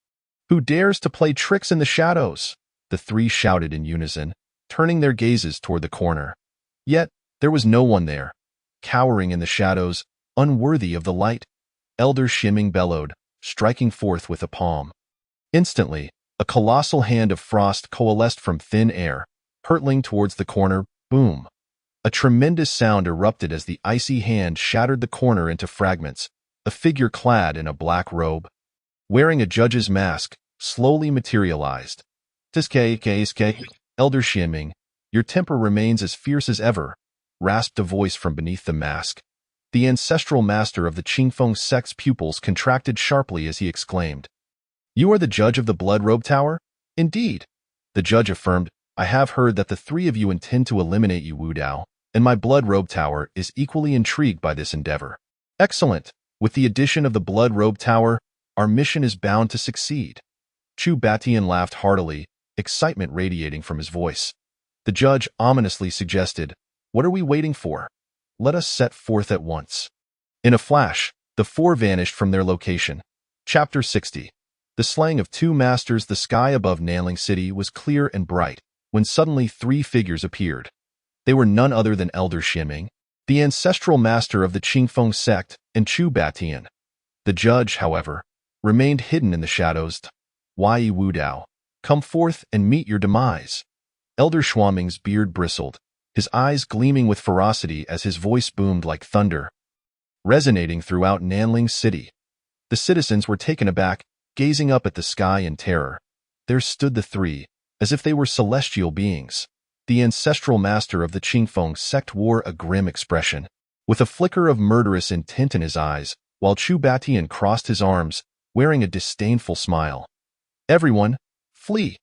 Who dares to play tricks in the shadows? The 3 shouted in unison, turning their gazes toward the corner. Yet, there was no one there. Cowering in the shadows, unworthy of the light, Elder Xianming bellowed, striking forth with a palm. Instantly, a colossal hand of frost coalesced from thin air, hurtling towards the corner. Boom! A tremendous sound erupted as the icy hand shattered the corner into fragments. A figure clad in a black robe, wearing a judge's mask, slowly materialized. Elder Xianming, your temper remains as fierce as ever, rasped a voice from beneath the mask. The ancestral master of the Qingfeng sect's pupils contracted sharply as he exclaimed, You are the judge of the Blood Robe Tower? Indeed. The judge affirmed, I have heard that the 3 of you intend to eliminate Yi Wudao, and my blood robe tower is equally intrigued by this endeavor. Excellent. With the addition of the blood robe tower, our mission is bound to succeed. Chu Batian laughed heartily, excitement radiating from his voice. The judge ominously suggested, "What are we waiting for? Let us set forth at once." In a flash, the four vanished from their location. Chapter 60. The slaying of two masters. The sky above Nanling City was clear and bright, when suddenly three figures appeared. They were none other than Elder Xianming, the ancestral master of the Qingfeng sect, and Chu Batian. The judge, however, remained hidden in the shadows. Yi Wudao, come forth and meet your demise. Elder Xianming's beard bristled, his eyes gleaming with ferocity as his voice boomed like thunder, resonating throughout Nanling City. The citizens were taken aback, gazing up at the sky in terror. There stood the three, as if they were celestial beings. The ancestral master of the Qingfeng sect wore a grim expression, with a flicker of murderous intent in his eyes, while Chu Batian crossed his arms, wearing a disdainful smile. Everyone, flee!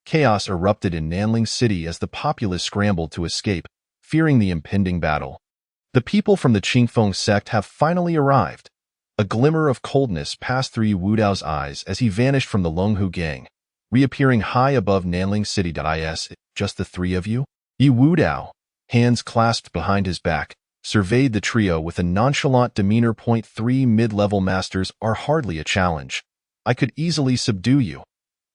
Chaos erupted in Nanling City as the populace scrambled to escape, fearing the impending battle. The people from the Qingfeng sect have finally arrived. A glimmer of coldness passed through Yi Wudao's eyes as he vanished from the Longhu gang, reappearing high above Nanling City. Is just the three of you? Yi Wudao, hands clasped behind his back, surveyed the trio with a nonchalant demeanor. 3 mid-level masters are hardly a challenge. I could easily subdue you.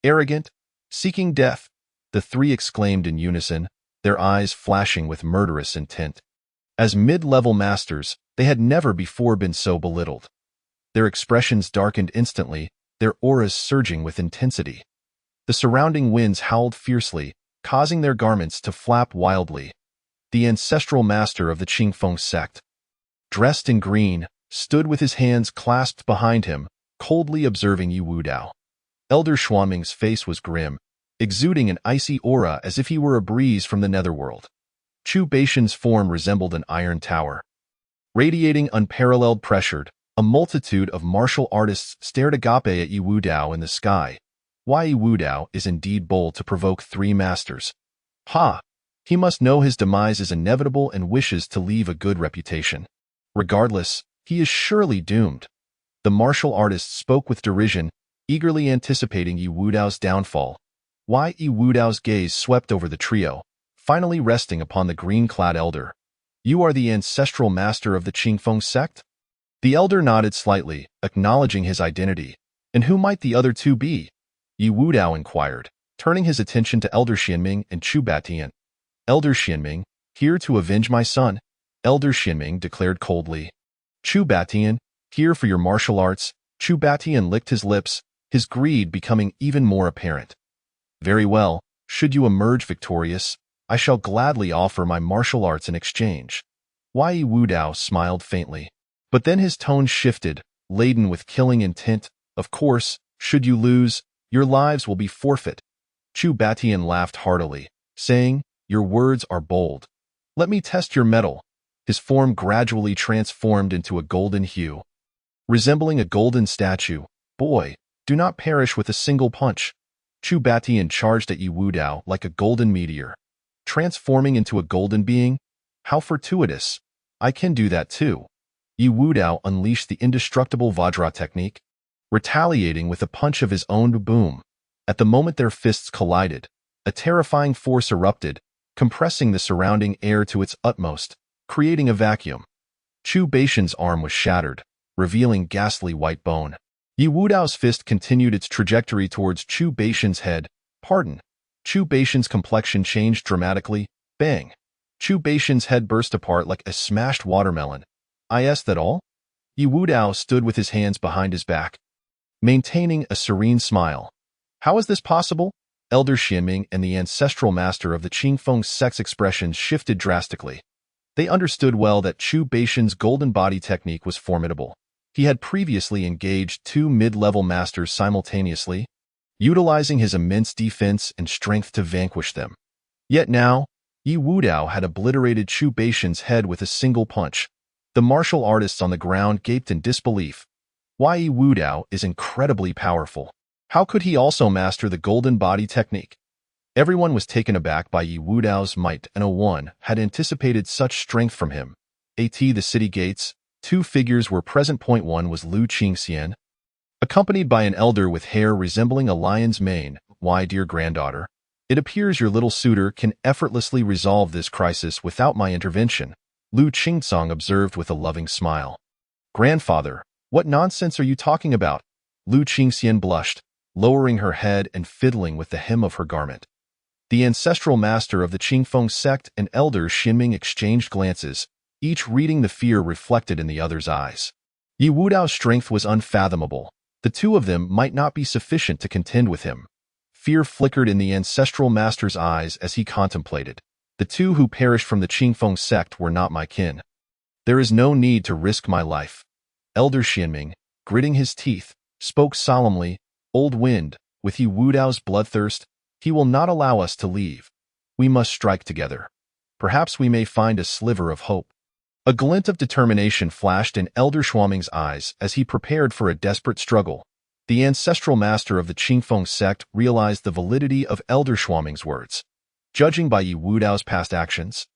Arrogant, seeking death, the three exclaimed in unison, their eyes flashing with murderous intent. As mid-level masters, they had never before been so belittled. Their expressions darkened instantly, their auras surging with intensity. The surrounding winds howled fiercely, causing their garments to flap wildly. The ancestral master of the Qingfeng sect, dressed in green, stood with his hands clasped behind him, coldly observing Yi Wudao. Elder Xianming's face was grim, exuding an icy aura as if he were a breeze from the netherworld. Chu Batian's form resembled an iron tower. Radiating unparalleled pressure, a multitude of martial artists stared agape at Yi Wudao in the sky. Yi Wudao is indeed bold to provoke three masters. Ha! He must know his demise is inevitable and wishes to leave a good reputation. Regardless, he is surely doomed. The martial artist spoke with derision, eagerly anticipating Yi Wudao's downfall. Yi Wudao's gaze swept over the trio, finally resting upon the green-clad elder. You are the ancestral master of the Qingfeng sect? The elder nodded slightly, acknowledging his identity. And who might the other two be? Yi Wudao inquired, turning his attention to Elder Xianming and Chu Batian. Elder Xianming, here to avenge my son, Elder Xianming declared coldly. Chu Batian, here for your martial arts. Chu Batian licked his lips, his greed becoming even more apparent. Very well, should you emerge victorious, I shall gladly offer my martial arts in exchange. Yi Wudao smiled faintly. But then his tone shifted, laden with killing intent. Of course, should you lose, your lives will be forfeit. Chu Batian laughed heartily, saying, Your words are bold. Let me test your mettle. His form gradually transformed into a golden hue. Resembling a golden statue, boy, do not perish with a single punch. Chu Batian charged at Yi Wudao like a golden meteor. Transforming into a golden being? How fortuitous. I can do that too. Yi Wudao unleashed the indestructible Vajra technique, retaliating with a punch of his own boom. At the moment their fists collided, a terrifying force erupted, compressing the surrounding air to its utmost, creating a vacuum. Chu Batian's arm was shattered, revealing ghastly white bone. Yi Wudao's fist continued its trajectory towards Chu Batian's head. Pardon. Chu Batian's complexion changed dramatically. Bang. Chu Batian's head burst apart like a smashed watermelon. Is that all? Yi Wudao stood with his hands behind his back, maintaining a serene smile. How is this possible? Elder Xianming and the ancestral master of the Qingfeng sect's expressions shifted drastically. They understood well that Chu Batian's golden body technique was formidable. He had previously engaged two mid-level masters simultaneously, utilizing his immense defense and strength to vanquish them. Yet now, Yi Wudao had obliterated Chu Batian's head with a single punch. The martial artists on the ground gaped in disbelief. Yi Wudao is incredibly powerful. How could he also master the golden body technique? Everyone was taken aback by Yi Wudao's might, and no one had anticipated such strength from him. At the city gates, two figures were present. Point one was Lu Qingxian, accompanied by an elder with hair resembling a lion's mane. Why, dear granddaughter, it appears your little suitor can effortlessly resolve this crisis without my intervention, Lu Qingcong observed with a loving smile. Grandfather, what nonsense are you talking about? Lu Qingxian blushed, lowering her head and fiddling with the hem of her garment. The ancestral master of the Qingfeng sect and elder Xinming exchanged glances, each reading the fear reflected in the other's eyes. Yi Wudao's strength was unfathomable. The two of them might not be sufficient to contend with him. Fear flickered in the ancestral master's eyes as he contemplated. The two who perished from the Qingfeng sect were not my kin. There is no need to risk my life. Elder Xinming, gritting his teeth, spoke solemnly. Old wind, with Yi Wudao's bloodthirst, he will not allow us to leave. We must strike together. Perhaps we may find a sliver of hope. A glint of determination flashed in Elder Xinming's eyes as he prepared for a desperate struggle. The ancestral master of the Qingfeng sect realized the validity of Elder Xinming's words. Judging by Yi Wudao's past actions,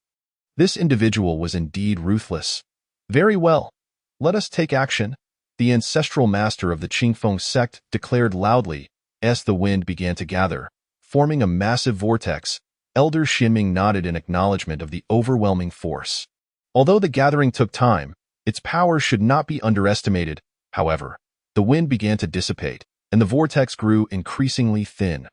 this individual was indeed ruthless. Very well. Let us take action, the ancestral master of the Qingfeng sect declared loudly as the wind began to gather, forming a massive vortex. Elder Xinming nodded in acknowledgement of the overwhelming force. Although the gathering took time, its power should not be underestimated. However, the wind began to dissipate, and the vortex grew increasingly thin.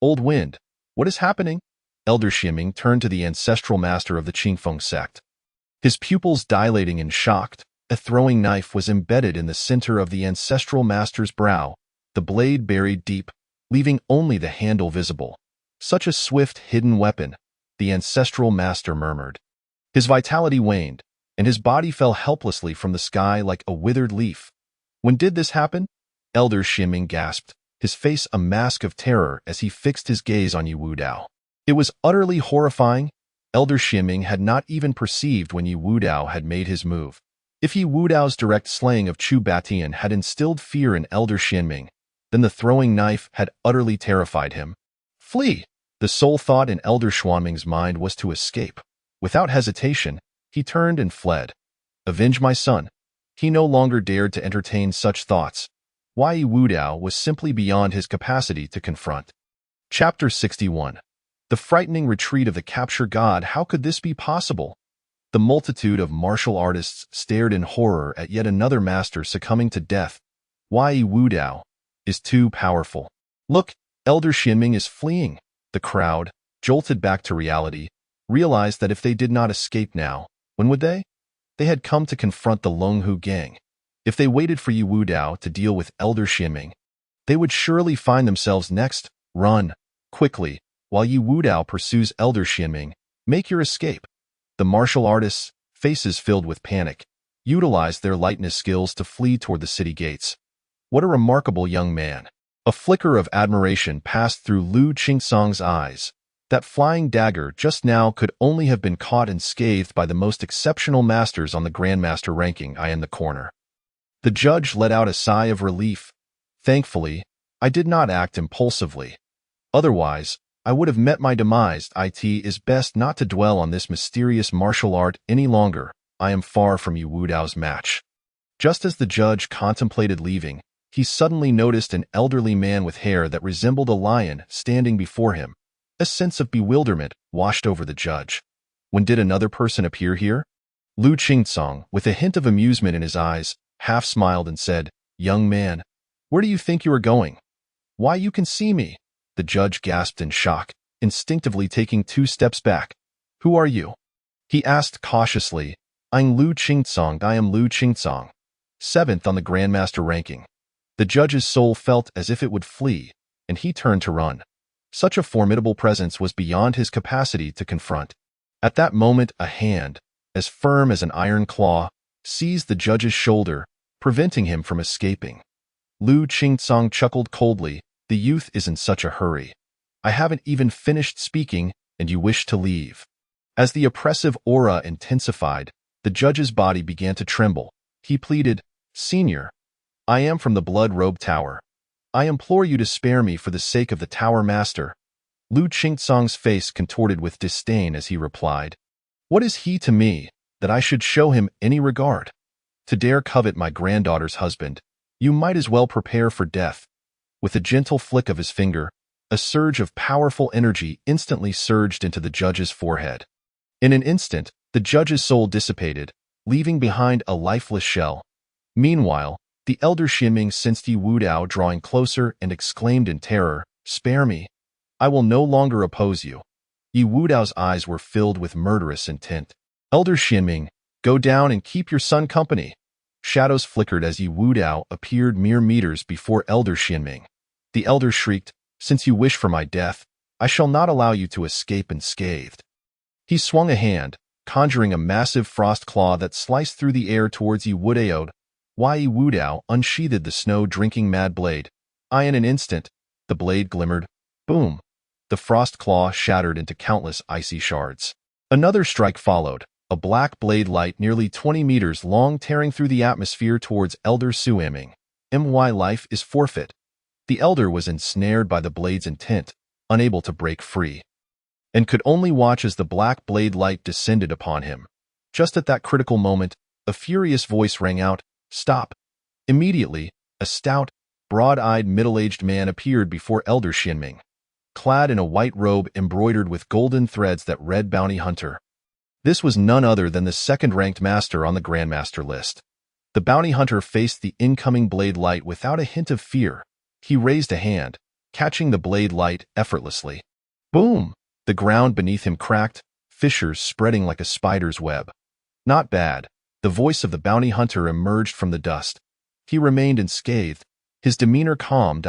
Old wind, what is happening? Elder Xinming turned to the ancestral master of the Qingfeng sect. His pupils dilating in shock, a throwing knife was embedded in the center of the ancestral master's brow, the blade buried deep, leaving only the handle visible. Such a swift, hidden weapon, the ancestral master murmured. His vitality waned, and his body fell helplessly from the sky like a withered leaf. When did this happen? Elder Xinming gasped, his face a mask of terror as he fixed his gaze on Yi Wudao. It was utterly horrifying. Elder Xinming had not even perceived when Yi Wudao had made his move. If Yi Wudao's direct slaying of Chu Batian had instilled fear in Elder Xinming, then the throwing knife had utterly terrified him. Flee! The sole thought in Elder Xinming's mind was to escape. Without hesitation, he turned and fled. Avenge my son. He no longer dared to entertain such thoughts. Why Yi Wudao was simply beyond his capacity to confront. Chapter 61. The frightening retreat of the capture god. How could this be possible? The multitude of martial artists stared in horror at yet another master succumbing to death. Why Yi Wudao is too powerful. Look, Elder Xinming is fleeing. The crowd, jolted back to reality, realized that if they did not escape now, when would they? They had come to confront the Longhu gang. If they waited for Yi Wudao to deal with Elder Xinming, they would surely find themselves next. Run, quickly, while Yi Wudao pursues Elder Xinming. Make your escape. The martial artists, faces filled with panic, utilized their lightness skills to flee toward the city gates. What a remarkable young man. A flicker of admiration passed through Lu Qingcong's eyes. That flying dagger just now could only have been caught and scathed by the most exceptional masters on the Grandmaster ranking. I in the corner. The judge let out a sigh of relief. Thankfully, I did not act impulsively. Otherwise, I would have met my demise. It is best not to dwell on this mysterious martial art any longer. I am far from Yi Wudao's match. Just as the judge contemplated leaving, he suddenly noticed an elderly man with hair that resembled a lion standing before him. A sense of bewilderment washed over the judge. When did another person appear here? Lu Qingcong, with a hint of amusement in his eyes, half smiled and said, Young man, where do you think you are going? Why, you can see me. The judge gasped in shock, instinctively taking 2 steps back. Who are you? He asked cautiously. I'm Lu Qingcong. I am Lu Qingcong, 7th on the Grandmaster ranking. The judge's soul felt as if it would flee, and he turned to run. Such a formidable presence was beyond his capacity to confront. At that moment, a hand, as firm as an iron claw, seized the judge's shoulder, preventing him from escaping. Lu Qingcong chuckled coldly. The youth is in such a hurry. I haven't even finished speaking, and you wish to leave. As the oppressive aura intensified, the judge's body began to tremble. He pleaded, Senior, I am from the Blood Robe Tower. I implore you to spare me for the sake of the Tower Master. Lu Qingcang's face contorted with disdain as he replied, "What is he to me, that I should show him any regard? To dare covet my granddaughter's husband, you might as well prepare for death." With a gentle flick of his finger, a surge of powerful energy instantly surged into the judge's forehead. In an instant, the judge's soul dissipated, leaving behind a lifeless shell. Meanwhile, the elder Xinming sensed Yi Wudao drawing closer and exclaimed in terror, "Spare me. I will no longer oppose you." Yi Wudao's eyes were filled with murderous intent. "Elder Xinming, go down and keep your son company." Shadows flickered as Yi Wudao appeared mere meters before Elder Xinming. The elder shrieked, "Since you wish for my death, I shall not allow you to escape unscathed." He swung a hand, conjuring a massive frost claw that sliced through the air towards Yi Wudao. Yi Wudao unsheathed the snow-drinking mad blade. In an instant, the blade glimmered. Boom! The frost claw shattered into countless icy shards. Another strike followed, a black blade light nearly 20 meters long tearing through the atmosphere towards Elder Suaming. Life is forfeit. The elder was ensnared by the blade's intent, unable to break free, and could only watch as the black blade light descended upon him. Just at that critical moment, a furious voice rang out, "Stop!" Immediately, a stout, broad-eyed middle-aged man appeared before Elder Xinming, clad in a white robe embroidered with golden threads that read Bounty Hunter. This was none other than the second-ranked master on the Grandmaster list. The Bounty Hunter faced the incoming blade light without a hint of fear. He raised a hand, catching the blade light effortlessly. Boom! The ground beneath him cracked, fissures spreading like a spider's web. "Not bad." The voice of the Bounty Hunter emerged from the dust. He remained unscathed, his demeanor calm.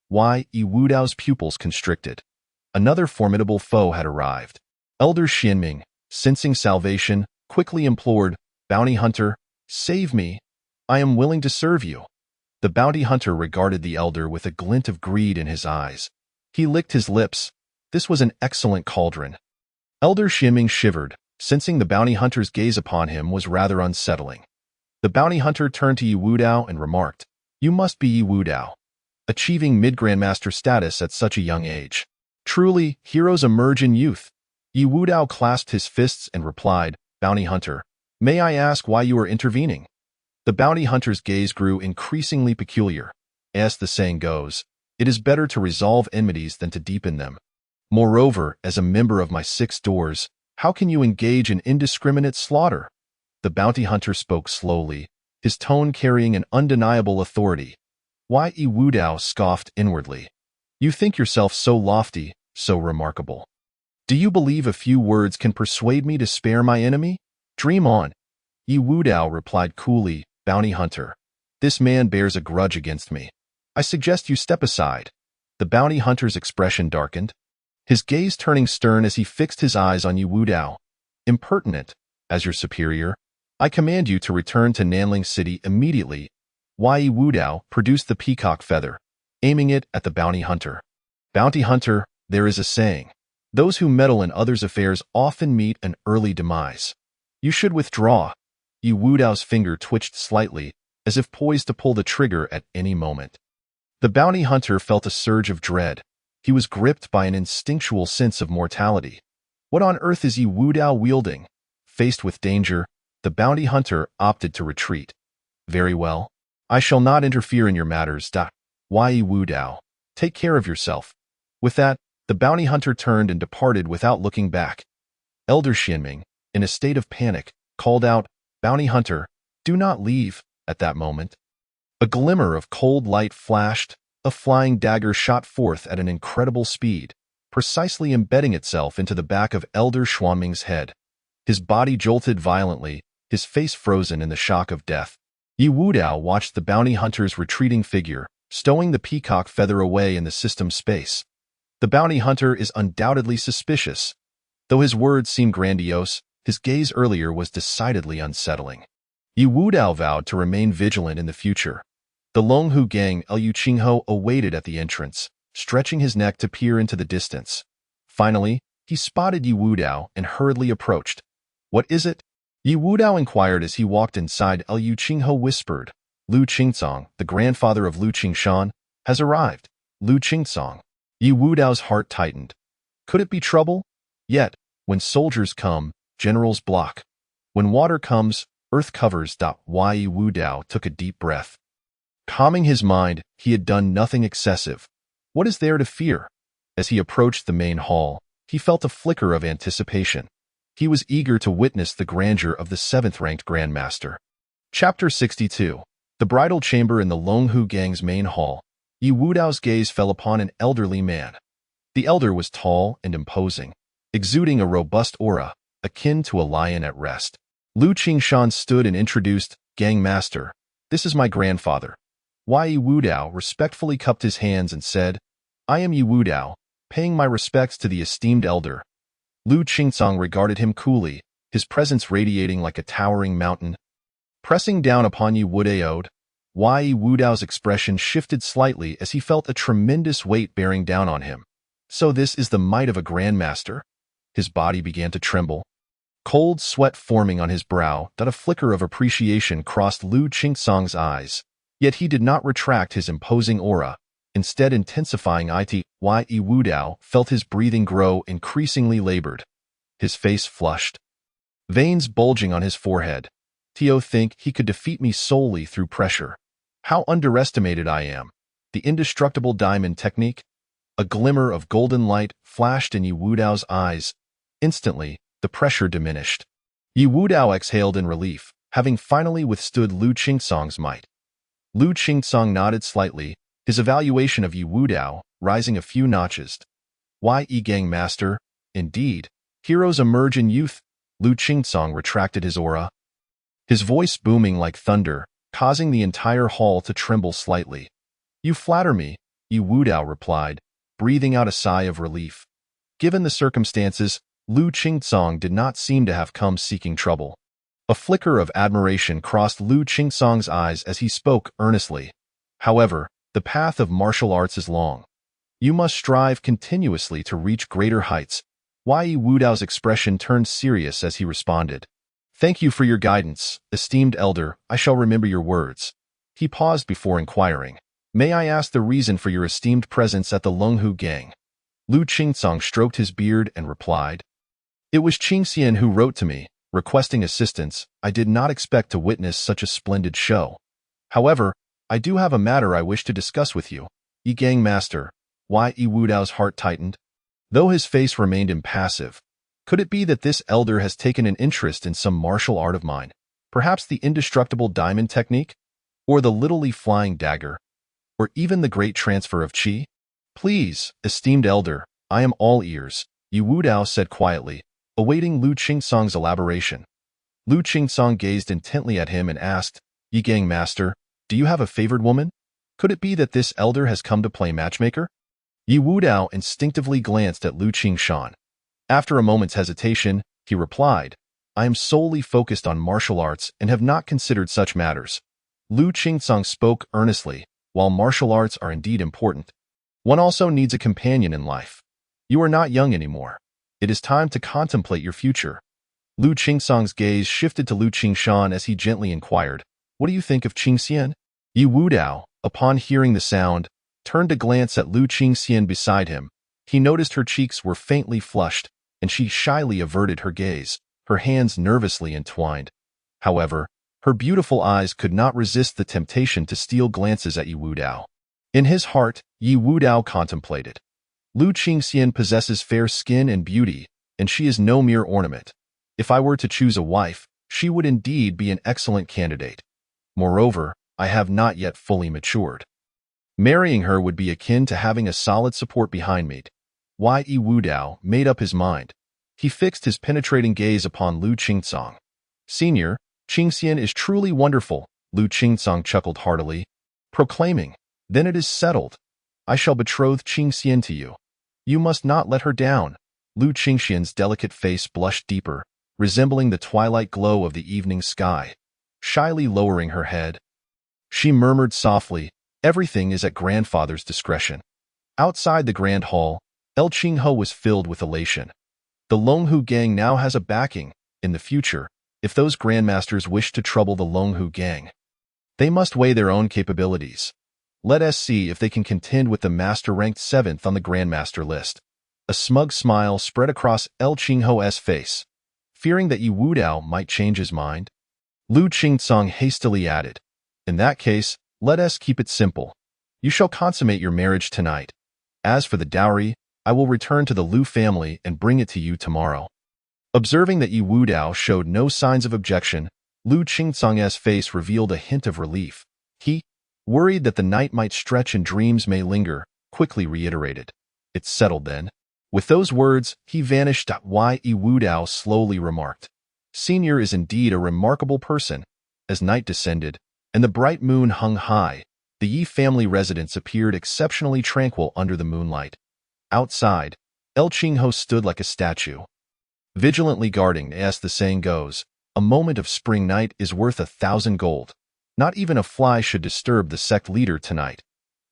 Yi Wudao's pupils constricted. Another formidable foe had arrived. Elder Xinming, sensing salvation, quickly implored, "Bounty Hunter, save me. I am willing to serve you." The Bounty Hunter regarded the elder with a glint of greed in his eyes. He licked his lips. This was an excellent cauldron. Elder Xinming shivered, sensing the Bounty Hunter's gaze upon him was rather unsettling. The Bounty Hunter turned to Yi Wudao and remarked, "You must be Yi Wudao, achieving mid-grandmaster status at such a young age. Truly, heroes emerge in youth." Yi Wudao clasped his fists and replied, "Bounty Hunter, may I ask why you are intervening?" The Bounty Hunter's gaze grew increasingly peculiar. As the saying goes, it is better to resolve enmities than to deepen them. Moreover, as a member of my Six Doors, how can you engage in indiscriminate slaughter? The Bounty Hunter spoke slowly, his tone carrying an undeniable authority. Yi Wudao scoffed inwardly. "You think yourself so lofty, so remarkable. Do you believe a few words can persuade me to spare my enemy? Dream on." Yi Wudao replied coolly, "Bounty Hunter, this man bears a grudge against me. I suggest you step aside." The Bounty Hunter's expression darkened, his gaze turning stern as he fixed his eyes on Yi Wudao. "Impertinent, as your superior, I command you to return to Nanling City immediately." Yi Wudao produced the peacock feather, aiming it at the Bounty Hunter. "Bounty Hunter, there is a saying. Those who meddle in others' affairs often meet an early demise. You should withdraw." Yi Wudao's finger twitched slightly, as if poised to pull the trigger at any moment. The Bounty Hunter felt a surge of dread. He was gripped by an instinctual sense of mortality. What on earth is Yi Wudao wielding? Faced with danger, the Bounty Hunter opted to retreat. "Very well. I shall not interfere in your matters. Yi Wudao, take care of yourself." With that, the Bounty Hunter turned and departed without looking back. Elder Xinming, in a state of panic, called out, "Bounty Hunter, do not leave." At that moment, a glimmer of cold light flashed, a flying dagger shot forth at an incredible speed, precisely embedding itself into the back of Elder Xinming's head. His body jolted violently, his face frozen in the shock of death. Yi Wudao watched the Bounty Hunter's retreating figure, stowing the peacock feather away in the system space. The Bounty Hunter is undoubtedly suspicious. Though his words seem grandiose, his gaze earlier was decidedly unsettling. Yi Wudao vowed to remain vigilant in the future. The Longhu gang Liu Qingho awaited at the entrance, stretching his neck to peer into the distance. Finally, he spotted Yi Wudao and hurriedly approached. "What is it?" Yi Wudao inquired as he walked inside. Liu Qingho whispered, "Lu Qingcang, the grandfather of Lu Qingshan, has arrived." Lu Qingcang. Yi Wudao's heart tightened. Could it be trouble? Yet, when soldiers come, generals block. When water comes, earth covers. Yi Wu Dao took a deep breath. Calming his mind, he had done nothing excessive. What is there to fear? As he approached the main hall, he felt a flicker of anticipation. He was eager to witness the grandeur of the 7th-ranked Grandmaster. Chapter 62. The Bridal Chamber in the Longhu Gang's main hall. Yi Wu Dao's gaze fell upon an elderly man. The elder was tall and imposing, exuding a robust aura, akin to a lion at rest. Lu Qingshan stood and introduced, "Gang Master, this is my grandfather." Yi Wu Dao respectfully cupped his hands and said, "I am Yi Wu Dao, paying my respects to the esteemed elder." Lu Qingsong regarded him coolly, his presence radiating like a towering mountain. Pressing down upon Yi Wu Dao, Yi Wu Dao's expression shifted slightly as he felt a tremendous weight bearing down on him. So this is the might of a grandmaster? His body began to tremble. Cold sweat forming on his brow, a flicker of appreciation crossed Lu Qingsong's eyes. Yet he did not retract his imposing aura, instead intensifying it. Yi Wu Dao felt his breathing grow increasingly labored. His face flushed, veins bulging on his forehead. Tio think he could defeat me solely through pressure. How underestimated I am. The indestructible diamond technique? A glimmer of golden light flashed in Yi Wu Dao's eyes. Instantly, the pressure diminished. Yi Wu Dao exhaled in relief, having finally withstood Lu Qingsong's might. Lu Qingsong nodded slightly, his evaluation of Yi Wu Dao rising a few notches. Yi Gang Master, indeed. Heroes emerge in youth. Lu Qingsong retracted his aura, his voice booming like thunder, causing the entire hall to tremble slightly. "You flatter me," Yi Wu Dao replied, breathing out a sigh of relief. Given the circumstances, Lu Qingsong did not seem to have come seeking trouble. A flicker of admiration crossed Lu Qingsong's eyes as he spoke earnestly. "However, the path of martial arts is long. You must strive continuously to reach greater heights." Yi Wu Dao's expression turned serious as he responded. "Thank you for your guidance, esteemed elder. I shall remember your words." He paused before inquiring, "May I ask the reason for your esteemed presence at the Longhu Gang?" Lu Qingsong stroked his beard and replied, "It was Qingxian who wrote to me, requesting assistance. I did not expect to witness such a splendid show. However, I do have a matter I wish to discuss with you." Yi Gang Master. Yi Wu Dao's heart tightened, though his face remained impassive. Could it be that this elder has taken an interest in some martial art of mine? Perhaps the indestructible diamond technique? Or the literally flying dagger? Or even the great transfer of qi? "Please, esteemed elder, I am all ears," Yi Wu Dao said quietly, awaiting Lu Qingsong's elaboration. Lu Qingsong gazed intently at him and asked, "Yi Gang Master, do you have a favored woman? Could it be that this elder has come to play matchmaker?" Yi Wu Dao instinctively glanced at Lu Qingshan. After a moment's hesitation, he replied, "I am solely focused on martial arts and have not considered such matters." Lu Qingsong spoke earnestly. "While martial arts are indeed important, one also needs a companion in life. You are not young anymore. It is time to contemplate your future." Lu Qingsong's gaze shifted to Lu Qingshan as he gently inquired, "What do you think of Qingxian?" Yi Wu Dao, upon hearing the sound, turned to glance at Lu Qingxian beside him. He noticed her cheeks were faintly flushed, and she shyly averted her gaze, her hands nervously entwined. However, her beautiful eyes could not resist the temptation to steal glances at Yi Wu Dao. In his heart, Yi Wu Dao contemplated. Lu Qingxian possesses fair skin and beauty, and she is no mere ornament. If I were to choose a wife, she would indeed be an excellent candidate. Moreover, I have not yet fully matured. Marrying her would be akin to having a solid support behind me. Yi Wu Dao made up his mind. He fixed his penetrating gaze upon Lu Qingsong. "Senior, Qingxian is truly wonderful," Lu Qingsong chuckled heartily, proclaiming, "Then it is settled. I shall betroth Qingxian to you. You must not let her down." Lu Qingxian's delicate face blushed deeper, resembling the twilight glow of the evening sky. Shyly lowering her head, she murmured softly, "Everything is at grandfather's discretion." Outside the grand hall, El Qinghe was filled with elation. The Longhu Gang now has a backing. In the future, if those grandmasters wish to trouble the Longhu Gang, they must weigh their own capabilities. Let us see if they can contend with the master ranked 7th on the grandmaster list. A smug smile spread across El Qingho's face. Fearing that Yi Wudao might change his mind, Lu Qingcong hastily added, "In that case, let us keep it simple. You shall consummate your marriage tonight. As for the dowry, I will return to the Lu family and bring it to you tomorrow." Observing that Yi Wudao showed no signs of objection, Lu Qingcong's face revealed a hint of relief. He, worried that the night might stretch and dreams may linger, quickly reiterated, "It's settled then." With those words, he vanished. Yi Wudao slowly remarked, "Senior is indeed a remarkable person." As night descended, and the bright moon hung high, the Yi family residence appeared exceptionally tranquil under the moonlight. Outside, El Qingho stood like a statue, vigilantly guarding. As the saying goes, a moment of spring night is worth 1,000 gold. Not even a fly should disturb the sect leader tonight.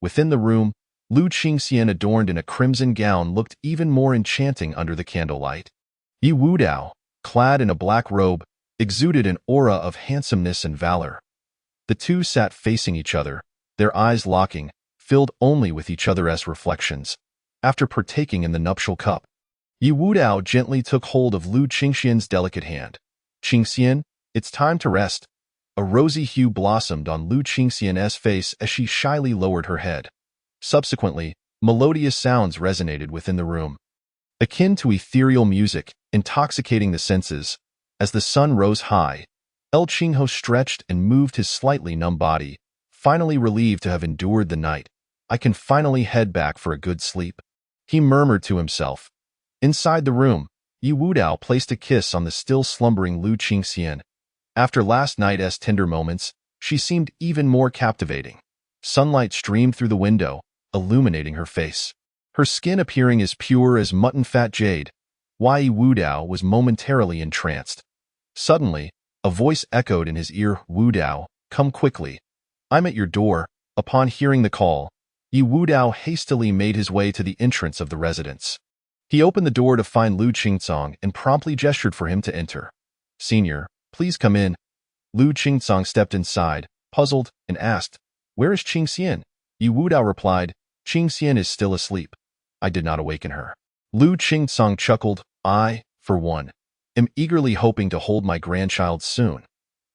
Within the room, Lu Qingxian, adorned in a crimson gown, looked even more enchanting under the candlelight. Yi Wudao, clad in a black robe, exuded an aura of handsomeness and valor. The two sat facing each other, their eyes locking, filled only with each other's reflections. After partaking in the nuptial cup, Yi Wudao gently took hold of Lu Qingxian's delicate hand. "Qingxian, it's time to rest." A rosy hue blossomed on Lu Qingxian's face as she shyly lowered her head. Subsequently, melodious sounds resonated within the room, akin to ethereal music, intoxicating the senses. As the sun rose high, El Qingho stretched and moved his slightly numb body, finally relieved to have endured the night. "I can finally head back for a good sleep," he murmured to himself. Inside the room, Yi Wudao placed a kiss on the still slumbering Lu Qingxian. After last night's tender moments, she seemed even more captivating. Sunlight streamed through the window, illuminating her face, her skin appearing as pure as mutton-fat jade. Yi Wudao was momentarily entranced. Suddenly, a voice echoed in his ear, "Wudao, come quickly. I'm at your door." Upon hearing the call, Yi Wudao hastily made his way to the entrance of the residence. He opened the door to find Lu Qingcong and promptly gestured for him to enter. "Senior, please come in." Lu Qingcong stepped inside, puzzled, and asked, "Where is Qingxian?" Yi Wudao replied, "Qingxian is still asleep. I did not awaken her." Lu Qingcong chuckled, "I, for one, am eagerly hoping to hold my grandchild soon."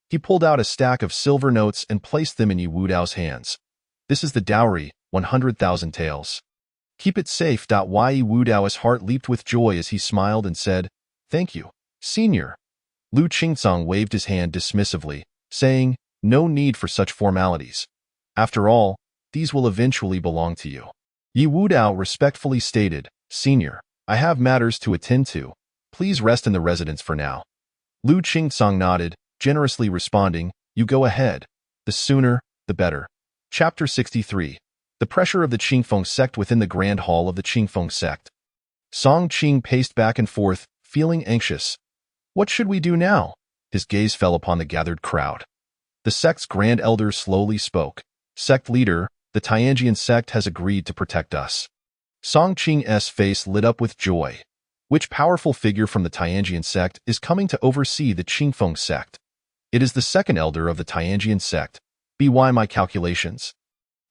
He pulled out a stack of silver notes and placed them in Yi Wudao's hands. "This is the dowry, 100,000 taels. Keep it safe." Yi Wudao's heart leaped with joy as he smiled and said, "Thank you, Senior." Lu Qingcong waved his hand dismissively, saying, "No need for such formalities. After all, these will eventually belong to you." Yi Wudao respectfully stated, "Senior, I have matters to attend to. Please rest in the residence for now." Lu Qingcong nodded, generously responding, "You go ahead. The sooner, the better." Chapter 63. The pressure of the Qingfeng sect within the Grand Hall of the Qingfeng sect. Song Qing paced back and forth, feeling anxious. "What should we do now?" His gaze fell upon the gathered crowd. The sect's grand elder slowly spoke. "Sect leader, the Tianjian sect has agreed to protect us." Song Qing's face lit up with joy. Which powerful figure from the Tianjian sect is coming to oversee the Qingfeng sect? It is the second elder of the Tianjian sect. By my calculations,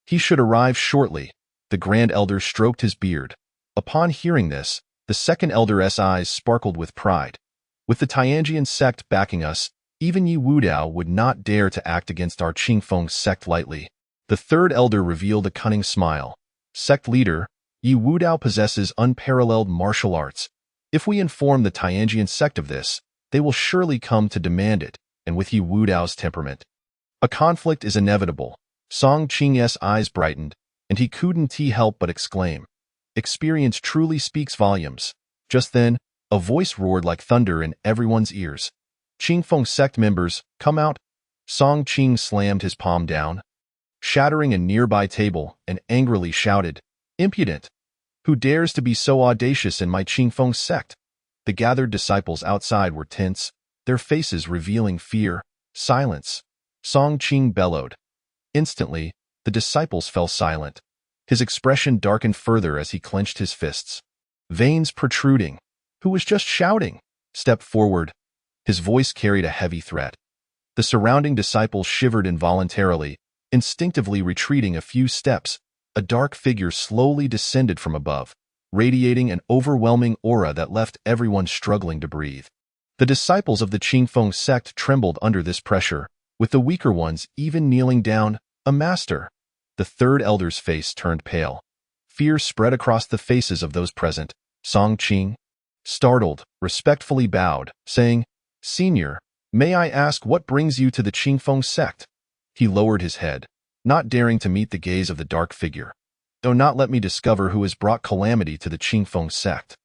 he should arrive shortly. The grand elder stroked his beard. Upon hearing this, the second elder's eyes sparkled with pride. With the Tianjian sect backing us, even Yi Wudao would not dare to act against our Qingfeng sect lightly. The third elder revealed a cunning smile. "Sect leader, Yi Wudao possesses unparalleled martial arts. If we inform the Tianjian sect of this, they will surely come to demand it, and with Yi Wudao's temperament, a conflict is inevitable." Song Qing's eyes brightened, and he couldn't help but exclaim, "Experience truly speaks volumes." Just then, a voice roared like thunder in everyone's ears. "Qingfeng sect members, come out." Song Qing slammed his palm down, shattering a nearby table, and angrily shouted, "Impudent! Who dares to be so audacious in my Qingfeng sect?" The gathered disciples outside were tense, their faces revealing fear. "Silence!" Song Qing bellowed. Instantly, the disciples fell silent. His expression darkened further as he clenched his fists, veins protruding. "Who was just shouting? Step forward." His voice carried a heavy threat. The surrounding disciples shivered involuntarily, instinctively retreating a few steps. A dark figure slowly descended from above. radiating an overwhelming aura that left everyone struggling to breathe. The disciples of the Qingfeng sect trembled under this pressure, with the weaker ones even kneeling down. A master. The third elder's face turned pale. Fear spread across the faces of those present. Song Qing, startled, respectfully bowed, saying, "Senior, may I ask what brings you to the Qingfeng sect?" He lowered his head, not daring to meet the gaze of the dark figure. "Do not let me discover who has brought calamity to the Qingfeng sect.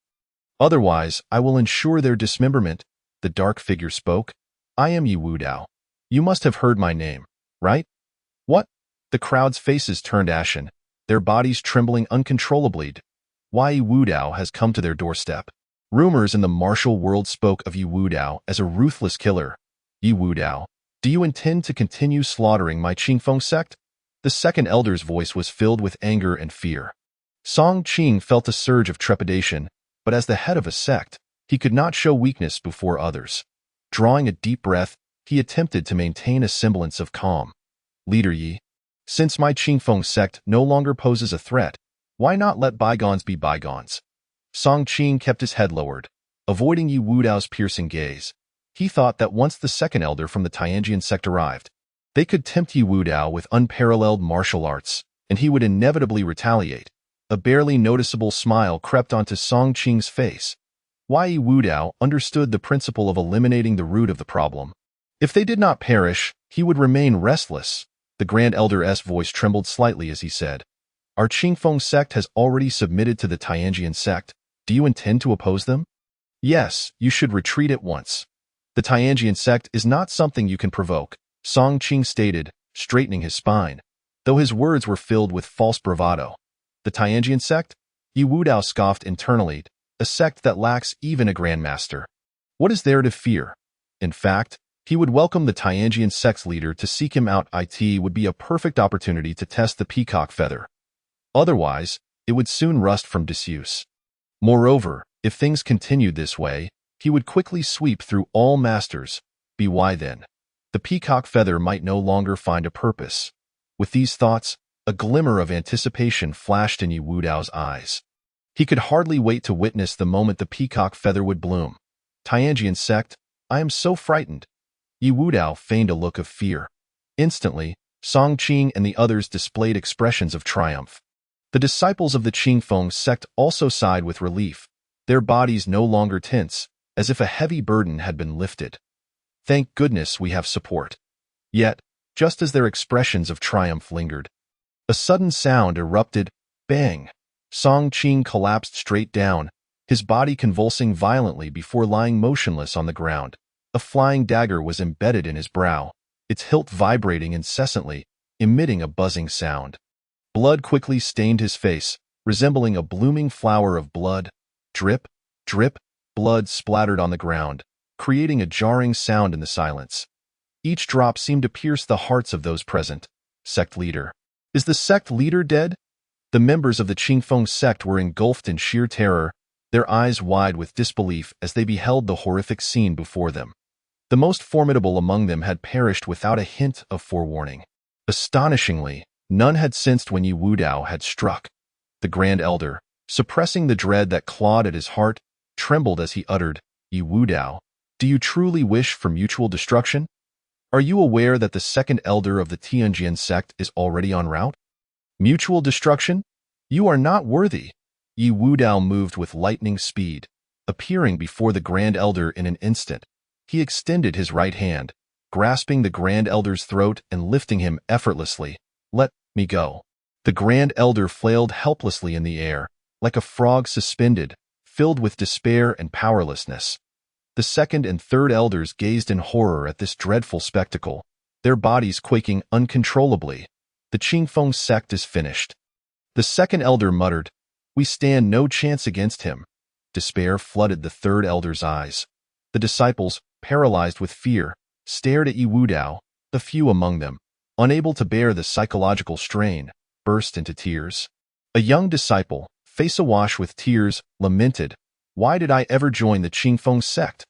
Otherwise, I will ensure their dismemberment." The dark figure spoke. "I am Yi Wudao. You must have heard my name, right?" "What?" The crowd's faces turned ashen, their bodies trembling uncontrollably. Why Yi Wudao has come to their doorstep. Rumors in the martial world spoke of Yi Wudao as a ruthless killer. "Yi Wudao, do you intend to continue slaughtering my Qingfeng sect?" The second elder's voice was filled with anger and fear. Song Qing felt a surge of trepidation, but as the head of a sect, he could not show weakness before others. Drawing a deep breath, he attempted to maintain a semblance of calm. "Leader Yi, since my Qingfeng sect no longer poses a threat, why not let bygones be bygones?" Song Qing kept his head lowered, avoiding Yi Wudao's piercing gaze. He thought that once the second elder from the Tianjian sect arrived, they could tempt Yi Wudao with unparalleled martial arts, and he would inevitably retaliate. A barely noticeable smile crept onto Song Qing's face. Why Yi Wudao understood the principle of eliminating the root of the problem. If they did not perish, he would remain restless. The Grand Elder's voice trembled slightly as he said, "Our Qingfeng sect has already submitted to the Tianjian sect. Do you intend to oppose them?" "Yes, you should retreat at once. The Tianjian sect is not something you can provoke," Song Qing stated, straightening his spine, though his words were filled with false bravado. "The Tianjian sect?" Yi Wudao scoffed internally, "a sect that lacks even a grandmaster. What is there to fear?" In fact, he would welcome the Tianjian sect's leader to seek him out. It would be a perfect opportunity to test the peacock feather. Otherwise, it would soon rust from disuse. Moreover, if things continued this way, he would quickly sweep through all masters. Why then? The peacock feather might no longer find a purpose. With these thoughts, a glimmer of anticipation flashed in Yi Wudao's eyes. He could hardly wait to witness the moment the peacock feather would bloom. "Tianjian sect, I am so frightened." Yi Wudao feigned a look of fear. Instantly, Song Qing and the others displayed expressions of triumph. The disciples of the Qingfeng sect also sighed with relief, their bodies no longer tense, as if a heavy burden had been lifted. "Thank goodness we have support." Yet, just as their expressions of triumph lingered, a sudden sound erupted. Bang! Song Qing collapsed straight down, his body convulsing violently before lying motionless on the ground. A flying dagger was embedded in his brow, its hilt vibrating incessantly, emitting a buzzing sound. Blood quickly stained his face, resembling a blooming flower of blood. Drip, drip, blood splattered on the ground, creating a jarring sound in the silence. Each drop seemed to pierce the hearts of those present. Sect leader. Is the sect leader dead? The members of the Qingfeng sect were engulfed in sheer terror, their eyes wide with disbelief as they beheld the horrific scene before them. The most formidable among them had perished without a hint of forewarning. Astonishingly, none had sensed when Yi Wudao had struck. The Grand Elder, suppressing the dread that clawed at his heart, trembled as he uttered, "Yi Wudao, do you truly wish for mutual destruction? Are you aware that the second elder of the Tianjian sect is already en route? Mutual destruction? You are not worthy." Yi Wudao moved with lightning speed, appearing before the Grand Elder in an instant. He extended his right hand, grasping the Grand Elder's throat and lifting him effortlessly. "Let me go." The Grand Elder flailed helplessly in the air, like a frog suspended, filled with despair and powerlessness. The second and third elders gazed in horror at this dreadful spectacle, their bodies quaking uncontrollably. "The Qingfeng sect is finished." The second elder muttered, "We stand no chance against him." Despair flooded the third elder's eyes. The disciples, paralyzed with fear, stared at Yi Wudao. The few among them, unable to bear the psychological strain, burst into tears. A young disciple, face awash with tears, lamented, "Why did I ever join the Qingfeng sect?"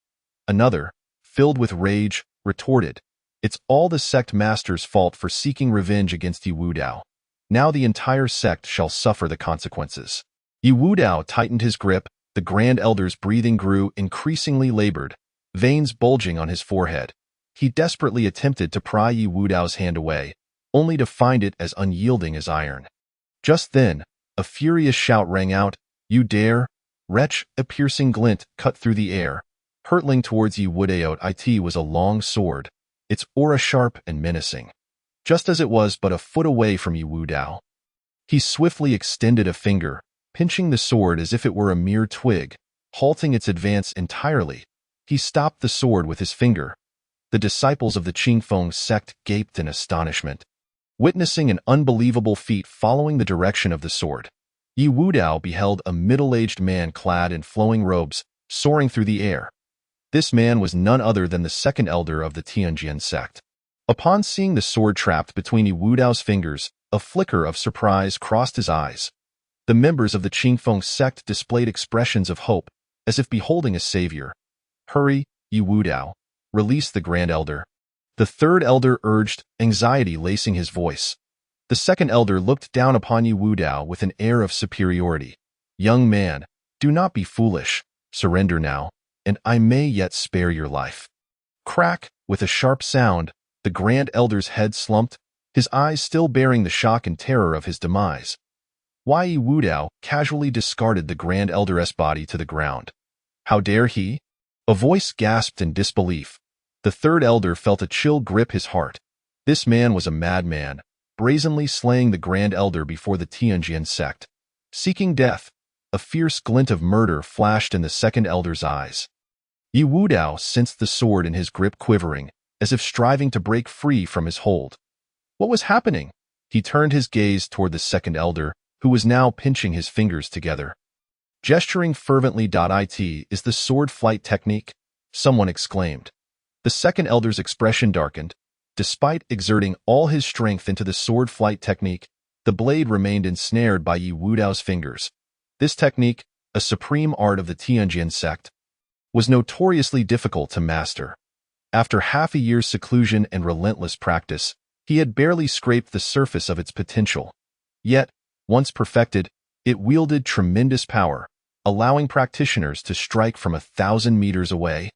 Another, filled with rage, retorted, "It's all the sect master's fault for seeking revenge against Yi Wudao. Now the entire sect shall suffer the consequences." Yi Wudao tightened his grip, the Grand Elder's breathing grew increasingly labored, veins bulging on his forehead. He desperately attempted to pry Yi Wudao's hand away, only to find it as unyielding as iron. Just then, a furious shout rang out, "You dare, wretch!" A piercing glint cut through the air. Hurtling towards Yi Wudao, it was a long sword, its aura sharp and menacing. Just as it was but a foot away from Yi Wudao. He swiftly extended a finger, pinching the sword as if it were a mere twig, halting its advance entirely. He stopped the sword with his finger. The disciples of the Qingfeng sect gaped in astonishment, witnessing an unbelievable feat following the direction of the sword. Yi Wudao beheld a middle-aged man clad in flowing robes, soaring through the air. This man was none other than the second elder of the Tianjin sect. Upon seeing the sword trapped between Yi Wudao's fingers, a flicker of surprise crossed his eyes. The members of the Qingfeng sect displayed expressions of hope, as if beholding a savior. "Hurry, Yi Wudao. Release the Grand Elder," the third elder urged, anxiety lacing his voice. The second elder looked down upon Yi Wudao with an air of superiority. "Young man, do not be foolish. Surrender now, and I may yet spare your life." Crack! With a sharp sound, the Grand Elder's head slumped, his eyes still bearing the shock and terror of his demise. Yi Wudao casually discarded the Grand Elder's body to the ground. "How dare he?" A voice gasped in disbelief. The third elder felt a chill grip his heart. This man was a madman, brazenly slaying the Grand Elder before the Tianjin sect. Seeking death, a fierce glint of murder flashed in the second elder's eyes. Yi Wudao sensed the sword in his grip quivering, as if striving to break free from his hold. What was happening? He turned his gaze toward the second elder, who was now pinching his fingers together. Gesturing fervently. "It is the sword flight technique," someone exclaimed. The second elder's expression darkened. Despite exerting all his strength into the sword flight technique, the blade remained ensnared by Yi Wudao's fingers. This technique, a supreme art of the Tianjin sect, was notoriously difficult to master. After half a year's seclusion and relentless practice, he had barely scraped the surface of its potential. Yet, once perfected, it wielded tremendous power, allowing practitioners to strike from 1,000 meters away.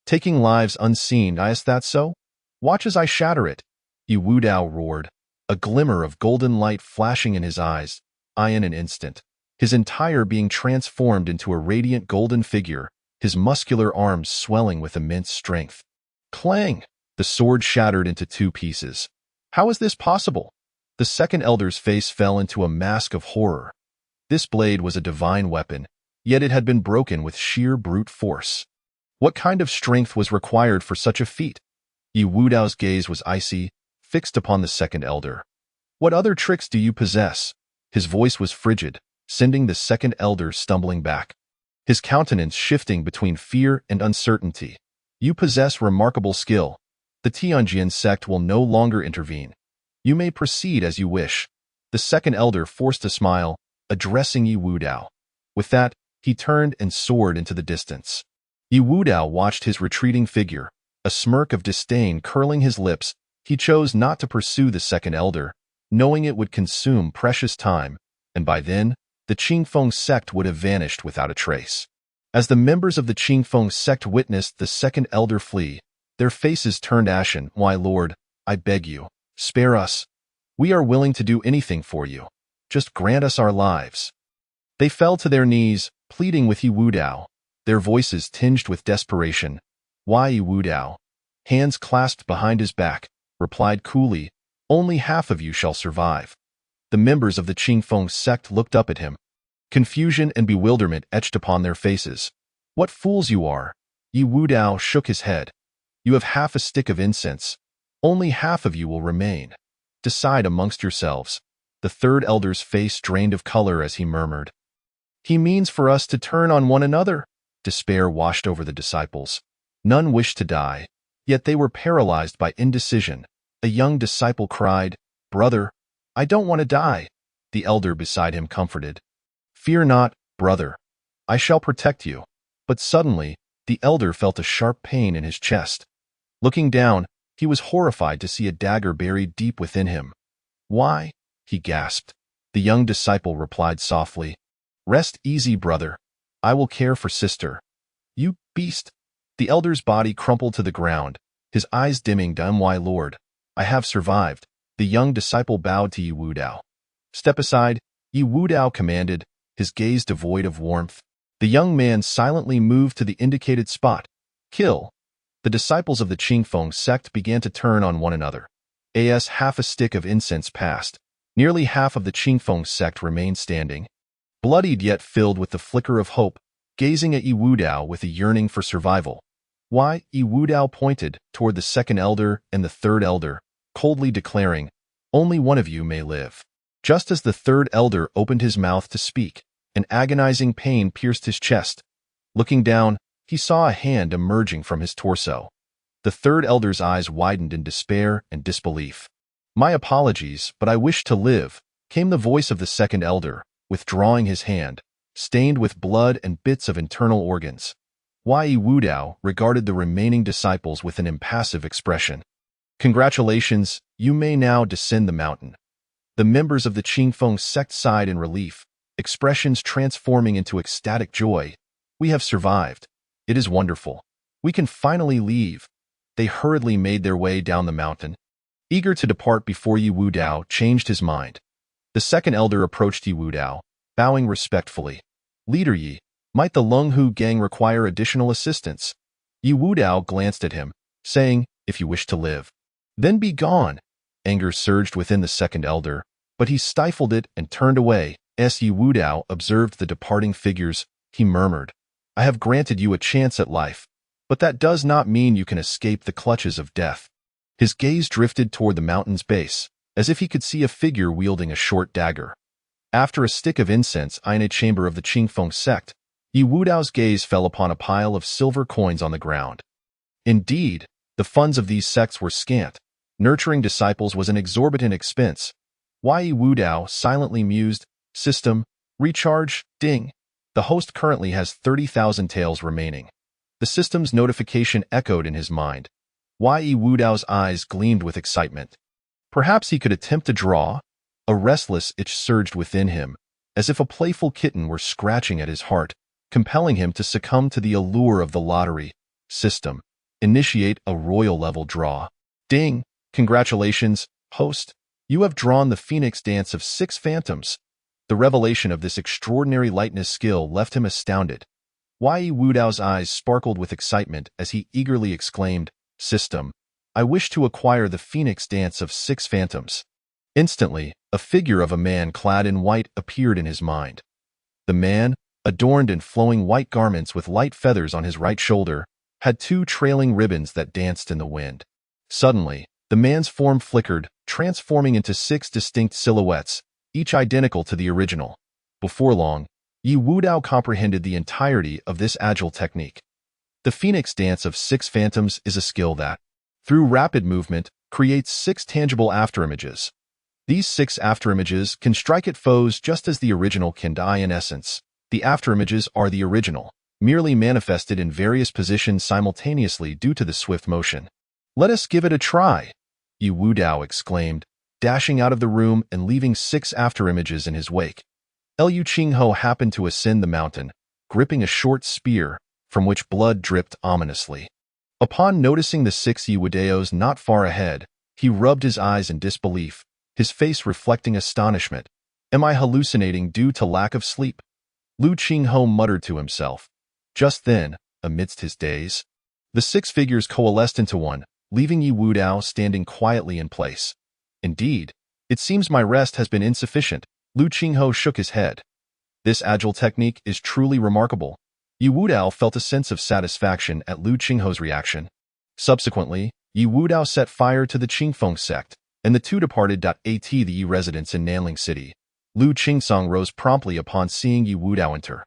"Taking lives unseen, is that so? Watch as I shatter it," Yi Wudao roared, a glimmer of golden light flashing in his eyes. In an instant, his entire being transformed into a radiant golden figure, his muscular arms swelling with immense strength. Clang! The sword shattered into two pieces. How is this possible? The second elder's face fell into a mask of horror. This blade was a divine weapon, yet it had been broken with sheer brute force. What kind of strength was required for such a feat? Yi Wudao's gaze was icy, fixed upon the second elder. "What other tricks do you possess?" His voice was frigid, sending the second elder stumbling back, his countenance shifting between fear and uncertainty. "You possess remarkable skill. The Tianjin sect will no longer intervene. You may proceed as you wish." The second elder forced a smile, addressing Yi Wudao. With that, he turned and soared into the distance. Yi Wudao watched his retreating figure, a smirk of disdain curling his lips. He chose not to pursue the second elder, knowing it would consume precious time, and by then, the Qingfeng sect would have vanished without a trace. As the members of the Qingfeng sect witnessed the second elder flee, their faces turned ashen. "Why, Lord, I beg you, spare us. We are willing to do anything for you. Just grant us our lives." They fell to their knees, pleading with Yi Wudao, their voices tinged with desperation. Yi Wudao, hands clasped behind his back, replied coolly, "Only half of you shall survive." The members of the Qingfeng sect looked up at him. Confusion and bewilderment etched upon their faces. "What fools you are!" Yi Wudao shook his head. "You have half a stick of incense. Only half of you will remain. Decide amongst yourselves." The third elder's face drained of color as he murmured, "He means for us to turn on one another." Despair washed over the disciples. None wished to die, yet they were paralyzed by indecision. A young disciple cried, "Brother, I don't want to die." The elder beside him comforted, "Fear not, brother. I shall protect you." But suddenly, the elder felt a sharp pain in his chest. Looking down, he was horrified to see a dagger buried deep within him. "Why?" he gasped. The young disciple replied softly, Rest easy, brother. I will care for sister. You beast. The elder's body crumpled to the ground, his eyes dimming. My lord, I have survived. The young disciple bowed to Yi Wudao. Step aside, Yi Wudao commanded, his gaze devoid of warmth. The young man silently moved to the indicated spot. Kill. The disciples of the Qingfeng sect began to turn on one another. As half a stick of incense passed, nearly half of the Qingfeng sect remained standing, bloodied yet filled with the flicker of hope, gazing at Yi Wudao with a yearning for survival. Why? Yi Wudao pointed toward the second elder and the third elder, coldly declaring, "Only one of you may live." Just as the third elder opened his mouth to speak, an agonizing pain pierced his chest. Looking down, he saw a hand emerging from his torso. The third elder's eyes widened in despair and disbelief. "My apologies, but I wish to live," came the voice of the second elder, withdrawing his hand, stained with blood and bits of internal organs. Yi Wudao regarded the remaining disciples with an impassive expression. "Congratulations, you may now descend the mountain." The members of the Qingfeng sect sighed in relief, expressions transforming into ecstatic joy. "We have survived. It is wonderful. We can finally leave." They hurriedly made their way down the mountain, eager to depart before Yi Wudao changed his mind. The second elder approached Yi Wudao, bowing respectfully. "Leader Yi, might the Lunghu gang require additional assistance?" Yi Wudao glanced at him, saying, "If you wish to live, then be gone." Anger surged within the second elder, but he stifled it and turned away. As Yi Wudao observed the departing figures, he murmured, "I have granted you a chance at life, but that does not mean you can escape the clutches of death." His gaze drifted toward the mountain's base, as if he could see a figure wielding a short dagger. After a stick of incense in a chamber of the Qingfeng sect, Yi Wudao's gaze fell upon a pile of silver coins on the ground. Indeed, the funds of these sects were scant. Nurturing disciples was an exorbitant expense. Yi Wudao silently mused, "System, recharge, ding. The host currently has 30,000 taels remaining." The system's notification echoed in his mind. Yi Wudao's eyes gleamed with excitement. Perhaps he could attempt to draw. A restless itch surged within him, as if a playful kitten were scratching at his heart, compelling him to succumb to the allure of the lottery. System, initiate a royal-level draw. Ding! Congratulations, host. You have drawn the Phoenix Dance of 6 Phantoms. The revelation of this extraordinary lightness skill left him astounded. Yi Wudao's eyes sparkled with excitement as he eagerly exclaimed, "System, I wish to acquire the Phoenix Dance of 6 Phantoms." Instantly, a figure of a man clad in white appeared in his mind. The man, adorned in flowing white garments with light feathers on his right shoulder, had 2 trailing ribbons that danced in the wind. Suddenly, the man's form flickered, transforming into 6 distinct silhouettes, each identical to the original. Before long, Yi Wudao comprehended the entirety of this agile technique. The Phoenix Dance of 6 Phantoms is a skill that, through rapid movement, creates 6 tangible afterimages. These 6 afterimages can strike at foes just as the original can die. In essence, the afterimages are the original, merely manifested in various positions simultaneously due to the swift motion. "Let us give it a try," Yi Wudao exclaimed, dashing out of the room and leaving 6 afterimages in his wake. Liu Qingho happened to ascend the mountain, gripping a short spear, from which blood dripped ominously. Upon noticing the 6 Yi Wudaos not far ahead, he rubbed his eyes in disbelief, his face reflecting astonishment. "Am I hallucinating due to lack of sleep?" Liu Qingho muttered to himself. Just then, amidst his daze, the 6 figures coalesced into one, leaving Yi Wudao standing quietly in place. "Indeed, it seems my rest has been insufficient." Liu Qingho shook his head. "This agile technique is truly remarkable." Yi Wudao felt a sense of satisfaction at Liu Qingho's reaction. Subsequently, Yi Wudao set fire to the Qingfeng sect, and the 2 departed. The Yi residence in Nanling City. Lu Qingsong rose promptly upon seeing Yi Wudao enter.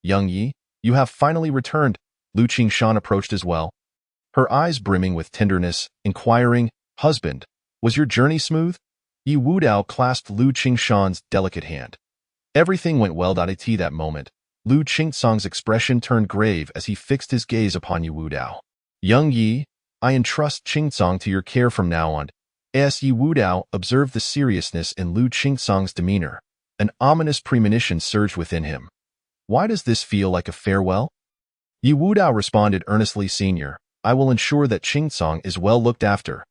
"Young Yi, you have finally returned." Lu Qingshan approached as well, her eyes brimming with tenderness, inquiring, "Husband, was your journey smooth?" Yi Wudao clasped Lu Qingshan's delicate hand. Everything went well. At that moment, Lu Qingsong's expression turned grave as he fixed his gaze upon Yi Wudao. "Young Yi, I entrust Qingsong to your care from now on." As Yi Wudao observed the seriousness in Lu Qingsong's demeanor, an ominous premonition surged within him. Why does this feel like a farewell? Yi Wudao responded earnestly, Senior. I will ensure that Qingsong is well looked after.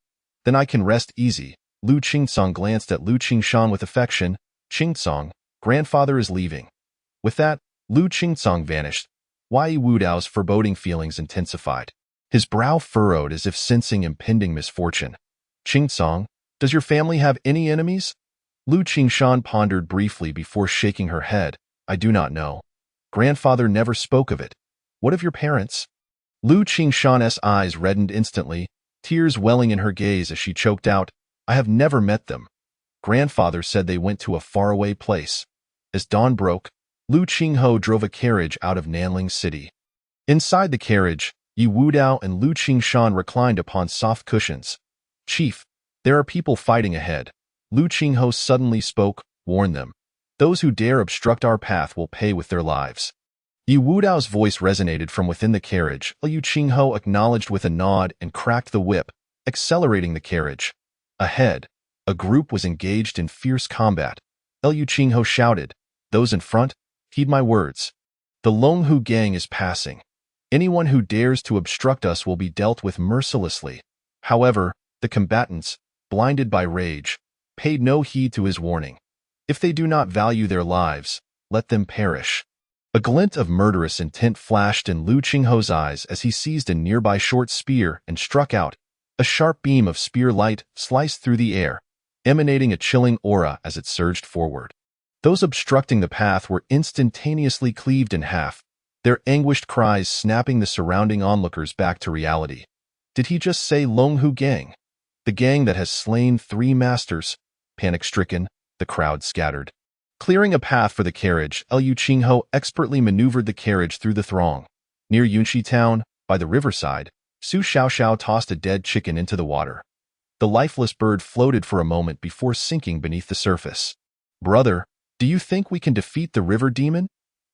Then I can rest easy. Lu Qingsong glanced at Lu Qingshan with affection. Qingsong, grandfather is leaving. With that, Lu Qingsong vanished. Yi Wudao's foreboding feelings intensified. His brow furrowed as if sensing impending misfortune. Qingsong, does your family have any enemies? Lu Qingshan pondered briefly before shaking her head. I do not know. Grandfather never spoke of it. What of your parents? Lu Qingshan's eyes reddened instantly, tears welling in her gaze as she choked out, I have never met them. Grandfather said they went to a faraway place. As dawn broke, Lu Qingho drove a carriage out of Nanling City. Inside the carriage, Yi Wudao and Lu Qingshan reclined upon soft cushions. Chief, there are people fighting ahead. Lu Qingho suddenly spoke, warn them. Those who dare obstruct our path will pay with their lives. Yi Wudao's voice resonated from within the carriage. Liu Qingho acknowledged with a nod and cracked the whip, accelerating the carriage. Ahead, a group was engaged in fierce combat. Liu Qingho shouted, those in front, heed my words. The Longhu gang is passing. Anyone who dares to obstruct us will be dealt with mercilessly. However, the combatants, blinded by rage, paid no heed to his warning. If they do not value their lives, let them perish. A glint of murderous intent flashed in Lu Qingho's eyes as he seized a nearby short spear and struck out. A sharp beam of spear light sliced through the air, emanating a chilling aura as it surged forward. Those obstructing the path were instantaneously cleaved in half, their anguished cries snapping the surrounding onlookers back to reality. Did he just say Longhu gang? The gang that has slain 3 masters? Panic-stricken, the crowd scattered. Clearing a path for the carriage, Liu Qingho expertly maneuvered the carriage through the throng. Near Yunxi town, by the riverside, Su Xiaoxiao tossed a dead chicken into the water. The lifeless bird floated for a moment before sinking beneath the surface. Brother, do you think we can defeat the river demon?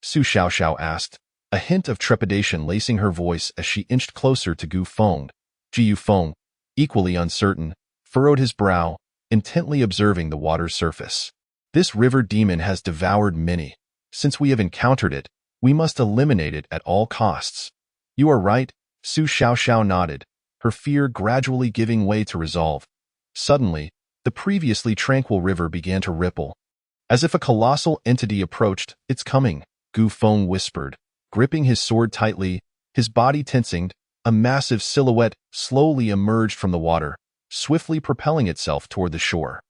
Su Xiaoxiao asked, a hint of trepidation lacing her voice as she inched closer to Gu Feng. Ji Feng, equally uncertain, furrowed his brow, intently observing the water's surface. This river demon has devoured many. Since we have encountered it, we must eliminate it at all costs. You are right, Su Xiaoxiao nodded, her fear gradually giving way to resolve. Suddenly, the previously tranquil river began to ripple. As if a colossal entity approached, it's coming, Gu Feng whispered, gripping his sword tightly, his body tensing. A massive silhouette slowly emerged from the water, swiftly propelling itself toward the shore.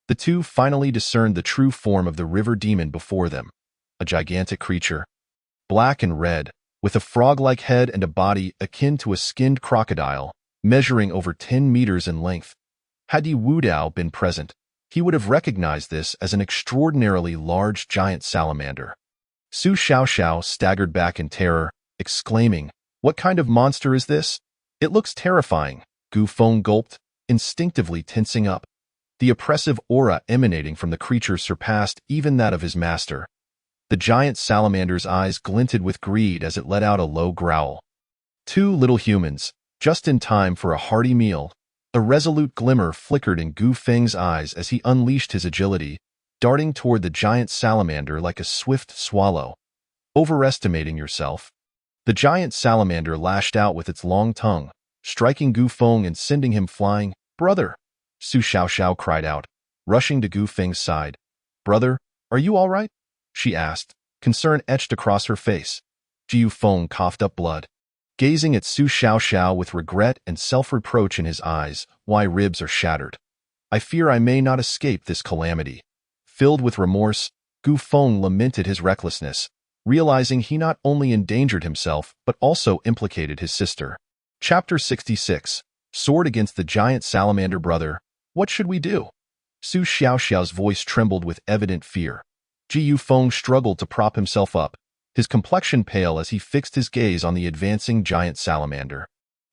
The two finally discerned the true form of the river demon before them, a gigantic creature, black and red, with a frog-like head and a body akin to a skinned crocodile, measuring over 10 meters in length. Had Yi Wudao been present, he would have recognized this as an extraordinarily large giant salamander. Su Xiaoxiao staggered back in terror, exclaiming, what kind of monster is this? It looks terrifying, Gu Feng gulped, instinctively tensing up. The oppressive aura emanating from the creature surpassed even that of his master. The giant salamander's eyes glinted with greed as it let out a low growl. 2 little humans, just in time for a hearty meal. A resolute glimmer flickered in Gu Feng's eyes as he unleashed his agility, darting toward the giant salamander like a swift swallow. Overestimating yourself. The giant salamander lashed out with its long tongue, striking Gu Feng and sending him flying. Brother! Su Xiaoxiao cried out, rushing to Gu Feng's side. Brother, are you all right? She asked, concern etched across her face. Ji Feng coughed up blood. Gazing at Su Xiaoxiao with regret and self-reproach in his eyes, my ribs are shattered. I fear I may not escape this calamity. Filled with remorse, Gu Feng lamented his recklessness, realizing he not only endangered himself but also implicated his sister. Chapter 66. Sword against the giant salamander. Brother, what should we do? Su Xiaoxiao's voice trembled with evident fear. Ji Feng struggled to prop himself up, his complexion pale as he fixed his gaze on the advancing giant salamander.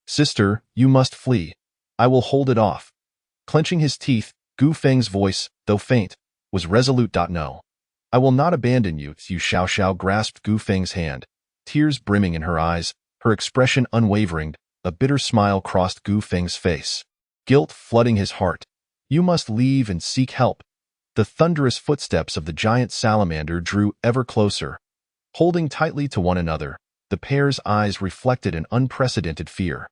Sister, you must flee. I will hold it off. Clenching his teeth, Gu Feng's voice, though faint, was resolute. No. I will not abandon you. Su Xiaoxiao grasped Gu Feng's hand, tears brimming in her eyes, her expression unwavering. A bitter smile crossed Gu Feng's face, guilt flooding his heart. You must leave and seek help. The thunderous footsteps of the giant salamander drew ever closer. Holding tightly to one another, the pair's eyes reflected an unprecedented fear.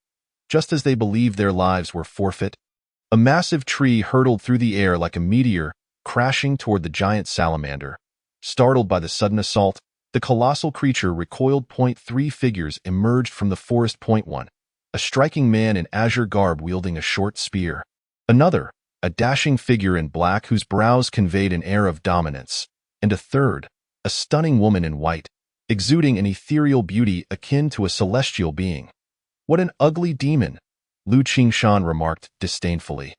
Just as they believed their lives were forfeit, a massive tree hurtled through the air like a meteor, crashing toward the giant salamander. Startled by the sudden assault, the colossal creature recoiled. 3 figures emerged from the forest. 1. A striking man in azure garb wielding a short spear. Another, a dashing figure in black whose brows conveyed an air of dominance. And a third, a stunning woman in white, exuding an ethereal beauty akin to a celestial being. "What an ugly demon," Lu Qingshan remarked disdainfully.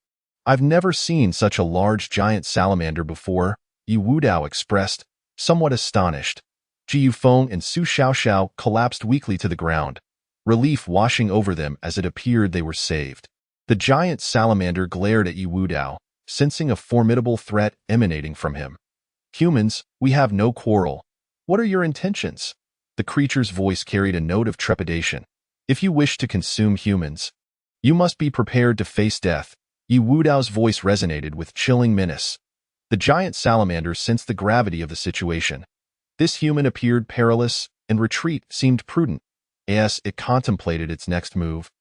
"I've never seen such a large giant salamander before," Yi Wudao expressed, somewhat astonished. Ji Yufeng and Su Xiaoxiao collapsed weakly to the ground, relief washing over them as it appeared they were saved. The giant salamander glared at Yi Wudao, sensing a formidable threat emanating from him. "Humans, we have no quarrel. What are your intentions?" The creature's voice carried a note of trepidation. "If you wish to consume humans, you must be prepared to face death." Yi Wudao's voice resonated with chilling menace. The giant salamander sensed the gravity of the situation. This human appeared perilous, and retreat seemed prudent, as it contemplated its next move.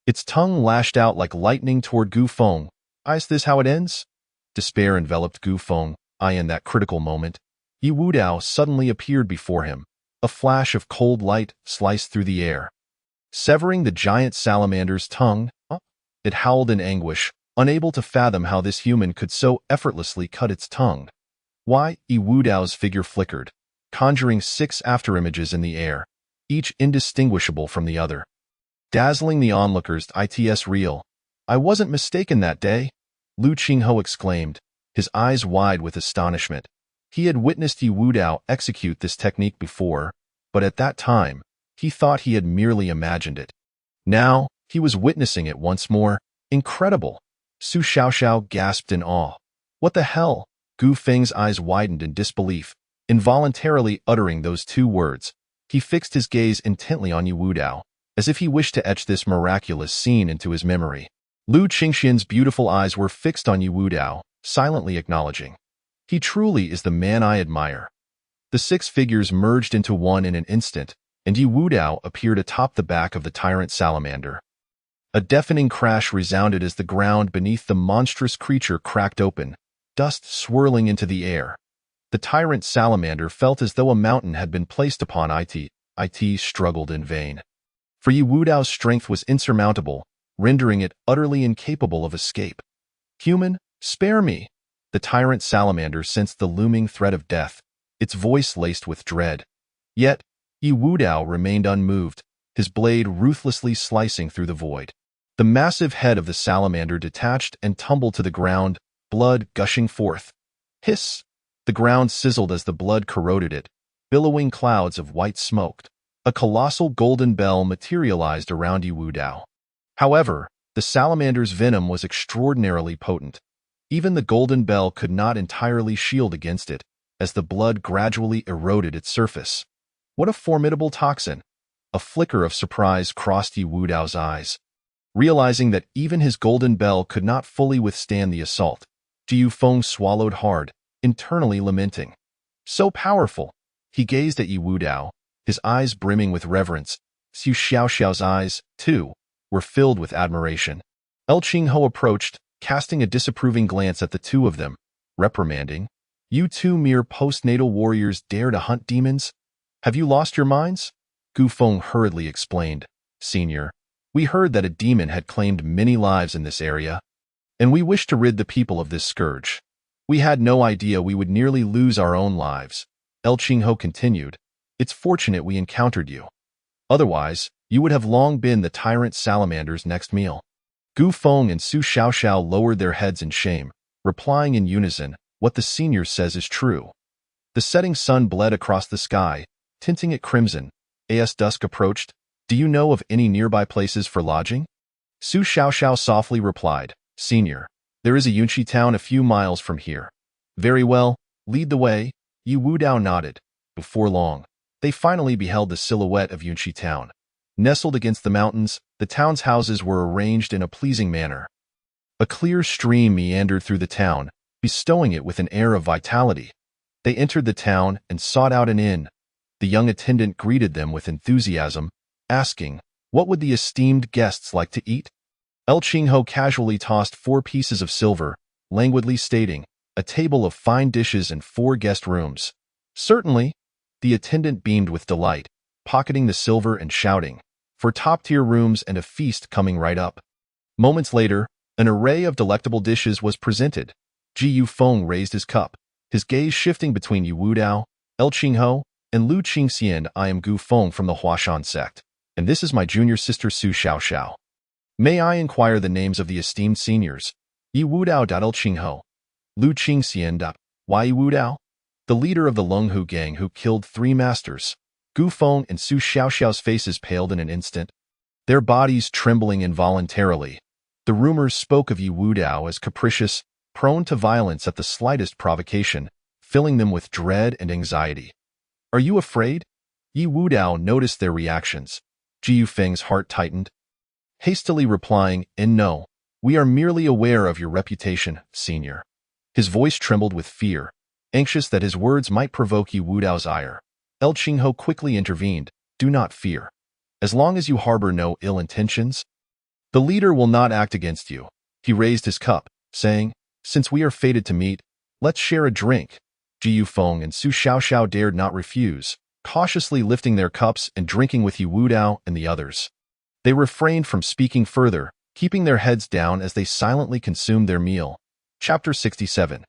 Its tongue lashed out like lightning toward Gu Feng. "Is this how it ends?" Despair enveloped Gu Feng. In that critical moment, Yi Wudao suddenly appeared before him. A flash of cold light sliced through the air, severing the giant salamander's tongue. It howled in anguish, unable to fathom how this human could so effortlessly cut its tongue. Why? Yi Wudao's figure flickered, conjuring 6 afterimages in the air, each indistinguishable from the other. Dazzling the onlookers, "It's real. I wasn't mistaken that day," Lu Qingho exclaimed, his eyes wide with astonishment. He had witnessed Yi Wudao execute this technique before, but at that time, he thought he had merely imagined it. Now, he was witnessing it once more. Incredible! Su Xiaoxiao gasped in awe. "What the hell?" Gu Feng's eyes widened in disbelief, involuntarily uttering those 2 words. He fixed his gaze intently on Yi Wudao, as if he wished to etch this miraculous scene into his memory. Lu Qingxian's beautiful eyes were fixed on Yi Wudao, silently acknowledging, "He truly is the man I admire." The 6 figures merged into one in an instant, and Yi Wudao appeared atop the back of the tyrant salamander. A deafening crash resounded as the ground beneath the monstrous creature cracked open, dust swirling into the air. The tyrant salamander felt as though a mountain had been placed upon it. It struggled in vain. For Yi Wudao's strength was insurmountable, rendering it utterly incapable of escape. "Human, spare me!" The tyrant salamander sensed the looming threat of death, its voice laced with dread. Yet, Yi Wudao remained unmoved, his blade ruthlessly slicing through the void. The massive head of the salamander detached and tumbled to the ground, blood gushing forth. Hiss! The ground sizzled as the blood corroded it, billowing clouds of white smoke. A colossal golden bell materialized around Yi Wudao. However, the salamander's venom was extraordinarily potent. Even the golden bell could not entirely shield against it, as the blood gradually eroded its surface. What a formidable toxin! A flicker of surprise crossed Yi Wudao's eyes. Realizing that even his golden bell could not fully withstand the assault, Ji Yufeng swallowed hard, internally lamenting. So powerful! He gazed at Yi Wudao, his eyes brimming with reverence. Su Xiaoxiao's eyes, too, were filled with admiration. El Qingho approached, casting a disapproving glance at the 2 of them, reprimanding, "You 2 mere postnatal warriors dare to hunt demons? Have you lost your minds?" Gu Feng hurriedly explained, "Senior, we heard that a demon had claimed many lives in this area, and we wish to rid the people of this scourge. We had no idea we would nearly lose our own lives." El Qingho continued, "It's fortunate we encountered you. Otherwise, you would have long been the tyrant salamander's next meal." Gu Feng and Su Xiaoxiao lowered their heads in shame, replying in unison, "What the senior says is true." The setting sun bled across the sky, tinting it crimson. As dusk approached, "Do you know of any nearby places for lodging?" Su Xiaoxiao softly replied, "Senior, there is a Yunqi town a few miles from here." "Very well, lead the way." Yi Wudao nodded. Before long, they finally beheld the silhouette of Yunqi town. Nestled against the mountains, the town's houses were arranged in a pleasing manner. A clear stream meandered through the town, bestowing it with an air of vitality. They entered the town and sought out an inn. The young attendant greeted them with enthusiasm, asking, "What would the esteemed guests like to eat?" El Qingho casually tossed 4 pieces of silver, languidly stating, "A table of fine dishes and 4 guest rooms." "Certainly." The attendant beamed with delight, pocketing the silver and shouting, "For top-tier rooms and a feast coming right up." Moments later, an array of delectable dishes was presented. Ji Yufeng raised his cup, his gaze shifting between Yu Wudao, El Qingho, and Lu Qingxian. "I am Gu Feng from the Huashan sect, and this is my junior sister Su Xiaoxiao. May I inquire the names of the esteemed seniors?" Yi Wudao. El Qingho. Lu Qingxian. Why Yi Wudao? The leader of the Lunghu gang who killed 3 masters. Gu Feng and Su Xiaoxiao's faces paled in an instant, their bodies trembling involuntarily. The rumors spoke of Yi Wudao as capricious, prone to violence at the slightest provocation, filling them with dread and anxiety. "Are you afraid?" Yi Wudao noticed their reactions. Ji Yufeng's heart tightened, hastily replying, "No, we are merely aware of your reputation, senior." His voice trembled with fear, anxious that his words might provoke Yi Wudao's ire. El Qingho quickly intervened, "Do not fear. As long as you harbor no ill intentions, the leader will not act against you." He raised his cup, saying, "Since we are fated to meet, let's share a drink." Ji Yufeng and Su Xiaoxiao dared not refuse, cautiously lifting their cups and drinking with Yi Wudao and the others. They refrained from speaking further, keeping their heads down as they silently consumed their meal. Chapter 67.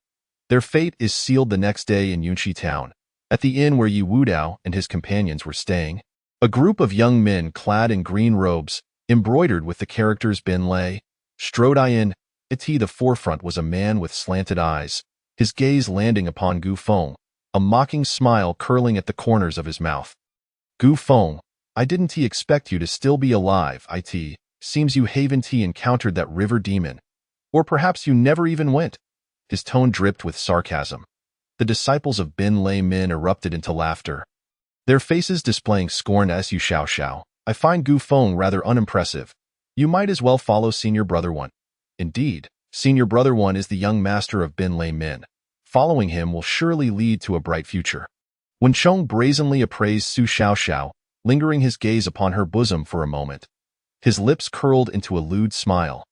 Their fate is sealed the next day in Yunxi town, at the inn where Yi Wudao and his companions were staying. A group of young men clad in green robes, embroidered with the characters Bin Lei, strode in. At the forefront was a man with slanted eyes, his gaze landing upon Gu Feng, a mocking smile curling at the corners of his mouth. "Gu Feng, I didn't expect you to still be alive. Seems you haven't encountered that river demon. Or perhaps you never even went." His tone dripped with sarcasm. The disciples of Bin Lei men erupted into laughter, their faces displaying scorn. "As you Xiao, I find Gu Feng rather unimpressive. You might as well follow Senior Brother One." "Indeed, Senior Brother One is the young master of Bin Lei men. Following him will surely lead to a bright future." Wen Chong brazenly appraised Su Xiaoxiao, lingering his gaze upon her bosom for a moment. His lips curled into a lewd smile.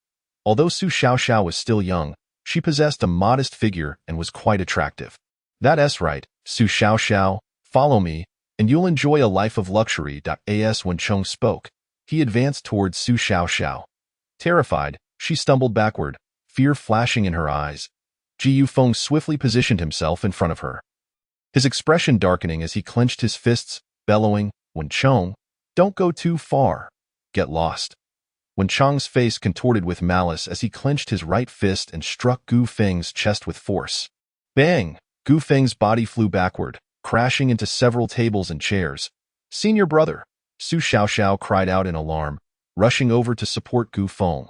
Although Su Xiaoxiao was still young, she possessed a modest figure and was quite attractive. "That's right, Su Xiaoxiao, follow me, and you'll enjoy a life of luxury." As Wen Chong spoke, he advanced towards Su Xiaoxiao. Terrified, she stumbled backward, fear flashing in her eyes. Ji Yufeng swiftly positioned himself in front of her, his expression darkening as he clenched his fists, bellowing, "Wen Chong, don't go too far. Get lost." Wen Chong's face contorted with malice as he clenched his right fist and struck Gu Feng's chest with force. Bang! Gu Feng's body flew backward, crashing into several tables and chairs. "Senior brother!" Su Xiaoxiao cried out in alarm, rushing over to support Gu Feng.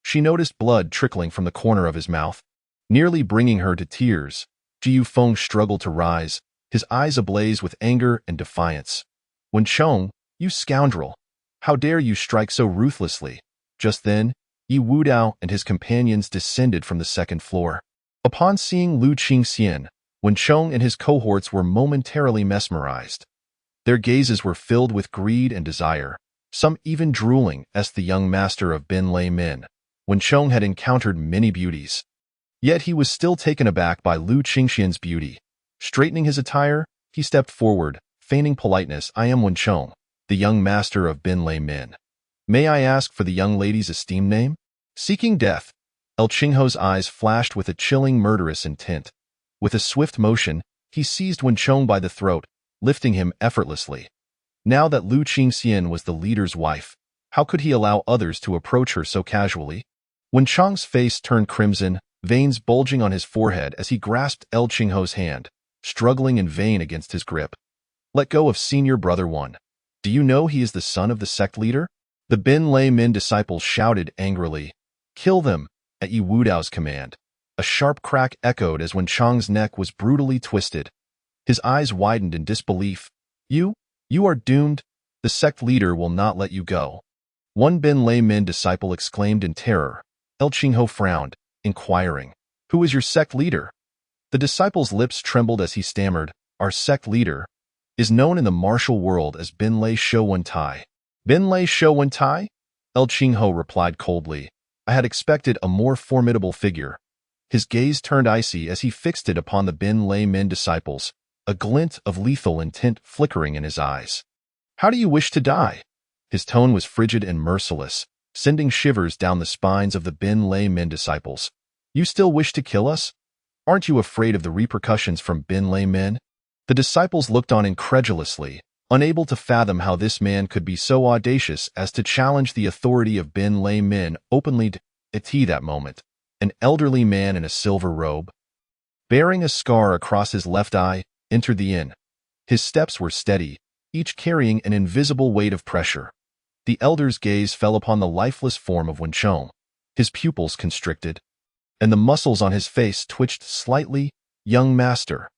She noticed blood trickling from the corner of his mouth, nearly bringing her to tears. Ji Yufeng struggled to rise, his eyes ablaze with anger and defiance. "Wen Chong, you scoundrel! How dare you strike so ruthlessly?" Just then, Yi Wudao and his companions descended from the second floor. Upon seeing Lu Qingxian, Wen Chong and his cohorts were momentarily mesmerized. Their gazes were filled with greed and desire, some even drooling as the young master of Bin Lei men. Wen Chong had encountered many beauties, yet he was still taken aback by Lu Qingxian's beauty. Straightening his attire, he stepped forward, feigning politeness. "I am Wen Chong, the young master of Bin Lei men. May I ask for the young lady's esteemed name?" "Seeking death." El Qingho's eyes flashed with a chilling, murderous intent. With a swift motion, he seized Wen Chong by the throat, lifting him effortlessly. Now that Lu Qingxian was the leader's wife, how could he allow others to approach her so casually? Wen Chong's face turned crimson, veins bulging on his forehead as he grasped El Qingho's hand, struggling in vain against his grip. "Let go of Senior Brother One. Do you know he is the son of the sect leader?" The Bin Lei men disciples shouted angrily, "Kill them!" at Yi Wudao's command. A sharp crack echoed as Wen Chong's neck was brutally twisted. His eyes widened in disbelief. You are doomed. The sect leader will not let you go." One Bin Lei men disciple exclaimed in terror. El Qingho frowned, inquiring, "Who is your sect leader?" The disciple's lips trembled as he stammered, "Our sect leader. is known in the martial world as Binlei Shouwen Tai. Binlei Shouwen Tai? El Qingho replied coldly. I had expected a more formidable figure. His gaze turned icy as he fixed it upon the Binlei Min disciples, a glint of lethal intent flickering in his eyes. How do you wish to die? His tone was frigid and merciless, sending shivers down the spines of the Binlei Min disciples. You still wish to kill us? Aren't you afraid of the repercussions from Binlei Min? The disciples looked on incredulously, unable to fathom how this man could be so audacious as to challenge the authority of Binlei Min openly. At that moment, an elderly man in a silver robe, bearing a scar across his left eye, entered the inn. His steps were steady, each carrying an invisible weight of pressure. The elder's gaze fell upon the lifeless form of Wenchong. His pupils constricted, and the muscles on his face twitched slightly. Young master.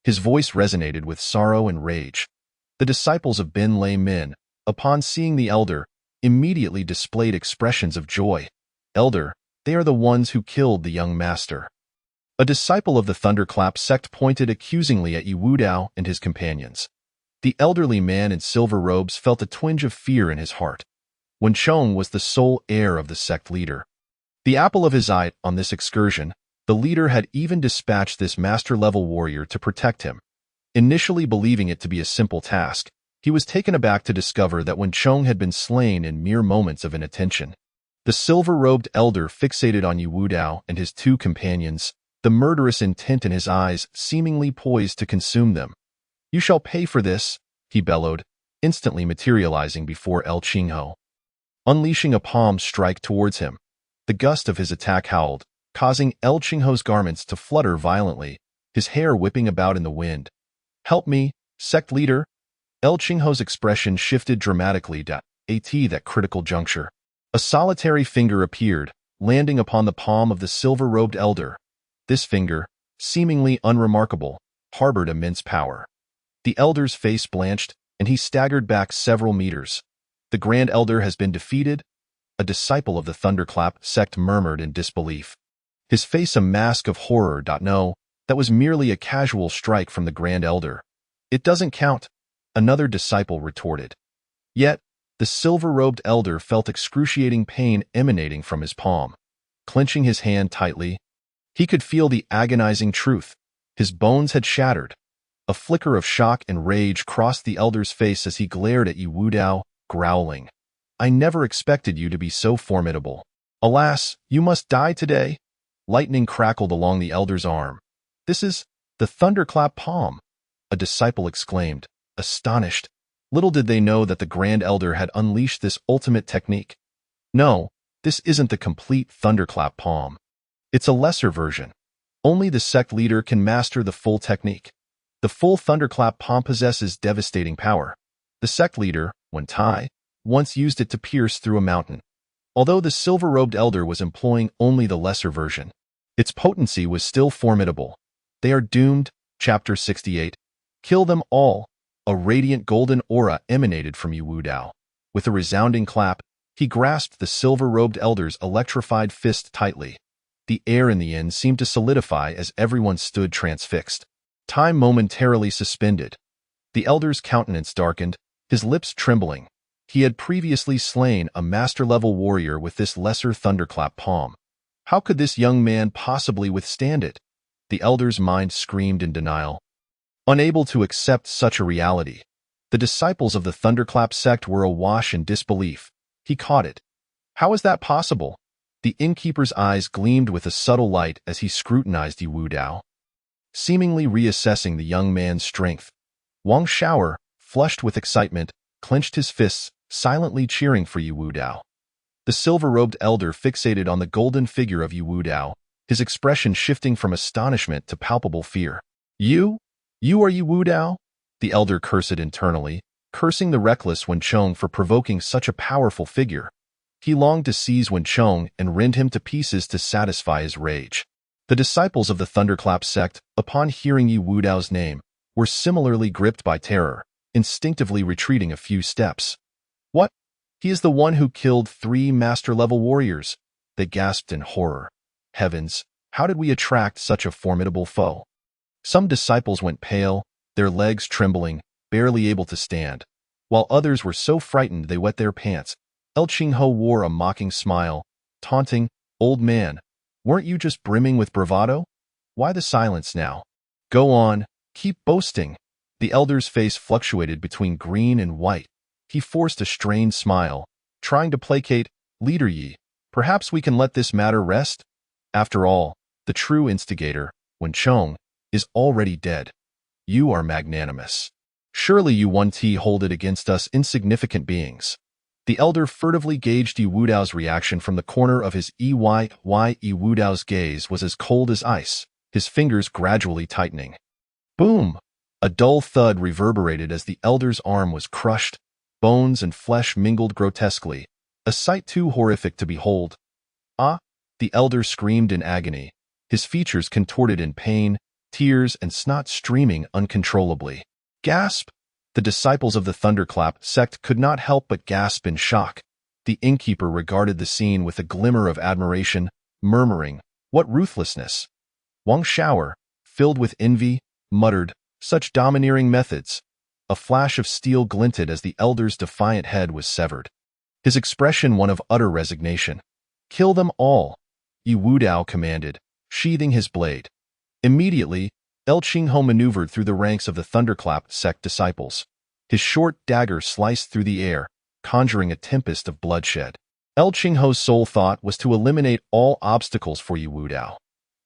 His voice resonated with sorrow and rage. The disciples of Binlei Min, upon seeing the elder, immediately displayed expressions of joy. Elder, they are the ones who killed the young master. A disciple of the Thunderclap sect pointed accusingly at Yi Wudao and his companions. The elderly man in silver robes felt a twinge of fear in his heart. Wenchong was the sole heir of the sect leader. The apple of his eye on this excursion, the leader had even dispatched this master-level warrior to protect him. Initially believing it to be a simple task, he was taken aback to discover that Wenchong had been slain in mere moments of inattention. The silver-robed elder fixated on Yi Wudao and his two companions, the murderous intent in his eyes seemingly poised to consume them. You shall pay for this, he bellowed, instantly materializing before El Qingho. Unleashing a palm strike towards him, the gust of his attack howled, causing El Qingho's garments to flutter violently, his hair whipping about in the wind. Help me, sect leader. El Qingho's expression shifted dramatically at that critical juncture. A solitary finger appeared, landing upon the palm of the silver-robed elder. This finger, seemingly unremarkable, harbored immense power. The elder's face blanched, and he staggered back several meters. The Grand Elder has been defeated? A disciple of the Thunderclap sect murmured in disbelief. His face a mask of horror. No, that was merely a casual strike from the Grand Elder. It doesn't count, another disciple retorted. Yet, the silver-robed elder felt excruciating pain emanating from his palm. Clenching his hand tightly, he could feel the agonizing truth. His bones had shattered. A flicker of shock and rage crossed the elder's face as he glared at Yi Wudao, growling. I never expected you to be so formidable. Alas, you must die today. Lightning crackled along the elder's arm. This is the Thunderclap palm, a disciple exclaimed, astonished. Little did they know that the Grand Elder had unleashed this ultimate technique. No, this isn't the complete Thunderclap palm. It's a lesser version. Only the sect leader can master the full technique. The full Thunderclap palm possesses devastating power. The sect leader, Wen Tai, once used it to pierce through a mountain. Although the silver-robed elder was employing only the lesser version, its potency was still formidable. They are doomed. Chapter 68. Kill them all. A radiant golden aura emanated from Yi Wudao. With a resounding clap, he grasped the silver-robed elder's electrified fist tightly. The air in the inn seemed to solidify as everyone stood transfixed. Time momentarily suspended. The elder's countenance darkened, his lips trembling. He had previously slain a master-level warrior with this lesser Thunderclap palm. How could this young man possibly withstand it? The elder's mind screamed in denial. Unable to accept such a reality, the disciples of the Thunderclap sect were awash in disbelief. He caught it. How is that possible? The innkeeper's eyes gleamed with a subtle light as he scrutinized Yi Wudao, seemingly reassessing the young man's strength. Wang Shower, flushed with excitement, clenched his fists, silently cheering for Yi Wudao. The silver-robed elder fixated on the golden figure of Yi Wudao, his expression shifting from astonishment to palpable fear. You are Yi Wudao? The elder cursed internally, cursing the reckless Wenchong for provoking such a powerful figure. He longed to seize Wenchong and rend him to pieces to satisfy his rage. The disciples of the Thunderclap sect, upon hearing Yi Wudao's name, were similarly gripped by terror, instinctively retreating a few steps. What? He is the one who killed 3 master-level warriors, they gasped in horror. Heavens, how did we attract such a formidable foe? Some disciples went pale, their legs trembling, barely able to stand. While others were so frightened they wet their pants, El Qingho wore a mocking smile, taunting, "Old man, weren't you just brimming with bravado? Why the silence now? Go on, keep boasting." The elder's face fluctuated between green and white. He forced a strained smile, trying to placate, "Leader Yi, perhaps we can let this matter rest? After all, the true instigator, Wen Chong, is already dead. You are magnanimous. Surely you won't hold it against us insignificant beings." The elder furtively gauged Yi Wudao's reaction from the corner of his eye. Yi Wudao's gaze was as cold as ice, his fingers gradually tightening. Boom! A dull thud reverberated as the elder's arm was crushed. Bones and flesh mingled grotesquely, a sight too horrific to behold. "Ah!" The elder screamed in agony, his features contorted in pain, tears and snot streaming uncontrollably. Gasp! The disciples of the Thunderclap sect could not help but gasp in shock. The innkeeper regarded the scene with a glimmer of admiration, murmuring, "What ruthlessness!" Wang Shower, filled with envy, muttered, "Such domineering methods." A flash of steel glinted as the elder's defiant head was severed, his expression one of utter resignation. "Kill them all," Yi Wudao commanded, sheathing his blade. Immediately, El Qingho maneuvered through the ranks of the Thunderclap sect disciples. His short dagger sliced through the air, conjuring a tempest of bloodshed. El Qingho's sole thought was to eliminate all obstacles for Yi Wudao.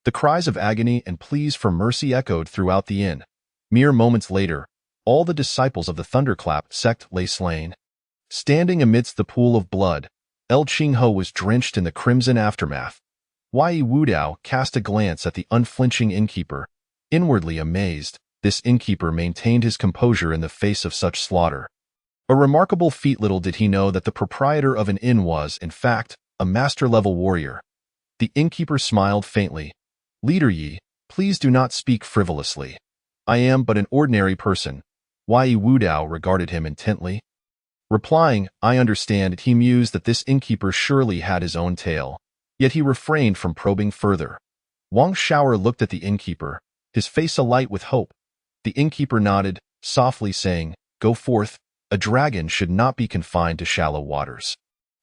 The cries of agony and pleas for mercy echoed throughout the inn. Mere moments later, all the disciples of the Thunderclap sect lay slain. Standing amidst the pool of blood, El Qingho was drenched in the crimson aftermath. Yi Wudao cast a glance at the unflinching innkeeper. Inwardly amazed, this innkeeper maintained his composure in the face of such slaughter. A remarkable feat. Little did he know that the proprietor of an inn was, in fact, a master-level warrior. The innkeeper smiled faintly. "Leader Yi, please do not speak frivolously. I am but an ordinary person." Yi Wudao regarded him intently. Replying, "I understand," he mused that this innkeeper surely had his own tale. Yet he refrained from probing further. Wang Shower looked at the innkeeper, his face alight with hope. The innkeeper nodded, softly saying, "Go forth. A dragon should not be confined to shallow waters."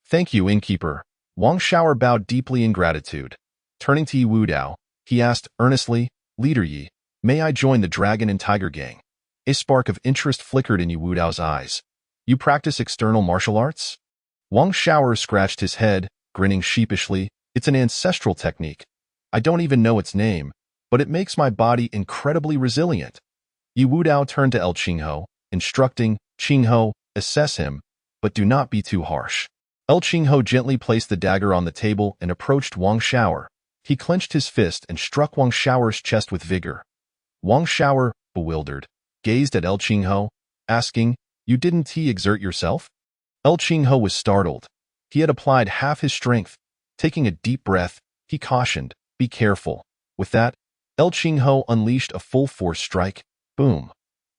"Thank you, innkeeper." Wang Shower bowed deeply in gratitude. Turning to Yi Wudao, he asked earnestly, "Leader Yi, may I join the dragon and tiger gang?" A spark of interest flickered in Yi Wudao's eyes. "You practice external martial arts?" Wang Shower scratched his head, grinning sheepishly. "It's an ancestral technique. I don't even know its name, but it makes my body incredibly resilient." Yi Wudao turned to El Qingho, instructing, "Qingho, assess him, but do not be too harsh." El Qingho gently placed the dagger on the table and approached Wang Shower. He clenched his fist and struck Wang Shower's chest with vigor. Wang Shower, bewildered, gazed at El Qingho, asking, "You didn't exert yourself?" El Qingho was startled. He had applied half his strength. Taking a deep breath, he cautioned, "Be careful." With that, El Qingho unleashed a full-force strike. Boom.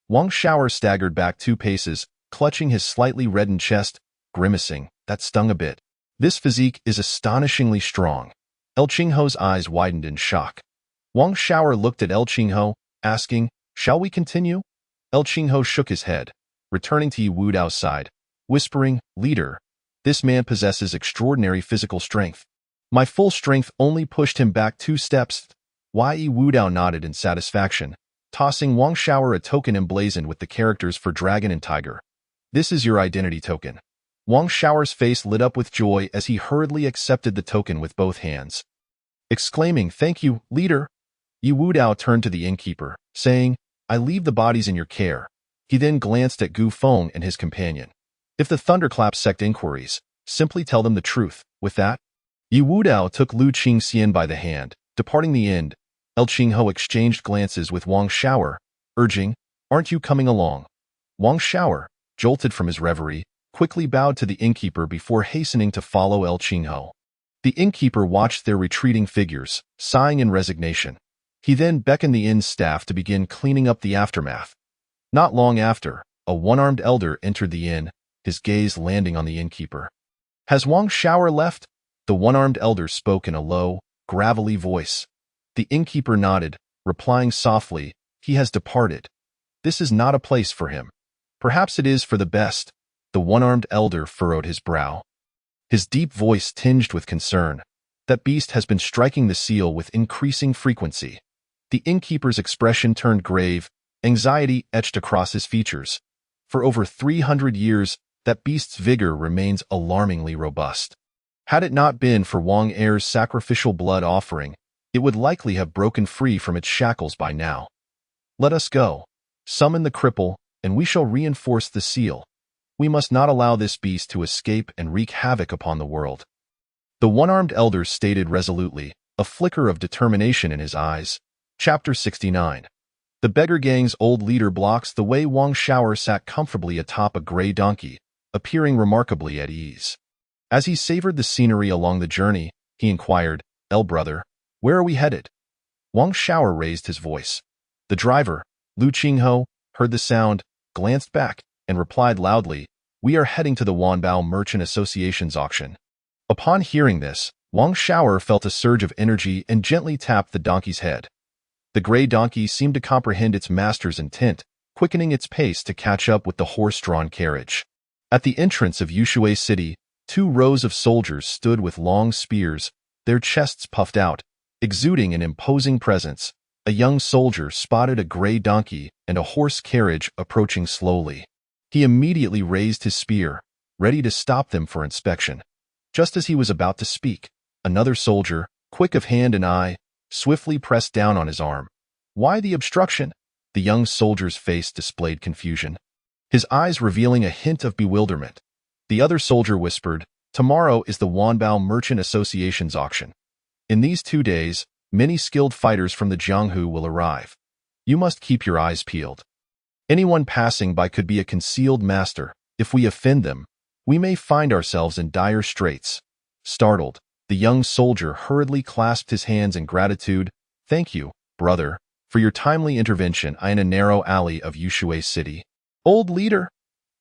Wang Shower staggered back 2 paces, clutching his slightly reddened chest, grimacing. "That stung a bit. This physique is astonishingly strong." El Qingho's eyes widened in shock. Wang Shower looked at El Qingho, asking, "Shall we continue?" El Qingho shook his head, returning to Yi Wudao's side, whispering, "Leader, this man possesses extraordinary physical strength. My full strength only pushed him back 2 steps. Yi Wudao nodded in satisfaction, tossing Wang Shower a token emblazoned with the characters for dragon and tiger. "This is your identity token." Wang Shower's face lit up with joy as he hurriedly accepted the token with both hands. Exclaiming, "Thank you, leader!" Yi Wudao turned to the innkeeper, saying, "I leave the bodies in your care." He then glanced at Gu Feng and his companion. "If the Thunderclap sect inquiries, simply tell them the truth." With that, Yi Wudao took Lu Qingxian by the hand. Departing the inn, El Qingho exchanged glances with Wang Shower, urging, "Aren't you coming along?" Wang Shower, jolted from his reverie, quickly bowed to the innkeeper before hastening to follow El Qingho. The innkeeper watched their retreating figures, sighing in resignation. He then beckoned the inn's staff to begin cleaning up the aftermath. Not long after, a one-armed elder entered the inn, his gaze landing on the innkeeper. "Has Wang Shower left?" The one-armed elder spoke in a low, gravelly voice. The innkeeper nodded, replying softly, "He has departed. This is not a place for him." Perhaps it is for the best. The one-armed elder furrowed his brow, his deep voice tinged with concern. That beast has been striking the seal with increasing frequency. The innkeeper's expression turned grave, anxiety etched across his features. For over 300 years, that beast's vigor remains alarmingly robust. Had it not been for Wang Er's sacrificial blood offering, it would likely have broken free from its shackles by now. Let us go. Summon the cripple, and we shall reinforce the seal. We must not allow this beast to escape and wreak havoc upon the world. The one-armed elder stated resolutely, a flicker of determination in his eyes. Chapter 69. The beggar gang's old leader blocks the way. Wang Shower sat comfortably atop a gray donkey, appearing remarkably at ease. As he savored the scenery along the journey, he inquired, brother, where are we headed? Wang Shower raised his voice. The driver, Lu Qingho, heard the sound, glanced back, and replied loudly, we are heading to the Wanbao Merchant Association's auction. Upon hearing this, Wang Shower felt a surge of energy and gently tapped the donkey's head. The gray donkey seemed to comprehend its master's intent, quickening its pace to catch up with the horse-drawn carriage. At the entrance of Yushui City, 2 rows of soldiers stood with long spears, their chests puffed out, exuding an imposing presence. A young soldier spotted a gray donkey and a horse carriage approaching slowly. He immediately raised his spear, ready to stop them for inspection. Just as he was about to speak, another soldier, quick of hand and eye, swiftly pressed down on his arm. Why the obstruction? The young soldier's face displayed confusion, his eyes revealing a hint of bewilderment. The other soldier whispered, tomorrow is the Wanbao Merchant Association's auction. In these 2 days, many skilled fighters from the Jianghu will arrive. You must keep your eyes peeled. Anyone passing by could be a concealed master. If we offend them, we may find ourselves in dire straits. Startled, the young soldier hurriedly clasped his hands in gratitude. Thank you, brother, for your timely intervention in a narrow alley of Yushui City. Old leader!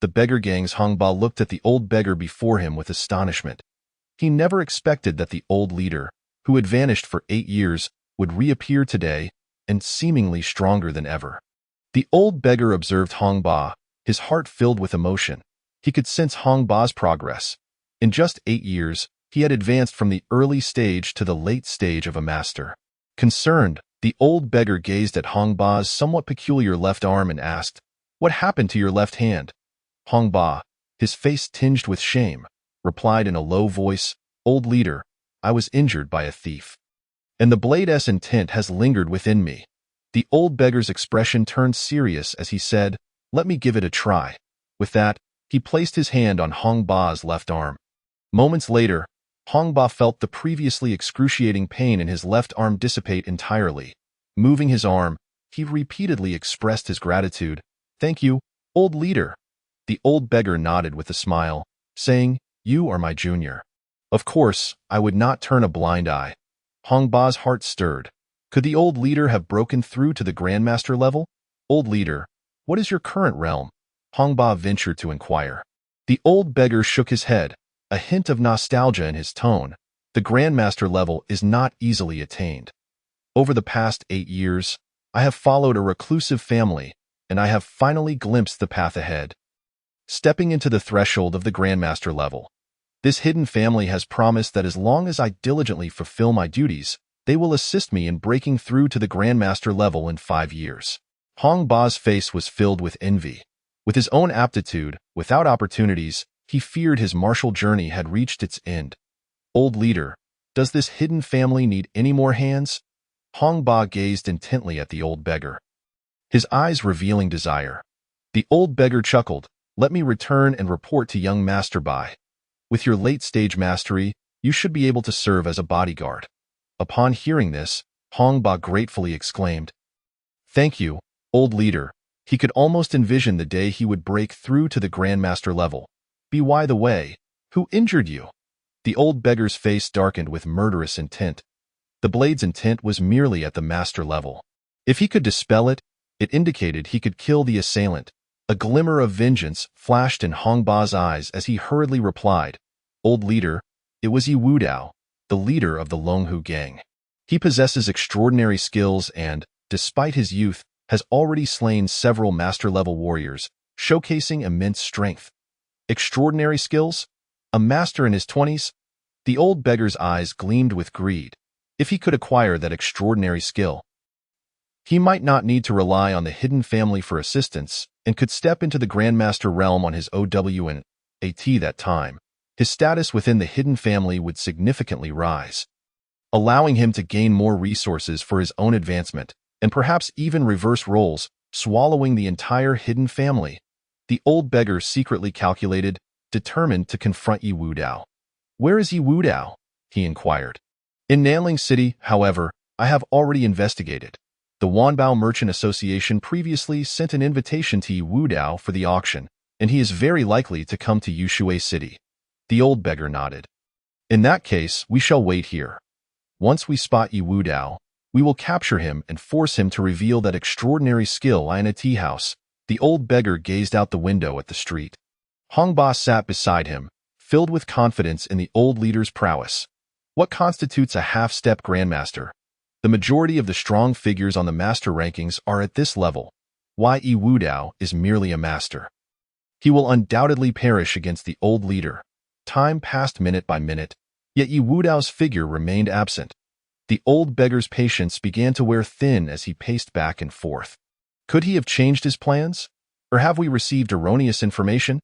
The beggar gang's Hongba looked at the old beggar before him with astonishment. He never expected that the old leader, who had vanished for 8 years, would reappear today, and seemingly stronger than ever. The old beggar observed Hongba, his heart filled with emotion. He could sense Hongba's progress. In just 8 years, he had advanced from the early stage to the late stage of a master. Concerned, the old beggar gazed at Hongba's somewhat peculiar left arm and asked, what happened to your left hand? Hongba, his face tinged with shame, replied in a low voice, Old leader, I was injured by a thief, and the blade's intent has lingered within me. The old beggar's expression turned serious as he said, let me give it a try. With that, he placed his hand on Hongba's left arm. Moments later, Hongba felt the previously excruciating pain in his left arm dissipate entirely. Moving his arm, he repeatedly expressed his gratitude. Thank you, old leader. The old beggar nodded with a smile, saying, you are my junior. Of course, I would not turn a blind eye. Hongba's heart stirred. Could the old leader have broken through to the Grandmaster level? Old leader, what is your current realm? Hongba ventured to inquire. The old beggar shook his head, a hint of nostalgia in his tone. The Grandmaster level is not easily attained. Over the past 8 years, I have followed a reclusive family, and I have finally glimpsed the path ahead. Stepping into the threshold of the Grandmaster level, this hidden family has promised that as long as I diligently fulfill my duties, they will assist me in breaking through to the Grandmaster level in 5 years. Hongba's face was filled with envy. With his own aptitude, without opportunities, he feared his martial journey had reached its end. Old leader, does this hidden family need any more hands? Hongba gazed intently at the old beggar, his eyes revealing desire. The old beggar chuckled, let me return and report to young Master Bai. With your late-stage mastery, you should be able to serve as a bodyguard. Upon hearing this, Hongba gratefully exclaimed, thank you, old leader. He could almost envision the day he would break through to the Grandmaster level. By the way, who injured you? The old beggar's face darkened with murderous intent. The blade's intent was merely at the master level. If he could dispel it, it indicated he could kill the assailant. A glimmer of vengeance flashed in Hongba's eyes as he hurriedly replied, Old leader, it was Yi Wudao, the leader of the Longhu gang. He possesses extraordinary skills and, despite his youth, has already slain several master-level warriors, showcasing immense strength. Extraordinary skills? A master in his 20s? The old beggar's eyes gleamed with greed. If he could acquire that extraordinary skill, he might not need to rely on the hidden family for assistance and could step into the Grandmaster realm on his OWNAT that time. His status within the hidden family would significantly rise, allowing him to gain more resources for his own advancement and perhaps even reverse roles, swallowing the entire hidden family. The old beggar secretly calculated, determined to confront Yi Wudao. "Where is Yi Wudao?" he inquired. "In Nanling City, however, I have already investigated. The Wanbao Merchant Association previously sent an invitation to Yi Wudao for the auction, and he is very likely to come to Yushui City." The old beggar nodded. "In that case, we shall wait here. Once we spot Yi Wudao, we will capture him and force him to reveal that extraordinary skill in a tea house." The old beggar gazed out the window at the street. Hongba sat beside him, filled with confidence in the old leader's prowess. What constitutes a half-step grandmaster? The majority of the strong figures on the master rankings are at this level. Why Yi Wudao is merely a master. He will undoubtedly perish against the old leader. Time passed minute by minute, yet Yi Wudao's figure remained absent. The old beggar's patience began to wear thin as he paced back and forth. Could he have changed his plans? Or have we received erroneous information?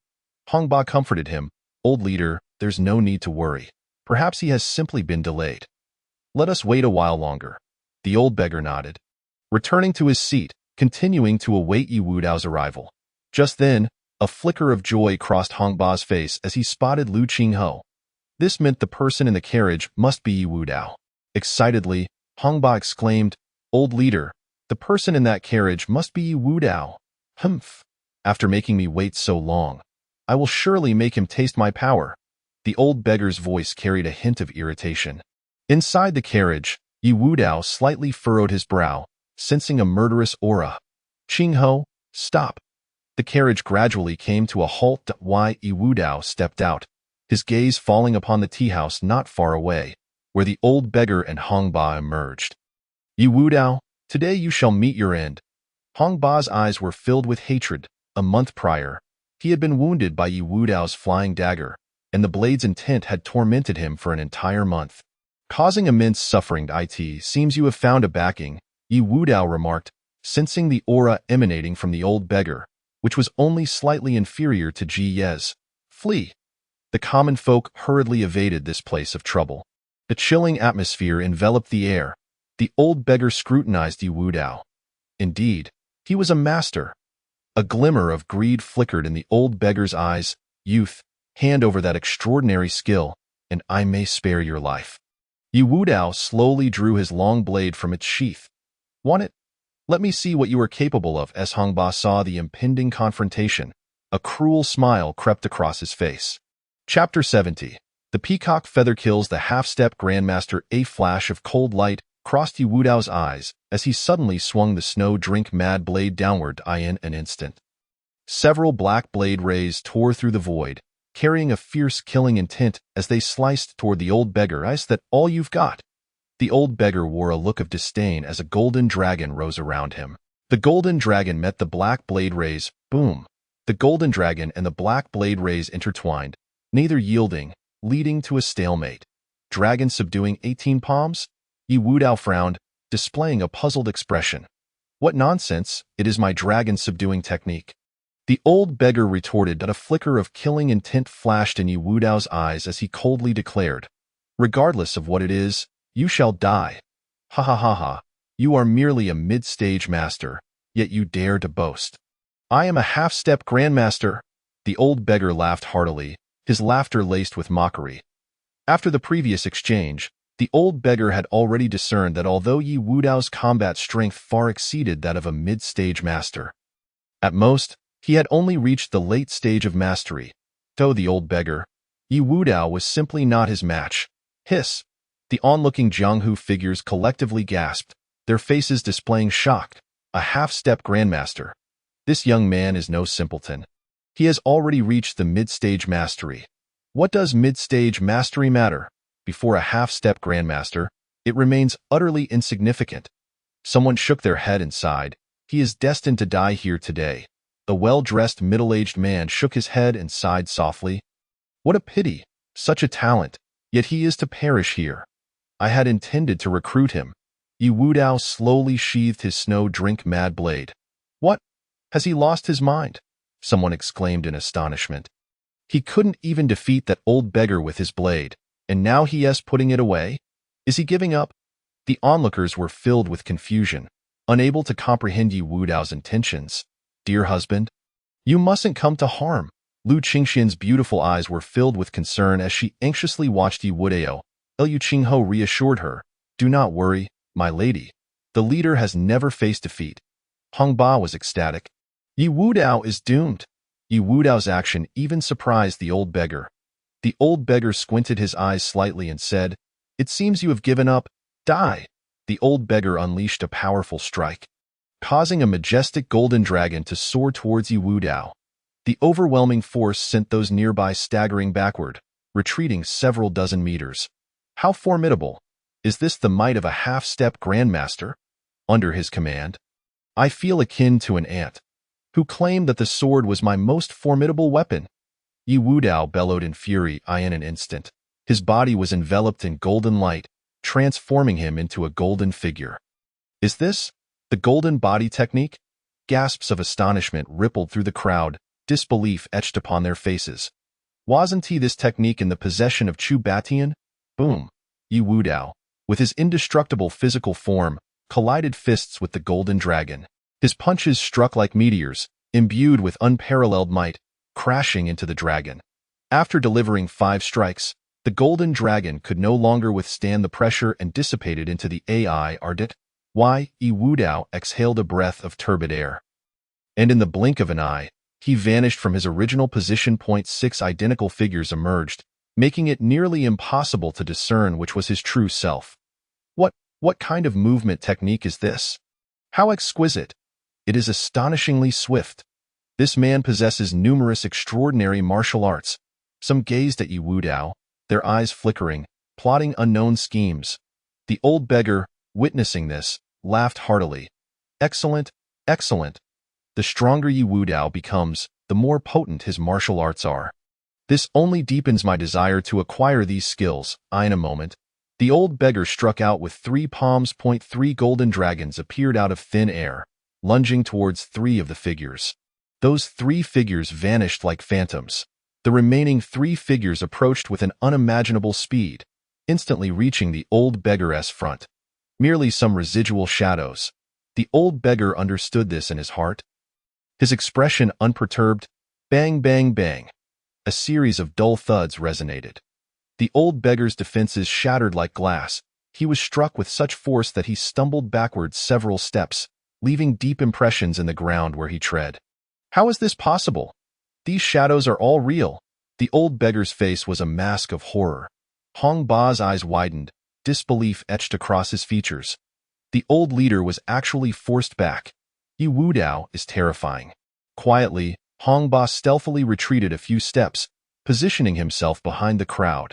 Hongba comforted him. "Old leader, there's no need to worry. Perhaps he has simply been delayed. Let us wait a while longer." The old beggar nodded, returning to his seat, continuing to await Yi Wudao's arrival. Just then, a flicker of joy crossed Hongba's face as he spotted Lu Qingho. This meant the person in the carriage must be Yi Wudao. Excitedly, Hongba exclaimed, "Old leader, the person in that carriage must be Yi Wudao. Humph! After making me wait so long, I will surely make him taste my power." The old beggar's voice carried a hint of irritation. Inside the carriage, Yi Wudao slightly furrowed his brow, sensing a murderous aura. "Qingho, stop." The carriage gradually came to a halt. Yi Wudao stepped out, his gaze falling upon the tea house not far away, where the old beggar and Hongba emerged. "Yi Wudao, today you shall meet your end." Hongba's eyes were filled with hatred. A month prior, he had been wounded by Yi Wudao's flying dagger, and the blade's intent had tormented him for an entire month, causing immense suffering. "It seems you have found a backing," Yi Wudao remarked, sensing the aura emanating from the old beggar, which was only slightly inferior to Ji Ye's. "Flee." The common folk hurriedly evaded this place of trouble. The chilling atmosphere enveloped the air. The old beggar scrutinized Yi Wudao. Indeed, he was a master. A glimmer of greed flickered in the old beggar's eyes. "Youth, hand over that extraordinary skill, and I may spare your life." Yi Wudao slowly drew his long blade from its sheath. "Want it? Let me see what you are capable of." As Hongba saw the impending confrontation, a cruel smile crept across his face. Chapter 70. The peacock feather kills the half-step grandmaster. A flash of cold light crossed Yi Wudao's eyes as he suddenly swung the snow-drink-mad blade downward in an instant. Several black blade rays tore through the void, carrying a fierce killing intent as they sliced toward the old beggar. "Is that all you've got?" The old beggar wore a look of disdain as a golden dragon rose around him. The golden dragon met the black blade rays. Boom! The golden dragon and the black blade rays intertwined, neither yielding, leading to a stalemate. "Dragon subduing 18 palms?" Yi Wudao frowned, displaying a puzzled expression. "What nonsense, it is my dragon subduing technique." The old beggar retorted, but a flicker of killing intent flashed in Yi Wudao's eyes as he coldly declared, "Regardless of what it is, you shall die. Ha ha ha ha, you are merely a mid-stage master, yet you dare to boast. I am a half-step grandmaster." The old beggar laughed heartily, his laughter laced with mockery. After the previous exchange, the old beggar had already discerned that although Yi Wudao's combat strength far exceeded that of a mid-stage master, at most, he had only reached the late stage of mastery. To the old beggar, Yi Wudao was simply not his match. Hiss! The onlooking Jianghu figures collectively gasped, their faces displaying shock. A half-step grandmaster. This young man is no simpleton. He has already reached the mid-stage mastery. What does mid-stage mastery matter? Before a half-step grandmaster, it remains utterly insignificant. Someone shook their head and sighed. He is destined to die here today. The well-dressed middle-aged man shook his head and sighed softly. What a pity, such a talent, yet he is to perish here. I had intended to recruit him. Yi Wudao slowly sheathed his snow-drink-mad blade. What? Has he lost his mind? Someone exclaimed in astonishment. He couldn't even defeat that old beggar with his blade, and now he is putting it away? Is he giving up? The onlookers were filled with confusion, unable to comprehend Yi Wudao's intentions. Dear husband, you mustn't come to harm. Lu Qingxian's beautiful eyes were filled with concern as she anxiously watched Yi Wudao. Liu Qingho reassured her, Do not worry, my lady. The leader has never faced defeat. Hong Ba was ecstatic. Yi Wudao is doomed. Yi Wudao's action even surprised the old beggar. The old beggar squinted his eyes slightly and said, It seems you have given up. Die. The old beggar unleashed a powerful strike, causing a majestic golden dragon to soar towards Yi Wudao. The overwhelming force sent those nearby staggering backward, retreating several dozen meters. How formidable! Is this the might of a half-step grandmaster? Under his command, I feel akin to an ant, who claimed that the sword was my most formidable weapon. Yi Wudao bellowed in fury in an instant. His body was enveloped in golden light, transforming him into a golden figure. Is this the golden body technique? Gasps of astonishment rippled through the crowd, disbelief etched upon their faces. Wasn't this technique in the possession of Chu Batian? Boom! Yi Wudao, with his indestructible physical form, collided fists with the golden dragon. His punches struck like meteors, imbued with unparalleled might, crashing into the dragon. After delivering 5 strikes, the golden dragon could no longer withstand the pressure and dissipated into the AI Ardit. Yi Wudao exhaled a breath of turbid air. And in the blink of an eye, he vanished from his original position. 6 identical figures emerged, making it nearly impossible to discern which was his true self. What kind of movement technique is this? How exquisite! It is astonishingly swift. This man possesses numerous extraordinary martial arts. Some gazed at Yi Wudao, their eyes flickering, plotting unknown schemes. The old beggar, witnessing this, laughed heartily. Excellent, excellent. The stronger Yi Wudao becomes, the more potent his martial arts are. This only deepens my desire to acquire these skills. In a moment, the old beggar struck out with 3 palms. 3 golden dragons appeared out of thin air, lunging towards 3 of the figures. Those 3 figures vanished like phantoms. The remaining 3 figures approached with an unimaginable speed, instantly reaching the old beggar's front. Merely some residual shadows. The old beggar understood this in his heart. His expression unperturbed. Bang, bang, bang. A series of dull thuds resonated. The old beggar's defenses shattered like glass. He was struck with such force that he stumbled backwards several steps, leaving deep impressions in the ground where he tread. How is this possible? These shadows are all real. The old beggar's face was a mask of horror. Hong Ba's eyes widened, disbelief etched across his features. The old leader was actually forced back. Yi Wudao is terrifying. Quietly, Hong Ba stealthily retreated a few steps, positioning himself behind the crowd.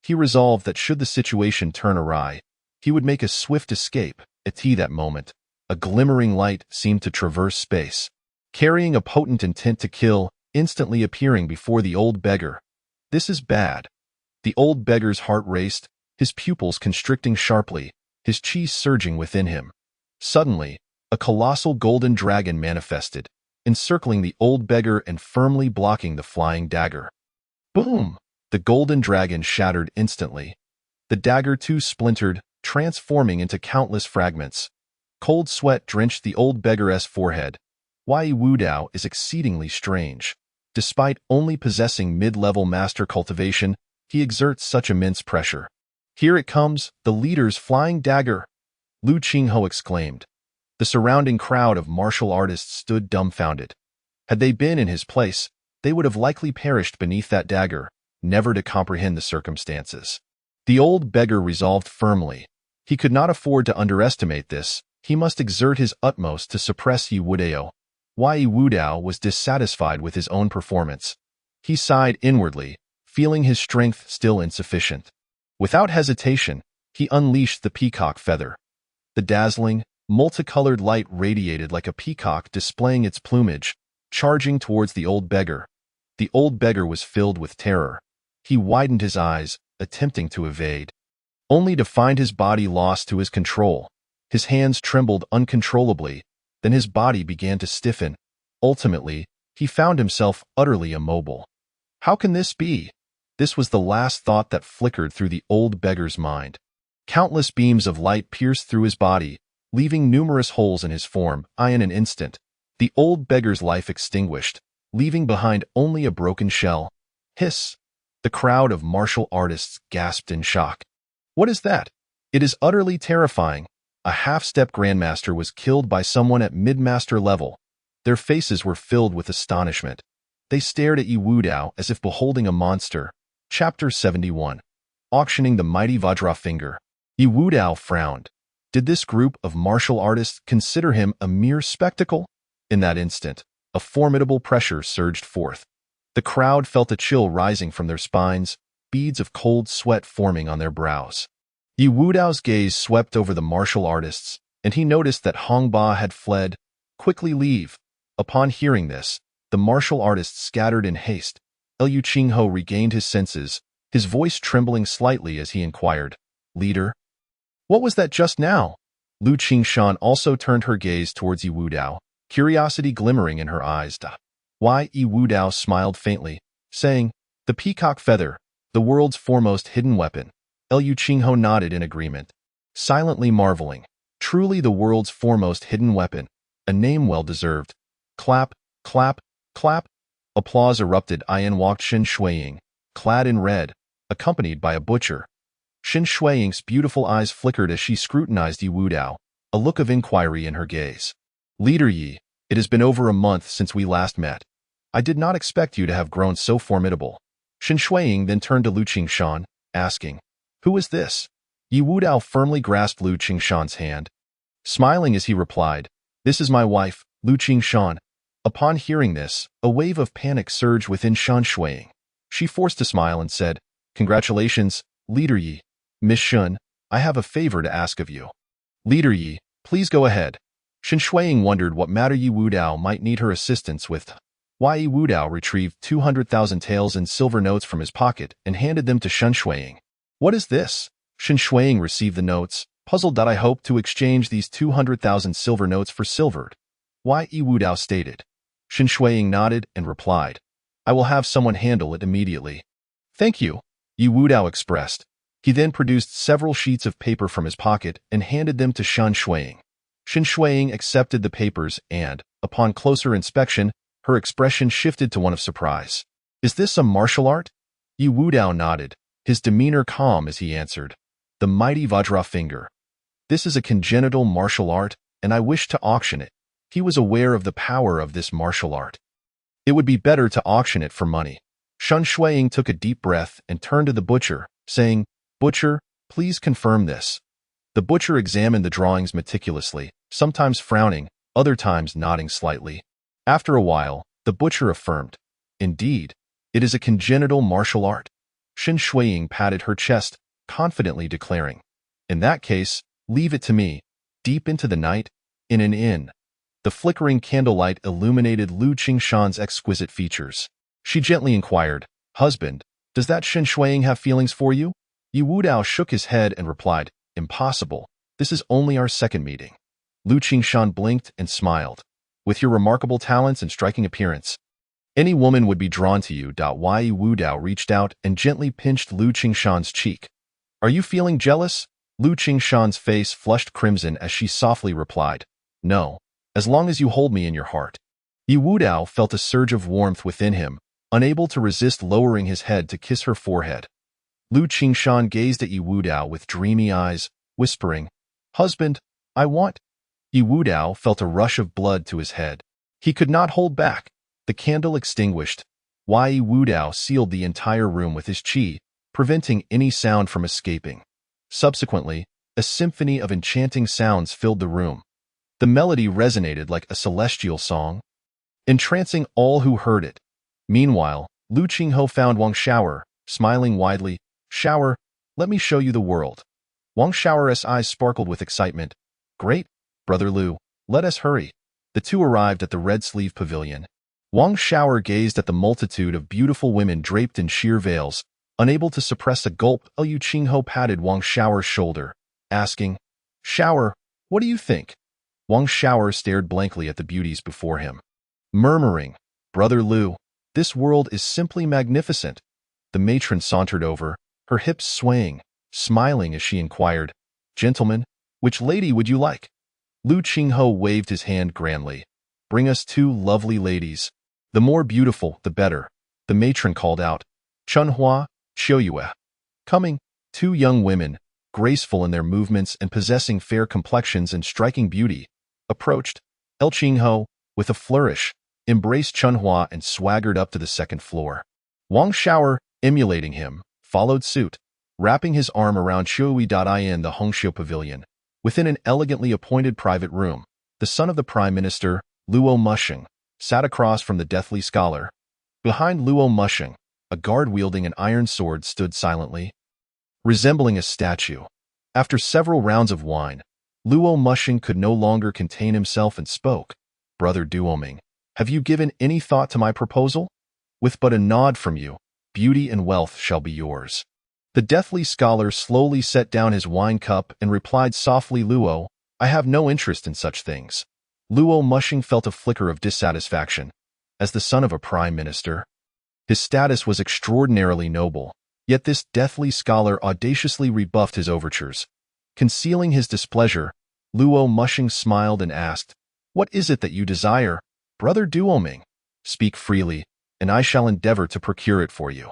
He resolved that should the situation turn awry, he would make a swift escape. At that moment, a glimmering light seemed to traverse space, carrying a potent intent to kill, instantly appearing before the old beggar. This is bad. The old beggar's heart raced, his pupils constricting sharply, his chi surging within him. Suddenly, a colossal golden dragon manifested, encircling the old beggar and firmly blocking the flying dagger. Boom! The golden dragon shattered instantly. The dagger too splintered, transforming into countless fragments. Cold sweat drenched the old beggar's forehead. Yi Wudao is exceedingly strange. Despite only possessing mid-level master cultivation, he exerts such immense pressure. Here it comes, the leader's flying dagger! Lu Qingho exclaimed. The surrounding crowd of martial artists stood dumbfounded. Had they been in his place, they would have likely perished beneath that dagger, never to comprehend the circumstances. The old beggar resolved firmly. He could not afford to underestimate this. He must exert his utmost to suppress Yi Wudao. Yi Wudao was dissatisfied with his own performance. He sighed inwardly, feeling his strength still insufficient. Without hesitation, he unleashed the peacock feather. The dazzling, multicolored light radiated like a peacock displaying its plumage, charging towards the old beggar. The old beggar was filled with terror. He widened his eyes, attempting to evade, only to find his body lost to his control. His hands trembled uncontrollably, then his body began to stiffen. Ultimately, he found himself utterly immobile. How can this be? This was the last thought that flickered through the old beggar's mind. Countless beams of light pierced through his body, leaving numerous holes in his form. In an instant, the old beggar's life extinguished, leaving behind only a broken shell. Hiss! The crowd of martial artists gasped in shock. What is that? It is utterly terrifying. A half-step grandmaster was killed by someone at mid-master level. Their faces were filled with astonishment. They stared at Yi Wudao as if beholding a monster. Chapter 71. Auctioning the Mighty Vajra Finger. Yi Wudao frowned. Did this group of martial artists consider him a mere spectacle? In that instant, a formidable pressure surged forth. The crowd felt a chill rising from their spines, beads of cold sweat forming on their brows. Yi Wudao's gaze swept over the martial artists, and he noticed that Hong Ba had fled. Quickly leave. Upon hearing this, the martial artists scattered in haste. Liu Qingho regained his senses, his voice trembling slightly as he inquired, "Leader? What was that just now?" Lu Qingshan also turned her gaze towards Yi Wudao, curiosity glimmering in her eyes. Why? Yi Wudao smiled faintly, saying, "The peacock feather, the world's foremost hidden weapon." Liu Qingho nodded in agreement, silently marveling. Truly the world's foremost hidden weapon, a name well deserved. Clap, clap, clap. Applause erupted. In walked Shen Shuiying, clad in red, accompanied by a butcher. Shen Shuiying's beautiful eyes flickered as she scrutinized Yi Wudao, a look of inquiry in her gaze. "Leader Yi, it has been over a month since we last met. I did not expect you to have grown so formidable." Shen Shuiying then turned to Lu Qingshan, asking, "Who is this?" Yi Wudao firmly grasped Lu Qingshan's hand, smiling as he replied, "This is my wife, Lu Qingshan." Upon hearing this, a wave of panic surged within Shen Shuiying. She forced a smile and said, "Congratulations, Leader Yi. Miss Shun, I have a favor to ask of you." "Leader Yi, please go ahead." Shen Shuiying wondered what matter Yi Wudao might need her assistance with. Yi Wudao retrieved 200,000 taels in silver notes from his pocket and handed them to Shen Shuiying. "What is this?" Shen Shuiying received the notes, puzzled. "I hope to exchange these 200,000 silver notes for silvered." Yi Wudao stated. Shen Shuiying nodded and replied, "I will have someone handle it immediately." "Thank you," Yi Wudao expressed. He then produced several sheets of paper from his pocket and handed them to Shen Shuiying. Shen Shuiying accepted the papers and, upon closer inspection, her expression shifted to one of surprise. "Is this a martial art?" Yi Wudao nodded, his demeanor calm as he answered, "The Mighty Vajra Finger. This is a congenital martial art, and I wish to auction it." He was aware of the power of this martial art. It would be better to auction it for money. Shen Shuiying took a deep breath and turned to the butcher, saying, "Butcher, please confirm this." The butcher examined the drawings meticulously, sometimes frowning, other times nodding slightly. After a while, the butcher affirmed, "Indeed, it is a congenital martial art." Shen Shuiying patted her chest, confidently declaring, "In that case, leave it to me." Deep into the night, in an inn, the flickering candlelight illuminated Lu Qingshan's exquisite features. She gently inquired, "Husband, does that Shen Shuiying have feelings for you?" Yi Wudao shook his head and replied, "Impossible. This is only our second meeting." Lu Qingshan blinked and smiled. "With your remarkable talents and striking appearance, any woman would be drawn to you." Yi Wudao reached out and gently pinched Lu Qingshan's cheek. "Are you feeling jealous?" Lu Qingshan's face flushed crimson as she softly replied, "No, as long as you hold me in your heart." Yi Wudao felt a surge of warmth within him, unable to resist lowering his head to kiss her forehead. Lu Qingshan gazed at Yi Wudao with dreamy eyes, whispering, "Husband, I want." Yi Wudao felt a rush of blood to his head. He could not hold back. The candle extinguished. Yi Wudao sealed the entire room with his qi, preventing any sound from escaping. Subsequently, a symphony of enchanting sounds filled the room. The melody resonated like a celestial song, entrancing all who heard it. Meanwhile, Lu Qingho found Wang Shower, smiling widely. "Shower, let me show you the world." Wang Shower's eyes sparkled with excitement. "Great, Brother Lu, let us hurry." The two arrived at the Red Sleeve Pavilion. Wang Xiao'er gazed at the multitude of beautiful women draped in sheer veils, unable to suppress a gulp. Liu Qinghe patted Wang Xiao'er's shoulder, asking, "Xiao'er, what do you think?" Wang Xiao'er stared blankly at the beauties before him, murmuring, "Brother Liu, this world is simply magnificent." The matron sauntered over, her hips swaying, smiling as she inquired, "Gentlemen, which lady would you like?" Liu Qinghe waved his hand grandly. "Bring us 2 lovely ladies. The more beautiful, the better." The matron called out, "Chunhua, Qiuyue." Coming, 2 young women, graceful in their movements and possessing fair complexions and striking beauty, approached. Qinghe, with a flourish, embraced Chunhua and swaggered up to the 2nd floor. Wang Xiao'er, emulating him, followed suit, wrapping his arm around Qiuyue in the Hongxiu Pavilion. Within an elegantly appointed private room, the son of the Prime Minister, Luo Mushing, sat across from the deathly scholar. Behind Luo Mushing, a guard wielding an iron sword stood silently, resembling a statue. After several rounds of wine, Luo Mushing could no longer contain himself and spoke, "Brother Duoming, have you given any thought to my proposal? With but a nod from you, beauty and wealth shall be yours." The deathly scholar slowly set down his wine cup and replied softly, "Luo, I have no interest in such things." Luo Mushing felt a flicker of dissatisfaction. As the son of a prime minister, his status was extraordinarily noble, yet this deathly scholar audaciously rebuffed his overtures. Concealing his displeasure, Luo Mushing smiled and asked, "What is it that you desire, Brother Duoming? Speak freely, and I shall endeavor to procure it for you."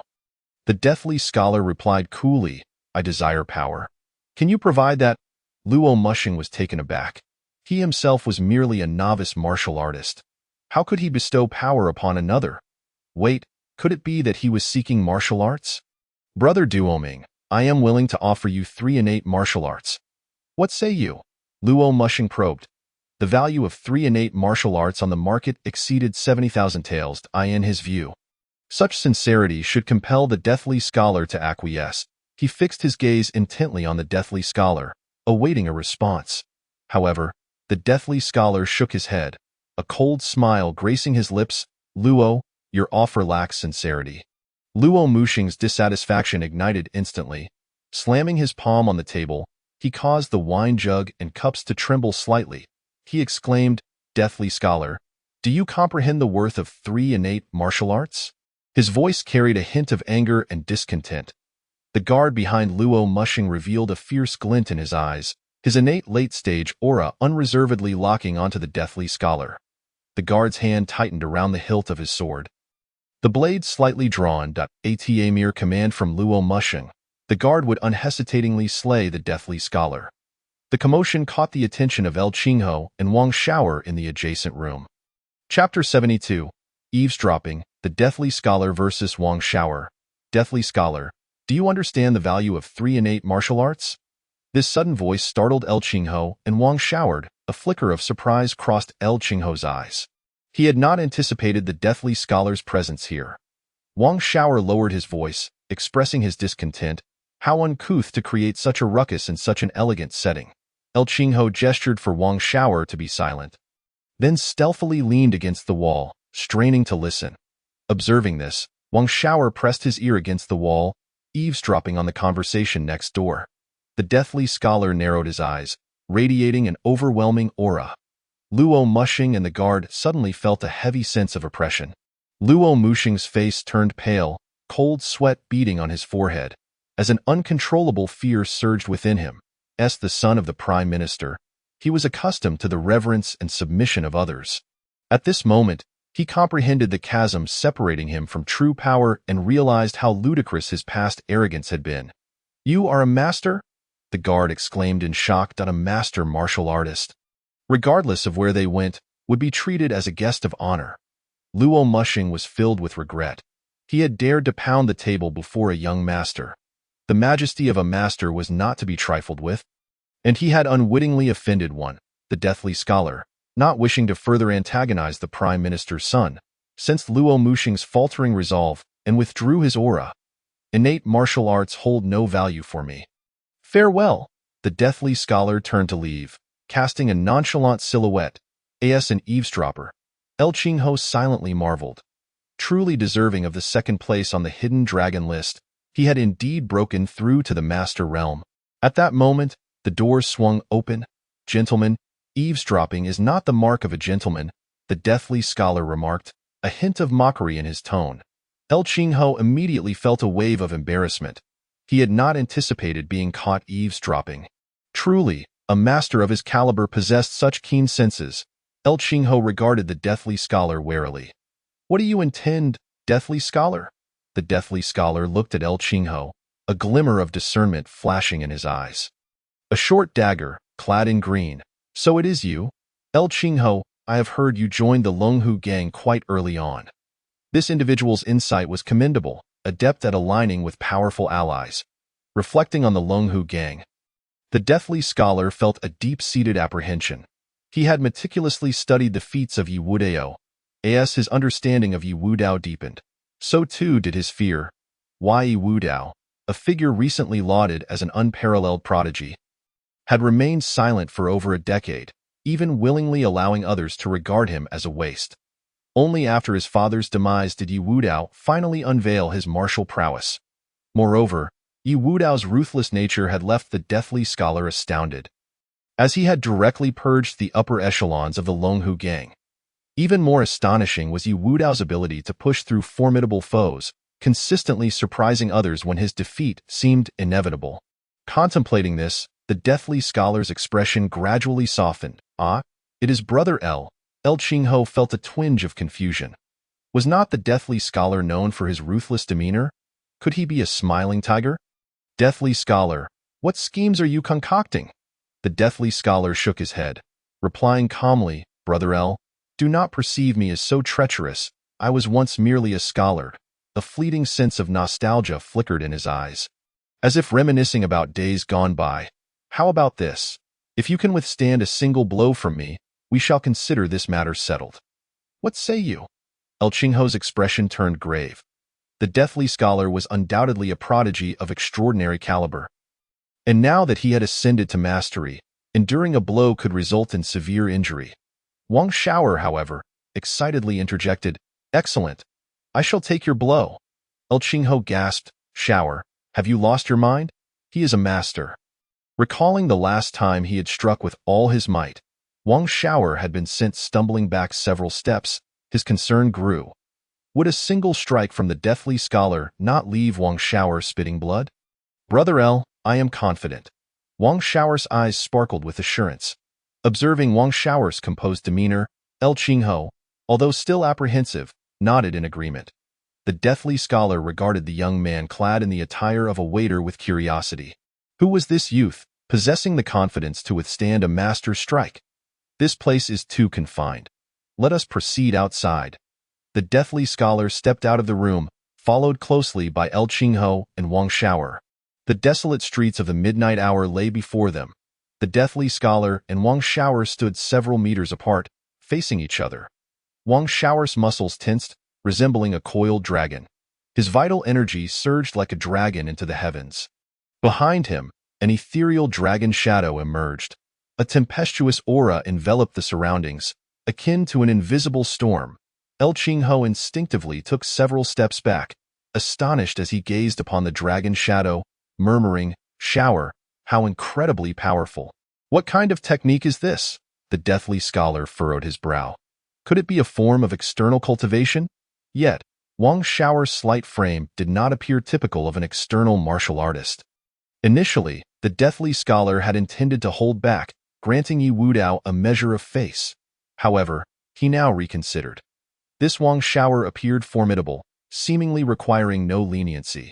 The deathly scholar replied coolly, "I desire power. Can you provide that?" Luo Mushing was taken aback. He himself was merely a novice martial artist. How could he bestow power upon another? Wait, could it be that he was seeking martial arts? "Brother Duoming, I am willing to offer you 3 innate martial arts. What say you?" Luo Mushing probed. The value of 3 innate martial arts on the market exceeded 70,000 taels in his view. Such sincerity should compel the deathly scholar to acquiesce. He fixed his gaze intently on the deathly scholar, awaiting a response. However, the deathly scholar shook his head, a cold smile gracing his lips. "Luo, your offer lacks sincerity." Luo Mushing's dissatisfaction ignited instantly. Slamming his palm on the table, he caused the wine jug and cups to tremble slightly. He exclaimed, "Deathly scholar, do you comprehend the worth of 3 innate martial arts?" His voice carried a hint of anger and discontent. The guard behind Luo Mushing revealed a fierce glint in his eyes, his innate late-stage aura unreservedly locking onto the deathly scholar. The guard's hand tightened around the hilt of his sword, the blade slightly drawn. At a mere command from Luo Mushing, the guard would unhesitatingly slay the deathly scholar. The commotion caught the attention of Qinghe and Wang Xiao'er in the adjacent room. Chapter 72. Eavesdropping, the Deathly Scholar versus Wang Xiao'er. Deathly Scholar, do you understand the value of 3 innate martial arts? This sudden voice startled Qinghe, and Wang Xiao'er. A flicker of surprise crossed Qinghe's eyes. He had not anticipated the deathly scholar's presence here. Wang Xiao'er lowered his voice, expressing his discontent. How uncouth to create such a ruckus in such an elegant setting. Qinghe gestured for Wang Xiao'er to be silent, then stealthily leaned against the wall, straining to listen. Observing this, Wang Xiao'er pressed his ear against the wall, eavesdropping on the conversation next door. The deathly scholar narrowed his eyes, radiating an overwhelming aura. Luo Mushing and the guard suddenly felt a heavy sense of oppression. Luo Mushing's face turned pale, cold sweat beading on his forehead, as an uncontrollable fear surged within him. As the son of the prime minister, he was accustomed to the reverence and submission of others. At this moment, he comprehended the chasm separating him from true power and realized how ludicrous his past arrogance had been. "You are a master?" the guard exclaimed in shock. "A master martial artist, regardless of where they went, would be treated as a guest of honor." Luo Mushing was filled with regret. He had dared to pound the table before a young master. The majesty of a master was not to be trifled with, and he had unwittingly offended one. The deathly scholar, not wishing to further antagonize the prime minister's son, sensed Luo Mushing's faltering resolve and withdrew his aura. "Innate martial arts hold no value for me. Farewell." The deathly scholar turned to leave, casting a nonchalant silhouette, as an eavesdropper. El Qingho silently marveled. Truly deserving of the second place on the hidden dragon list, he had indeed broken through to the master realm. At that moment, the doors swung open. "Gentlemen, eavesdropping is not the mark of a gentleman," the deathly scholar remarked, a hint of mockery in his tone. El Qingho immediately felt a wave of embarrassment. He had not anticipated being caught eavesdropping. Truly, a master of his caliber possessed such keen senses. El Qingho regarded the deathly scholar warily. "What do you intend, deathly scholar?" The deathly scholar looked at El Qingho, a glimmer of discernment flashing in his eyes. "A short dagger, clad in green. So it is you? El Qingho, I have heard you joined the Longhu gang quite early on." This individual's insight was commendable, adept at aligning with powerful allies. Reflecting on the Longhu gang, the deathly scholar felt a deep-seated apprehension. He had meticulously studied the feats of Yi Wudao. As his understanding of Yi Wudao deepened, so too did his fear. Yi Wudao, a figure recently lauded as an unparalleled prodigy, had remained silent for over a decade, even willingly allowing others to regard him as a waste. Only after his father's demise did Yi Wudao finally unveil his martial prowess. Moreover, Yi Wudao's ruthless nature had left the deathly scholar astounded, as he had directly purged the upper echelons of the Longhu gang. Even more astonishing was Yi Wudao's ability to push through formidable foes, consistently surprising others when his defeat seemed inevitable. Contemplating this, the deathly scholar's expression gradually softened. "Ah, it is Brother El." El Qingho felt a twinge of confusion. Was not the deathly scholar known for his ruthless demeanor? Could he be a smiling tiger? "Deathly scholar, what schemes are you concocting?" The deathly scholar shook his head, replying calmly, "Brother El, do not perceive me as so treacherous. I was once merely a scholar." A fleeting sense of nostalgia flickered in his eyes, as if reminiscing about days gone by. "How about this? If you can withstand a single blow from me, we shall consider this matter settled. What say you?" El Qingho's expression turned grave. The deathly scholar was undoubtedly a prodigy of extraordinary caliber. And now that he had ascended to mastery, enduring a blow could result in severe injury. Wang Shower, however, excitedly interjected, "Excellent. I shall take your blow." El Qingho gasped, "Shower, have you lost your mind? He is a master." Recalling the last time he had struck with all his might, Wang Shower had been sent stumbling back several steps. His concern grew. Would a single strike from the deathly scholar not leave Wang Shower spitting blood? "Brother El, I am confident." Wang Shower's eyes sparkled with assurance. Observing Wang Shower's composed demeanor, El Qingho, although still apprehensive, nodded in agreement. The deathly scholar regarded the young man clad in the attire of a waiter with curiosity. Who was this youth, possessing the confidence to withstand a master's strike? "This place is too confined. Let us proceed outside." The deathly scholar stepped out of the room, followed closely by El Qingho and Wang Shower. The desolate streets of the midnight hour lay before them. The deathly scholar and Wang Shower stood several meters apart, facing each other. Wang Shower's muscles tensed, resembling a coiled dragon. His vital energy surged like a dragon into the heavens. Behind him, an ethereal dragon shadow emerged. A tempestuous aura enveloped the surroundings, akin to an invisible storm. El Qingho instinctively took several steps back, astonished as he gazed upon the dragon shadow, murmuring, "Shower, how incredibly powerful. What kind of technique is this?" The deathly scholar furrowed his brow. Could it be a form of external cultivation? Yet, Wang Shower's slight frame did not appear typical of an external martial artist. Initially, the deathly scholar had intended to hold back, granting Yi Wudao a measure of face. However, he now reconsidered. This Wang Shower appeared formidable, seemingly requiring no leniency.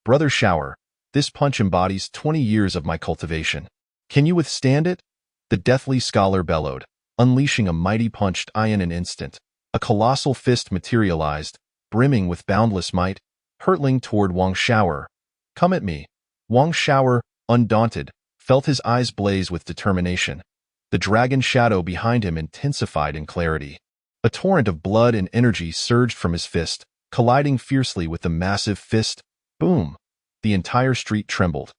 "Brother Shower, this punch embodies 20 years of my cultivation. Can you withstand it?" The deathly scholar bellowed, unleashing a mighty punch in an instant. A colossal fist materialized, brimming with boundless might, hurtling toward Wang Shower. "Come at me." Wang Shower, undaunted, felt his eyes blaze with determination. The dragon shadow behind him intensified in clarity. A torrent of blood and energy surged from his fist, colliding fiercely with the massive fist. Boom! The entire street trembled.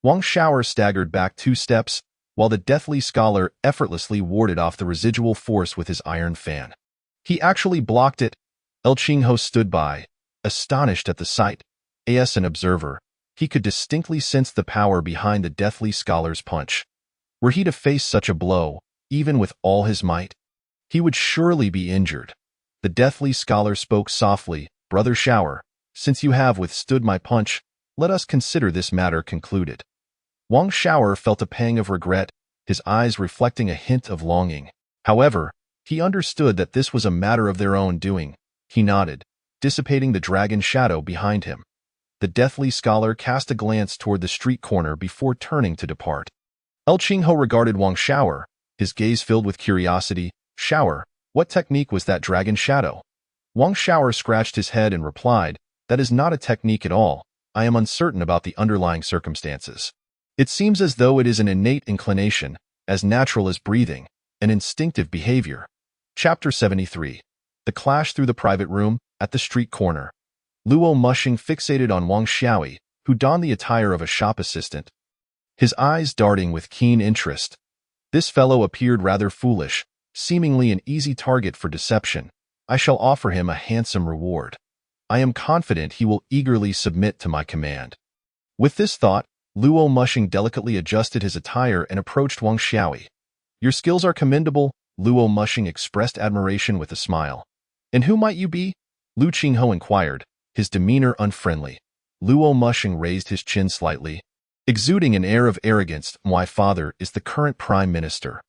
Wang Shower staggered back 2 steps, while the deathly scholar effortlessly warded off the residual force with his iron fan. He actually blocked it. El Qingho stood by, astonished at the sight. As an observer, he could distinctly sense the power behind the deathly scholar's punch. Were he to face such a blow, even with all his might, he would surely be injured. The deathly scholar spoke softly, "Brother Shower, since you have withstood my punch, let us consider this matter concluded." Wang Shower felt a pang of regret, his eyes reflecting a hint of longing. However, he understood that this was a matter of their own doing. He nodded, dissipating the dragon shadow behind him. The deathly scholar cast a glance toward the street corner before turning to depart. El Qingho regarded Wang Shower, his gaze filled with curiosity. "Shower, what technique was that dragon shadow?" Wang Shower scratched his head and replied, "That is not a technique at all. I am uncertain about the underlying circumstances. It seems as though it is an innate inclination, as natural as breathing, an instinctive behavior." Chapter 73. The clash through the private room, at the street corner. Luo Mushing fixated on Wang Xiaoyi, who donned the attire of a shop assistant, his eyes darting with keen interest. This fellow appeared rather foolish, seemingly an easy target for deception. I shall offer him a handsome reward. I am confident he will eagerly submit to my command. With this thought, Luo Mushing delicately adjusted his attire and approached Wang Xiaoyi. "Your skills are commendable," Luo Mushing expressed admiration with a smile. "And who might you be?" Lu Qingho inquired, his demeanor unfriendly. Luo Mushing raised his chin slightly, exuding an air of arrogance. "My father is the current prime minister."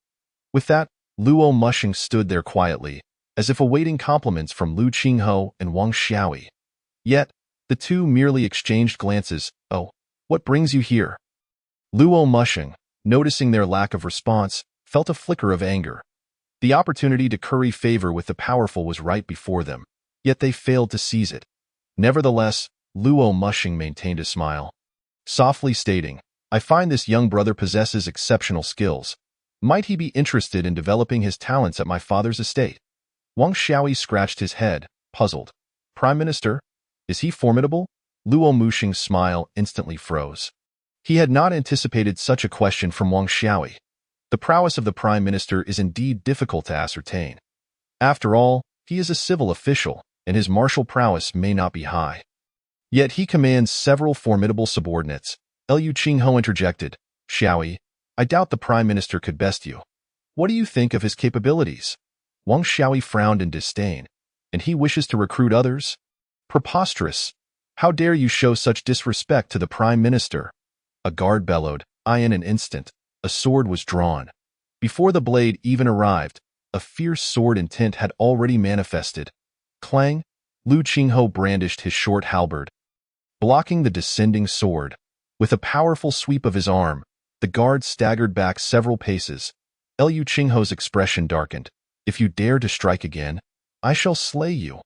With that, Luo Mushing stood there quietly, as if awaiting compliments from Lu Qingho and Wang Xiaoyi. Yet, the two merely exchanged glances. "Oh, what brings you here?" Luo Mushing, noticing their lack of response, felt a flicker of anger. The opportunity to curry favor with the powerful was right before them, yet they failed to seize it. Nevertheless, Luo Mushing maintained a smile, softly stating, "I find this young brother possesses exceptional skills. Might he be interested in developing his talents at my father's estate?" Wang Xiaoyi scratched his head, puzzled. "Prime Minister? Is he formidable?" Luo Mushing's smile instantly froze. He had not anticipated such a question from Wang Xiaoyi. The prowess of the Prime Minister is indeed difficult to ascertain. After all, he is a civil official, and his martial prowess may not be high. Yet he commands several formidable subordinates. Lu Qingho interjected, "Xiaoyi, I doubt the Prime Minister could best you. What do you think of his capabilities?" Wang Xiaoyi frowned in disdain. "And he wishes to recruit others? Preposterous! How dare you show such disrespect to the Prime Minister?" A guard bellowed. In an instant, a sword was drawn. Before the blade even arrived, a fierce sword intent had already manifested. Clang! Lu Qingho brandished his short halberd, blocking the descending sword. With a powerful sweep of his arm, the guard staggered back several paces. Lu Qingho's expression darkened. "If you dare to strike again, I shall slay you."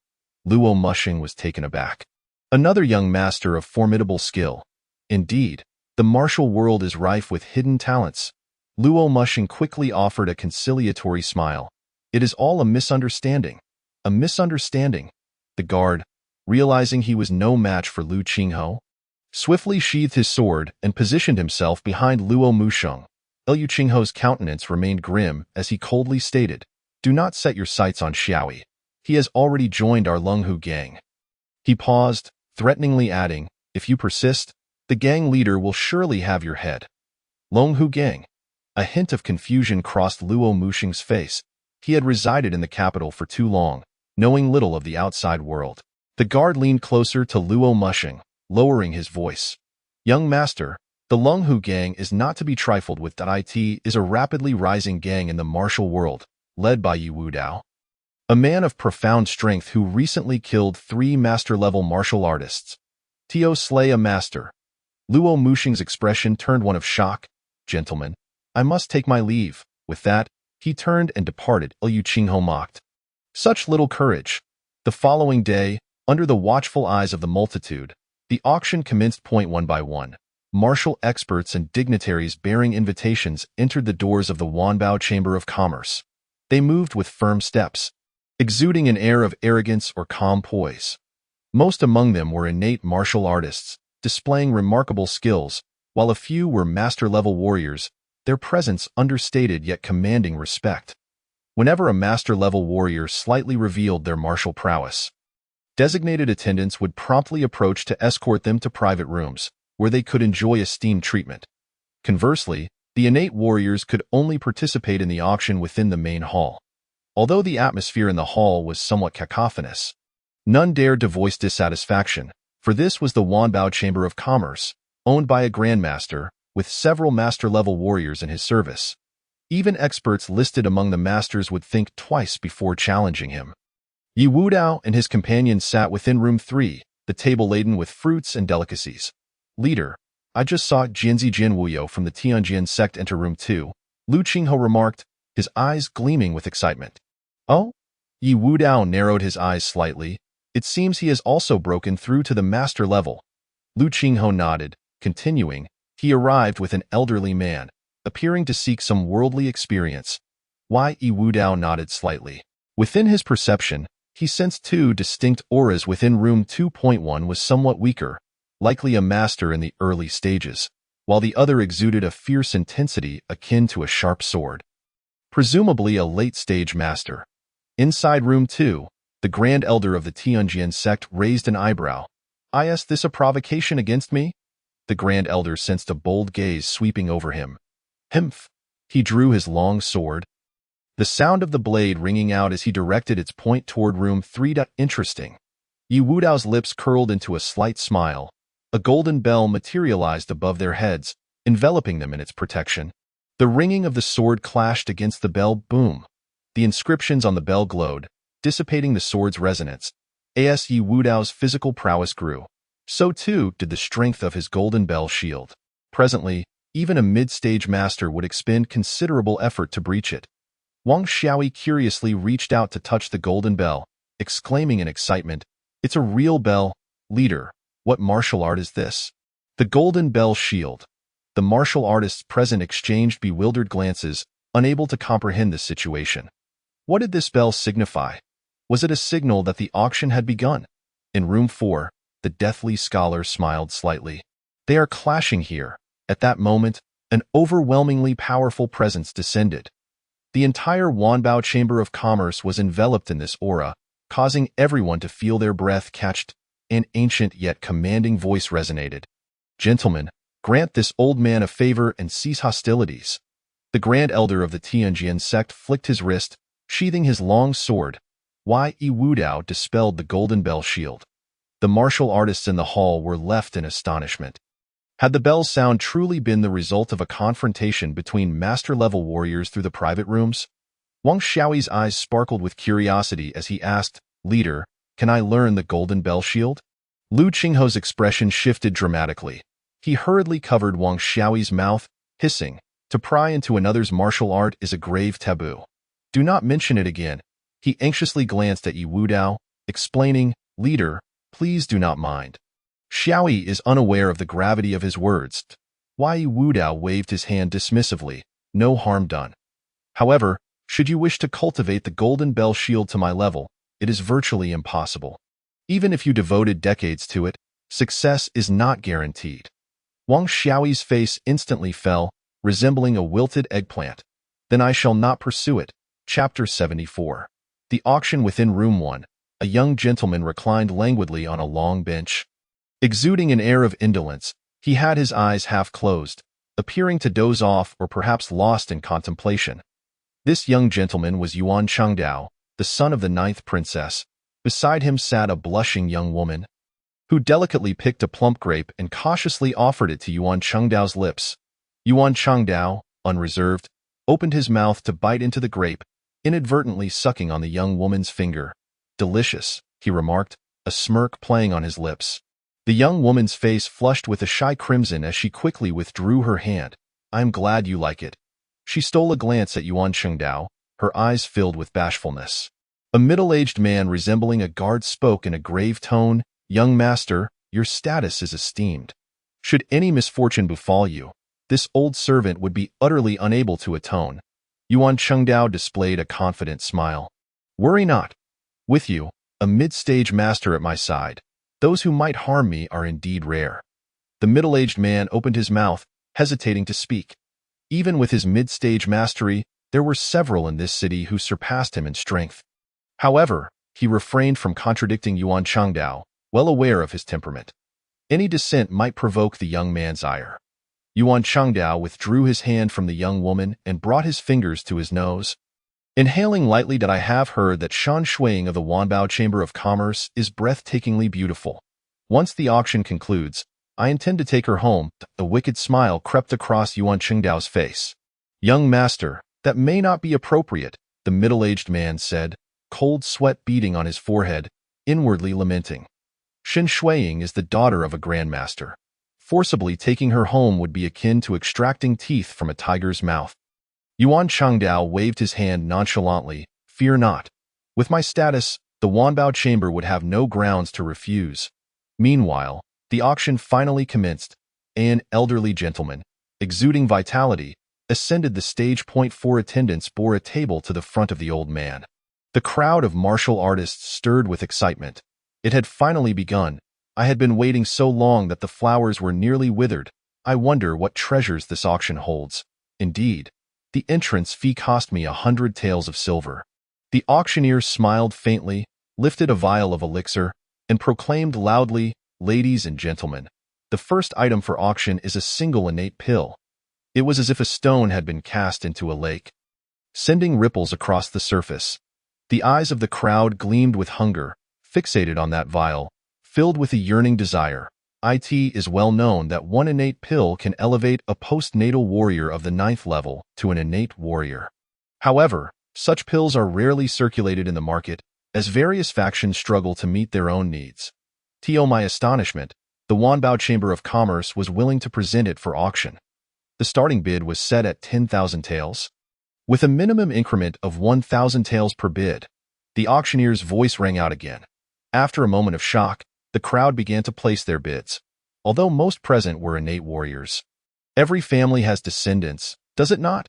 Luo Mushing was taken aback. Another young master of formidable skill. Indeed, the martial world is rife with hidden talents. Luo Mushing quickly offered a conciliatory smile. "It is all a misunderstanding." "A misunderstanding?" The guard, realizing he was no match for Lu Qingho, swiftly sheathed his sword and positioned himself behind Luo Mushing. Lu Qingho's countenance remained grim as he coldly stated, "Do not set your sights on Xiaoyi. He has already joined our Lunghu gang." He paused, threateningly adding, "If you persist, the gang leader will surely have your head." Lunghu gang. A hint of confusion crossed Luo Mushing's face. He had resided in the capital for too long, knowing little of the outside world. The guard leaned closer to Luo Mushing, lowering his voice. "Young master, the Lunghu gang is not to be trifled with. It is a rapidly rising gang in the martial world, led by Yi Wudao, a man of profound strength who recently killed 3 master-level martial artists. Tio slay a master." Luo Mushing's expression turned one of shock. "Gentlemen, I must take my leave." With that, he turned and departed. Lu Qingho mocked, "Such little courage." The following day, under the watchful eyes of the multitude, the auction commenced. One by one, martial experts and dignitaries bearing invitations entered the doors of the Wanbao Chamber of Commerce. They moved with firm steps, exuding an air of arrogance or calm poise. Most among them were innate martial artists, displaying remarkable skills, while a few were master-level warriors, their presence understated yet commanding respect. whenever a master-level warrior slightly revealed their martial prowess. Designated attendants would promptly approach to escort them to private rooms, where they could enjoy esteemed treatment. Conversely, the innate warriors could only participate in the auction within the main hall. Although the atmosphere in the hall was somewhat cacophonous, none dared to voice dissatisfaction, for this was the Wanbao Chamber of Commerce, owned by a grandmaster, with several master-level warriors in his service. Even experts listed among the masters would think twice before challenging him. Yi Wudao and his companions sat within room 3, the table laden with fruits and delicacies. Leader, I just saw Jianzi Jinwuyo from the Tianjin sect enter room 2, Lu Qinghe remarked, his eyes gleaming with excitement. Oh? Yi Wudao narrowed his eyes slightly. It seems he has also broken through to the master level. Lu Qinghe nodded, continuing, he arrived with an elderly man, appearing to seek some worldly experience. Yi Wudao nodded slightly. Within his perception, he sensed two distinct auras within room 2.1 was somewhat weaker, likely a master in the early stages, while the other exuded a fierce intensity akin to a sharp sword. Presumably a late-stage master. Inside room 2, the Grand Elder of the Tianjin sect raised an eyebrow. Is this a provocation against me? The Grand Elder sensed a bold gaze sweeping over him. Himph! He drew his long sword, the sound of the blade ringing out as he directed its point toward room 3. Interesting. Yi Wudao's lips curled into a slight smile. A golden bell materialized above their heads, enveloping them in its protection. The ringing of the sword clashed against the bell boom. The inscriptions on the bell glowed, dissipating the sword's resonance. As Yi Wudao's physical prowess grew, so too did the strength of his golden bell shield. Presently, even a mid-stage master would expend considerable effort to breach it. Wang Xiaoyi curiously reached out to touch the golden bell, exclaiming in excitement, "It's a real bell, leader. What martial art is this?" The golden bell shield. The martial artists present exchanged bewildered glances, unable to comprehend the situation. What did this bell signify? Was it a signal that the auction had begun? In room 4, the deathly scholar smiled slightly. They are clashing here. At that moment, an overwhelmingly powerful presence descended. The entire Wanbao Chamber of Commerce was enveloped in this aura, causing everyone to feel their breath catched. An ancient yet commanding voice resonated. Gentlemen, grant this old man a favor and cease hostilities. The Grand Elder of the Tianjin sect flicked his wrist, sheathing his long sword. Yi Wudao dispelled the golden bell shield. The martial artists in the hall were left in astonishment. Had the bell's sound truly been the result of a confrontation between master-level warriors through the private rooms? Wang Xiaoyi's eyes sparkled with curiosity as he asked, "Leader, can I learn the golden bell shield?" Lu Qinghe's expression shifted dramatically. He hurriedly covered Wang Xiaoyi's mouth, hissing, "To pry into another's martial art is a grave taboo. Do not mention it again." He anxiously glanced at Yi Wudao, explaining, "Leader, please do not mind." Xiaoyi is unaware of the gravity of his words. Yi Wudao waved his hand dismissively, "No harm done. However, should you wish to cultivate the golden bell shield to my level, it is virtually impossible. Even if you devoted decades to it, success is not guaranteed." Wang Xiaoyi's face instantly fell, resembling a wilted eggplant. "Then I shall not pursue it." Chapter 74. The auction within room 1. A young gentleman reclined languidly on a long bench. Exuding an air of indolence, he had his eyes half closed, appearing to doze off or perhaps lost in contemplation. This young gentleman was Yuan Changdao, the son of the 9th princess. Beside him sat a blushing young woman, who delicately picked a plump grape and cautiously offered it to Yuan Changdao's lips. Yuan Changdao, unreserved, opened his mouth to bite into the grape, inadvertently sucking on the young woman's finger. "Delicious," he remarked, a smirk playing on his lips. The young woman's face flushed with a shy crimson as she quickly withdrew her hand. "I am glad you like it." She stole a glance at Yuan Chengdao, her eyes filled with bashfulness. A middle-aged man resembling a guard spoke in a grave tone, "Young master, your status is esteemed. Should any misfortune befall you, this old servant would be utterly unable to atone." Yuan Chengdao displayed a confident smile. "Worry not. With you, a mid-stage master at my side, those who might harm me are indeed rare." The middle-aged man opened his mouth, hesitating to speak. Even with his mid-stage mastery, There were several in this city who surpassed him in strength. However, he refrained from contradicting Yuan Changdao, well aware of his temperament. Any dissent might provoke the young man's ire. Yuan Changdao withdrew his hand from the young woman and brought his fingers to his nose. Inhaling lightly, I have heard that Shan Shuiying of the Wanbao Chamber of Commerce is breathtakingly beautiful. Once the auction concludes, I intend to take her home. A wicked smile crept across Yuan Changdao's face. Young master, that may not be appropriate, the middle-aged man said, cold sweat beading on his forehead, inwardly lamenting. Shan Shuiying is the daughter of a grandmaster. Forcibly taking her home would be akin to extracting teeth from a tiger's mouth. Yuan Changdao waved his hand nonchalantly. Fear not. With my status, the Wanbao Chamber would have no grounds to refuse. Meanwhile, the auction finally commenced. An elderly gentleman, exuding vitality, ascended the stage. 4 attendants bore a table to the front of the old man. The crowd of martial artists stirred with excitement. It had finally begun. I had been waiting so long that the flowers were nearly withered. I wonder what treasures this auction holds. Indeed, the entrance fee cost me 100 taels of silver. The auctioneer smiled faintly, lifted a vial of elixir, and proclaimed loudly, Ladies and gentlemen, the first item for auction is a single innate pill. It was as if a stone had been cast into a lake, sending ripples across the surface. The eyes of the crowd gleamed with hunger, fixated on that vial, filled with a yearning desire. It is well known that one innate pill can elevate a postnatal warrior of the 9th level to an innate warrior. However, such pills are rarely circulated in the market, as various factions struggle to meet their own needs. To my astonishment, the Wanbao Chamber of Commerce was willing to present it for auction. The starting bid was set at 10,000 taels. With a minimum increment of 1,000 taels per bid, the auctioneer's voice rang out again. After a moment of shock, the crowd began to place their bids. Although most present were innate warriors. Every family has descendants, does it not?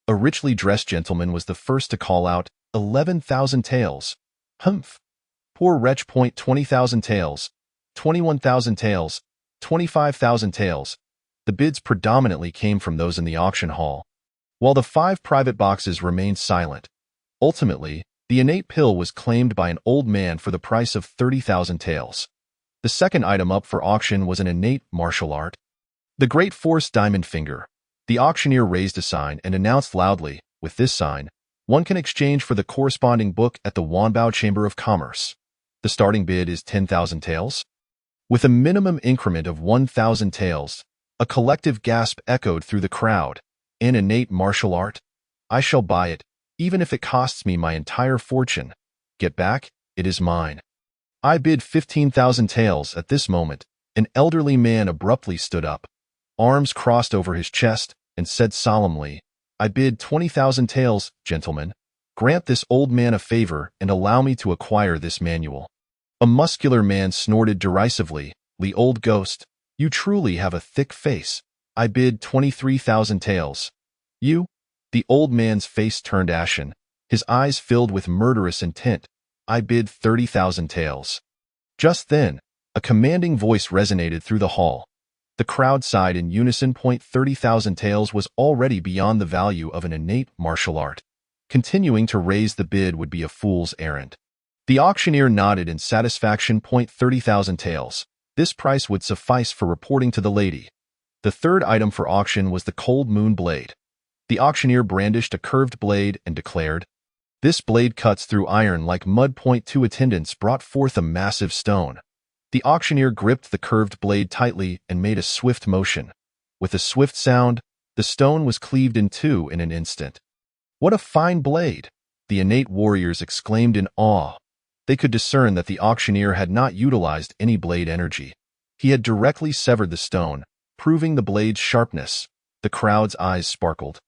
A richly dressed gentleman was the first to call out, 11,000 taels. Humph! Poor wretch. 20,000 taels. 21,000 taels. 25,000 taels. The bids predominantly came from those in the auction hall, while the 5 private boxes remained silent. Ultimately, the innate pill was claimed by an old man for the price of 30,000 taels. The second item up for auction was an innate martial art. The Great Force Diamond Finger. The auctioneer raised a sign and announced loudly, with this sign, one can exchange for the corresponding book at the Wanbao Chamber of Commerce. The starting bid is 10,000 taels. With a minimum increment of 1,000 taels, a collective gasp echoed through the crowd. An innate martial art? I shall buy it, even if it costs me my entire fortune. Get back, it is mine. I bid 15,000 taels. At this moment, an elderly man abruptly stood up, arms crossed over his chest, and said solemnly, I bid 20,000 taels, gentlemen. Grant this old man a favor and allow me to acquire this manual. A muscular man snorted derisively, "Li old ghost, you truly have a thick face. I bid 23,000 taels. You?" The old man's face turned ashen, his eyes filled with murderous intent. I bid 30,000 taels. Just then, a commanding voice resonated through the hall. The crowd sighed in unison. 30,000 taels was already beyond the value of an innate martial art. Continuing to raise the bid would be a fool's errand. The auctioneer nodded in satisfaction. 30,000 taels. This price would suffice for reporting to the lady. The third item for auction was the Cold Moon Blade. The auctioneer brandished a curved blade and declared, This blade cuts through iron like mud. 2 attendants brought forth a massive stone. The auctioneer gripped the curved blade tightly and made a swift motion. With a swift sound, the stone was cleaved in two in an instant. What a fine blade! The innate warriors exclaimed in awe. They could discern that the auctioneer had not utilized any blade energy. He had directly severed the stone, proving the blade's sharpness. The crowd's eyes sparkled.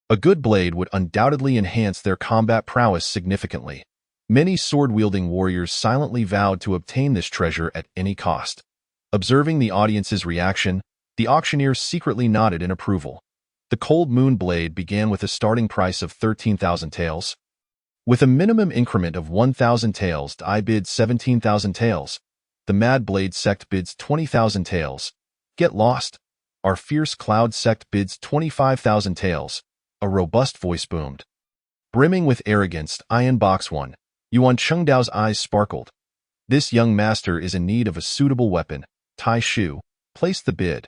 A good blade would undoubtedly enhance their combat prowess significantly. Many sword-wielding warriors silently vowed to obtain this treasure at any cost. Observing the audience's reaction, the auctioneer secretly nodded in approval. The Cold Moon Blade began with a starting price of 13,000 taels. With a minimum increment of 1,000 taels, I bid 17,000 taels. The Mad Blade sect bids 20,000 taels. Get lost. Our Fierce Cloud sect bids 25,000 taels. A robust voice boomed. Brimming with arrogance, Iron Box 1. Yuan Chengdao's eyes sparkled. This young master is in need of a suitable weapon. Tai Shu, place the bid.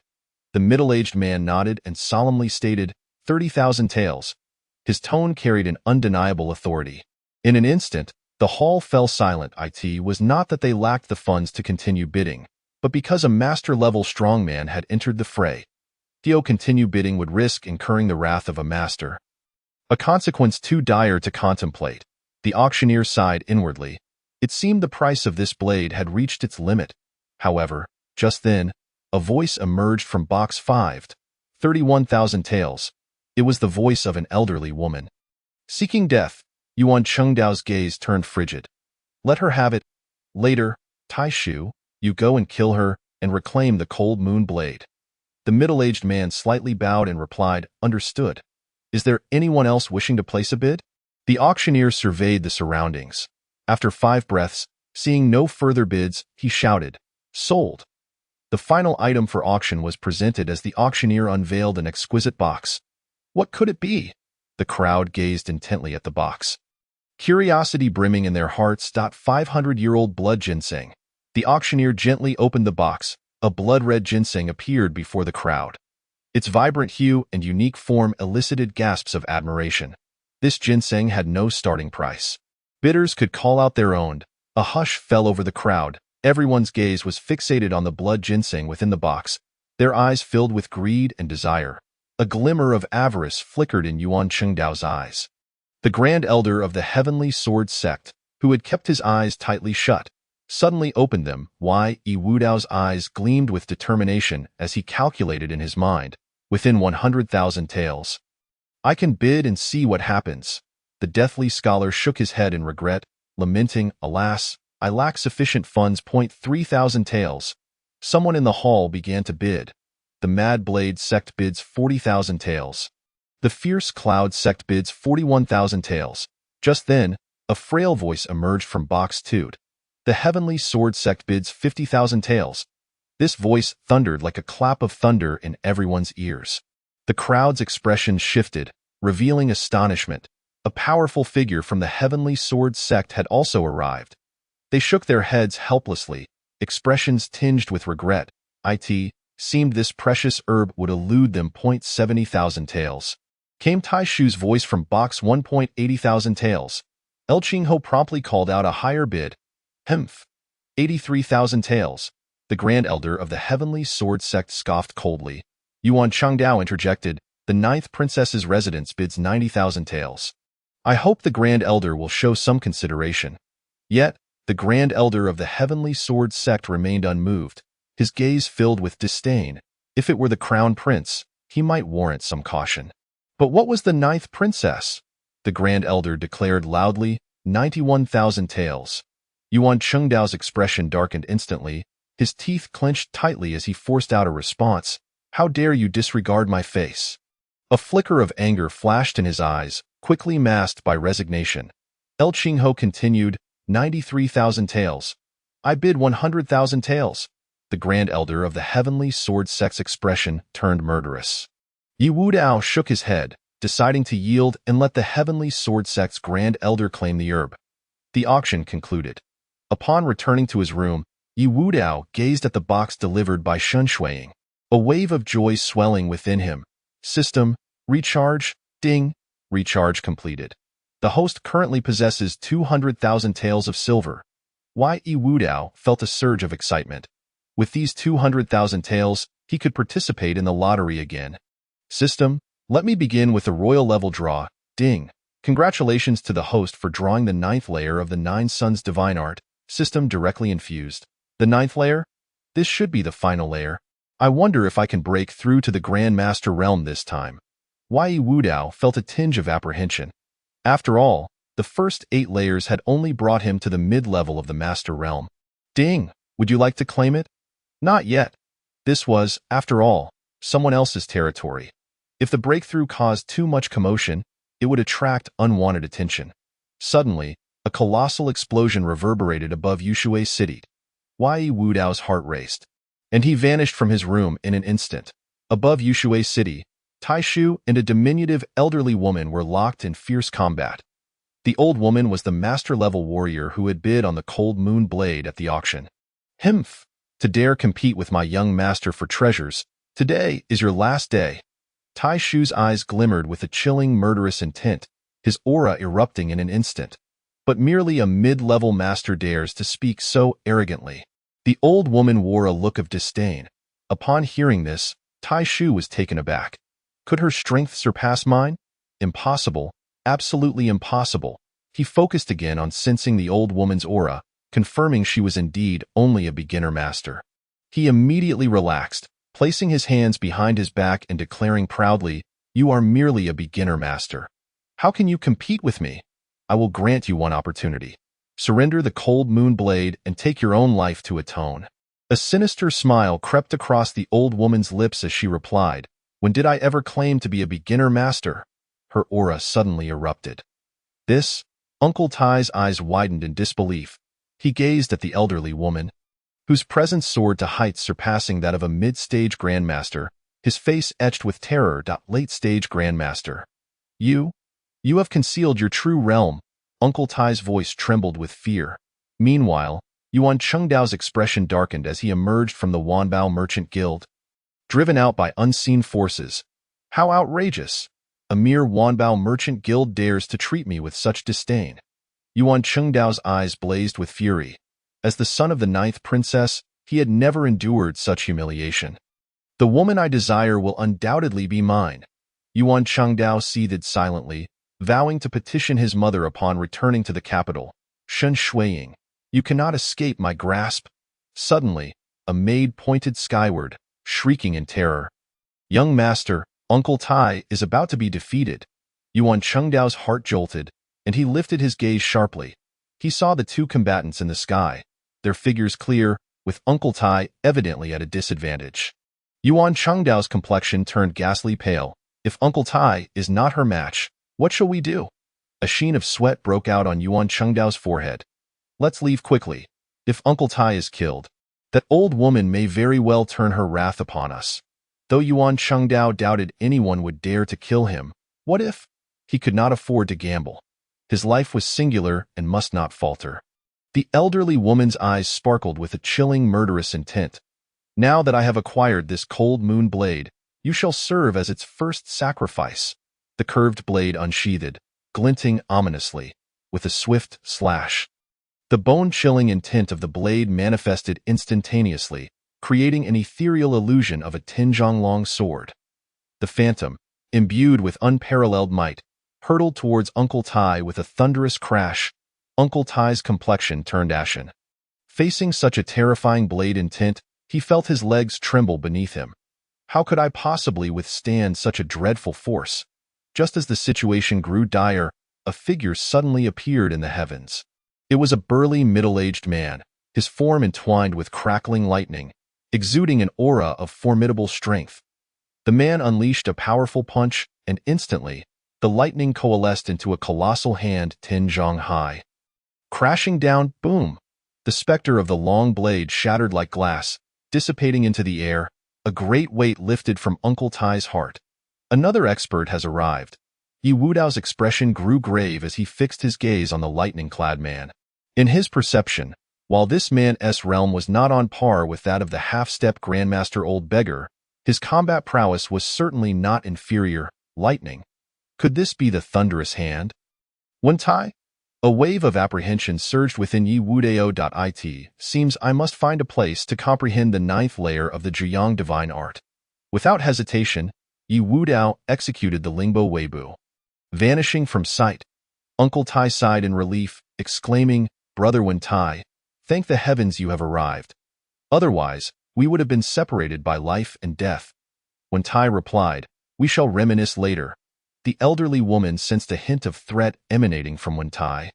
The middle-aged man nodded and solemnly stated, 30,000 taels. His tone carried an undeniable authority. In an instant, the hall fell silent. It was not that they lacked the funds to continue bidding, but because a master-level strongman had entered the fray. To continue bidding would risk incurring the wrath of a master. A consequence too dire to contemplate. The auctioneer sighed inwardly. It seemed the price of this blade had reached its limit. However, just then, a voice emerged from box 5. 31,000 taels. It was the voice of an elderly woman. Seeking death, Yuan Chengdao's gaze turned frigid. Let her have it. Later, Tai Shu, you go and kill her and reclaim the cold moon blade. The middle-aged man slightly bowed and replied, understood. Is there anyone else wishing to place a bid? The auctioneer surveyed the surroundings. After 5 breaths, seeing no further bids, he shouted, sold. The final item for auction was presented as the auctioneer unveiled an exquisite box. What could it be? The crowd gazed intently at the box. Curiosity brimming in their hearts. 500-year-old blood ginseng. The auctioneer gently opened the box. A blood-red ginseng appeared before the crowd. Its vibrant hue and unique form elicited gasps of admiration. This ginseng had no starting price. Bidders could call out their own. A hush fell over the crowd. Everyone's gaze was fixated on the blood ginseng within the box, their eyes filled with greed and desire. A glimmer of avarice flickered in Yuan Chengdao's eyes. The Grand Elder of the Heavenly Sword Sect, who had kept his eyes tightly shut, suddenly opened them. Wudao's eyes gleamed with determination as he calculated in his mind, within 100,000 taels. I can bid and see what happens. The deathly scholar shook his head in regret, lamenting, alas, I lack sufficient funds. 3,000 taels. Someone in the hall began to bid. The Mad Blade sect bids 40,000 taels. The Fierce Cloud sect bids 41,000 taels. Just then, a frail voice emerged from box 2. The Heavenly Sword sect bids 50,000 taels. This voice thundered like a clap of thunder in everyone's ears. The crowd's expression shifted, revealing astonishment. A powerful figure from the Heavenly Sword sect had also arrived. They shook their heads helplessly, expressions tinged with regret. It seemed this precious herb would elude them. 70,000 taels. Came Tai Shu's voice from box 1. 80,000 taels. El Qingho promptly called out a higher bid. 83,000 taels. The Grand Elder of the Heavenly Sword sect scoffed coldly. Yuan Chengdao interjected, the 9th princess's residence bids 90,000 taels. I hope the Grand Elder will show some consideration. Yet, the Grand Elder of the Heavenly Sword sect remained unmoved, his gaze filled with disdain. If it were the Crown Prince, he might warrant some caution. But what was the 9th princess? The Grand Elder declared loudly, 91,000 taels. Yuan Chengdao's expression darkened instantly, his teeth clenched tightly as he forced out a response. How dare you disregard my face? A flicker of anger flashed in his eyes, quickly masked by resignation. El Qingho continued, 93,000 taels. I bid 100,000 taels. The Grand Elder of the Heavenly Sword sect's expression turned murderous. Yi Wudao shook his head, deciding to yield and let the Heavenly Sword sect's Grand Elder claim the herb. The auction concluded. Upon returning to his room, Yi Wudao gazed at the box delivered by Shun Shuiying. A wave of joy swelling within him. System, recharge, ding, recharge completed. The host currently possesses 200,000 taels of silver. Yi Wudao felt a surge of excitement. With these 200,000 taels, he could participate in the lottery again. System, let me begin with the royal level draw, ding. Congratulations to the host for drawing the 9th layer of the 9 Suns Divine Art. System directly infused. The 9th layer? This should be the final layer. I wonder if I can break through to the Grand Master realm this time. Yi Wudao felt a tinge of apprehension. After all, the first 8 layers had only brought him to the mid-level of the Master realm. Ding! Would you like to claim it? Not yet. This was, after all, someone else's territory. If the breakthrough caused too much commotion, it would attract unwanted attention. Suddenly, a colossal explosion reverberated above Yushui City. Yi Wudao's heart raced, and he vanished from his room in an instant. Above Yushui City, Tai Shu and a diminutive elderly woman were locked in fierce combat. The old woman was the master-level warrior who had bid on the cold moon blade at the auction. Himph! To dare compete with my young master for treasures, today is your last day. Tai Shu's eyes glimmered with a chilling, murderous intent, his aura erupting in an instant. But merely a mid-level master dares to speak so arrogantly. The old woman wore a look of disdain. Upon hearing this, Tai Shu was taken aback. Could her strength surpass mine? Impossible, absolutely impossible. He focused again on sensing the old woman's aura, confirming she was indeed only a beginner master. He immediately relaxed, placing his hands behind his back and declaring proudly, "You are merely a beginner master. How can you compete with me? I will grant you one opportunity. Surrender the cold moon blade and take your own life to atone." A sinister smile crept across the old woman's lips as she replied, "When did I ever claim to be a beginner master?" Her aura suddenly erupted. This, Uncle Tai's eyes widened in disbelief. He gazed at the elderly woman, whose presence soared to heights surpassing that of a mid-stage grandmaster, his face etched with terror. Late-stage grandmaster. You have concealed your true realm." Uncle Tai's voice trembled with fear. Meanwhile, Yuan Chengdao's expression darkened as he emerged from the Wanbao Merchant Guild. Driven out by unseen forces. How outrageous! A mere Wanbao Merchant Guild dares to treat me with such disdain. Yuan Chengdao's eyes blazed with fury. As the son of the 9th princess, he had never endured such humiliation. "The woman I desire will undoubtedly be mine." Yuan Chengdao seethed silently, vowing to petition his mother upon returning to the capital. "Shen Shuiying, you cannot escape my grasp." Suddenly, a maid pointed skyward, shrieking in terror. "Young master, Uncle Tai is about to be defeated." Yuan Chengdao's heart jolted, and he lifted his gaze sharply. He saw the two combatants in the sky, their figures clear, with Uncle Tai evidently at a disadvantage. Yuan Chengdao's complexion turned ghastly pale. "If Uncle Tai is not her match, what shall we do?" A sheen of sweat broke out on Yuan Chengdao's forehead. "Let's leave quickly. If Uncle Tai is killed, that old woman may very well turn her wrath upon us." Though Yuan Chengdao doubted anyone would dare to kill him, what if? He could not afford to gamble. His life was singular and must not falter. The elderly woman's eyes sparkled with a chilling, murderous intent. "Now that I have acquired this cold moon blade, you shall serve as its first sacrifice." The curved blade unsheathed, glinting ominously, with a swift slash. The bone-chilling intent of the blade manifested instantaneously, creating an ethereal illusion of a Tinzhong-long sword. The phantom, imbued with unparalleled might, hurtled towards Uncle Tai with a thunderous crash. Uncle Tai's complexion turned ashen. Facing such a terrifying blade intent, he felt his legs tremble beneath him. How could I possibly withstand such a dreadful force? Just as the situation grew dire, a figure suddenly appeared in the heavens. It was a burly, middle-aged man, his form entwined with crackling lightning, exuding an aura of formidable strength. The man unleashed a powerful punch, and instantly, the lightning coalesced into a colossal hand 10 zhang high. Crashing down, boom! The specter of the long blade shattered like glass, dissipating into the air. A great weight lifted from Uncle Tai's heart. Another expert has arrived. Yi Wudao's expression grew grave as he fixed his gaze on the lightning-clad man. In his perception, while this man's realm was not on par with that of the half-step Grandmaster Old Beggar, his combat prowess was certainly not inferior. Lightning. Could this be the thunderous hand? Wen Tai? A wave of apprehension surged within Yi Wudao.it. Seems I must find a place to comprehend the 9th layer of the Zhiyang divine art. Without hesitation, Yi Wudao executed the Lingbo Weibu. Vanishing from sight, Uncle Tai sighed in relief, exclaiming, "Brother Wen Tai, thank the heavens you have arrived. Otherwise, we would have been separated by life and death." Wen Tai replied, "We shall reminisce later." The elderly woman sensed a hint of threat emanating from Wen Tai,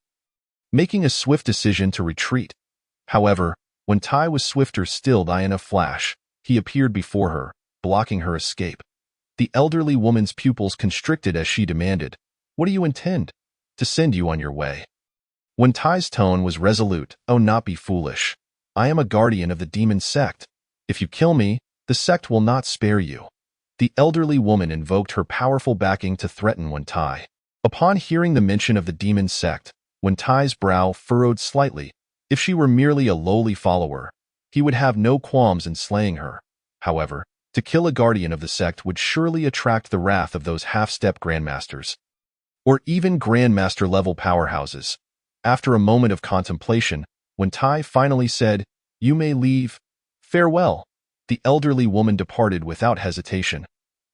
making a swift decision to retreat. However, Wen Tai was swifter still. In a flash, he appeared before her, blocking her escape. The elderly woman's pupils constricted as she demanded, "What do you intend?" "To send you on your way." Wen Tai's tone was resolute. "Oh, not be foolish. I am a guardian of the demon sect. If you kill me, the sect will not spare you." The elderly woman invoked her powerful backing to threaten Wen Tai. Upon hearing the mention of the demon sect, Wen Tai's brow furrowed slightly. If she were merely a lowly follower, he would have no qualms in slaying her. However, to kill a guardian of the sect would surely attract the wrath of those half-step grandmasters, or even grandmaster-level powerhouses. After a moment of contemplation, Wen Tai finally said, "You may leave. Farewell." The elderly woman departed without hesitation.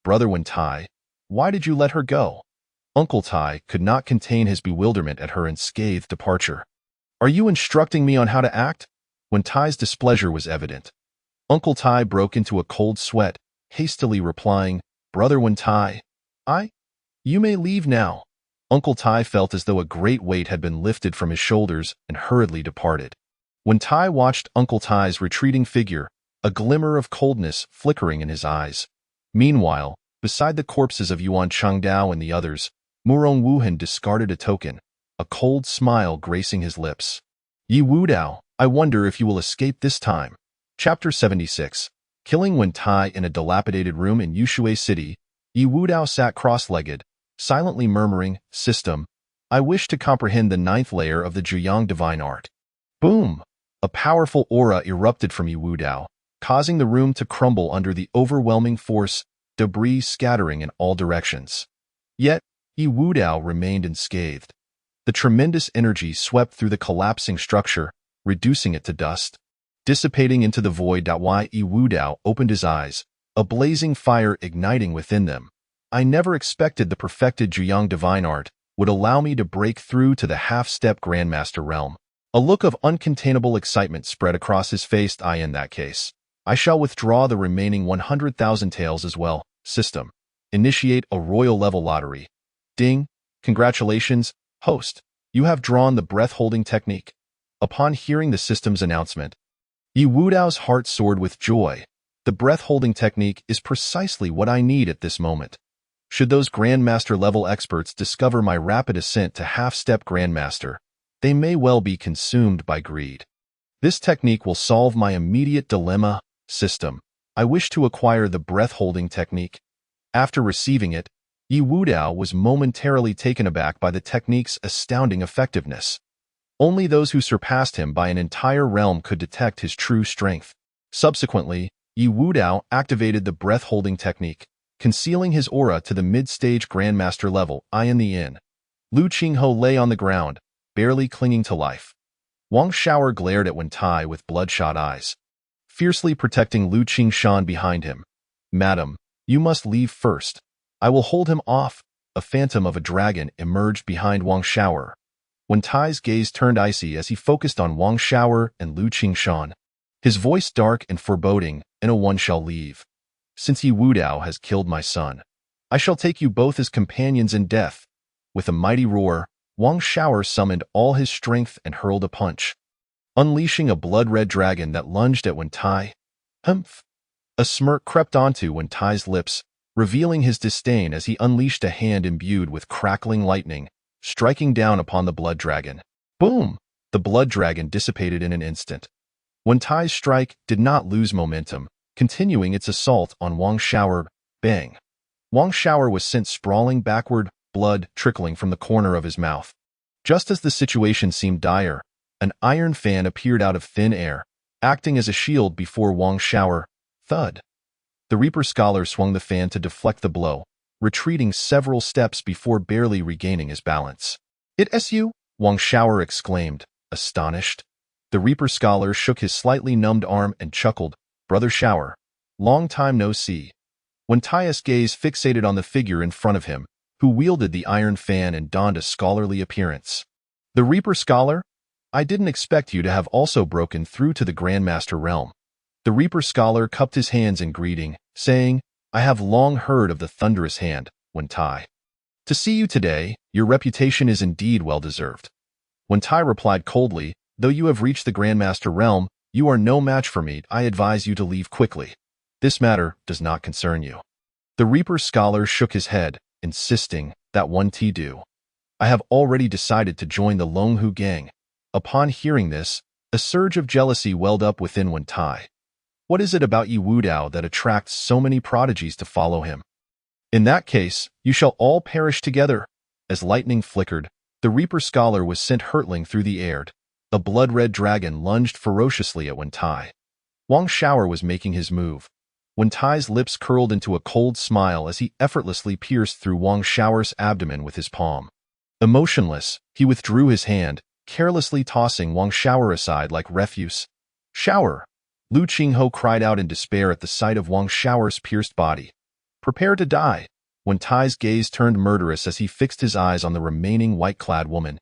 "Brother Wen Tai, why did you let her go?" Uncle Tai could not contain his bewilderment at her unscathed departure. "Are you instructing me on how to act?" Wen Tai's displeasure was evident. Uncle Tai broke into a cold sweat, hastily replying, "Brother Wen Tai, you may leave now." Uncle Tai felt as though a great weight had been lifted from his shoulders and hurriedly departed. Wen Tai watched Uncle Tai's retreating figure, a glimmer of coldness flickering in his eyes. Meanwhile, beside the corpses of Yuan Changdao and the others, Murong Wuhan discarded a token, a cold smile gracing his lips. "Yi Wudao, I wonder if you will escape this time." Chapter 76. Killing Wen Tai in a dilapidated room in Yushui City, Yi Wudao sat cross-legged, silently murmuring, "System, I wish to comprehend the 9th layer of the Zhuyang divine art." Boom! A powerful aura erupted from Yi Wudao, causing the room to crumble under the overwhelming force, debris scattering in all directions. Yet, Yi Wudao remained unscathed. The tremendous energy swept through the collapsing structure, reducing it to dust. Dissipating into the void. Yi Wudao opened his eyes, a blazing fire igniting within them. "I never expected the perfected Zhuyang divine art would allow me to break through to the half-step grandmaster realm." A look of uncontainable excitement spread across his face. In that case, I shall withdraw the remaining 100,000 taels as well. System, initiate a royal-level lottery. Ding! Congratulations, host. You have drawn the breath-holding technique. Upon hearing the system's announcement, Yi Wudao's heart soared with joy. The breath-holding technique is precisely what I need at this moment. Should those grandmaster-level experts discover my rapid ascent to half-step grandmaster, they may well be consumed by greed. This technique will solve my immediate dilemma. System, I wish to acquire the breath-holding technique. After receiving it, Yi Wudao was momentarily taken aback by the technique's astounding effectiveness. Only those who surpassed him by an entire realm could detect his true strength. Subsequently, Yi Wudao activated the breath-holding technique, concealing his aura to the mid-stage grandmaster level. In the inn, Lu Qingho lay on the ground, barely clinging to life. Wang Xiaoer glared at Wen Tai with bloodshot eyes, fiercely protecting Lu Qingshan behind him. "Madam, you must leave first. I will hold him off." A phantom of a dragon emerged behind Wang Xiaoer. Wen Tai's gaze turned icy as he focused on Wang Xiaoer and Lu Qingshan. His voice dark and foreboding, "No one shall leave. Since Yi Wudao has killed my son, I shall take you both as companions in death." With a mighty roar, Wang Xiaoer summoned all his strength and hurled a punch, unleashing a blood-red dragon that lunged at Wen Tai. Humph! A smirk crept onto Wen Tai's lips, revealing his disdain as he unleashed a hand imbued with crackling lightning, striking down upon the blood dragon. Boom! The blood dragon dissipated in an instant. Wen Tai's strike did not lose momentum, continuing its assault on Wang Xiaoer. Bang! Wang Xiaoer was sent sprawling backward, blood trickling from the corner of his mouth. Just as the situation seemed dire, an iron fan appeared out of thin air, acting as a shield before Wang Xiaoer. Thud! The Reaper Scholar swung the fan to deflect the blow, retreating several steps before barely regaining his balance. "It's you?" Wang Xiaoer exclaimed, astonished. The Reaper Scholar shook his slightly numbed arm and chuckled. "Brother Xiaoer, long time no see." Wen Tai's gaze fixated on the figure in front of him, who wielded the iron fan and donned a scholarly appearance. "The Reaper Scholar? I didn't expect you to have also broken through to the Grandmaster realm." The Reaper Scholar cupped his hands in greeting, saying, "I have long heard of the thunderous hand, Wen Tai. To see you today, your reputation is indeed well-deserved." Wen Tai replied coldly, "Though you have reached the Grandmaster realm, you are no match for me. I advise you to leave quickly. This matter does not concern you." The Reaper Scholar shook his head, insisting that Wen Tai do. "I have already decided to join the Longhu gang." Upon hearing this, a surge of jealousy welled up within Wen Tai. What is it about Yi Wudao that attracts so many prodigies to follow him? "In that case, you shall all perish together." As lightning flickered, the Reaper Scholar was sent hurtling through the air. A blood-red dragon lunged ferociously at Wen Tai. Wang Shower was making his move. Wen Tai's lips curled into a cold smile as he effortlessly pierced through Wang Shower's abdomen with his palm. Emotionless, he withdrew his hand, carelessly tossing Wang Shower aside like refuse. "Shower!" Lu Qingho cried out in despair at the sight of Wang Shower's pierced body. "Prepare to die." Wen Tai's gaze turned murderous as he fixed his eyes on the remaining white-clad woman.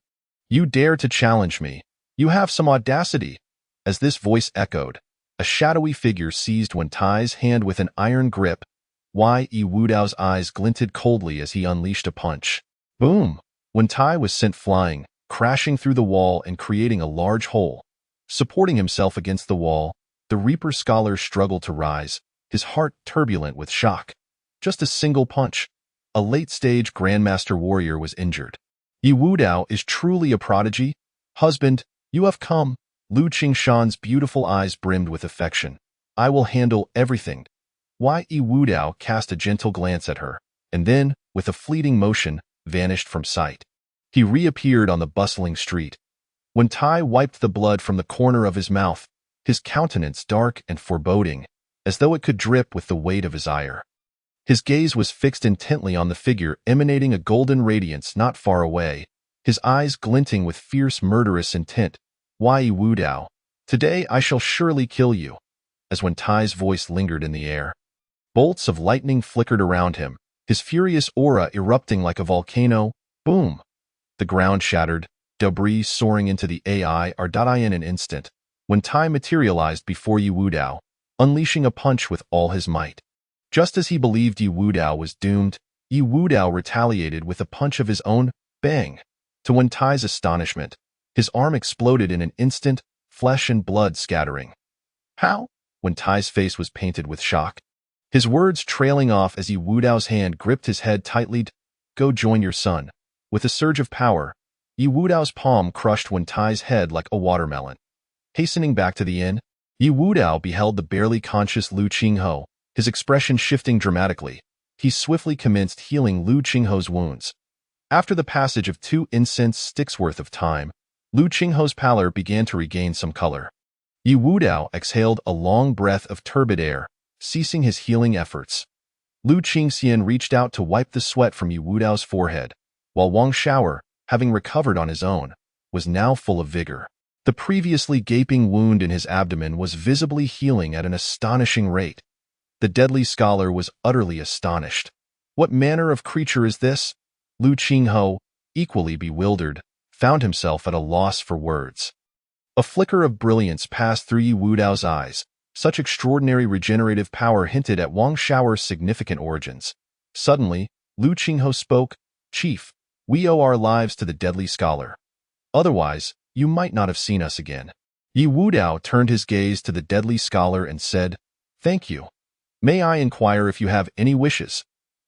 "You dare to challenge me? You have some audacity." As this voice echoed, a shadowy figure seized Wen Tai's hand with an iron grip. Yi Wudao's eyes glinted coldly as he unleashed a punch. Boom! Wen Tai was sent flying, crashing through the wall and creating a large hole. Supporting himself against the wall, the Reaper Scholar struggled to rise, his heart turbulent with shock. Just a single punch. A late-stage Grandmaster warrior was injured. Yi Wudao is truly a prodigy. "Husband, you have come." Lu Qingshan's beautiful eyes brimmed with affection. "I will handle everything." Yi Wudao cast a gentle glance at her, and then, with a fleeting motion, vanished from sight. He reappeared on the bustling street. Wen Tai wiped the blood from the corner of his mouth, his countenance dark and foreboding, as though it could drip with the weight of his ire. His gaze was fixed intently on the figure emanating a golden radiance not far away, his eyes glinting with fierce murderous intent. "Yi Wudao, today I shall surely kill you." As Wen Tai's voice lingered in the air, bolts of lightning flickered around him, his furious aura erupting like a volcano. Boom! The ground shattered, debris soaring into the AI in an instant. Wen Tai materialized before Yi Wudao, unleashing a punch with all his might. Just as he believed Yi Wudao was doomed, Yi Wudao retaliated with a punch of his own. Bang! To Wen Tai's astonishment, his arm exploded in an instant, flesh and blood scattering. "How?" Wen Tai's face was painted with shock, his words trailing off as Yi Wudao's hand gripped his head tightly. "Go join your son." With a surge of power, Yi Wudao's palm crushed Wen Tai's head like a watermelon. Hastening back to the inn, Yi Wudao beheld the barely conscious Lu Qingho, his expression shifting dramatically. He swiftly commenced healing Lu Qingho's wounds. After the passage of 2 incense sticks worth of time, Lu Qingho's pallor began to regain some color. Yi Wudao exhaled a long breath of turbid air, ceasing his healing efforts. Lu Qingxian reached out to wipe the sweat from Yi Wudao's forehead, while Wang Shower, having recovered on his own, was now full of vigor. The previously gaping wound in his abdomen was visibly healing at an astonishing rate. The deadly scholar was utterly astonished. What manner of creature is this? Lu Qingho, equally bewildered, found himself at a loss for words. A flicker of brilliance passed through Yi Wudao's eyes. Such extraordinary regenerative power hinted at Wang Shower's significant origins. Suddenly, Lu Qingho spoke. "Chief, we owe our lives to the deadly scholar. Otherwise, you might not have seen us again." Yi Wudao turned his gaze to the deadly scholar and said, "Thank you. May I inquire if you have any wishes?"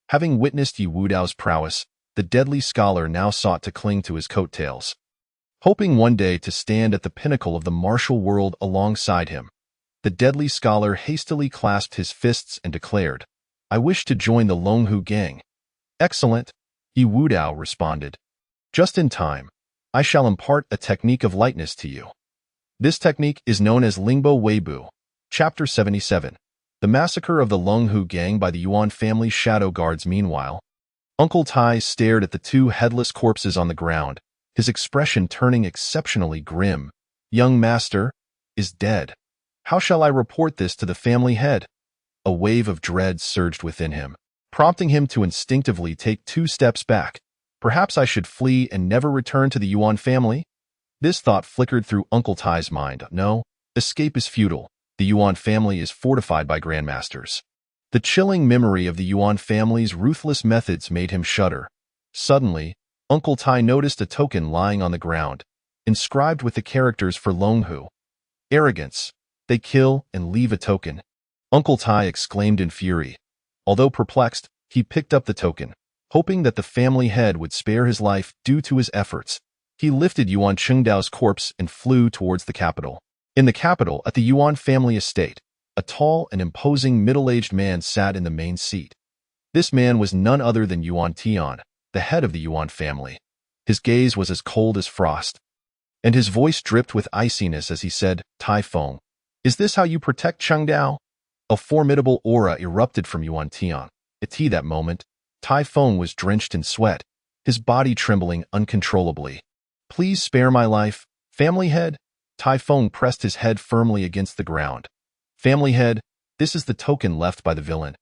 Having witnessed Yi Wudao's prowess, the deadly scholar now sought to cling to his coattails. Hoping one day to stand at the pinnacle of the martial world alongside him, the deadly scholar hastily clasped his fists and declared, "I wish to join the Longhu gang." "Excellent," Yi Wudao responded. "Just in time. I shall impart a technique of lightness to you. This technique is known as Lingbo Weibu." Chapter 77. The massacre of the Longhu gang by the Yuan family shadow guards. Meanwhile, Uncle Tai stared at the 2 headless corpses on the ground, his expression turning exceptionally grim. "Young master is dead. How shall I report this to the family head?" A wave of dread surged within him, prompting him to instinctively take 2 steps back. Perhaps I should flee and never return to the Yuan family? This thought flickered through Uncle Tai's mind. No, escape is futile. The Yuan family is fortified by grandmasters. The chilling memory of the Yuan family's ruthless methods made him shudder. Suddenly, Uncle Tai noticed a token lying on the ground, inscribed with the characters for Longhu. "Arrogance. They kill and leave a token." Uncle Tai exclaimed in fury. Although perplexed, he picked up the token, hoping that the family head would spare his life due to his efforts. He lifted Yuan Qingdao's corpse and flew towards the capital. In the capital, at the Yuan family estate, a tall and imposing middle-aged man sat in the main seat. This man was none other than Yuan Tian, the head of the Yuan family. His gaze was as cold as frost, and his voice dripped with iciness as he said, Tai Feng, is this how you protect Chengdao? A formidable aura erupted from Yuan Tian. At that moment, Tai Feng was drenched in sweat, his body trembling uncontrollably. Please spare my life, family head. Tai Feng pressed his head firmly against the ground. Family head, this is the token left by the villain.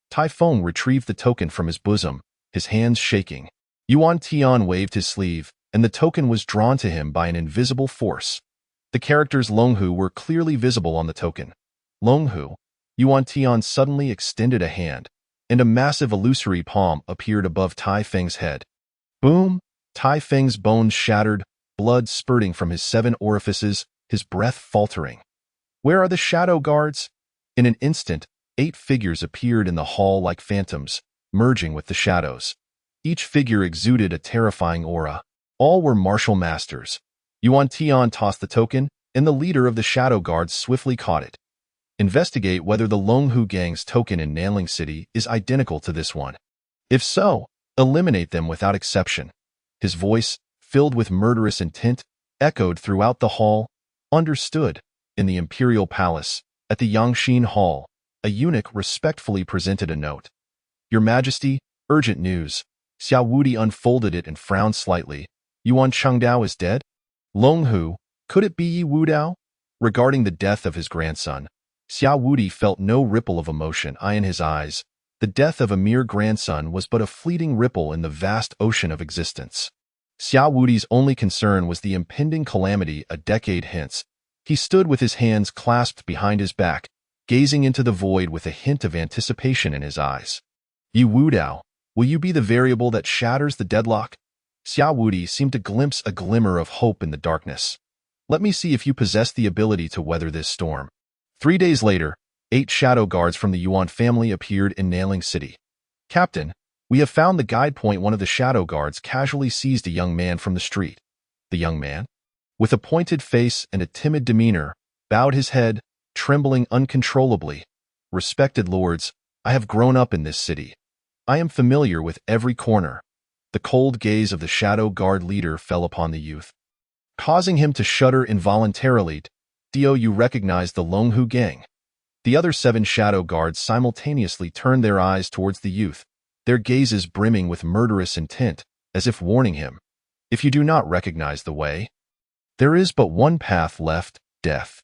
Tai Feng retrieved the token from his bosom, his hands shaking. Yuan Tian waved his sleeve, and the token was drawn to him by an invisible force. The characters Longhu were clearly visible on the token. Longhu. Yuan Tian suddenly extended a hand, and a massive illusory palm appeared above Tai Feng's head. Boom! Tai Feng's bones shattered, blood spurting from his 7 orifices, his breath faltering. Where are the shadow guards? In an instant, 8 figures appeared in the hall like phantoms, merging with the shadows. Each figure exuded a terrifying aura. All were martial masters. Yuan Tian tossed the token, and the leader of the shadow guards swiftly caught it. Investigate whether the Longhu gang's token in Nanling City is identical to this one. If so, eliminate them without exception. His voice, filled with murderous intent, echoed throughout the hall. Understood. In the imperial palace, at the Yangxin Hall, a eunuch respectfully presented a note. Your Majesty, urgent news. Xiao Wudi unfolded it and frowned slightly. Yuan Chengdao is dead? Longhu, could it be Yi Wudao? Regarding the death of his grandson, Xiao Wudi felt no ripple of emotion in his eyes. The death of a mere grandson was but a fleeting ripple in the vast ocean of existence. Xiao Wudi's only concern was the impending calamity a decade hence. He stood with his hands clasped behind his back, gazing into the void with a hint of anticipation in his eyes. Yi Wudao, will you be the variable that shatters the deadlock? Xiao Wudi seemed to glimpse a glimmer of hope in the darkness. Let me see if you possess the ability to weather this storm. 3 days later, 8 shadow guards from the Yuan family appeared in Nanling City. Captain, we have found the guide point. One of the shadow guards casually seized a young man from the street. The young man, with a pointed face and a timid demeanor, bowed his head, trembling uncontrollably. Respected lords, I have grown up in this city. I am familiar with every corner. The cold gaze of the shadow guard leader fell upon the youth, causing him to shudder involuntarily. Dio, you recognize the Longhu gang. The other 7 shadow guards simultaneously turned their eyes towards the youth, their gazes brimming with murderous intent, as if warning him. If you do not recognize the way, there is but one path left, death.